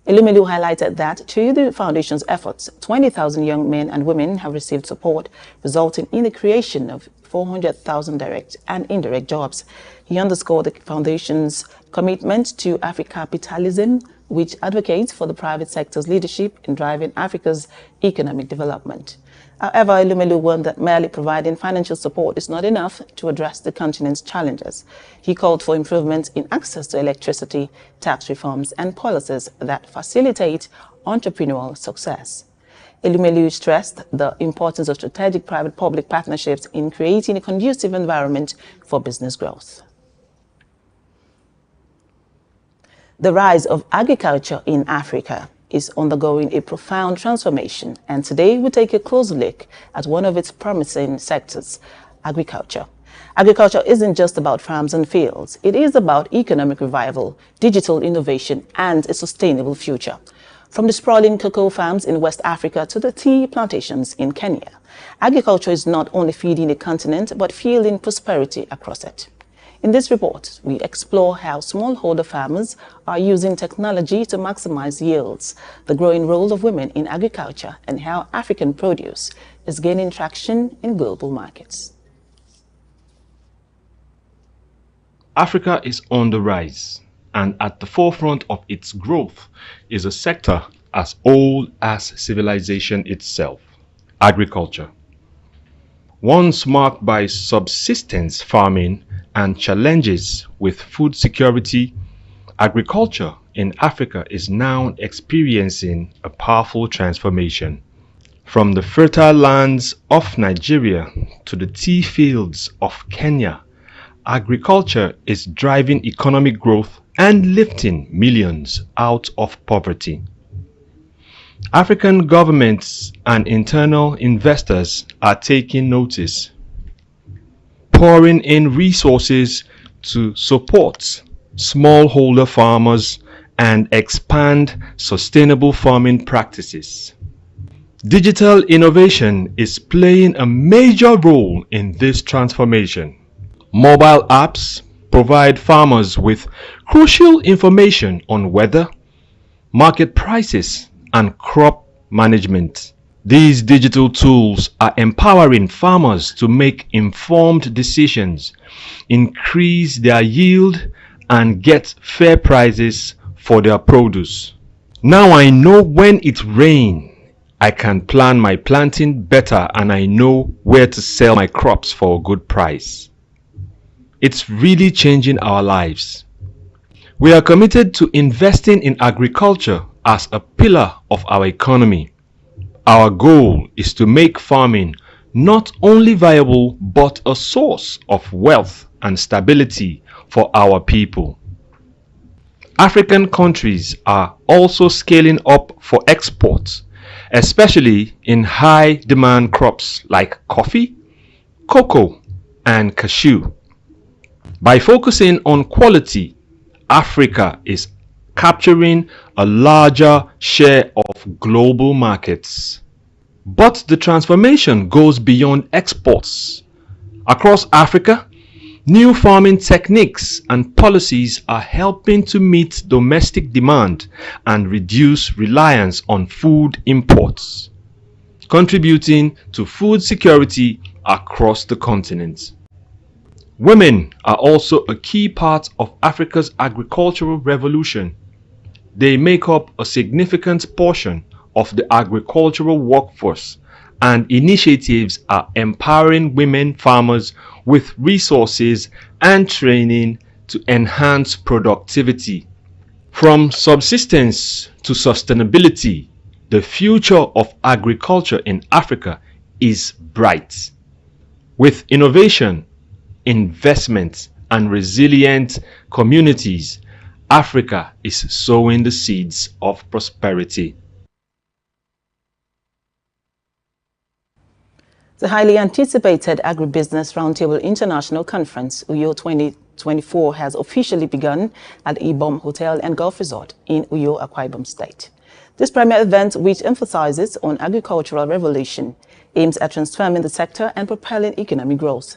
Elumelu highlighted that through the foundation's efforts, 20,000 young men and women have received support, resulting in the creation of 400,000 direct and indirect jobs. He underscored the foundation's commitment to Africapitalism, which advocates for the private sector's leadership in driving Africa's economic development. However, Elumelu warned that merely providing financial support is not enough to address the continent's challenges. He called for improvements in access to electricity, tax reforms, and policies that facilitate entrepreneurial success. Elumelu stressed the importance of strategic private-public partnerships in creating a conducive environment for business growth. The rise of agriculture in Africa is undergoing a profound transformation, and today we take a close look at one of its promising sectors, agriculture. Agriculture isn't just about farms and fields. It is about economic revival, digital innovation, and a sustainable future. From the sprawling cocoa farms in West Africa to the tea plantations in Kenya, agriculture is not only feeding the continent, but fueling prosperity across it. In this report, we explore how smallholder farmers are using technology to maximize yields, the growing role of women in agriculture, and how African produce is gaining traction in global markets. Africa is on the rise, and at the forefront of its growth is a sector as old as civilization itself, agriculture. Once marked by subsistence farming and challenges with food security, agriculture in Africa is now experiencing a powerful transformation. From the fertile lands of Nigeria to the tea fields of Kenya, agriculture is driving economic growth and lifting millions out of poverty. African governments and internal investors are taking notice, pouring in resources to support smallholder farmers and expand sustainable farming practices. Digital innovation is playing a major role in this transformation. Mobile apps provide farmers with crucial information on weather, market prices, and crop management. These digital tools are empowering farmers to make informed decisions, increase their yield, and get fair prices for their produce. Now I know when it rains, I can plan my planting better, and I know where to sell my crops for a good price. It's really changing our lives. We are committed to investing in agriculture as a pillar of our economy. Our goal is to make farming not only viable but a source of wealth and stability for our people. African countries are also scaling up for exports, especially in high demand crops like coffee, cocoa, and cashew. By focusing on quality, Africa is capturing a larger share of global markets. But the transformation goes beyond exports. Across Africa, new farming techniques and policies are helping to meet domestic demand and reduce reliance on food imports, contributing to food security across the continent. Women are also a key part of Africa's agricultural revolution. They make up a significant portion of the agricultural workforce, and initiatives are empowering women farmers with resources and training to enhance productivity. From subsistence to sustainability, the future of agriculture in Africa is bright. With innovation, investment, and resilient communities, Africa is sowing the seeds of prosperity. The highly anticipated Agribusiness Roundtable International Conference, Uyo 2024, has officially begun at the Ibom Hotel and Golf Resort in Uyo, Akwa Ibom State. This premier event, which emphasizes on agricultural revolution, aims at transforming the sector and propelling economic growth.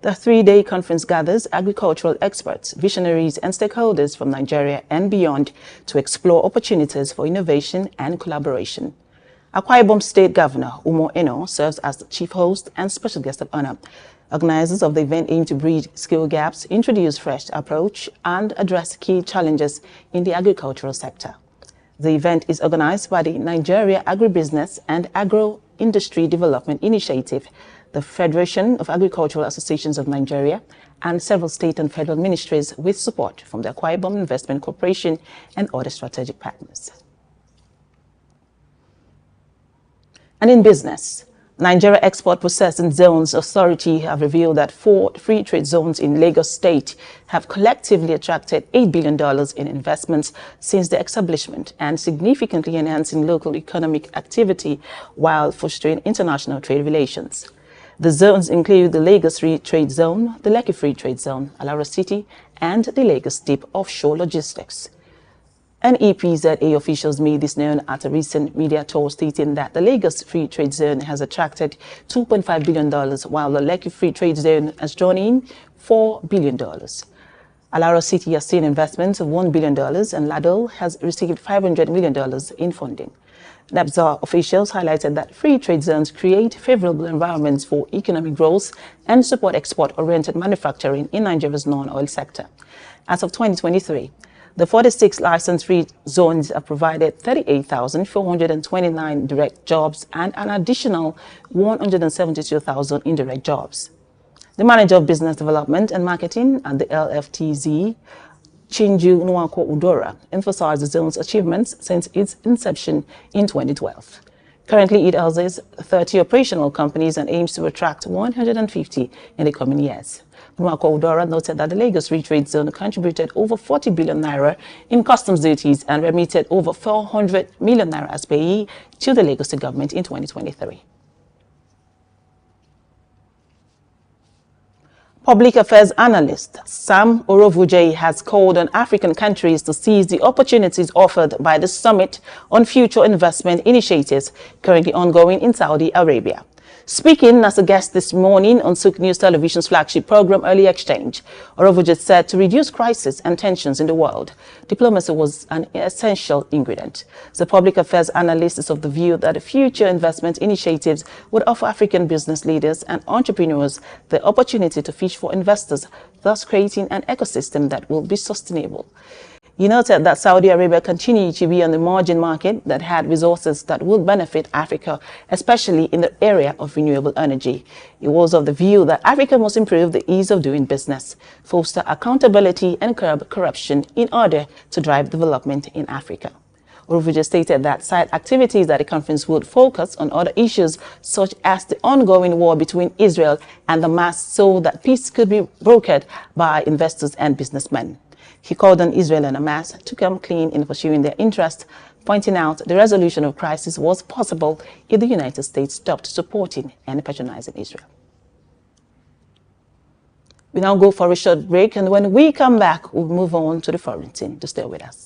The three-day conference gathers agricultural experts, visionaries, and stakeholders from Nigeria and beyond to explore opportunities for innovation and collaboration. Akwa Ibom State Governor Umo Eno serves as the chief host and special guest of honor. Organizers of the event aim to bridge skill gaps, introduce fresh approach, and address key challenges in the agricultural sector. The event is organized by the Nigeria Agribusiness and Agro-Industry Development Initiative, the Federation of Agricultural Associations of Nigeria, and several state and federal ministries with support from the Akwa Ibom Investment Corporation and other strategic partners. And in business, Nigeria Export Processing Zones Authority have revealed that 4 free trade zones in Lagos State have collectively attracted $8 billion in investments since their establishment and significantly enhancing local economic activity while fostering international trade relations. The zones include the Lagos Free Trade Zone, the Lekki Free Trade Zone, Alaro City, and the Lagos Deep Offshore Logistics. NEPZA officials made this known at a recent media tour, stating that the Lagos Free Trade Zone has attracted $2.5 billion, while the Lekki Free Trade Zone has drawn in $4 billion. Alaro City has seen investments of $1 billion, and Lado has received $500 million in funding. NEPZA officials highlighted that free trade zones create favorable environments for economic growth and support export-oriented manufacturing in Nigeria's non-oil sector. As of 2023, the 46 license-free zones have provided 38,429 direct jobs and an additional 172,000 indirect jobs. The Manager of Business Development and Marketing at the LFTZ, Chinju Nwako Udora, emphasized the zone's achievements since its inception in 2012. Currently, it houses 30 operational companies and aims to attract 150 in the coming years. Nwako Udora noted that the Lagos Free Trade Zone contributed over 40 billion naira in customs duties and remitted over 400 million naira as payee to the Lagos State government in 2023. Public Affairs Analyst Sam Orovuje has called on African countries to seize the opportunities offered by the Summit on Future Investment Initiatives currently ongoing in Saudi Arabia. Speaking as a guest this morning on SOUQ News Television's flagship program, Early Exchange, Orovuje said to reduce crisis and tensions in the world, diplomacy was an essential ingredient. The public affairs analyst is of the view that the future investment initiatives would offer African business leaders and entrepreneurs the opportunity to fish for investors, thus creating an ecosystem that will be sustainable. He noted that Saudi Arabia continued to be on the margin market that had resources that would benefit Africa, especially in the area of renewable energy. He was of the view that Africa must improve the ease of doing business, foster accountability, and curb corruption in order to drive development in Africa. Orovuje stated that side activities at the conference would focus on other issues such as the ongoing war between Israel and Hamas so that peace could be brokered by investors and businessmen. He called on Israel and Hamas to come clean in pursuing their interests, pointing out the resolution of crisis was possible if the United States stopped supporting and patronizing Israel. We now go for a short break, and when we come back, we'll move on to the foreign scene. To stay with us.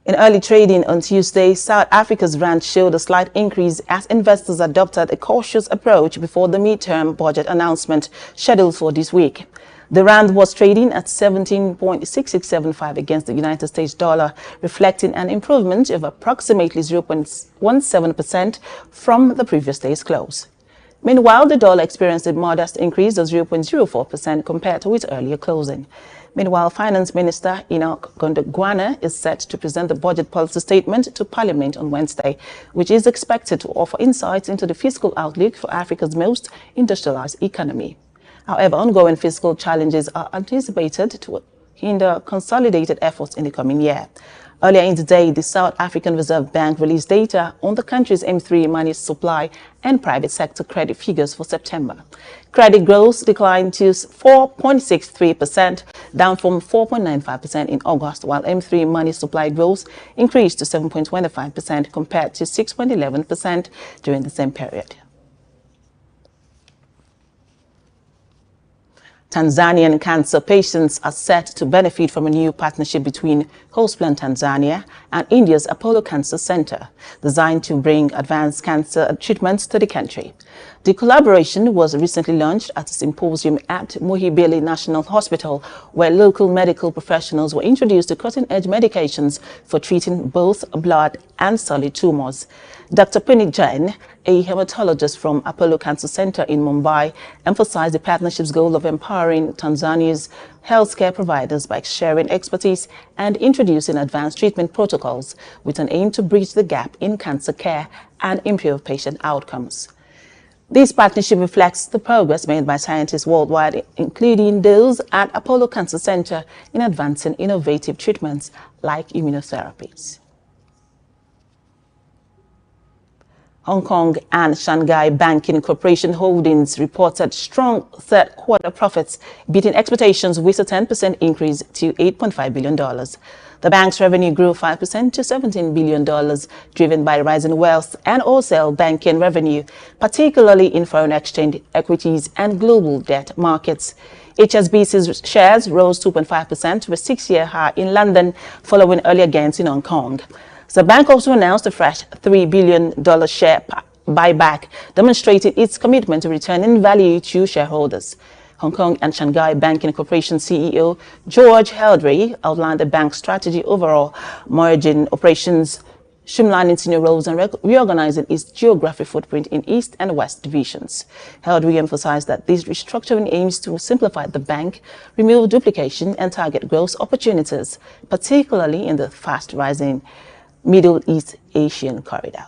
In early trading on Tuesday, South Africa's rand showed a slight increase as investors adopted a cautious approach before the midterm budget announcement scheduled for this week. The rand was trading at 17.6675 against the United States dollar, reflecting an improvement of approximately 0.17% from the previous day's close. Meanwhile, the dollar experienced a modest increase of 0.04% compared to its earlier closing. Meanwhile, Finance Minister Enoch Gondogwana is set to present the budget policy statement to Parliament on Wednesday, which is expected to offer insights into the fiscal outlook for Africa's most industrialized economy. However, ongoing fiscal challenges are anticipated to hinder consolidated efforts in the coming year. Earlier in the day, the South African Reserve Bank released data on the country's M3 money supply and private sector credit figures for September. Credit growth declined to 4.63%, down from 4.95% in August, while M3 money supply growth increased to 7.25% compared to 6.11% during the same period. Tanzanian cancer patients are set to benefit from a new partnership between Hosplan Tanzania and India's Apollo Cancer Center, designed to bring advanced cancer treatments to the country. The collaboration was recently launched at a symposium at Muhimbili National Hospital, where local medical professionals were introduced to cutting-edge medications for treating both blood and solid tumors. Dr. Puneet Jain, a hematologist from Apollo Cancer Center in Mumbai, emphasized the partnership's goal of empowering Tanzania's healthcare providers by sharing expertise and introducing advanced treatment protocols with an aim to bridge the gap in cancer care and improve patient outcomes. This partnership reflects the progress made by scientists worldwide, including those at Apollo Cancer Center, in advancing innovative treatments like immunotherapies. Hong Kong and Shanghai Banking Corporation Holdings reported strong third-quarter profits, beating expectations with a 10% increase to $8.5 billion. The bank's revenue grew 5% to $17 billion, driven by rising wealth and wholesale banking revenue, particularly in foreign exchange, equities, and global debt markets. HSBC's shares rose 2.5% to a 6-year high in London, following earlier gains in Hong Kong. The bank also announced a fresh $3 billion share buyback, demonstrating its commitment to returning value to shareholders. Hong Kong and Shanghai Banking Corporation CEO George Heldry outlined the bank's strategy overall, merging operations, streamlining senior roles, and reorganizing its geographic footprint in East and West divisions. Heldry emphasized that this restructuring aims to simplify the bank, remove duplication, and target growth opportunities, particularly in the fast-rising Middle East Asian corridor.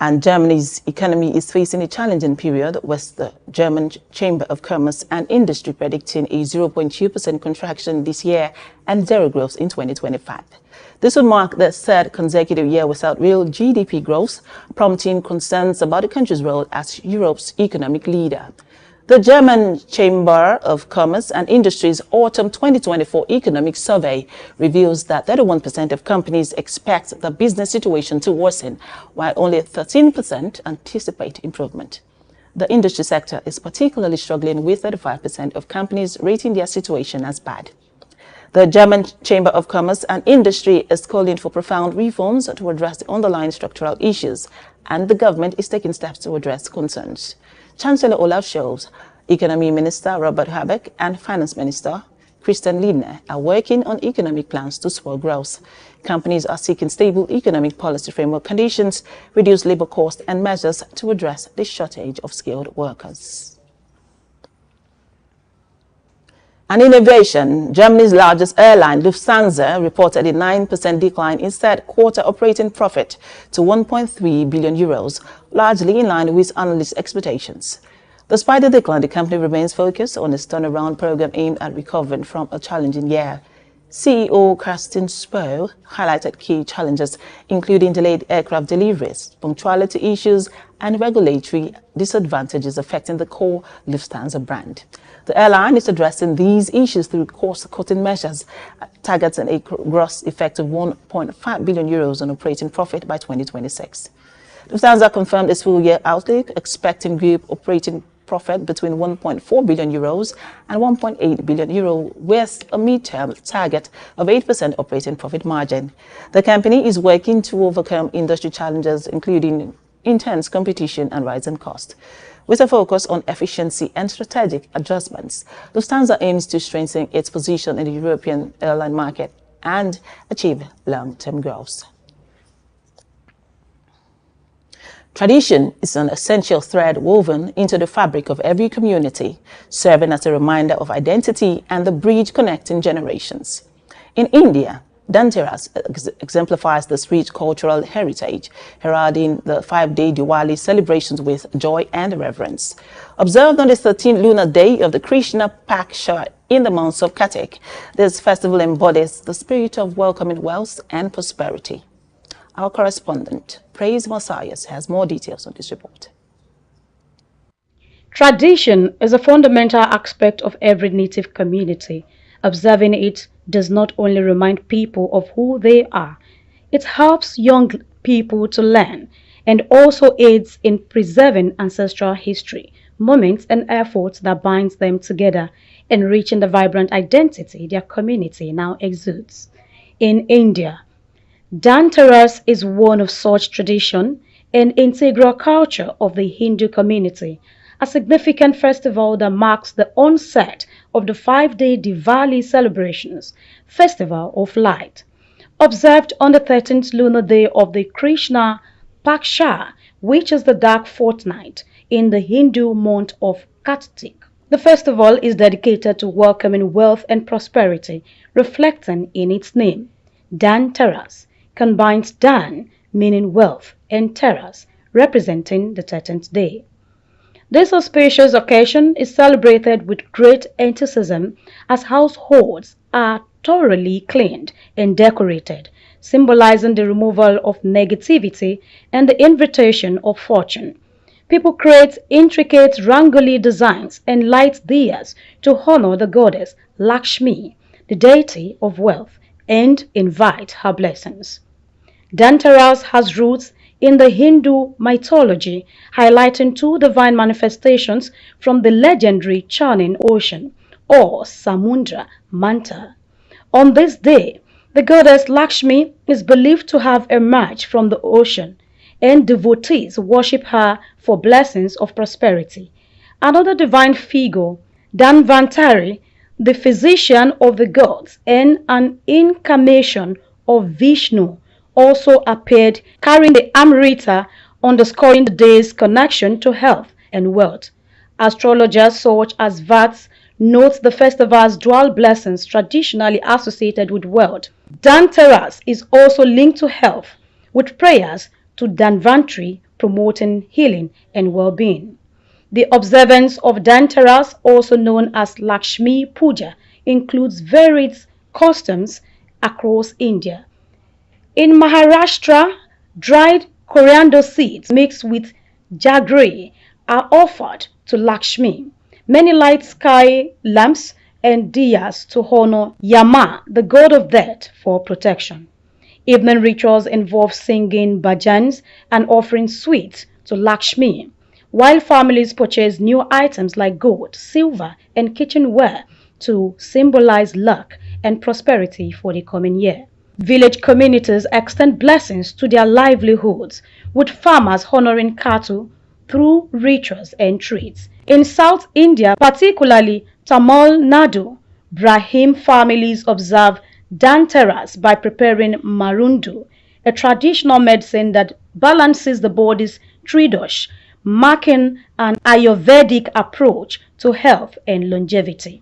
And Germany's economy is facing a challenging period, with the German Chamber of Commerce and Industry predicting a 0.2% contraction this year and zero growth in 2025. This would mark the third consecutive year without real GDP growth, prompting concerns about the country's role as Europe's economic leader. The German Chamber of Commerce and Industry's Autumn 2024 Economic Survey reveals that 31% of companies expect the business situation to worsen, while only 13% anticipate improvement. The industry sector is particularly struggling, with 35% of companies rating their situation as bad. The German Chamber of Commerce and Industry is calling for profound reforms to address the underlying structural issues, and the government is taking steps to address concerns. Chancellor Olaf Scholz, Economy Minister Robert Habeck, and Finance Minister Christian Lindner are working on economic plans to spur growth. Companies are seeking stable economic policy framework conditions, reduce labor costs, and measures to address the shortage of skilled workers. And innovation, Germany's largest airline, Lufthansa, reported a 9% decline in third-quarter operating profit to €1.3 billion, largely in line with analysts' expectations. Despite the decline, the company remains focused on its turnaround program aimed at recovering from a challenging year. CEO Carsten Spohr highlighted key challenges, including delayed aircraft deliveries, punctuality issues, and regulatory disadvantages affecting the core Lufthansa brand. The airline is addressing these issues through cost-cutting measures, targeting a gross effect of €1.5 billion on operating profit by 2026. Lufthansa confirmed its full-year outlook, expecting group operating profit between €1.4 billion and €1.8 billion, with a mid-term target of 8% operating profit margin. The company is working to overcome industry challenges, including intense competition and rising costs. with a focus on efficiency and strategic adjustments. Lufthansa aims to strengthen its position in the European airline market and achieve long-term goals. Tradition is an essential thread woven into the fabric of every community, serving as a reminder of identity and the bridge connecting generations. In India, Dhanteras exemplifies this rich cultural heritage, heralding the 5-day Diwali celebrations with joy and reverence. Observed on the 13th lunar day of the Krishna Paksha in the month of Kartik, this festival embodies the spirit of welcoming wealth and prosperity. Our correspondent, Praise Messias, has more details on this report. Tradition is a fundamental aspect of every native community. Observing it does not only remind people of who they are, it helps young people to learn and also aids in preserving ancestral history, moments and efforts that binds them together, enriching the vibrant identity their community now exudes. In India, Dhanteras is one of such tradition and integral culture of the Hindu community, a significant festival that marks the onset of the 5-day Diwali celebrations, Festival of Light. Observed on the 13th lunar day of the Krishna Paksha, which is the dark fortnight in the Hindu month of Kartik. The festival is dedicated to welcoming wealth and prosperity, reflecting in its name. Dhanteras combines Dhan, meaning wealth, and Teras, representing the 13th day. This auspicious occasion is celebrated with great enthusiasm as households are thoroughly cleaned and decorated, symbolizing the removal of negativity and the invitation of fortune. People create intricate rangoli designs and light diyas to honor the goddess Lakshmi, the deity of wealth, and invite her blessings. Dhanteras has roots in the Hindu mythology, highlighting two divine manifestations from the legendary churning ocean, or Samudra Mantha. On this day, the goddess Lakshmi is believed to have emerged from the ocean, and devotees worship her for blessings of prosperity. Another divine figure, Dhanvantari, the physician of the gods and an incarnation of Vishnu, also appeared carrying the Amrita, underscoring the day's connection to health and wealth. Astrologers such as Vats note the festival's dual blessings traditionally associated with wealth. Dhanteras is also linked to health, with prayers to Dhanvantari promoting healing and well-being. The observance of Dhanteras, also known as Lakshmi Puja, includes varied customs across India. In Maharashtra, dried coriander seeds mixed with jaggery are offered to Lakshmi. Many light sky lamps and diyas to honor Yama, the god of death, for protection. Evening rituals involve singing bhajans and offering sweets to Lakshmi, while families purchase new items like gold, silver, and kitchenware to symbolize luck and prosperity for the coming year. Village communities extend blessings to their livelihoods, with farmers honoring cattle through rituals and treats. In South India, particularly Tamil Nadu, Brahmin families observe Dhanteras by preparing marundu, a traditional medicine that balances the body's tridosh, marking an Ayurvedic approach to health and longevity.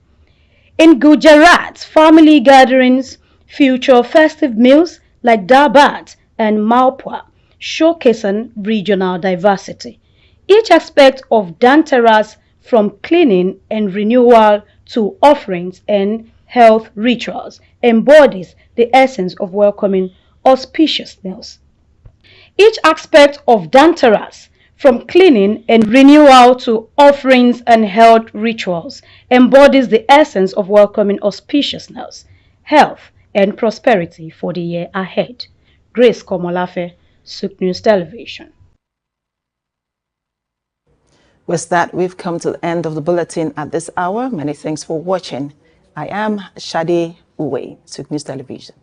In Gujarat, family gatherings feature festive meals like dabat and malpua, showcasing regional diversity. Each aspect of Dhanteras, from cleaning and renewal to offerings and health rituals, embodies the essence of welcoming auspiciousness. Each aspect of Dhanteras, from cleaning and renewal to offerings and health rituals, embodies the essence of welcoming auspiciousness, health, and prosperity for the year ahead. Grace Komolafe, SOUQ News Television. With that, we've come to the end of the bulletin at this hour. Many thanks for watching. I am Shade Uwe, SOUQ News Television.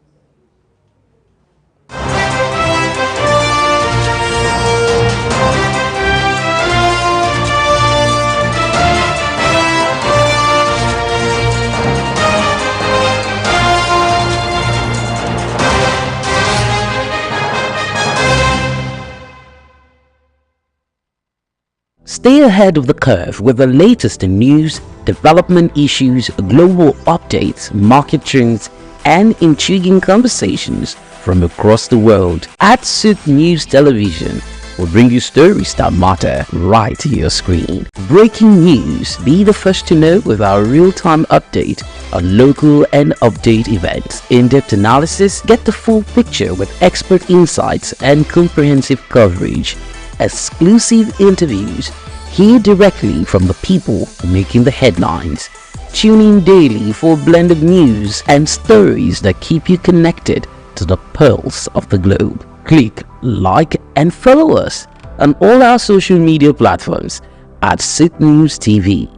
Stay ahead of the curve with the latest in news, development issues, global updates, market trends, and intriguing conversations from across the world. At SOUQ News Television, we'll bring you stories that matter right to your screen. Breaking news. Be the first to know with our real-time update on local and update events. In-depth analysis. Get the full picture with expert insights and comprehensive coverage. Exclusive interviews. Hear directly from the people making the headlines. Tune in daily for blended news and stories that keep you connected to the pulse of the globe. Click, like, and follow us on all our social media platforms at SOUQ News TV.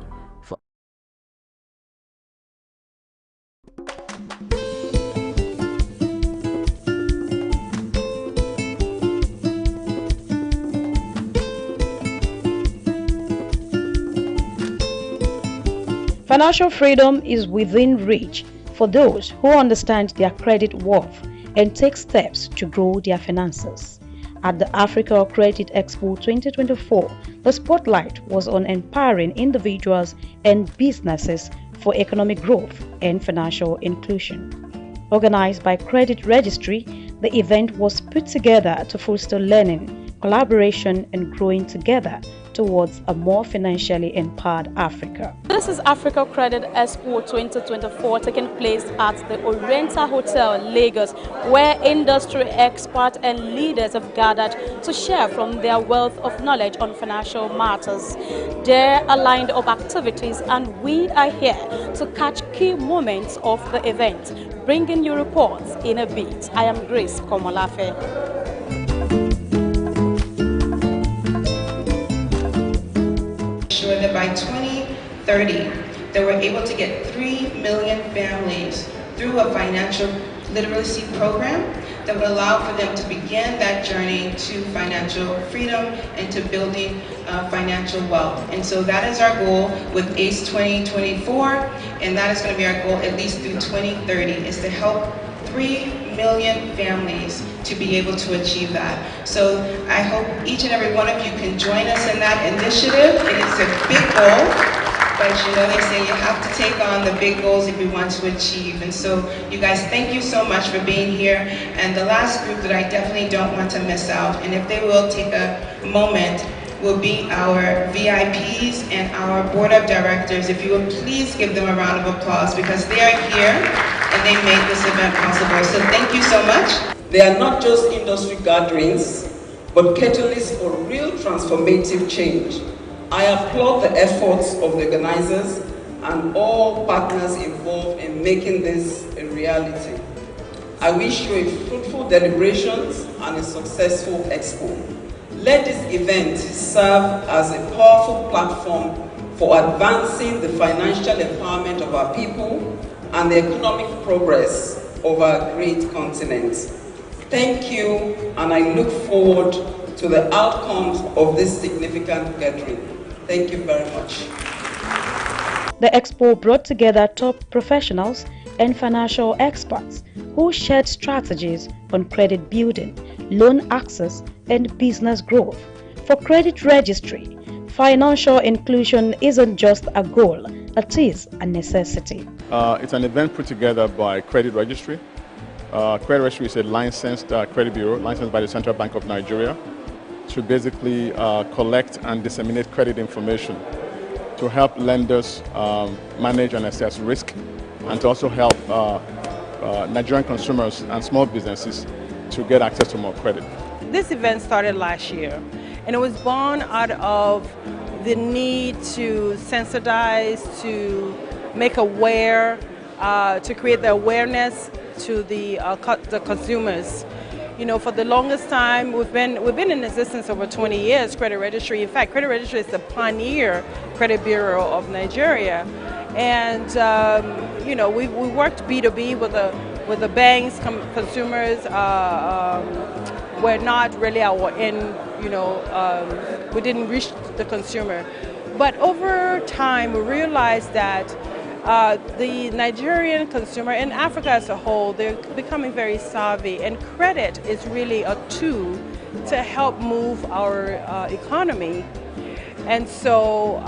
Financial freedom is within reach for those who understand their credit worth and take steps to grow their finances. At the Africa Credit Expo 2024, the spotlight was on empowering individuals and businesses for economic growth and financial inclusion. Organized by Credit Registry, the event was put together to foster learning, collaboration, and growing together towards a more financially empowered Africa. This is Africa Credit Expo 2024 taking place at the Oriental Hotel, Lagos, where industry experts and leaders have gathered to share from their wealth of knowledge on financial matters. There are lined up activities and we are here to catch key moments of the event, bringing you reports in a bit. I am Grace Komolafe. That by 2030, they were able to get 3 million families through a financial literacy program that would allow for them to begin that journey to financial freedom and to building financial wealth. And so that is our goal with ACE 2024, and that is going to be our goal at least through 2030, is to help 3 million families to be able to achieve that. So I hope each and every one of you can join us in that initiative. It is a big goal, but you know they say you have to take on the big goals if you want to achieve. And so you guys, thank you so much for being here. And the last group that I definitely don't want to miss out, and if they will take a moment, will be our VIPs and our board of directors. If you would please give them a round of applause because they are here and they made this event possible. So thank you so much. They are not just industry gatherings, but catalysts for real transformative change. I applaud the efforts of the organizers and all partners involved in making this a reality. I wish you a fruitful deliberations and a successful expo. Let this event serve as a powerful platform for advancing the financial empowerment of our people and the economic progress of our great continent. Thank you, and I look forward to the outcomes of this significant gathering. Thank you very much. The expo brought together top professionals and financial experts who shared strategies on credit building, loan access, and business growth. For Credit Registry, financial inclusion isn't just a goal, it is a necessity. It's an event put together by Credit Registry. Credit Registry is a licensed credit bureau, licensed by the Central Bank of Nigeria, to basically collect and disseminate credit information to help lenders manage and assess risk, and to also help Nigerian consumers and small businesses to get access to more credit. This event started last year, and it was born out of the need to sensitize, to make aware, to create the awareness to the consumers. You know, for the longest time, we've been in existence over 20 years, Credit Registry. In fact, Credit Registry is the pioneer credit bureau of Nigeria. And, you know, we worked B2B with the banks, consumers were not really our end, you know, we didn't reach the consumer. But over time, we realized that the Nigerian consumer and Africa as a whole, they're becoming very savvy, and credit is really a tool to help move our economy. And so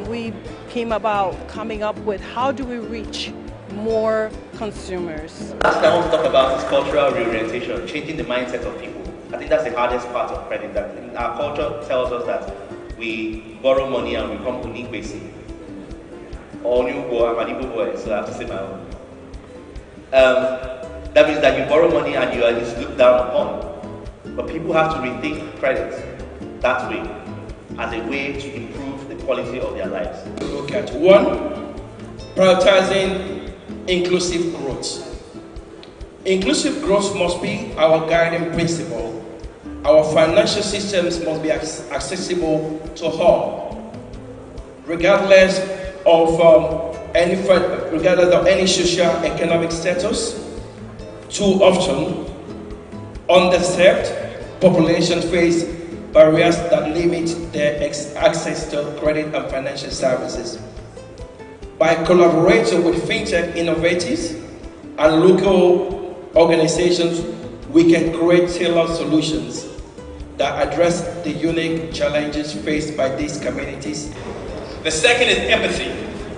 we came about coming up with how do we reach more consumers. Last thing I want to talk about is cultural reorientation, changing the mindset of people. I think that's the hardest part of credit. That our culture tells us that we borrow money and we become unique or new boy, I'm an Igbo boy, so I have to say my own. That means that you borrow money and you are just looked down upon. But people have to rethink credit that way as a way to improve the quality of their lives. Look at one, prioritizing inclusive growth. Inclusive growth must be our guiding principle. Our financial systems must be accessible to all, regardless of any socio-economic status. Too often, underserved populations face barriers that limit their access to credit and financial services. By collaborating with fintech innovators and local organizations, we can create tailored solutions that address the unique challenges faced by these communities. The second is empathy.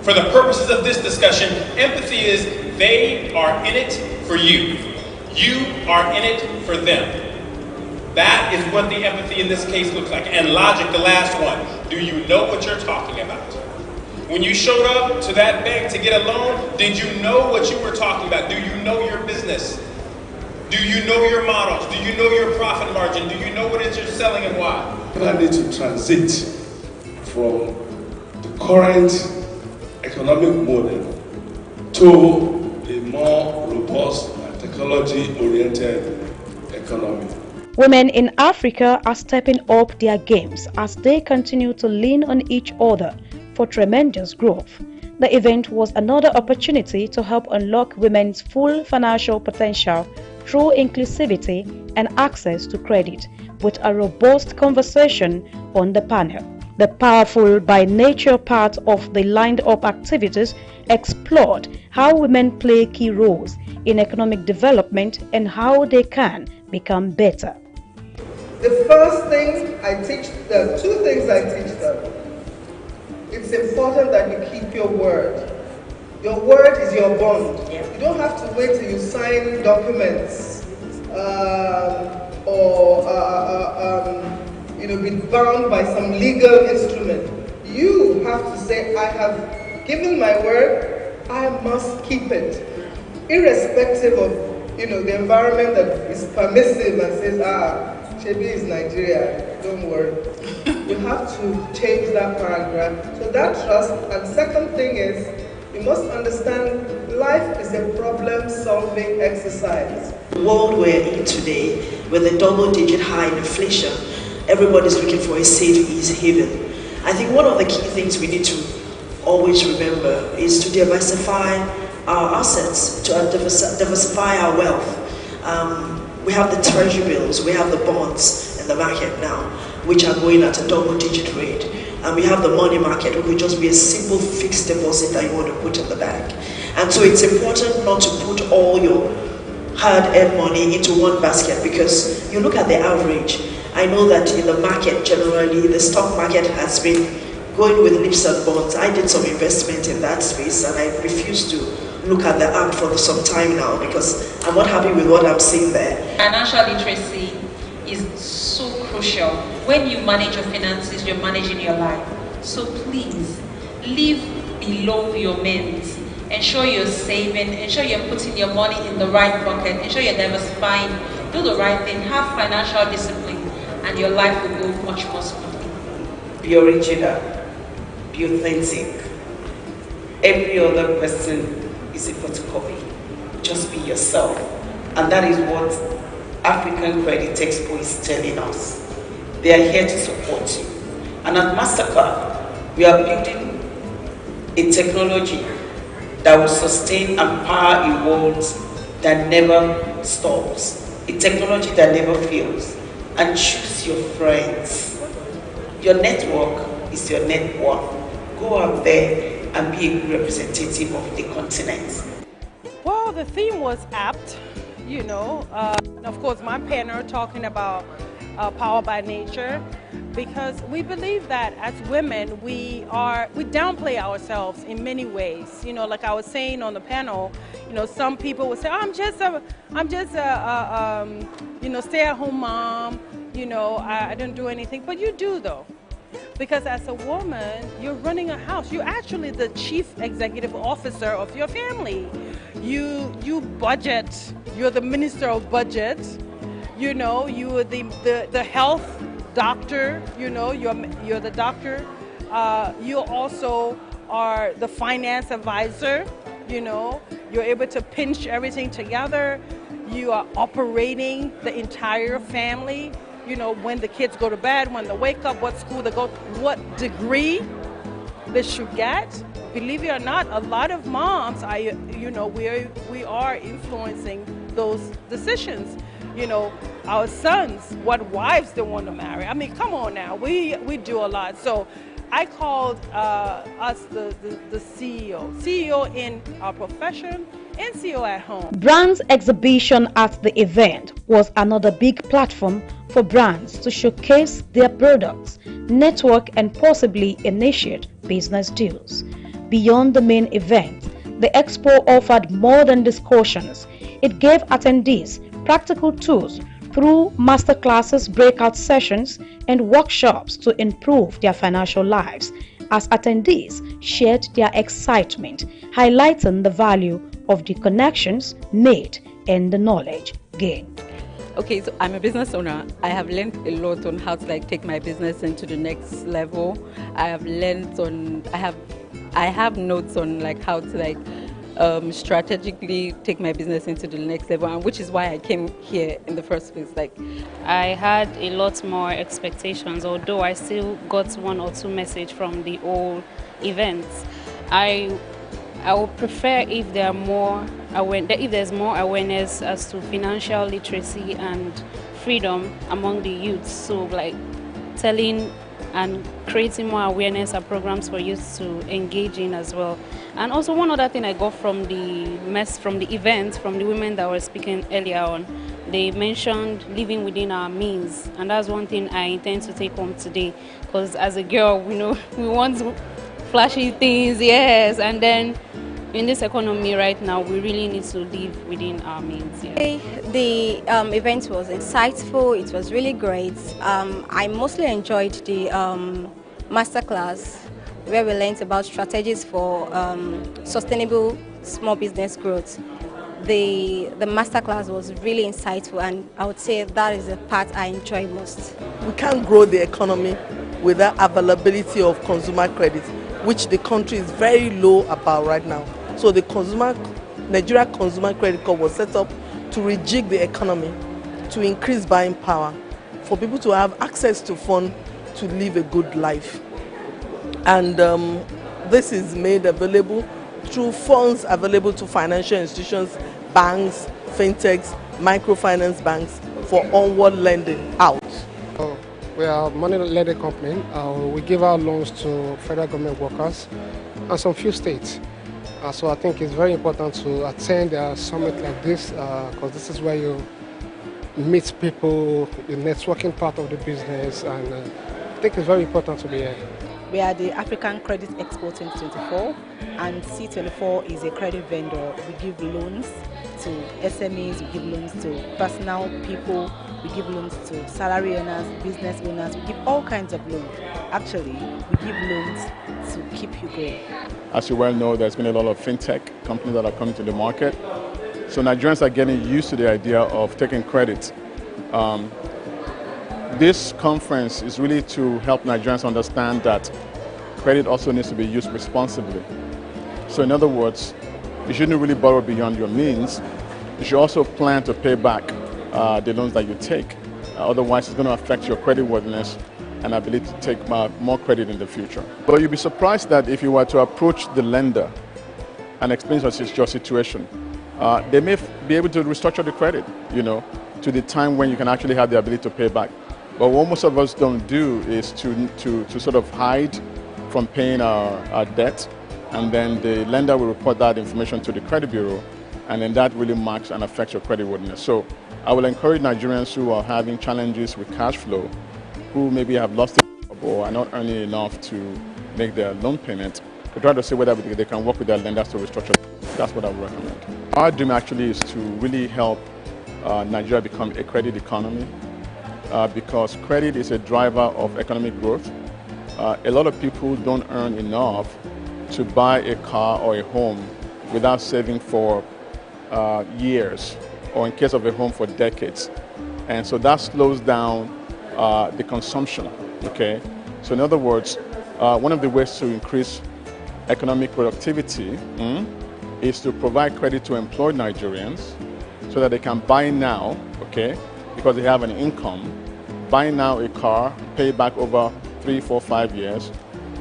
For the purposes of this discussion, empathy is they are in it for you. You are in it for them. That is what the empathy in this case looks like. And logic, the last one. Do you know what you're talking about? When you showed up to that bank to get a loan, did you know what you were talking about? Do you know your business? Do you know your models? Do you know your profit margin? Do you know what it is you're selling and why? I need to transit from the current economic model to a more robust and technology-oriented economy. Women in Africa are stepping up their games as they continue to lean on each other for tremendous growth. The event was another opportunity to help unlock women's full financial potential through inclusivity and access to credit, with a robust conversation on the panel. The powerful by nature part of the lined-up activities explored how women play key roles in economic development and how they can become better. The first thing I teach them, two things I teach them. It's important that you keep your word. Your word is your bond. You don't have to wait till you sign documents be bound by some legal instrument. You have to say, I have given my word, I must keep it. Irrespective of the environment that is permissive and says, Shebi is Nigeria, don't worry. You have to change that paragraph. So that trust, and second thing is, you must understand life is a problem-solving exercise. The world we're in today, with a double-digit high in inflation, everybody's looking for a safe haven. I think one of the key things we need to always remember is to diversify our assets, to diversify our wealth. We have the treasury bills, we have the bonds in the market now, which are going at a double-digit rate. And we have the money market, which would just be a simple fixed deposit that you want to put in the bank. And so it's important not to put all your hard-earned money into one basket, because you look at the average. I know that in the market generally, the stock market has been going with leaps and bounds. I did some investment in that space and I refuse to look at the app for some time now because I'm not happy with what I'm seeing there. Financial literacy is so crucial. When you manage your finances, you're managing your life. So please, live below your means. Ensure you're saving, ensure you're putting your money in the right bucket, ensure you're diversifying, do the right thing, have financial discipline, and your life will go much more smoothly. Be original, be authentic. Every other person is a photocopy. Just be yourself. And that is what African Credit Expo is telling us. They are here to support you. And at MasterCard, we are building a technology that will sustain and power a world that never stops, a technology that never fails. And choose your friends. Your network is your net worth. Go out there and be a good representative of the continent. Well, the theme was apt, of course, my panel talking about power by nature, because we believe that as women we downplay ourselves in many ways. You know, like I was saying on the panel, you know, some people would say, oh, I'm just a stay-at-home mom. You know, I don't do anything, but you do though. Because as a woman, you're running a house. You're actually the chief executive officer of your family. You budget. You're the minister of budget. You know, you are the health doctor. You know, you're the doctor. You also are the finance advisor. You know, you're able to pinch everything together. You are operating the entire family. You know, when the kids go to bed, when they wake up, what school they go, what degree they should get. Believe it or not, a lot of moms, we are influencing those decisions. You know, our sons, what wives they want to marry. I mean, come on now, we do a lot. So I called us the CEO in our profession and CEO at home. Brands exhibition at the event was another big platform for brands to showcase their products, network and possibly initiate business deals. Beyond the main event, the expo offered more than discussions. It gave attendees practical tools through masterclasses, breakout sessions, and workshops to improve their financial lives, as attendees shared their excitement, highlighting the value of the connections made and the knowledge gained. Okay, so I'm a business owner. I have learned a lot on how to take my business into the next level. I have notes on how to strategically take my business into the next level, and which is why I came here in the first place. I had a lot more expectations, although I still got one or two messages from the whole events. I would prefer if there's more awareness as to financial literacy and freedom among the youth. So telling and creating more awareness and programs for youth to engage in as well. And also one other thing I got from the event, from the women that were speaking earlier on, they mentioned living within our means, and that's one thing I intend to take home today, because as a girl, we want flashy things, yes, and then in this economy right now, we really need to live within our means. Yeah. The event was insightful. It was really great. I mostly enjoyed the masterclass where we learned about strategies for sustainable small business growth. The masterclass was really insightful, and I would say that is the part I enjoy most. We can't grow the economy without availability of consumer credit, which the country is very low about right now. So the Nigeria Consumer Credit Card was set up to rejig the economy, to increase buying power, for people to have access to funds to live a good life. And this is made available through funds available to financial institutions, banks, fintechs, microfinance banks for onward lending out. We are a money-lending company. We give out loans to federal government workers and some few states. So I think it's very important to attend a summit like this, because this is where you meet people, the networking part of the business, and I think it's very important to be here. We are the African Credit Expo 2024, and C24 is a credit vendor. We give loans to SMEs, we give loans to personal people, we give loans to salary earners, business owners, we give all kinds of loans. Actually, we give loans to keep you going. As you well know, there's been a lot of fintech companies that are coming to the market. So Nigerians are getting used to the idea of taking credit. This conference is really to help Nigerians understand that credit also needs to be used responsibly. So in other words, you shouldn't really borrow beyond your means. You should also plan to pay back the loans that you take. Otherwise, it's going to affect your creditworthiness and ability to take more credit in the future. But you'll be surprised that if you were to approach the lender and explain your situation, they may be able to restructure the credit, to the time when you can actually have the ability to pay back. But what most of us don't do is to sort of hide from paying our debt, and then the lender will report that information to the credit bureau, and then that really marks and affects your creditworthiness. So I will encourage Nigerians who are having challenges with cash flow, who maybe have lost it or are not earning enough to make their loan payment, they try to see whether they can work with their lenders to restructure. That's what I would recommend. Our dream actually is to really help Nigeria become a credit economy because credit is a driver of economic growth. A lot of people don't earn enough to buy a car or a home without saving for years, or in case of a home for decades. And so that slows down the consumption, okay? So in other words, one of the ways to increase economic productivity is to provide credit to employed Nigerians so that they can buy now, okay, because they have an income, buy now a car, pay back over 3, 4, 5 years,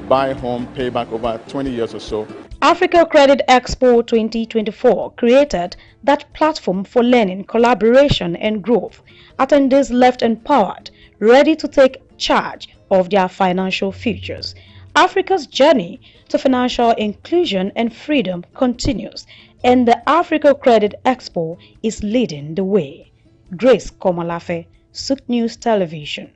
buy a home, pay back over 20 years or so. Africa Credit Expo 2024 created that platform for learning, collaboration, and growth. Attendees left empowered, ready to take charge of their financial futures. Africa's journey to financial inclusion and freedom continues, and the Africa Credit Expo is leading the way. Grace Komalafe, SOUQ News Television.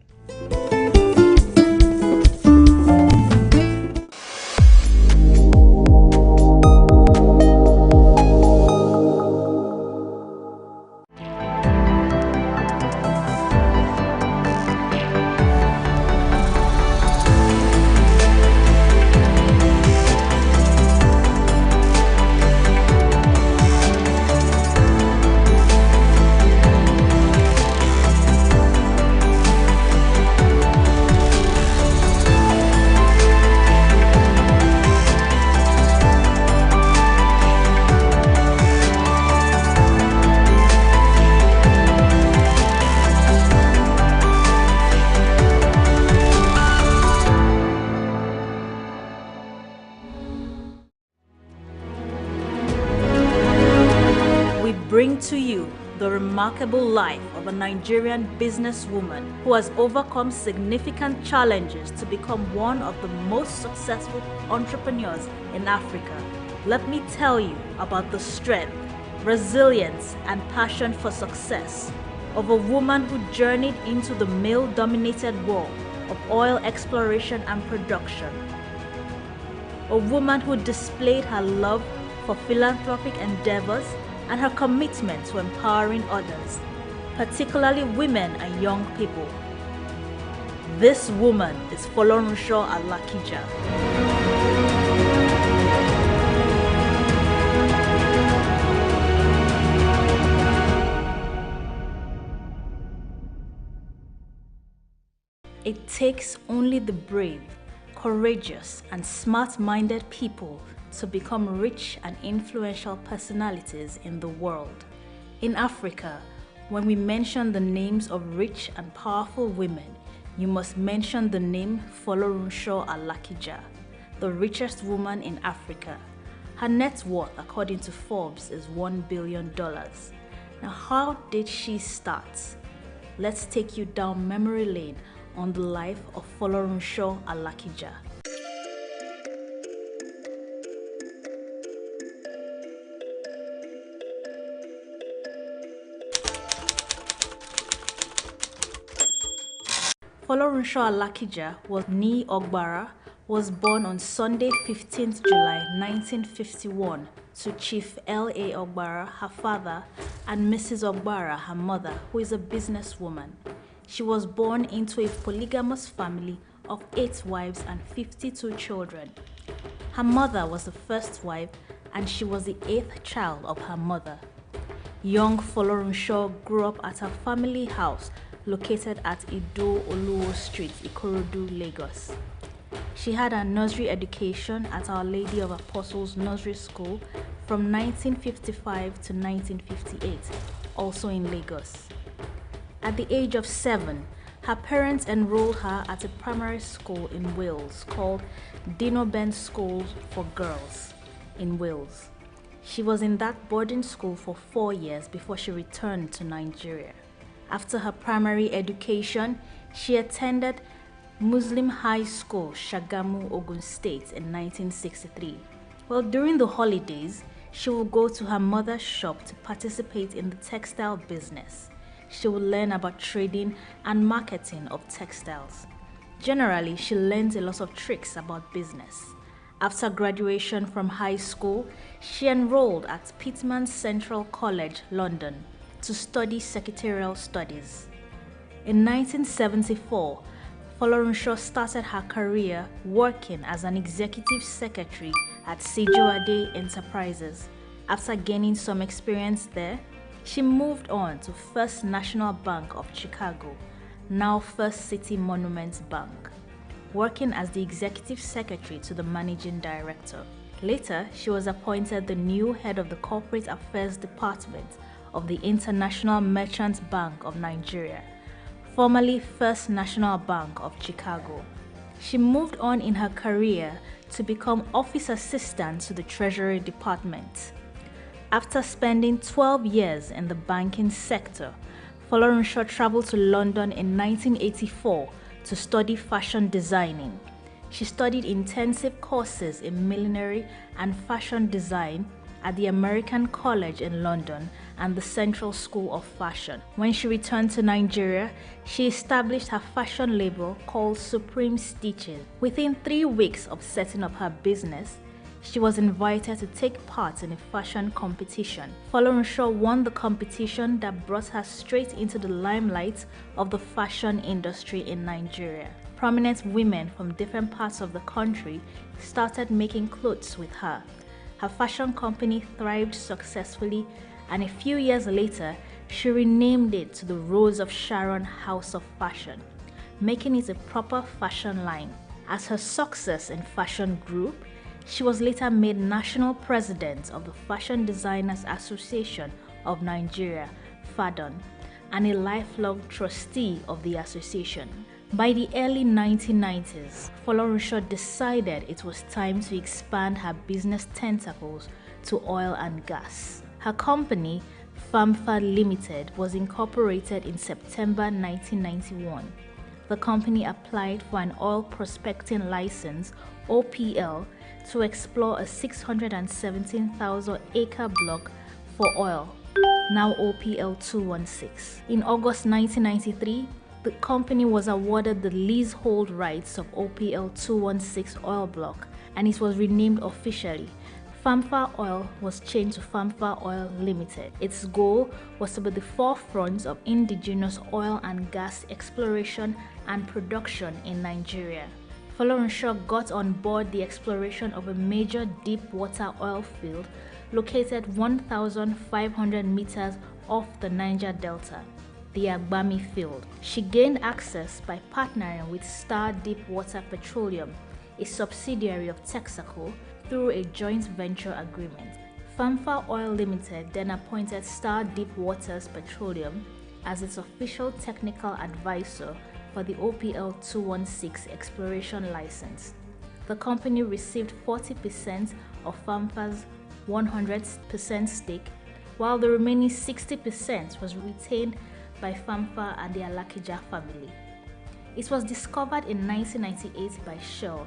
Bring to you the remarkable life of a Nigerian businesswoman who has overcome significant challenges to become one of the most successful entrepreneurs in Africa. Let me tell you about the strength, resilience, and passion for success of a woman who journeyed into the male-dominated world of oil exploration and production. A woman who displayed her love for philanthropic endeavors and her commitment to empowering others, particularly women and young people. This woman is Folorunsho Alakija. It takes only the brave, courageous, and smart-minded people to become rich and influential personalities in the world. In Africa, when we mention the names of rich and powerful women, you must mention the name Folorunsho Alakija, the richest woman in Africa. Her net worth, according to Forbes, is $1 billion. Now, how did she start? Let's take you down memory lane on the life of Folorunsho Alakija. Folorunsho Alakija was born on Sunday, 15th July 1951 to Chief L.A. Ogbara, her father, and Mrs. Ogbara, her mother, who is a businesswoman. She was born into a polygamous family of 8 wives and 52 children. Her mother was the first wife, and she was the 8th child of her mother. Young Folorunsho grew up at her family house located at Ido Oluwo Street, Ikorodu, Lagos. She had her nursery education at Our Lady of Apostles Nursery School from 1955 to 1958, also in Lagos. At the age of 7, her parents enrolled her at a primary school in Wales called Dino Ben School for Girls in Wales. She was in that boarding school for 4 years before she returned to Nigeria. After her primary education, she attended Muslim High School, Shagamu, Ogun State in 1963. Well, during the holidays, she would go to her mother's shop to participate in the textile business. She would learn about trading and marketing of textiles. Generally, she learned a lot of tricks about business. After graduation from high school, she enrolled at Pitman Central College, London, to study secretarial studies. In 1974, Folorunsho started her career working as an executive secretary at Sejuade Enterprises. After gaining some experience there, she moved on to First National Bank of Chicago, now First City Monuments Bank, working as the executive secretary to the managing director. Later, she was appointed the new head of the Corporate Affairs Department of the International Merchants Bank of Nigeria, formerly First National Bank of Chicago. She moved on in her career to become office assistant to the Treasury Department. After spending 12 years in the banking sector, Folorunsho traveled to London in 1984 to study fashion designing. She studied intensive courses in millinery and fashion design at the American College in London and the Central School of Fashion. When she returned to Nigeria, she established her fashion label called Supreme Stitches. Within 3 weeks of setting up her business, she was invited to take part in a fashion competition. Folorunsho won the competition that brought her straight into the limelight of the fashion industry in Nigeria. Prominent women from different parts of the country started making clothes with her. Her fashion company thrived successfully, and a few years later, she renamed it to the Rose of Sharon House of Fashion, making it a proper fashion line. As her success in fashion grew, she was later made national president of the Fashion Designers Association of Nigeria, FADON, and a lifelong trustee of the association. By the early 1990s, Folorunsho decided it was time to expand her business tentacles to oil and gas. Her company, FAMFA Limited, was incorporated in September 1991. The company applied for an oil prospecting license, OPL, to explore a 617,000-acre block for oil, now OPL 216. In August 1993, the company was awarded the leasehold rights of OPL 216 oil block, and it was renamed officially. FAMFA Oil was changed to FAMFA Oil Limited. Its goal was to be the forefront of indigenous oil and gas exploration and production in Nigeria. Folorunsho got on board the exploration of a major deep water oil field located 1,500 meters off the Niger Delta, the Agbami field. She gained access by partnering with Star Deepwater Petroleum, a subsidiary of Texaco, through a joint venture agreement. FAMFA Oil Limited then appointed Star Deepwater Petroleum as its official technical advisor for the OPL 216 exploration license. The company received 40% of FAMFA's 100% stake, while the remaining 60% was retained by FAMFA and the Alakija family. It was discovered in 1998 by Shell.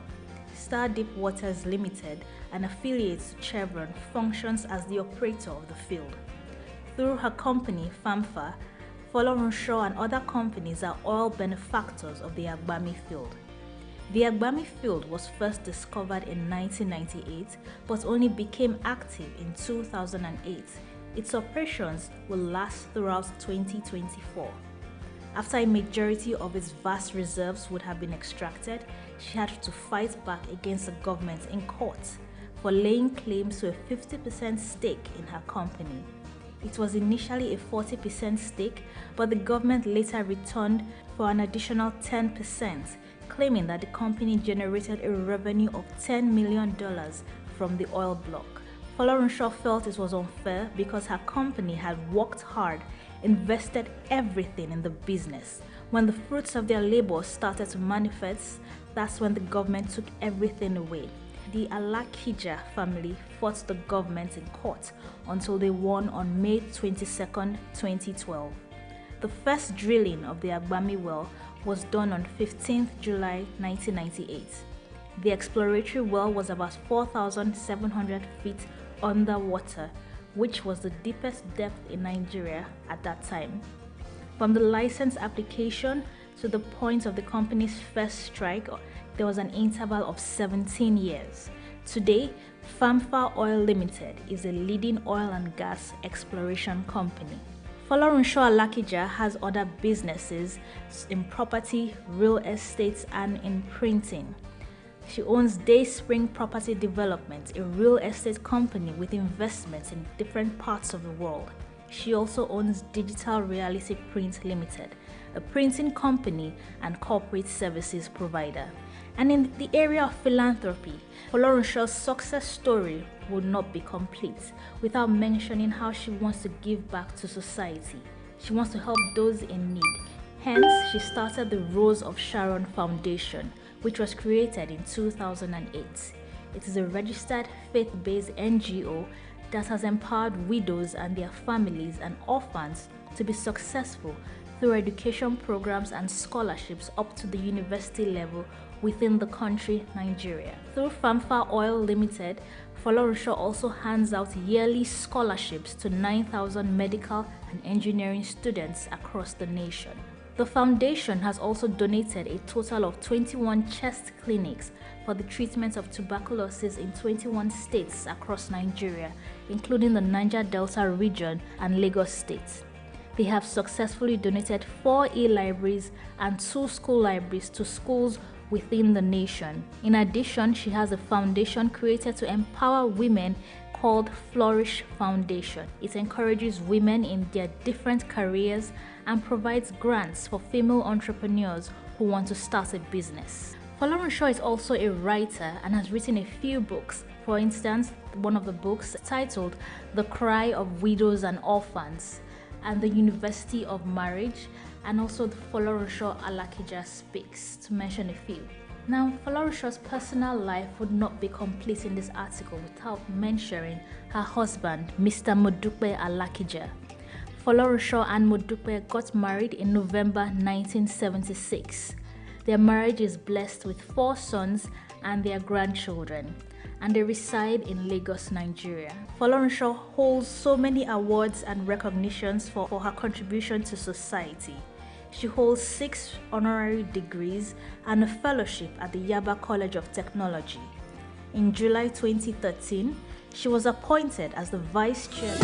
Star Deepwaters Limited, an affiliate to Chevron, functions as the operator of the field. Through her company, FAMFA, Folorunsho and other companies are oil benefactors of the Agbami field. The Agbami field was first discovered in 1998 but only became active in 2008. Its operations will last throughout 2024. After a majority of its vast reserves would have been extracted, she had to fight back against the government in court for laying claims to a 50% stake in her company. It was initially a 40% stake, but the government later returned for an additional 10%, claiming that the company generated a revenue of $10 million from the oil block. Folorunsho felt it was unfair because her company had worked hard, invested everything in the business. When the fruits of their labor started to manifest, that's when the government took everything away. The Alakija family fought the government in court until they won on May 22, 2012. The first drilling of the Agbami well was done on 15 July 1998. The exploratory well was about 4,700 feet underwater, which was the deepest depth in Nigeria at that time. From the license application to the point of the company's first strike, there was an interval of 17 years. Today, Famfa Oil Limited is a leading oil and gas exploration company. Folorunsho Alakija has other businesses in property, real estate, and in printing. She owns Dayspring Property Development, a real estate company with investments in different parts of the world. She also owns Digital Reality Print Limited, a printing company and corporate services provider. And in the area of philanthropy, Folorunsho's success story would not be complete without mentioning how she wants to give back to society. She wants to help those in need. Hence, she started the Rose of Sharon Foundation, which was created in 2008. It is a registered faith-based NGO that has empowered widows and their families and orphans to be successful through education programs and scholarships up to the university level within the country, Nigeria. Through Famfa Oil Limited, Folorunsho also hands out yearly scholarships to 9,000 medical and engineering students across the nation. The foundation has also donated a total of 21 chest clinics for the treatment of tuberculosis in 21 states across Nigeria, including the Niger Delta region and Lagos State. They have successfully donated 4 e-libraries and 2 school libraries to schools within the nation. In addition, she has a foundation created to empower women called Flourish Foundation. It encourages women in their different careers and provides grants for female entrepreneurs who want to start a business. Folorunsho is also a writer and has written a few books. For instance, one of the books titled The Cry of Widows and Orphans and The University of Marriage, and also the Folorunsho Alakija Speaks, to mention a few. Now, Folorunsho's personal life would not be complete in this article without mentioning her husband, Mr. Modupe Alakija. Folorunsho and Modupe got married in November 1976. Their marriage is blessed with 4 sons and their grandchildren, and they reside in Lagos, Nigeria. Folorunsho holds so many awards and recognitions for her contribution to society. She holds 6 honorary degrees and a fellowship at the Yaba College of Technology. In July 2013, she was appointed as the Vice Chair.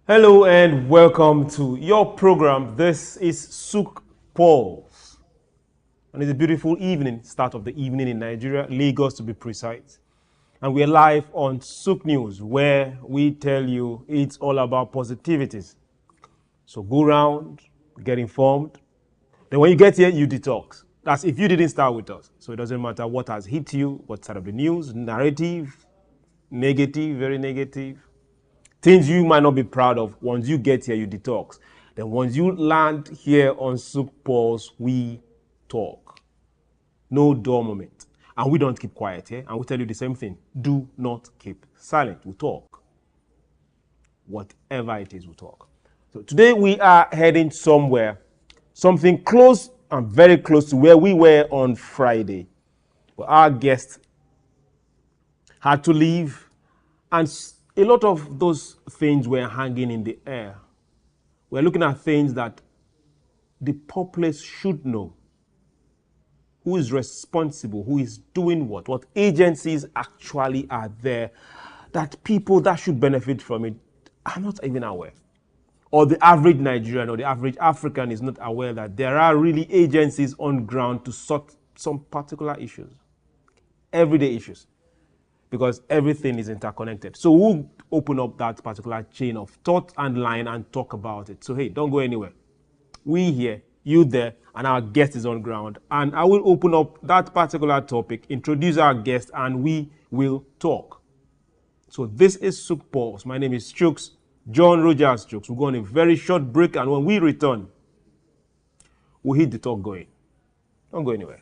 Hello and welcome to your program. This is SOUQ Pulse. And it's a beautiful evening, start of the evening in Nigeria, Lagos to be precise. And we're live on SOUQ News, where we tell you it's all about positivities. So go around, get informed. Then when you get here, you detox. That's if you didn't start with us. So it doesn't matter what has hit you, what side of the news, narrative, negative, very negative. Things you might not be proud of. Once you get here, you detox. Then once you land here on SOUQ Pulse, we talk. No dull moment. And we don't keep quiet here. And we tell you the same thing. Do not keep silent. We talk. Whatever it is, we talk. So today we are heading somewhere. Something close and very close to where we were on Friday. But our guest had to leave, and a lot of those things were hanging in the air. We're looking at things that the populace should know. Who is responsible? Who is doing what? What agencies actually are there that people that should benefit from it are not even aware. or the average Nigerian or the average African is not aware that there are really agencies on ground to sort some particular issues, everyday issues, because everything is interconnected. So we'll open up that particular chain of thought and line and talk about it. So hey, don't go anywhere. We here, you there, and our guest is on ground. And I will open up that particular topic, introduce our guest, and we will talk. So this is SOUQ Pulse. My name is SOUQ, John Rogers SOUQ. We'll go on a very short break, and when we return, we'll hit the talk going. Don't go anywhere.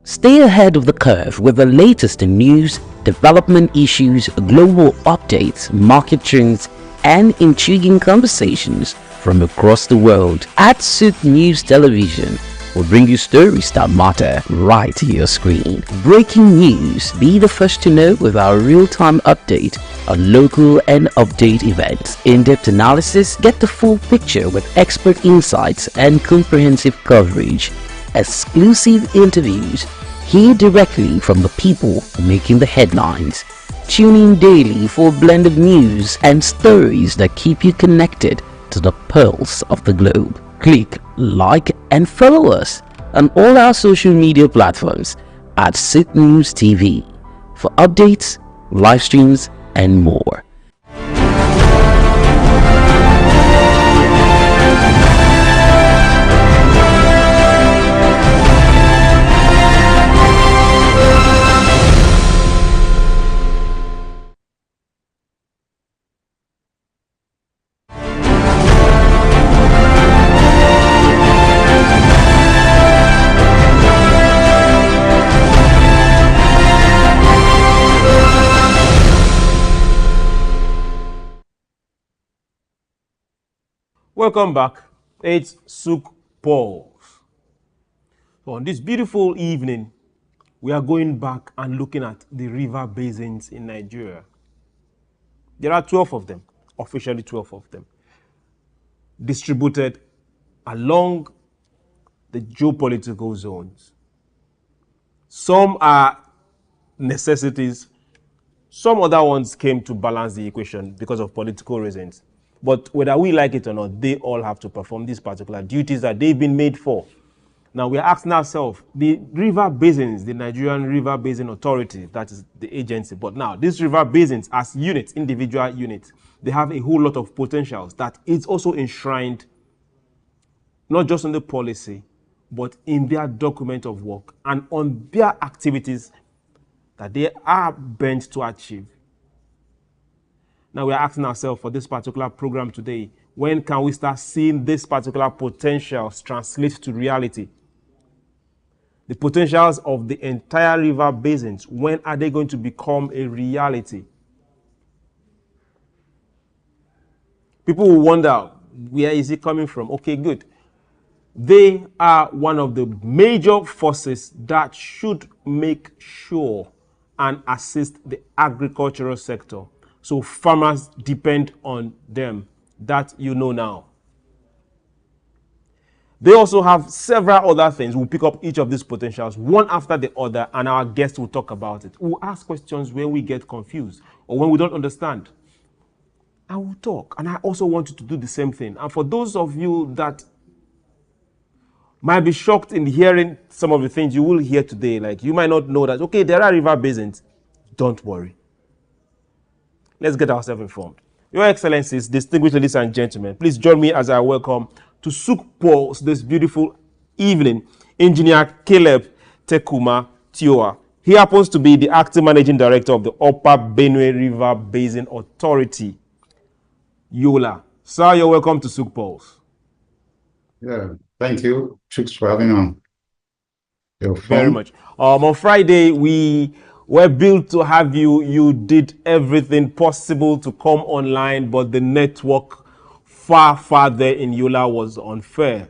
Stay ahead of the curve with the latest in news, development issues, global updates, market trends, and intriguing conversations from across the world. At SOUQ News Television, we'll bring you stories that matter right to your screen. Breaking news, be the first to know with our real-time update on local and update events. In-depth analysis, get the full picture with expert insights and comprehensive coverage. Exclusive interviews, hear directly from the people making the headlines. Tune in daily for a blend of news and stories that keep you connected to the pulse of the globe. Click like and follow us on all our social media platforms at SOUQ News TV for updates, live streams, and more. Welcome back. It's SOUQ Pulse. So on this beautiful evening, we are going back and looking at the river basins in Nigeria. There are 12 of them, officially 12 of them, distributed along the geopolitical zones. Some are necessities. Some other ones came to balance the equation because of political reasons. But whether we like it or not, they all have to perform these particular duties that they've been made for. Now we are asking ourselves, the river basins, the Nigerian River Basin Authority, that is the agency. But now these river basins as units, individual units, they have a whole lot of potentials that is also enshrined not just in the policy, but in their document of work and on their activities that they are bent to achieve. Now we are asking ourselves for this particular program today, when can we start seeing this particular potentials translate to reality? The potentials of the entire river basins, when are they going to become a reality? People will wonder, where is it coming from? Okay, good. They are one of the major forces that should make sure and assist the agricultural sector. So farmers depend on them. That you know now. They also have several other things. We'll pick up each of these potentials one after the other, and our guests will talk about it. We'll ask questions when we get confused or when we don't understand. I will talk. And I also want you to do the same thing. And for those of you that might be shocked in hearing some of the things you will hear today, like you might not know that, okay, there are river basins. Don't worry. Let's get ourselves informed. Your Excellencies, distinguished ladies and gentlemen, please join me as I welcome to SOUQ Pulse this beautiful evening, Engineer Caleb Tekuma Tioa. He happens to be the acting managing director of the Upper Benue River Basin Authority, Yola. Sir, you're welcome to SOUQ Pulse. Yeah, thank you. Thanks for having on. Very much. On Friday, we were built to have you. You did everything possible to come online, but the network far there in Yola was unfair.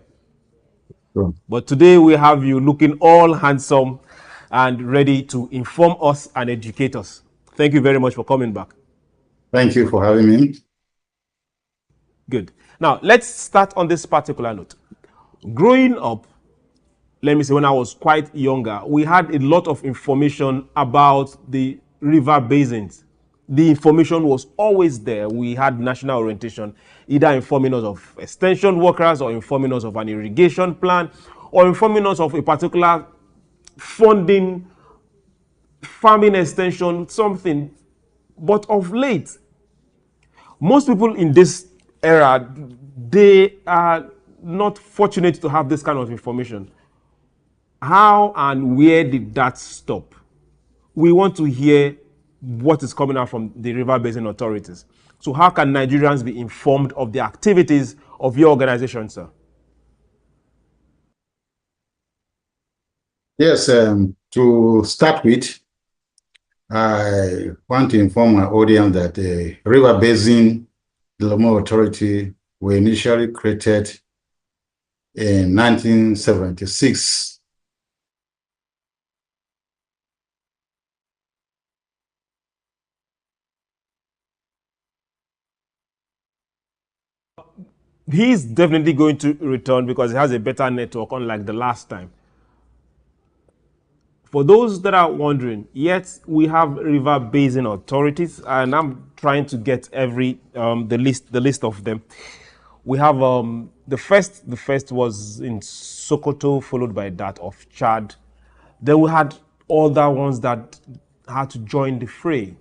Sure. But today we have you looking all handsome and ready to inform us and educate us. Thank you very much for coming back. Thank you for having me. Good. Now, let's start on this particular note. Growing up, let me say, when I was quite younger, we had a lot of information about the river basins. the information was always there. We had national orientation, either informing us of extension workers or informing us of an irrigation plan or informing us of a particular funding, farming extension, something. But of late, most people in this era, they are not fortunate to have this kind of information. How and where did that stop? We want to hear what is coming out from the River Basin authorities. So how can Nigerians be informed of the activities of your organization, sir? Yes, to start with, I want to inform my audience that the River Basin Development Authority were initially created in 1976. He's definitely going to return because he has a better network, unlike the last time. For those that are wondering, yes, we have river basin authorities, and I'm trying to get the list of them. We have the first was in Sokoto, followed by that of Chad. Then we had other ones that had to join the fray.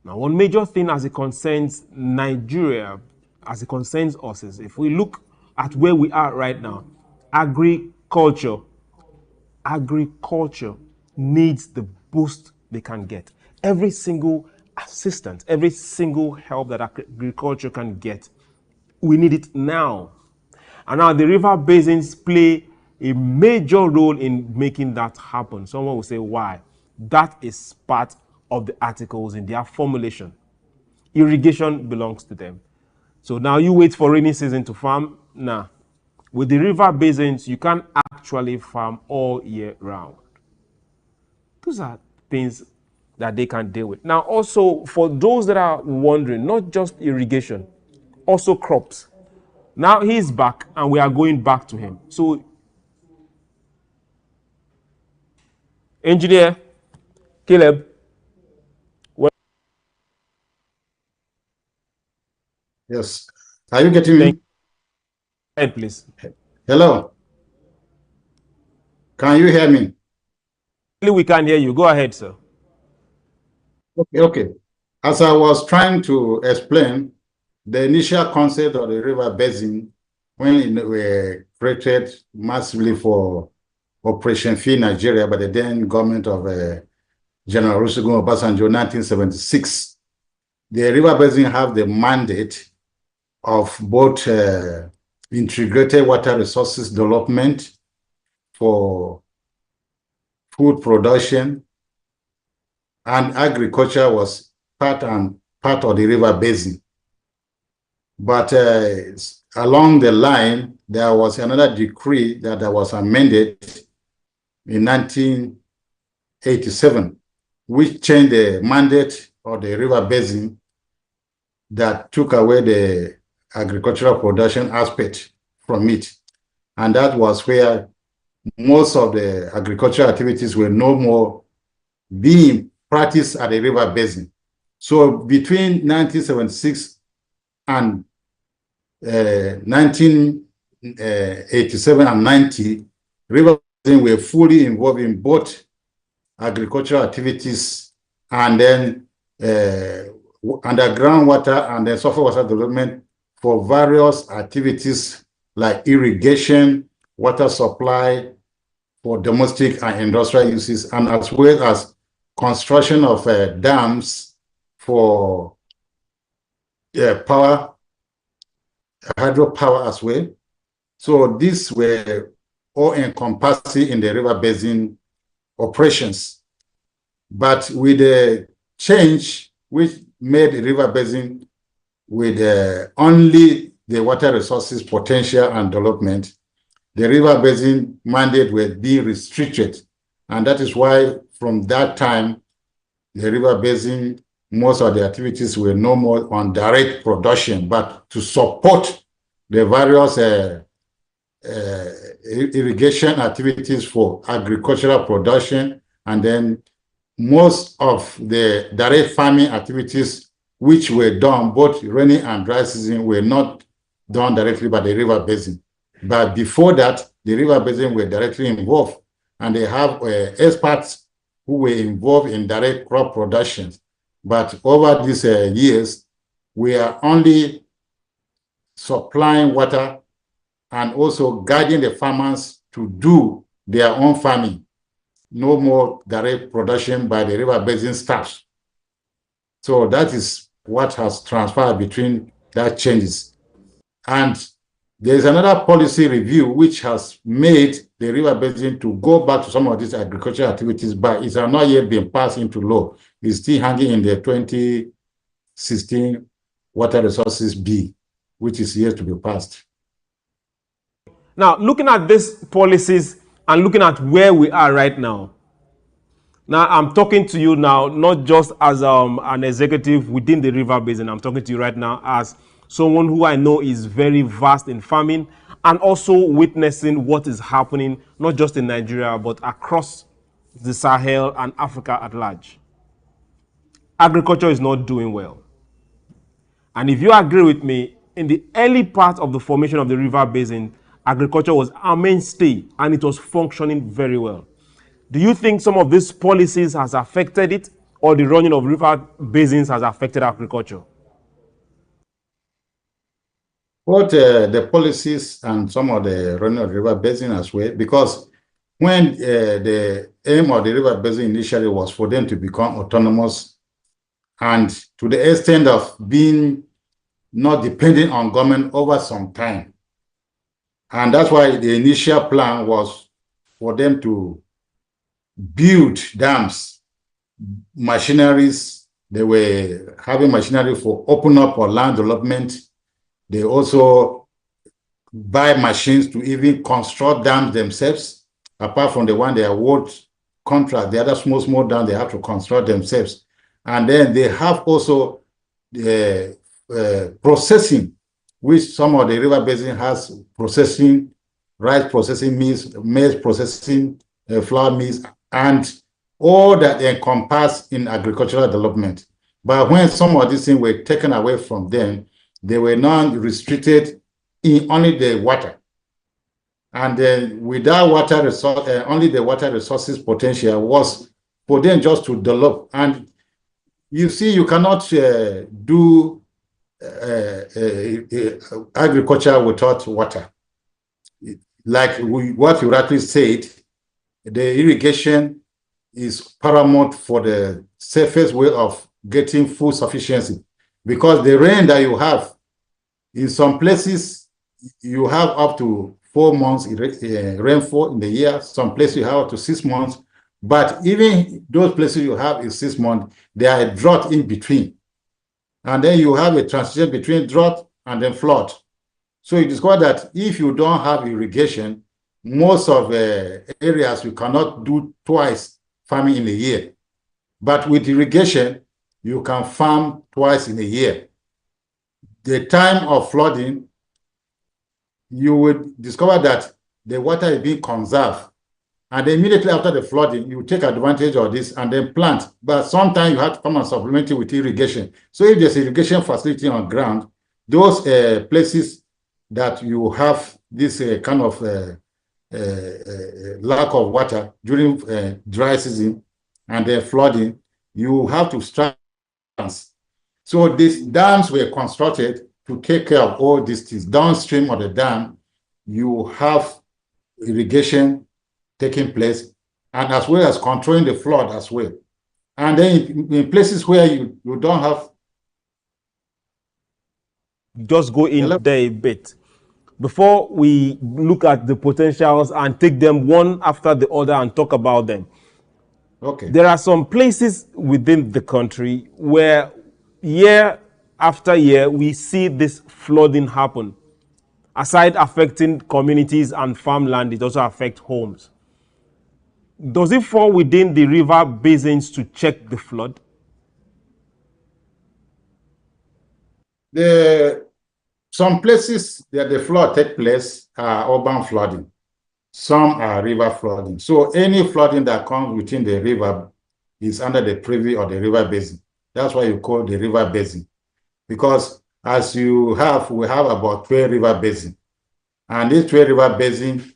Now, one major thing as it concerns Nigeria, as it concerns us, is if we look at where we are right now, agriculture needs the boost they can get. Every single assistance, every single help that agriculture can get, we need it now. And now the river basins play a major role in making that happen. Someone will say, why? That is part of the articles in their formulation. Irrigation belongs to them. So now you wait for rainy season to farm. Nah. With the river basins, you can actually farm all year round. Those are things that they can deal with. Now, also, for those that are wondering, not just irrigation, also crops. Now he's back, and we are going back to him. So, Engineer Caleb, yes. Are you getting me? Ahead, please. Hello. Can you hear me? We can hear you. Go ahead, sir. Okay. As I was trying to explain, the initial concept of the river basin, when it were created massively for Operation Feed Nigeria by the then government of General Olusegun Obasanjo, 1976, the river basin have the mandate of both integrated water resources development for food production, and agriculture was part of the river basin. But along the line, there was another decree that was amended in 1987, which changed the mandate of the river basin, that took away the agricultural production aspect from it. And that was where most of the agricultural activities were no more being practiced at the river basin. So between 1976 and 1987 and 90, river basin were fully involved in both agricultural activities and then underground water and then surface water development for various activities like irrigation, water supply for domestic and industrial uses, and as well as construction of dams for power, hydropower as well. So these were all encompassing in the river basin operations. But with the change which made the river basin with only the water resources potential and development, the river basin mandate will be restricted. And that is why from that time, the river basin, most of the activities were no more on direct production, but to support the various irrigation activities for agricultural production and then most of the direct farming activities which were done, both rainy and dry season, were not done directly by the river basin. But before that, the river basin were directly involved, and they have experts who were involved in direct crop production. But over these years, we are only supplying water and also guiding the farmers to do their own farming. No more direct production by the river basin staff. So that is what has transpired between that changes. And there's another policy review which has made the river basin to go back to some of these agricultural activities, but it has not yet been passed into law. It's still hanging in the 2016 Water Resources Bill, which is yet to be passed. Now, looking at these policies and looking at where we are right now, I'm talking to you now, not just as an executive within the river basin. I'm talking to you right now as someone who I know is very vast in farming and also witnessing what is happening, not just in Nigeria, but across the Sahel and Africa at large. Agriculture is not doing well. And if you agree with me, in the early part of the formation of the river basin, agriculture was a mainstay and it was functioning very well. Do you think some of these policies has affected it, or the running of river basins has affected agriculture? Both the policies and some of the running of the river basin as well, because when the aim of the river basin initially was for them to become autonomous and to the extent of being not depending on government over some time. And that's why the initial plan was for them to build dams, machineries. They were having machinery for open up or land development. They also buy machines to even construct dams themselves, apart from the one they award contract. The other small dams they have to construct themselves. And then they have also the processing, which some of the river basin has processing, rice processing mills, maize processing, flour mills, and all that encompass in agricultural development. But when some of these things were taken away from them, they were not restricted in only the water. And then without water resource, only the water resources potential was for them just to develop. And you see, you cannot do agriculture without water. Like what you rightly said, the irrigation is paramount for the safest way of getting food sufficiency, because the rain that you have, in some places, you have up to 4 months rainfall in the year. Some places you have up to 6 months. But even those places you have in 6 months, there are a drought in between. And then you have a transition between drought and then flood. So you discover that if you don't have irrigation, most of the areas you cannot do twice farming in a year. But with irrigation, you can farm twice in a year. The time of flooding, you will discover that the water is being conserved. And immediately after the flooding, you take advantage of this and then plant. But sometimes you have to come and supplement it with irrigation. So if there's irrigation facility on ground, those places that you have this kind of lack of water during dry season and then flooding, you have to start. So these dams were constructed to take care of all these things. Downstream of the dam, you have irrigation taking place, and as well as controlling the flood as well. And then in places where you don't have... Just go in there a bit. Before we look at the potentials and take them one after the other and talk about them. Okay. There are some places within the country where year after year we see this flooding happen. Aside affecting communities and farmland, it also affects homes. Does it fall within the river basins to check the flood? Some places that the flood take place are urban flooding. Some are river flooding. So any flooding that comes within the river is under the privy of the river basin. That's why you call the river basin. Because as we have about 12 river basins. And these 12 river basins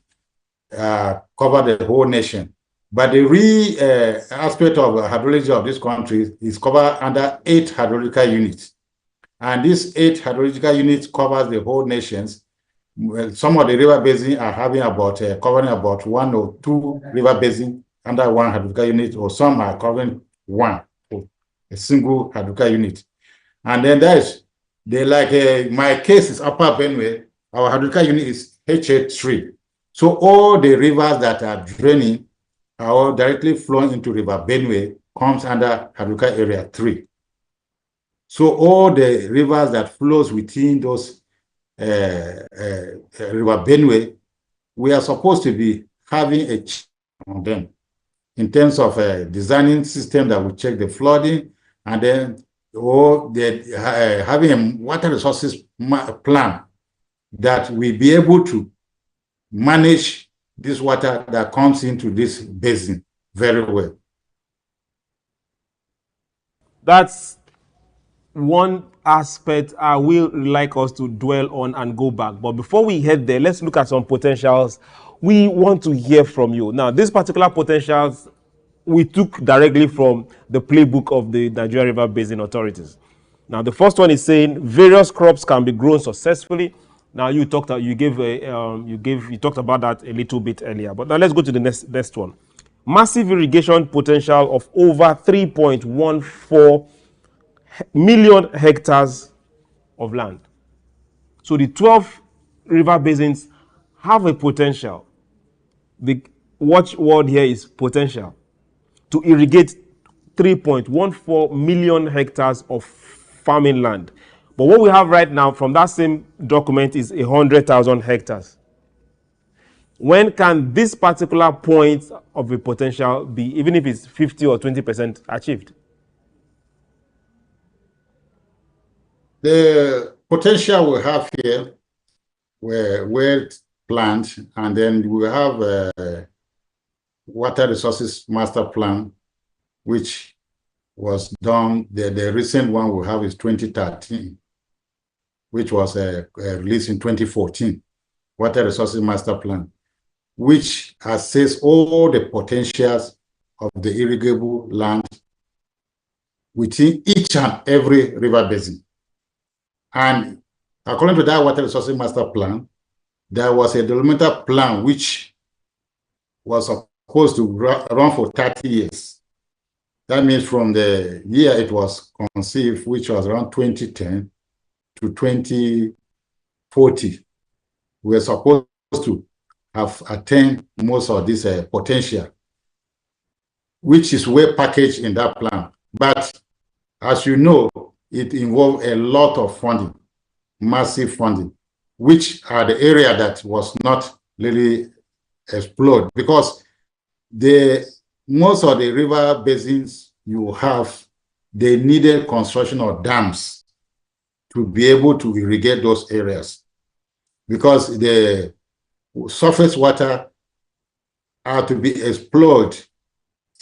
cover the whole nation. But the real aspect of hydrology of this country is covered under 8 hydrological units. And these 8 hydrological units covers the whole nations. Well, some of the river basins are having about covering about 1 or 2 river basins under 1 hydrological unit, or some are covering 1, a single hydrological unit. And then there's my case is Upper Benue. Our hydrological unit is HA3. So all the rivers that are draining or directly flowing into River Benue comes under hydrological area 3. So all the rivers that flows within those River Benue, we are supposed to be having a check on them in terms of designing system that will check the flooding, and then having a water resources plan that will be able to manage this water that comes into this basin very well. That's one aspect I will like us to dwell on and go back. But before we head there, let's look at some potentials. We want to hear from you. Now, these particular potentials we took directly from the playbook of the Nigeria River Basin authorities. Now, the first one is saying various crops can be grown successfully. Now, you talked about that a little bit earlier. But now let's go to the next one. Massive irrigation potential of over 3.14 million hectares of land. So the 12 river basins have a potential. The watchword here is potential to irrigate 3.14 million hectares of farming land. But what we have right now from that same document is 100,000 hectares. When can this particular point of a potential be, even if it's 50 or 20% achieved? The potential we have here were well planned, and then we have a water resources master plan, which was done. The recent one we have is 2013, which was released in 2014, water resources master plan, which assess all the potentials of the irrigable land within each and every river basin. And according to that water resources master plan, there was a developmental plan which was supposed to run for 30 years. That means from the year it was conceived, which was around 2010 to 2040, we were supposed to have attained most of this potential, which is well packaged in that plan. But as you know, it involved a lot of funding, massive funding, which are the area that was not really explored, because most of the river basins you have, they needed construction of dams to be able to irrigate those areas, because the surface water are to be explored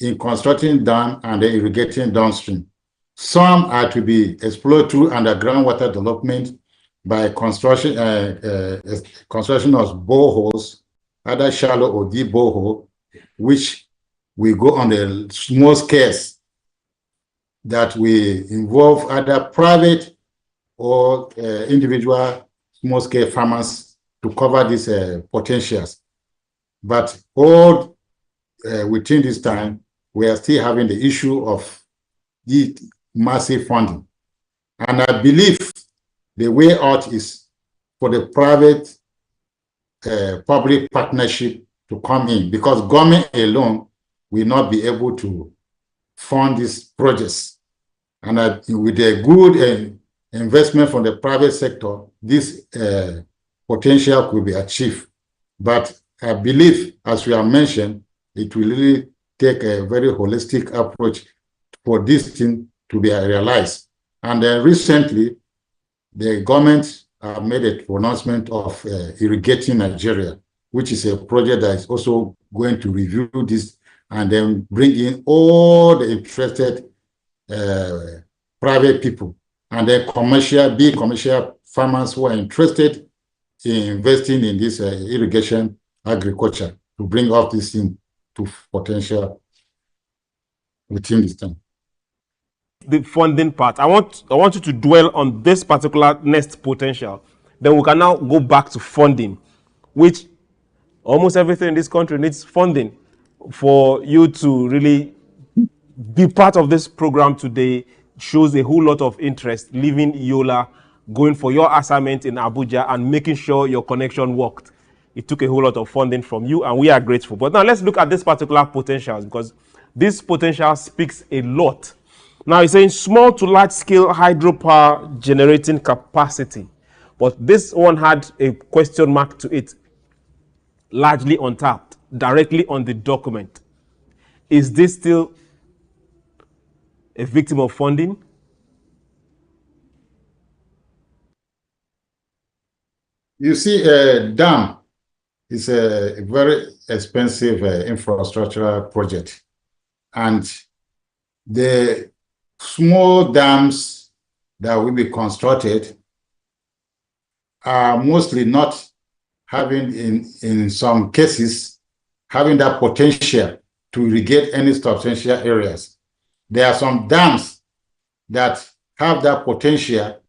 in constructing dam and then irrigating downstream. Some are to be explored through underground water development by construction of boreholes, either shallow or deep borehole, which we go on the small scales that we involve either private or individual small scale farmers to cover these potentials. But all within this time, we are still having the issue of the massive funding. And I believe the way out is for the private public partnership to come in, because government alone will not be able to fund these projects. And with a good investment from the private sector, this potential could be achieved. But I believe, as we have mentioned, it will really take a very holistic approach for this thing to be realized. And recently, the government made a pronouncement of irrigating Nigeria, which is a project that is also going to review this and then bring in all the interested private people, and then big commercial farmers who are interested in investing in this irrigation agriculture to bring up this thing to potential within this time. The funding part, I want you to dwell on this particular next potential. Then we can now go back to funding, which almost everything in this country needs funding. For you to really be part of this program today shows a whole lot of interest, leaving Yola, going for your assignment in Abuja and making sure your connection worked. It took a whole lot of funding from you, and we are grateful. But now let's look at this particular potential, because this potential speaks a lot. Now it's saying small to large scale hydropower generating capacity. But this one had a question mark to it, largely untapped, directly on the document. Is this still a victim of funding? You see, a dam is a very expensive infrastructural project. And the small dams that will be constructed are mostly not having, in some cases, having that potential to irrigate any substantial areas. There are some dams that have that potential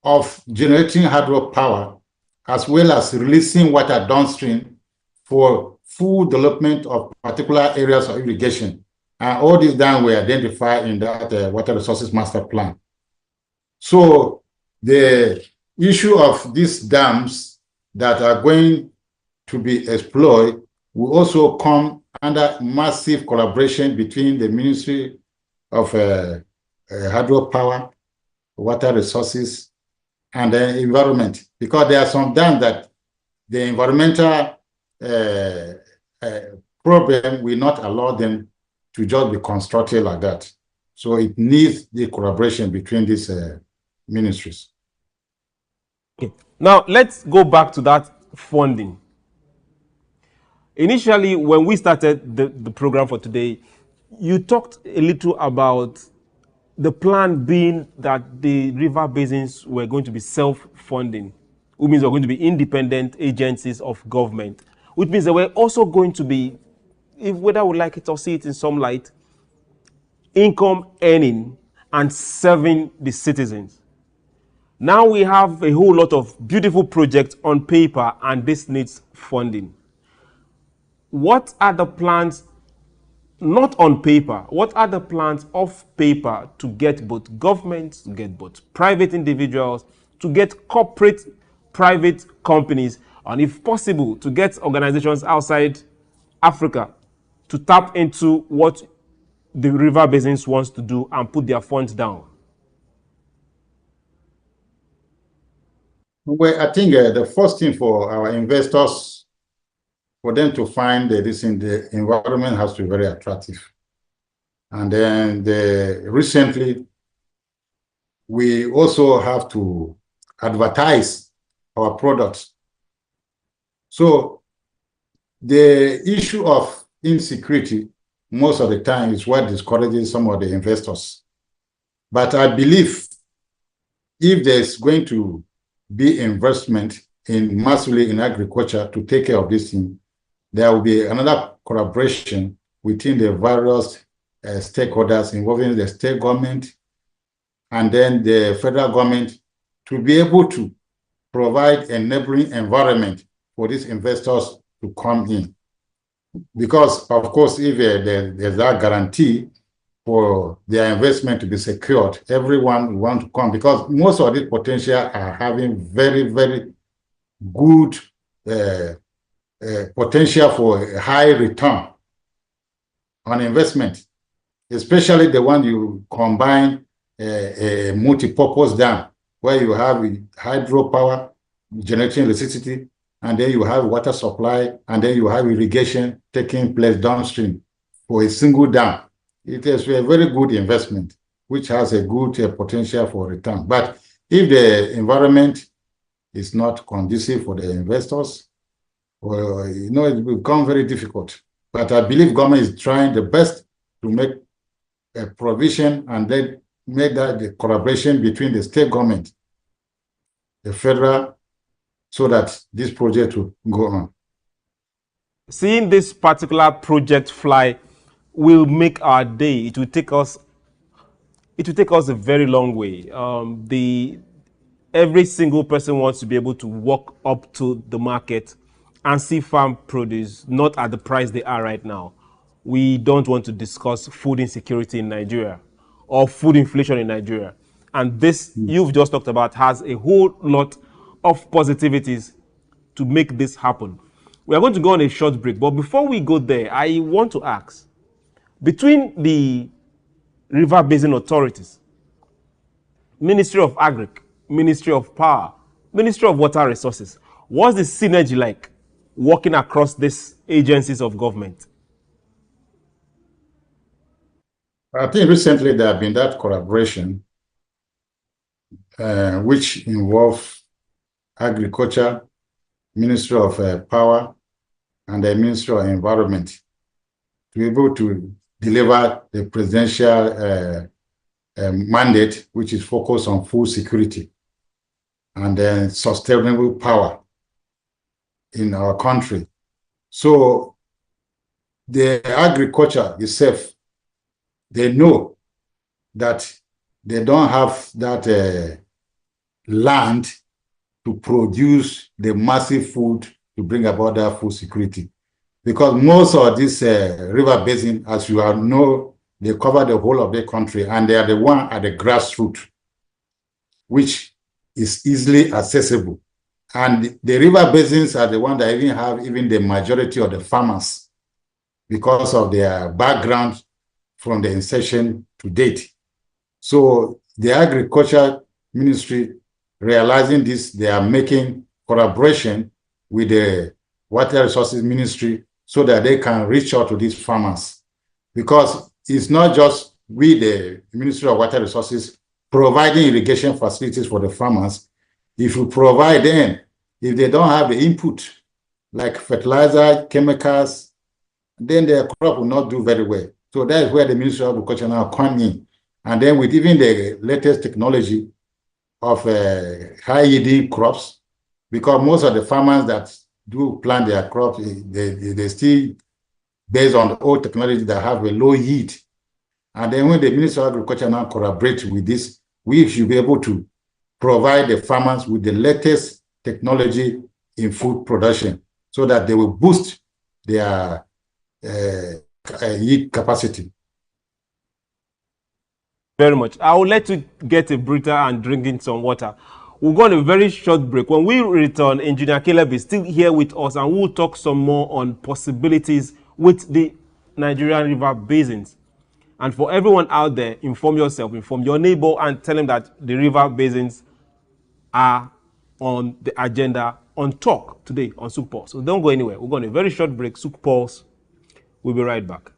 of generating hydropower as well as releasing water downstream for full development of particular areas of irrigation. And all these dams were identified in that Water Resources Master Plan. So the issue of these dams that are going to be explored will also come under massive collaboration between the Ministry of Hydropower, Water Resources, and the Environment, because there are some dams that the environmental problem will not allow them to just be constructed like that. So it needs the collaboration between these ministries. Okay. Now let's go back to that funding. Initially, when we started the program for today, you talked a little about the plan being that the river basins were going to be self-funding, which means we're going to be independent agencies of government, which means that we're also going to be, if whether we like it or see it in some light, income earning and serving the citizens. Now we have a whole lot of beautiful projects on paper, and this needs funding. What are the plans, not on paper, what are the plans off paper to get both governments, to get both private individuals, to get corporate private companies, and if possible, to get organizations outside Africa to tap into what the river basins wants to do and put their funds down? Well, I think the first thing for our investors, for them to find this in the environment has to be very attractive. And then recently, we also have to advertise our products. So the issue of insecurity, most of the time, is what discourages some of the investors. But I believe if there's going to be investment massively in agriculture to take care of this thing, there will be another collaboration within the various stakeholders involving the state government and then the federal government to be able to provide a neighboring environment for these investors to come in. Because, of course, if there's that guarantee for their investment to be secured, everyone will want to come, because most of these potential are having very, very good potential for a high return on investment, especially the one you combine a multi-purpose dam, where you have hydropower generating electricity, and then you have water supply, and then you have irrigation taking place downstream for a single dam. It is a very good investment, which has a good potential for return. But if the environment is not conducive for the investors, well, it will become very difficult. But I believe government is trying the best to make a provision and then make that the collaboration between the state government, the federal, so that this project will go on. Seeing this particular project fly will make our day. It will take us a very long way. Every single person wants to be able to walk up to the market and see farm produce, not at the price they are right now. We don't want to discuss food insecurity in Nigeria or food inflation in Nigeria. And this you've just talked about has a whole lot of positivities to make this happen. We are going to go on a short break, but before we go there, I want to ask, between the River Basin authorities, Ministry of Agric, Ministry of Power, Ministry of Water Resources, what's the synergy like working across these agencies of government? I think recently there have been that collaboration which involve Agriculture, Ministry of Power, and the Ministry of Environment to be able to deliver the presidential mandate, which is focused on food security and then sustainable power in our country. So the agriculture itself, they know that they don't have that land to produce the massive food to bring about that food security. Because most of this river basin, as you all know, they cover the whole of the country, and they are the one at the grassroots, which is easily accessible. And the river basins are the one that even have even the majority of the farmers because of their background from the inception to date. So the Agriculture Ministry, realizing this, they are making collaboration with the Water Resources Ministry so that they can reach out to these farmers. Because it's not just we, the Ministry of Water Resources, providing irrigation facilities for the farmers. If you provide them, if they don't have the input, like fertilizer, chemicals, then their crop will not do very well. So that is where the Ministry of Agriculture now come in. And then with even the latest technology of high-yielding crops, because most of the farmers that do plant their crops, they still based on the old technology that have a low yield. And then when the Ministry of Agriculture now collaborates with this, we should be able to provide the farmers with the latest technology in food production so that they will boost their yield capacity. Very much. I will let you get a breather and drink in some water. We'll go on a very short break. When we return, Engineer Caleb is still here with us, and we'll talk some more on possibilities with the Nigerian river basins. And for everyone out there, inform yourself, inform your neighbor, and tell them that the river basins are on the agenda on talk today on SOUQ Pulse. So don't go anywhere. We're going on a very short break. SOUQ Pulse. We'll be right back.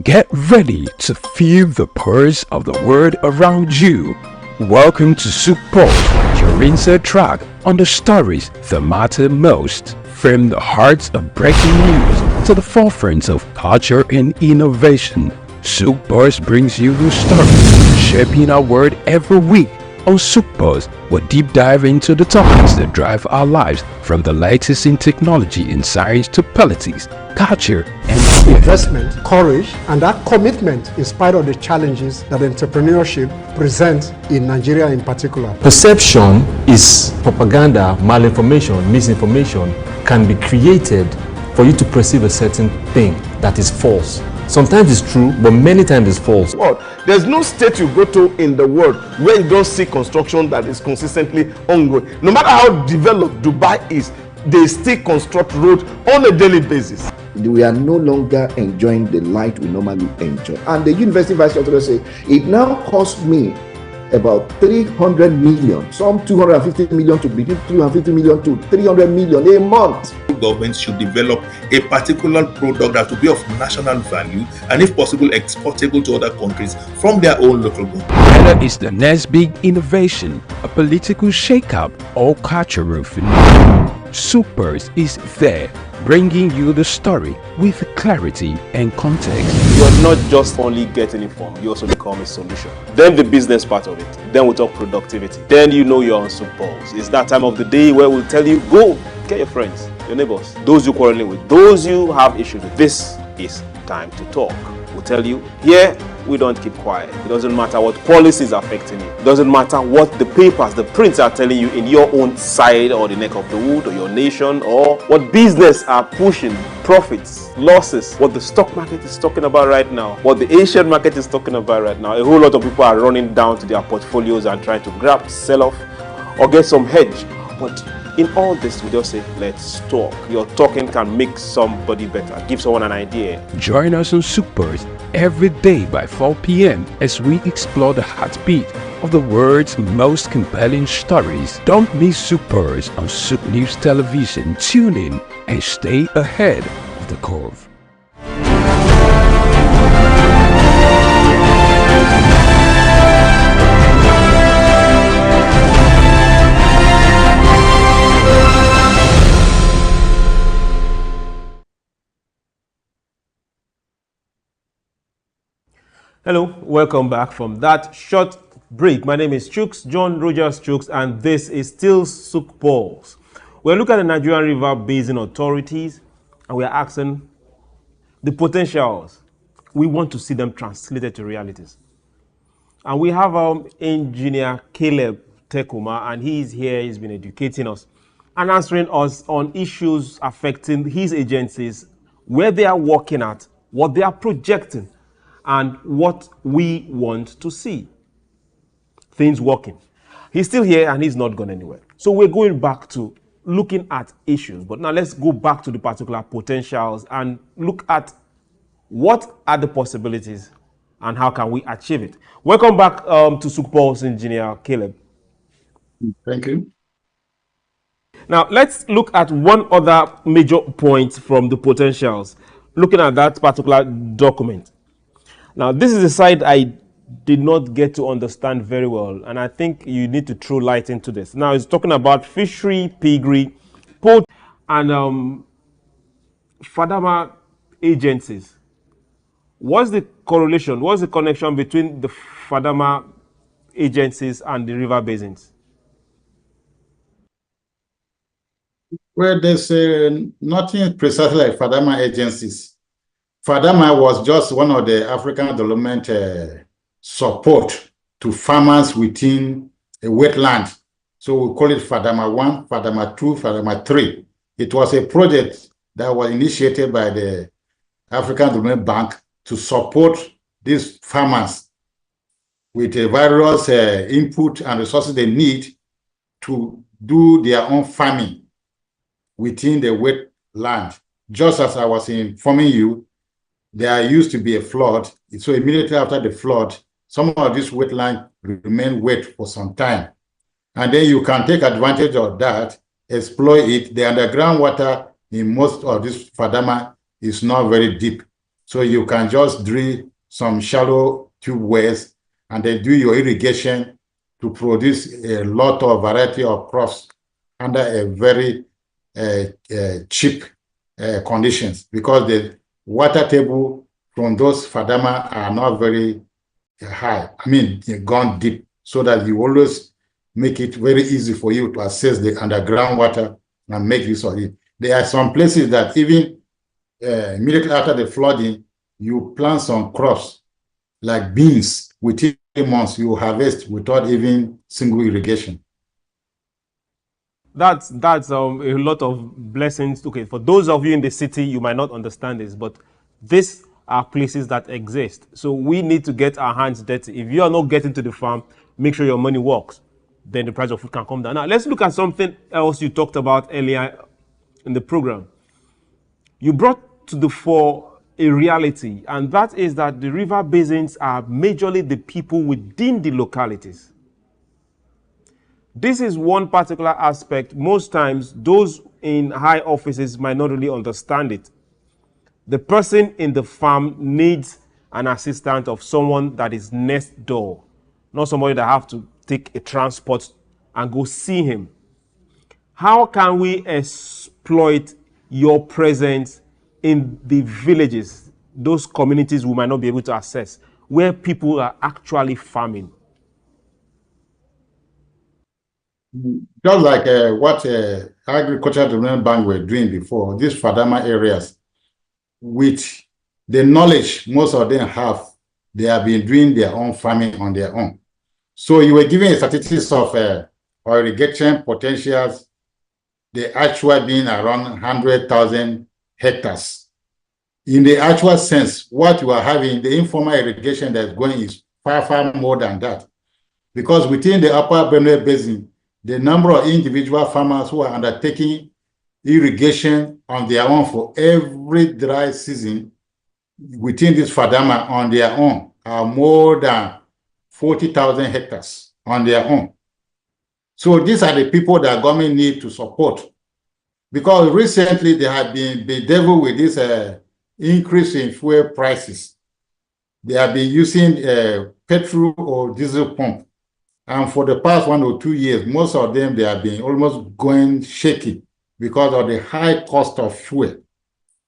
Get ready to feel the pulse of the world around you. Welcome to SOUQ Pulse, your insert track on the stories that matter most. From the heart of breaking news to the forefront of culture and innovation, SOUQ Pulse brings you the stories shaping our world every week. On SOUQ Pulse, we'll deep dive into the topics that drive our lives, from the latest in technology and science to politics, culture, and investment, courage, and that commitment in spite of the challenges that entrepreneurship presents in Nigeria in particular. Perception is propaganda, malinformation, misinformation can be created for you to perceive a certain thing that is false. Sometimes it's true, but many times it's false. Well, there's no state you go to in the world where you don't see construction that is consistently ongoing. No matter how developed Dubai is, they still construct roads on a daily basis. We are no longer enjoying the light we normally enjoy. And the university vice chancellor said, it now costs me about 300 million, some 250 million to begin, 250 million to 300 million a month. Governments should develop a particular product that will be of national value and, if possible, exportable to other countries from their own local government. Whether it's the next big innovation, a political shakeup, or cultural phenomenon, SOUQ Pulse is there, bringing you the story with clarity and context. You're not just only getting informed, you also become a solution. Then the business part of it. Then we talk productivity. Then you know you're on SOUQ Pulse. It's that time of the day where we'll tell you, go get your friends, your neighbors, those you quarreling with, those you have issues with. This is time to talk. We'll tell you, here we don't keep quiet. It doesn't matter what policy is affecting you. It doesn't matter what the papers, the prints are telling you in your own side or the neck of the wood or your nation, or what business are pushing, profits, losses, what the stock market is talking about right now, what the Asian market is talking about right now. A whole lot of people are running down to their portfolios and trying to grab, sell off, or get some hedge. But in all this, we just say, let's talk. Your talking can make somebody better, give someone an idea. Join us on SOUQ Pulse every day by 4 p.m. as we explore the heartbeat of the world's most compelling stories. Don't miss SOUQ Pulse on SOUQ News Television. Tune in and stay ahead of the curve. Hello, welcome back from that short break. My name is Chooks, John Rogers Chooks, and this is still SOUQ Pulse. We're looking at the Nigerian River Basin authorities, and we're asking the potentials. We want to see them translated to realities. And we have engineer Caleb Tekuma, and he's here. He's been educating us and answering us on issues affecting his agencies, where they are working at, what they are projecting, and what we want to see. Things working. He's still here and he's not gone anywhere. So we're going back to looking at issues. But now let's go back to the particular potentials and look at what are the possibilities and how can we achieve it. Welcome back to SOUQ Pulse, Engineer Caleb. Thank you. Now let's look at one other major point from the potentials, looking at that particular document. Now, this is a side I did not get to understand very well, and I think you need to throw light into this. Now, it's talking about fishery, piggery, port, and Fadama agencies. What's the correlation? What's the connection between the Fadama agencies and the river basins? Well, there's nothing precisely like Fadama agencies. Fadama was just one of the African development support to farmers within a wetland. So we call it Fadama 1, Fadama 2, Fadama 3. It was a project that was initiated by the African Development Bank to support these farmers with various input and resources they need to do their own farming within the wetland. Just as I was informing you, there used to be a flood. So immediately after the flood, some of this wetland remain wet for some time. And then you can take advantage of that, exploit it. The underground water in most of this Fadama is not very deep. So you can just drill some shallow tube wells and then do your irrigation to produce a lot of variety of crops under a very cheap conditions, because the water table from those Fadama are not very high. I mean, they've gone deep, so that you always make it very easy for you to access the underground water and make use of it. There are some places that even immediately after the flooding, you plant some crops like beans. Within months, you harvest without even single irrigation. That's a lot of blessings. Okay, for those of you in the city, you might not understand this, but these are places that exist. So we need to get our hands dirty. If you are not getting to the farm, make sure your money works. Then the price of food can come down. Now, let's look at something else you talked about earlier in the program. You brought to the fore a reality, and that is that the river basins are majorly the people within the localities. This is one particular aspect. Most times, those in high offices might not really understand it. The person in the farm needs an assistant of someone that is next door, not somebody that have to take a transport and go see him. How can we exploit your presence in the villages, those communities we might not be able to access, where people are actually farming? Just like what Agricultural Development Bank were doing before, these Fadama areas, with the knowledge most of them have, they have been doing their own farming on their own. So you were giving a statistics of irrigation potentials, the actual being around 100,000 hectares. In the actual sense, what you are having, the informal irrigation that's going is far, far more than that. Because within the upper Benue Basin, the number of individual farmers who are undertaking irrigation on their own for every dry season within this Fadama on their own are more than 40,000 hectares on their own. So these are the people that government need to support. Because recently they have been bedeviled with this increase in fuel prices. They have been using petrol or diesel pump. And for the past 1 or 2 years, most of them, they have been almost going shaky because of the high cost of fuel.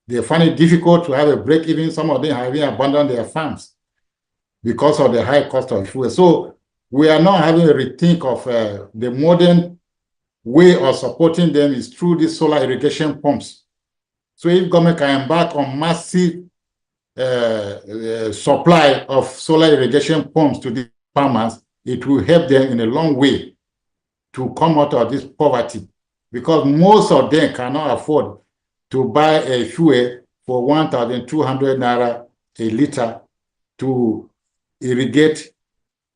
They find it difficult to have a break even. Some of them have even abandoned their farms because of the high cost of fuel. So we are now having a rethink of the modern way of supporting them is through these solar irrigation pumps. So if government can embark on massive supply of solar irrigation pumps to the farmers, it will help them in a long way to come out of this poverty, because most of them cannot afford to buy a fuel for 1,200 naira a liter to irrigate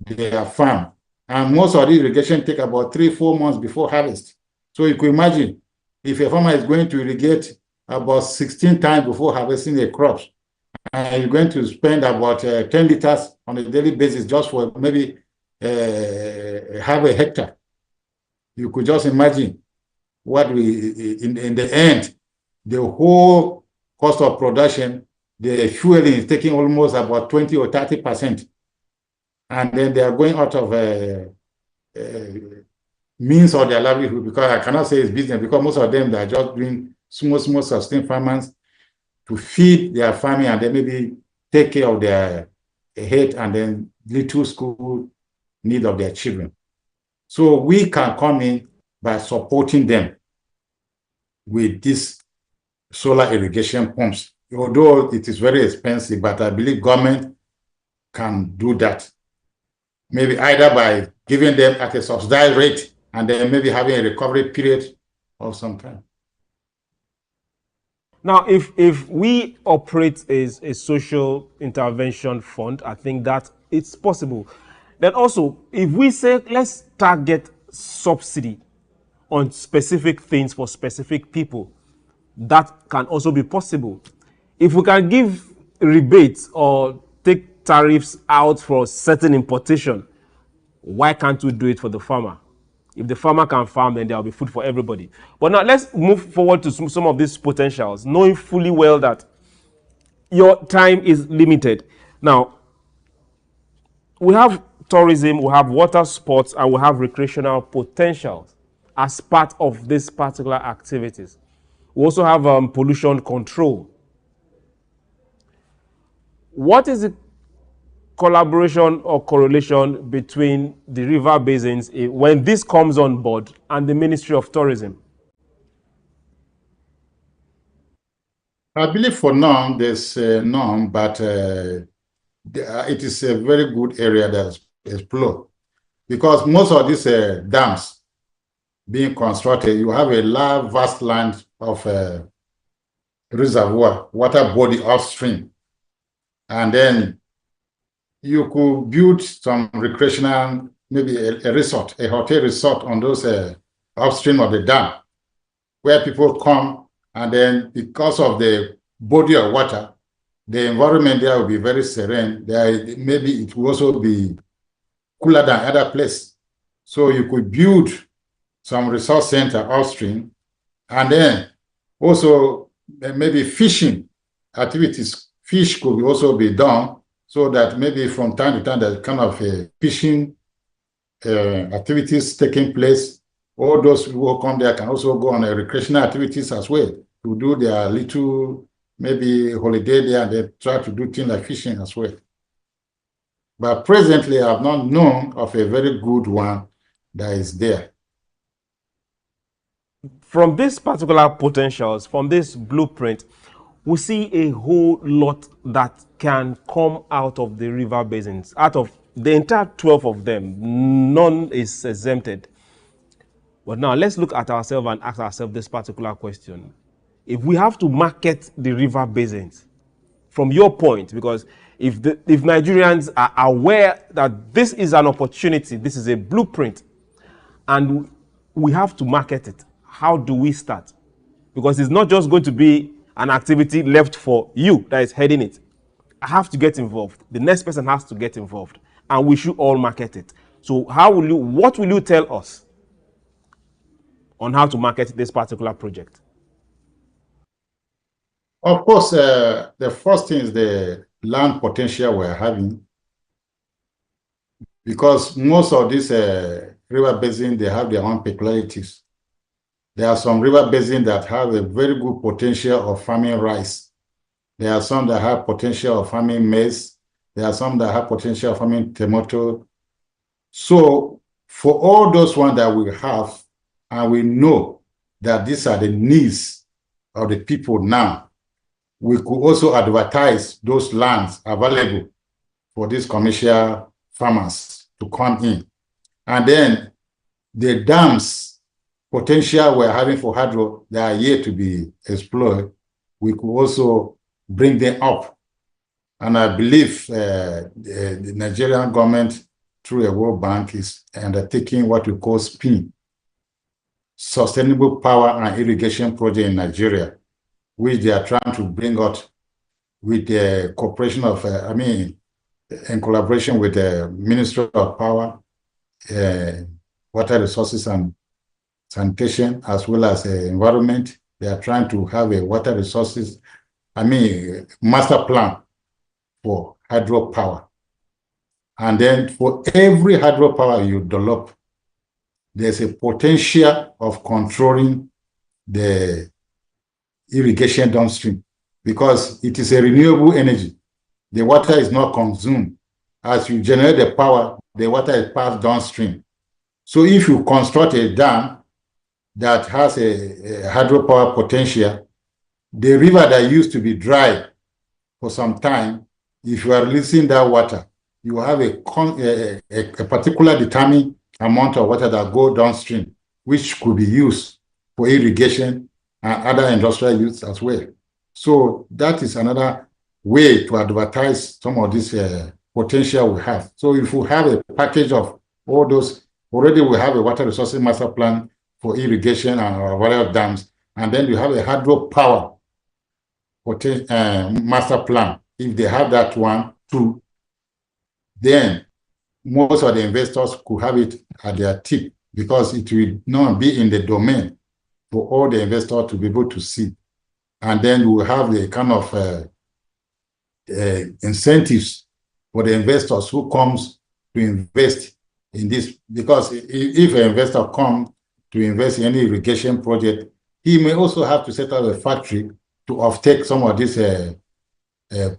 their farm. And most of the irrigation take about 3-4 months before harvest. So you can imagine if a farmer is going to irrigate about 16 times before harvesting the crops, and you're going to spend about 10 liters on a daily basis just for maybe half a hectare. You could just imagine what in the end, the whole cost of production, the fueling is taking almost about 20 or 30%. And then they are going out of means of their livelihood, because I cannot say it's business, because most of them, they are just doing small sustained farmers to feed their family and then maybe take care of their head and then little school need of their children. So we can come in by supporting them with these solar irrigation pumps. Although it is very expensive, but I believe government can do that. Maybe either by giving them at a subsidized rate and then maybe having a recovery period of some time. Now, if we operate as a social intervention fund, I think that it's possible. Then also, if we say, let's target subsidy on specific things for specific people, that can also be possible. If we can give rebates or take tariffs out for certain importation, why can't we do it for the farmer? If the farmer can farm, then there will be food for everybody. But now let's move forward to some of these potentials, knowing fully well that your time is limited. Now, we have tourism, we have water sports, and we have recreational potentials as part of these particular activities. We also have pollution control. What is the collaboration or correlation between the river basins when this comes on board and the Ministry of Tourism? I believe for now there's none, but it is a very good area that's explored, because most of these dams being constructed, you have a large vast land of reservoir, water body upstream, and then you could build some recreational, maybe a resort, a hotel resort on those upstream of the dam, where people come, and then because of the body of water, the environment there will be very serene. There, maybe it will also be cooler than other places. So you could build some resource center upstream, and then also maybe fishing activities. Fish could also be done, so that maybe from time to time there's kind of a fishing activities taking place all those who come there can also go on recreational activities as well, to do their little, maybe holiday there, and they try to do things like fishing as well. But presently, I have not known of a very good one that is there. From these particular potentials, from this blueprint, we see a whole lot that can come out of the river basins. Out of the entire 12 of them, none is exempted. But now let's look at ourselves and ask ourselves this particular question. If we have to market the river basins, from your point, because if Nigerians are aware that this is an opportunity, this is a blueprint, and we have to market it, how do we start? Because it's not just going to be an activity left for you that is heading it. I have to get involved. The next person has to get involved, and we should all market it. So what will you tell us on how to market this particular project? Of course, the first thing is the land potential we're having, because most of these river basins, they have their own peculiarities. There are some river basins that have a very good potential of farming rice. There are some that have potential of farming maize. There are some that have potential of farming tomato. So for all those ones that we have, and we know that these are the needs of the people now, we could also advertise those lands available for these commercial farmers to come in. And then the dams potential we're having for hydro that are yet to be explored, we could also bring them up. And I believe the Nigerian government, through a World Bank, is undertaking what we call SPIN, Sustainable Power and Irrigation Project in Nigeria, which they are trying to bring out with the cooperation of, in collaboration with the Ministry of Power, Water Resources and Sanitation, as well as Environment. They are trying to have a water resources, master plan for hydropower. And then for every hydropower you develop, there's a potential of controlling the irrigation downstream, because it is a renewable energy. The water is not consumed. As you generate the power, the water is passed downstream. So if you construct a dam that has a hydropower potential, the river that used to be dry for some time, if you are releasing that water, you have a particular determined amount of water that go downstream, which could be used for irrigation and other industrial use as well. So that is another way to advertise some of this potential we have. So if we have a package of all those, already we have a water resources master plan for irrigation and various dams, and then you have a hydropower master plan. If they have that one too, then most of the investors could have it at their tip, because it will not be in the domain for all the investors to be able to see. And then we will have the kind of incentives for the investors who comes to invest in this, because if an investor comes to invest in any irrigation project, he may also have to set up a factory to offtake some of this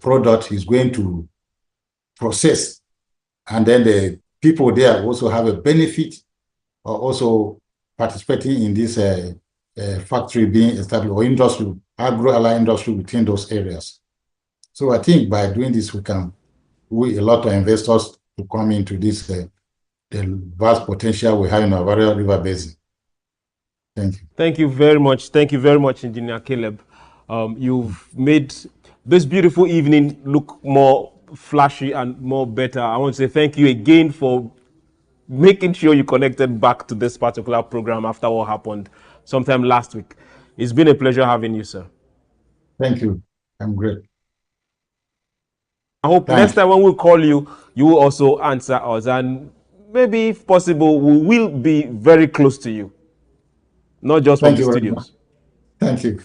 product he's going to process. And then the people there also have a benefit of also participating in this factory being established, or industry, agro-allied industry within those areas. So I think by doing this, we can woo a lot of investors to come into this the vast potential we have in our various river basin. Thank you. Thank you very much. Thank you very much, Engineer Caleb. You've made this beautiful evening look more flashy and more better. I want to say thank you again for making sure you connected back to this particular program after what happened sometime last week. It's been a pleasure having you, sir. Thank you. I'm great. I hope next time when we call you, you will also answer us, and maybe if possible, we will be very close to you, not just from the studios. Thank you.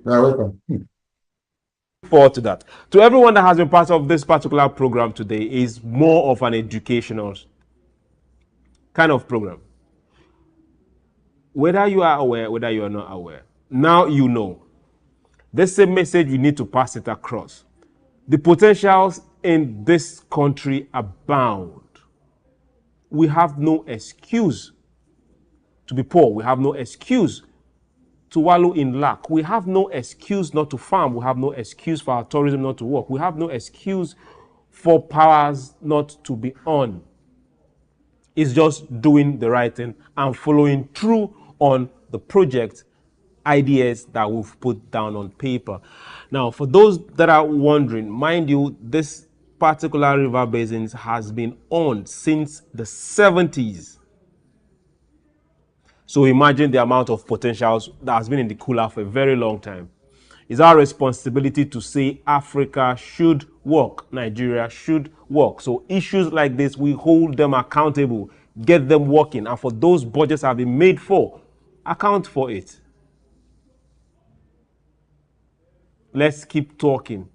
You're welcome. Forward to that. To everyone that has been part of this particular program today, is more of an educational kind of program. Whether you are aware, whether you are not aware, now you know. This same message, you need to pass it across. The potentials in this country abound. We have no excuse to be poor. We have no excuse to wallow in lack. We have no excuse not to farm. We have no excuse for our tourism not to work. We have no excuse for powers not to be on. It's just doing the right thing and following through on the project ideas that we've put down on paper. Now, for those that are wondering, mind you, this particular river basin has been on since the 70s. So imagine the amount of potentials that has been in the cooler for a very long time. It's our responsibility to say Africa should work, Nigeria should work. So issues like this, we hold them accountable, get them working, and for those budgets have been made for, account for it. Let's keep talking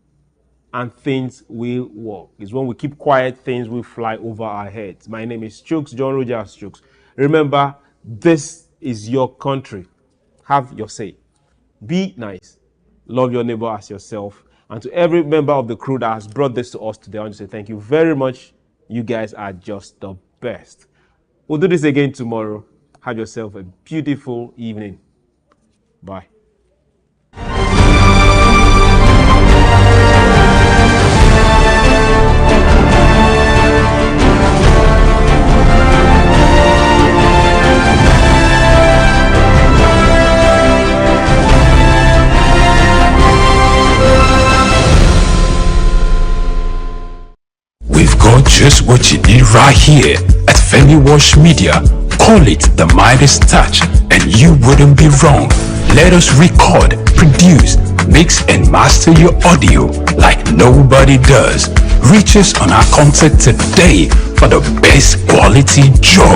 and things will work. It's when we keep quiet, things will fly over our heads. My name is SOUQ, John Rogers SOUQ. Remember, this is your country. Have your say. Be nice. Love your neighbor as yourself. And to every member of the crew that has brought this to us today, I want to say thank you very much. You guys are just the best. We'll do this again tomorrow. Have yourself a beautiful evening. Bye. Just what you need right here at Femi Wash Media. Call it the Midas Touch and you wouldn't be wrong. Let us record, produce, mix and master your audio like nobody does. Reach us on our contact today for the best quality job.